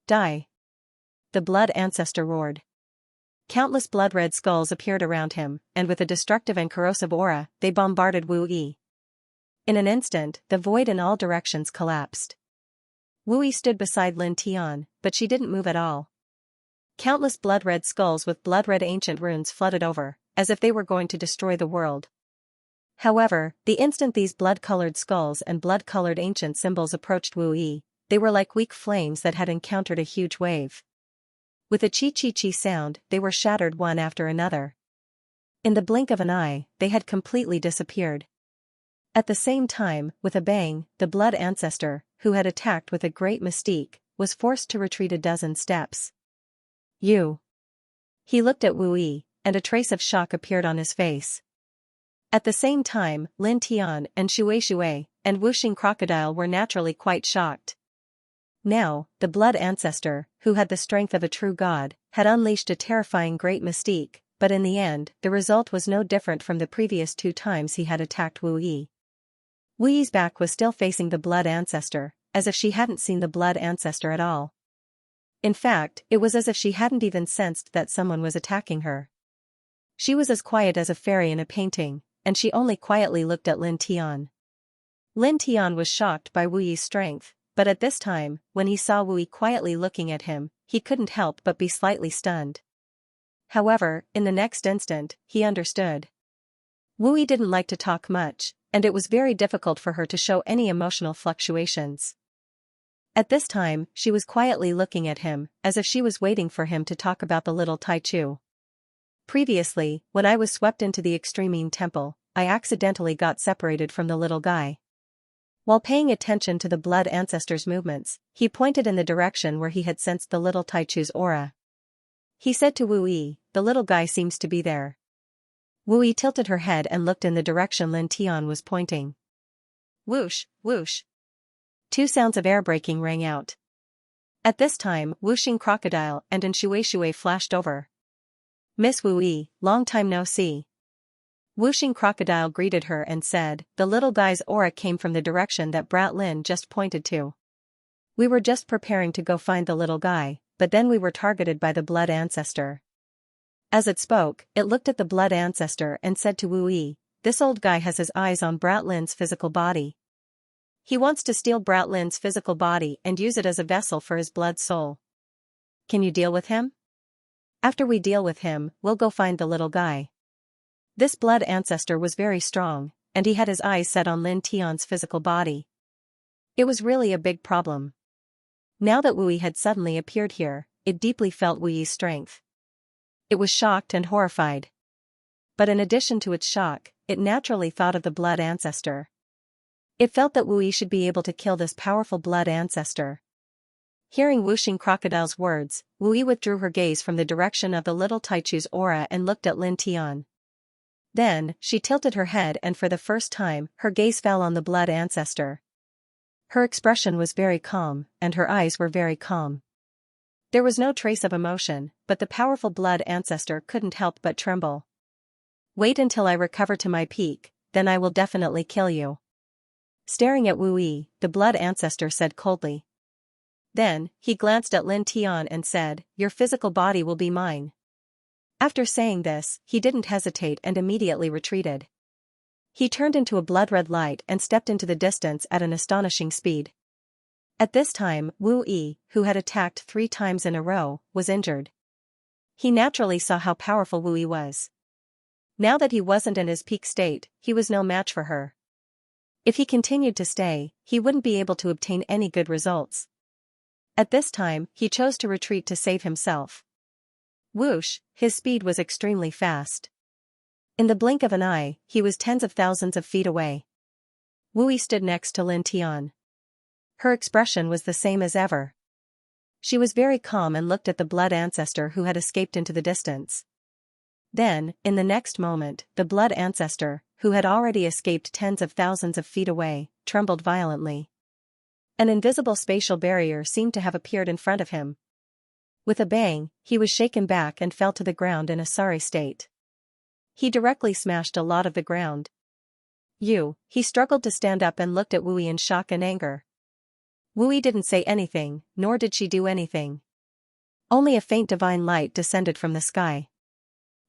Die! The blood ancestor roared. Countless blood-red skulls appeared around him, and with a destructive and corrosive aura, they bombarded Wu Yi. In an instant, the void in all directions collapsed. Wu Yi stood beside Lin Tian, but she didn't move at all. Countless blood-red skulls with blood-red ancient runes flooded over, as if they were going to destroy the world. However, the instant these blood-colored skulls and blood-colored ancient symbols approached Wu Yi, they were like weak flames that had encountered a huge wave. With a chi-chi-chi sound, they were shattered one after another. In the blink of an eye, they had completely disappeared. At the same time, with a bang, the blood ancestor, who had attacked with a great mystique, was forced to retreat a dozen steps. You! He looked at Wu Yi, and a trace of shock appeared on his face. At the same time, Lin Tian and Shui and Wuxing Crocodile were naturally quite shocked. Now, the blood ancestor, who had the strength of a true god, had unleashed a terrifying great mystique, but in the end, the result was no different from the previous 2 times he had attacked Wu Yi. Wu Yi's back was still facing the blood ancestor, as if she hadn't seen the blood ancestor at all. In fact, it was as if she hadn't even sensed that someone was attacking her. She was as quiet as a fairy in a painting, and she only quietly looked at Lin Tian. Lin Tian was shocked by Wu Yi's strength, but at this time, when he saw Wu Yi quietly looking at him, he couldn't help but be slightly stunned. However, in the next instant, he understood. Wu Yi didn't like to talk much, and it was very difficult for her to show any emotional fluctuations. At this time, she was quietly looking at him, as if she was waiting for him to talk about the little Taichu. Previously, when I was swept into the Extremine Temple, I accidentally got separated from the little guy. While paying attention to the blood ancestor's movements, he pointed in the direction where he had sensed the little Taichu's aura. He said to Wu Yi, "The little guy seems to be there." Wu Yi tilted her head and looked in the direction Lin Tian was pointing. Whoosh, whoosh. 2 sounds of air breaking rang out. At this time, Wuxing Crocodile and Shui flashed over. "Miss Wu Yi, long time no see." Wuxing Crocodile greeted her and said, "The little guy's aura came from the direction that Brat Lin just pointed to." We were just preparing to go find the little guy, but then we were targeted by the blood ancestor. As it spoke, it looked at the blood ancestor and said to Wu Yi, "This old guy has his eyes on Brat Lin's physical body. He wants to steal Brat Lin's physical body and use it as a vessel for his blood soul. Can you deal with him? After we deal with him, we'll go find the little guy." This blood ancestor was very strong, and he had his eyes set on Lin Tian's physical body. It was really a big problem. Now that Wu Yi had suddenly appeared here, it deeply felt Wu Yi's strength. It was shocked and horrified. But in addition to its shock, it naturally thought of the blood ancestor. It felt that Wu Yi should be able to kill this powerful blood ancestor. Hearing Wuxing Crocodile's words, Wu Yi withdrew her gaze from the direction of the little Taichu's aura and looked at Lin Tian. Then, she tilted her head and for the first time, her gaze fell on the blood ancestor. Her expression was very calm, and her eyes were very calm. There was no trace of emotion, but the powerful blood ancestor couldn't help but tremble. "Wait until I recover to my peak, then I will definitely kill you." Staring at Wu Yi, the blood ancestor said coldly. Then, he glanced at Lin Tian and said, "Your physical body will be mine." After saying this, he didn't hesitate and immediately retreated. He turned into a blood-red light and stepped into the distance at an astonishing speed. At this time, Wu Yi, who had attacked 3 times in a row, was injured. He naturally saw how powerful Wu Yi was. Now that he wasn't in his peak state, he was no match for her. If he continued to stay, he wouldn't be able to obtain any good results. At this time, he chose to retreat to save himself. Whoosh, his speed was extremely fast. In the blink of an eye, he was tens of thousands of feet away. Wu Yi stood next to Lin Tian. Her expression was the same as ever. She was very calm and looked at the blood ancestor who had escaped into the distance. Then, in the next moment, the blood ancestor, who had already escaped tens of thousands of feet away, trembled violently. An invisible spatial barrier seemed to have appeared in front of him. With a bang, he was shaken back and fell to the ground in a sorry state. He directly smashed a lot of the ground. He struggled to stand up and looked at Wu Yi in shock and anger. Wu Yi didn't say anything, nor did she do anything. Only a faint divine light descended from the sky.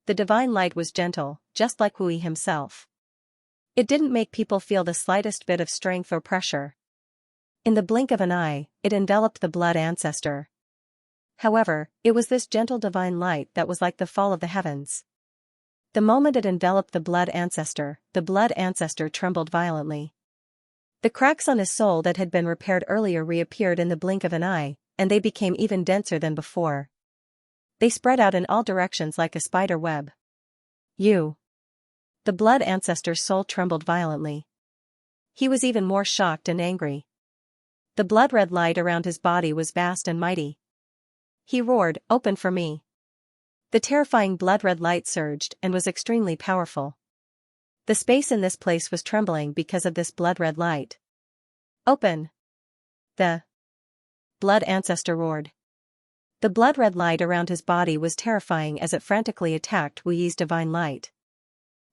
The divine light was gentle, just like Wu Yi himself. It didn't make people feel the slightest bit of strength or pressure. In the blink of an eye, it enveloped the blood ancestor. However, it was this gentle divine light that was like the fall of the heavens. The moment it enveloped the blood ancestor trembled violently. The cracks on his soul that had been repaired earlier reappeared in the blink of an eye, and they became even denser than before. They spread out in all directions like a spider web. The blood ancestor's soul trembled violently. He was even more shocked and angry. The blood-red light around his body was vast and mighty. He roared, "Open for me." The terrifying blood-red light surged and was extremely powerful. The space in this place was trembling because of this blood-red light. "Open!" The blood ancestor roared. The blood-red light around his body was terrifying as it frantically attacked Wu Yi's divine light.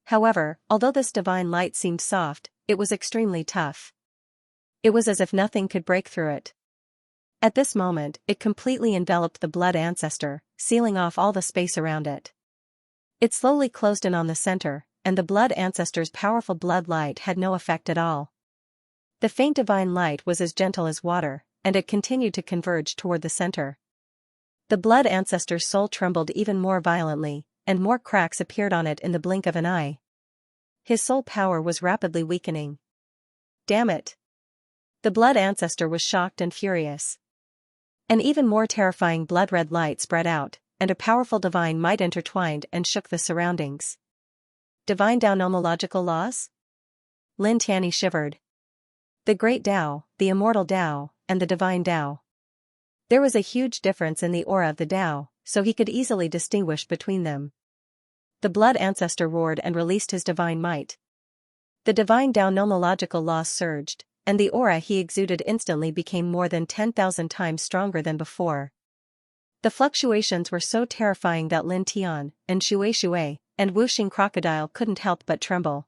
However, although this divine light seemed soft, it was extremely tough. It was as if nothing could break through it. At this moment, it completely enveloped the blood ancestor, sealing off all the space around it. It slowly closed in on the center, and the blood ancestor's powerful blood light had no effect at all. The faint divine light was as gentle as water, and it continued to converge toward the center. The blood ancestor's soul trembled even more violently, and more cracks appeared on it in the blink of an eye. His soul power was rapidly weakening. Damn it! The blood ancestor was shocked and furious. An even more terrifying blood-red light spread out, and a powerful divine might intertwined and shook the surroundings. Divine Tao nomological laws? Lin Tianyi shivered. The great Tao, the immortal Tao, and the divine Tao. There was a huge difference in the aura of the Tao, so he could easily distinguish between them. The blood ancestor roared and released his divine might. The divine Tao nomological laws surged, and the aura he exuded instantly became more than 10,000 times stronger than before. The fluctuations were so terrifying that Lin Tian, and Shui, and Wuxing Crocodile couldn't help but tremble.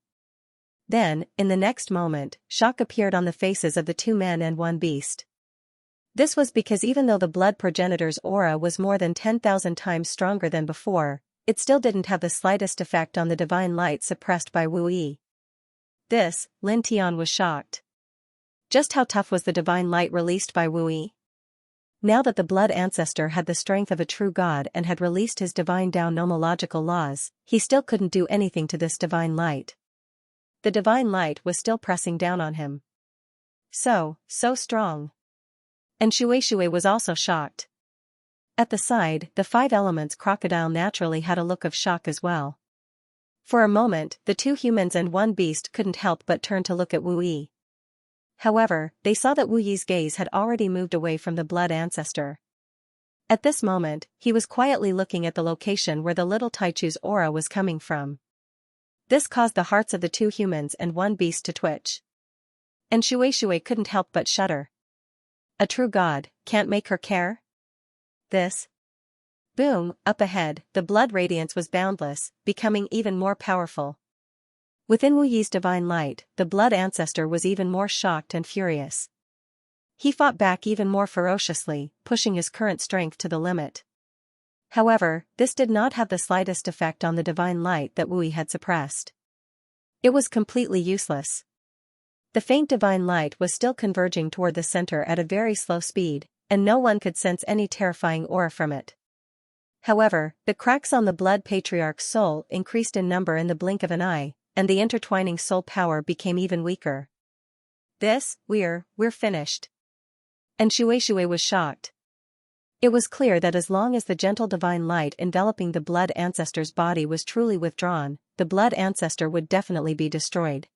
Then, in the next moment, shock appeared on the faces of the 2 men and 1 beast. This was because even though the blood progenitor's aura was more than 10,000 times stronger than before, it still didn't have the slightest effect on the divine light suppressed by Wu Yi. This, Lin Tian was shocked. Just how tough was the divine light released by Wu Yi? Now that the blood ancestor had the strength of a true god and had released his divine Dao nomological laws, he still couldn't do anything to this divine light. The divine light was still pressing down on him. So strong. And Shui was also shocked. At the side, the five elements crocodile naturally had a look of shock as well. For a moment, the two humans and one beast couldn't help but turn to look at Wu Yi. However, they saw that Wu Yi's gaze had already moved away from the blood ancestor. At this moment, he was quietly looking at the location where the little Taichu's aura was coming from. This caused the hearts of the two humans and one beast to twitch. And Shui couldn't help but shudder. A true god, can't make her care? This? Boom, up ahead, the blood radiance was boundless, becoming even more powerful. Within Wu Yi's divine light, the blood ancestor was even more shocked and furious. He fought back even more ferociously, pushing his current strength to the limit. However, this did not have the slightest effect on the divine light that Wu Yi had suppressed. It was completely useless. The faint divine light was still converging toward the center at a very slow speed, and no one could sense any terrifying aura from it. However, the cracks on the blood patriarch's soul increased in number in the blink of an eye, and the intertwining soul power became even weaker. We're finished. And Shui was shocked. It was clear that as long as the gentle divine light enveloping the blood ancestor's body was truly withdrawn, the blood ancestor would definitely be destroyed.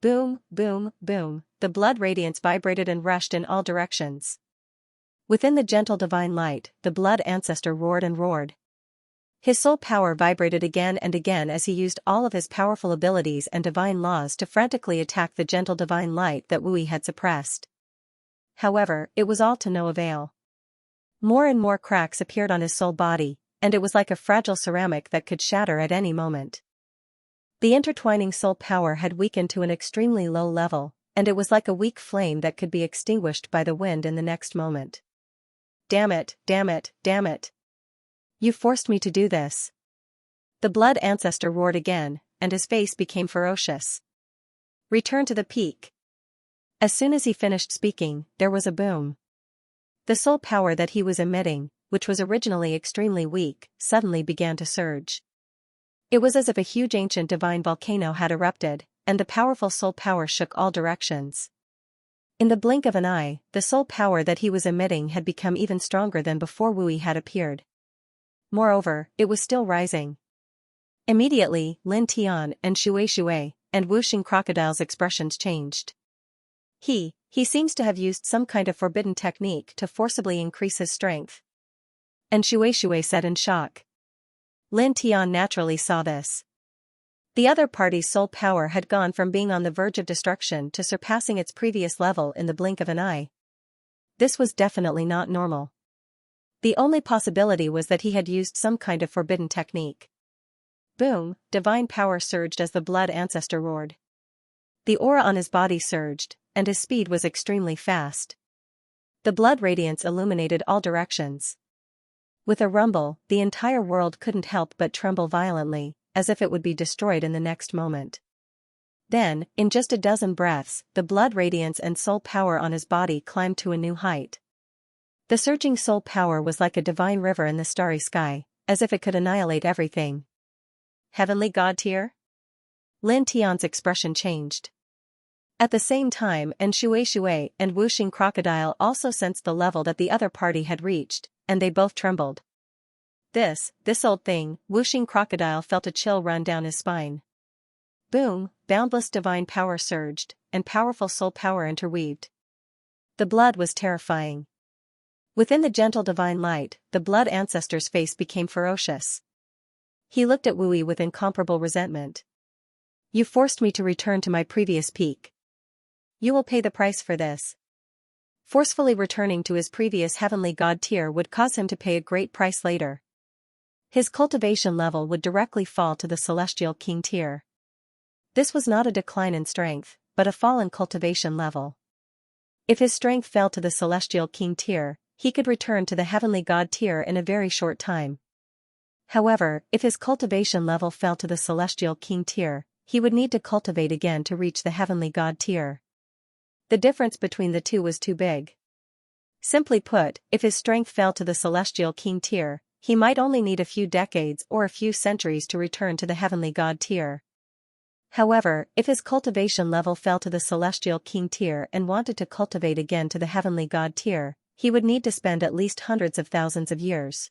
Boom, boom, boom, the blood radiance vibrated and rushed in all directions. Within the gentle divine light, the blood ancestor roared and roared. His soul power vibrated again and again as he used all of his powerful abilities and divine laws to frantically attack the gentle divine light that Wu Yi had suppressed. However, it was all to no avail. More and more cracks appeared on his soul body, and it was like a fragile ceramic that could shatter at any moment. The intertwining soul power had weakened to an extremely low level, and it was like a weak flame that could be extinguished by the wind in the next moment. Damn it, damn it, damn it. You forced me to do this. The blood ancestor roared again, and his face became ferocious. Return to the peak. As soon as he finished speaking, there was a boom. The soul power that he was emitting, which was originally extremely weak, suddenly began to surge. It was as if a huge ancient divine volcano had erupted, and the powerful soul power shook all directions. In the blink of an eye, the soul power that he was emitting had become even stronger than before Wu Yi had appeared. Moreover, it was still rising. Immediately, Lin Tian and Shui and Wuxing Crocodile's expressions changed. He seems to have used some kind of forbidden technique to forcibly increase his strength. And Shui said in shock. Lin Tian naturally saw this. The other party's soul power had gone from being on the verge of destruction to surpassing its previous level in the blink of an eye. This was definitely not normal. The only possibility was that he had used some kind of forbidden technique. Boom, divine power surged as the blood ancestor roared. The aura on his body surged, and his speed was extremely fast. The blood radiance illuminated all directions. With a rumble, the entire world couldn't help but tremble violently, as if it would be destroyed in the next moment. Then, in just a dozen breaths, the blood radiance and soul power on his body climbed to a new height. The surging soul power was like a divine river in the starry sky, as if it could annihilate everything. Heavenly God tier? Lin Tian's expression changed. At the same time, and Shui and Wuxing Crocodile also sensed the level that the other party had reached, and they both trembled. This old thing, Wuxing Crocodile felt a chill run down his spine. Boom, boundless divine power surged, and powerful soul power interweaved. The blood was terrifying. Within the gentle divine light, the blood ancestor's face became ferocious. He looked at Wu Yi with incomparable resentment. You forced me to return to my previous peak. You will pay the price for this. Forcefully returning to his previous heavenly god tier would cause him to pay a great price later. His cultivation level would directly fall to the celestial king tier. This was not a decline in strength, but a fall in cultivation level. if his strength fell to the celestial king tier, he could return to the heavenly god tier in a very short time. However, if his cultivation level fell to the celestial king tier, he would need to cultivate again to reach the heavenly god tier. The difference between the two was too big. Simply put, if his strength fell to the celestial king tier, he might only need a few decades or a few centuries to return to the heavenly god tier. However, if his cultivation level fell to the celestial king tier and wanted to cultivate again to the heavenly god tier, he would need to spend at least hundreds of thousands of years.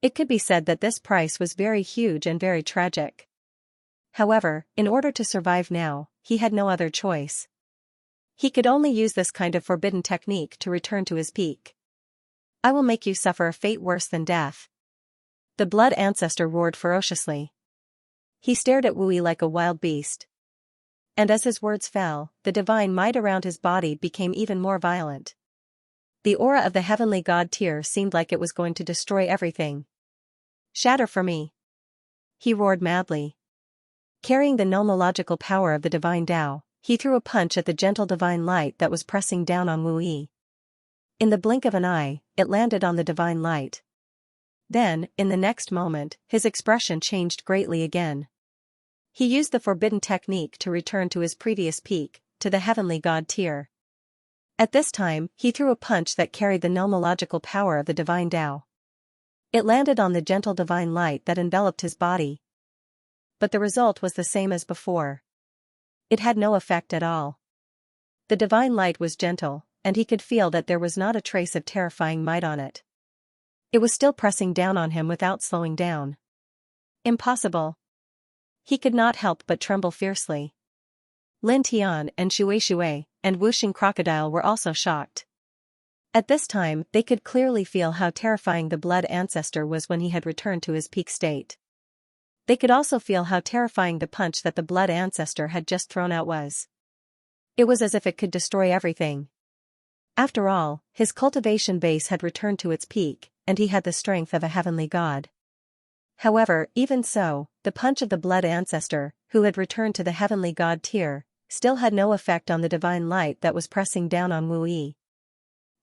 It could be said that this price was very huge and very tragic. However, in order to survive now, he had no other choice. He could only use this kind of forbidden technique to return to his peak. I will make you suffer a fate worse than death. The blood ancestor roared ferociously. He stared at Wu Yi like a wild beast. And as his words fell, the divine might around his body became even more violent. The aura of the heavenly god tier seemed like it was going to destroy everything. Shatter for me! He roared madly. Carrying the nomological power of the divine Tao, he threw a punch at the gentle divine light that was pressing down on Wu Yi. In the blink of an eye, it landed on the divine light. Then, in the next moment, his expression changed greatly again. He used the forbidden technique to return to his previous peak, to the heavenly god tier. At this time, he threw a punch that carried the nomological power of the divine Tao. It landed on the gentle divine light that enveloped his body. But the result was the same as before. It had no effect at all. The divine light was gentle, and he could feel that there was not a trace of terrifying might on it. It was still pressing down on him without slowing down. Impossible. He could not help but tremble fiercely. Lin Tian and Shui and Wuxing Crocodile were also shocked. At this time, they could clearly feel how terrifying the blood ancestor was when he had returned to his peak state. They could also feel how terrifying the punch that the blood ancestor had just thrown out was. It was as if it could destroy everything. After all, his cultivation base had returned to its peak, and he had the strength of a heavenly god. However, even so, the punch of the blood ancestor, who had returned to the heavenly god tier, still had no effect on the divine light that was pressing down on Wu Yi.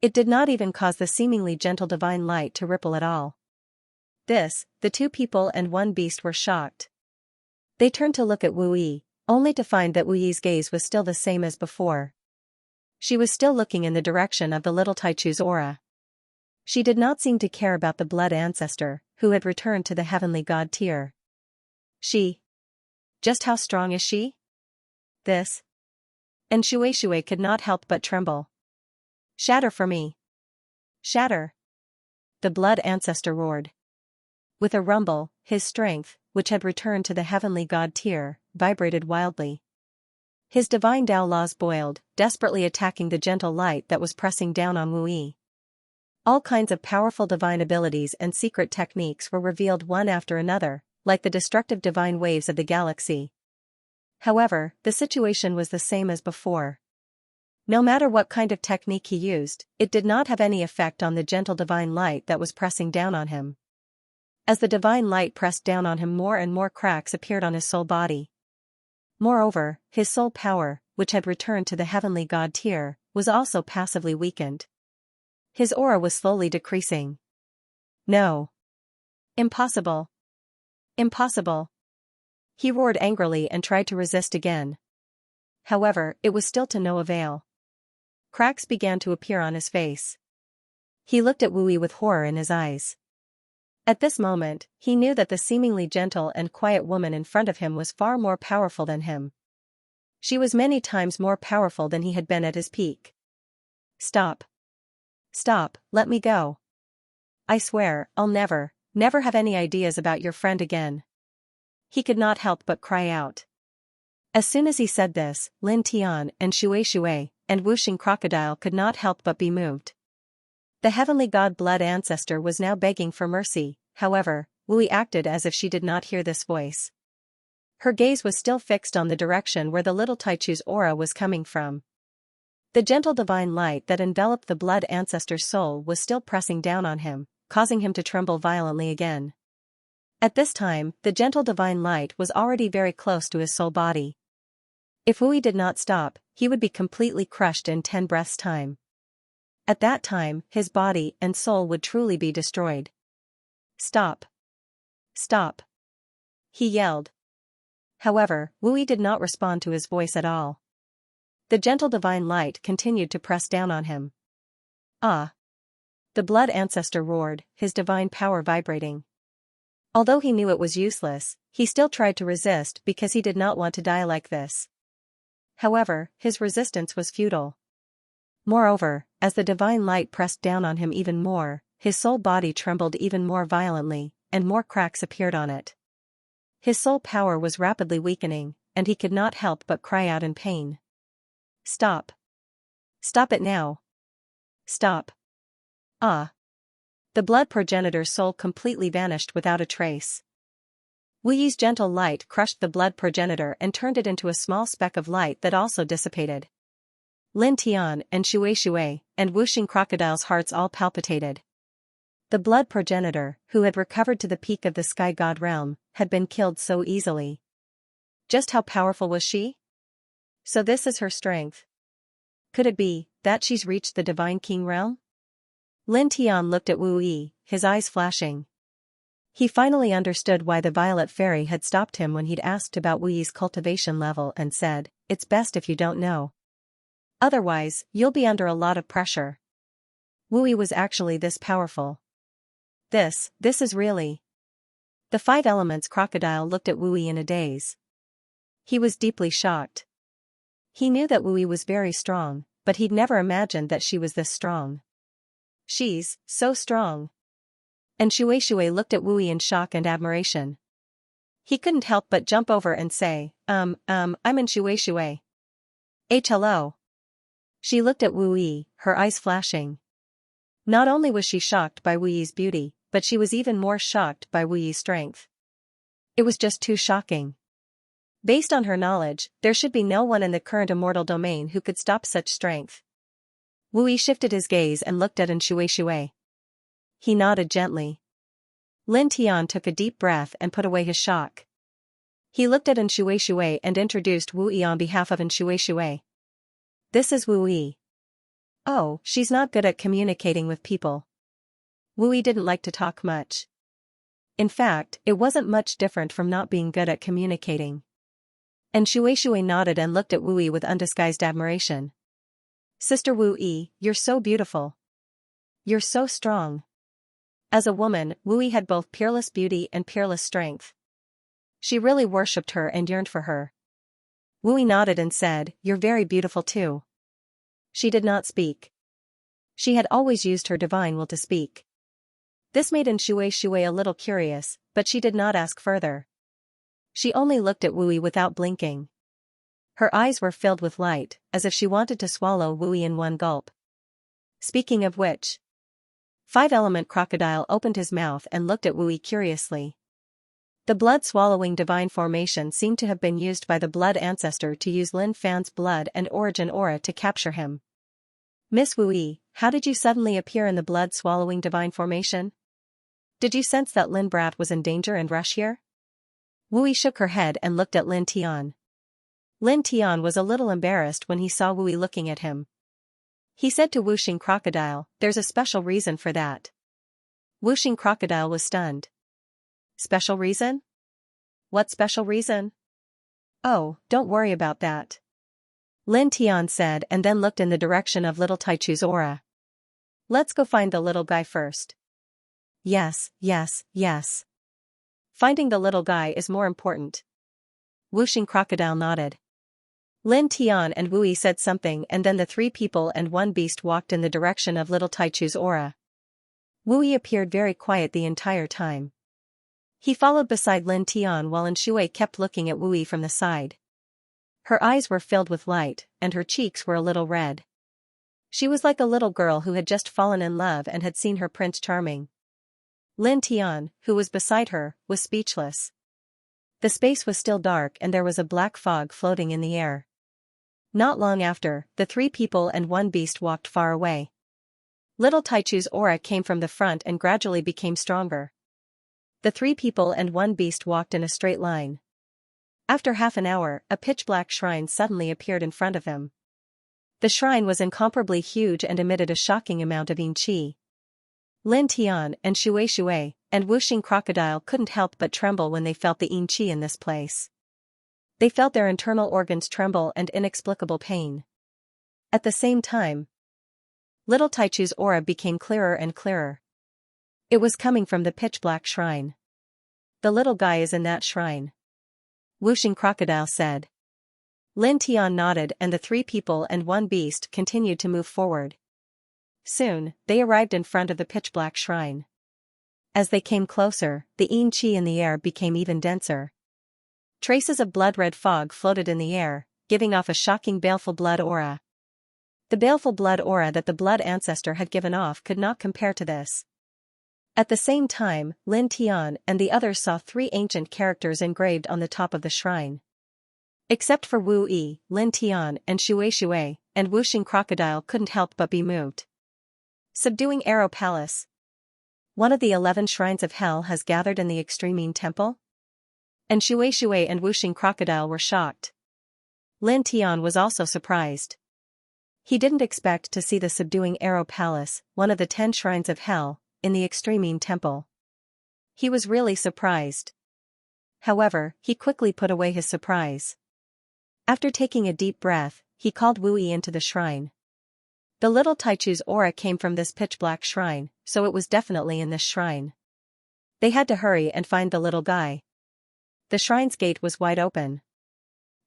It did not even cause the seemingly gentle divine light to ripple at all. The two people and one beast were shocked. They turned to look at Wu Yi, only to find that Wu Yi's gaze was still the same as before. She was still looking in the direction of the little Taichu's aura. She did not seem to care about the blood ancestor, who had returned to the heavenly god tier. She? Just how strong is she? This? And Shui could not help but tremble. Shatter for me. Shatter! The blood ancestor roared. With a rumble, his strength, which had returned to the heavenly god tier, vibrated wildly. His divine Tao laws boiled, desperately attacking the gentle light that was pressing down on Wu Yi. All kinds of powerful divine abilities and secret techniques were revealed one after another, like the destructive divine waves of the galaxy. However, the situation was the same as before. No matter what kind of technique he used, it did not have any effect on the gentle divine light that was pressing down on him. As the divine light pressed down on him, more and more cracks appeared on his soul body. Moreover, his soul power, which had returned to the heavenly god tier, was also passively weakened. His aura was slowly decreasing. No. Impossible. Impossible. He roared angrily and tried to resist again. However, it was still to no avail. Cracks began to appear on his face. He looked at Wu Yi with horror in his eyes. At this moment, he knew that the seemingly gentle and quiet woman in front of him was far more powerful than him. She was many times more powerful than he had been at his peak. Stop. Stop, let me go. I swear, I'll never have any ideas about your friend again. He could not help but cry out. As soon as he said this, Lin Tian and Shui and Wuxing Crocodile could not help but be moved. The heavenly god blood ancestor was now begging for mercy, however, Wu Yi acted as if she did not hear this voice. Her gaze was still fixed on the direction where the little Taichu's aura was coming from. The gentle divine light that enveloped the blood ancestor's soul was still pressing down on him, causing him to tremble violently again. At this time, the gentle divine light was already very close to his soul body. If Wu did not stop, he would be completely crushed in 10 breaths' time. At that time, his body and soul would truly be destroyed. Stop! Stop! He yelled. However, Wu did not respond to his voice at all. The gentle divine light continued to press down on him. Ah! The blood ancestor roared, his divine power vibrating. Although he knew it was useless, he still tried to resist because he did not want to die like this. However, his resistance was futile. Moreover, as the divine light pressed down on him even more, his soul body trembled even more violently, and more cracks appeared on it. His soul power was rapidly weakening, and he could not help but cry out in pain. Stop! Stop it now! Stop! Ah! The blood progenitor's soul completely vanished without a trace. Wu Yi's gentle light crushed the blood progenitor and turned it into a small speck of light that also dissipated. Lin Tian and Shui and Wuxing Crocodile's hearts all palpitated. The blood progenitor, who had recovered to the peak of the sky god realm, had been killed so easily. Just how powerful was she? So this is her strength. Could it be that she's reached the divine king realm? Lin Tian looked at Wu Yi, his eyes flashing. He finally understood why the violet fairy had stopped him when he'd asked about Wu Yi's cultivation level and said, "It's best if you don't know. Otherwise, you'll be under a lot of pressure." Wu Yi was actually this powerful. This is really. The five elements crocodile looked at Wu Yi in a daze. He was deeply shocked. He knew that Wu Yi was very strong, but he'd never imagined that she was this strong. She's so strong. And Shui looked at Wu Yi in shock and admiration. He couldn't help but jump over and say, I'm in Shui. Hello. She looked at Wu Yi, her eyes flashing. Not only was she shocked by Wu Yi's beauty, but she was even more shocked by Wu Yi's strength. It was just too shocking. Based on her knowledge, there should be no one in the current immortal domain who could stop such strength. Wu Yi shifted his gaze and looked at Shui. He nodded gently. Lin Tian took a deep breath and put away his shock. He looked at Shui and introduced Wu Yi on behalf of Shui. This is Wu Yi. Oh, she's not good at communicating with people. Wu Yi didn't like to talk much. In fact, it wasn't much different from not being good at communicating. And Shui nodded and looked at Wu Yi with undisguised admiration. Sister Wu Yi, you're so beautiful. You're so strong. As a woman, Wu Yi had both peerless beauty and peerless strength. She really worshipped her and yearned for her. Wu Yi nodded and said, "You're very beautiful too." She did not speak. She had always used her divine will to speak. This made Shui a little curious, but she did not ask further. She only looked at Wu Yi without blinking. Her eyes were filled with light, as if she wanted to swallow Wu Yi in one gulp. Speaking of which, five-element crocodile opened his mouth and looked at Wu Yi curiously. The blood-swallowing divine formation seemed to have been used by the blood ancestor to use Lin Fan's blood and origin aura to capture him. Miss Wu Yi, how did you suddenly appear in the blood-swallowing divine formation? Did you sense that Lin Brat was in danger and rush here? Wu Yi shook her head and looked at Lin Tian. Lin Tian was a little embarrassed when he saw Wu Yi looking at him. He said to Wuxing Crocodile, "There's a special reason for that." Wuxing Crocodile was stunned. Special reason? What special reason? Oh, don't worry about that. Lin Tian said and then looked in the direction of little Taichu's aura. Let's go find the little guy first. Yes. Finding the little guy is more important. Wuxing Crocodile nodded. Lin Tian and Wu Yi said something and then the three people and one beast walked in the direction of little Taichu's aura. Wu Yi appeared very quiet the entire time. He followed beside Lin Tian while Shui kept looking at Wu Yi from the side. Her eyes were filled with light, and her cheeks were a little red. She was like a little girl who had just fallen in love and had seen her Prince Charming. Lin Tian, who was beside her, was speechless. The space was still dark and there was a black fog floating in the air. Not long after, the three people and one beast walked far away. Little Taichu's aura came from the front and gradually became stronger. The three people and one beast walked in a straight line. After half an hour, a pitch-black shrine suddenly appeared in front of him. The shrine was incomparably huge and emitted a shocking amount of yin qi. Lin Tian and Shui and Wuxing Crocodile couldn't help but tremble when they felt the yin qi in this place. They felt their internal organs tremble and inexplicable pain. At the same time, little Taichu's aura became clearer and clearer. It was coming from the pitch-black shrine. The little guy is in that shrine, Wuxing Crocodile said. Lin Tian nodded and the three people and one beast continued to move forward. Soon, they arrived in front of the pitch-black shrine. As they came closer, the yin qi in the air became even denser. Traces of blood-red fog floated in the air, giving off a shocking baleful blood aura. The baleful blood aura that the blood ancestor had given off could not compare to this. At the same time, Lin Tian and the others saw three ancient characters engraved on the top of the shrine. Except for Wu Yi, Lin Tian and Shui and Wuxing Crocodile couldn't help but be moved. Subduing Arrow Palace. One of the 11 shrines of hell has gathered in the Extreme Temple? And Shui and Wuxing Crocodile were shocked. Lin Tian was also surprised. He didn't expect to see the Subduing Arrow Palace, one of the 10 shrines of hell, in the Extreme Temple. He was really surprised. However, he quickly put away his surprise. After taking a deep breath, he called Wu Yi into the shrine. The little Taichu's aura came from this pitch-black shrine, so it was definitely in this shrine. They had to hurry and find the little guy. The shrine's gate was wide open.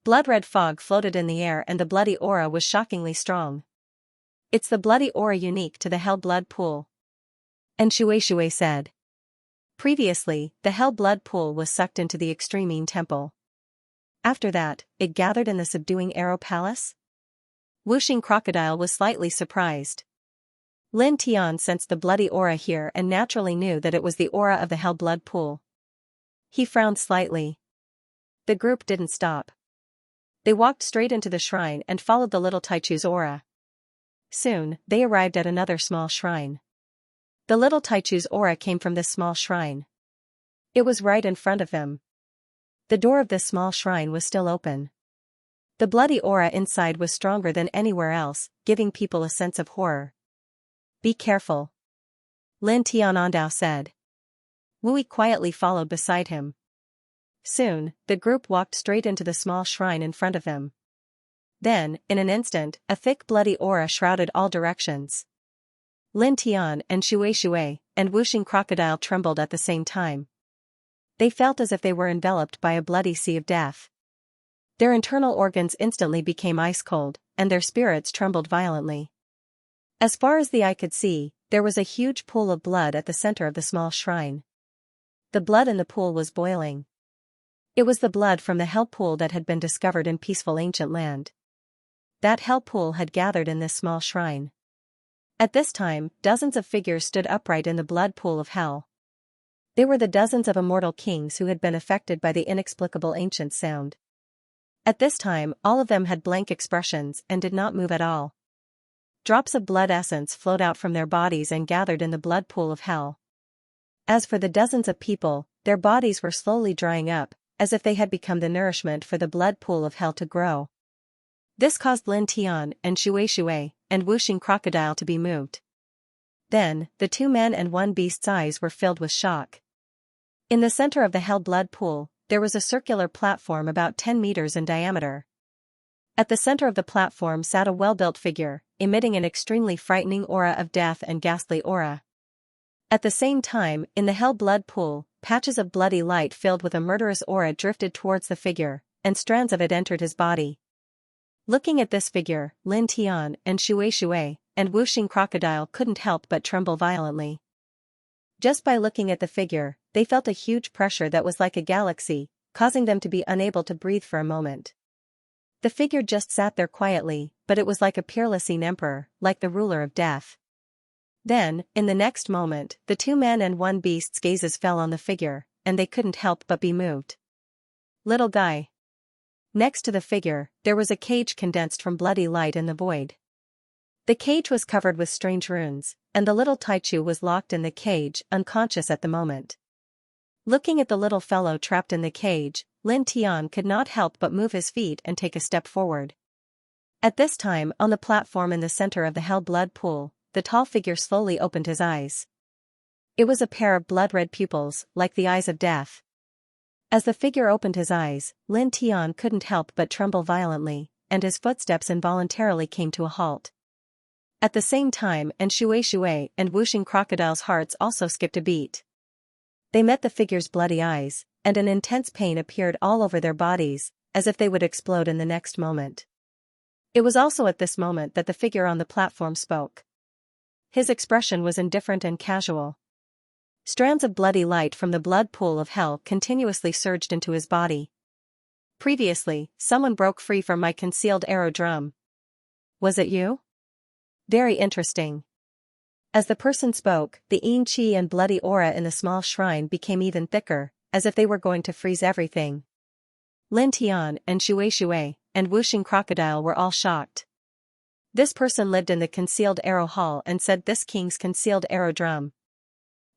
Blood-red fog floated in the air and the bloody aura was shockingly strong. It's the bloody aura unique to the Hell Blood Pool, and Shui said. Previously, the Hell Blood Pool was sucked into the Extreme Temple. After that, it gathered in the Subduing Arrow Palace? Wuxing Crocodile was slightly surprised. Lin Tian sensed the bloody aura here and naturally knew that it was the aura of the Hell Blood Pool. He frowned slightly. The group didn't stop. They walked straight into the shrine and followed the little Taichu's aura. Soon, they arrived at another small shrine. The little Taichu's aura came from this small shrine. It was right in front of him. The door of this small shrine was still open. The bloody aura inside was stronger than anywhere else, giving people a sense of horror. Be careful, Lin Tianandao said. Wu Yi quietly followed beside him. Soon, the group walked straight into the small shrine in front of them. Then, in an instant, a thick bloody aura shrouded all directions. Lin Tian and Shui and Wuxing Crocodile trembled at the same time. They felt as if they were enveloped by a bloody sea of death. Their internal organs instantly became ice-cold, and their spirits trembled violently. As far as the eye could see, there was a huge pool of blood at the center of the small shrine. The blood in the pool was boiling. It was the blood from the hell pool that had been discovered in peaceful ancient land. That hell pool had gathered in this small shrine. At this time, dozens of figures stood upright in the blood pool of hell. They were the dozens of immortal kings who had been affected by the inexplicable ancient sound. At this time, all of them had blank expressions and did not move at all. Drops of blood essence flowed out from their bodies and gathered in the blood pool of hell. As for the dozens of people, their bodies were slowly drying up, as if they had become the nourishment for the blood pool of hell to grow. This caused Lin Tian and Shui and Wuxing Crocodile to be moved. Then, the 2 men and 1 beast's eyes were filled with shock. In the center of the hell blood pool, there was a circular platform about 10 meters in diameter. At the center of the platform sat a well-built figure, emitting an extremely frightening aura of death and ghastly aura. At the same time, in the hell blood pool, patches of bloody light filled with a murderous aura drifted towards the figure, and strands of it entered his body. Looking at this figure, Lin Tian and Shui and Wuxing Crocodile couldn't help but tremble violently. Just by looking at the figure, they felt a huge pressure that was like a galaxy, causing them to be unable to breathe for a moment. The figure just sat there quietly, but it was like a peerless emperor, like the ruler of death. Then, in the next moment, the 2 men and 1 beast's gazes fell on the figure, and they couldn't help but be moved. Little guy. Next to the figure, there was a cage condensed from bloody light in the void. The cage was covered with strange runes, and the little Taichu was locked in the cage, unconscious at the moment. Looking at the little fellow trapped in the cage, Lin Tian could not help but move his feet and take a step forward. At this time, on the platform in the center of the hell blood pool, the tall figure slowly opened his eyes. It was a pair of blood-red pupils, like the eyes of death. As the figure opened his eyes, Lin Tian couldn't help but tremble violently, and his footsteps involuntarily came to a halt. At the same time, and Shui and whooshing crocodiles' hearts also skipped a beat. They met the figure's bloody eyes, and an intense pain appeared all over their bodies, as if they would explode in the next moment. It was also at this moment that the figure on the platform spoke. His expression was indifferent and casual. Strands of bloody light from the blood pool of hell continuously surged into his body. Previously, someone broke free from my concealed arrow drum. Was it you? Very interesting. As the person spoke, the yin qi and bloody aura in the small shrine became even thicker, as if they were going to freeze everything. Lin Tian and Shui and whooshing crocodile were all shocked. This person lived in the concealed arrow hall and said this king's concealed arrow drum.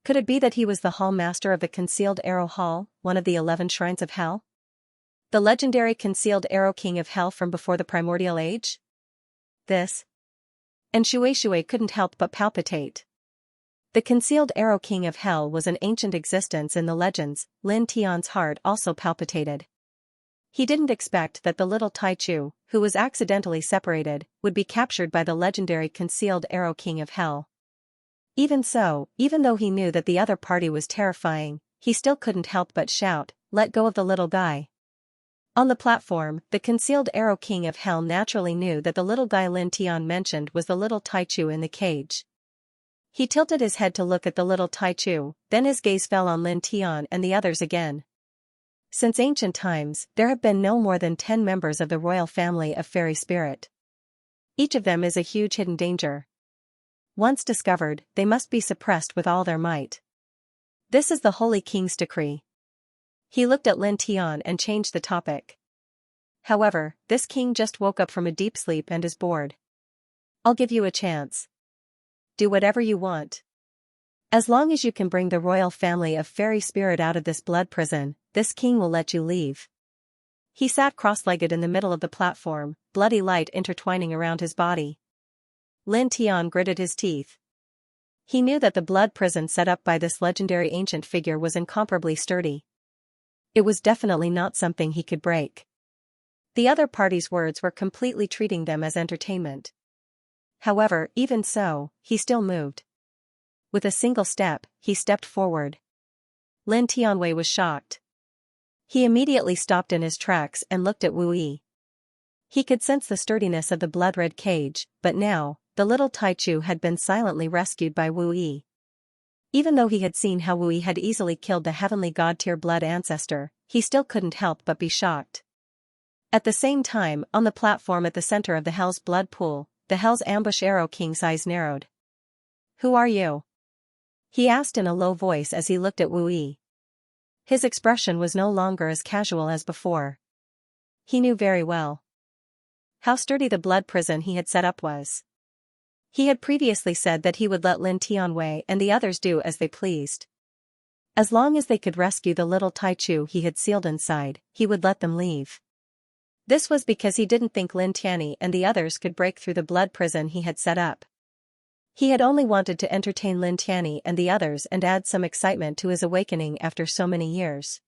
Could it be that he was the hall master of the concealed arrow hall, one of the 11 shrines of hell? The legendary concealed arrow king of hell from before the primordial age? This? And Shui couldn't help but palpitate. The concealed arrow king of hell was an ancient existence in the legends. Lin Tian's heart also palpitated. He didn't expect that the little Taichu, who was accidentally separated, would be captured by the legendary concealed arrow king of hell. Even so, even though he knew that the other party was terrifying, he still couldn't help but shout, "Let go of the little guy." On the platform, the concealed arrow king of hell naturally knew that the little guy Lin Tian mentioned was the little Taichu in the cage. He tilted his head to look at the little Taichu, then his gaze fell on Lin Tian and the others again. Since ancient times, there have been no more than 10 members of the royal family of fairy spirit. Each of them is a huge hidden danger. Once discovered, they must be suppressed with all their might. This is the Holy King's decree. He looked at Lin Tian and changed the topic. However, this king just woke up from a deep sleep and is bored. I'll give you a chance. Do whatever you want. As long as you can bring the royal family of fairy spirit out of this blood prison, this king will let you leave. He sat cross-legged in the middle of the platform, bloody light intertwining around his body. Lin Tian gritted his teeth. He knew that the blood prison set up by this legendary ancient figure was incomparably sturdy. It was definitely not something he could break. The other party's words were completely treating them as entertainment. However, even so, he still moved. With a single step, he stepped forward. Lin Tianwei was shocked. He immediately stopped in his tracks and looked at Wu Yi. He could sense the sturdiness of the blood-red cage, but now, the little Taichu had been silently rescued by Wu Yi. Even though he had seen how Wu Yi had easily killed the heavenly god-tier blood ancestor, he still couldn't help but be shocked. At the same time, on the platform at the center of the Hell's blood pool, the Hell's ambush arrow king's eyes narrowed. "Who are you?" he asked in a low voice as he looked at Wu Yi. His expression was no longer as casual as before. He knew very well how sturdy the blood prison he had set up was. He had previously said that he would let Lin Tianwei and the others do as they pleased. As long as they could rescue the little Taichu he had sealed inside, he would let them leave. This was because he didn't think Lin Tianyi and the others could break through the blood prison he had set up. He had only wanted to entertain Lin Tianyi and the others and add some excitement to his awakening after so many years.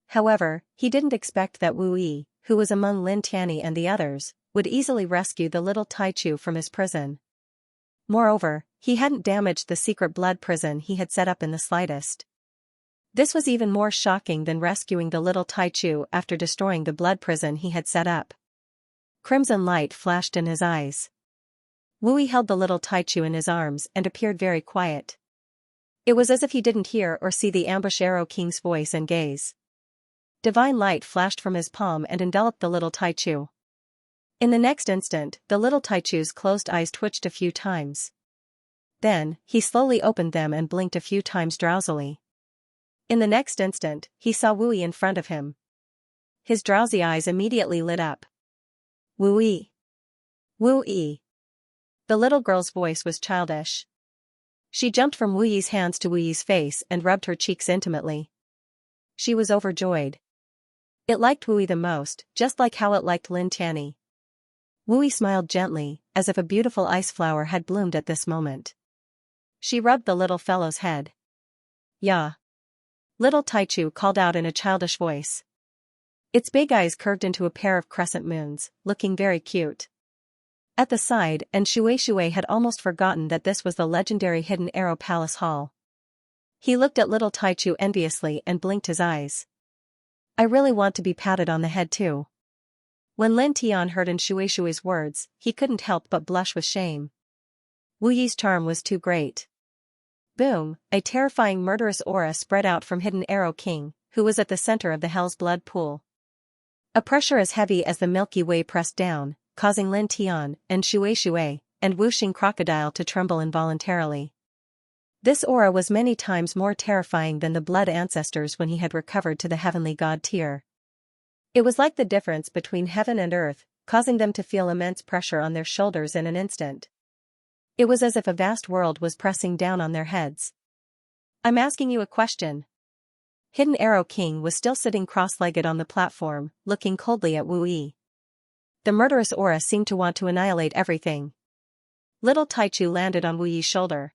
However, he didn't expect that Wu Yi, who was among Lin Tianyi and the others, would easily rescue the little Taichu from his prison. Moreover, he hadn't damaged the secret blood prison he had set up in the slightest. This was even more shocking than rescuing the little Taichu after destroying the blood prison he had set up. Crimson light flashed in his eyes. Wu Yi held the little Taichu in his arms and appeared very quiet. It was as if he didn't hear or see the ambush arrow king's voice and gaze. Divine light flashed from his palm and enveloped the little Taichu. In the next instant, the little Taichu's closed eyes twitched a few times. Then, he slowly opened them and blinked a few times drowsily. In the next instant, he saw Wu Yi in front of him. His drowsy eyes immediately lit up. "Wu Yi. Wu Yi." The little girl's voice was childish. She jumped from Wu Yi's hands to Wu Yi's face and rubbed her cheeks intimately. She was overjoyed. It liked Wui the most, just like how it liked Lin Tianyi. Wui smiled gently, as if a beautiful ice flower had bloomed at this moment. She rubbed the little fellow's head. "Yeah." Little Taichu called out in a childish voice. Its big eyes curved into a pair of crescent moons, looking very cute. At the side, and Shui had almost forgotten that this was the legendary Hidden Arrow Palace Hall. He looked at little Taichu enviously and blinked his eyes. "I really want to be patted on the head too." When Lin Tian heard in Shui's words, he couldn't help but blush with shame. Wu Yi's charm was too great. Boom, a terrifying murderous aura spread out from Hidden Arrow King, who was at the center of the Hell's Blood Pool. A pressure as heavy as the Milky Way pressed down, causing Lin Tian, and Shui, and Wuxing Crocodile to tremble involuntarily. This aura was many times more terrifying than the Blood Ancestors when he had recovered to the Heavenly God tier. It was like the difference between heaven and earth, causing them to feel immense pressure on their shoulders in an instant. It was as if a vast world was pressing down on their heads. "I'm asking you a question." Hidden Arrow King was still sitting cross-legged on the platform, looking coldly at Wu Yi. The murderous aura seemed to want to annihilate everything. Little Taichu landed on Wu Yi's shoulder.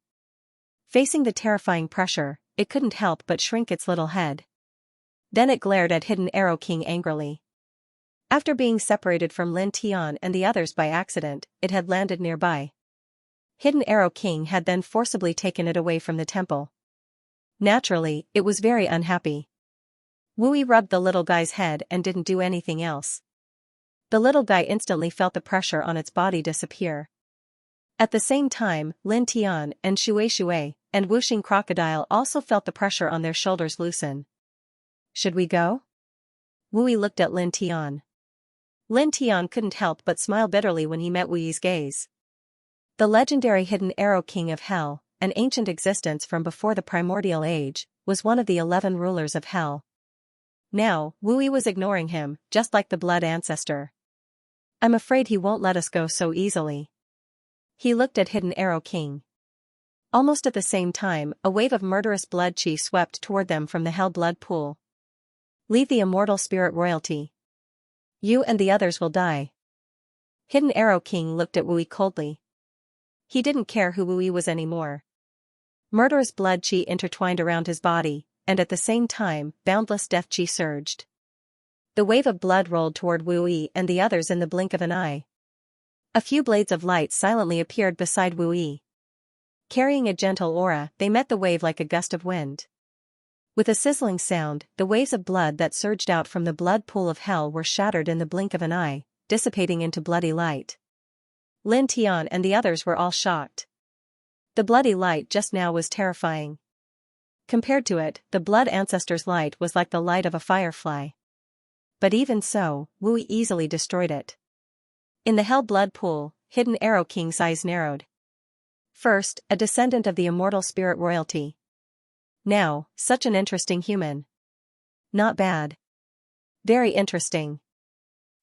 Facing the terrifying pressure, it couldn't help but shrink its little head. Then it glared at Hidden Arrow King angrily. After being separated from Lin Tian and the others by accident, it had landed nearby. Hidden Arrow King had then forcibly taken it away from the temple. Naturally, it was very unhappy. Wu Yi rubbed the little guy's head and didn't do anything else. The little guy instantly felt the pressure on its body disappear. At the same time, Lin Tian and Shui and Wuxing Crocodile also felt the pressure on their shoulders loosen. "Should we go?" Wu Yi looked at Lin Tian. Lin Tian couldn't help but smile bitterly when he met Wu Yi's gaze. The legendary Hidden Arrow King of Hell, an ancient existence from before the primordial age, was one of the 11 rulers of Hell. Now, Wu Yi was ignoring him, just like the Blood Ancestor. "I'm afraid he won't let us go so easily." He looked at Hidden Arrow King. Almost at the same time, a wave of murderous blood chi swept toward them from the Hell Blood Pool. "Leave the immortal spirit royalty. You and the others will die." Hidden Arrow King looked at Wu Yi coldly. He didn't care who Wu Yi was anymore. Murderous blood chi intertwined around his body, and at the same time, boundless death chi surged. The wave of blood rolled toward Wu Yi and the others in the blink of an eye. A few blades of light silently appeared beside Wu Yi. Carrying a gentle aura, they met the wave like a gust of wind. With a sizzling sound, the waves of blood that surged out from the blood pool of hell were shattered in the blink of an eye, dissipating into bloody light. Lin Tian and the others were all shocked. The bloody light just now was terrifying. Compared to it, the Blood Ancestor's light was like the light of a firefly. But even so, Wu Yi easily destroyed it. In the Hell Blood Pool, Hidden Arrow King's eyes narrowed. First, a descendant of the immortal spirit royalty. Now, such an interesting human. Not bad. Very interesting,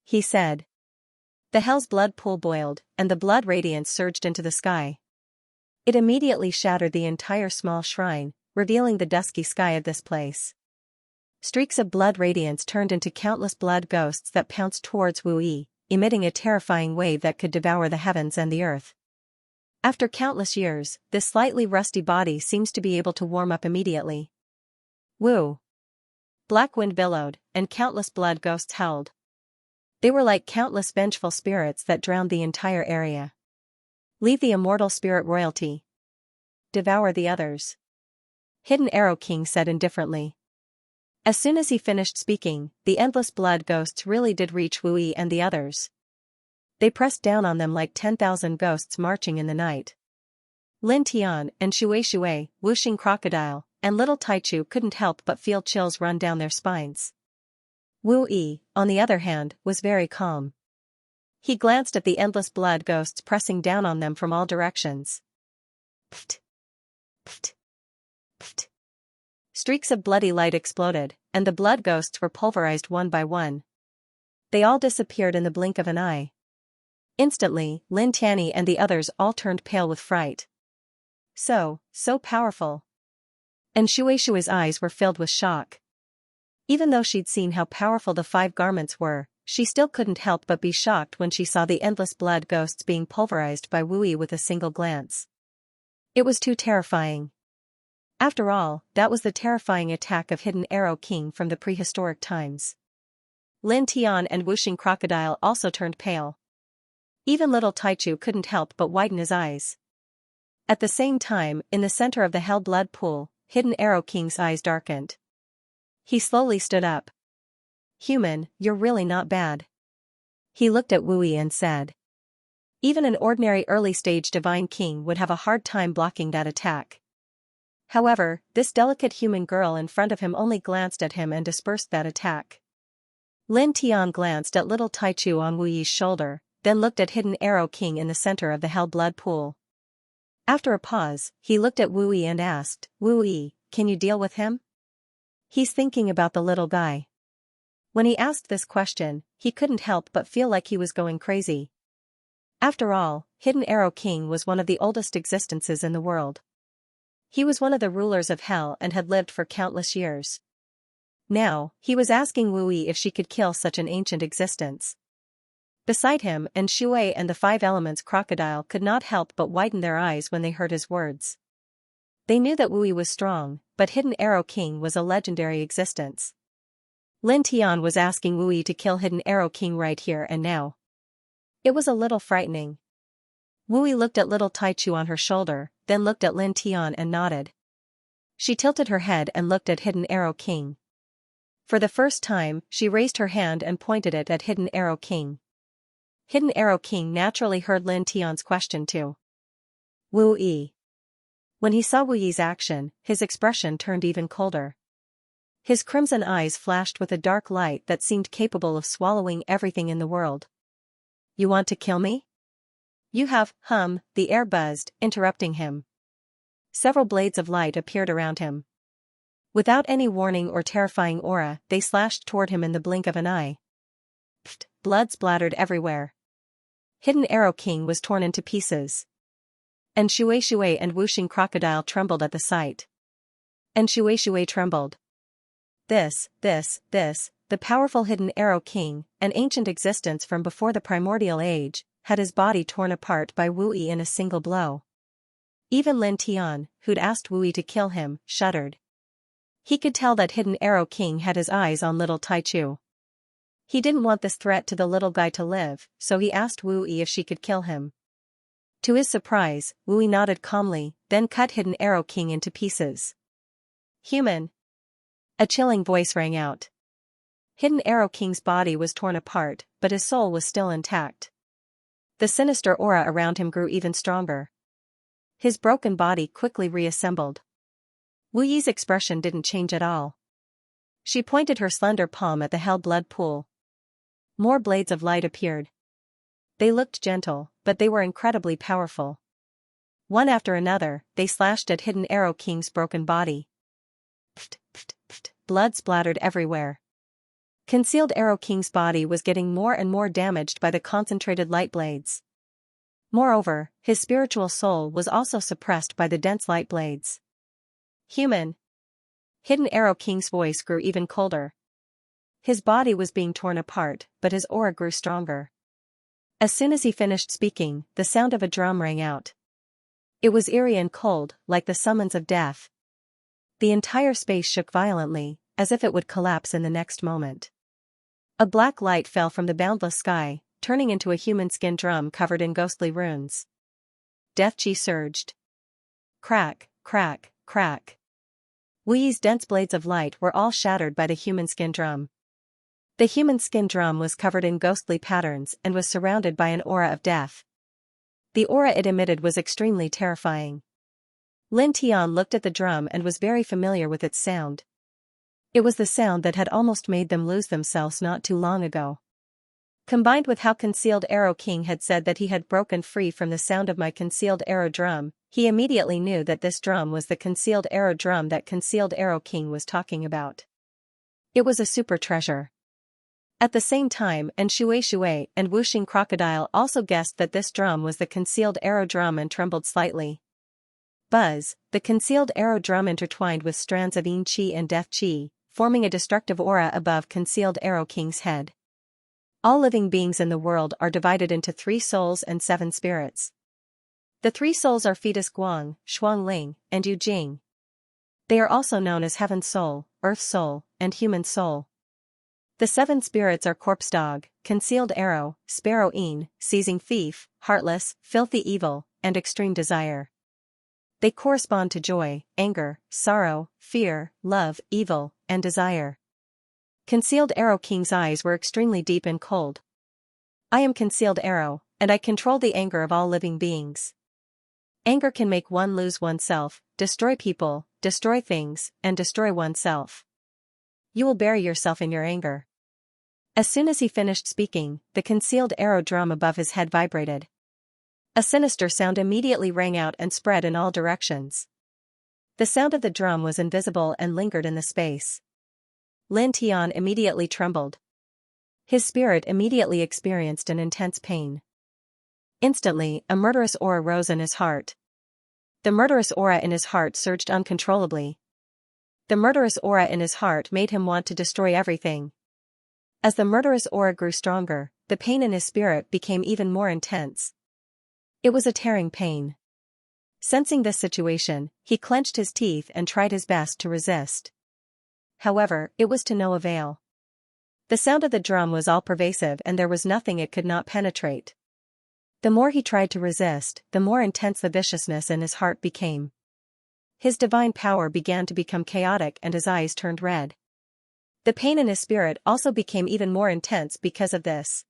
he said. The Hell's Blood Pool boiled, and the blood radiance surged into the sky. It immediately shattered the entire small shrine, revealing the dusky sky of this place. Streaks of blood radiance turned into countless blood ghosts that pounced towards Wu Yi, emitting a terrifying wave that could devour the heavens and the earth. After countless years, this slightly rusty body seems to be able to warm up immediately. Woo! Black wind billowed, and countless blood ghosts howled. They were like countless vengeful spirits that drowned the entire area. Leave the immortal spirit royalty. Devour the others. Hidden Arrow King said indifferently. As soon as he finished speaking, the endless blood ghosts really did reach Wu Yi and the others. They pressed down on them like 10,000 ghosts marching in the night. Lin Tian and Shui, Wuxing Crocodile, and Little Taichu couldn't help but feel chills run down their spines. Wu Yi, on the other hand, was very calm. He glanced at the endless blood ghosts pressing down on them from all directions. Pft! Pft! Pft! Streaks of bloody light exploded, and the blood ghosts were pulverized one by one. They all disappeared in the blink of an eye. Instantly, Lin Tianyi and the others all turned pale with fright. So powerful. And Shui's eyes were filled with shock. Even though she'd seen how powerful the 5 garments were, she still couldn't help but be shocked when she saw the endless blood ghosts being pulverized by Wu Yi with a single glance. It was too terrifying. After all, that was the terrifying attack of Hidden Arrow King from the prehistoric times. Lin Tian and Wuxing Crocodile also turned pale. Even little Taichu couldn't help but widen his eyes. At the same time, in the center of the hell blood pool, Hidden Arrow King's eyes darkened. He slowly stood up. "Human, you're really not bad." He looked at Wu Yi and said. Even an ordinary early-stage divine king would have a hard time blocking that attack. However, this delicate human girl in front of him only glanced at him and dispersed that attack. Lin Tian glanced at little Taichu on Wu Yi's shoulder, then looked at Hidden Arrow King in the center of the hell blood pool. After a pause, he looked at Wu Yi and asked, "Wu Yi, can you deal with him?" "He's thinking about the little guy." When he asked this question, he couldn't help but feel like he was going crazy. After all, Hidden Arrow King was one of the oldest existences in the world. He was one of the rulers of hell and had lived for countless years. Now, he was asking Wu Yi if she could kill such an ancient existence. Beside him and Shui and the 5 Elements Crocodile could not help but widen their eyes when they heard his words. They knew that Wu Yi was strong, but Hidden Arrow King was a legendary existence. Lin Tian was asking Wu Yi to kill Hidden Arrow King right here and now. It was a little frightening. Wu Yi looked at little Taichu on her shoulder, then looked at Lin Tian and nodded. She tilted her head and looked at Hidden Arrow King. For the first time, she raised her hand and pointed it at Hidden Arrow King. Hidden Arrow King naturally heard Lin Tian's question too. "Wu Yi." When he saw Wu Yi's action, his expression turned even colder. His crimson eyes flashed with a dark light that seemed capable of swallowing everything in the world. "You want to kill me?" "You have," the air buzzed, interrupting him. Several blades of light appeared around him. Without any warning or terrifying aura, they slashed toward him in the blink of an eye. Pfft, blood splattered everywhere. Hidden Arrow King was torn into pieces. And Shui and Wuxing Crocodile trembled at the sight. And Shui trembled. This, the powerful Hidden Arrow King, an ancient existence from before the primordial age, had his body torn apart by Wu Yi in a single blow. Even Lin Tian, who'd asked Wu Yi to kill him, shuddered. He could tell that Hidden Arrow King had his eyes on little Taichu. He didn't want this threat to the little guy to live, so he asked Wu Yi if she could kill him. To his surprise, Wu Yi nodded calmly, then cut Hidden Arrow King into pieces. "Human!" A chilling voice rang out. Hidden Arrow King's body was torn apart, but his soul was still intact. The sinister aura around him grew even stronger. His broken body quickly reassembled. Wu Yi's expression didn't change at all. She pointed her slender palm at the hell blood pool. More blades of light appeared. They looked gentle, but they were incredibly powerful. One after another, they slashed at Hidden Arrow King's broken body. Pft, pft, pft, blood splattered everywhere. Concealed Arrow King's body was getting more and more damaged by the concentrated light blades. Moreover, his spiritual soul was also suppressed by the dense light blades. "Human!" Hidden Arrow King's voice grew even colder. His body was being torn apart, but his aura grew stronger. As soon as he finished speaking, the sound of a drum rang out. It was eerie and cold, like the summons of death. The entire space shook violently, as if it would collapse in the next moment. A black light fell from the boundless sky, turning into a human skin drum covered in ghostly runes. Death chi surged. Crack, crack, crack. Wu Yi's dense blades of light were all shattered by the human skin drum. The human skin drum was covered in ghostly patterns and was surrounded by an aura of death. The aura it emitted was extremely terrifying. Lin Tian looked at the drum and was very familiar with its sound. It was the sound that had almost made them lose themselves not too long ago. Combined with how Concealed Arrow King had said that he had broken free from the sound of my Concealed Arrow drum, he immediately knew that this drum was the Concealed Arrow drum that Concealed Arrow King was talking about. It was a super treasure. At the same time, and Shui and Wuxing Crocodile also guessed that this drum was the Concealed Arrow drum and trembled slightly. Buzz, the Concealed Arrow drum intertwined with strands of Yin Qi and Death Qi, forming a destructive aura above Concealed Arrow King's head. All living beings in the world are divided into 3 souls and 7 spirits. The 3 souls are Fetus Guang, Shuang Ling, and Yu Jing. They are also known as Heaven Soul, Earth Soul, and Human Soul. The 7 spirits are Corpse Dog, Concealed Arrow, Sparrow Een, Seizing Thief, Heartless, Filthy Evil, and Extreme Desire. They correspond to joy, anger, sorrow, fear, love, evil, and desire. Concealed Arrow King's eyes were extremely deep and cold. I am Concealed Arrow, and I control the anger of all living beings. Anger can make one lose oneself, destroy people, destroy things, and destroy oneself. You will bury yourself in your anger. As soon as he finished speaking, the Concealed Arrow drum above his head vibrated. A sinister sound immediately rang out and spread in all directions. The sound of the drum was invisible and lingered in the space. Lin Tian immediately trembled. His spirit immediately experienced an intense pain. Instantly, a murderous aura rose in his heart. The murderous aura in his heart surged uncontrollably. The murderous aura in his heart made him want to destroy everything. As the murderous aura grew stronger, the pain in his spirit became even more intense. It was a tearing pain. Sensing this situation, he clenched his teeth and tried his best to resist. However, it was to no avail. The sound of the drum was all-pervasive and there was nothing it could not penetrate. The more he tried to resist, the more intense the viciousness in his heart became. His divine power began to become chaotic and his eyes turned red. The pain in his spirit also became even more intense because of this.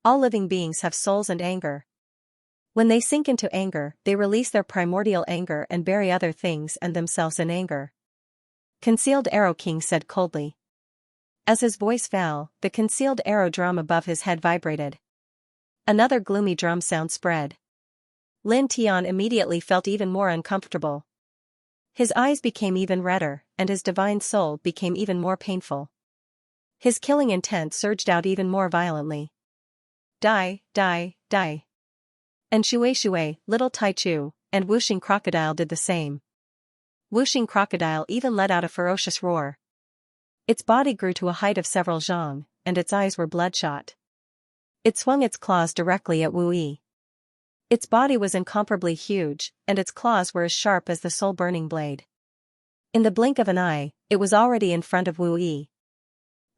All living beings have souls and anger. When they sink into anger, they release their primordial anger and bury other things and themselves in anger. Concealed Arrow King said coldly. As his voice fell, the Concealed Arrow drum above his head vibrated. Another gloomy drum sound spread. Lin Tian immediately felt even more uncomfortable. His eyes became even redder, and his divine soul became even more painful. His killing intent surged out even more violently. Die, die, die. And Shui, Little Tai Chu, and Wuxing Crocodile did the same. Wuxing Crocodile even let out a ferocious roar. Its body grew to a height of several zhang, and its eyes were bloodshot. It swung its claws directly at Wu Yi. Its body was incomparably huge, and its claws were as sharp as the soul-burning blade. In the blink of an eye, it was already in front of Wu Yi.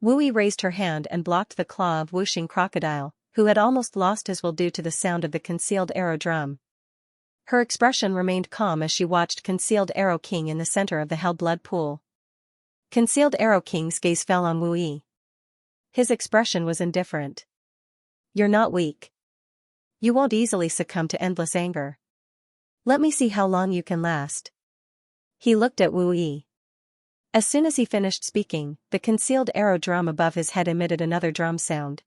Wu Yi raised her hand and blocked the claw of Wuxing Crocodile, who had almost lost his will due to the sound of the Concealed Arrow drum. Her expression remained calm as she watched Concealed Arrow King in the center of the hell blood pool. Concealed Arrow King's gaze fell on Wu Yi. His expression was indifferent. You're not weak. You won't easily succumb to endless anger. Let me see how long you can last. He looked at Wu Yi. As soon as he finished speaking, the Concealed Arrow drum above his head emitted another drum sound.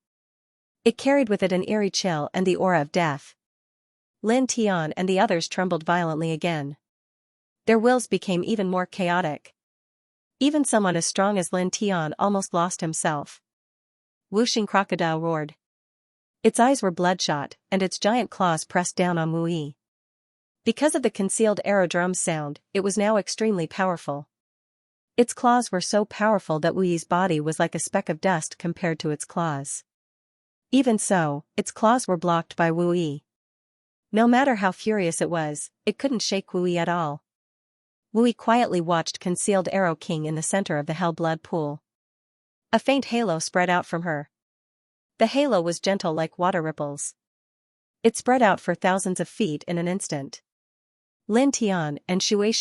It carried with it an eerie chill and the aura of death. Lin Tian and the others trembled violently again. Their wills became even more chaotic. Even someone as strong as Lin Tian almost lost himself. Wuxing Crocodile roared. Its eyes were bloodshot, and its giant claws pressed down on Wu Yi. Because of the Concealed Arrow drum's sound, it was now extremely powerful. Its claws were so powerful that Wu Yi's body was like a speck of dust compared to its claws. Even so, its claws were blocked by Wu Yi. No matter how furious it was, it couldn't shake Wu Yi at all. Wu Yi quietly watched Concealed Arrow King in the center of the hell blood pool. A faint halo spread out from her. The halo was gentle like water ripples. It spread out for thousands of feet in an instant. Lin Tian and Shui,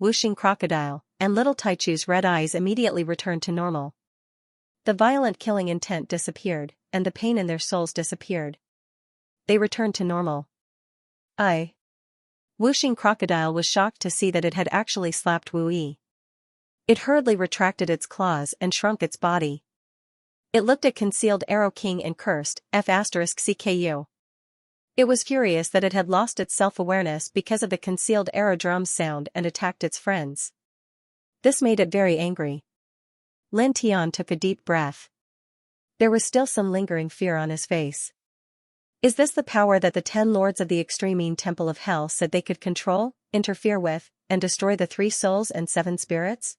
Wuxing Crocodile, and Little Tai Chu's red eyes immediately returned to normal. The violent killing intent disappeared, and the pain in their souls disappeared. They returned to normal. Wuxing Crocodile was shocked to see that it had actually slapped Wu Yi. It hurriedly retracted its claws and shrunk its body. It looked at Concealed Arrow King and cursed, F***CKU. It was furious that it had lost its self-awareness because of the Concealed Arrow drum's sound and attacked its friends. This made it very angry. Lin Tian took a deep breath. There was still some lingering fear on his face. Is this the power that the 10 lords of the Extreme Temple of Hell said they could control, interfere with, and destroy the 3 souls and 7 spirits?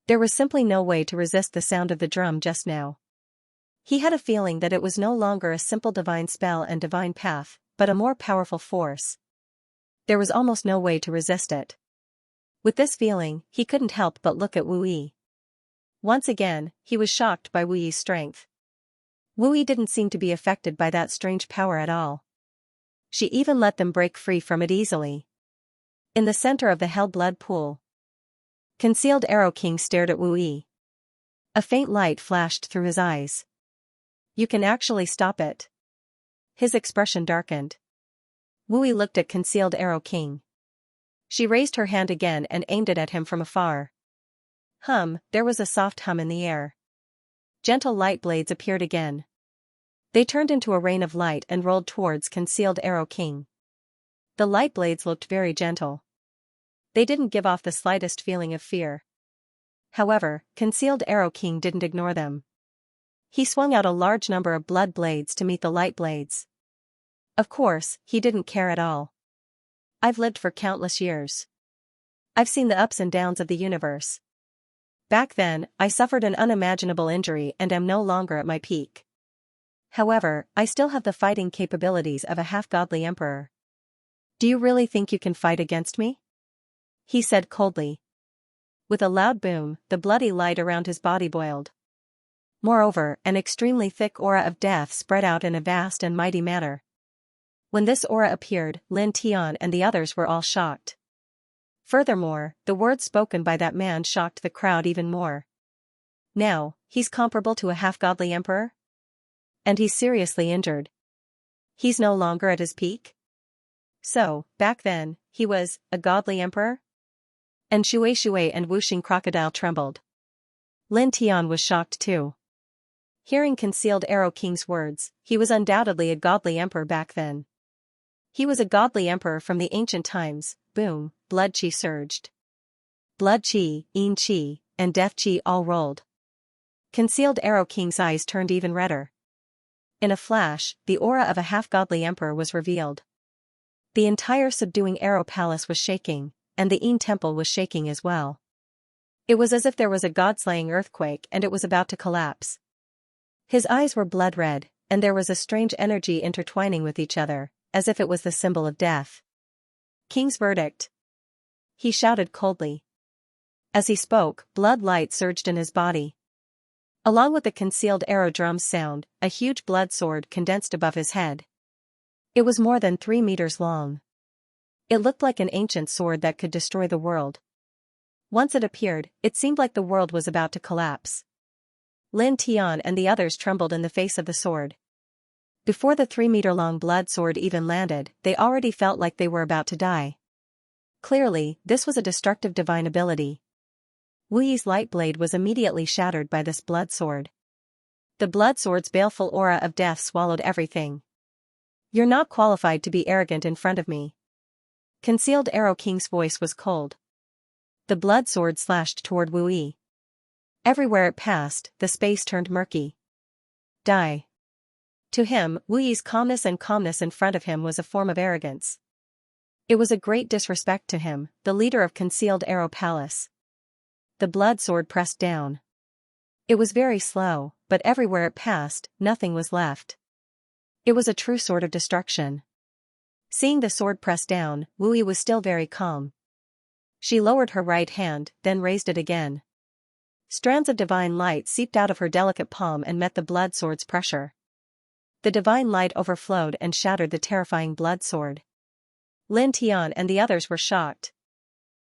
There was simply no way to resist the sound of the drum just now. He had a feeling that it was no longer a simple divine spell and divine path, but a more powerful force. There was almost no way to resist it. With this feeling, he couldn't help but look at Wu Yi. Once again, he was shocked by Wu Yi's strength. Wu Yi didn't seem to be affected by that strange power at all. She even let them break free from it easily. In the center of the hell blood pool, Concealed Arrow King stared at Wu Yi. A faint light flashed through his eyes. You can actually stop it. His expression darkened. Wu Yi looked at Concealed Arrow King. She raised her hand again and aimed it at him from afar. There was a soft hum in the air. Gentle light blades appeared again. They turned into a rain of light and rolled towards Concealed Arrow King. The light blades looked very gentle. They didn't give off the slightest feeling of fear. However, Concealed Arrow King didn't ignore them. He swung out a large number of blood blades to meet the light blades. Of course, he didn't care at all. I've lived for countless years. I've seen the ups and downs of the universe. Back then, I suffered an unimaginable injury and am no longer at my peak. However, I still have the fighting capabilities of a half-godly emperor. Do you really think you can fight against me? He said coldly. With a loud boom, the bloody light around his body boiled. Moreover, an extremely thick aura of death spread out in a vast and mighty manner. When this aura appeared, Lin Tian and the others were all shocked. Furthermore, the words spoken by that man shocked the crowd even more. Now, he's comparable to a half-godly emperor? And he's seriously injured. He's no longer at his peak? So, back then, he was a godly emperor? And Shui and Wuxing Crocodile trembled. Lin Tian was shocked too. Hearing Concealed Arrow King's words, he was undoubtedly a godly emperor back then. He was a godly emperor from the ancient times. Boom, blood chi surged. Blood chi, yin chi, and death chi all rolled. Concealed Arrow King's eyes turned even redder. In a flash, the aura of a half-godly emperor was revealed. The entire subduing Arrow Palace was shaking, and the Yin Temple was shaking as well. It was as if there was a god-slaying earthquake and it was about to collapse. His eyes were blood red, and there was a strange energy intertwining with each other, as if it was the symbol of death. King's verdict. He shouted coldly. As he spoke, blood light surged in his body. Along with the concealed arrow drum's sound, a huge blood sword condensed above his head. It was more than 3 meters long. It looked like an ancient sword that could destroy the world. Once it appeared, it seemed like the world was about to collapse. Lin Tian and the others trembled in the face of the sword. Before the 3-meter-long blood sword even landed, they already felt like they were about to die. Clearly, this was a destructive divine ability. Wu Yi's light blade was immediately shattered by this blood sword. The blood sword's baleful aura of death swallowed everything. You're not qualified to be arrogant in front of me. Concealed Arrow King's voice was cold. The blood sword slashed toward Wu Yi. Everywhere it passed, the space turned murky. Die. To him, Wu Yi's calmness in front of him was a form of arrogance. It was a great disrespect to him, the leader of Concealed Arrow Palace. The blood sword pressed down. It was very slow, but everywhere it passed, nothing was left. It was a true sword of destruction. Seeing the sword press down, Wu Yi was still very calm. She lowered her right hand, then raised it again. Strands of divine light seeped out of her delicate palm and met the blood sword's pressure. The divine light overflowed and shattered the terrifying blood sword. Lin Tian and the others were shocked.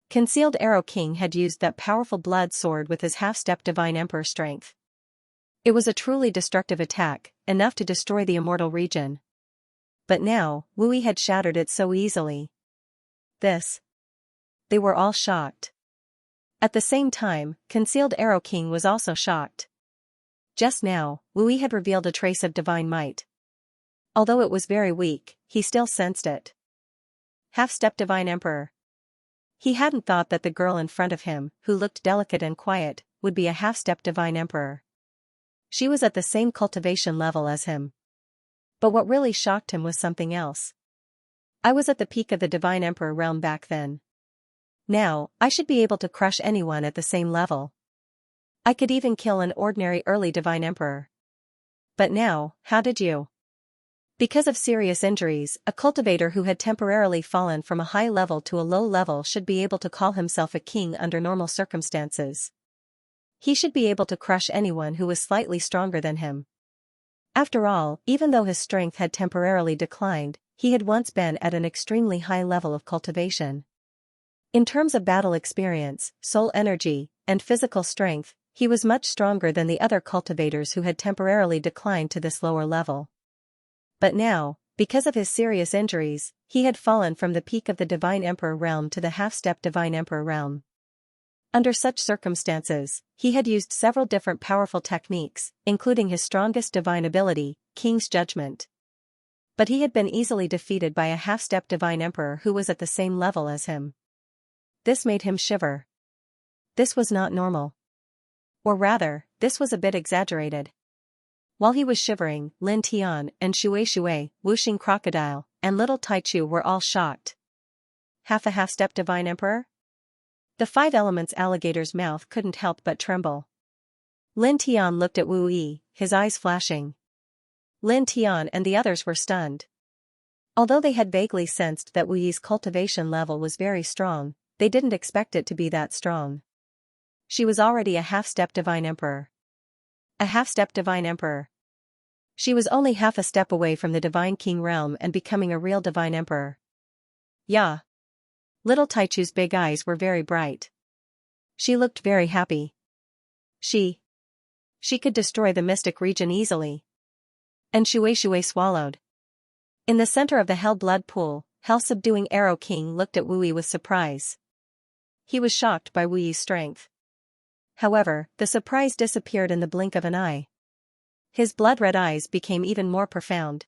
Concealed Arrow King had used that powerful blood sword with his half-step divine emperor strength. It was a truly destructive attack, enough to destroy the immortal region. But now, Wu Yi had shattered it so easily. They were all shocked. At the same time, Concealed Arrow King was also shocked. Just now, Wu Yi had revealed a trace of divine might. Although it was very weak, he still sensed it. Half-step divine emperor. He hadn't thought that the girl in front of him, who looked delicate and quiet, would be a half-step divine emperor. She was at the same cultivation level as him. But what really shocked him was something else. I was at the peak of the divine emperor realm back then. Now, I should be able to crush anyone at the same level. I could even kill an ordinary early divine emperor. But now, how did you? Because of serious injuries, a cultivator who had temporarily fallen from a high level to a low level should be able to call himself a king under normal circumstances. He should be able to crush anyone who was slightly stronger than him. After all, even though his strength had temporarily declined, he had once been at an extremely high level of cultivation. In terms of battle experience, soul energy, and physical strength, he was much stronger than the other cultivators who had temporarily declined to this lower level. But now, because of his serious injuries, he had fallen from the peak of the Divine Emperor realm to the half-step Divine Emperor realm. Under such circumstances, he had used several different powerful techniques, including his strongest divine ability, King's Judgment. But he had been easily defeated by a half-step Divine Emperor who was at the same level as him. This made him shiver. This was not normal. Or rather, this was a bit exaggerated. While he was shivering, Lin Tian and Shui, Wuxing Crocodile, and Little Taichu were all shocked. Half-step Divine Emperor? The Five Elements alligator's mouth couldn't help but tremble. Lin Tian looked at Wu Yi, his eyes flashing. Lin Tian and the others were stunned. Although they had vaguely sensed that Wu Yi's cultivation level was very strong, they didn't expect it to be that strong. She was already a half-step Divine Emperor. A half-step Divine Emperor. She was only half a step away from the Divine King realm and becoming a real Divine Emperor. Yeah. Little Taichu's big eyes were very bright. She looked very happy. She could destroy the mystic region easily. And Shui swallowed. In the center of the Hell Blood Pool, Hell-subduing Arrow King looked at Wu Yi with surprise. He was shocked by Wu Yi's strength. However, the surprise disappeared in the blink of an eye. His blood-red eyes became even more profound.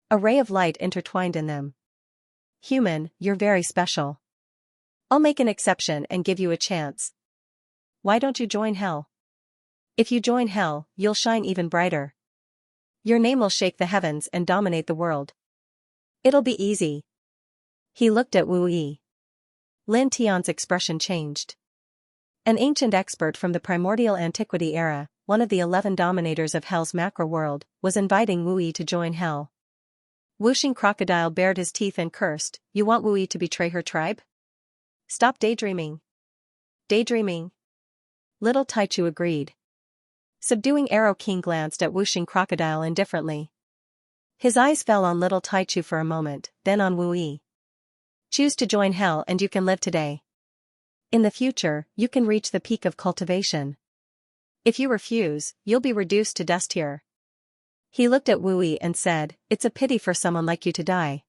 A ray of light intertwined in them. Human, you're very special. I'll make an exception and give you a chance. Why don't you join Hell? If you join Hell, you'll shine even brighter. Your name will shake the heavens and dominate the world. It'll be easy. He looked at Wu Yi. Lin Tian's expression changed. An ancient expert from the primordial antiquity era, one of the 11 dominators of Hell's macro world, was inviting Wu Yi to join Hell. Wuxing Crocodile bared his teeth and cursed, "You want Wu Yi to betray her tribe? Stop daydreaming." Daydreaming? Little Taichu agreed. Subduing Arrow King glanced at Wuxing Crocodile indifferently. His eyes fell on Little Taichu for a moment, then on Wu Yi. Choose to join Hell and you can live today. In the future, you can reach the peak of cultivation. If you refuse, you'll be reduced to dust here. He looked at Wu Yi and said, "It's a pity for someone like you to die."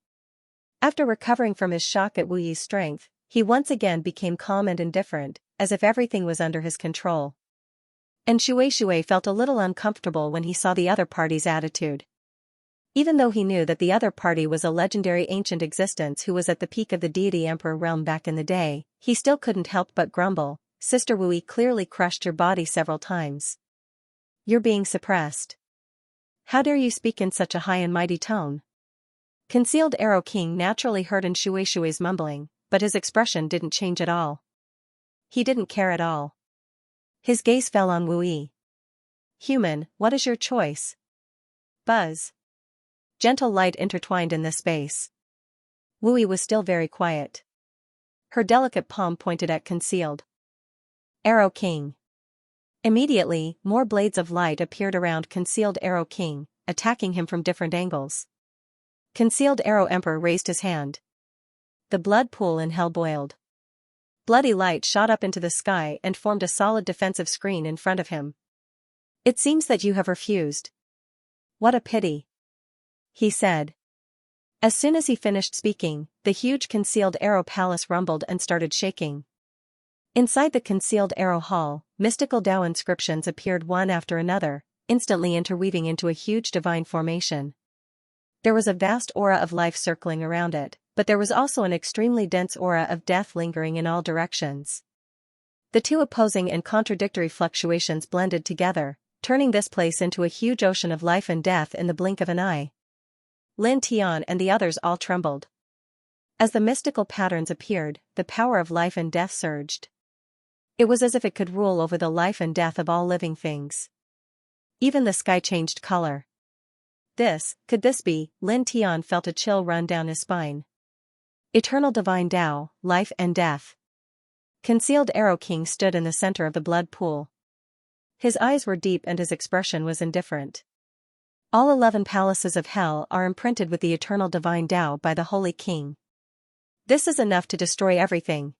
After recovering from his shock at Wu Yi's strength, he once again became calm and indifferent, as if everything was under his control. And Shui felt a little uncomfortable when he saw the other party's attitude. Even though he knew that the other party was a legendary ancient existence who was at the peak of the deity emperor realm back in the day, he still couldn't help but grumble, "Sister Wu Yi clearly crushed your body several times. You're being suppressed. How dare you speak in such a high and mighty tone?" Concealed Arrow King naturally heard in Shui's mumbling, but his expression didn't change at all. He didn't care at all. His gaze fell on Wu Yi. "Human, what is your choice?" Buzz. Gentle light intertwined in this space. Wu Yi was still very quiet. Her delicate palm pointed at Concealed Arrow King. Immediately, more blades of light appeared around Concealed Arrow King, attacking him from different angles. Concealed Arrow Emperor raised his hand. The blood pool in Hell boiled. Bloody light shot up into the sky and formed a solid defensive screen in front of him. "It seems that you have refused. What a pity," he said. As soon as he finished speaking, the huge Concealed Arrow Palace rumbled and started shaking. Inside the Concealed Arrow Hall, mystical Dao inscriptions appeared one after another, instantly interweaving into a huge divine formation. There was a vast aura of life circling around it, but there was also an extremely dense aura of death lingering in all directions. The two opposing and contradictory fluctuations blended together, turning this place into a huge ocean of life and death in the blink of an eye. Lin Tian and the others all trembled. As the mystical patterns appeared, the power of life and death surged. It was as if it could rule over the life and death of all living things. Even the sky changed color. Could this be? Lin Tian felt a chill run down his spine. Eternal Divine Tao, life and death. Concealed Arrow King stood in the center of the blood pool. His eyes were deep and his expression was indifferent. All 11 palaces of hell are imprinted with the eternal divine Tao by the Holy King. This is enough to destroy everything.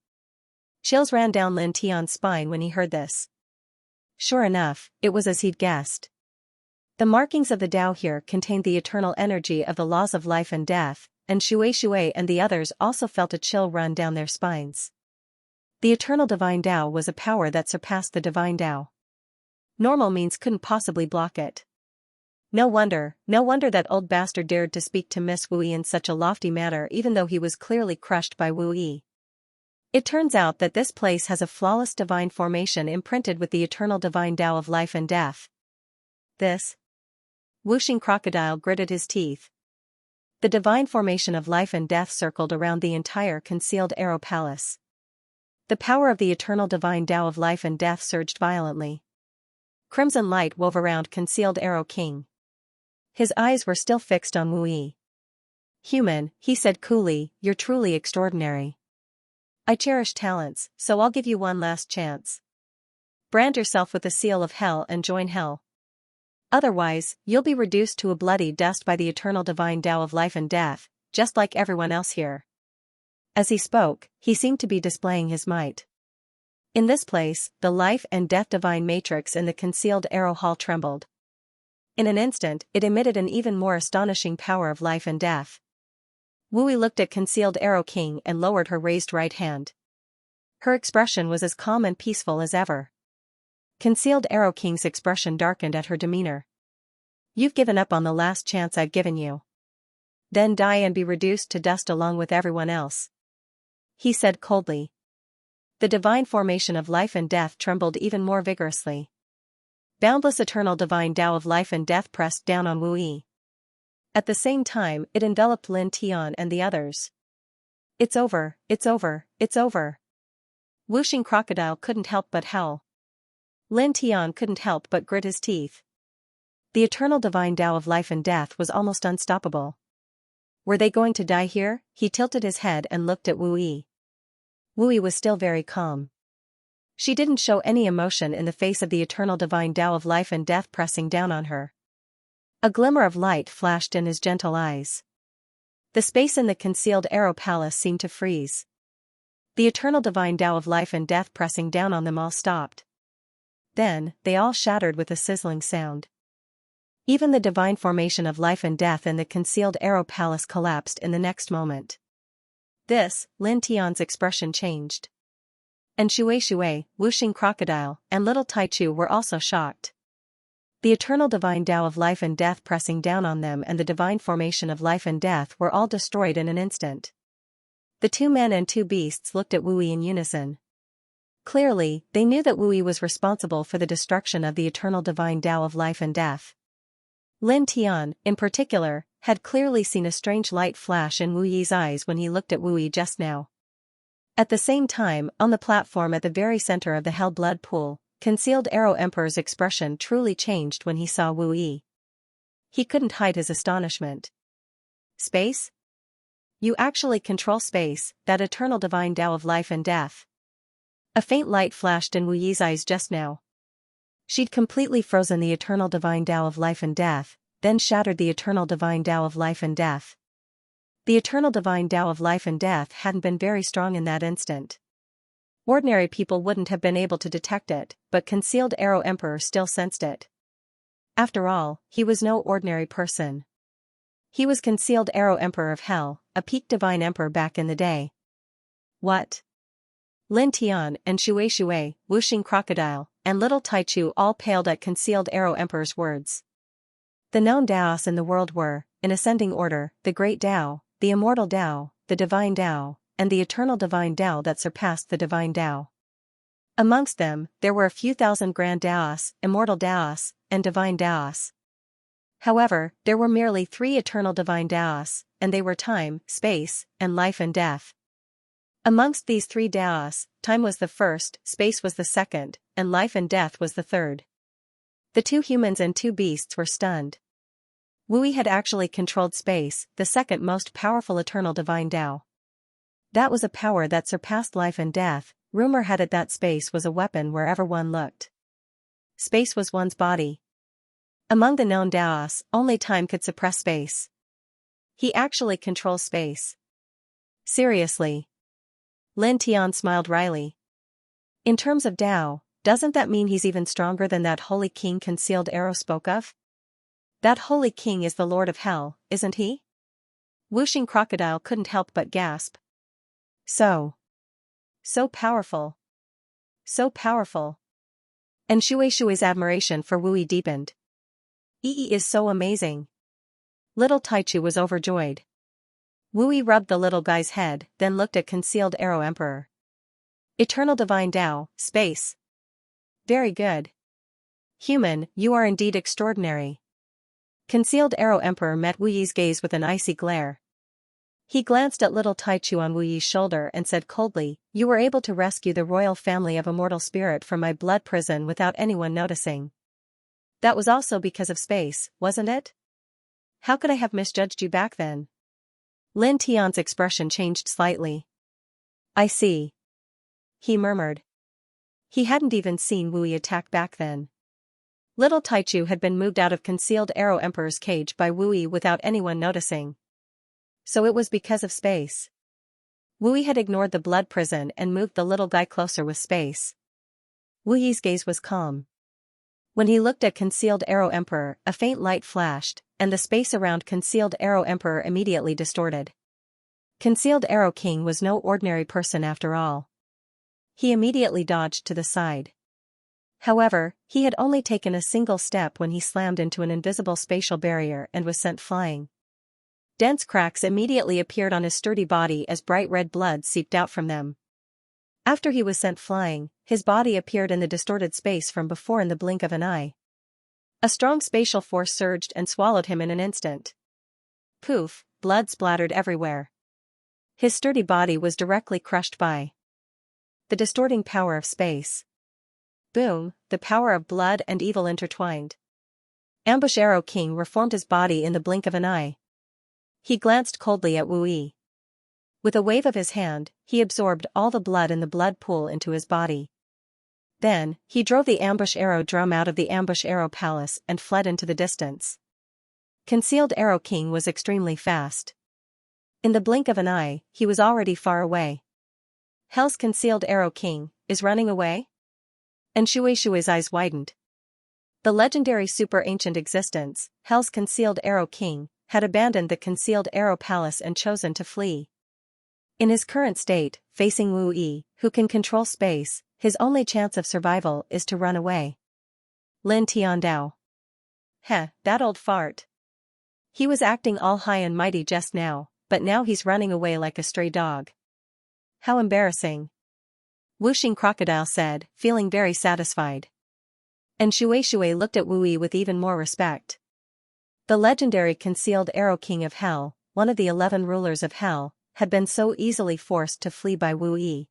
Chills ran down Lin Tian's spine when he heard this. Sure enough, it was as he'd guessed. The markings of the Tao here contained the eternal energy of the laws of life and death, and Shui and the others also felt a chill run down their spines. The eternal divine Tao was a power that surpassed the divine Tao. Normal means couldn't possibly block it. No wonder that old bastard dared to speak to Miss Wu Yi in such a lofty manner even though he was clearly crushed by Wu Yi. It turns out that this place has a flawless divine formation imprinted with the eternal divine Tao of life and death. Whooshing Crocodile gritted his teeth. The divine formation of life and death circled around the entire Concealed Arrow Palace. The power of the eternal divine Tao of life and death surged violently. Crimson light wove around Concealed Arrow King. His eyes were still fixed on Wu Yi. Human, he said coolly, you're truly extraordinary. I cherish talents, so I'll give you one last chance. Brand yourself with the seal of hell and join hell. Otherwise, you'll be reduced to a bloody dust by the eternal divine Tao of life and death, just like everyone else here. As he spoke, he seemed to be displaying his might. In this place, the life and death divine matrix in the Concealed Arrow Hall trembled. In an instant, it emitted an even more astonishing power of life and death. Wu Yi looked at Concealed Arrow King and lowered her raised right hand. Her expression was as calm and peaceful as ever. Concealed Arrow King's expression darkened at her demeanor. You've given up on the last chance I've given you. Then die and be reduced to dust along with everyone else. He said coldly. The divine formation of life and death trembled even more vigorously. Boundless eternal divine Tao of life and death pressed down on Wu Yi. At the same time, it enveloped Lin Tian and the others. It's over, it's over, it's over. Whooshing Crocodile couldn't help but howl. Lin Tian couldn't help but grit his teeth. The eternal divine Tao of life and death was almost unstoppable. Were they going to die here? He tilted his head and looked at Wu Yi. Wu Yi was still very calm. She didn't show any emotion in the face of the eternal divine Tao of life and death pressing down on her. A glimmer of light flashed in his gentle eyes. The space in the Concealed Arrow Palace seemed to freeze. The eternal divine Tao of life and death pressing down on them all stopped. Then, they all shattered with a sizzling sound. Even the divine formation of life and death in the Concealed Arrow Palace collapsed in the next moment. Lin Tian's expression changed. And Shui, Whooshing Crocodile, and Little Taichu were also shocked. The eternal divine Tao of life and death pressing down on them and the divine formation of life and death were all destroyed in an instant. The 2 men and 2 beasts looked at Wu Yi in unison. Clearly, they knew that Wu Yi was responsible for the destruction of the eternal divine Tao of life and death. Lin Tian, in particular, had clearly seen a strange light flash in Wu Yi's eyes when he looked at Wu Yi just now. At the same time, on the platform at the very center of the Hell Blood Pool, Concealed Arrow Emperor's expression truly changed when he saw Wu Yi. He couldn't hide his astonishment. Space? You actually control space, that eternal divine Tao of life and death. A faint light flashed in Wu Yi's eyes just now. She'd completely frozen the eternal divine Tao of life and death, then shattered the eternal divine Tao of life and death. The eternal divine Tao of life and death hadn't been very strong in that instant. Ordinary people wouldn't have been able to detect it, but Concealed Arrow Emperor still sensed it. After all, he was no ordinary person. He was Concealed Arrow Emperor of Hell, a peak divine emperor back in the day. What? Lin Tian and Shui, Whooshing Crocodile, and Little Taichu all paled at Concealed Arrow Emperor's words. The known Daos in the world were, in ascending order, the Great Tao, the Immortal Tao, the Divine Tao, and the Eternal Divine Tao that surpassed the Divine Tao. Amongst them, there were a few thousand Grand Daos, Immortal Daos, and Divine Daos. However, there were merely 3 Eternal Divine Daos, and they were time, space, and life and death. Amongst these 3 Daos, time was the first, space was the second, and life and death was the third. The two humans and two beasts were stunned. Wu Yi had actually controlled space, the second most powerful eternal divine Tao. That was a power that surpassed life and death. Rumor had it that space was a weapon wherever one looked. Space was one's body. Among the known Daos, only time could suppress space. He actually controls space. Seriously. Lin Tian smiled wryly. In terms of Tao, doesn't that mean he's even stronger than that holy king Concealed Arrow spoke of? That holy king is the Lord of Hell, isn't he? Whooshing Crocodile couldn't help but gasp. So powerful. So powerful. And Shueishui's admiration for Wu Yi deepened. Yi is so amazing. Little Taichu was overjoyed. Wu Yi rubbed the little guy's head, then looked at Concealed Arrow Emperor. Eternal Divine Tao, space. Very good. Human, you are indeed extraordinary. Concealed Arrow Emperor met Wu Yi's gaze with an icy glare. He glanced at little Taichu on Wu Yi's shoulder and said coldly, "You were able to rescue the royal family of immortal spirit from my blood prison without anyone noticing. That was also because of space, wasn't it? How could I have misjudged you back then?" Lin Tian's expression changed slightly. "I see," he murmured. He hadn't even seen Wu Yi attack back then. Little Taichu had been moved out of Concealed Arrow Emperor's cage by Wu Yi without anyone noticing. So it was because of space. Wu Yi had ignored the blood prison and moved the little guy closer with space. Wu Yi's gaze was calm. When he looked at Concealed Arrow Emperor, a faint light flashed, and the space around Concealed Arrow Emperor immediately distorted. Concealed Arrow King was no ordinary person after all. He immediately dodged to the side. However, he had only taken a single step when he slammed into an invisible spatial barrier and was sent flying. Dense cracks immediately appeared on his sturdy body as bright red blood seeped out from them. After he was sent flying, his body appeared in the distorted space from before in the blink of an eye. A strong spatial force surged and swallowed him in an instant. Poof, blood splattered everywhere. His sturdy body was directly crushed by the distorting power of space. Boom, the power of blood and evil intertwined. Ambush Arrow King reformed his body in the blink of an eye. He glanced coldly at Wu Yi. With a wave of his hand, he absorbed all the blood in the blood pool into his body. Then, he drove the Ambush Arrow drum out of the Ambush Arrow Palace and fled into the distance. Concealed Arrow King was extremely fast. In the blink of an eye, he was already far away. Hell's Concealed Arrow King is running away? And Shueishui's eyes widened. The legendary super-ancient existence, Hell's Concealed Arrow King, had abandoned the Concealed Arrow Palace and chosen to flee. In his current state, facing Wu Yi, who can control space, his only chance of survival is to run away. Lin Tiandao. Heh, that old fart. He was acting all high and mighty just now, but now he's running away like a stray dog. How embarrassing. Whooshing Crocodile said, feeling very satisfied. And Shueishue looked at Wu Yi with even more respect. The legendary Concealed Arrow King of Hell, one of the 11 rulers of Hell, had been so easily forced to flee by Wu Yi.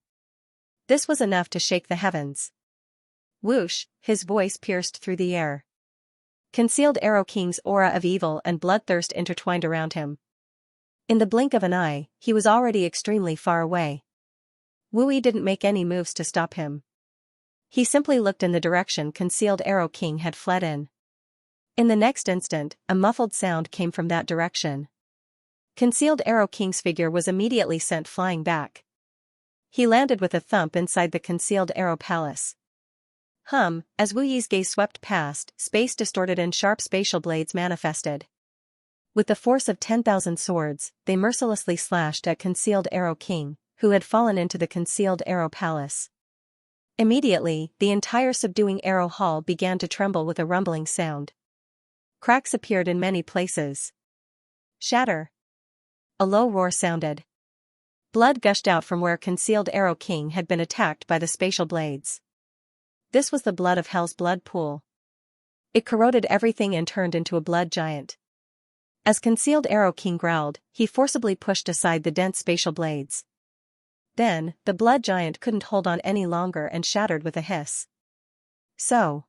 This was enough to shake the heavens. Whoosh, his voice pierced through the air. Concealed Arrow King's aura of evil and bloodthirst intertwined around him. In the blink of an eye, he was already extremely far away. Wu Yi didn't make any moves to stop him. He simply looked in the direction Concealed Arrow King had fled in. In the next instant, a muffled sound came from that direction. Concealed Arrow King's figure was immediately sent flying back. He landed with a thump inside the Concealed Arrow Palace. As Wu Yi's gaze swept past, space distorted and sharp spatial blades manifested. With the force of 10,000 swords, they mercilessly slashed at Concealed Arrow King, who had fallen into the Concealed Arrow Palace. Immediately, the entire subduing arrow hall began to tremble with a rumbling sound. Cracks appeared in many places. Shatter. A low roar sounded. Blood gushed out from where Concealed Arrow King had been attacked by the spatial blades. This was the blood of Hell's blood pool. It corroded everything and turned into a blood giant. As Concealed Arrow King growled, he forcibly pushed aside the dense spatial blades. Then, the blood giant couldn't hold on any longer and shattered with a hiss. So,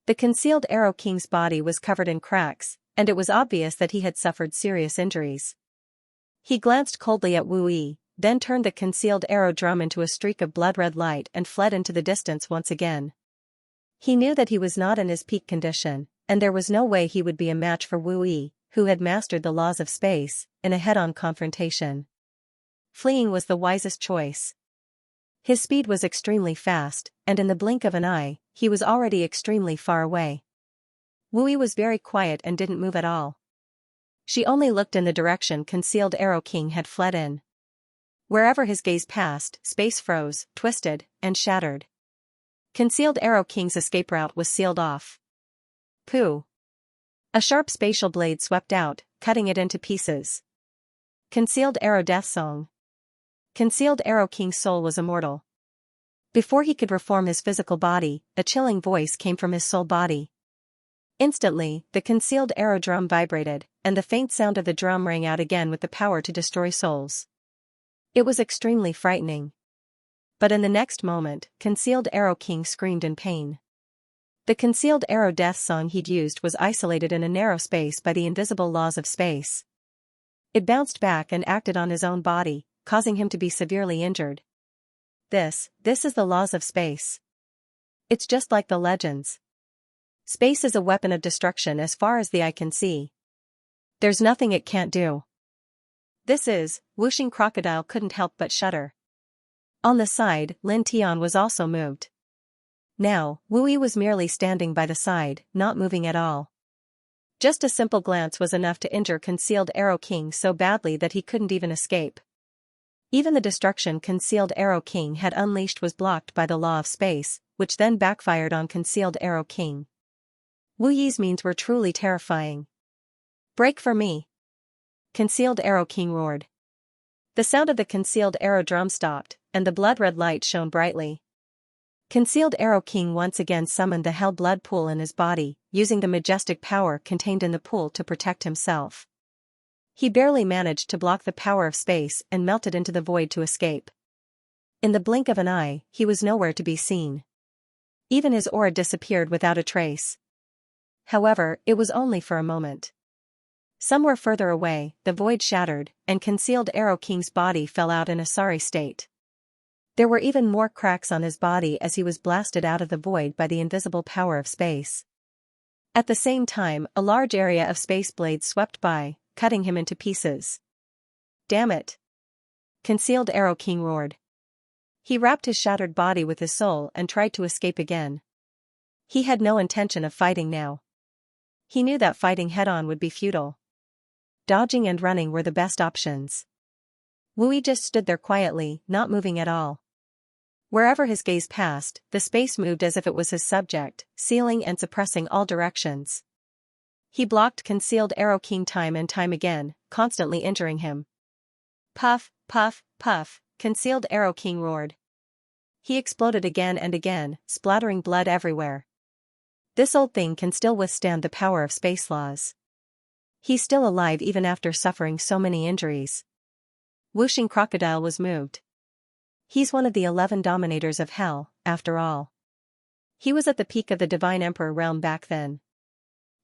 the concealed Arrow King's body was covered in cracks, and it was obvious that he had suffered serious injuries. He glanced coldly at Wu Yi, then turned the concealed arrow drum into a streak of blood-red light and fled into the distance once again. He knew that he was not in his peak condition, and there was no way he would be a match for Wu Yi, who had mastered the laws of space, in a head-on confrontation. Fleeing was the wisest choice. His speed was extremely fast, and in the blink of an eye, he was already extremely far away. Wu Yi was very quiet and didn't move at all. She only looked in the direction Concealed Arrow King had fled in. Wherever his gaze passed, space froze, twisted, and shattered. Concealed Arrow King's escape route was sealed off. Pooh! A sharp spatial blade swept out, cutting it into pieces. Concealed Arrow Death Song. Concealed Arrow King's soul was immortal. Before he could reform his physical body, a chilling voice came from his soul body. Instantly, the concealed arrow drum vibrated, and the faint sound of the drum rang out again with the power to destroy souls. It was extremely frightening. But in the next moment, Concealed Arrow King screamed in pain. The Concealed Arrow Death Song he'd used was isolated in a narrow space by the invisible laws of space. It bounced back and acted on his own body, causing him to be severely injured. This is the laws of space. It's just like the legends. Space is a weapon of destruction as far as the eye can see. There's nothing it can't do. Whooshing Crocodile couldn't help but shudder. On the side, Lin Tian was also moved. Now, Wu Yi was merely standing by the side, not moving at all. Just a simple glance was enough to injure Concealed Arrow King so badly that he couldn't even escape. Even the destruction Concealed Arrow King had unleashed was blocked by the law of space, which then backfired on Concealed Arrow King. Wu Yi's means were truly terrifying. "Break for me!" Concealed Arrow King roared. The sound of the concealed arrow drum stopped, and the blood-red light shone brightly. Concealed Arrow King once again summoned the hell blood pool in his body, using the majestic power contained in the pool to protect himself. He barely managed to block the power of space and melted into the void to escape. In the blink of an eye, he was nowhere to be seen. Even his aura disappeared without a trace. However, it was only for a moment. Somewhere further away, the void shattered, and Concealed Arrow King's body fell out in a sorry state. There were even more cracks on his body as he was blasted out of the void by the invisible power of space. At the same time, a large area of space blades swept by, cutting him into pieces. "Damn it!" Concealed Arrow King roared. He wrapped his shattered body with his soul and tried to escape again. He had no intention of fighting now. He knew that fighting head-on would be futile. Dodging and running were the best options. Wu Yi just stood there quietly, not moving at all. Wherever his gaze passed, the space moved as if it was his subject, sealing and suppressing all directions. He blocked Concealed Arrow King time and time again, constantly injuring him. Puff, puff, puff, Concealed Arrow King roared. He exploded again and again, splattering blood everywhere. This old thing can still withstand the power of space laws. He's still alive even after suffering so many injuries. Whooshing Crocodile was moved. He's one of the 11 dominators of hell, after all. He was at the peak of the Divine Emperor realm back then.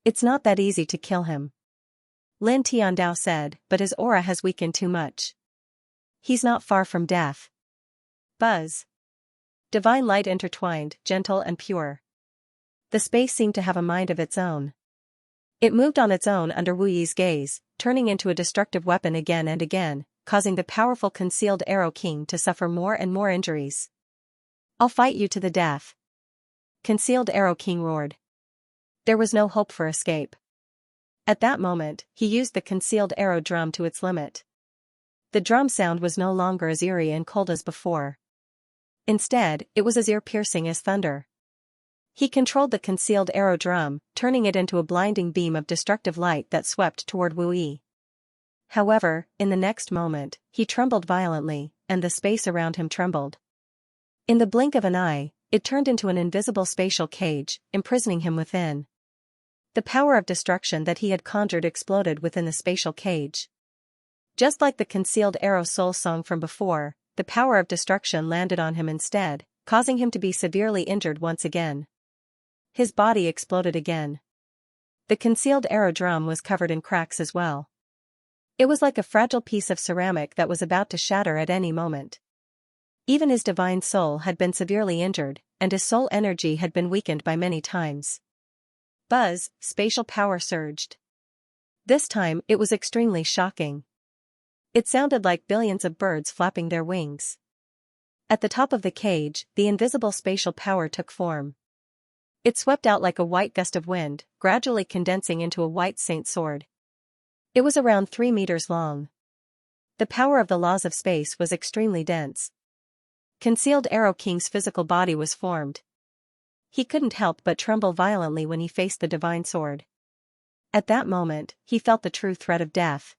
It's not that easy to kill him. Lin Tiandao said, but his aura has weakened too much. He's not far from death. Buzz. Divine light intertwined, gentle and pure. The space seemed to have a mind of its own. It moved on its own under Wu Yi's gaze, turning into a destructive weapon again and again, causing the powerful Concealed Arrow King to suffer more and more injuries. "I'll fight you to the death." Concealed Arrow King roared. There was no hope for escape. At that moment, he used the concealed arrow drum to its limit. The drum sound was no longer as eerie and cold as before. Instead, it was as ear-piercing as thunder. He controlled the concealed arrow drum, turning it into a blinding beam of destructive light that swept toward Wu Yi. However, in the next moment, he trembled violently, and the space around him trembled. In the blink of an eye, it turned into an invisible spatial cage, imprisoning him within. The power of destruction that he had conjured exploded within the spatial cage. Just like the concealed arrow soul song from before, the power of destruction landed on him instead, causing him to be severely injured once again. His body exploded again. The concealed arrow drum was covered in cracks as well. It was like a fragile piece of ceramic that was about to shatter at any moment. Even his divine soul had been severely injured, and his soul energy had been weakened by many times. Buzz, spatial power surged. This time it was extremely shocking. It sounded like billions of birds flapping their wings. At the top of the cage, the invisible spatial power took form. It swept out like a white gust of wind, gradually condensing into a white saint sword. It was around 3 meters long. The power of the laws of space was extremely dense. Concealed Arrow King's physical body was formed. He couldn't help but tremble violently when he faced the divine sword. At that moment, he felt the true threat of death.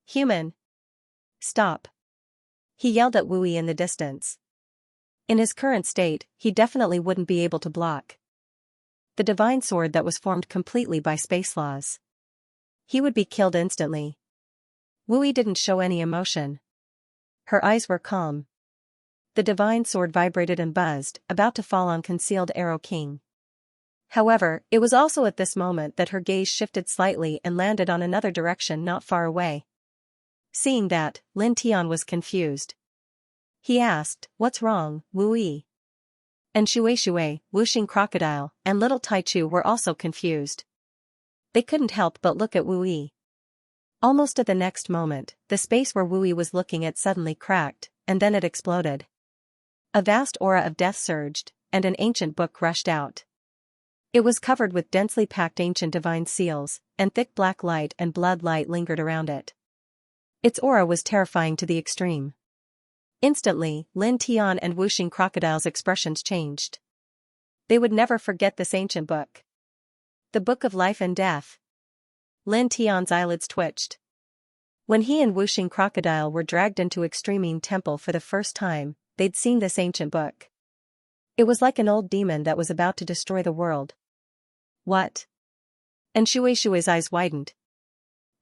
"Human! Stop!" he yelled at Wu Yi in the distance. In his current state, he definitely wouldn't be able to block the divine sword that was formed completely by space laws. He would be killed instantly. Wu Yi didn't show any emotion. Her eyes were calm. The divine sword vibrated and buzzed, about to fall on Concealed Arrow King. However, it was also at this moment that her gaze shifted slightly and landed on another direction not far away. Seeing that, Lin Tian was confused. He asked, "What's wrong, Wu Yi?" And Shui, Wuxing Crocodile, and Little Taichu were also confused. They couldn't help but look at Wu Yi. Almost at the next moment, the space where Wu Yi was looking at suddenly cracked, and then it exploded. A vast aura of death surged, and an ancient book rushed out. It was covered with densely packed ancient divine seals, and thick black light and blood light lingered around it. Its aura was terrifying to the extreme. Instantly, Lin Tian and Wuxing Crocodile's expressions changed. They would never forget this ancient book. The Book of Life and Death. Lin Tian's eyelids twitched. When he and Wuxing Crocodile were dragged into Extremine Temple for the first time, they'd seen this ancient book. It was like an old demon that was about to destroy the world. What? And Shui's eyes widened.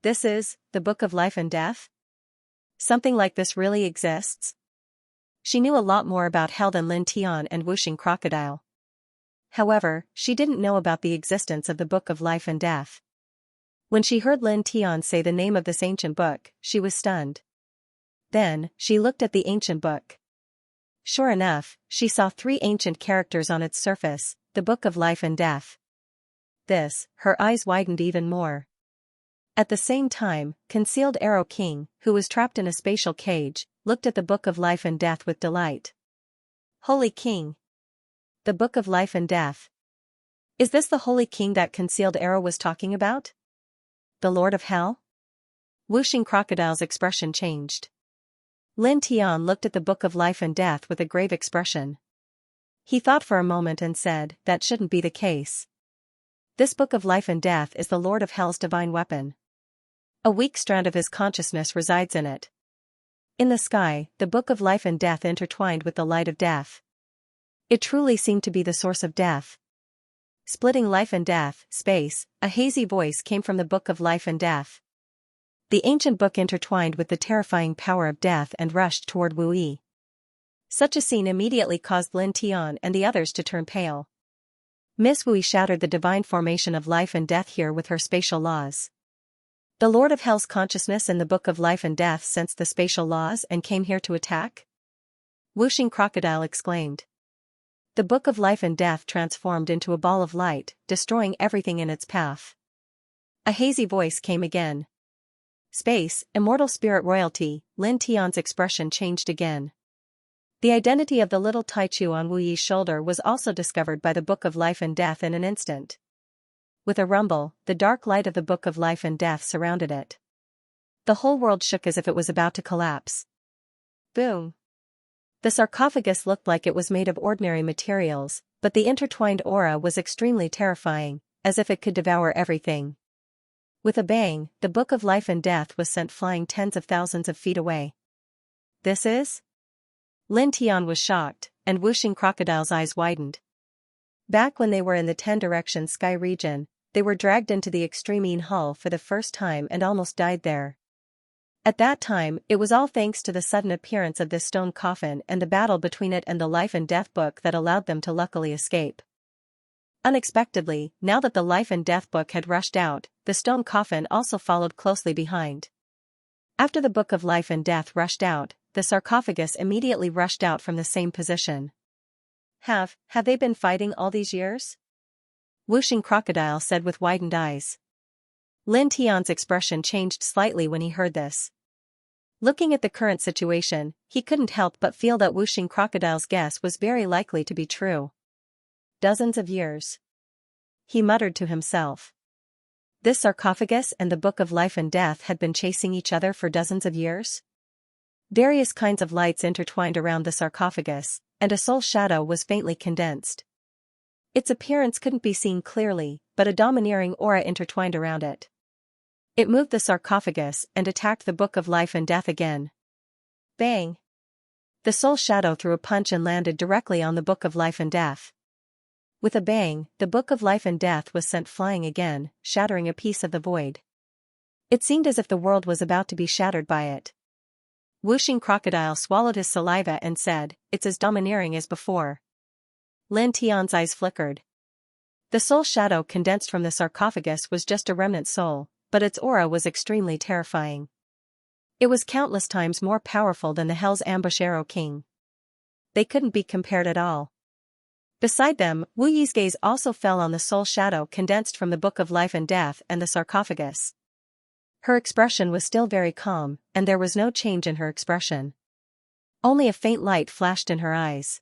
This is the Book of Life and Death? Something like this really exists? She knew a lot more about hell than Lin Tian and Wuxing Crocodile. However, she didn't know about the existence of the Book of Life and Death. When she heard Lin Tian say the name of this ancient book, she was stunned. Then, she looked at the ancient book. Sure enough, she saw 3 ancient characters on its surface, the Book of Life and Death. This, her eyes widened even more. At the same time, Concealed Arrow King, who was trapped in a spatial cage, looked at the Book of Life and Death with delight. Holy King! The Book of Life and Death. Is this the Holy King that Concealed Arrow was talking about? The Lord of Hell? Wuxing Crocodile's expression changed. Lin Tian looked at the Book of Life and Death with a grave expression. He thought for a moment and said, that shouldn't be the case. This Book of Life and Death is the Lord of Hell's divine weapon. A weak strand of his consciousness resides in it. In the sky, the Book of Life and Death intertwined with the light of death. It truly seemed to be the source of death. Splitting life and death, space, a hazy voice came from the Book of Life and Death. The ancient book intertwined with the terrifying power of death and rushed toward Wu Yi. Such a scene immediately caused Lin Tian and the others to turn pale. Miss Wu Yi shattered the divine formation of life and death here with her spatial laws. The Lord of Hell's consciousness in the Book of Life and Death sensed the spatial laws and came here to attack? Wuxing Crocodile exclaimed. The Book of Life and Death transformed into a ball of light, destroying everything in its path. A hazy voice came again. Space, immortal spirit royalty. Lin Tian's expression changed again. The identity of the little Taichu on Wu Yi's shoulder was also discovered by the Book of Life and Death in an instant. With a rumble, the dark light of the Book of Life and Death surrounded it. The whole world shook as if it was about to collapse. Boom! The sarcophagus looked like it was made of ordinary materials, but the intertwined aura was extremely terrifying, as if it could devour everything. With a bang, the Book of Life and Death was sent flying tens of thousands of feet away. This is? Lin Tian was shocked, and Wuxing Crocodile's eyes widened. Back when they were in the 10-direction sky region, they were dragged into the Extremine Hall for the first time and almost died there. At that time, it was all thanks to the sudden appearance of this stone coffin and the battle between it and the life and death book that allowed them to luckily escape. Unexpectedly, now that the life and death book had rushed out, the stone coffin also followed closely behind. After the book of life and death rushed out, the sarcophagus immediately rushed out from the same position. Have they been fighting all these years? Whooshing Crocodile said with widened eyes. Lin Tian's expression changed slightly when he heard this. Looking at the current situation, he couldn't help but feel that Whooshing Crocodile's guess was very likely to be true. Dozens of years. He muttered to himself. This sarcophagus and the book of life and death had been chasing each other for dozens of years? Various kinds of lights intertwined around the sarcophagus, and a soul shadow was faintly condensed. Its appearance couldn't be seen clearly, but a domineering aura intertwined around it. It moved the sarcophagus and attacked the book of life and death again. Bang! The soul shadow threw a punch and landed directly on the book of life and death. With a bang, the book of life and death was sent flying again, shattering a piece of the void. It seemed as if the world was about to be shattered by it. Whooshing Crocodile swallowed his saliva and said, "It's as domineering as before." Lin Tian's eyes flickered. The soul shadow condensed from the sarcophagus was just a remnant soul, but its aura was extremely terrifying. It was countless times more powerful than the Hell's Ambush Arrow King. They couldn't be compared at all. Beside them, Wu Yi's gaze also fell on the soul shadow condensed from the book of life and death and the sarcophagus. Her expression was still very calm, and there was no change in her expression. Only a faint light flashed in her eyes.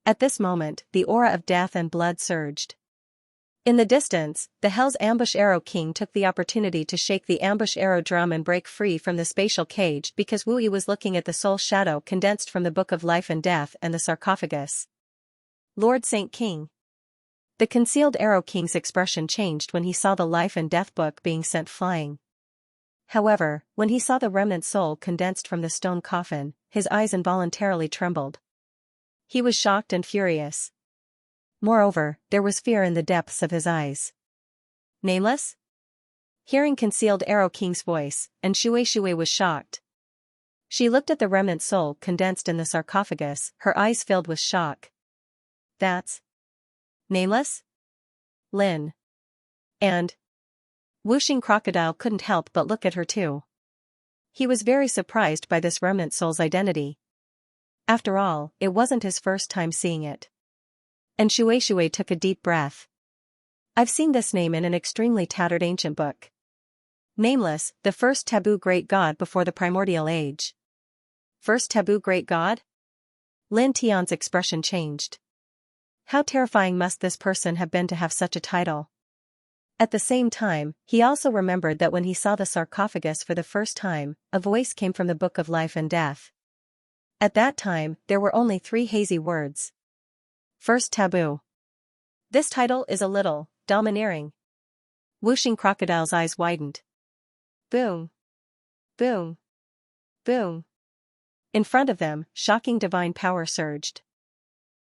At this moment, the aura of death and blood surged. In the distance, the Hell's Ambush Arrow King took the opportunity to shake the ambush arrow drum and break free from the spatial cage because Wu Yi was looking at the soul shadow condensed from the book of life and death and the sarcophagus. Lord Saint King. The concealed Arrow King's expression changed when he saw the life and death book being sent flying. However, when he saw the remnant soul condensed from the stone coffin, his eyes involuntarily trembled. He was shocked and furious. Moreover, there was fear in the depths of his eyes. Nameless? Hearing concealed Arrow King's voice, and Shui was shocked. She looked at the remnant soul condensed in the sarcophagus, her eyes filled with shock. That's Nameless? Lin. And Whooshing Crocodile couldn't help but look at her too. He was very surprised by this remnant soul's identity. After all, it wasn't his first time seeing it. And Shui took a deep breath. I've seen this name in an extremely tattered ancient book. Nameless, the first taboo great god before the primordial age. First taboo great god? Lin Tian's expression changed. How terrifying must this person have been to have such a title? At the same time, he also remembered that when he saw the sarcophagus for the first time, a voice came from the book of life and death. At that time, there were only 3 hazy words. First taboo. This title is a little domineering. Whooshing Crocodile's eyes widened. Boom. Boom. Boom. In front of them, shocking divine power surged.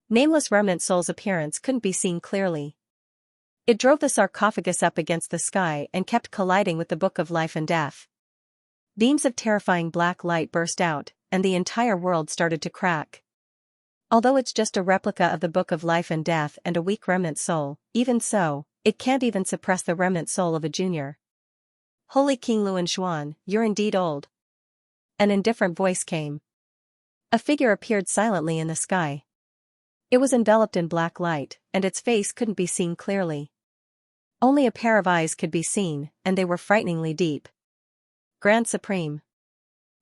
Nameless remnant soul's appearance couldn't be seen clearly. It drove the sarcophagus up against the sky and kept colliding with the book of life and death. Beams of terrifying black light burst out, and the entire world started to crack. Although it's just a replica of the book of life and death and a weak remnant soul, even so, it can't even suppress the remnant soul of a junior. Holy King Luan Xuan, you're indeed old. An indifferent voice came. A figure appeared silently in the sky. It was enveloped in black light, and its face couldn't be seen clearly. Only a pair of eyes could be seen, and they were frighteningly deep. Grand Supreme.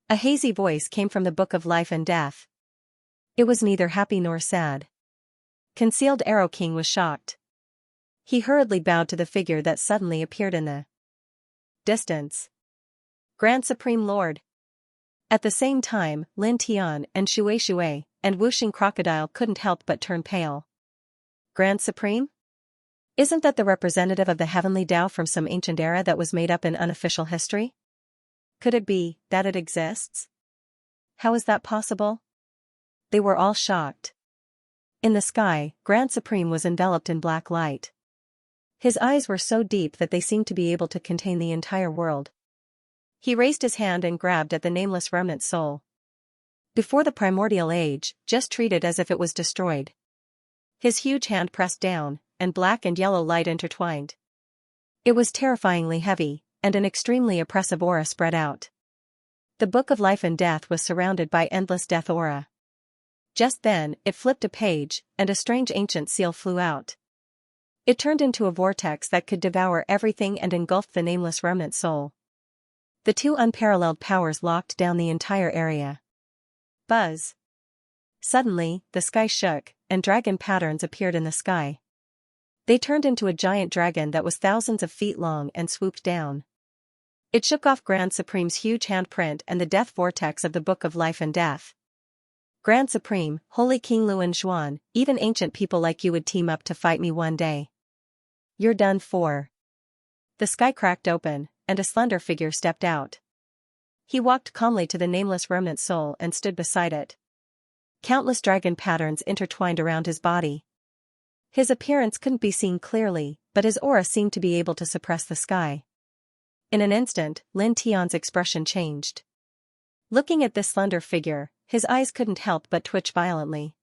A hazy voice came from the book of life and death. It was neither happy nor sad. Concealed Arrow King was shocked. He hurriedly bowed to the figure that suddenly appeared in the distance. Grand Supreme Lord. At the same time, Lin Tian and Shui and Whooshing Crocodile couldn't help but turn pale. Grand Supreme? Isn't that the representative of the heavenly Tao from some ancient era that was made up in unofficial history? Could it be that it exists? How is that possible? They were all shocked. In the sky, Grand Supreme was enveloped in black light. His eyes were so deep that they seemed to be able to contain the entire world. He raised his hand and grabbed at the nameless remnant soul. Before the primordial age, just treated as if it was destroyed. His huge hand pressed down, and black and yellow light intertwined. It was terrifyingly heavy, and an extremely oppressive aura spread out. The Book of Life and Death was surrounded by endless death aura. Just then, it flipped a page, and a strange ancient seal flew out. It turned into a vortex that could devour everything and engulfed the nameless remnant soul. The two unparalleled powers locked down the entire area. Buzz. Suddenly, the sky shook, and dragon patterns appeared in the sky. They turned into a giant dragon that was thousands of feet long and swooped down. It shook off Grand Supreme's huge handprint and the death vortex of the Book of Life and Death. Grand Supreme, Holy King Luan Xuan, even ancient people like you would team up to fight me one day. You're done for. The sky cracked open, and a slender figure stepped out. He walked calmly to the nameless remnant soul and stood beside it. Countless dragon patterns intertwined around his body. His appearance couldn't be seen clearly, but his aura seemed to be able to suppress the sky. In an instant, Lin Tian's expression changed. Looking at this slender figure, his eyes couldn't help but twitch violently.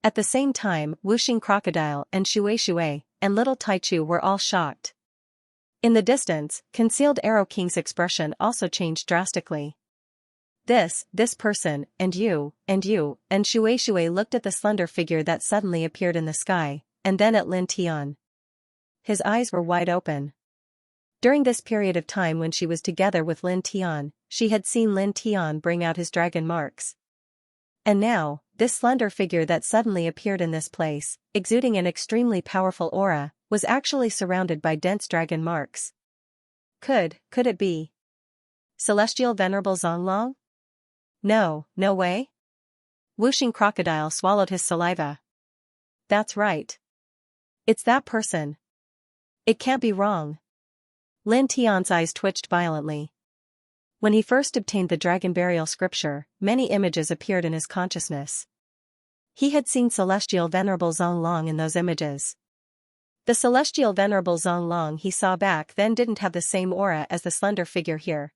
At the same time, Wuxing Crocodile and Shui and Little Taichu were all shocked. In the distance, Concealed Arrow King's expression also changed drastically. This person, and you, and Shui looked at the slender figure that suddenly appeared in the sky, and then at Lin Tian. His eyes were wide open. During this period of time when she was together with Lin Tian, she had seen Lin Tian bring out his dragon marks. And now, this slender figure that suddenly appeared in this place, exuding an extremely powerful aura, was actually surrounded by dense dragon marks. Could it be Celestial Venerable Zonglong? No way. Wuxing Crocodile swallowed his saliva. That's right. It's that person. It can't be wrong. Lin Tian's eyes twitched violently. When he first obtained the dragon burial scripture, many images appeared in his consciousness. He had seen Celestial Venerable Zonglong in those images. The Celestial Venerable Zonglong he saw back then didn't have the same aura as the slender figure here.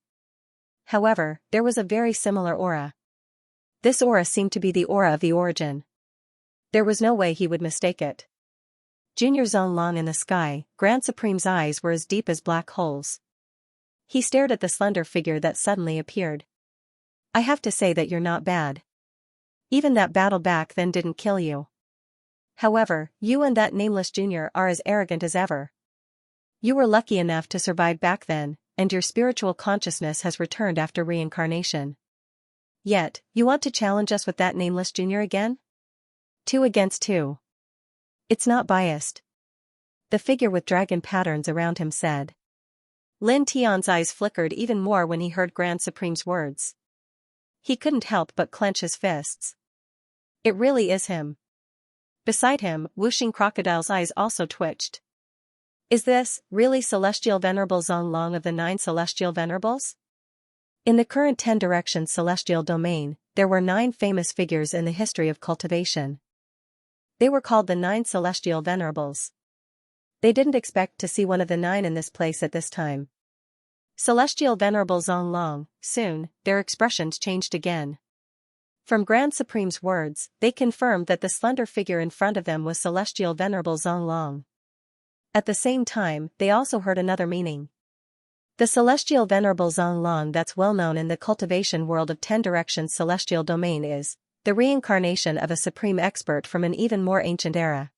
However, there was a very similar aura. This aura seemed to be the aura of the origin. There was no way he would mistake it. Junior Zonglong in the sky, Grand Supreme's eyes were as deep as black holes. He stared at the slender figure that suddenly appeared. I have to say that you're not bad. Even that battle back then didn't kill you. However, you and that nameless junior are as arrogant as ever. You were lucky enough to survive back then, and your spiritual consciousness has returned after reincarnation. Yet, you want to challenge us with that nameless junior again? 2 against 2. It's not biased. The figure with dragon patterns around him said. Lin Tian's eyes flickered even more when he heard Grand Supreme's words. He couldn't help but clench his fists. It really is him. Beside him, Wuxing Crocodile's eyes also twitched. Is this really Celestial Venerable Zonglong of the 9 Celestial Venerables? In the current 10 Directions Celestial Domain, there were 9 famous figures in the history of cultivation. They were called the 9 Celestial Venerables. They didn't expect to see one of the 9 in this place at this time. Celestial Venerable Zonglong, soon, their expressions changed again. From Grand Supreme's words, they confirmed that the slender figure in front of them was Celestial Venerable Zonglong. At the same time, they also heard another meaning. The Celestial Venerable Zonglong that's well known in the cultivation world of 10 Directions Celestial Domain is the reincarnation of a supreme expert from an even more ancient era.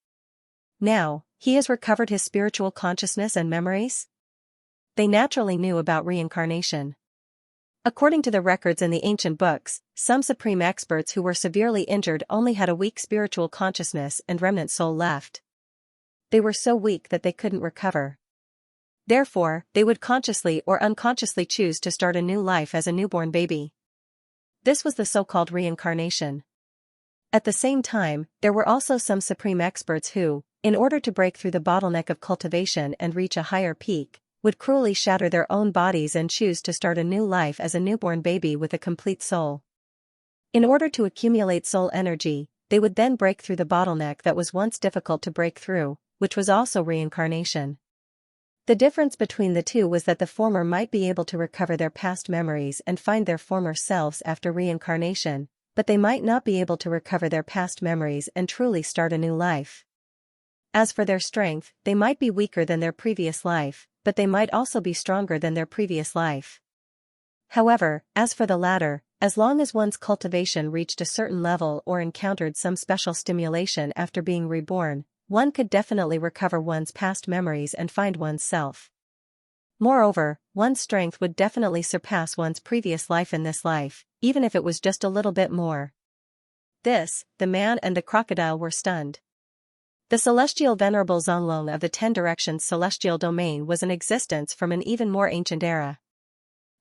Now, he has recovered his spiritual consciousness and memories? They naturally knew about reincarnation. According to the records in the ancient books, some supreme experts who were severely injured only had a weak spiritual consciousness and remnant soul left. They were so weak that they couldn't recover. Therefore, they would consciously or unconsciously choose to start a new life as a newborn baby. This was the so-called reincarnation. At the same time, there were also some supreme experts who, in order to break through the bottleneck of cultivation and reach a higher peak, would cruelly shatter their own bodies and choose to start a new life as a newborn baby with a complete soul. In order to accumulate soul energy, they would then break through the bottleneck that was once difficult to break through, which was also reincarnation. The difference between the two was that the former might be able to recover their past memories and find their former selves after reincarnation, but they might not be able to recover their past memories and truly start a new life. As for their strength, they might be weaker than their previous life, but they might also be stronger than their previous life. However, as for the latter, as long as one's cultivation reached a certain level or encountered some special stimulation after being reborn, one could definitely recover one's past memories and find one's self. Moreover, one's strength would definitely surpass one's previous life in this life, even if it was just a little bit more. This, the man and the crocodile were stunned. The celestial venerable Zonglong of the 10 Directions celestial domain was in existence from an even more ancient era.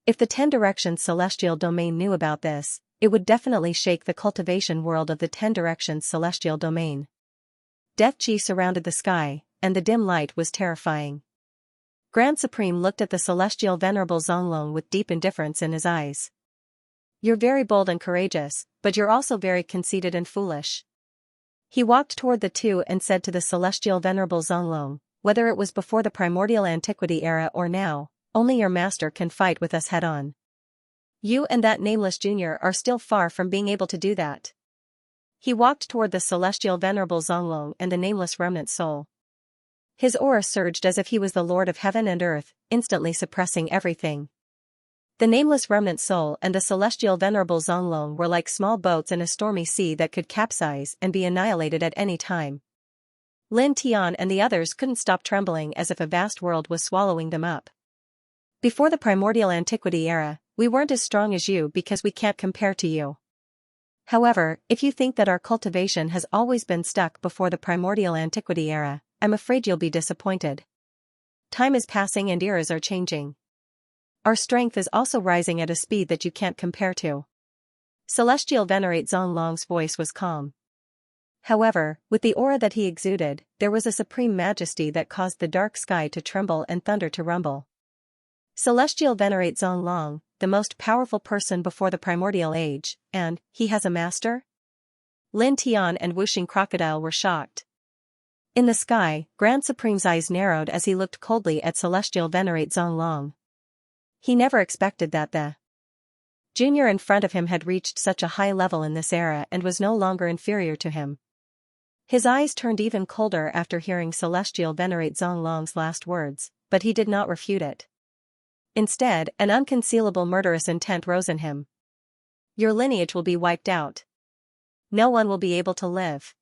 If the 10 Directions celestial domain knew about this, it would definitely shake the cultivation world of the 10 Directions celestial domain. Death Qi surrounded the sky, and the dim light was terrifying. Grand Supreme looked at the celestial venerable Zonglong with deep indifference in his eyes. "You're very bold and courageous, but you're also very conceited and foolish." He walked toward the two and said to the celestial venerable Zonglong, "Whether it was before the primordial antiquity era or now, only your master can fight with us head-on. You and that nameless junior are still far from being able to do that." He walked toward the celestial venerable Zonglong and the nameless remnant soul. His aura surged as if he was the lord of heaven and earth, instantly suppressing everything. The nameless remnant soul and the celestial venerable Zonglong were like small boats in a stormy sea that could capsize and be annihilated at any time. Lin Tian and the others couldn't stop trembling as if a vast world was swallowing them up. "Before the primordial antiquity era, we weren't as strong as you because we can't compare to you. However, if you think that our cultivation has always been stuck before the primordial antiquity era, I'm afraid you'll be disappointed. Time is passing and eras are changing. Our strength is also rising at a speed that you can't compare to." Celestial Venerate Zonglong's voice was calm. However, with the aura that he exuded, there was a supreme majesty that caused the dark sky to tremble and thunder to rumble. "Celestial Venerate Zonglong, the most powerful person before the primordial age, and he has a master?" Lin Tian and Wuxing Crocodile were shocked. In the sky, Grand Supreme's eyes narrowed as he looked coldly at Celestial Venerate Zonglong. He never expected that the junior in front of him had reached such a high level in this era and was no longer inferior to him. His eyes turned even colder after hearing Celestial Venerate Zonglong's last words, but he did not refute it. Instead, an unconcealable murderous intent rose in him. "Your lineage will be wiped out. No one will be able to live."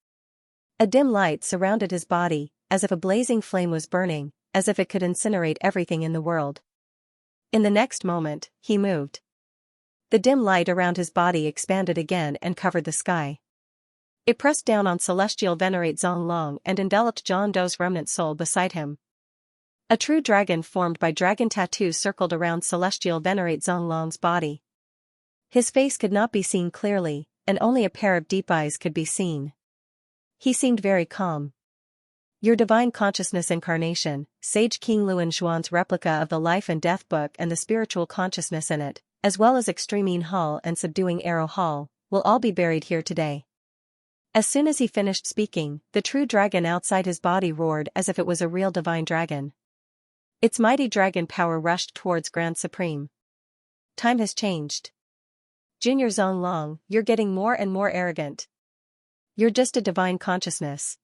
A dim light surrounded his body, as if a blazing flame was burning, as if it could incinerate everything in the world. In the next moment, he moved. The dim light around his body expanded again and covered the sky. It pressed down on Celestial Venerate Zonglong and enveloped John Doe's remnant soul beside him. A true dragon formed by dragon tattoos circled around Celestial Venerate Zonglong's body. His face could not be seen clearly, and only a pair of deep eyes could be seen. He seemed very calm. "Your divine consciousness incarnation, Sage King Luan Xuan's replica of the Life and Death Book and the spiritual consciousness in it, as well as Extremine Hall and Subduing Arrow Hall, will all be buried here today." As soon as he finished speaking, the true dragon outside his body roared as if it was a real divine dragon. Its mighty dragon power rushed towards Grand Supreme. "Time has changed. Junior Zonglong, you're getting more and more arrogant. You're just a divine consciousness.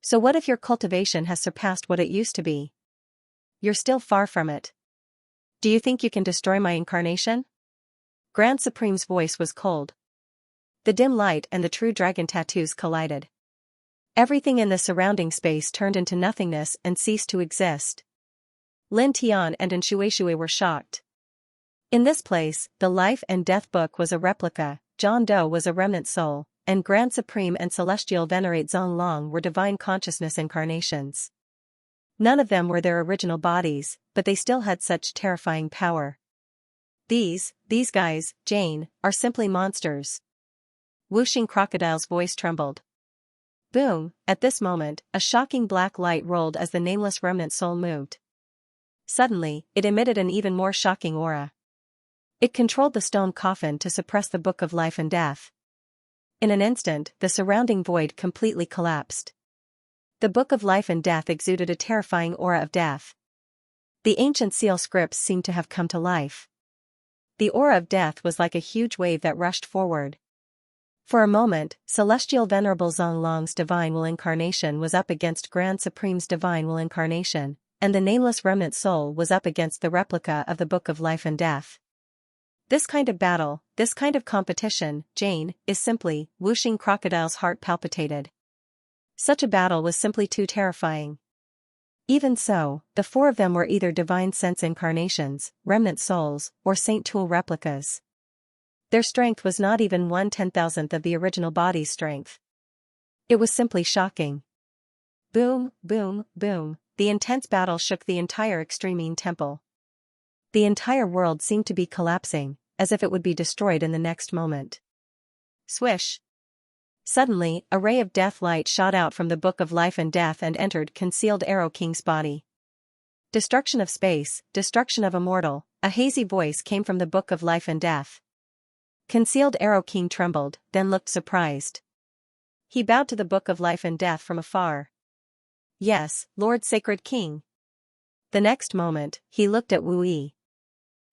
So what if your cultivation has surpassed what it used to be? You're still far from it. Do you think you can destroy my incarnation?" Grand Supreme's voice was cold. The dim light and the true dragon tattoos collided. Everything in the surrounding space turned into nothingness and ceased to exist. Lin Tian and Shui were shocked. In this place, the Life and Death Book was a replica, John Doe was a remnant soul, and Grand Supreme and Celestial Venerate Zonglong were divine consciousness incarnations. None of them were their original bodies, but they still had such terrifying power. These guys, Jane, are simply monsters." Wuxing Crocodile's voice trembled. Boom! At this moment, a shocking black light rolled as the nameless remnant soul moved. Suddenly, it emitted an even more shocking aura. It controlled the stone coffin to suppress the Book of Life and Death. In an instant, the surrounding void completely collapsed. The Book of Life and Death exuded a terrifying aura of death. The ancient seal scripts seemed to have come to life. The aura of death was like a huge wave that rushed forward. For a moment, Celestial Venerable Zonglong's Divine Will Incarnation was up against Grand Supreme's Divine Will Incarnation, and the Nameless Remnant Soul was up against the replica of the Book of Life and Death. This kind of battle, this kind of competition, Jane, is simply, whooshing Crocodile's heart palpitated. Such a battle was simply too terrifying. Even so, the four of them were either Divine Sense incarnations, remnant souls, or Saint Tool replicas. Their strength was not even 1/10,000th of the original body's strength. It was simply shocking. Boom, boom, boom, the intense battle shook the entire Extremine Temple. The entire world seemed to be collapsing, as if it would be destroyed in the next moment. Swish! Suddenly, a ray of death light shot out from the Book of Life and Death and entered Concealed Arrow King's body. Destruction of space, destruction of immortal, a hazy voice came from the Book of Life and Death. Concealed Arrow King trembled, then looked surprised. He bowed to the Book of Life and Death from afar. Yes, Lord Sacred King. The next moment, he looked at Wu Yi.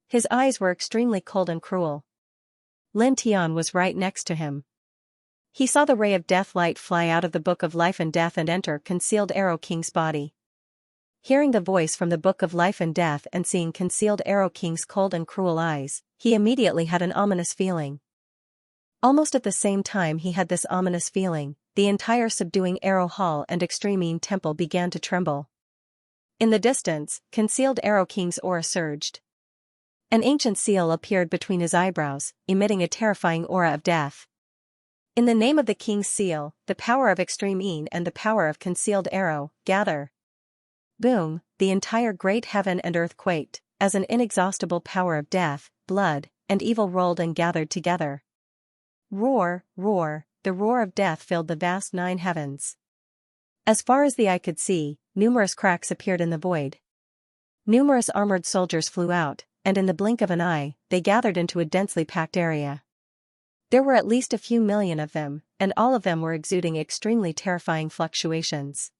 His eyes were extremely cold and cruel. Lin Tian was right next to him. He saw the ray of death light fly out of the Book of Life and Death and enter Concealed Arrow King's body. Hearing the voice from the Book of Life and Death and seeing Concealed Arrow King's cold and cruel eyes, he immediately had an ominous feeling. Almost at the same time he had this ominous feeling, the entire subduing Arrow Hall and Extremine Temple began to tremble. In the distance, Concealed Arrow King's aura surged. An ancient seal appeared between his eyebrows, emitting a terrifying aura of death. In the name of the King's seal, the power of Extremine and the power of Concealed Arrow, gather. Boom, the entire great heaven and earth quaked, as an inexhaustible power of death, blood, and evil rolled and gathered together. Roar, roar, the roar of death filled the vast 9 heavens. As far as the eye could see, numerous cracks appeared in the void. Numerous armored soldiers flew out, and in the blink of an eye, they gathered into a densely packed area. There were at least a few million of them, and all of them were exuding extremely terrifying fluctuations.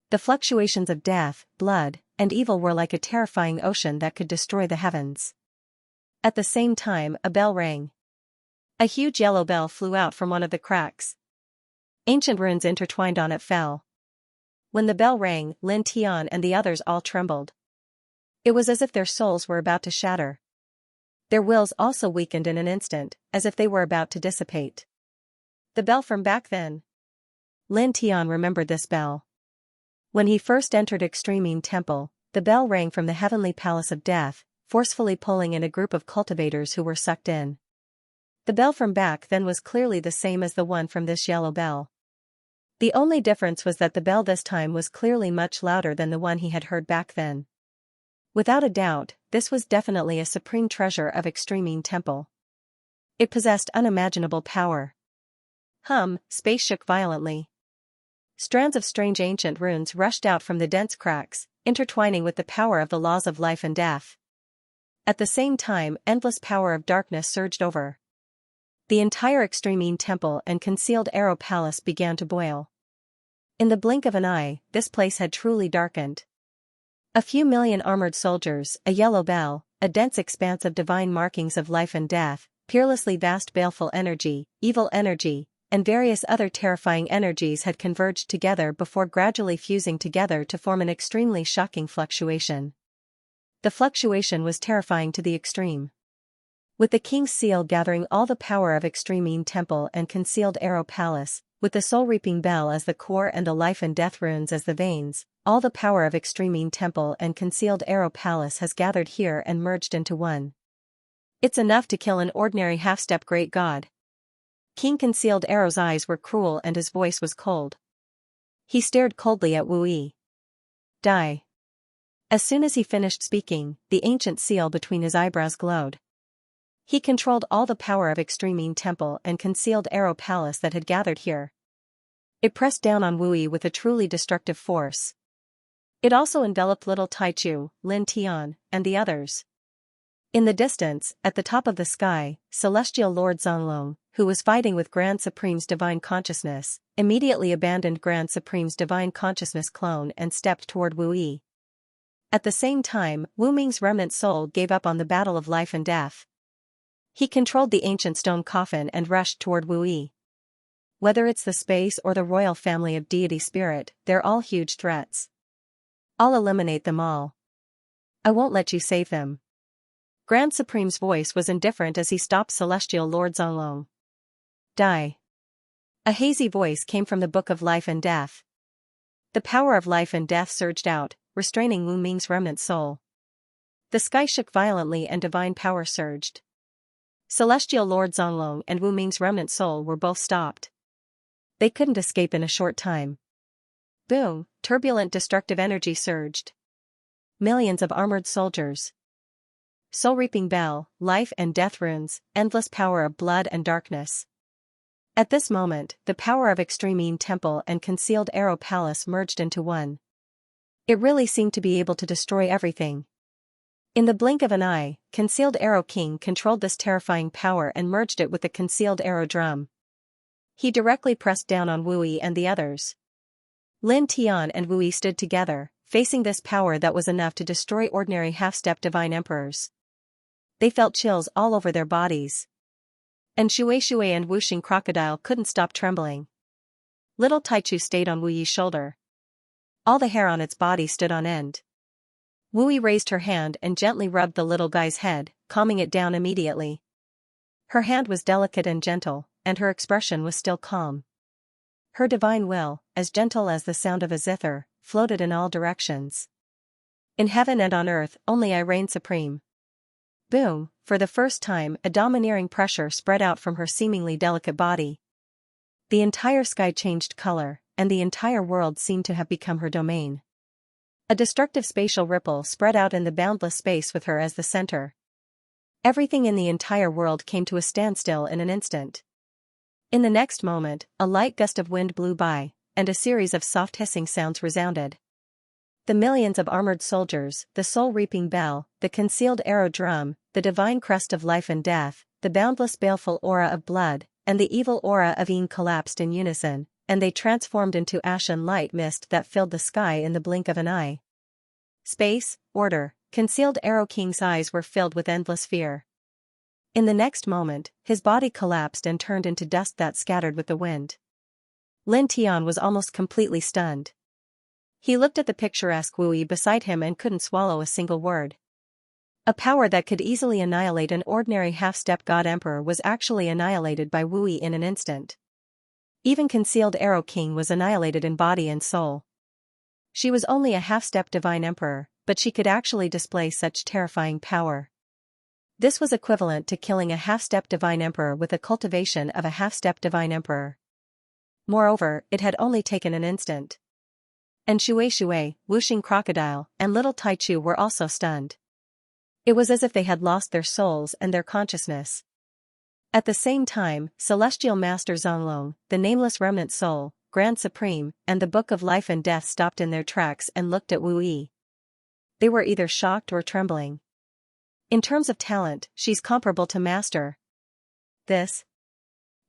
The fluctuations of death, blood, and evil were like a terrifying ocean that could destroy the heavens. At the same time, a bell rang. A huge yellow bell flew out from one of the cracks. Ancient runes intertwined on it fell. When the bell rang, Lin Tian and the others all trembled. It was as if their souls were about to shatter. Their wills also weakened in an instant, as if they were about to dissipate. The bell from back then. Lin Tian remembered this bell. When he first entered Extremine Temple, the bell rang from the heavenly palace of death, forcefully pulling in a group of cultivators who were sucked in. The bell from back then was clearly the same as the one from this yellow bell. The only difference was that the bell this time was clearly much louder than the one he had heard back then. Without a doubt, this was definitely a supreme treasure of Extremine Temple. It possessed unimaginable power. Space shook violently. Strands of strange ancient runes rushed out from the dense cracks, intertwining with the power of the laws of life and death. At the same time, endless power of darkness surged over. The entire Extremine Temple and Concealed Arrow Palace began to boil. In the blink of an eye, this place had truly darkened. A few million armored soldiers, a yellow bell, a dense expanse of divine markings of life and death, peerlessly vast baleful energy, evil energy, and various other terrifying energies had converged together before gradually fusing together to form an extremely shocking fluctuation. The fluctuation was terrifying to the extreme. With the King's seal gathering all the power of Extremine Temple and Concealed Arrow Palace, with the soul-reaping bell as the core and the life and death runes as the veins, all the power of Extremine Temple and Concealed Arrow Palace has gathered here and merged into one. It's enough to kill an ordinary half-step great god. King Concealed Arrow's eyes were cruel and his voice was cold. He stared coldly at Wu Yi. Die. As soon as he finished speaking, the ancient seal between his eyebrows glowed. He controlled all the power of Extremine Temple and Concealed Arrow Palace that had gathered here. It pressed down on Wu Yi with a truly destructive force. It also enveloped little Taichu, Lin Tian, and the others. In the distance, at the top of the sky, Celestial Lord Zonglong, who was fighting with Grand Supreme's Divine Consciousness, immediately abandoned Grand Supreme's Divine Consciousness clone and stepped toward Wu Yi. At the same time, Wu Ming's remnant soul gave up on the battle of life and death. He controlled the ancient stone coffin and rushed toward Wu Yi. Whether it's the space or the royal family of deity spirit, they're all huge threats. I'll eliminate them all. I won't let you save them. Grand Supreme's voice was indifferent as he stopped Celestial Lord Zonglong. Die. A hazy voice came from the Book of Life and Death. The power of life and death surged out, restraining Wu Ming's remnant soul. The sky shook violently and divine power surged. Celestial Lord Zonglong and Wu Ming's remnant soul were both stopped. They couldn't escape in a short time. Boom, turbulent destructive energy surged. Millions of armored soldiers. Soul-reaping bell, life and death runes, endless power of blood and darkness. At this moment, the power of Extreme Yin Temple and Concealed Arrow Palace merged into one. It really seemed to be able to destroy everything. In the blink of an eye, Concealed Arrow King controlled this terrifying power and merged it with the Concealed Arrow Drum. He directly pressed down on Wu Yi and the others. Lin Tian and Wu Yi stood together, facing this power that was enough to destroy ordinary half-step divine emperors. They felt chills all over their bodies. And Shui and Wuxing Crocodile couldn't stop trembling. Little Taichu stayed on Wu Yi's shoulder. All the hair on its body stood on end. Wu Yi raised her hand and gently rubbed the little guy's head, calming it down immediately. Her hand was delicate and gentle, and her expression was still calm. Her divine will, as gentle as the sound of a zither, floated in all directions. In heaven and on earth, only I reign supreme. Boom, for the first time, a domineering pressure spread out from her seemingly delicate body. The entire sky changed color, and the entire world seemed to have become her domain. A destructive spatial ripple spread out in the boundless space with her as the center. Everything in the entire world came to a standstill in an instant. In the next moment, a light gust of wind blew by, and a series of soft hissing sounds resounded. The millions of armored soldiers, the soul-reaping bell, the concealed arrow drum, the divine crest of life and death, the boundless baleful aura of blood, and the evil aura of Yin collapsed in unison, and they transformed into ashen light mist that filled the sky in the blink of an eye. Space, order, Concealed Arrow King's eyes were filled with endless fear. In the next moment, his body collapsed and turned into dust that scattered with the wind. Lin Tian was almost completely stunned. He looked at the picturesque Wu Yi beside him and couldn't swallow a single word. A power that could easily annihilate an ordinary half-step god emperor was actually annihilated by Wu Yi in an instant. Even Concealed Arrow King was annihilated in body and soul. She was only a half-step divine emperor, but she could actually display such terrifying power. This was equivalent to killing a half-step divine emperor with a cultivation of a half-step divine emperor. Moreover, it had only taken an instant. And Shui, Wuxing Crocodile, and Little Taichu were also stunned. It was as if they had lost their souls and their consciousness. At the same time, Celestial Master Zonglong, the Nameless Remnant Soul, Grand Supreme, and the Book of Life and Death stopped in their tracks and looked at Wu Yi. They were either shocked or trembling. In terms of talent, she's comparable to Master. This.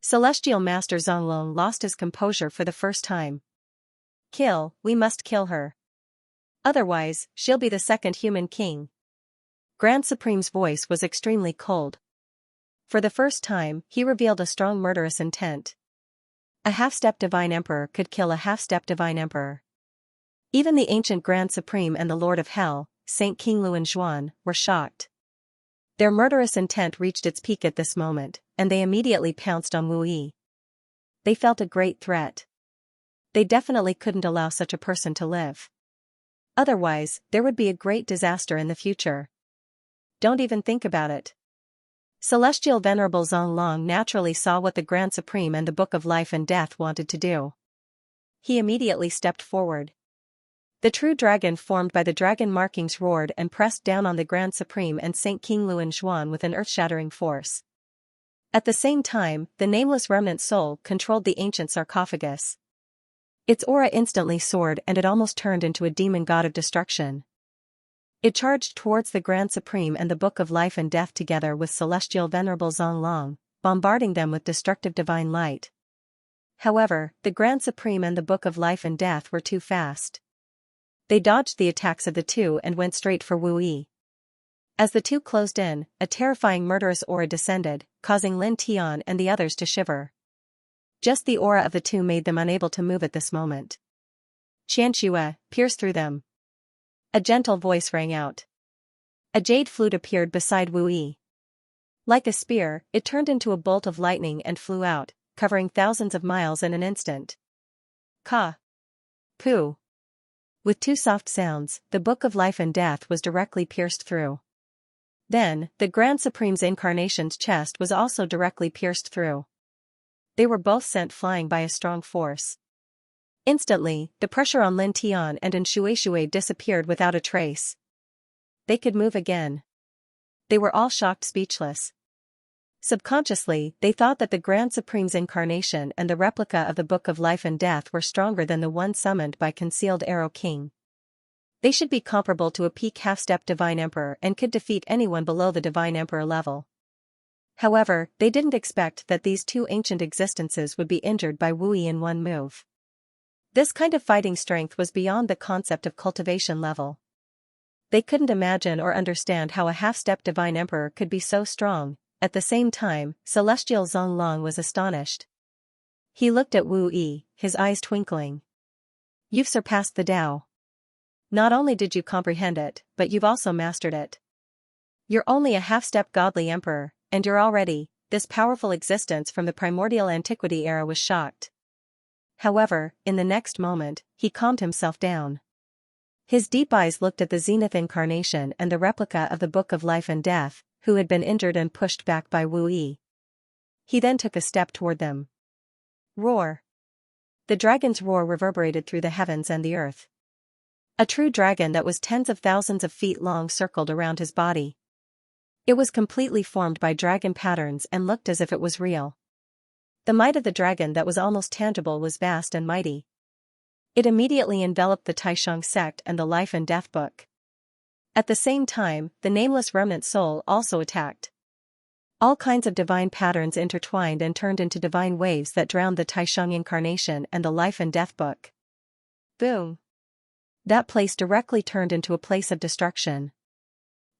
Celestial Master Zonglong lost his composure for the first time. Kill, we must kill her. Otherwise, she'll be the second human king. Grand Supreme's voice was extremely cold. For the first time, he revealed a strong murderous intent. A half-step divine emperor could kill a half-step divine emperor. Even the ancient Grand Supreme and the Lord of Hell, Saint King Luan Zhuan, were shocked. Their murderous intent reached its peak at this moment, and they immediately pounced on Wu Yi. They felt a great threat. They definitely couldn't allow such a person to live. Otherwise, there would be a great disaster in the future. Don't even think about it. Celestial Venerable Zonglong naturally saw what the Grand Supreme and the Book of Life and Death wanted to do. He immediately stepped forward. The true dragon formed by the dragon markings roared and pressed down on the Grand Supreme and Saint King Luan Zhuan with an earth-shattering force. At the same time, the Nameless Remnant Soul controlled the ancient sarcophagus. Its aura instantly soared and it almost turned into a demon god of destruction. It charged towards the Grand Supreme and the Book of Life and Death together with Celestial Venerable Zonglong, bombarding them with destructive divine light. However, the Grand Supreme and the Book of Life and Death were too fast. They dodged the attacks of the two and went straight for Wu Yi. As the two closed in, a terrifying murderous aura descended, causing Lin Tian and the others to shiver. Just the aura of the two made them unable to move at this moment. Xianxia, pierce through them. A gentle voice rang out. A jade flute appeared beside Wu Yi. Like a spear, it turned into a bolt of lightning and flew out, covering thousands of miles in an instant. Ka. Pooh. With two soft sounds, the Book of Life and Death was directly pierced through. Then, the Grand Supreme's incarnation's chest was also directly pierced through. They were both sent flying by a strong force. Instantly, the pressure on Lin Tian and Shui disappeared without a trace. They could move again. They were all shocked speechless. Subconsciously, they thought that the Grand Supreme's incarnation and the replica of the Book of Life and Death were stronger than the one summoned by Concealed Arrow King. They should be comparable to a peak half-step Divine Emperor and could defeat anyone below the Divine Emperor level. However, they didn't expect that these two ancient existences would be injured by Wu Yi in one move. This kind of fighting strength was beyond the concept of cultivation level. They couldn't imagine or understand how a half-step Divine Emperor could be so strong. At the same time, Celestial Zonglong was astonished. He looked at Wu Yi, his eyes twinkling. You've surpassed the Tao. Not only did you comprehend it, but you've also mastered it. You're only a half-step godly emperor, and you're already, this powerful existence from the primordial antiquity era was shocked. However, in the next moment, he calmed himself down. His deep eyes looked at the Zenith incarnation and the replica of the Book of Life and Death, who had been injured and pushed back by Wu Yi. He then took a step toward them. Roar. The dragon's roar reverberated through the heavens and the earth. A true dragon that was tens of thousands of feet long circled around his body. It was completely formed by dragon patterns and looked as if it was real. The might of the dragon that was almost tangible was vast and mighty. It immediately enveloped the Taishang sect and the Life and Death book. At the same time, the nameless remnant soul also attacked. All kinds of divine patterns intertwined and turned into divine waves that drowned the Taishang incarnation and the Life and Death book. Boom! That place directly turned into a place of destruction.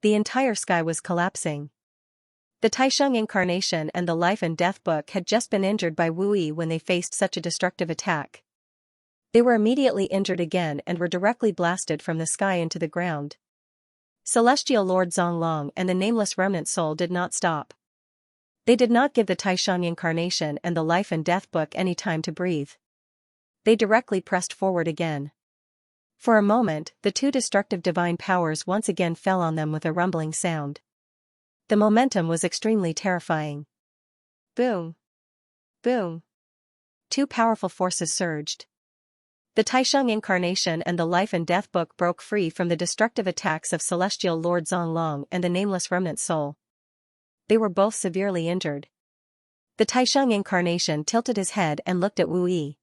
The entire sky was collapsing. The Taishang incarnation and the Life and Death book had just been injured by Wu Yi when they faced such a destructive attack. They were immediately injured again and were directly blasted from the sky into the ground. Celestial Lord Zonglong and the Nameless Remnant Soul did not stop. They did not give the Taishang incarnation and the Life and Death book any time to breathe. They directly pressed forward again. For a moment, the two destructive divine powers once again fell on them with a rumbling sound. The momentum was extremely terrifying. Boom! Boom! Two powerful forces surged. The Taishang incarnation and the Life and Death book broke free from the destructive attacks of Celestial Lord Zonglong and the Nameless Remnant Soul. They were both severely injured. The Taishang incarnation tilted his head and looked at Wu Yi.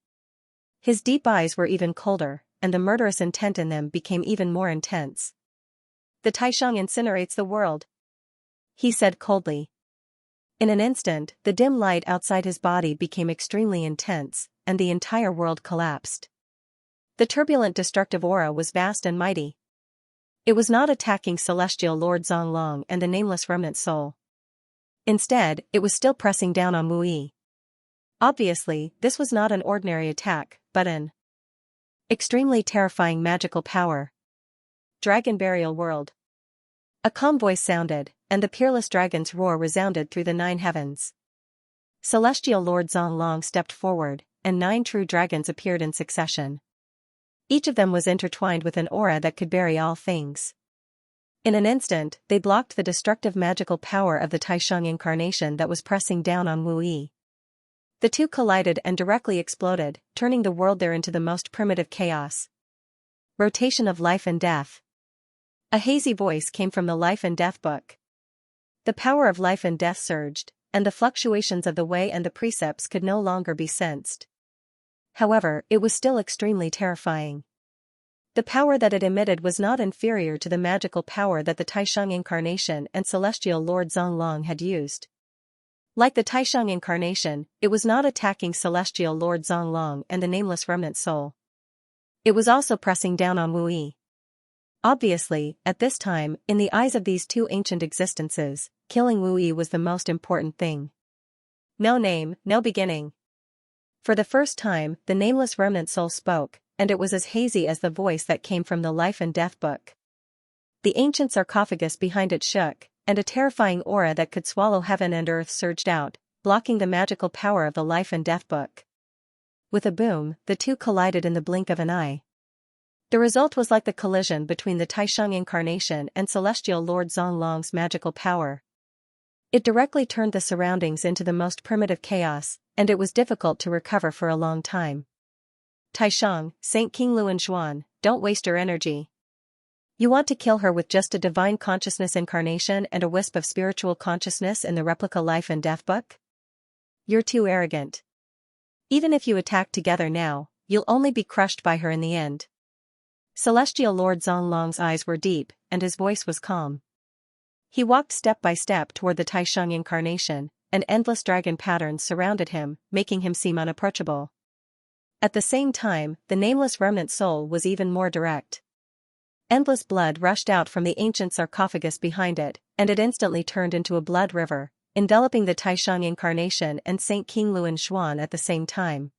His deep eyes were even colder, and the murderous intent in them became even more intense. The Taishang incinerates the world, he said coldly. In an instant, the dim light outside his body became extremely intense, and the entire world collapsed. The turbulent destructive aura was vast and mighty. It was not attacking Celestial Lord Zonglong and the Nameless Remnant Soul. Instead, it was still pressing down on Wu Yi. Obviously, this was not an ordinary attack, but an extremely terrifying magical power. Dragon Burial World. A calm voice sounded, and the peerless dragon's roar resounded through the 9 heavens. Celestial Lord Zonglong stepped forward, and 9 true dragons appeared in succession. Each of them was intertwined with an aura that could bury all things. In an instant, they blocked the destructive magical power of the Taishang incarnation that was pressing down on Wu Yi. The two collided and directly exploded, turning the world there into the most primitive chaos. Rotation of Life and Death. A hazy voice came from the Life and Death book. The power of life and death surged, and the fluctuations of the way and the precepts could no longer be sensed. However, it was still extremely terrifying. The power that it emitted was not inferior to the magical power that the Taishang incarnation and Celestial Lord Zonglong had used. Like the Taishang incarnation, it was not attacking Celestial Lord Zonglong and the Nameless Remnant Soul. It was also pressing down on Wu Yi. Obviously, at this time, in the eyes of these two ancient existences, killing Wu Yi was the most important thing. No name, no beginning. For the first time, the nameless remnant soul spoke, and it was as hazy as the voice that came from the Life and Death book. The ancient sarcophagus behind it shook, and a terrifying aura that could swallow heaven and earth surged out, blocking the magical power of the Life and Death book. With a boom, the two collided in the blink of an eye. The result was like the collision between the Taisheng incarnation and Celestial Lord Zonglong's magical power. It directly turned the surroundings into the most primitive chaos, and it was difficult to recover for a long time. Taisheng, Saint King Luan Xuan, don't waste your energy. You want to kill her with just a divine consciousness incarnation and a wisp of spiritual consciousness in the replica Life and Death book? You're too arrogant. Even if you attack together now, you'll only be crushed by her in the end. Celestial Lord Zonglong's eyes were deep, and his voice was calm. He walked step by step toward the Taisheng incarnation, and endless dragon patterns surrounded him, making him seem unapproachable. At the same time, the nameless remnant soul was even more direct. Endless blood rushed out from the ancient sarcophagus behind it, and it instantly turned into a blood river, enveloping the Taisheng incarnation and Saint King Luan Xuan at the same time.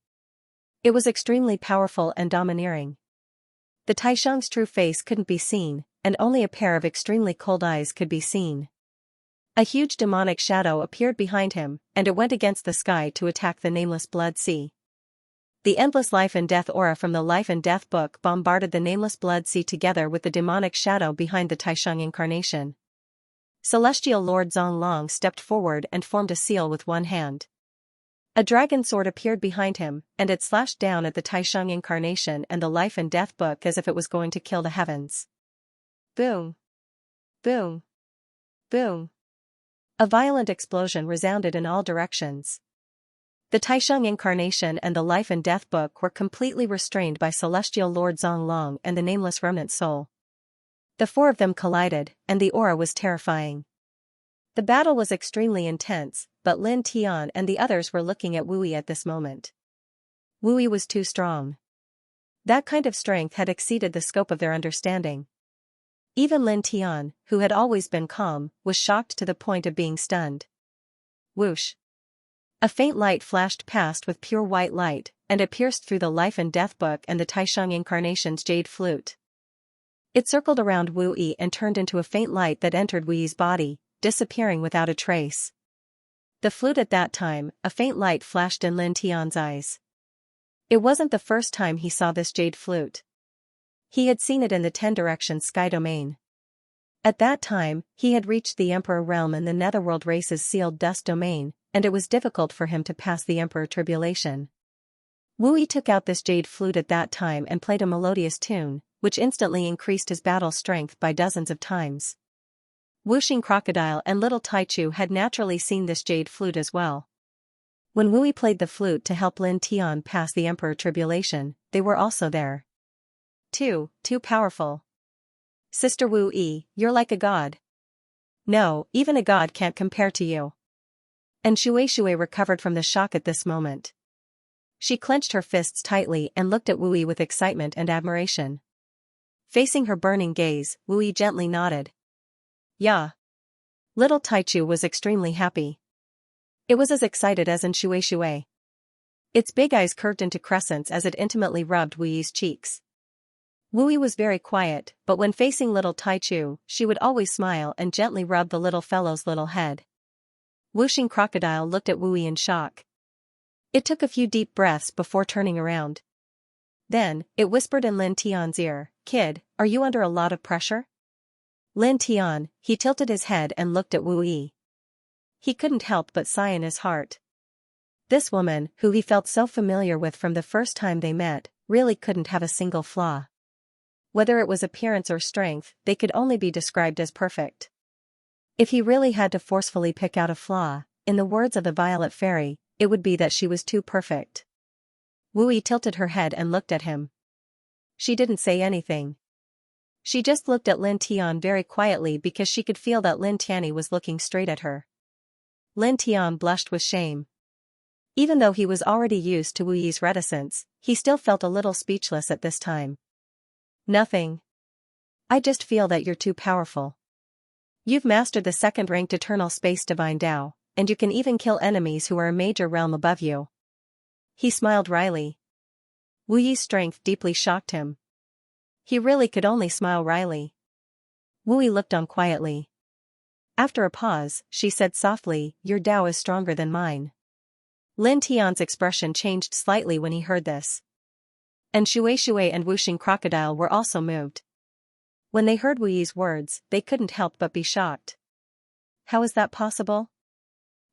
It was extremely powerful and domineering. The Taisheng's true face couldn't be seen, and only a pair of extremely cold eyes could be seen. A huge demonic shadow appeared behind him, and it went against the sky to attack the nameless blood sea. The endless Life and Death aura from the Life and Death book bombarded the nameless blood sea together with the demonic shadow behind the Taisheng incarnation. Celestial Lord Zonglong stepped forward and formed a seal with one hand. A dragon sword appeared behind him, and it slashed down at the Taisheng incarnation and the Life and Death book as if it was going to kill the heavens. Boom! Boom! Boom! A violent explosion resounded in all directions. The Taisheng incarnation and the Life and Death book were completely restrained by Celestial Lord Zonglong and the nameless remnant soul. The four of them collided, and the aura was terrifying. The battle was extremely intense, but Lin Tian and the others were looking at Wu Yi at this moment. Wu Yi was too strong. That kind of strength had exceeded the scope of their understanding. Even Lin Tian, who had always been calm, was shocked to the point of being stunned. Whoosh! A faint light flashed past with pure white light, and it pierced through the Life and Death book and the Taisheng incarnation's jade flute. It circled around Wu Yi and turned into a faint light that entered Wu Yi's body, disappearing without a trace. The flute at that time, a faint light flashed in Lin Tian's eyes. It wasn't the first time he saw this jade flute. He had seen it in the 10 Directions sky domain. At that time, he had reached the Emperor realm in the Netherworld race's sealed dust domain, and it was difficult for him to pass the Emperor tribulation. Wu Yi took out this jade flute at that time and played a melodious tune, which instantly increased his battle strength by dozens of times. Whooshing Crocodile and Little Taichu had naturally seen this jade flute as well. When Wu Yi played the flute to help Lin Tian pass the Emperor tribulation, they were also there. Too powerful. Sister Wu Yi, you're like a god. No, even a god can't compare to you. And Shui recovered from the shock at this moment. She clenched her fists tightly and looked at Wu Yi with excitement and admiration. Facing her burning gaze, Wu Yi gently nodded. Yeah. Little Taichu was extremely happy. It was as excited as in Shui. Its big eyes curved into crescents as it intimately rubbed Wu Yi's cheeks. Wu Yi was very quiet, but when facing Little Taichu, she would always smile and gently rub the little fellow's little head. Whooshing Crocodile looked at Wu Yi in shock. It took a few deep breaths before turning around. Then, it whispered in Lin Tian's ear, "Kid, are you under a lot of pressure?" Lin Tian, he tilted his head and looked at Wu Yi. He couldn't help but sigh in his heart. This woman, who he felt so familiar with from the first time they met, really couldn't have a single flaw. Whether it was appearance or strength, they could only be described as perfect. If he really had to forcefully pick out a flaw, in the words of the Violet Fairy, it would be that she was too perfect. Wu Yi tilted her head and looked at him. She didn't say anything. She just looked at Lin Tian very quietly because she could feel that Lin Tianyi was looking straight at her. Lin Tian blushed with shame. Even though he was already used to Wu Yi's reticence, he still felt a little speechless at this time. Nothing. I just feel that you're too powerful. You've mastered the second-ranked eternal space divine Tao, and you can even kill enemies who are a major realm above you. He smiled wryly. Wu Yi's strength deeply shocked him. He really could only smile wryly. Wu Yi looked on quietly. After a pause, she said softly, "Your Tao is stronger than mine." Lin Tian's expression changed slightly when he heard this. And Shui and Wuxing Crocodile were also moved. When they heard Wu Yi's words, they couldn't help but be shocked. How is that possible?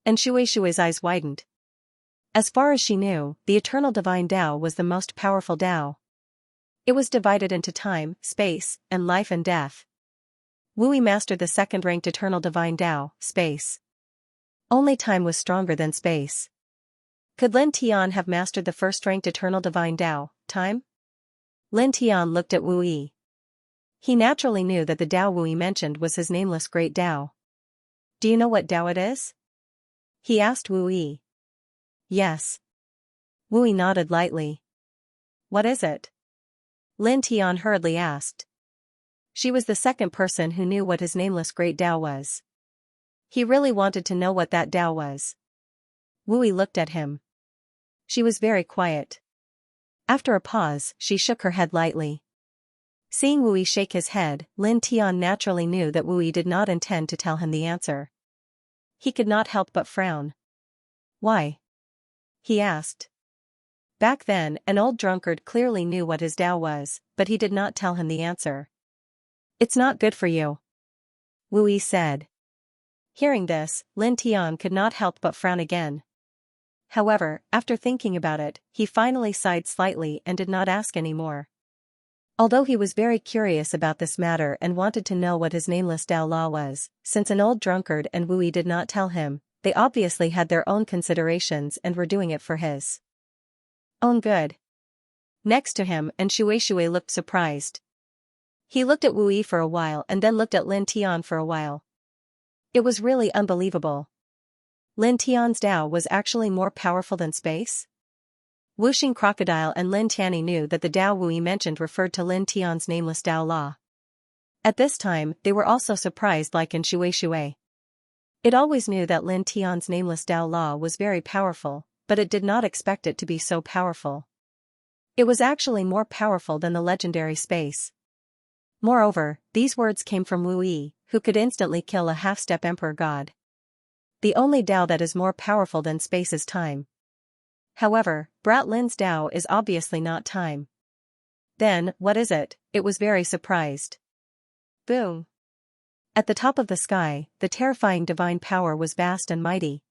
And Shui's eyes widened. As far as she knew, the eternal divine Tao was the most powerful Tao. It was divided into time, space, and life and death. Wu Yi mastered the second-ranked eternal divine Tao, space. Only time was stronger than space. Could Lin Tian have mastered the first-ranked eternal divine Tao, time? Lin Tian looked at Wu Yi. He naturally knew that the Tao Wu Yi mentioned was his nameless great Tao. Do you know what Tao it is? He asked Wu Yi. Yes. Wu Yi nodded lightly. What is it? Lin Tian hurriedly asked. She was the second person who knew what his nameless great Tao was. He really wanted to know what that Tao was. Wu Yi looked at him. She was very quiet. After a pause, she shook her head lightly. Seeing Wu Yi shake his head, Lin Tian naturally knew that Wu Yi did not intend to tell him the answer. He could not help but frown. Why? He asked. Back then, an old drunkard clearly knew what his Tao was, but he did not tell him the answer. It's not good for you, Wu Yi said. Hearing this, Lin Tian could not help but frown again. However, after thinking about it, he finally sighed slightly and did not ask any more. Although he was very curious about this matter and wanted to know what his nameless Tao Law was, since an old drunkard and Wu Yi did not tell him, they obviously had their own considerations and were doing it for his own good. Next to him, and Shui looked surprised. He looked at Wu Yi for a while and then looked at Lin Tian for a while. It was really unbelievable. Lin Tian's Tao was actually more powerful than space? Wuxing Crocodile and Lin Tianyi knew that the Tao Wu Yi mentioned referred to Lin Tian's nameless Tao Law. At this time, they were also surprised like in Shui. It always knew that Lin Tian's nameless Tao Law was very powerful, but it did not expect it to be so powerful. It was actually more powerful than the legendary space. Moreover, these words came from Wu Yi, who could instantly kill a half-step emperor god. The only Tao that is more powerful than space is time. However, Brat Lin's Tao is obviously not time. Then, what is it? It was very surprised. Boom! At the top of the sky, the terrifying divine power was vast and mighty.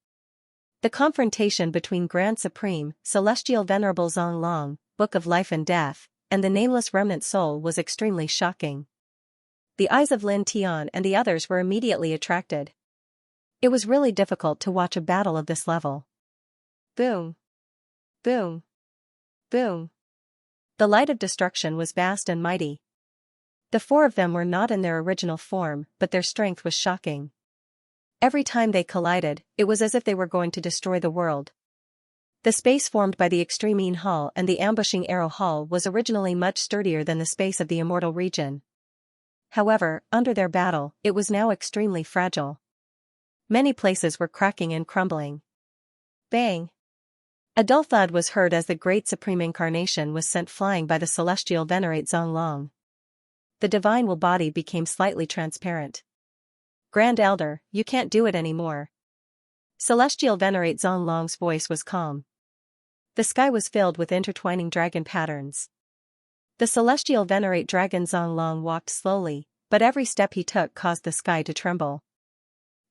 The confrontation between Grand Supreme, Celestial Venerable Zonglong, Book of Life and Death, and the nameless remnant soul was extremely shocking. The eyes of Lin Tian and the others were immediately attracted. It was really difficult to watch a battle of this level. Boom! Boom! Boom! The light of destruction was vast and mighty. The four of them were not in their original form, but their strength was shocking. Every time they collided, it was as if they were going to destroy the world. The space formed by the extreme Yin Hall and the ambushing Arrow Hall was originally much sturdier than the space of the immortal region. However, under their battle, it was now extremely fragile. Many places were cracking and crumbling. Bang! A dull thud was heard as the Great Supreme Incarnation was sent flying by the Celestial Venerate Zonglong. The divine will body became slightly transparent. Grand Elder, you can't do it anymore. Celestial Venerate Zonglong's voice was calm. The sky was filled with intertwining dragon patterns. The Celestial Venerate Dragon Zonglong walked slowly, but every step he took caused the sky to tremble.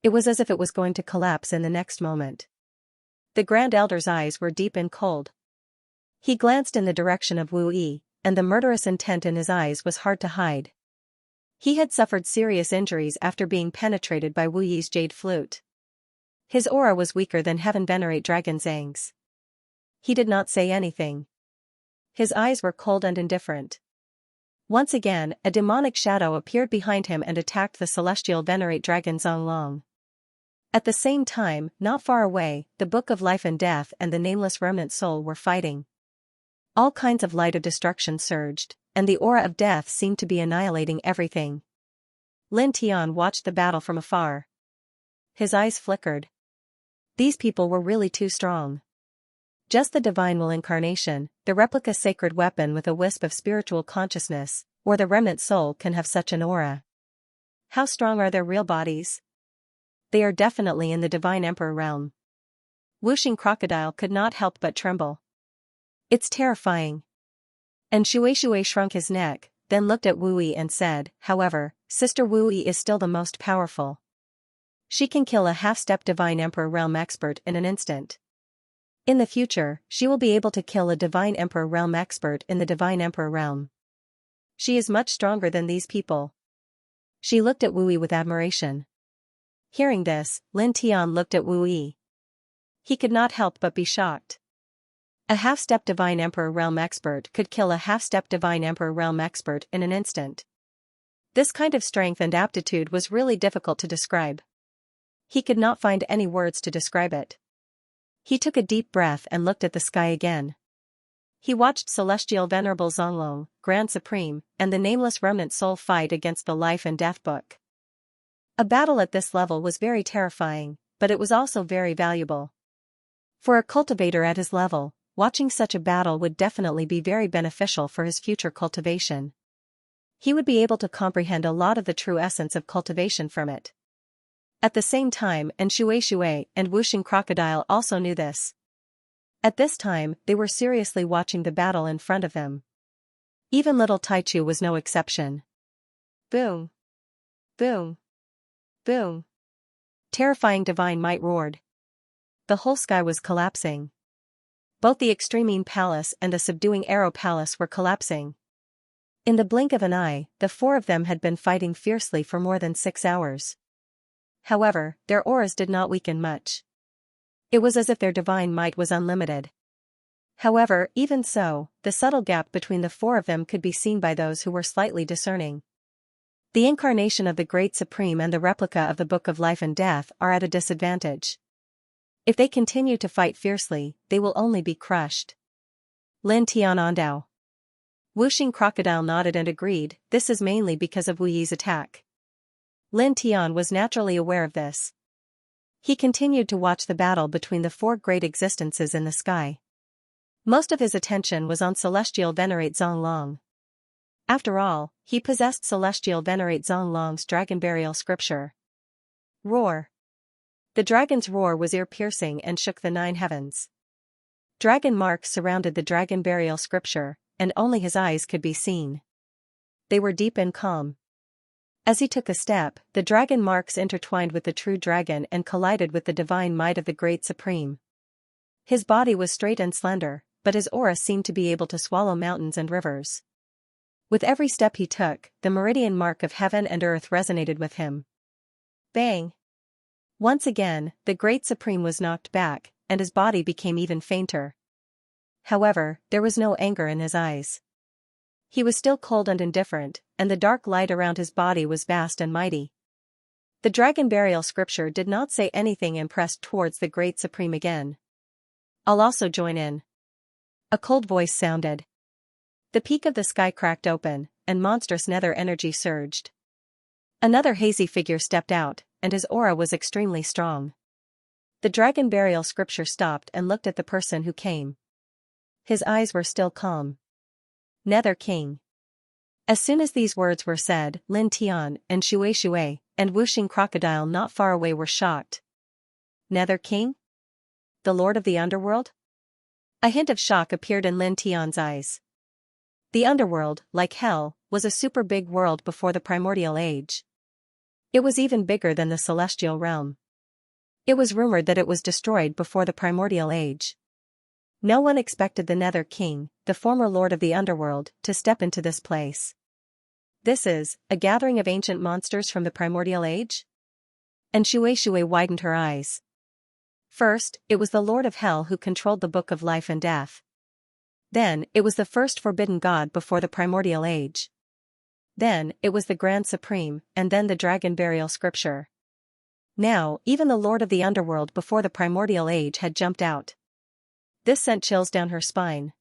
It was as if it was going to collapse in the next moment. The Grand Elder's eyes were deep and cold. He glanced in the direction of Wu Yi, and the murderous intent in his eyes was hard to hide. He had suffered serious injuries after being penetrated by Wu Yi's jade flute. His aura was weaker than Heaven Venerate Dragon Zhang's. He did not say anything. His eyes were cold and indifferent. Once again, a demonic shadow appeared behind him and attacked the Celestial Venerate Dragon Zonglong. At the same time, not far away, the Book of Life and Death and the nameless remnant soul were fighting. All kinds of light of destruction surged, and the aura of death seemed to be annihilating everything. Lin Tian watched the battle from afar. His eyes flickered. These people were really too strong. Just the divine will incarnation, the replica sacred weapon with a wisp of spiritual consciousness, or the remnant soul can have such an aura. How strong are their real bodies? They are definitely in the divine emperor realm. Wuxing Crocodile could not help but tremble. It's terrifying. And Shui shrunk his neck, then looked at Wu Yi and said, however, Sister Wu Yi is still the most powerful. She can kill a half-step divine emperor realm expert in an instant. In the future, she will be able to kill a divine emperor realm expert in the divine emperor realm. She is much stronger than these people. She looked at Wu Yi with admiration. Hearing this, Lin Tian looked at Wu Yi. He could not help but be shocked. A half-step divine emperor realm expert could kill a half-step divine emperor realm expert in an instant. This kind of strength and aptitude was really difficult to describe. He could not find any words to describe it. He took a deep breath and looked at the sky again. He watched Celestial Venerable Zonglong, Grand Supreme, and the nameless remnant soul fight against the Life and Death Book. A battle at this level was very terrifying, but it was also very valuable. For a cultivator at his level, watching such a battle would definitely be very beneficial for his future cultivation. He would be able to comprehend a lot of the true essence of cultivation from it. At the same time, and Shui and Wuxing Crocodile also knew this. At this time, they were seriously watching the battle in front of them. Even little Taichu was no exception. Boom! Boom! Boom! Terrifying divine might roared. The whole sky was collapsing. Both the Extremine Palace and the Subduing Arrow Palace were collapsing. In the blink of an eye, the four of them had been fighting fiercely for more than 6 hours. However, their auras did not weaken much. It was as if their divine might was unlimited. However, even so, the subtle gap between the four of them could be seen by those who were slightly discerning. The incarnation of the Great Supreme and the replica of the Book of Life and Death are at a disadvantage. If they continue to fight fiercely, they will only be crushed. Lin Tian Ondao. Wuxing Crocodile nodded and agreed, this is mainly because of Wu Yi's attack. Lin Tian was naturally aware of this. He continued to watch the battle between the four great existences in the sky. Most of his attention was on Celestial Venerate Zonglong. After all, he possessed Celestial Venerate Zonglong's dragon burial scripture. Roar. The dragon's roar was ear-piercing and shook the 9 heavens. Dragon marks surrounded the dragon burial scripture, and only his eyes could be seen. They were deep and calm. As he took a step, the dragon marks intertwined with the true dragon and collided with the divine might of the Great Supreme. His body was straight and slender, but his aura seemed to be able to swallow mountains and rivers. With every step he took, the meridian mark of heaven and earth resonated with him. Bang! Once again, the Great Supreme was knocked back, and his body became even fainter. However, there was no anger in his eyes. He was still cold and indifferent, and the dark light around his body was vast and mighty. The dragon burial scripture did not say anything impressed towards the Great Supreme again. I'll also join in. A cold voice sounded. The peak of the sky cracked open, and monstrous nether energy surged. Another hazy figure stepped out, and his aura was extremely strong. The dragon burial scripture stopped and looked at the person who came. His eyes were still calm. Nether King. As soon as these words were said, Lin Tian and Shui and Wuxing Crocodile not far away were shocked. Nether King? The Lord of the Underworld? A hint of shock appeared in Lin Tian's eyes. The Underworld, like Hell, was a super big world before the Primordial Age. It was even bigger than the Celestial Realm. It was rumored that it was destroyed before the Primordial Age. No one expected the Nether King, the former Lord of the Underworld, to step into this place. This is a gathering of ancient monsters from the Primordial Age? And Shui widened her eyes. First, it was the Lord of Hell who controlled the Book of Life and Death. Then, it was the first forbidden god before the Primordial Age. Then, it was the Grand Supreme, and then the Dragon Burial Scripture. Now, even the Lord of the Underworld before the primordial age had jumped out. This sent chills down her spine.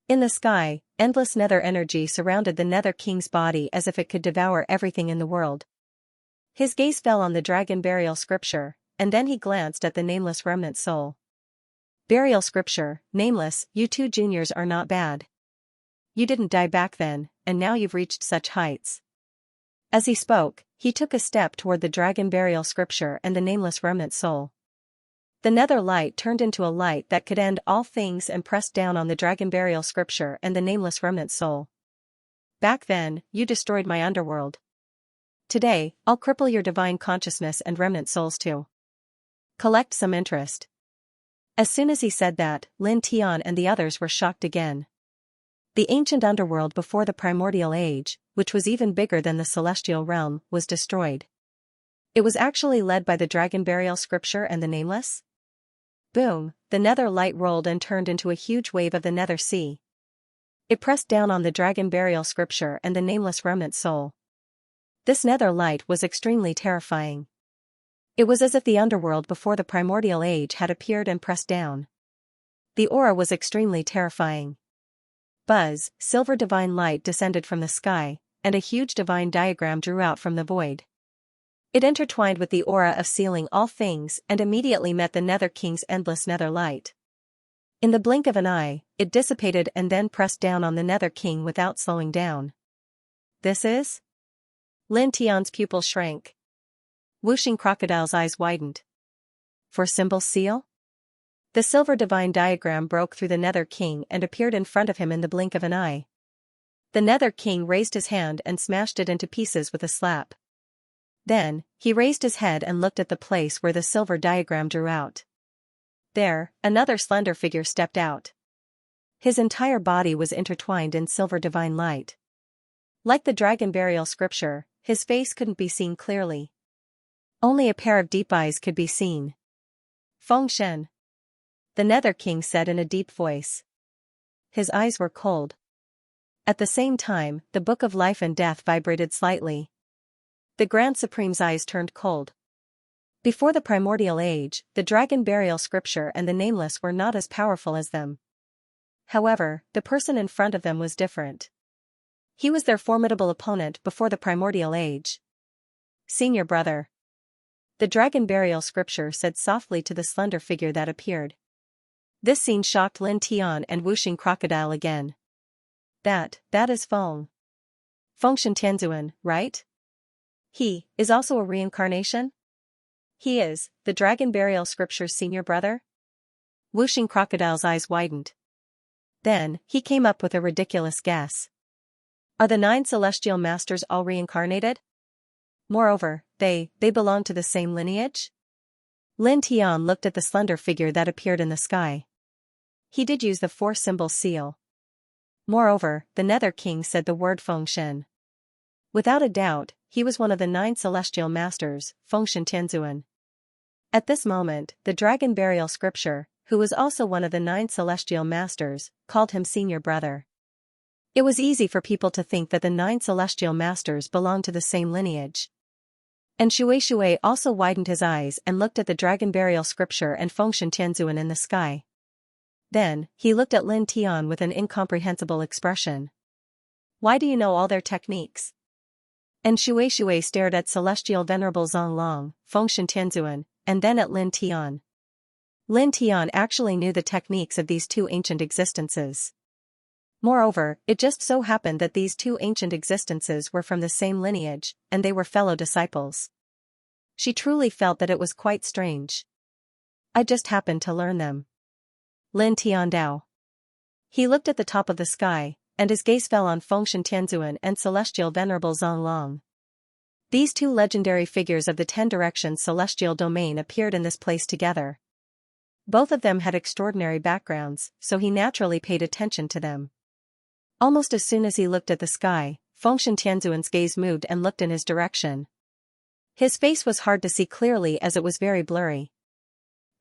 In the sky, endless nether energy surrounded the Nether King's body as if it could devour everything in the world. His gaze fell on the dragon burial scripture, and then he glanced at the nameless remnant soul. Burial scripture, nameless, you two juniors are not bad. You didn't die back then, and now you've reached such heights. As he spoke, he took a step toward the dragon burial scripture and the nameless remnant soul. The nether light turned into a light that could end all things and pressed down on the dragon burial scripture and the nameless remnant soul. Back then, you destroyed my underworld. Today, I'll cripple your divine consciousness and remnant souls too. Collect some interest. As soon as he said that, Lin Tian and the others were shocked again. The ancient underworld before the primordial age, which was even bigger than the celestial realm, was destroyed. It was actually led by the dragon burial scripture and the nameless? Boom, the nether light rolled and turned into a huge wave of the nether sea. It pressed down on the dragon burial scripture and the nameless remnant soul. This nether light was extremely terrifying. It was as if the underworld before the primordial age had appeared and pressed down. The aura was extremely terrifying. Buzz, silver divine light descended from the sky, and a huge divine diagram drew out from the void. It intertwined with the aura of sealing all things and immediately met the Nether King's endless nether light. In the blink of an eye, it dissipated and then pressed down on the Nether King without slowing down. This is? Lin Tian's pupil shrank. Whooshing Crocodile's eyes widened. For symbol seal? The silver divine diagram broke through the Nether King and appeared in front of him in the blink of an eye. The Nether King raised his hand and smashed it into pieces with a slap. Then, he raised his head and looked at the place where the silver diagram drew out. There, another slender figure stepped out. His entire body was intertwined in silver divine light. Like the dragon burial scripture, his face couldn't be seen clearly. Only a pair of deep eyes could be seen. Feng Shen. The Nether King said in a deep voice. His eyes were cold. At the same time, the Book of Life and Death vibrated slightly. The Grand Supreme's eyes turned cold. Before the primordial age, the dragon burial scripture and the nameless were not as powerful as them. However, the person in front of them was different. He was their formidable opponent before the primordial age. Senior brother. The dragon burial scripture said softly to the slender figure that appeared. This scene shocked Lin Tian and Whooshing Crocodile again. That is Feng Shen Tianzuan, right? He is also a reincarnation? He is the dragon burial scripture's senior brother? Whooshing Crocodile's eyes widened. Then, he came up with a ridiculous guess. Are the 9 celestial masters all reincarnated? Moreover, they belong to the same lineage? Lin Tian looked at the slender figure that appeared in the sky. He did use the 4 symbol seal. Moreover, the Nether King said the word Feng Shen. Without a doubt, he was one of the 9 celestial masters, Feng Shen Tianzuan. At this moment, the dragon burial scripture, who was also one of the 9 celestial masters, called him senior brother. It was easy for people to think that the 9 celestial masters belonged to the same lineage. And Shui also widened his eyes and looked at the dragon burial scripture and Feng Shen Tianzuan in the sky. Then, he looked at Lin Tian with an incomprehensible expression. Why do you know all their techniques? And Shui stared at Celestial Venerable Zonglong, Feng Shen Tianzuan, and then at Lin Tian. Lin Tian actually knew the techniques of these 2 ancient existences. Moreover, it just so happened that these 2 ancient existences were from the same lineage, and they were fellow disciples. She truly felt that it was quite strange. I just happened to learn them. Lin Tian Dao. He looked at the top of the sky, and his gaze fell on Feng Shen Tianzuan and Celestial Venerable Zonglong. These 2 legendary figures of the 10 Directions celestial domain appeared in this place together. Both of them had extraordinary backgrounds, so he naturally paid attention to them. Almost as soon as he looked at the sky, Feng Shen Tianzuan's gaze moved and looked in his direction. His face was hard to see clearly as it was very blurry.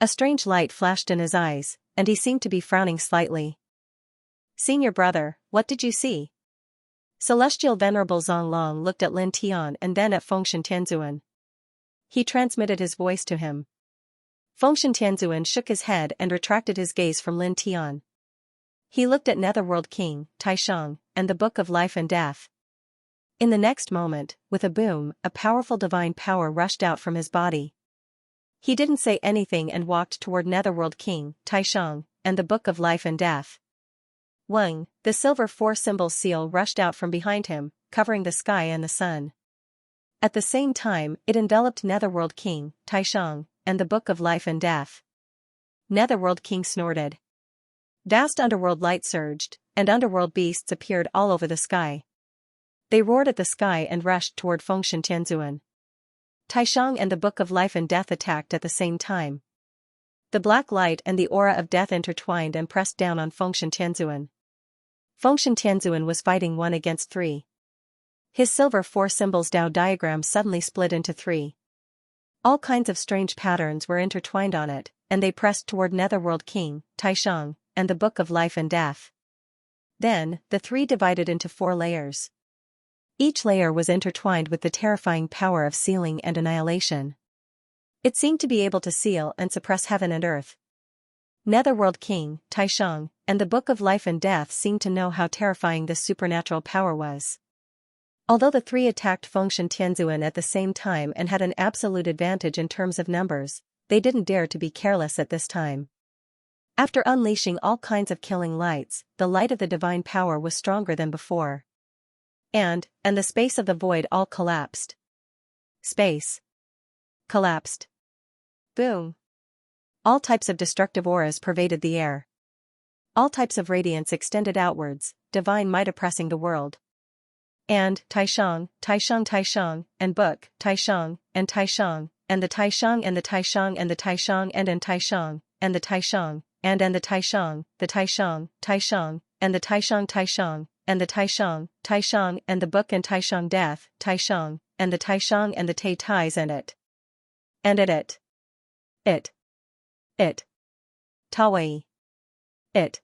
A strange light flashed in his eyes, and he seemed to be frowning slightly. Senior brother, what did you see? Celestial Venerable Zonglong looked at Lin Tian and then at Feng Shen Tianzuan. He transmitted his voice to him. Fengshen Tianzuan shook his head and retracted his gaze from Lin Tian. He looked at Netherworld King, Taisheng, and the Book of Life and Death. In the next moment, with a boom, a powerful divine power rushed out from his body. He didn't say anything and walked toward Netherworld King, Taisheng, and the Book of Life and Death. Weng, the silver four-symbol seal rushed out from behind him, covering the sky and the sun. At the same time, it enveloped Netherworld King, Taisheng, and the Book of Life and Death. Netherworld King snorted. Vast underworld light surged, and underworld beasts appeared all over the sky. They roared at the sky and rushed toward Fengshen Tianzuan. Taisheng and the Book of Life and Death attacked at the same time. The black light and the aura of death intertwined and pressed down on Fengshen Tianzuan. Fengshen Tianzuan was fighting 1 against 3. His silver four symbols Dao diagram suddenly split into 3. All kinds of strange patterns were intertwined on it, and they pressed toward Netherworld King, Taisheng, and the Book of Life and Death. Then, the 3 divided into 4 layers. Each layer was intertwined with the terrifying power of sealing and annihilation. It seemed to be able to seal and suppress heaven and earth. Netherworld King, Taisheng, and the Book of Life and Death seemed to know how terrifying this supernatural power was. Although the 3 attacked Fengshen Tianzuan at the same time and had an absolute advantage in terms of numbers, they didn't dare to be careless at this time. After unleashing all kinds of killing lights, the light of the divine power was stronger than before. And the space of the void all collapsed. Space collapsed. Boom. All types of destructive auras pervaded the air. All types of radiance extended outwards, divine might oppressing the world. And Taisheng, and Book, Taisheng, and Taisheng, and the Taisheng and the Taisheng and the Taisheng and Taisheng, and the Taisheng, and the Taisheng, the Taisheng, and the Taisheng, and the Taisheng, and the Book and Taisheng Death, Taisheng, and the Taisheng and the Tai Tais and it. And it. Tawai. It.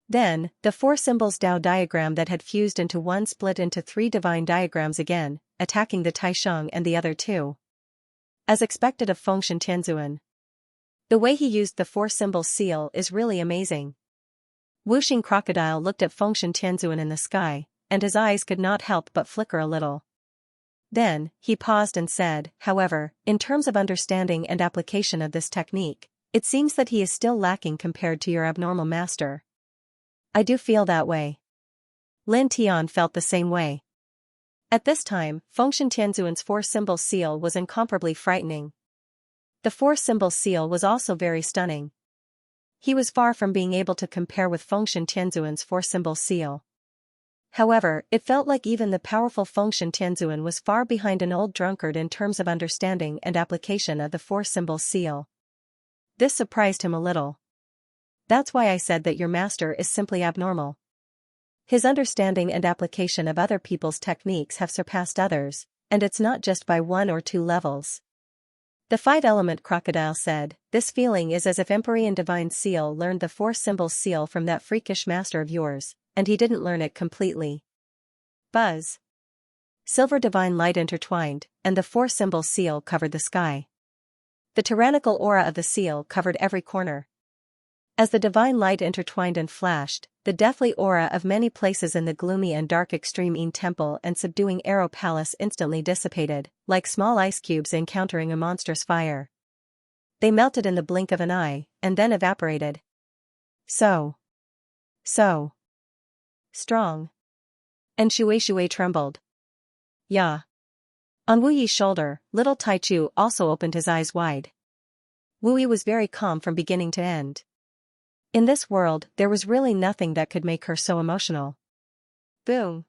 Then, the 4 symbols Dao diagram that had fused into 1 split into 3 divine diagrams again, attacking the Taisheng and the other 2. As expected of Fengshen Tianzuan. The way he used the 4 symbol seal is really amazing. Wuxing Crocodile looked at Fengshen Tianzuan in the sky, and his eyes could not help but flicker a little. Then, he paused and said, however, in terms of understanding and application of this technique, it seems that he is still lacking compared to your abnormal master. I do feel that way. Lin Tian felt the same way. At this time, Fengshen Tianzuan's 4 symbol seal was incomparably frightening. The 4 symbol seal was also very stunning. He was far from being able to compare with Fengshen Tianzuan's 4 symbol seal. However, it felt like even the powerful Fengshen Tianzuan was far behind an old drunkard in terms of understanding and application of the 4 symbol seal. This surprised him a little. That's why I said that your master is simply abnormal. His understanding and application of other people's techniques have surpassed others, and it's not just by 1 or 2 levels. The 5-element crocodile said, this feeling is as if Empyrean Divine Seal learned the 4 symbol seal from that freakish master of yours, and he didn't learn it completely. Buzz. Silver divine light intertwined, and the 4 symbol seal covered the sky. The tyrannical aura of the seal covered every corner. As the divine light intertwined and flashed, the deathly aura of many places in the gloomy and dark Extreme Yin Temple and subduing Arrow Palace instantly dissipated, like small ice cubes encountering a monstrous fire. They melted in the blink of an eye, and then evaporated. So strong. And Shui trembled. Yeah. On Wu Yi's shoulder, little Tai Chu also opened his eyes wide. Wu Yi was very calm from beginning to end. In this world, there was really nothing that could make her so emotional. Boom.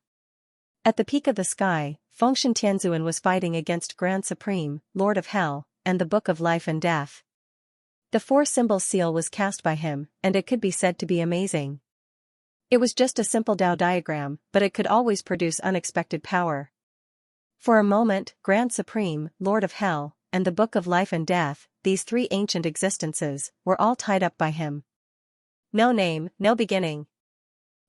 At the peak of the sky, Fengshen Tianzuan was fighting against Grand Supreme, Lord of Hell, and the Book of Life and Death. The 4 symbol seal was cast by him, and it could be said to be amazing. It was just a simple Dao diagram, but it could always produce unexpected power. For a moment, Grand Supreme, Lord of Hell, and the Book of Life and Death, these 3 ancient existences, were all tied up by him. No name, no beginning.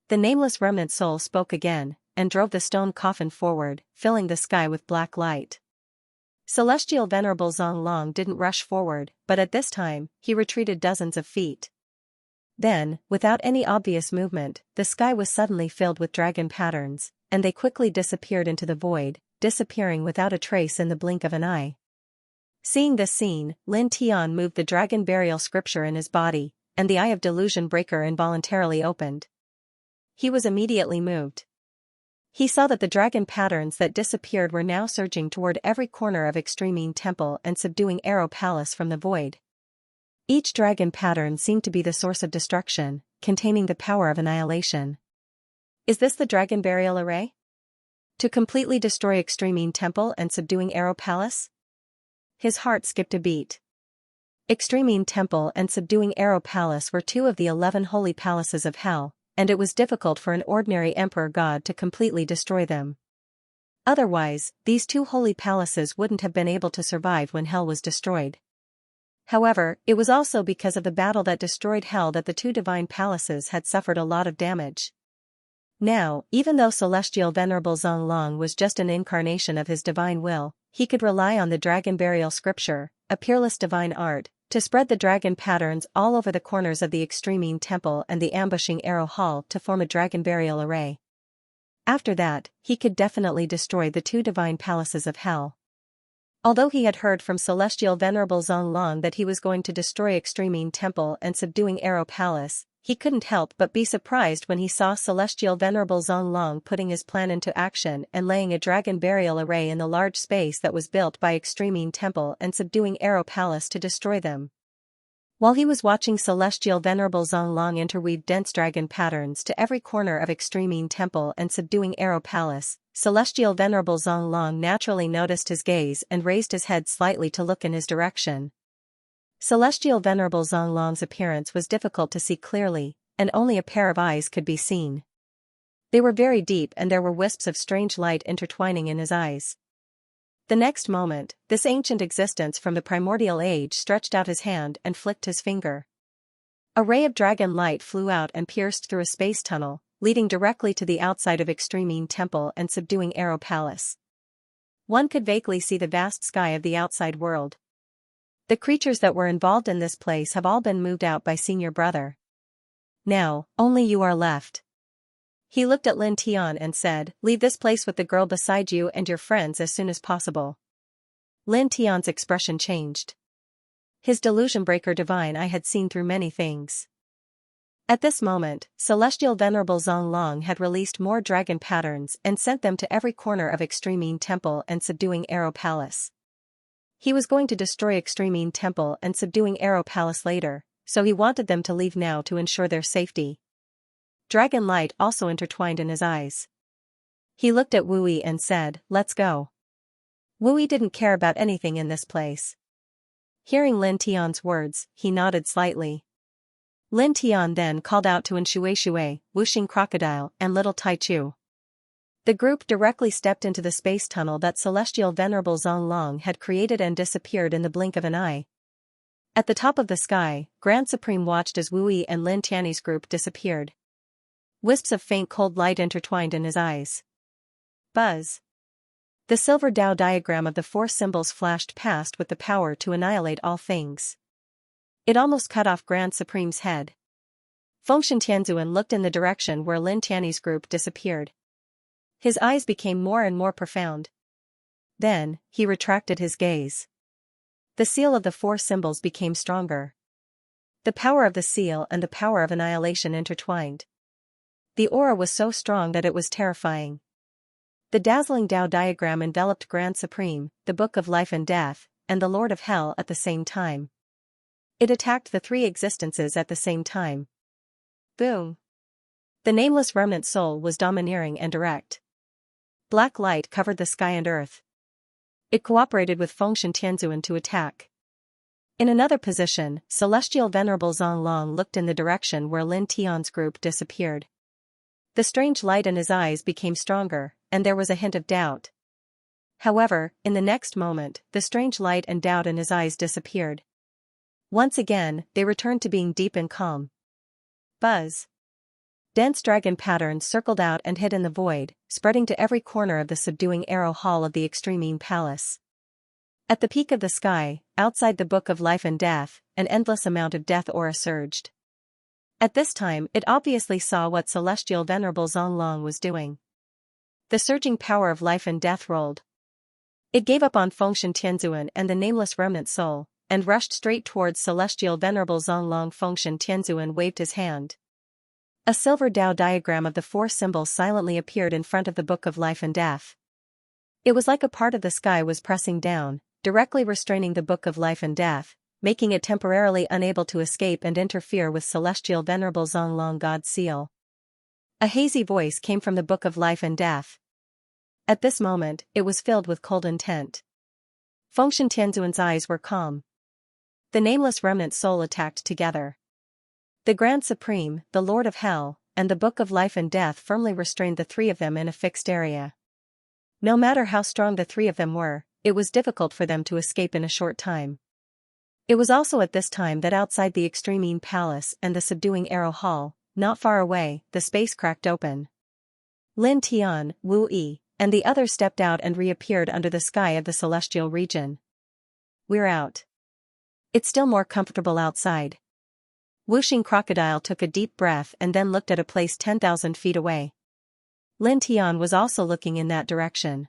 The nameless remnant soul spoke again, and drove the stone coffin forward, filling the sky with black light. Celestial Venerable Zonglong didn't rush forward, but at this time, he retreated dozens of feet. Then, without any obvious movement, the sky was suddenly filled with dragon patterns, and they quickly disappeared into the void, disappearing without a trace in the blink of an eye. Seeing this scene, Lin Tian moved the dragon burial scripture in his body, and the eye of delusion breaker involuntarily opened. He was immediately moved. He saw that the dragon patterns that disappeared were now surging toward every corner of Extremine Temple and subduing Arrow Palace from the void. Each dragon pattern seemed to be the source of destruction, containing the power of annihilation. Is this the dragon burial array? To completely destroy Extremine Temple and subduing Arrow Palace? His heart skipped a beat. Extremine Temple and subduing Arrow Palace were two of the 11 holy palaces of hell, and it was difficult for an ordinary emperor god to completely destroy them. Otherwise, these two holy palaces wouldn't have been able to survive when hell was destroyed. However, it was also because of the battle that destroyed hell that the two divine palaces had suffered a lot of damage. Now, even though Celestial Venerable Zonglong was just an incarnation of his divine will, he could rely on the dragon burial scripture, a peerless divine art, to spread the dragon patterns all over the corners of the Extremine Temple and the ambushing Arrow Hall to form a dragon burial array. After that, he could definitely destroy the two divine palaces of hell. Although he had heard from Celestial Venerable Zonglong that he was going to destroy Extremine Temple and subduing Arrow Palace, he couldn't help but be surprised when he saw Celestial Venerable Zonglong putting his plan into action and laying a dragon burial array in the large space that was built by Extremine Temple and subduing Arrow Palace to destroy them. While he was watching Celestial Venerable Zonglong interweave dense dragon patterns to every corner of Extremine Temple and subduing Arrow Palace, Celestial Venerable Zonglong naturally noticed his gaze and raised his head slightly to look in his direction. Celestial Venerable Zonglong's appearance was difficult to see clearly, and only a pair of eyes could be seen. They were very deep and there were wisps of strange light intertwining in his eyes. The next moment, this ancient existence from the primordial age stretched out his hand and flicked his finger. A ray of dragon light flew out and pierced through a space tunnel, leading directly to the outside of Extremine Temple and subduing Arrow Palace. One could vaguely see the vast sky of the outside world. The creatures that were involved in this place have all been moved out by Senior Brother. Now, only you are left. He looked at Lin Tian and said, "Leave this place with the girl beside you and your friends as soon as possible." Lin Tian's expression changed. His delusion breaker divine eye had seen through many things. At this moment, Celestial Venerable Zonglong had released more dragon patterns and sent them to every corner of Extremine Temple and subduing Arrow Palace. He was going to destroy Extremine Temple and subduing Arrow Palace later, so he wanted them to leave now to ensure their safety. Dragon light also intertwined in his eyes. He looked at Wu Yi and said, "Let's go." Wu Yi didn't care about anything in this place. Hearing Lin Tian's words, he nodded slightly. Lin Tian then called out to Shui, Wuxing Crocodile, and Little Tai Chu. The group directly stepped into the space tunnel that Celestial Venerable Zonglong had created and disappeared in the blink of an eye. At the top of the sky, Grand Supreme watched as Wu Yi and Lin Tian's group disappeared. Wisps of faint cold light intertwined in his eyes. Buzz. The silver Tao diagram of the four symbols flashed past with the power to annihilate all things. It almost cut off Grand Supreme's head. Fengshen Tianzuan looked in the direction where Lin Tian's group disappeared. His eyes became more and more profound. Then, he retracted his gaze. The seal of the four symbols became stronger. The power of the seal and the power of annihilation intertwined. The aura was so strong that it was terrifying. The dazzling Tao diagram enveloped Grand Supreme, the Book of Life and Death, and the Lord of Hell at the same time. It attacked the three existences at the same time. Boom! The nameless remnant soul was domineering and direct. Black light covered the sky and earth. It cooperated with Fengshen Tianzuan to attack. In another position, Celestial Venerable Zonglong looked in the direction where Lin Tian's group disappeared. The strange light in his eyes became stronger, and there was a hint of doubt. However, in the next moment, the strange light and doubt in his eyes disappeared. Once again, they returned to being deep and calm. Buzz. Dense dragon patterns circled out and hid in the void, spreading to every corner of the subduing Arrow Hall of the Extremine Palace. At the peak of the sky, outside the Book of Life and Death, an endless amount of death aura surged. At this time it obviously saw what Celestial Venerable Zonglong was doing. The surging power of life and death rolled. It gave up on Fengshen Tianzuan and the nameless remnant soul, and rushed straight towards Celestial Venerable Zonglong. Fengshen Tianzuan waved his hand. A silver Dao diagram of the four symbols silently appeared in front of the Book of Life and Death. It was like a part of the sky was pressing down, directly restraining the Book of Life and Death, making it temporarily unable to escape and interfere with Celestial Venerable Zonglong God's seal. A hazy voice came from the Book of Life and Death. At this moment, it was filled with cold intent. Fengshen Tianzuan's eyes were calm. The nameless remnant soul attacked together. The Grand Supreme, the Lord of Hell, and the Book of Life and Death firmly restrained the three of them in a fixed area. No matter how strong the three of them were, it was difficult for them to escape in a short time. It was also at this time that outside the Extreme Palace and the Subduing Arrow Hall, not far away, the space cracked open. Lin Tian, Wu Yi, and the others stepped out and reappeared under the sky of the celestial region. "We're out. It's still more comfortable outside." Wuxing Crocodile took a deep breath and then looked at a place 10,000 feet away. Lin Tian was also looking in that direction.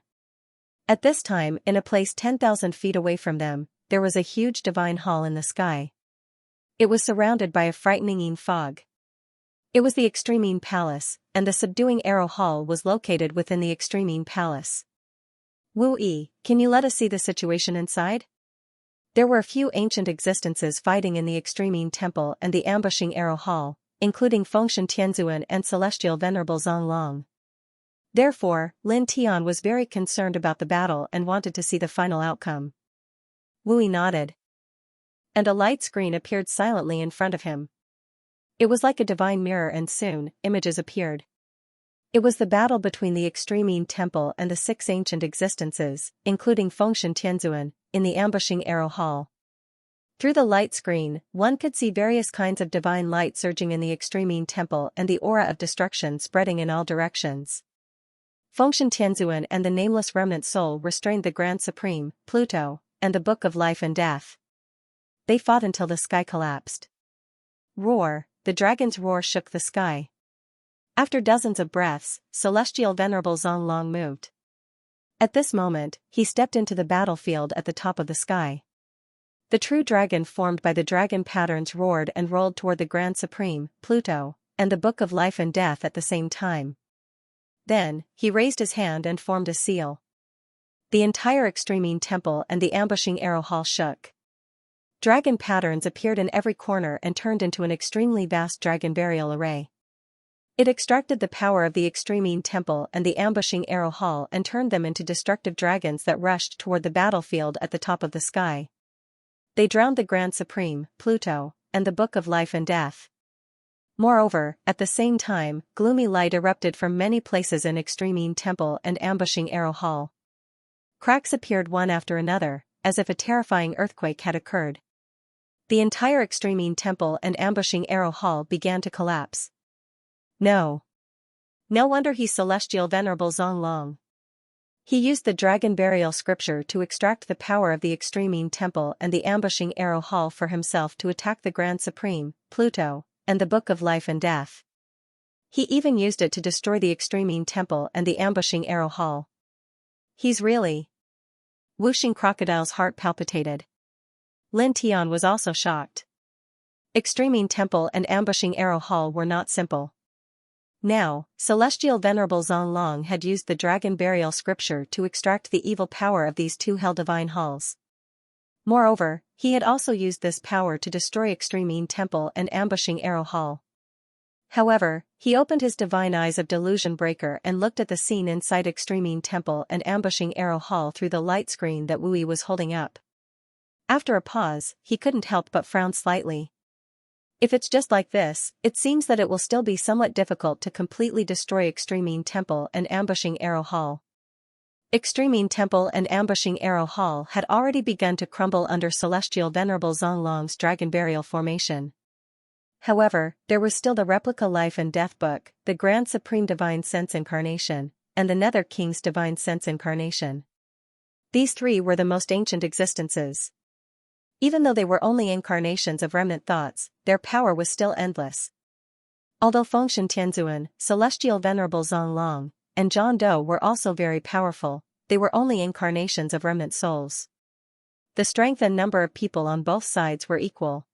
At this time, in a place 10,000 feet away from them, there was a huge divine hall in the sky. It was surrounded by a frightening fog. It was the Extreme Palace, and the Subduing Arrow Hall was located within the Extreme Palace. "Wu Yi, can you let us see the situation inside?" There were a few ancient existences fighting in the Extreme Temple and the Ambushing Arrow Hall, including Fengshen Tianzuan and Celestial Venerable Zonglong. Therefore, Lin Tian was very concerned about the battle and wanted to see the final outcome. Wu Yi nodded. And a light screen appeared silently in front of him. It was like a divine mirror, and soon, images appeared. It was the battle between the Extreme Temple and the six ancient existences, including Fengshen Tianzuan, in the Ambushing Arrow Hall. Through the light screen, one could see various kinds of divine light surging in the Extreme Temple and the aura of destruction spreading in all directions. Fengshen Tianzuan and the nameless remnant soul restrained the Grand Supreme, Pluto, and the Book of Life and Death. They fought until the sky collapsed. Roar, the dragon's roar shook the sky. After dozens of breaths, Celestial Venerable Zonglong moved. At this moment, he stepped into the battlefield at the top of the sky. The true dragon formed by the dragon patterns roared and rolled toward the Grand Supreme, Pluto, and the Book of Life and Death at the same time. Then, he raised his hand and formed a seal. The entire Extreme Temple and the Ambushing Arrow Hall shook. Dragon patterns appeared in every corner and turned into an extremely vast dragon burial array. It extracted the power of the Extreme Temple and the Ambushing Arrow Hall and turned them into destructive dragons that rushed toward the battlefield at the top of the sky. They drowned the Grand Supreme, Pluto, and the Book of Life and Death. Moreover, at the same time, gloomy light erupted from many places in Extreme Temple and Ambushing Arrow Hall. Cracks appeared one after another, as if a terrifying earthquake had occurred. The entire Extreme Temple and Ambushing Arrow Hall began to collapse. No wonder he's Celestial Venerable Zonglong. He used the Dragon Burial Scripture to extract the power of the Extreme Temple and the Ambushing Arrow Hall for himself to attack the Grand Supreme, Pluto, and the Book of Life and Death. He even used it to destroy the Extreme Temple and the Ambushing Arrow Hall. He's really... Wuxing Crocodile's heart palpitated. Lin Tian was also shocked. Extreme Temple and Ambushing Arrow Hall were not simple. Now, Celestial Venerable Zonglong had used the Dragon Burial Scripture to extract the evil power of these two hell divine halls. Moreover, he had also used this power to destroy Extreme Temple and Ambushing Arrow Hall. However, he opened his divine eyes of Delusion Breaker and looked at the scene inside Extreme Temple and Ambushing Arrow Hall through the light screen that Wu Yi was holding up. After a pause, he couldn't help but frown slightly. If it's just like this, it seems that it will still be somewhat difficult to completely destroy Extreme Temple and Ambushing Arrow Hall. Extreme Temple and Ambushing Arrow Hall had already begun to crumble under Celestial Venerable Zonglong's Dragon Burial formation. However, there was still the replica Life and Death Book, the Grand Supreme Divine Sense Incarnation, and the Nether King's Divine Sense Incarnation. These three were the most ancient existences. Even though they were only incarnations of remnant thoughts, their power was still endless. Although Fengshen Tianzuan, Celestial Venerable Zonglong, and John Doe were also very powerful, they were only incarnations of remnant souls. The strength and number of people on both sides were equal.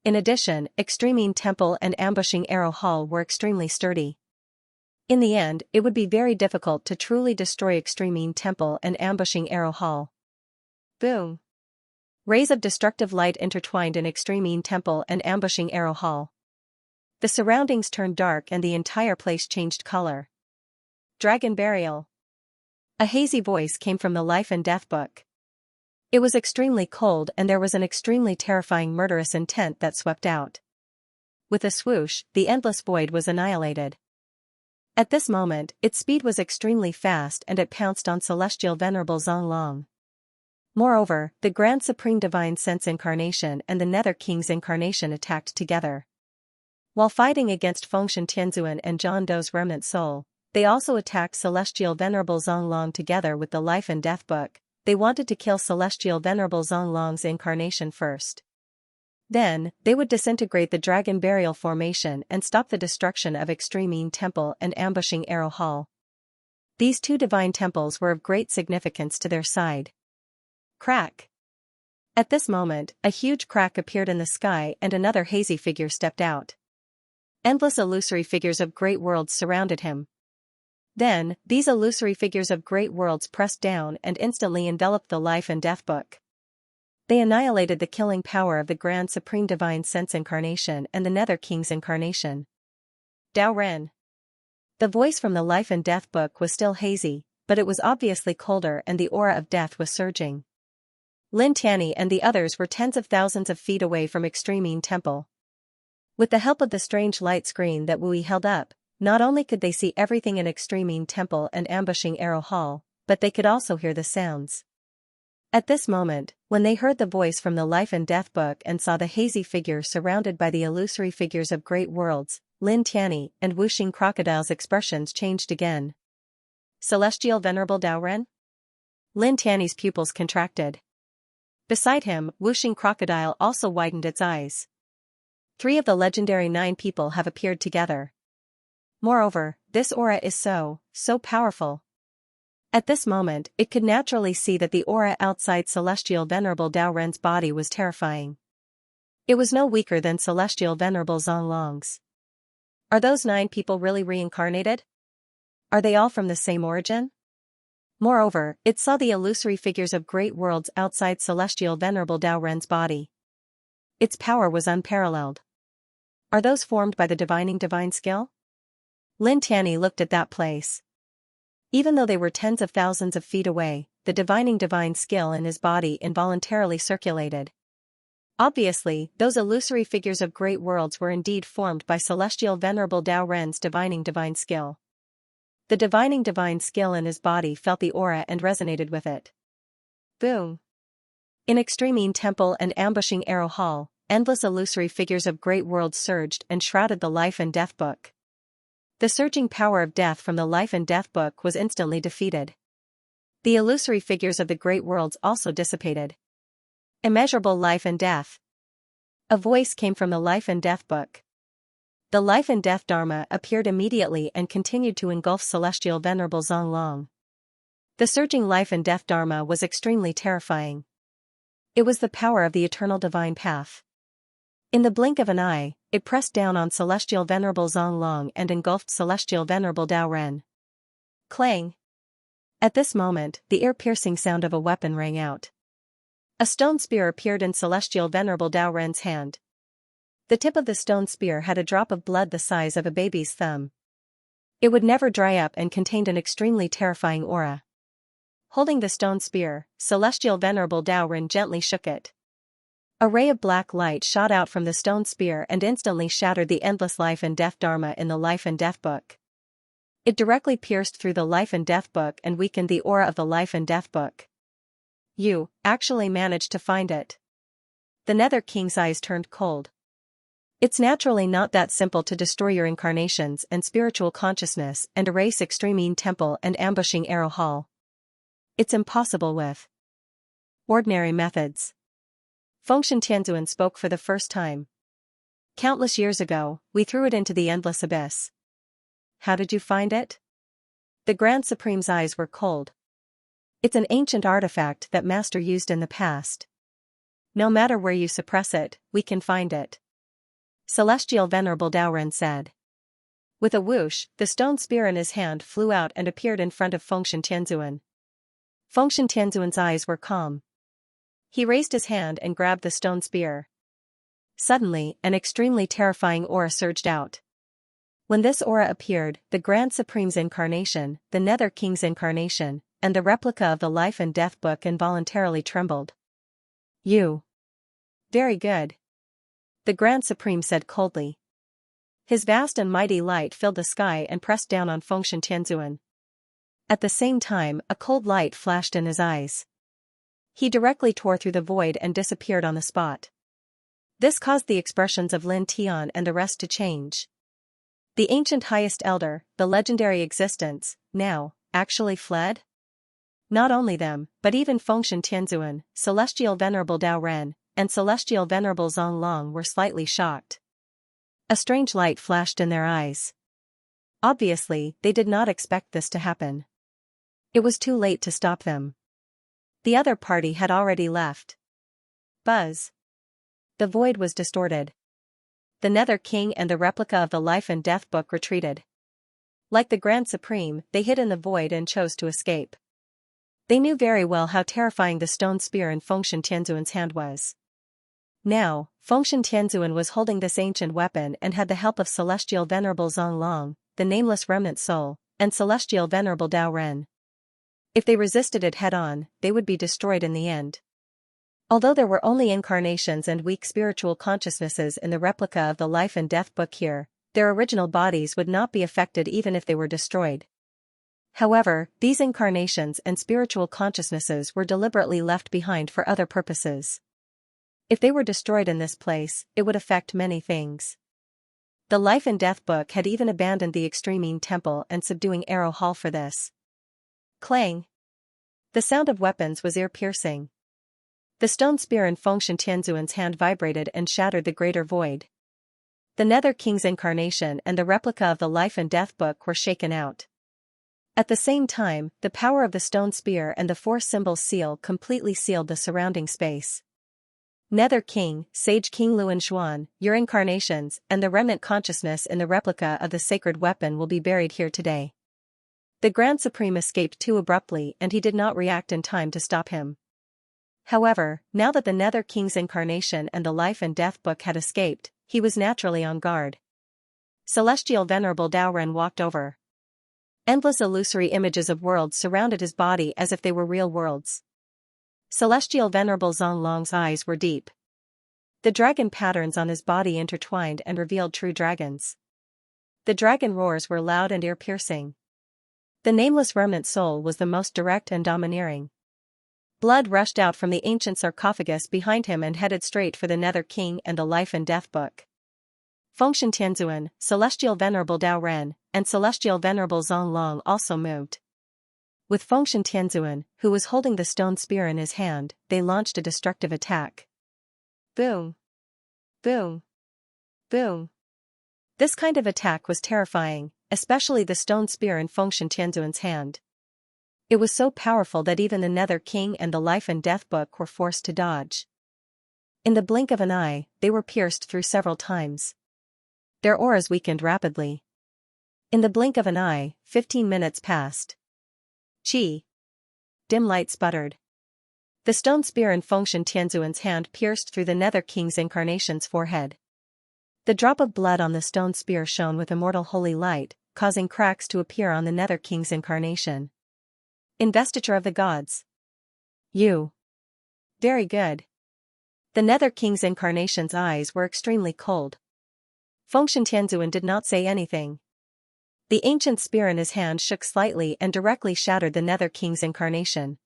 In addition, Extremine Temple and Ambushing Arrow Hall were extremely sturdy. In the end, it would be very difficult to truly destroy Extremine Temple and Ambushing Arrow Hall. Boom! Rays of destructive light intertwined in Extremine Temple and Ambushing Arrow Hall. The surroundings turned dark and the entire place changed color. Dragon Burial. A hazy voice came from the Life and Death book. It was extremely cold and there was an extremely terrifying murderous intent that swept out. With a swoosh, the endless void was annihilated. At this moment, its speed was extremely fast and it pounced on Celestial Venerable Zonglong. Moreover, the Grand Supreme Divine Sense Incarnation and the Nether King's Incarnation attacked together. While fighting against Fengshen Tianzuan and John Doe's remnant soul, they also attacked Celestial Venerable Zonglong together with the Life and Death book. They wanted to kill Celestial Venerable Zonglong's incarnation first. Then, they would disintegrate the Dragon Burial Formation and stop the destruction of Extremine Temple and Ambushing Arrow Hall. These two divine temples were of great significance to their side. Crack! At this moment, a huge crack appeared in the sky and another hazy figure stepped out. Endless illusory figures of great worlds surrounded him. Then, these illusory figures of great worlds pressed down and instantly enveloped the Life and Death book. They annihilated the killing power of the Grand Supreme Divine Sense Incarnation and the Nether King's Incarnation. Dao Ren. The voice from the Life and Death book was still hazy, but it was obviously colder and the aura of death was surging. Lin Tianyi and the others were tens of thousands of feet away from Extremine Temple. With the help of the strange light screen that Wui held up, not only could they see everything in Extremine Temple and Ambushing Arrow Hall, but they could also hear the sounds. At this moment, when they heard the voice from the Life and Death book and saw the hazy figure surrounded by the illusory figures of great worlds, Lin Tianyi and Wuxing Crocodile's expressions changed again. Celestial Venerable Dao Ren? Lin Tianyi's pupils contracted. Beside him, Wuxing Crocodile also widened its eyes. 3 of the legendary 9 people have appeared together. Moreover, this aura is so powerful. At this moment, it could naturally see that the aura outside Celestial Venerable Dao Ren's body was terrifying. It was no weaker than Celestial Venerable Zonglong's. Are those 9 people really reincarnated? Are they all from the same origin? Moreover, it saw the illusory figures of great worlds outside Celestial Venerable Dao Ren's body. Its power was unparalleled. Are those formed by the divining divine skill? Lin Tianyi looked at that place. Even though they were tens of thousands of feet away, the divining divine skill in his body involuntarily circulated. Obviously, those illusory figures of great worlds were indeed formed by Celestial Venerable Dao Ren's divining divine skill. The divining divine skill in his body felt the aura and resonated with it. Boom! In Extremine Temple and Ambushing Arrow Hall, endless illusory figures of great worlds surged and shrouded the Life and Death book. The surging power of death from the Life and Death book was instantly defeated. The illusory figures of the great worlds also dissipated. Immeasurable life and death. A voice came from the Life and Death book. The Life and Death Dharma appeared immediately and continued to engulf Celestial Venerable Zonglong. The surging Life and Death Dharma was extremely terrifying. It was the power of the eternal divine path. In the blink of an eye, it pressed down on Celestial Venerable Zonglong and engulfed Celestial Venerable Dao Ren. Clang! At this moment, the ear-piercing sound of a weapon rang out. A stone spear appeared in Celestial Venerable Dao Ren's hand. The tip of the stone spear had a drop of blood the size of a baby's thumb. It would never dry up and contained an extremely terrifying aura. Holding the stone spear, Celestial Venerable Dao Ren gently shook it. A ray of black light shot out from the stone spear and instantly shattered the endless Life and Death Dharma in the Life and Death book. It directly pierced through the Life and Death book and weakened the aura of the Life and Death book. You actually managed to find it. The Nether King's eyes turned cold. It's naturally not that simple to destroy your incarnations and spiritual consciousness and erase Extremine Temple and Ambushing Arrow Hall. It's impossible with ordinary methods. Fengshen Tianzuan spoke for the first time. Countless years ago, we threw it into the endless abyss. How did you find it? The Grand Supreme's eyes were cold. It's an ancient artifact that Master used in the past. No matter where you suppress it, we can find it. Celestial Venerable Daoren said. With a whoosh, the stone spear in his hand flew out and appeared in front of Fengshen Tianzuan. Fengshen Tianzuan's eyes were calm. He raised his hand and grabbed the stone spear. Suddenly, an extremely terrifying aura surged out. When this aura appeared, the Grand Supreme's incarnation, the Nether King's incarnation, and the replica of the Life and Death Book involuntarily trembled. You. Very good. The Grand Supreme said coldly. His vast and mighty light filled the sky and pressed down on Fengshen Tianzuan. At the same time, a cold light flashed in his eyes. He directly tore through the void and disappeared on the spot. This caused the expressions of Lin Tian and the rest to change. The ancient highest elder, the legendary existence, now, actually fled? Not only them, but even Fengshen Tianzuan, Celestial Venerable Daoren, and Celestial Venerable Zonglong were slightly shocked. A strange light flashed in their eyes. Obviously, they did not expect this to happen. It was too late to stop them. The other party had already left. Buzz. The void was distorted. The Nether King and the replica of the Life and Death Book retreated. Like the Grand Supreme, they hid in the void and chose to escape. They knew very well how terrifying the stone spear in Fengshen Tianzuan's hand was. Now, Fengshen Tianzuan was holding this ancient weapon and had the help of Celestial Venerable Zonglong, the Nameless Remnant Soul, and Celestial Venerable Daoren. If they resisted it head-on, they would be destroyed in the end. Although there were only incarnations and weak spiritual consciousnesses in the replica of the Life and Death Book here, their original bodies would not be affected even if they were destroyed. However, these incarnations and spiritual consciousnesses were deliberately left behind for other purposes. If they were destroyed in this place, it would affect many things. The Life and Death Book had even abandoned the Extremine Temple and subduing Arrow Hall for this. Clang! The sound of weapons was ear-piercing. The stone spear in Fengshen Tianzuan's hand vibrated and shattered the greater void. The Nether King's incarnation and the replica of the Life and Death Book were shaken out. At the same time, the power of the stone spear and the four symbol seal completely sealed the surrounding space. Nether King, Sage King Luan Xuan, your incarnations, and the remnant consciousness in the replica of the sacred weapon will be buried here today. The Grand Supreme escaped too abruptly and he did not react in time to stop him. However, now that the Nether King's incarnation and the Life and Death Book had escaped, he was naturally on guard. Celestial Venerable Daoren walked over. Endless illusory images of worlds surrounded his body as if they were real worlds. Celestial Venerable Zonglong's eyes were deep. The dragon patterns on his body intertwined and revealed true dragons. The dragon roars were loud and ear-piercing. The Nameless Remnant Soul was the most direct and domineering. Blood rushed out from the ancient sarcophagus behind him and headed straight for the Nether King and the Life and Death Book. Fengshen Tianzuan, Celestial Venerable Daoren, and Celestial Venerable Zonglong also moved. With Fengshen Tianzuan, who was holding the stone spear in his hand, they launched a destructive attack. Boom! Boom! Boom! This kind of attack was terrifying, especially the stone spear in Fengshen Tianzuan's hand. It was so powerful that even the Nether King and the Life and Death Book were forced to dodge. In the blink of an eye, they were pierced through several times. Their auras weakened rapidly. In the blink of an eye, 15 minutes passed. Chi! Dim light sputtered. The stone spear in Fengshen Tianzuan's hand pierced through the Nether King's incarnation's forehead. The drop of blood on the stone spear shone with immortal holy light, causing cracks to appear on the Nether King's incarnation. Investiture of the Gods. You. Very good. The Nether King's incarnation's eyes were extremely cold. Fengshen Tianzuan did not say anything. The ancient spear in his hand shook slightly and directly shattered the Nether King's incarnation.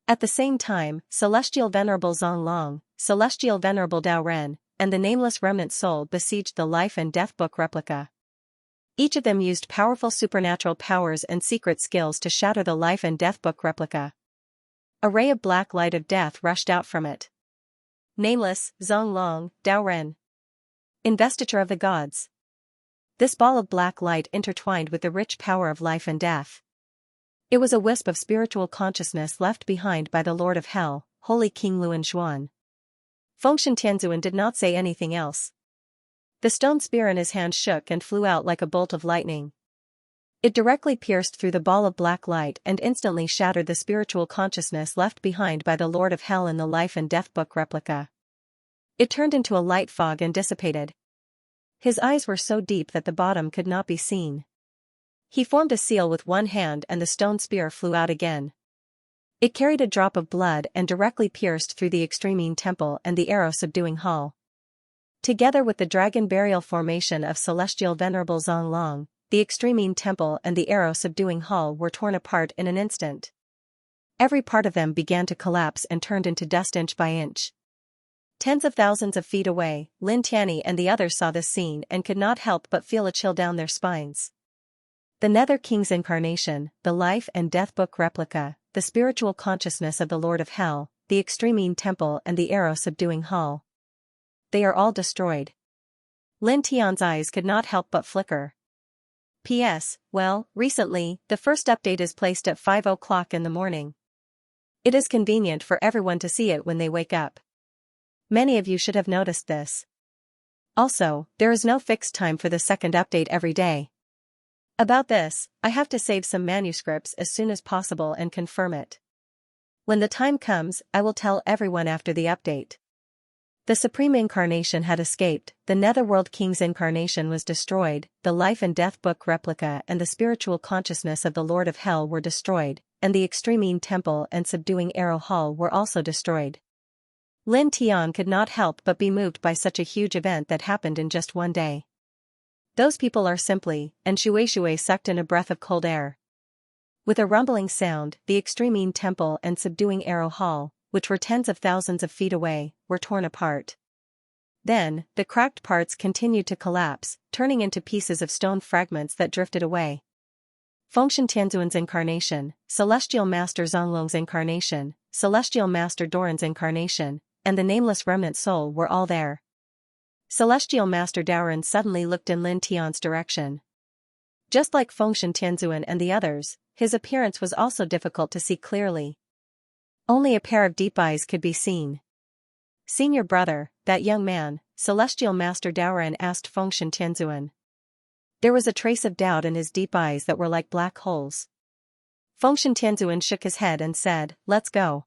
At the same time, Celestial Venerable Zonglong, Celestial Venerable Daoren, and the Nameless Remnant Soul besieged the Life and Death Book replica. Each of them used powerful supernatural powers and secret skills to shatter the Life and Death Book replica. A ray of black light of death rushed out from it. Nameless, Zonglong, Daoren. Investiture of the gods. This ball of black light intertwined with the rich power of life and death. It was a wisp of spiritual consciousness left behind by the Lord of Hell, Holy King Luan Xuan. Fengshen Tianzuan did not say anything else. The stone spear in his hand shook and flew out like a bolt of lightning. It directly pierced through the ball of black light and instantly shattered the spiritual consciousness left behind by the Lord of Hell in the Life and Death Book replica. It turned into a light fog and dissipated. His eyes were so deep that the bottom could not be seen. He formed a seal with one hand and the stone spear flew out again. It carried a drop of blood and directly pierced through the Extremine Temple and the Arrow Subduing Hall. Together with the dragon burial formation of Celestial Venerable Zonglong, the Extremine Temple and the Arrow Subduing Hall were torn apart in an instant. Every part of them began to collapse and turned into dust inch by inch. Tens of thousands of feet away, Lin Tianyi and the others saw this scene and could not help but feel a chill down their spines. The Nether King's incarnation, the Life and Death Book replica, the spiritual consciousness of the Lord of Hell, the Extremine Temple and the Arrow Subduing Hall. They are all destroyed. Lin Tian's eyes could not help but flicker. P.S. Well, recently, the first update is placed at 5 o'clock in the morning. It is convenient for everyone to see it when they wake up. Many of you should have noticed this. Also, there is no fixed time for the second update every day. About this, I have to save some manuscripts as soon as possible and confirm it. When the time comes, I will tell everyone after the update. The Supreme Incarnation had escaped, the Netherworld King's incarnation was destroyed, the Life and Death Book replica and the spiritual consciousness of the Lord of Hell were destroyed, and the Extremine Temple and Subduing Arrow Hall were also destroyed. Lin Tian could not help but be moved by such a huge event that happened in just one day. Those people are simply, and Shui sucked in a breath of cold air. With a rumbling sound, the Extremine Temple and Subduing Arrow Hall, which were tens of thousands of feet away, were torn apart. Then, the cracked parts continued to collapse, turning into pieces of stone fragments that drifted away. Fengshen Tianzuan's incarnation, Celestial Master Zonglong's incarnation, Celestial Master Doran's incarnation, and the nameless remnant soul were all there. Celestial Master Daoren suddenly looked in Lin Tian's direction. Just like Fengshen Tianzuan and the others, his appearance was also difficult to see clearly. Only a pair of deep eyes could be seen. Senior brother, that young man, Celestial Master Daoren asked Fengshen Tianzuan. There was a trace of doubt in his deep eyes that were like black holes. Fengshen Tianzuan shook his head and said, "Let's go."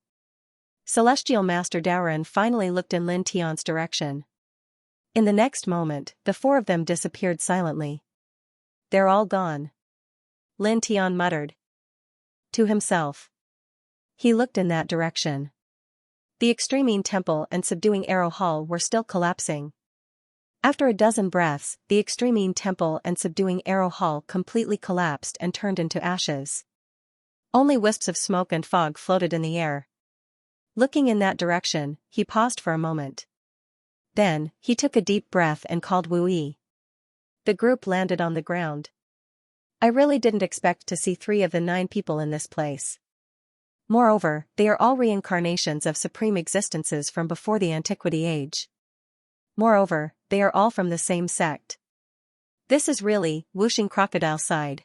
Celestial Master Daoren finally looked in Lin Tian's direction. In the next moment, the four of them disappeared silently. "They're all gone," Lin Tian muttered to himself. He looked in that direction. The Extremine Temple and Subduing Arrow Hall were still collapsing. After a dozen breaths, the Extremine Temple and Subduing Arrow Hall completely collapsed and turned into ashes. Only wisps of smoke and fog floated in the air. Looking in that direction, he paused for a moment. Then, he took a deep breath and called Wu Yi. The group landed on the ground. I really didn't expect to see 3 of the 9 people in this place. Moreover, they are all reincarnations of supreme existences from before the Antiquity Age. Moreover, they are all from the same sect. This is really, Wuxing Crocodile sighed.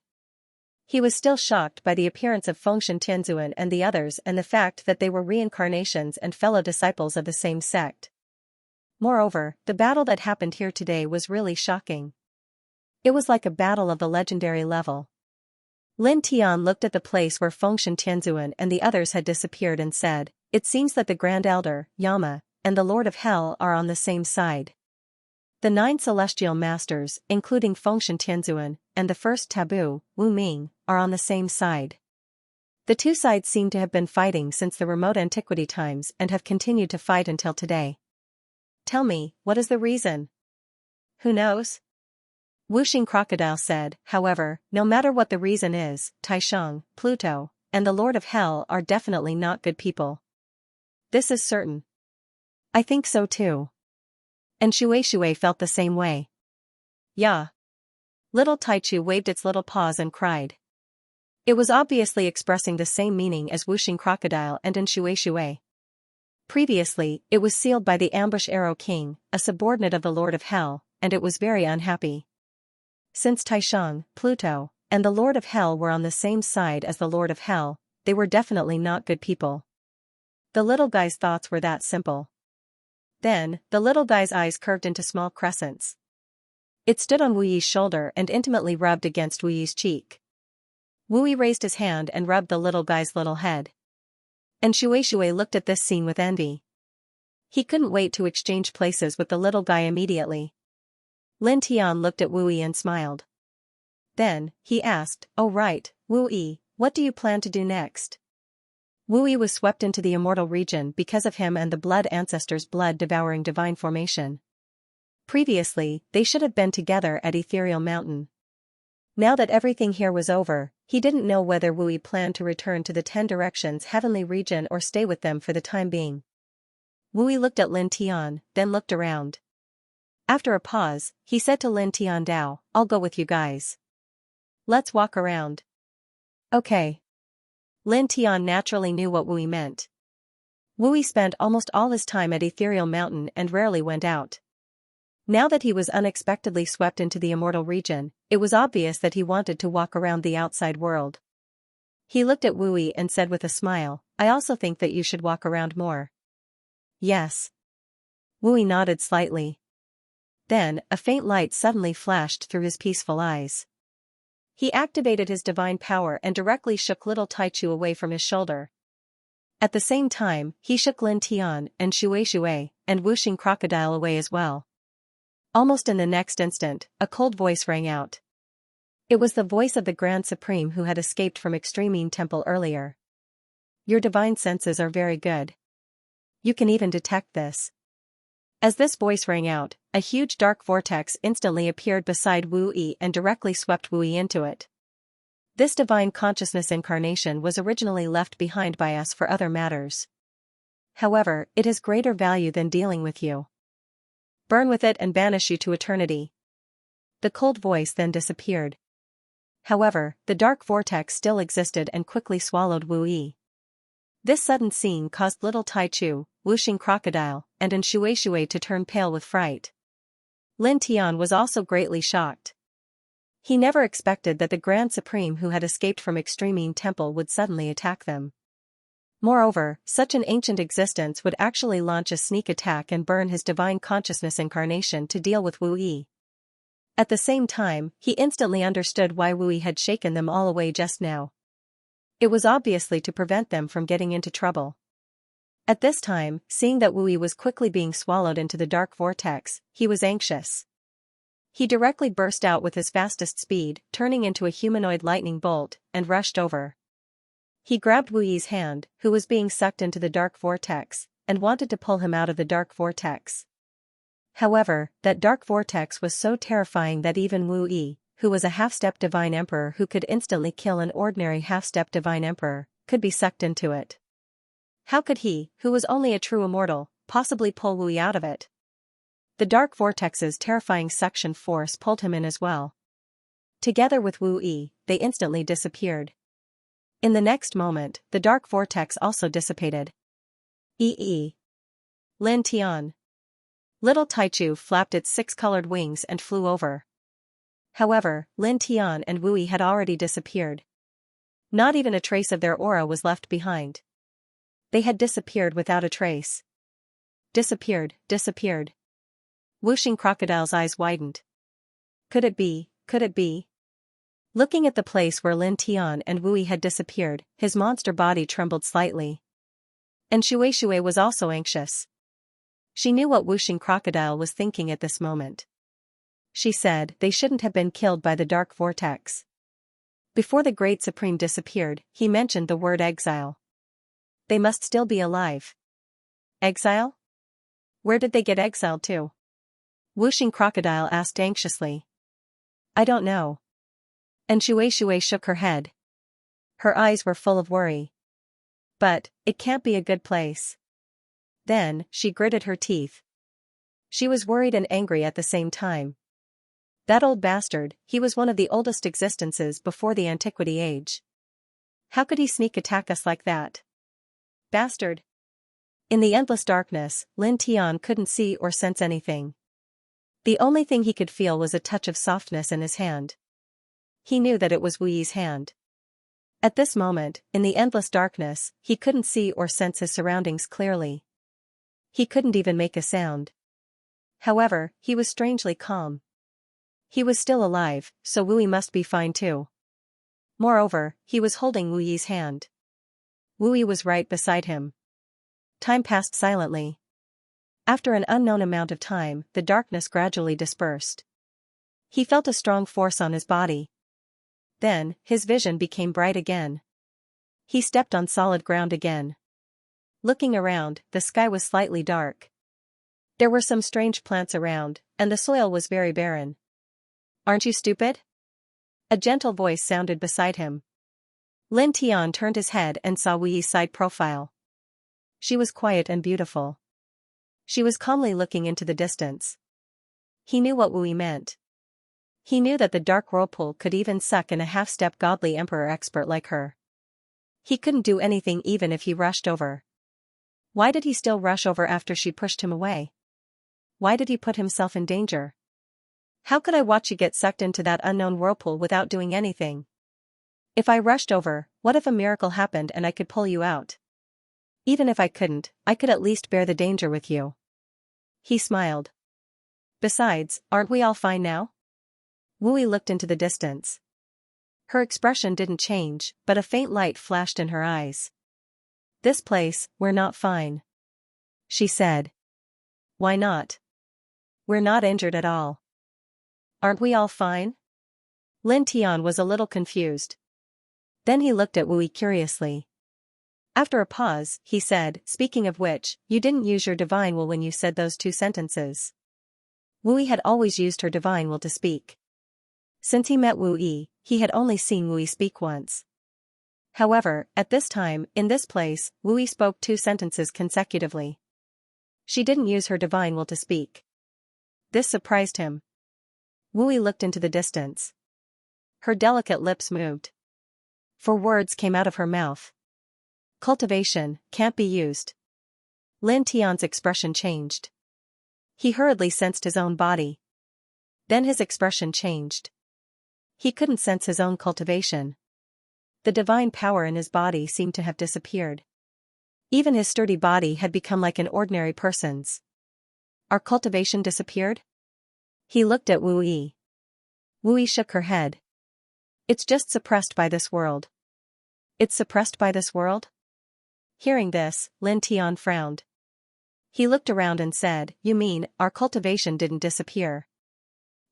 He was still shocked by the appearance of Fengshen Tianzuan and the others and the fact that they were reincarnations and fellow disciples of the same sect. Moreover, the battle that happened here today was really shocking. It was like a battle of the legendary level. Lin Tian looked at the place where Fengshen Tianzuan and the others had disappeared and said, "It seems that the Grand Elder, Yama, and the Lord of Hell are on the same side. The 9 celestial masters, including Fengshen Tianzuan, and the first taboo, Wu Ming, are on the same side. The 2 sides seem to have been fighting since the remote antiquity times and have continued to fight until today. Tell me, what is the reason?" "Who knows?" Wuxing Crocodile said. "However, no matter what the reason is, Taisheng, Pluto, and the Lord of Hell are definitely not good people. This is certain." "I think so too." And Shui felt the same way. "Yeah." Little Taichu waved its little paws and cried. It was obviously expressing the same meaning as whooshing crocodile and Xianxia. Previously, it was sealed by the Ambush Arrow King, a subordinate of the Lord of Hell, and it was very unhappy. Since Taishang, Pluto, and the Lord of Hell were on the same side as the Lord of Hell, they were definitely not good people. The little guy's thoughts were that simple. Then, the little guy's eyes curved into small crescents. It stood on Wu Yi's shoulder and intimately rubbed against Wu Yi's cheek. Wu Yi raised his hand and rubbed the little guy's little head. And Xianxia looked at this scene with envy. He couldn't wait to exchange places with the little guy immediately. Lin Tian looked at Wu Yi and smiled. Then, he asked, "Oh right, Wu Yi, what do you plan to do next?" Wu Yi was swept into the immortal region because of him and the blood ancestors' blood-devouring divine formation. Previously, they should have been together at Ethereal Mountain. Now that everything here was over, he didn't know whether Wu Yi planned to return to the 10 Directions Heavenly Region or stay with them for the time being. Wu Yi looked at Lin Tian, then looked around. After a pause, he said to Lin Tian Dao, "I'll go with you guys. Let's walk around." Okay. Lin Tian naturally knew what Wu Yi meant. Wu Yi spent almost all his time at Ethereal Mountain and rarely went out. Now that he was unexpectedly swept into the immortal region, it was obvious that he wanted to walk around the outside world. He looked at Wu Yi and said with a smile, "I also think that you should walk around more." Yes. Wu Yi nodded slightly. Then, a faint light suddenly flashed through his peaceful eyes. He activated his divine power and directly shook little Taichu away from his shoulder. At the same time, he shook Lin Tian and Xianxia and whooshing crocodile away as well. Almost in the next instant, a cold voice rang out. It was the voice of the Grand Supreme who had escaped from Extreme Temple earlier. "Your divine senses are very good. You can even detect this." As this voice rang out, a huge dark vortex instantly appeared beside Wu Yi and directly swept Wu Yi into it. This divine consciousness incarnation was originally left behind by us for other matters. However, it has greater value than dealing with you. Burn with it and banish you to eternity. The cold voice then disappeared. However, the dark vortex still existed and quickly swallowed Wu Yi. This sudden scene caused little Taichu, whooshing crocodile, and Xianxia to turn pale with fright. Lin Tian was also greatly shocked. He never expected that the Grand Supreme who had escaped from Extreme Temple would suddenly attack them. Moreover, such an ancient existence would actually launch a sneak attack and burn his divine consciousness incarnation to deal with Wu Yi. At the same time, he instantly understood why Wu Yi had shaken them all away just now. It was obviously to prevent them from getting into trouble. At this time, seeing that Wu Yi was quickly being swallowed into the dark vortex, he was anxious. He directly burst out with his fastest speed, turning into a humanoid lightning bolt, and rushed over. He grabbed Wu Yi's hand, who was being sucked into the dark vortex, and wanted to pull him out of the dark vortex. However, that dark vortex was so terrifying that even Wu Yi, who was a half-step divine emperor who could instantly kill an ordinary half-step divine emperor, could be sucked into it. How could he, who was only a true immortal, possibly pull Wu Yi out of it? The dark vortex's terrifying suction force pulled him in as well. Together with Wu Yi, they instantly disappeared. In the next moment, the dark vortex also dissipated. Lin Tian. Little Taichu flapped its 6-colored wings and flew over. However, Lin Tian and Wu Yi had already disappeared. Not even a trace of their aura was left behind. They had disappeared without a trace. Disappeared. Whooshing crocodile's eyes widened. Could it be? Looking at the place where Lin Tian and Wu Yi had disappeared, his monster body trembled slightly. And Xianxia was also anxious. She knew what whooshing crocodile was thinking at this moment. She said they shouldn't have been killed by the dark vortex. Before the Great Supreme disappeared, he mentioned the word exile. They must still be alive. Exile? Where did they get exiled to? Whooshing crocodile asked anxiously. I don't know. And Xianxia shook her head. Her eyes were full of worry. But, it can't be a good place. Then, she gritted her teeth. She was worried and angry at the same time. That old bastard, he was one of the oldest existences before the Antiquity Age. How could he sneak attack us like that? Bastard. In the endless darkness, Lin Tian couldn't see or sense anything. The only thing he could feel was a touch of softness in his hand. He knew that it was Wu Yi's hand. At this moment, in the endless darkness, he couldn't see or sense his surroundings clearly. He couldn't even make a sound. However, he was strangely calm. He was still alive, so Wu Yi must be fine too. Moreover, he was holding Wu Yi's hand. Wu Yi was right beside him. Time passed silently. After an unknown amount of time, the darkness gradually dispersed. He felt a strong force on his body. Then, his vision became bright again. He stepped on solid ground again. Looking around, the sky was slightly dark. There were some strange plants around, and the soil was very barren. Aren't you stupid? A gentle voice sounded beside him. Lin Tian turned his head and saw Wu Yi's side profile. She was quiet and beautiful. She was calmly looking into the distance. He knew what Wu Yi meant. He knew that the dark whirlpool could even suck in a half-step godly emperor expert like her. He couldn't do anything even if he rushed over. Why did he still rush over after she pushed him away? Why did he put himself in danger? How could I watch you get sucked into that unknown whirlpool without doing anything? If I rushed over, what if a miracle happened and I could pull you out? Even if I couldn't, I could at least bear the danger with you. He smiled. Besides, aren't we all fine now? Wu Yi looked into the distance. Her expression didn't change, but a faint light flashed in her eyes. This place, we're not fine. She said. Why not? We're not injured at all. Aren't we all fine? Lin Tian was a little confused. Then he looked at Wu Yi curiously. After a pause, he said, speaking of which, you didn't use your divine will when you said those 2 sentences. Wu Yi had always used her divine will to speak. Since he met Wu Yi, he had only seen Wu Yi speak once. However, at this time, in this place, Wu Yi spoke 2 sentences consecutively. She didn't use her divine will to speak. This surprised him. Wu Yi looked into the distance. Her delicate lips moved. 4 words came out of her mouth. Cultivation, can't be used. Lin Tian's expression changed. He hurriedly sensed his own body. Then his expression changed. He couldn't sense his own cultivation. The divine power in his body seemed to have disappeared. Even his sturdy body had become like an ordinary person's. Our cultivation disappeared? He looked at Wu Yi. Wu Yi shook her head. It's just suppressed by this world. It's suppressed by this world? Hearing this, Lin Tian frowned. He looked around and said, you mean, our cultivation didn't disappear.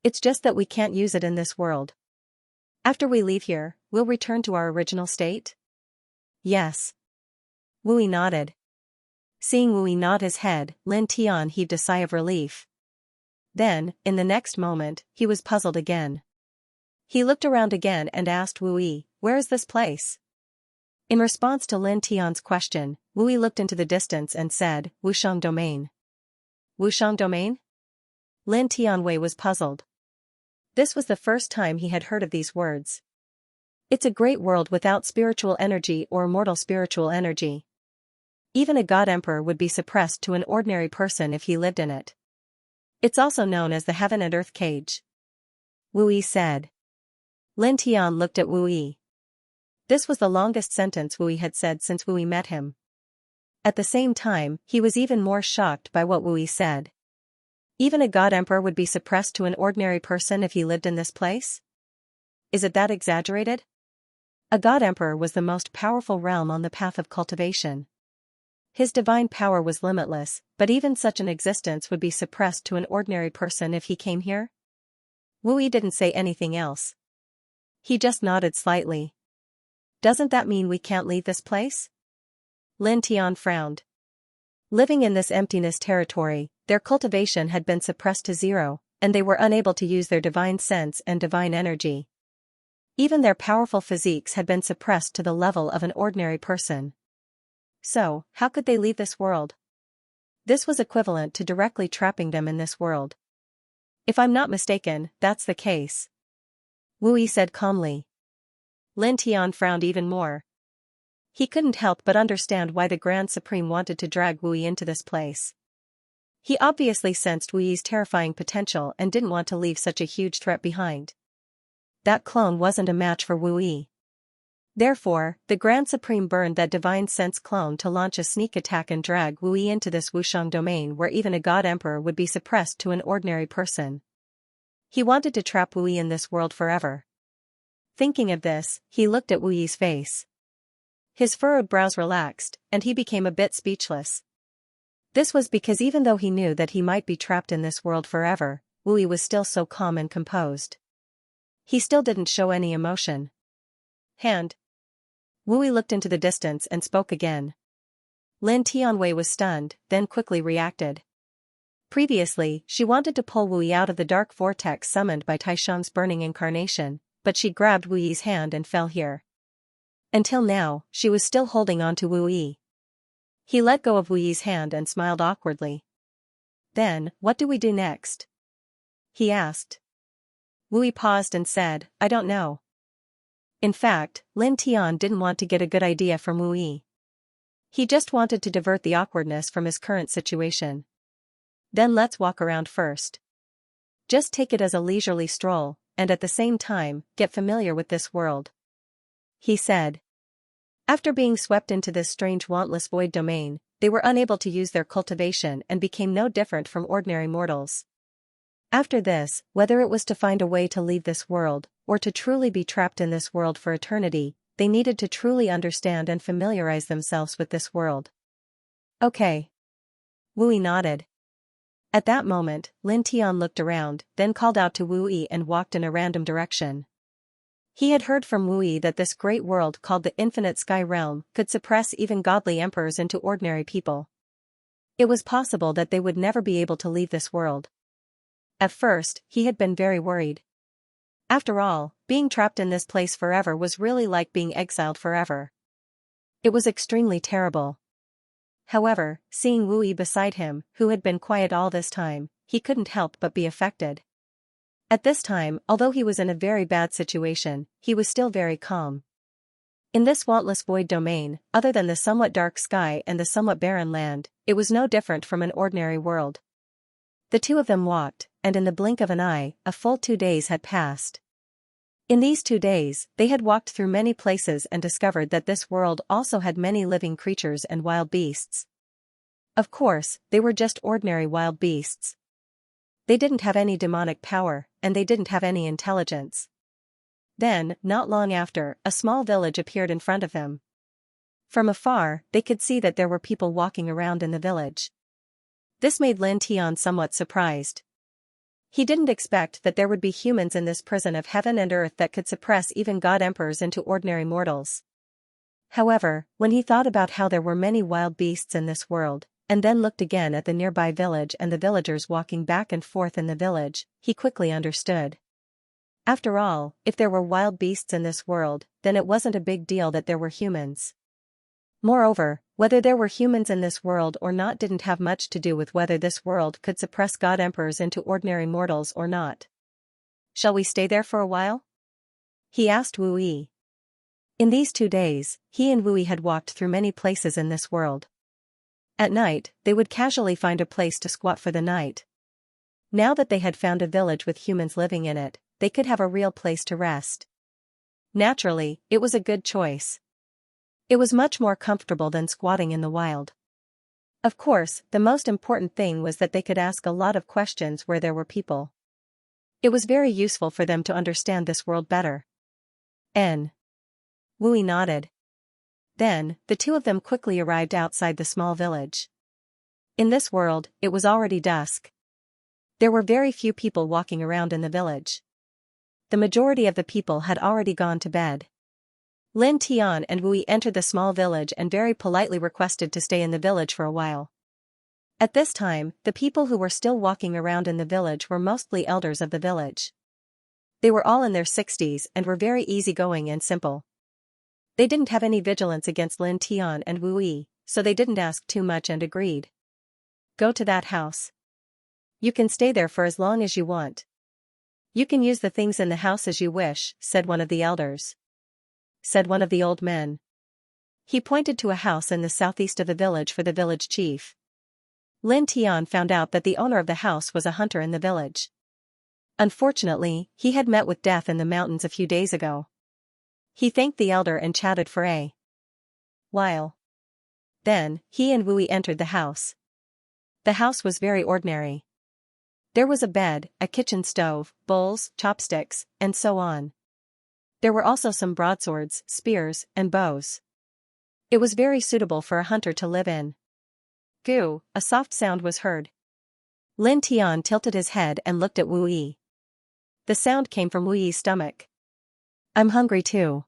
It's just that we can't use it in this world. After we leave here, we'll return to our original state? Yes. Wu Yi nodded. Seeing Wu Yi nod his head, Lin Tian heaved a sigh of relief. Then, in the next moment, he was puzzled again. He looked around again and asked Wu Yi, where is this place? In response to Lin Tian's question, Wu Yi looked into the distance and said, Wushang Domain. Wushang Domain? Lin Tianwei was puzzled. This was the first time he had heard of these words. It's a great world without spiritual energy or mortal spiritual energy. Even a god emperor would be suppressed to an ordinary person if he lived in it. It's also known as the heaven and earth cage. Wu Yi said. Lin Tian looked at Wu Yi. This was the longest sentence Wu Yi had said since Wu Yi met him. At the same time, he was even more shocked by what Wu Yi said. Even a god emperor would be suppressed to an ordinary person if he lived in this place? Is it that exaggerated? A god emperor was the most powerful realm on the path of cultivation. His divine power was limitless, but even such an existence would be suppressed to an ordinary person if he came here? Wu Yi didn't say anything else. He just nodded slightly. Doesn't that mean we can't leave this place? Lin Tian frowned. Living in this emptiness territory, their cultivation had been suppressed to 0, and they were unable to use their divine sense and divine energy. Even their powerful physiques had been suppressed to the level of an ordinary person. So, how could they leave this world? This was equivalent to directly trapping them in this world. If I'm not mistaken, that's the case. Wu Yi said calmly. Lin Tian frowned even more. He couldn't help but understand why the Grand Supreme wanted to drag Wu Yi into this place. He obviously sensed Wu Yi's terrifying potential and didn't want to leave such a huge threat behind. That clone wasn't a match for Wu Yi. Therefore, the Grand Supreme burned that divine sense clone to launch a sneak attack and drag Wu Yi into this Wushang domain where even a god emperor would be suppressed to an ordinary person. He wanted to trap Wu Yi in this world forever. Thinking of this, he looked at Wu Yi's face. His furrowed brows relaxed, and he became a bit speechless. This was because even though he knew that he might be trapped in this world forever, Wu Yi was still so calm and composed. He still didn't show any emotion. Hand. Wu Yi looked into the distance and spoke again. Lin Tianwei was stunned, then quickly reacted. Previously, she wanted to pull Wu Yi out of the dark vortex summoned by Taishan's burning incarnation, but she grabbed Wu Yi's hand and fell here. Until now, she was still holding on to Wu Yi. He let go of Wu Yi's hand and smiled awkwardly. Then, what do we do next? He asked. Wu Yi paused and said, I don't know. In fact, Lin Tian didn't want to get a good idea from Wu Yi. He just wanted to divert the awkwardness from his current situation. Then let's walk around first. Just take it as a leisurely stroll, and at the same time, get familiar with this world. He said. After being swept into this strange wantless void domain, they were unable to use their cultivation and became no different from ordinary mortals. After this, whether it was to find a way to leave this world, or to truly be trapped in this world for eternity, they needed to truly understand and familiarize themselves with this world. Okay. Wu Yi nodded. At that moment, Lin Tian looked around, then called out to Wu Yi and walked in a random direction. He had heard from Wu Yi that this great world called the Infinite Sky Realm could suppress even godly emperors into ordinary people. It was possible that they would never be able to leave this world. At first, he had been very worried. After all, being trapped in this place forever was really like being exiled forever. It was extremely terrible. However, seeing Wu Yi beside him, who had been quiet all this time, he couldn't help but be affected. At this time, although he was in a very bad situation, he was still very calm. In this wantless void domain, other than the somewhat dark sky and the somewhat barren land, it was no different from an ordinary world. The two of them walked, and in the blink of an eye, a full 2 days had passed. In these 2 days, they had walked through many places and discovered that this world also had many living creatures and wild beasts. Of course, they were just ordinary wild beasts. They didn't have any demonic power, and they didn't have any intelligence. Then, not long after, a small village appeared in front of them. From afar, they could see that there were people walking around in the village. This made Lin Tian somewhat surprised. He didn't expect that there would be humans in this prison of heaven and earth that could suppress even god emperors into ordinary mortals. However, when he thought about how there were many wild beasts in this world, and then looked again at the nearby village and the villagers walking back and forth in the village, he quickly understood. After all, if there were wild beasts in this world, then it wasn't a big deal that there were humans. Moreover, whether there were humans in this world or not didn't have much to do with whether this world could suppress god emperors into ordinary mortals or not. Shall we stay there for a while? He asked Wu Yi. In these 2 days, he and Wu Yi had walked through many places in this world. At night, they would casually find a place to squat for the night. Now that they had found a village with humans living in it, they could have a real place to rest. Naturally, it was a good choice. It was much more comfortable than squatting in the wild. Of course, the most important thing was that they could ask a lot of questions where there were people. It was very useful for them to understand this world better. Wu Yi nodded. Then, the two of them quickly arrived outside the small village. In this world, it was already dusk. There were very few people walking around in the village. The majority of the people had already gone to bed. Lin Tian and Wu Yi entered the small village and very politely requested to stay in the village for a while. At this time, the people who were still walking around in the village were mostly elders of the village. They were all in their 60s and were very easygoing and simple. They didn't have any vigilance against Lin Tian and Wu Yi, so they didn't ask too much and agreed. Go to that house. You can stay there for as long as you want. You can use the things in the house as you wish, said one of the elders. Said one of the old men. He pointed to a house in the southeast of the village for the village chief. Lin Tian found out that the owner of the house was a hunter in the village. Unfortunately, he had met with death in the mountains a few days ago. He thanked the elder and chatted for a while. Then, he and Wu Yi entered the house. The house was very ordinary. There was a bed, a kitchen stove, bowls, chopsticks, and so on. There were also some broadswords, spears, and bows. It was very suitable for a hunter to live in. Goo, a soft sound was heard. Lin Tian tilted his head and looked at Wu Yi. The sound came from Wu Yi's stomach. I'm hungry too.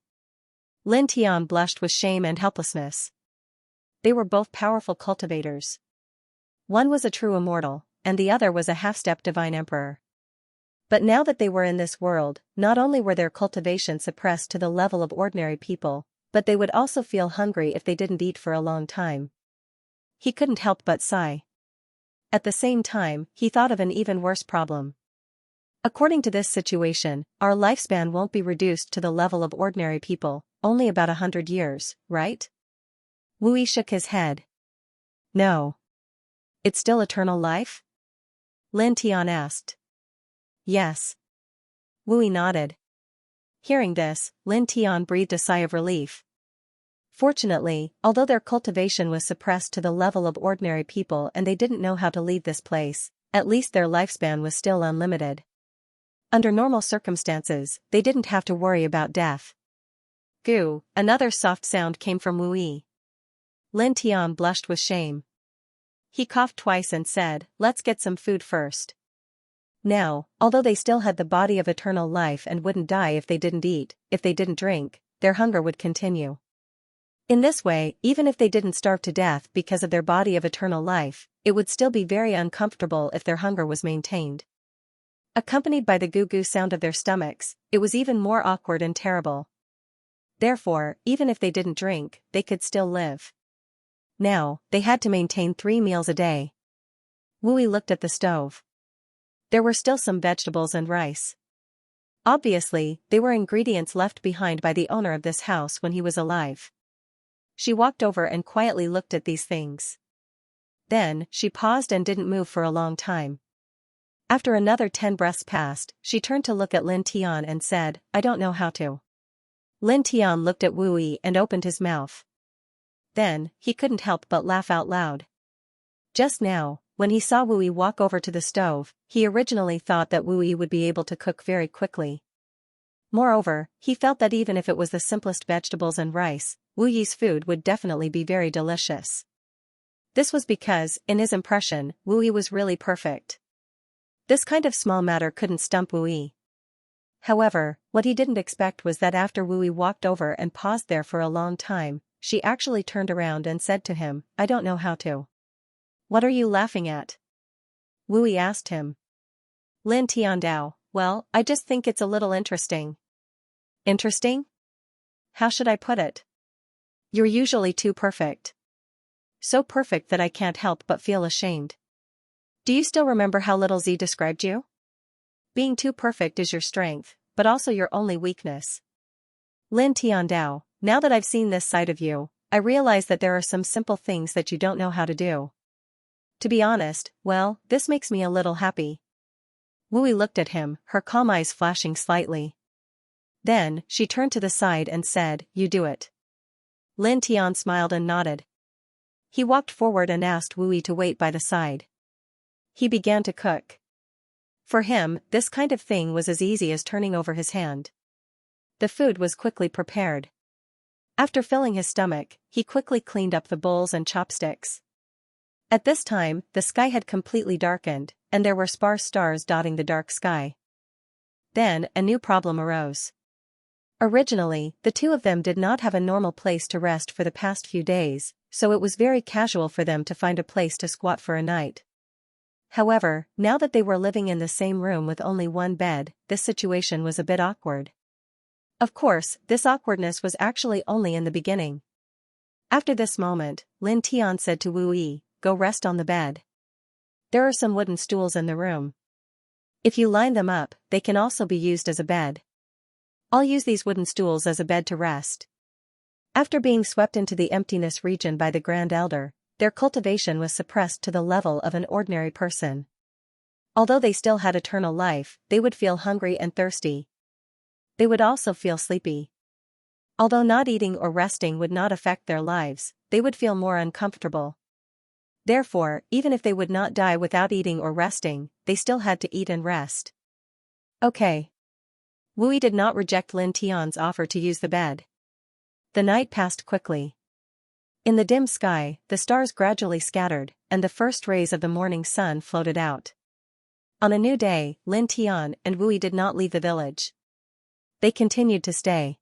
Lin Tian blushed with shame and helplessness. They were both powerful cultivators. One was a true immortal, and the other was a half-step divine emperor. But now that they were in this world, not only were their cultivation suppressed to the level of ordinary people, but they would also feel hungry if they didn't eat for a long time. He couldn't help but sigh. At the same time, he thought of an even worse problem. According to this situation, our lifespan won't be reduced to the level of ordinary people, only about 100 years, right? Wu Yi shook his head. No. It's still eternal life? Lin Tian asked. Yes. Wu Yi nodded. Hearing this, Lin Tian breathed a sigh of relief. Fortunately, although their cultivation was suppressed to the level of ordinary people and they didn't know how to leave this place, at least their lifespan was still unlimited. Under normal circumstances, they didn't have to worry about death. Goo, another soft sound came from Wu Yi. Lin Tian blushed with shame. He coughed twice and said, let's get some food first. Now, although they still had the body of eternal life and wouldn't die if they didn't eat, if they didn't drink, their hunger would continue. In this way, even if they didn't starve to death because of their body of eternal life, it would still be very uncomfortable if their hunger was maintained. Accompanied by the goo-goo sound of their stomachs, it was even more awkward and terrible. Therefore, even if they didn't drink, they could still live. Now, they had to maintain 3 meals a day. Wu Yi looked at the stove. There were still some vegetables and rice. Obviously, they were ingredients left behind by the owner of this house when he was alive. She walked over and quietly looked at these things. Then, she paused and didn't move for a long time. After another 10 breaths passed, she turned to look at Lin Tian and said, I don't know how to. Lin Tian looked at Wu Yi and opened his mouth. Then, he couldn't help but laugh out loud. Just now, when he saw Wu Yi walk over to the stove, he originally thought that Wu Yi would be able to cook very quickly. Moreover, he felt that even if it was the simplest vegetables and rice, Wu Yi's food would definitely be very delicious. This was because, in his impression, Wu Yi was really perfect. This kind of small matter couldn't stump Wu Yi. However, what he didn't expect was that after Wu Yi walked over and paused there for a long time, she actually turned around and said to him, I don't know how to. What are you laughing at? Wu Yi asked him. Lin Tiandao, well, I just think it's a little interesting. Interesting? How should I put it? You're usually too perfect. So perfect that I can't help but feel ashamed. Do you still remember how little Z described you? Being too perfect is your strength, but also your only weakness. Lin Tiandao, now that I've seen this side of you, I realize that there are some simple things that you don't know how to do. To be honest, well, this makes me a little happy. Wu Yi looked at him, her calm eyes flashing slightly. Then, she turned to the side and said, you do it. Lin Tian smiled and nodded. He walked forward and asked Wu Yi to wait by the side. He began to cook. For him, this kind of thing was as easy as turning over his hand. The food was quickly prepared. After filling his stomach, he quickly cleaned up the bowls and chopsticks. At this time, the sky had completely darkened, and there were sparse stars dotting the dark sky. Then, a new problem arose. Originally, the two of them did not have a normal place to rest for the past few days, so it was very casual for them to find a place to squat for a night. However, now that they were living in the same room with only one bed, this situation was a bit awkward. Of course, this awkwardness was actually only in the beginning. After this moment, Lin Tian said to Wu Yi, go rest on the bed. There are some wooden stools in the room. If you line them up, they can also be used as a bed. I'll use these wooden stools as a bed to rest. After being swept into the emptiness region by the Grand Elder, their cultivation was suppressed to the level of an ordinary person. Although they still had eternal life, they would feel hungry and thirsty. They would also feel sleepy. Although not eating or resting would not affect their lives, they would feel more uncomfortable. Therefore, even if they would not die without eating or resting, they still had to eat and rest. Okay. Wu Yi did not reject Lin Tian's offer to use the bed. The night passed quickly. In the dim sky, the stars gradually scattered, and the first rays of the morning sun floated out. On a new day, Lin Tian and Wu Yi did not leave the village. They continued to stay.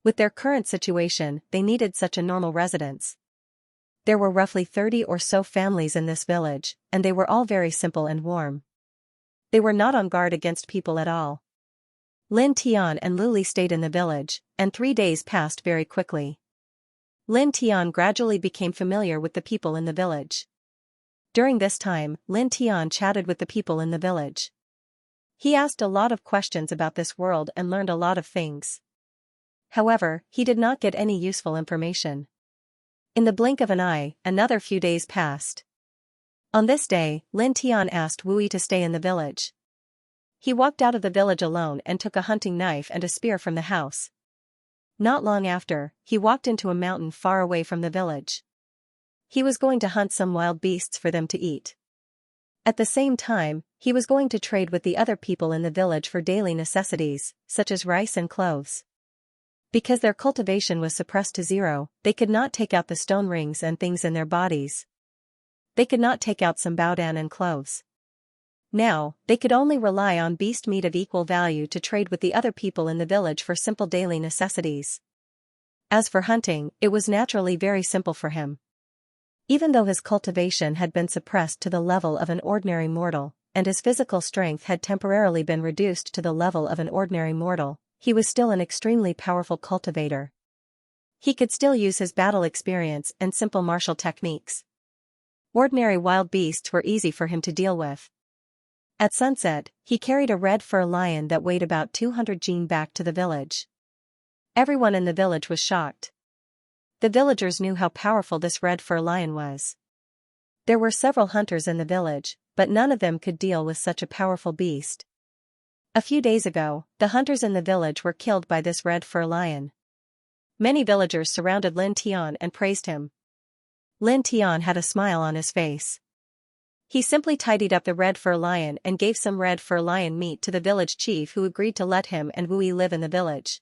With their current situation, they needed such a normal residence. There were roughly 30 or so families in this village, and they were all very simple and warm. They were not on guard against people at all. Lin Tian and Lu Li stayed in the village, and 3 days passed very quickly. Lin Tian gradually became familiar with the people in the village. During this time, Lin Tian chatted with the people in the village. He asked a lot of questions about this world and learned a lot of things. However, he did not get any useful information. In the blink of an eye, another few days passed. On this day, Lin Tian asked Wu Yi to stay in the village. He walked out of the village alone and took a hunting knife and a spear from the house. Not long after, he walked into a mountain far away from the village. He was going to hunt some wild beasts for them to eat. At the same time, he was going to trade with the other people in the village for daily necessities, such as rice and cloves. Because their cultivation was suppressed to zero, they could not take out the stone rings and things in their bodies. They could not take out some baodan and cloves. Now, they could only rely on beast meat of equal value to trade with the other people in the village for simple daily necessities. As for hunting, it was naturally very simple for him. Even though his cultivation had been suppressed to the level of an ordinary mortal, and his physical strength had temporarily been reduced to the level of an ordinary mortal, he was still an extremely powerful cultivator. He could still use his battle experience and simple martial techniques. Ordinary wild beasts were easy for him to deal with. At sunset, he carried a red fur lion that weighed about 200 jin back to the village. Everyone in the village was shocked. The villagers knew how powerful this red fur lion was. There were several hunters in the village, but none of them could deal with such a powerful beast. A few days ago, the hunters in the village were killed by this red fur lion. Many villagers surrounded Lin Tian and praised him. Lin Tian had a smile on his face. He simply tidied up the red fur lion and gave some red fur lion meat to the village chief, who agreed to let him and Wu Yi live in the village.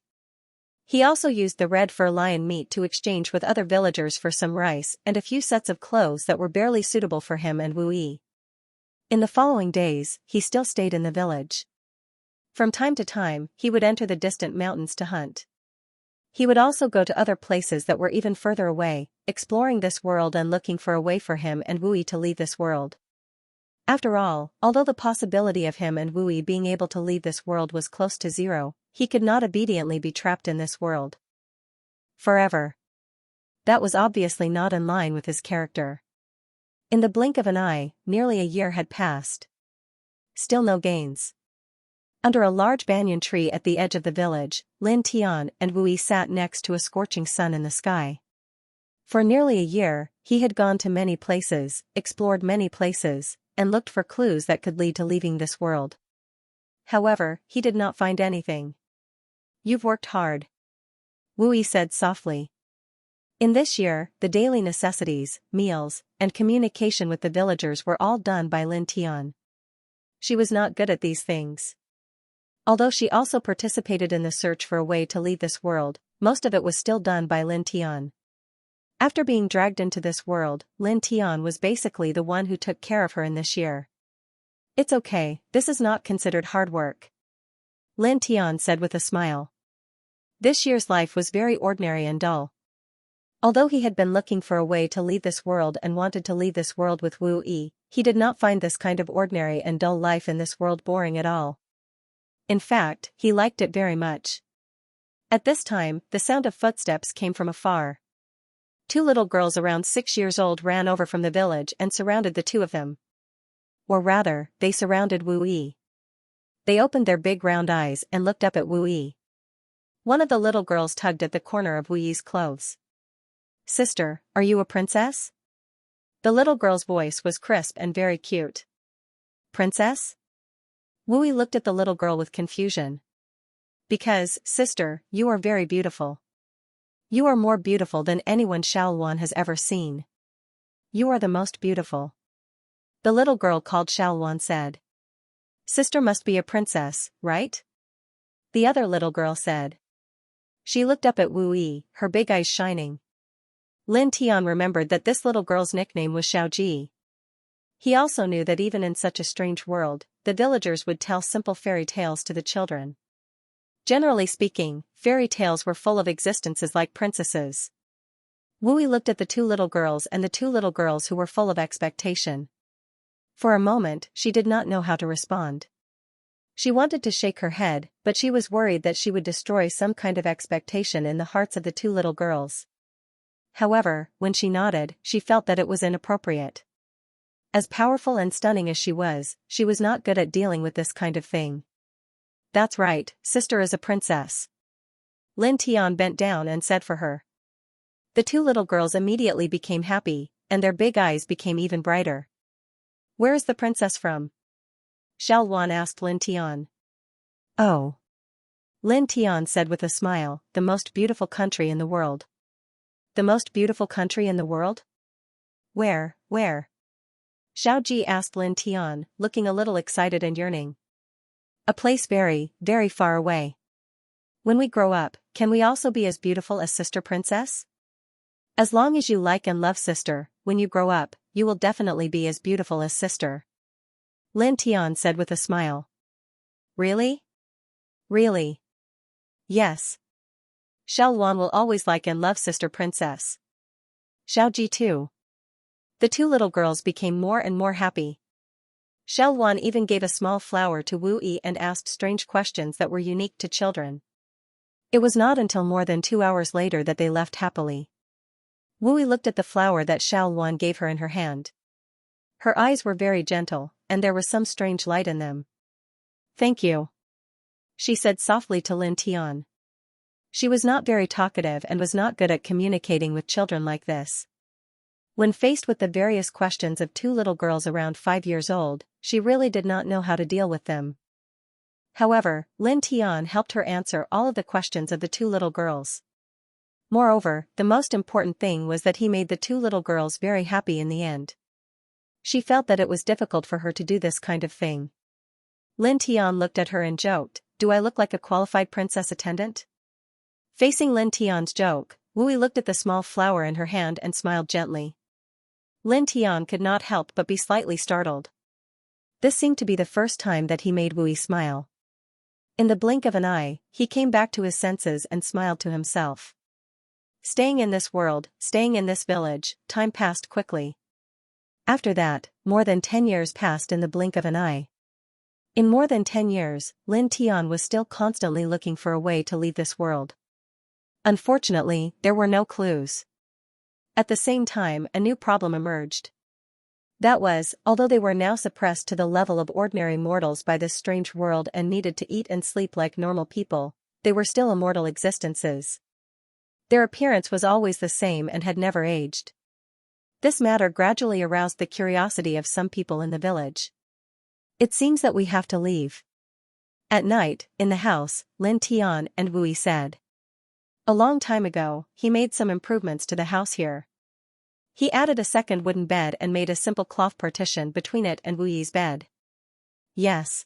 He also used the red fur lion meat to exchange with other villagers for some rice and a few sets of clothes that were barely suitable for him and Wu Yi. In the following days, he still stayed in the village. From time to time, he would enter the distant mountains to hunt. He would also go to other places that were even further away, exploring this world and looking for a way for him and Wu Yi to leave this world. After all, although the possibility of him and Wu Yi being able to leave this world was close to zero, he could not obediently be trapped in this world forever. That was obviously not in line with his character. In the blink of an eye, nearly a year had passed. Still no gains. Under a large banyan tree at the edge of the village, Lin Tian and Wu Yi sat next to a scorching sun in the sky. For nearly a year, he had gone to many places, explored many places, and looked for clues that could lead to leaving this world. However, he did not find anything. "You've worked hard," Wu Yi said softly. In this year, the daily necessities, meals, and communication with the villagers were all done by Lin Tian. She was not good at these things. Although she also participated in the search for a way to leave this world, most of it was still done by Lin Tian. After being dragged into this world, Lin Tian was basically the one who took care of her in this year. "It's okay, this is not considered hard work," Lin Tian said with a smile. This year's life was very ordinary and dull. Although he had been looking for a way to leave this world and wanted to leave this world with Wu Yi, he did not find this kind of ordinary and dull life in this world boring at all. In fact, he liked it very much. At this time, the sound of footsteps came from afar. 2 little girls around 6 years old ran over from the village and surrounded the two of them. Or rather, they surrounded Wu Yi. They opened their big round eyes and looked up at Wu Yi. One of the little girls tugged at the corner of Wu Yi's clothes. Sister, are you a princess? The little girl's voice was crisp and very cute. Princess? Wu Yi looked at the little girl with confusion. Because, sister, you are very beautiful. You are more beautiful than anyone Xiaoluan has ever seen. You are the most beautiful. The little girl called Xiaoluan said. Sister must be a princess, right? The other little girl said. She looked up at Wu Yi, her big eyes shining. Lin Tian remembered that this little girl's nickname was Xiaoji. He also knew that even in such a strange world, the villagers would tell simple fairy tales to the children. Generally speaking, fairy tales were full of existences like princesses. Wu Yi looked at the two little girls and the two little girls who were full of expectation. For a moment, she did not know how to respond. She wanted to shake her head, but she was worried that she would destroy some kind of expectation in the hearts of the two little girls. However, when she nodded, she felt that it was inappropriate. As powerful and stunning as she was not good at dealing with this kind of thing. That's right, sister is a princess. Lin Tian bent down and said for her. The two little girls immediately became happy, and their big eyes became even brighter. Where is the princess from? Xiaoluan asked Lin Tian. Oh. Lin Tian said with a smile, the most beautiful country in the world. The most beautiful country in the world? Where? Xiao Ji asked Lin Tian, looking a little excited and yearning. A place very, very far away. When we grow up, can we also be as beautiful as Sister Princess? As long as you like and love Sister, when you grow up, you will definitely be as beautiful as Sister. Lin Tian said with a smile. Really? Really? Yes. Xiaoluan will always like and love Sister Princess. Xiaoji too. The two little girls became more and more happy. Xiaoluan even gave a small flower to Wu Yi and asked strange questions that were unique to children. It was not until more than 2 hours later that they left happily. Wu Yi looked at the flower that Xiaoluan gave her in her hand. Her eyes were very gentle, and there was some strange light in them. Thank you, she said softly to Lin Tian. She was not very talkative and was not good at communicating with children like this. When faced with the various questions of two little girls around 5 years old, she really did not know how to deal with them. However, Lin Tian helped her answer all of the questions of the two little girls. Moreover, the most important thing was that he made the two little girls very happy in the end. She felt that it was difficult for her to do this kind of thing. Lin Tian looked at her and joked, "Do I look like a qualified princess attendant?" Facing Lin Tian's joke, Wu Yi looked at the small flower in her hand and smiled gently. Lin Tian could not help but be slightly startled. This seemed to be the first time that he made Wu Yi smile. In the blink of an eye, he came back to his senses and smiled to himself. Staying in this world, staying in this village, time passed quickly. After that, more than 10 years passed in the blink of an eye. In more than 10 years, Lin Tian was still constantly looking for a way to leave this world. Unfortunately, there were no clues. At the same time, a new problem emerged. That was, although they were now suppressed to the level of ordinary mortals by this strange world and needed to eat and sleep like normal people, they were still immortal existences. Their appearance was always the same and had never aged. This matter gradually aroused the curiosity of some people in the village. It seems that we have to leave. At night, in the house, Lin Tian and Wu Yi said. A long time ago, he made some improvements to the house here. He added a second wooden bed and made a simple cloth partition between it and Wu Yi's bed. Yes.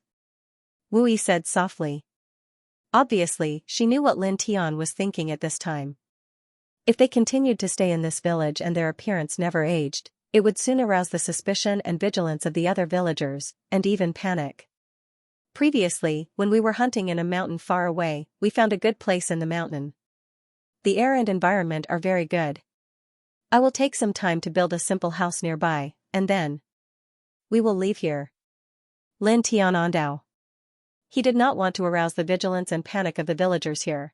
Wu Yi said softly. Obviously, she knew what Lin Tian was thinking at this time. If they continued to stay in this village and their appearance never aged, it would soon arouse the suspicion and vigilance of the other villagers, and even panic. Previously, when we were hunting in a mountain far away, we found a good place in the mountain. The air and environment are very good. I will take some time to build a simple house nearby, and then we will leave here. Lin Tian Andao. He did not want to arouse the vigilance and panic of the villagers here.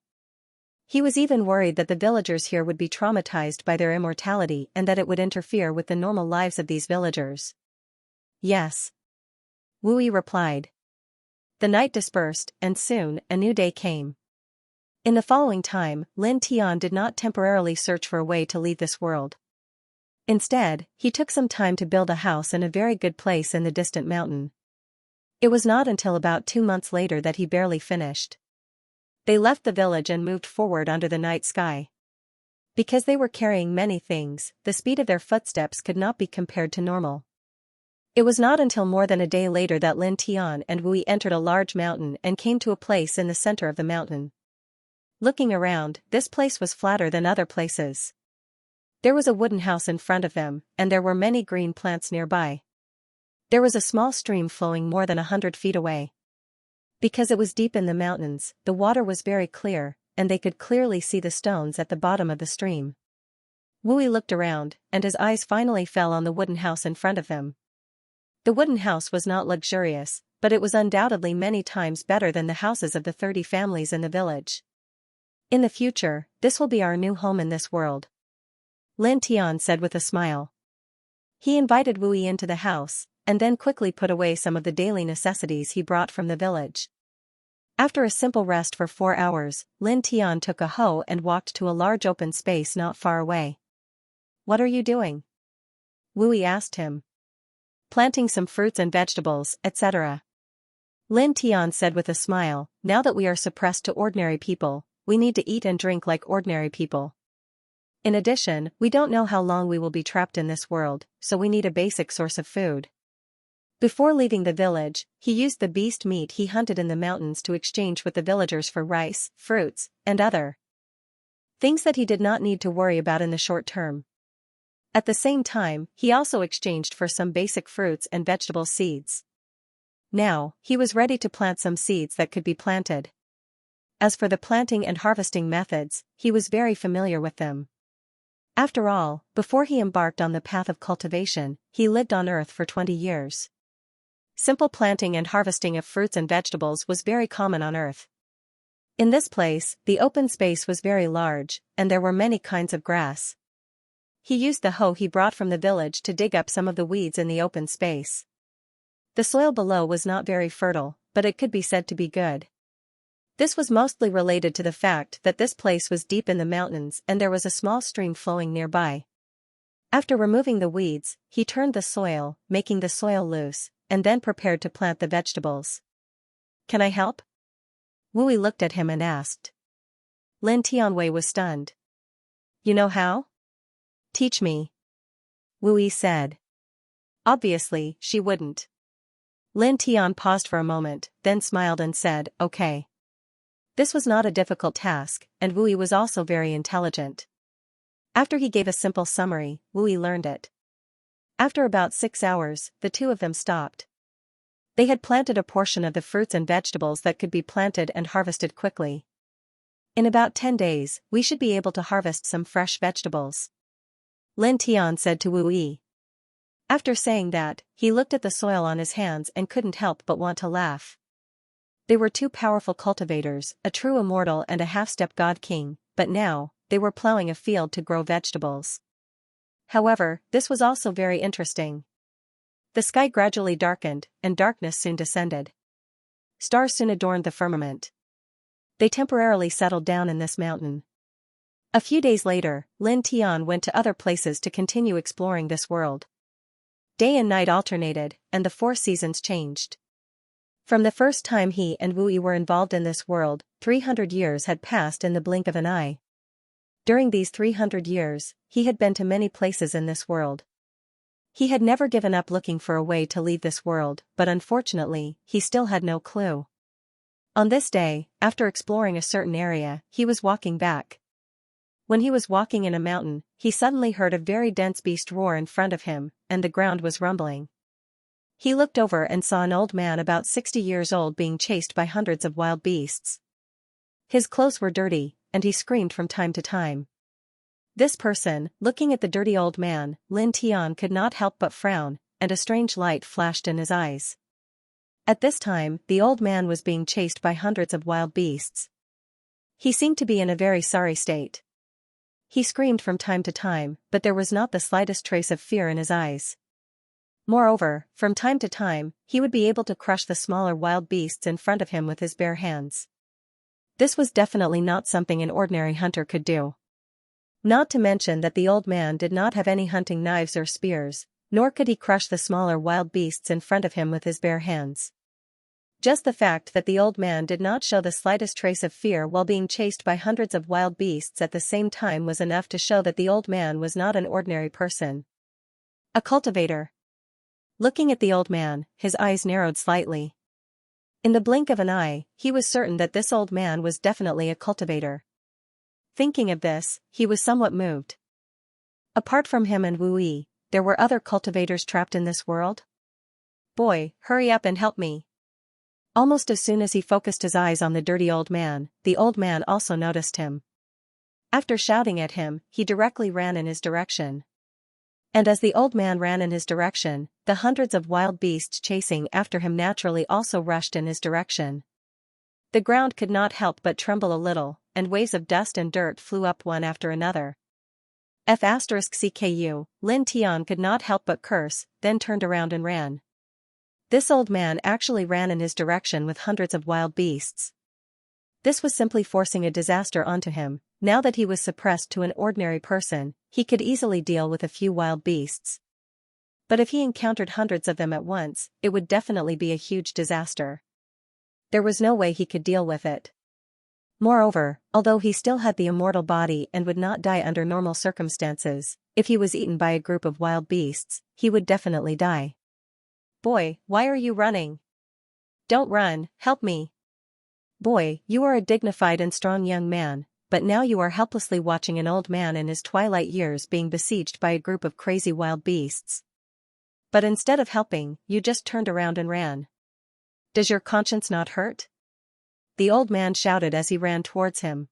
He was even worried that the villagers here would be traumatized by their immortality and that it would interfere with the normal lives of these villagers. Yes. Wu Yi replied. The night dispersed, and soon, a new day came. In the following time, Lin Tian did not temporarily search for a way to leave this world. Instead, he took some time to build a house in a very good place in the distant mountain. It was not until about 2 months later that he barely finished. They left the village and moved forward under the night sky. Because they were carrying many things, the speed of their footsteps could not be compared to normal. It was not until more than a day later that Lin Tian and Wui entered a large mountain and came to a place in the center of the mountain. Looking around, this place was flatter than other places. There was a wooden house in front of them, and there were many green plants nearby. There was a small stream flowing more than 100 feet away. Because it was deep in the mountains, the water was very clear, and they could clearly see the stones at the bottom of the stream. Wui looked around, and his eyes finally fell on the wooden house in front of them. The wooden house was not luxurious, but it was undoubtedly many times better than the houses of the 30 families in the village. In the future, this will be our new home in this world, Lin Tian said with a smile. He invited Wui into the house, and then quickly put away some of the daily necessities he brought from the village. After a simple rest for 4 hours, Lin Tian took a hoe and walked to a large open space not far away. "What are you doing?" Wui asked him. "Planting some fruits and vegetables, etc." Lin Tian said with a smile, "Now that we are suppressed to ordinary people, we need to eat and drink like ordinary people. In addition, we don't know how long we will be trapped in this world, so we need a basic source of food." Before leaving the village, he used the beast meat he hunted in the mountains to exchange with the villagers for rice, fruits, and other things that he did not need to worry about in the short term. At the same time, he also exchanged for some basic fruits and vegetable seeds. Now, he was ready to plant some seeds that could be planted. As for the planting and harvesting methods, he was very familiar with them. After all, before he embarked on the path of cultivation, he lived on Earth for 20 years. Simple planting and harvesting of fruits and vegetables was very common on Earth. In this place, the open space was very large, and there were many kinds of grass. He used the hoe he brought from the village to dig up some of the weeds in the open space. The soil below was not very fertile, but it could be said to be good. This was mostly related to the fact that this place was deep in the mountains and there was a small stream flowing nearby. After removing the weeds, he turned the soil, making the soil loose, and then prepared to plant the vegetables. "Can I help?" Wui looked at him and asked. Lin Tianwei was stunned. "You know how? Teach me," Wui said. Obviously, she wouldn't. Lin Tian paused for a moment, then smiled and said, "Okay." This was not a difficult task, and Wui was also very intelligent. After he gave a simple summary, Wui learned it. After about 6 hours, the two of them stopped. They had planted a portion of the fruits and vegetables that could be planted and harvested quickly. "In about 10 days, we should be able to harvest some fresh vegetables," Lin Tian said to Wui. After saying that, he looked at the soil on his hands and couldn't help but want to laugh. They were two powerful cultivators, a true immortal and a half-step god king, but now, they were plowing a field to grow vegetables. However, this was also very interesting. The sky gradually darkened, and darkness soon descended. Stars soon adorned the firmament. They temporarily settled down in this mountain. A few days later, Lin Tian went to other places to continue exploring this world. Day and night alternated, and the 4 seasons changed. From the first time he and Wui were involved in this world, 300 years had passed in the blink of an eye. During these 300 years, he had been to many places in this world. He had never given up looking for a way to leave this world, but unfortunately, he still had no clue. On this day, after exploring a certain area, he was walking back. When he was walking in a mountain, he suddenly heard a very dense beast roar in front of him, and the ground was rumbling. He looked over and saw an old man about 60 years old being chased by hundreds of wild beasts. His clothes were dirty, and he screamed from time to time. This person, looking at the dirty old man, Lin Tian could not help but frown, and a strange light flashed in his eyes. At this time, the old man was being chased by hundreds of wild beasts. He seemed to be in a very sorry state. He screamed from time to time, but there was not the slightest trace of fear in his eyes. Moreover, from time to time, he would be able to crush the smaller wild beasts in front of him with his bare hands. This was definitely not something an ordinary hunter could do. Not to mention that the old man did not have any hunting knives or spears, nor could he crush the smaller wild beasts in front of him with his bare hands. Just the fact that the old man did not show the slightest trace of fear while being chased by hundreds of wild beasts at the same time was enough to show that the old man was not an ordinary person. A cultivator. Looking at the old man, his eyes narrowed slightly. In the blink of an eye, he was certain that this old man was definitely a cultivator. Thinking of this, he was somewhat moved. Apart from him and Wu Yi, there were other cultivators trapped in this world? Boy, hurry up and help me. Almost as soon as he focused his eyes on the dirty old man, the old man also noticed him. After shouting at him, he directly ran in his direction. And as the old man ran in his direction, the hundreds of wild beasts chasing after him naturally also rushed in his direction. The ground could not help but tremble a little, and waves of dust and dirt flew up one after another. F***CKU, Lin Tian could not help but curse, then turned around and ran. This old man actually ran in his direction with hundreds of wild beasts. This was simply forcing a disaster onto him. Now that he was suppressed to an ordinary person, he could easily deal with a few wild beasts. But if he encountered hundreds of them at once, it would definitely be a huge disaster. There was no way he could deal with it. Moreover, although he still had the immortal body and would not die under normal circumstances, if he was eaten by a group of wild beasts, he would definitely die. Boy, why are you running? Don't run, help me. Boy, you are a dignified and strong young man, but now you are helplessly watching an old man in his twilight years being besieged by a group of crazy wild beasts. But instead of helping, you just turned around and ran. Does your conscience not hurt? The old man shouted as he ran towards him.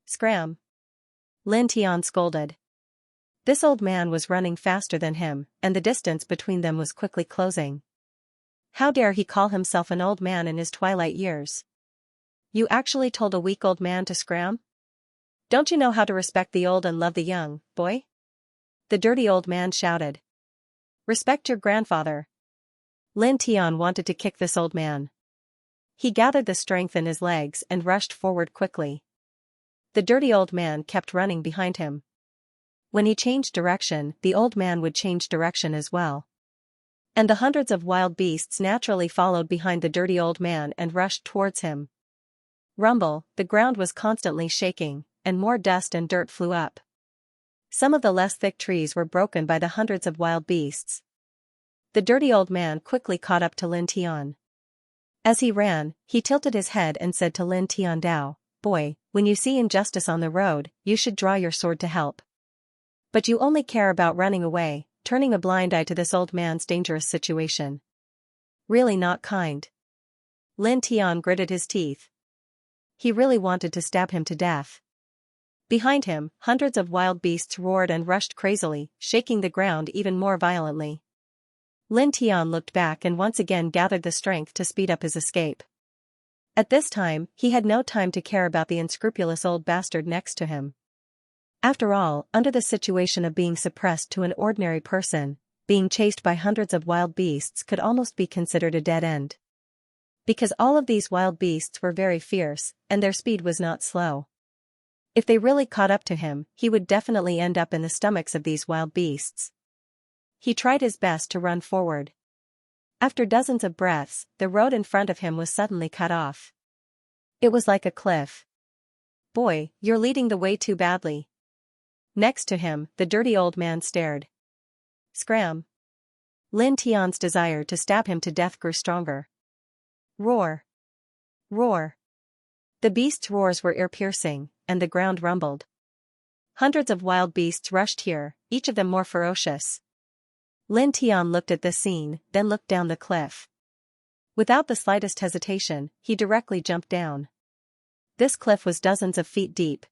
Scram! Lin Tian scolded. This old man was running faster than him, and the distance between them was quickly closing. How dare he call himself an old man in his twilight years? You actually told a weak old man to scram? Don't you know how to respect the old and love the young, boy? The dirty old man shouted. Respect your grandfather. Lin Tian wanted to kick this old man. He gathered the strength in his legs and rushed forward quickly. The dirty old man kept running behind him. When he changed direction, the old man would change direction as well. And the hundreds of wild beasts naturally followed behind the dirty old man and rushed towards him. Rumble, the ground was constantly shaking, and more dust and dirt flew up. Some of the less thick trees were broken by the hundreds of wild beasts. The dirty old man quickly caught up to Lin Tian. As he ran, he tilted his head and said to Lin Tian Dao, Boy, when you see injustice on the road, you should draw your sword to help. But you only care about running away, turning a blind eye to this old man's dangerous situation. Really not kind. Lin Tian gritted his teeth. He really wanted to stab him to death. Behind him, hundreds of wild beasts roared and rushed crazily, shaking the ground even more violently. Lin Tian looked back and once again gathered the strength to speed up his escape. At this time, he had no time to care about the unscrupulous old bastard next to him. After all, under the situation of being suppressed to an ordinary person, being chased by hundreds of wild beasts could almost be considered a dead end. Because all of these wild beasts were very fierce, and their speed was not slow. If they really caught up to him, he would definitely end up in the stomachs of these wild beasts. He tried his best to run forward. After dozens of breaths, the road in front of him was suddenly cut off. It was like a cliff. Boy, you're leading the way too badly. Next to him, the dirty old man stared. Scram! Lin Tian's desire to stab him to death grew stronger. Roar! Roar! The beast's roars were ear-piercing, and the ground rumbled. Hundreds of wild beasts rushed here, each of them more ferocious. Lin Tian looked at this scene, then looked down the cliff. Without the slightest hesitation, he directly jumped down. This cliff was dozens of feet deep.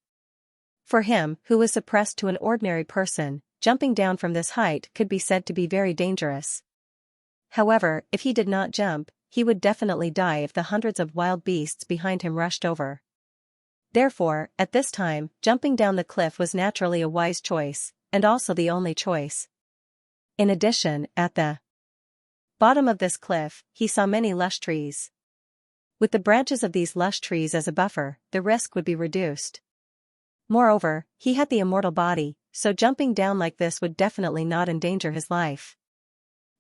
For him, who was suppressed to an ordinary person, jumping down from this height could be said to be very dangerous. However, if he did not jump, he would definitely die if the hundreds of wild beasts behind him rushed over. Therefore, at this time, jumping down the cliff was naturally a wise choice, and also the only choice. In addition, at the bottom of this cliff, he saw many lush trees. With the branches of these lush trees as a buffer, the risk would be reduced. Moreover, he had the immortal body, so jumping down like this would definitely not endanger his life.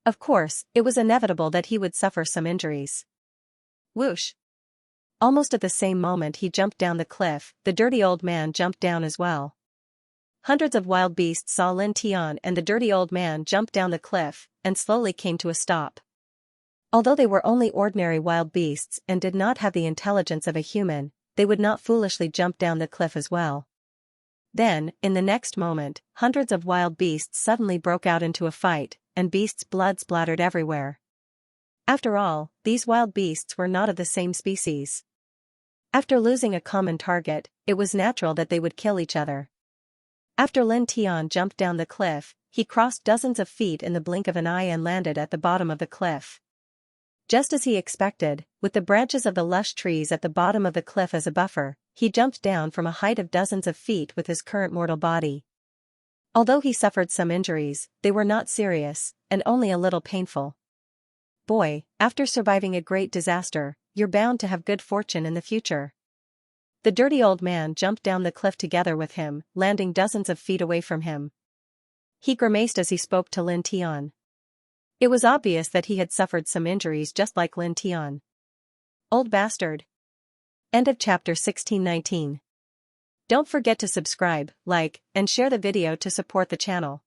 Of course, it was inevitable that he would suffer some injuries. Whoosh! Almost at the same moment he jumped down the cliff, the dirty old man jumped down as well. Hundreds of wild beasts saw Lin Tian and the dirty old man jump down the cliff, and slowly came to a stop. Although they were only ordinary wild beasts and did not have the intelligence of a human, they would not foolishly jump down the cliff as well. Then, in the next moment, hundreds of wild beasts suddenly broke out into a fight, and beasts' blood splattered everywhere. After all, these wild beasts were not of the same species. After losing a common target, it was natural that they would kill each other. After Lin Tian jumped down the cliff, he crossed dozens of feet in the blink of an eye and landed at the bottom of the cliff. Just as he expected, with the branches of the lush trees at the bottom of the cliff as a buffer, he jumped down from a height of dozens of feet with his current mortal body. Although he suffered some injuries, they were not serious, and only a little painful. Boy, after surviving a great disaster, you're bound to have good fortune in the future. The dirty old man jumped down the cliff together with him, landing dozens of feet away from him. He grimaced as he spoke to Lin Tian. It was obvious that he had suffered some injuries just like Lin Tian. Old bastard. End of chapter 1619. Don't forget to subscribe, like, and share the video to support the channel.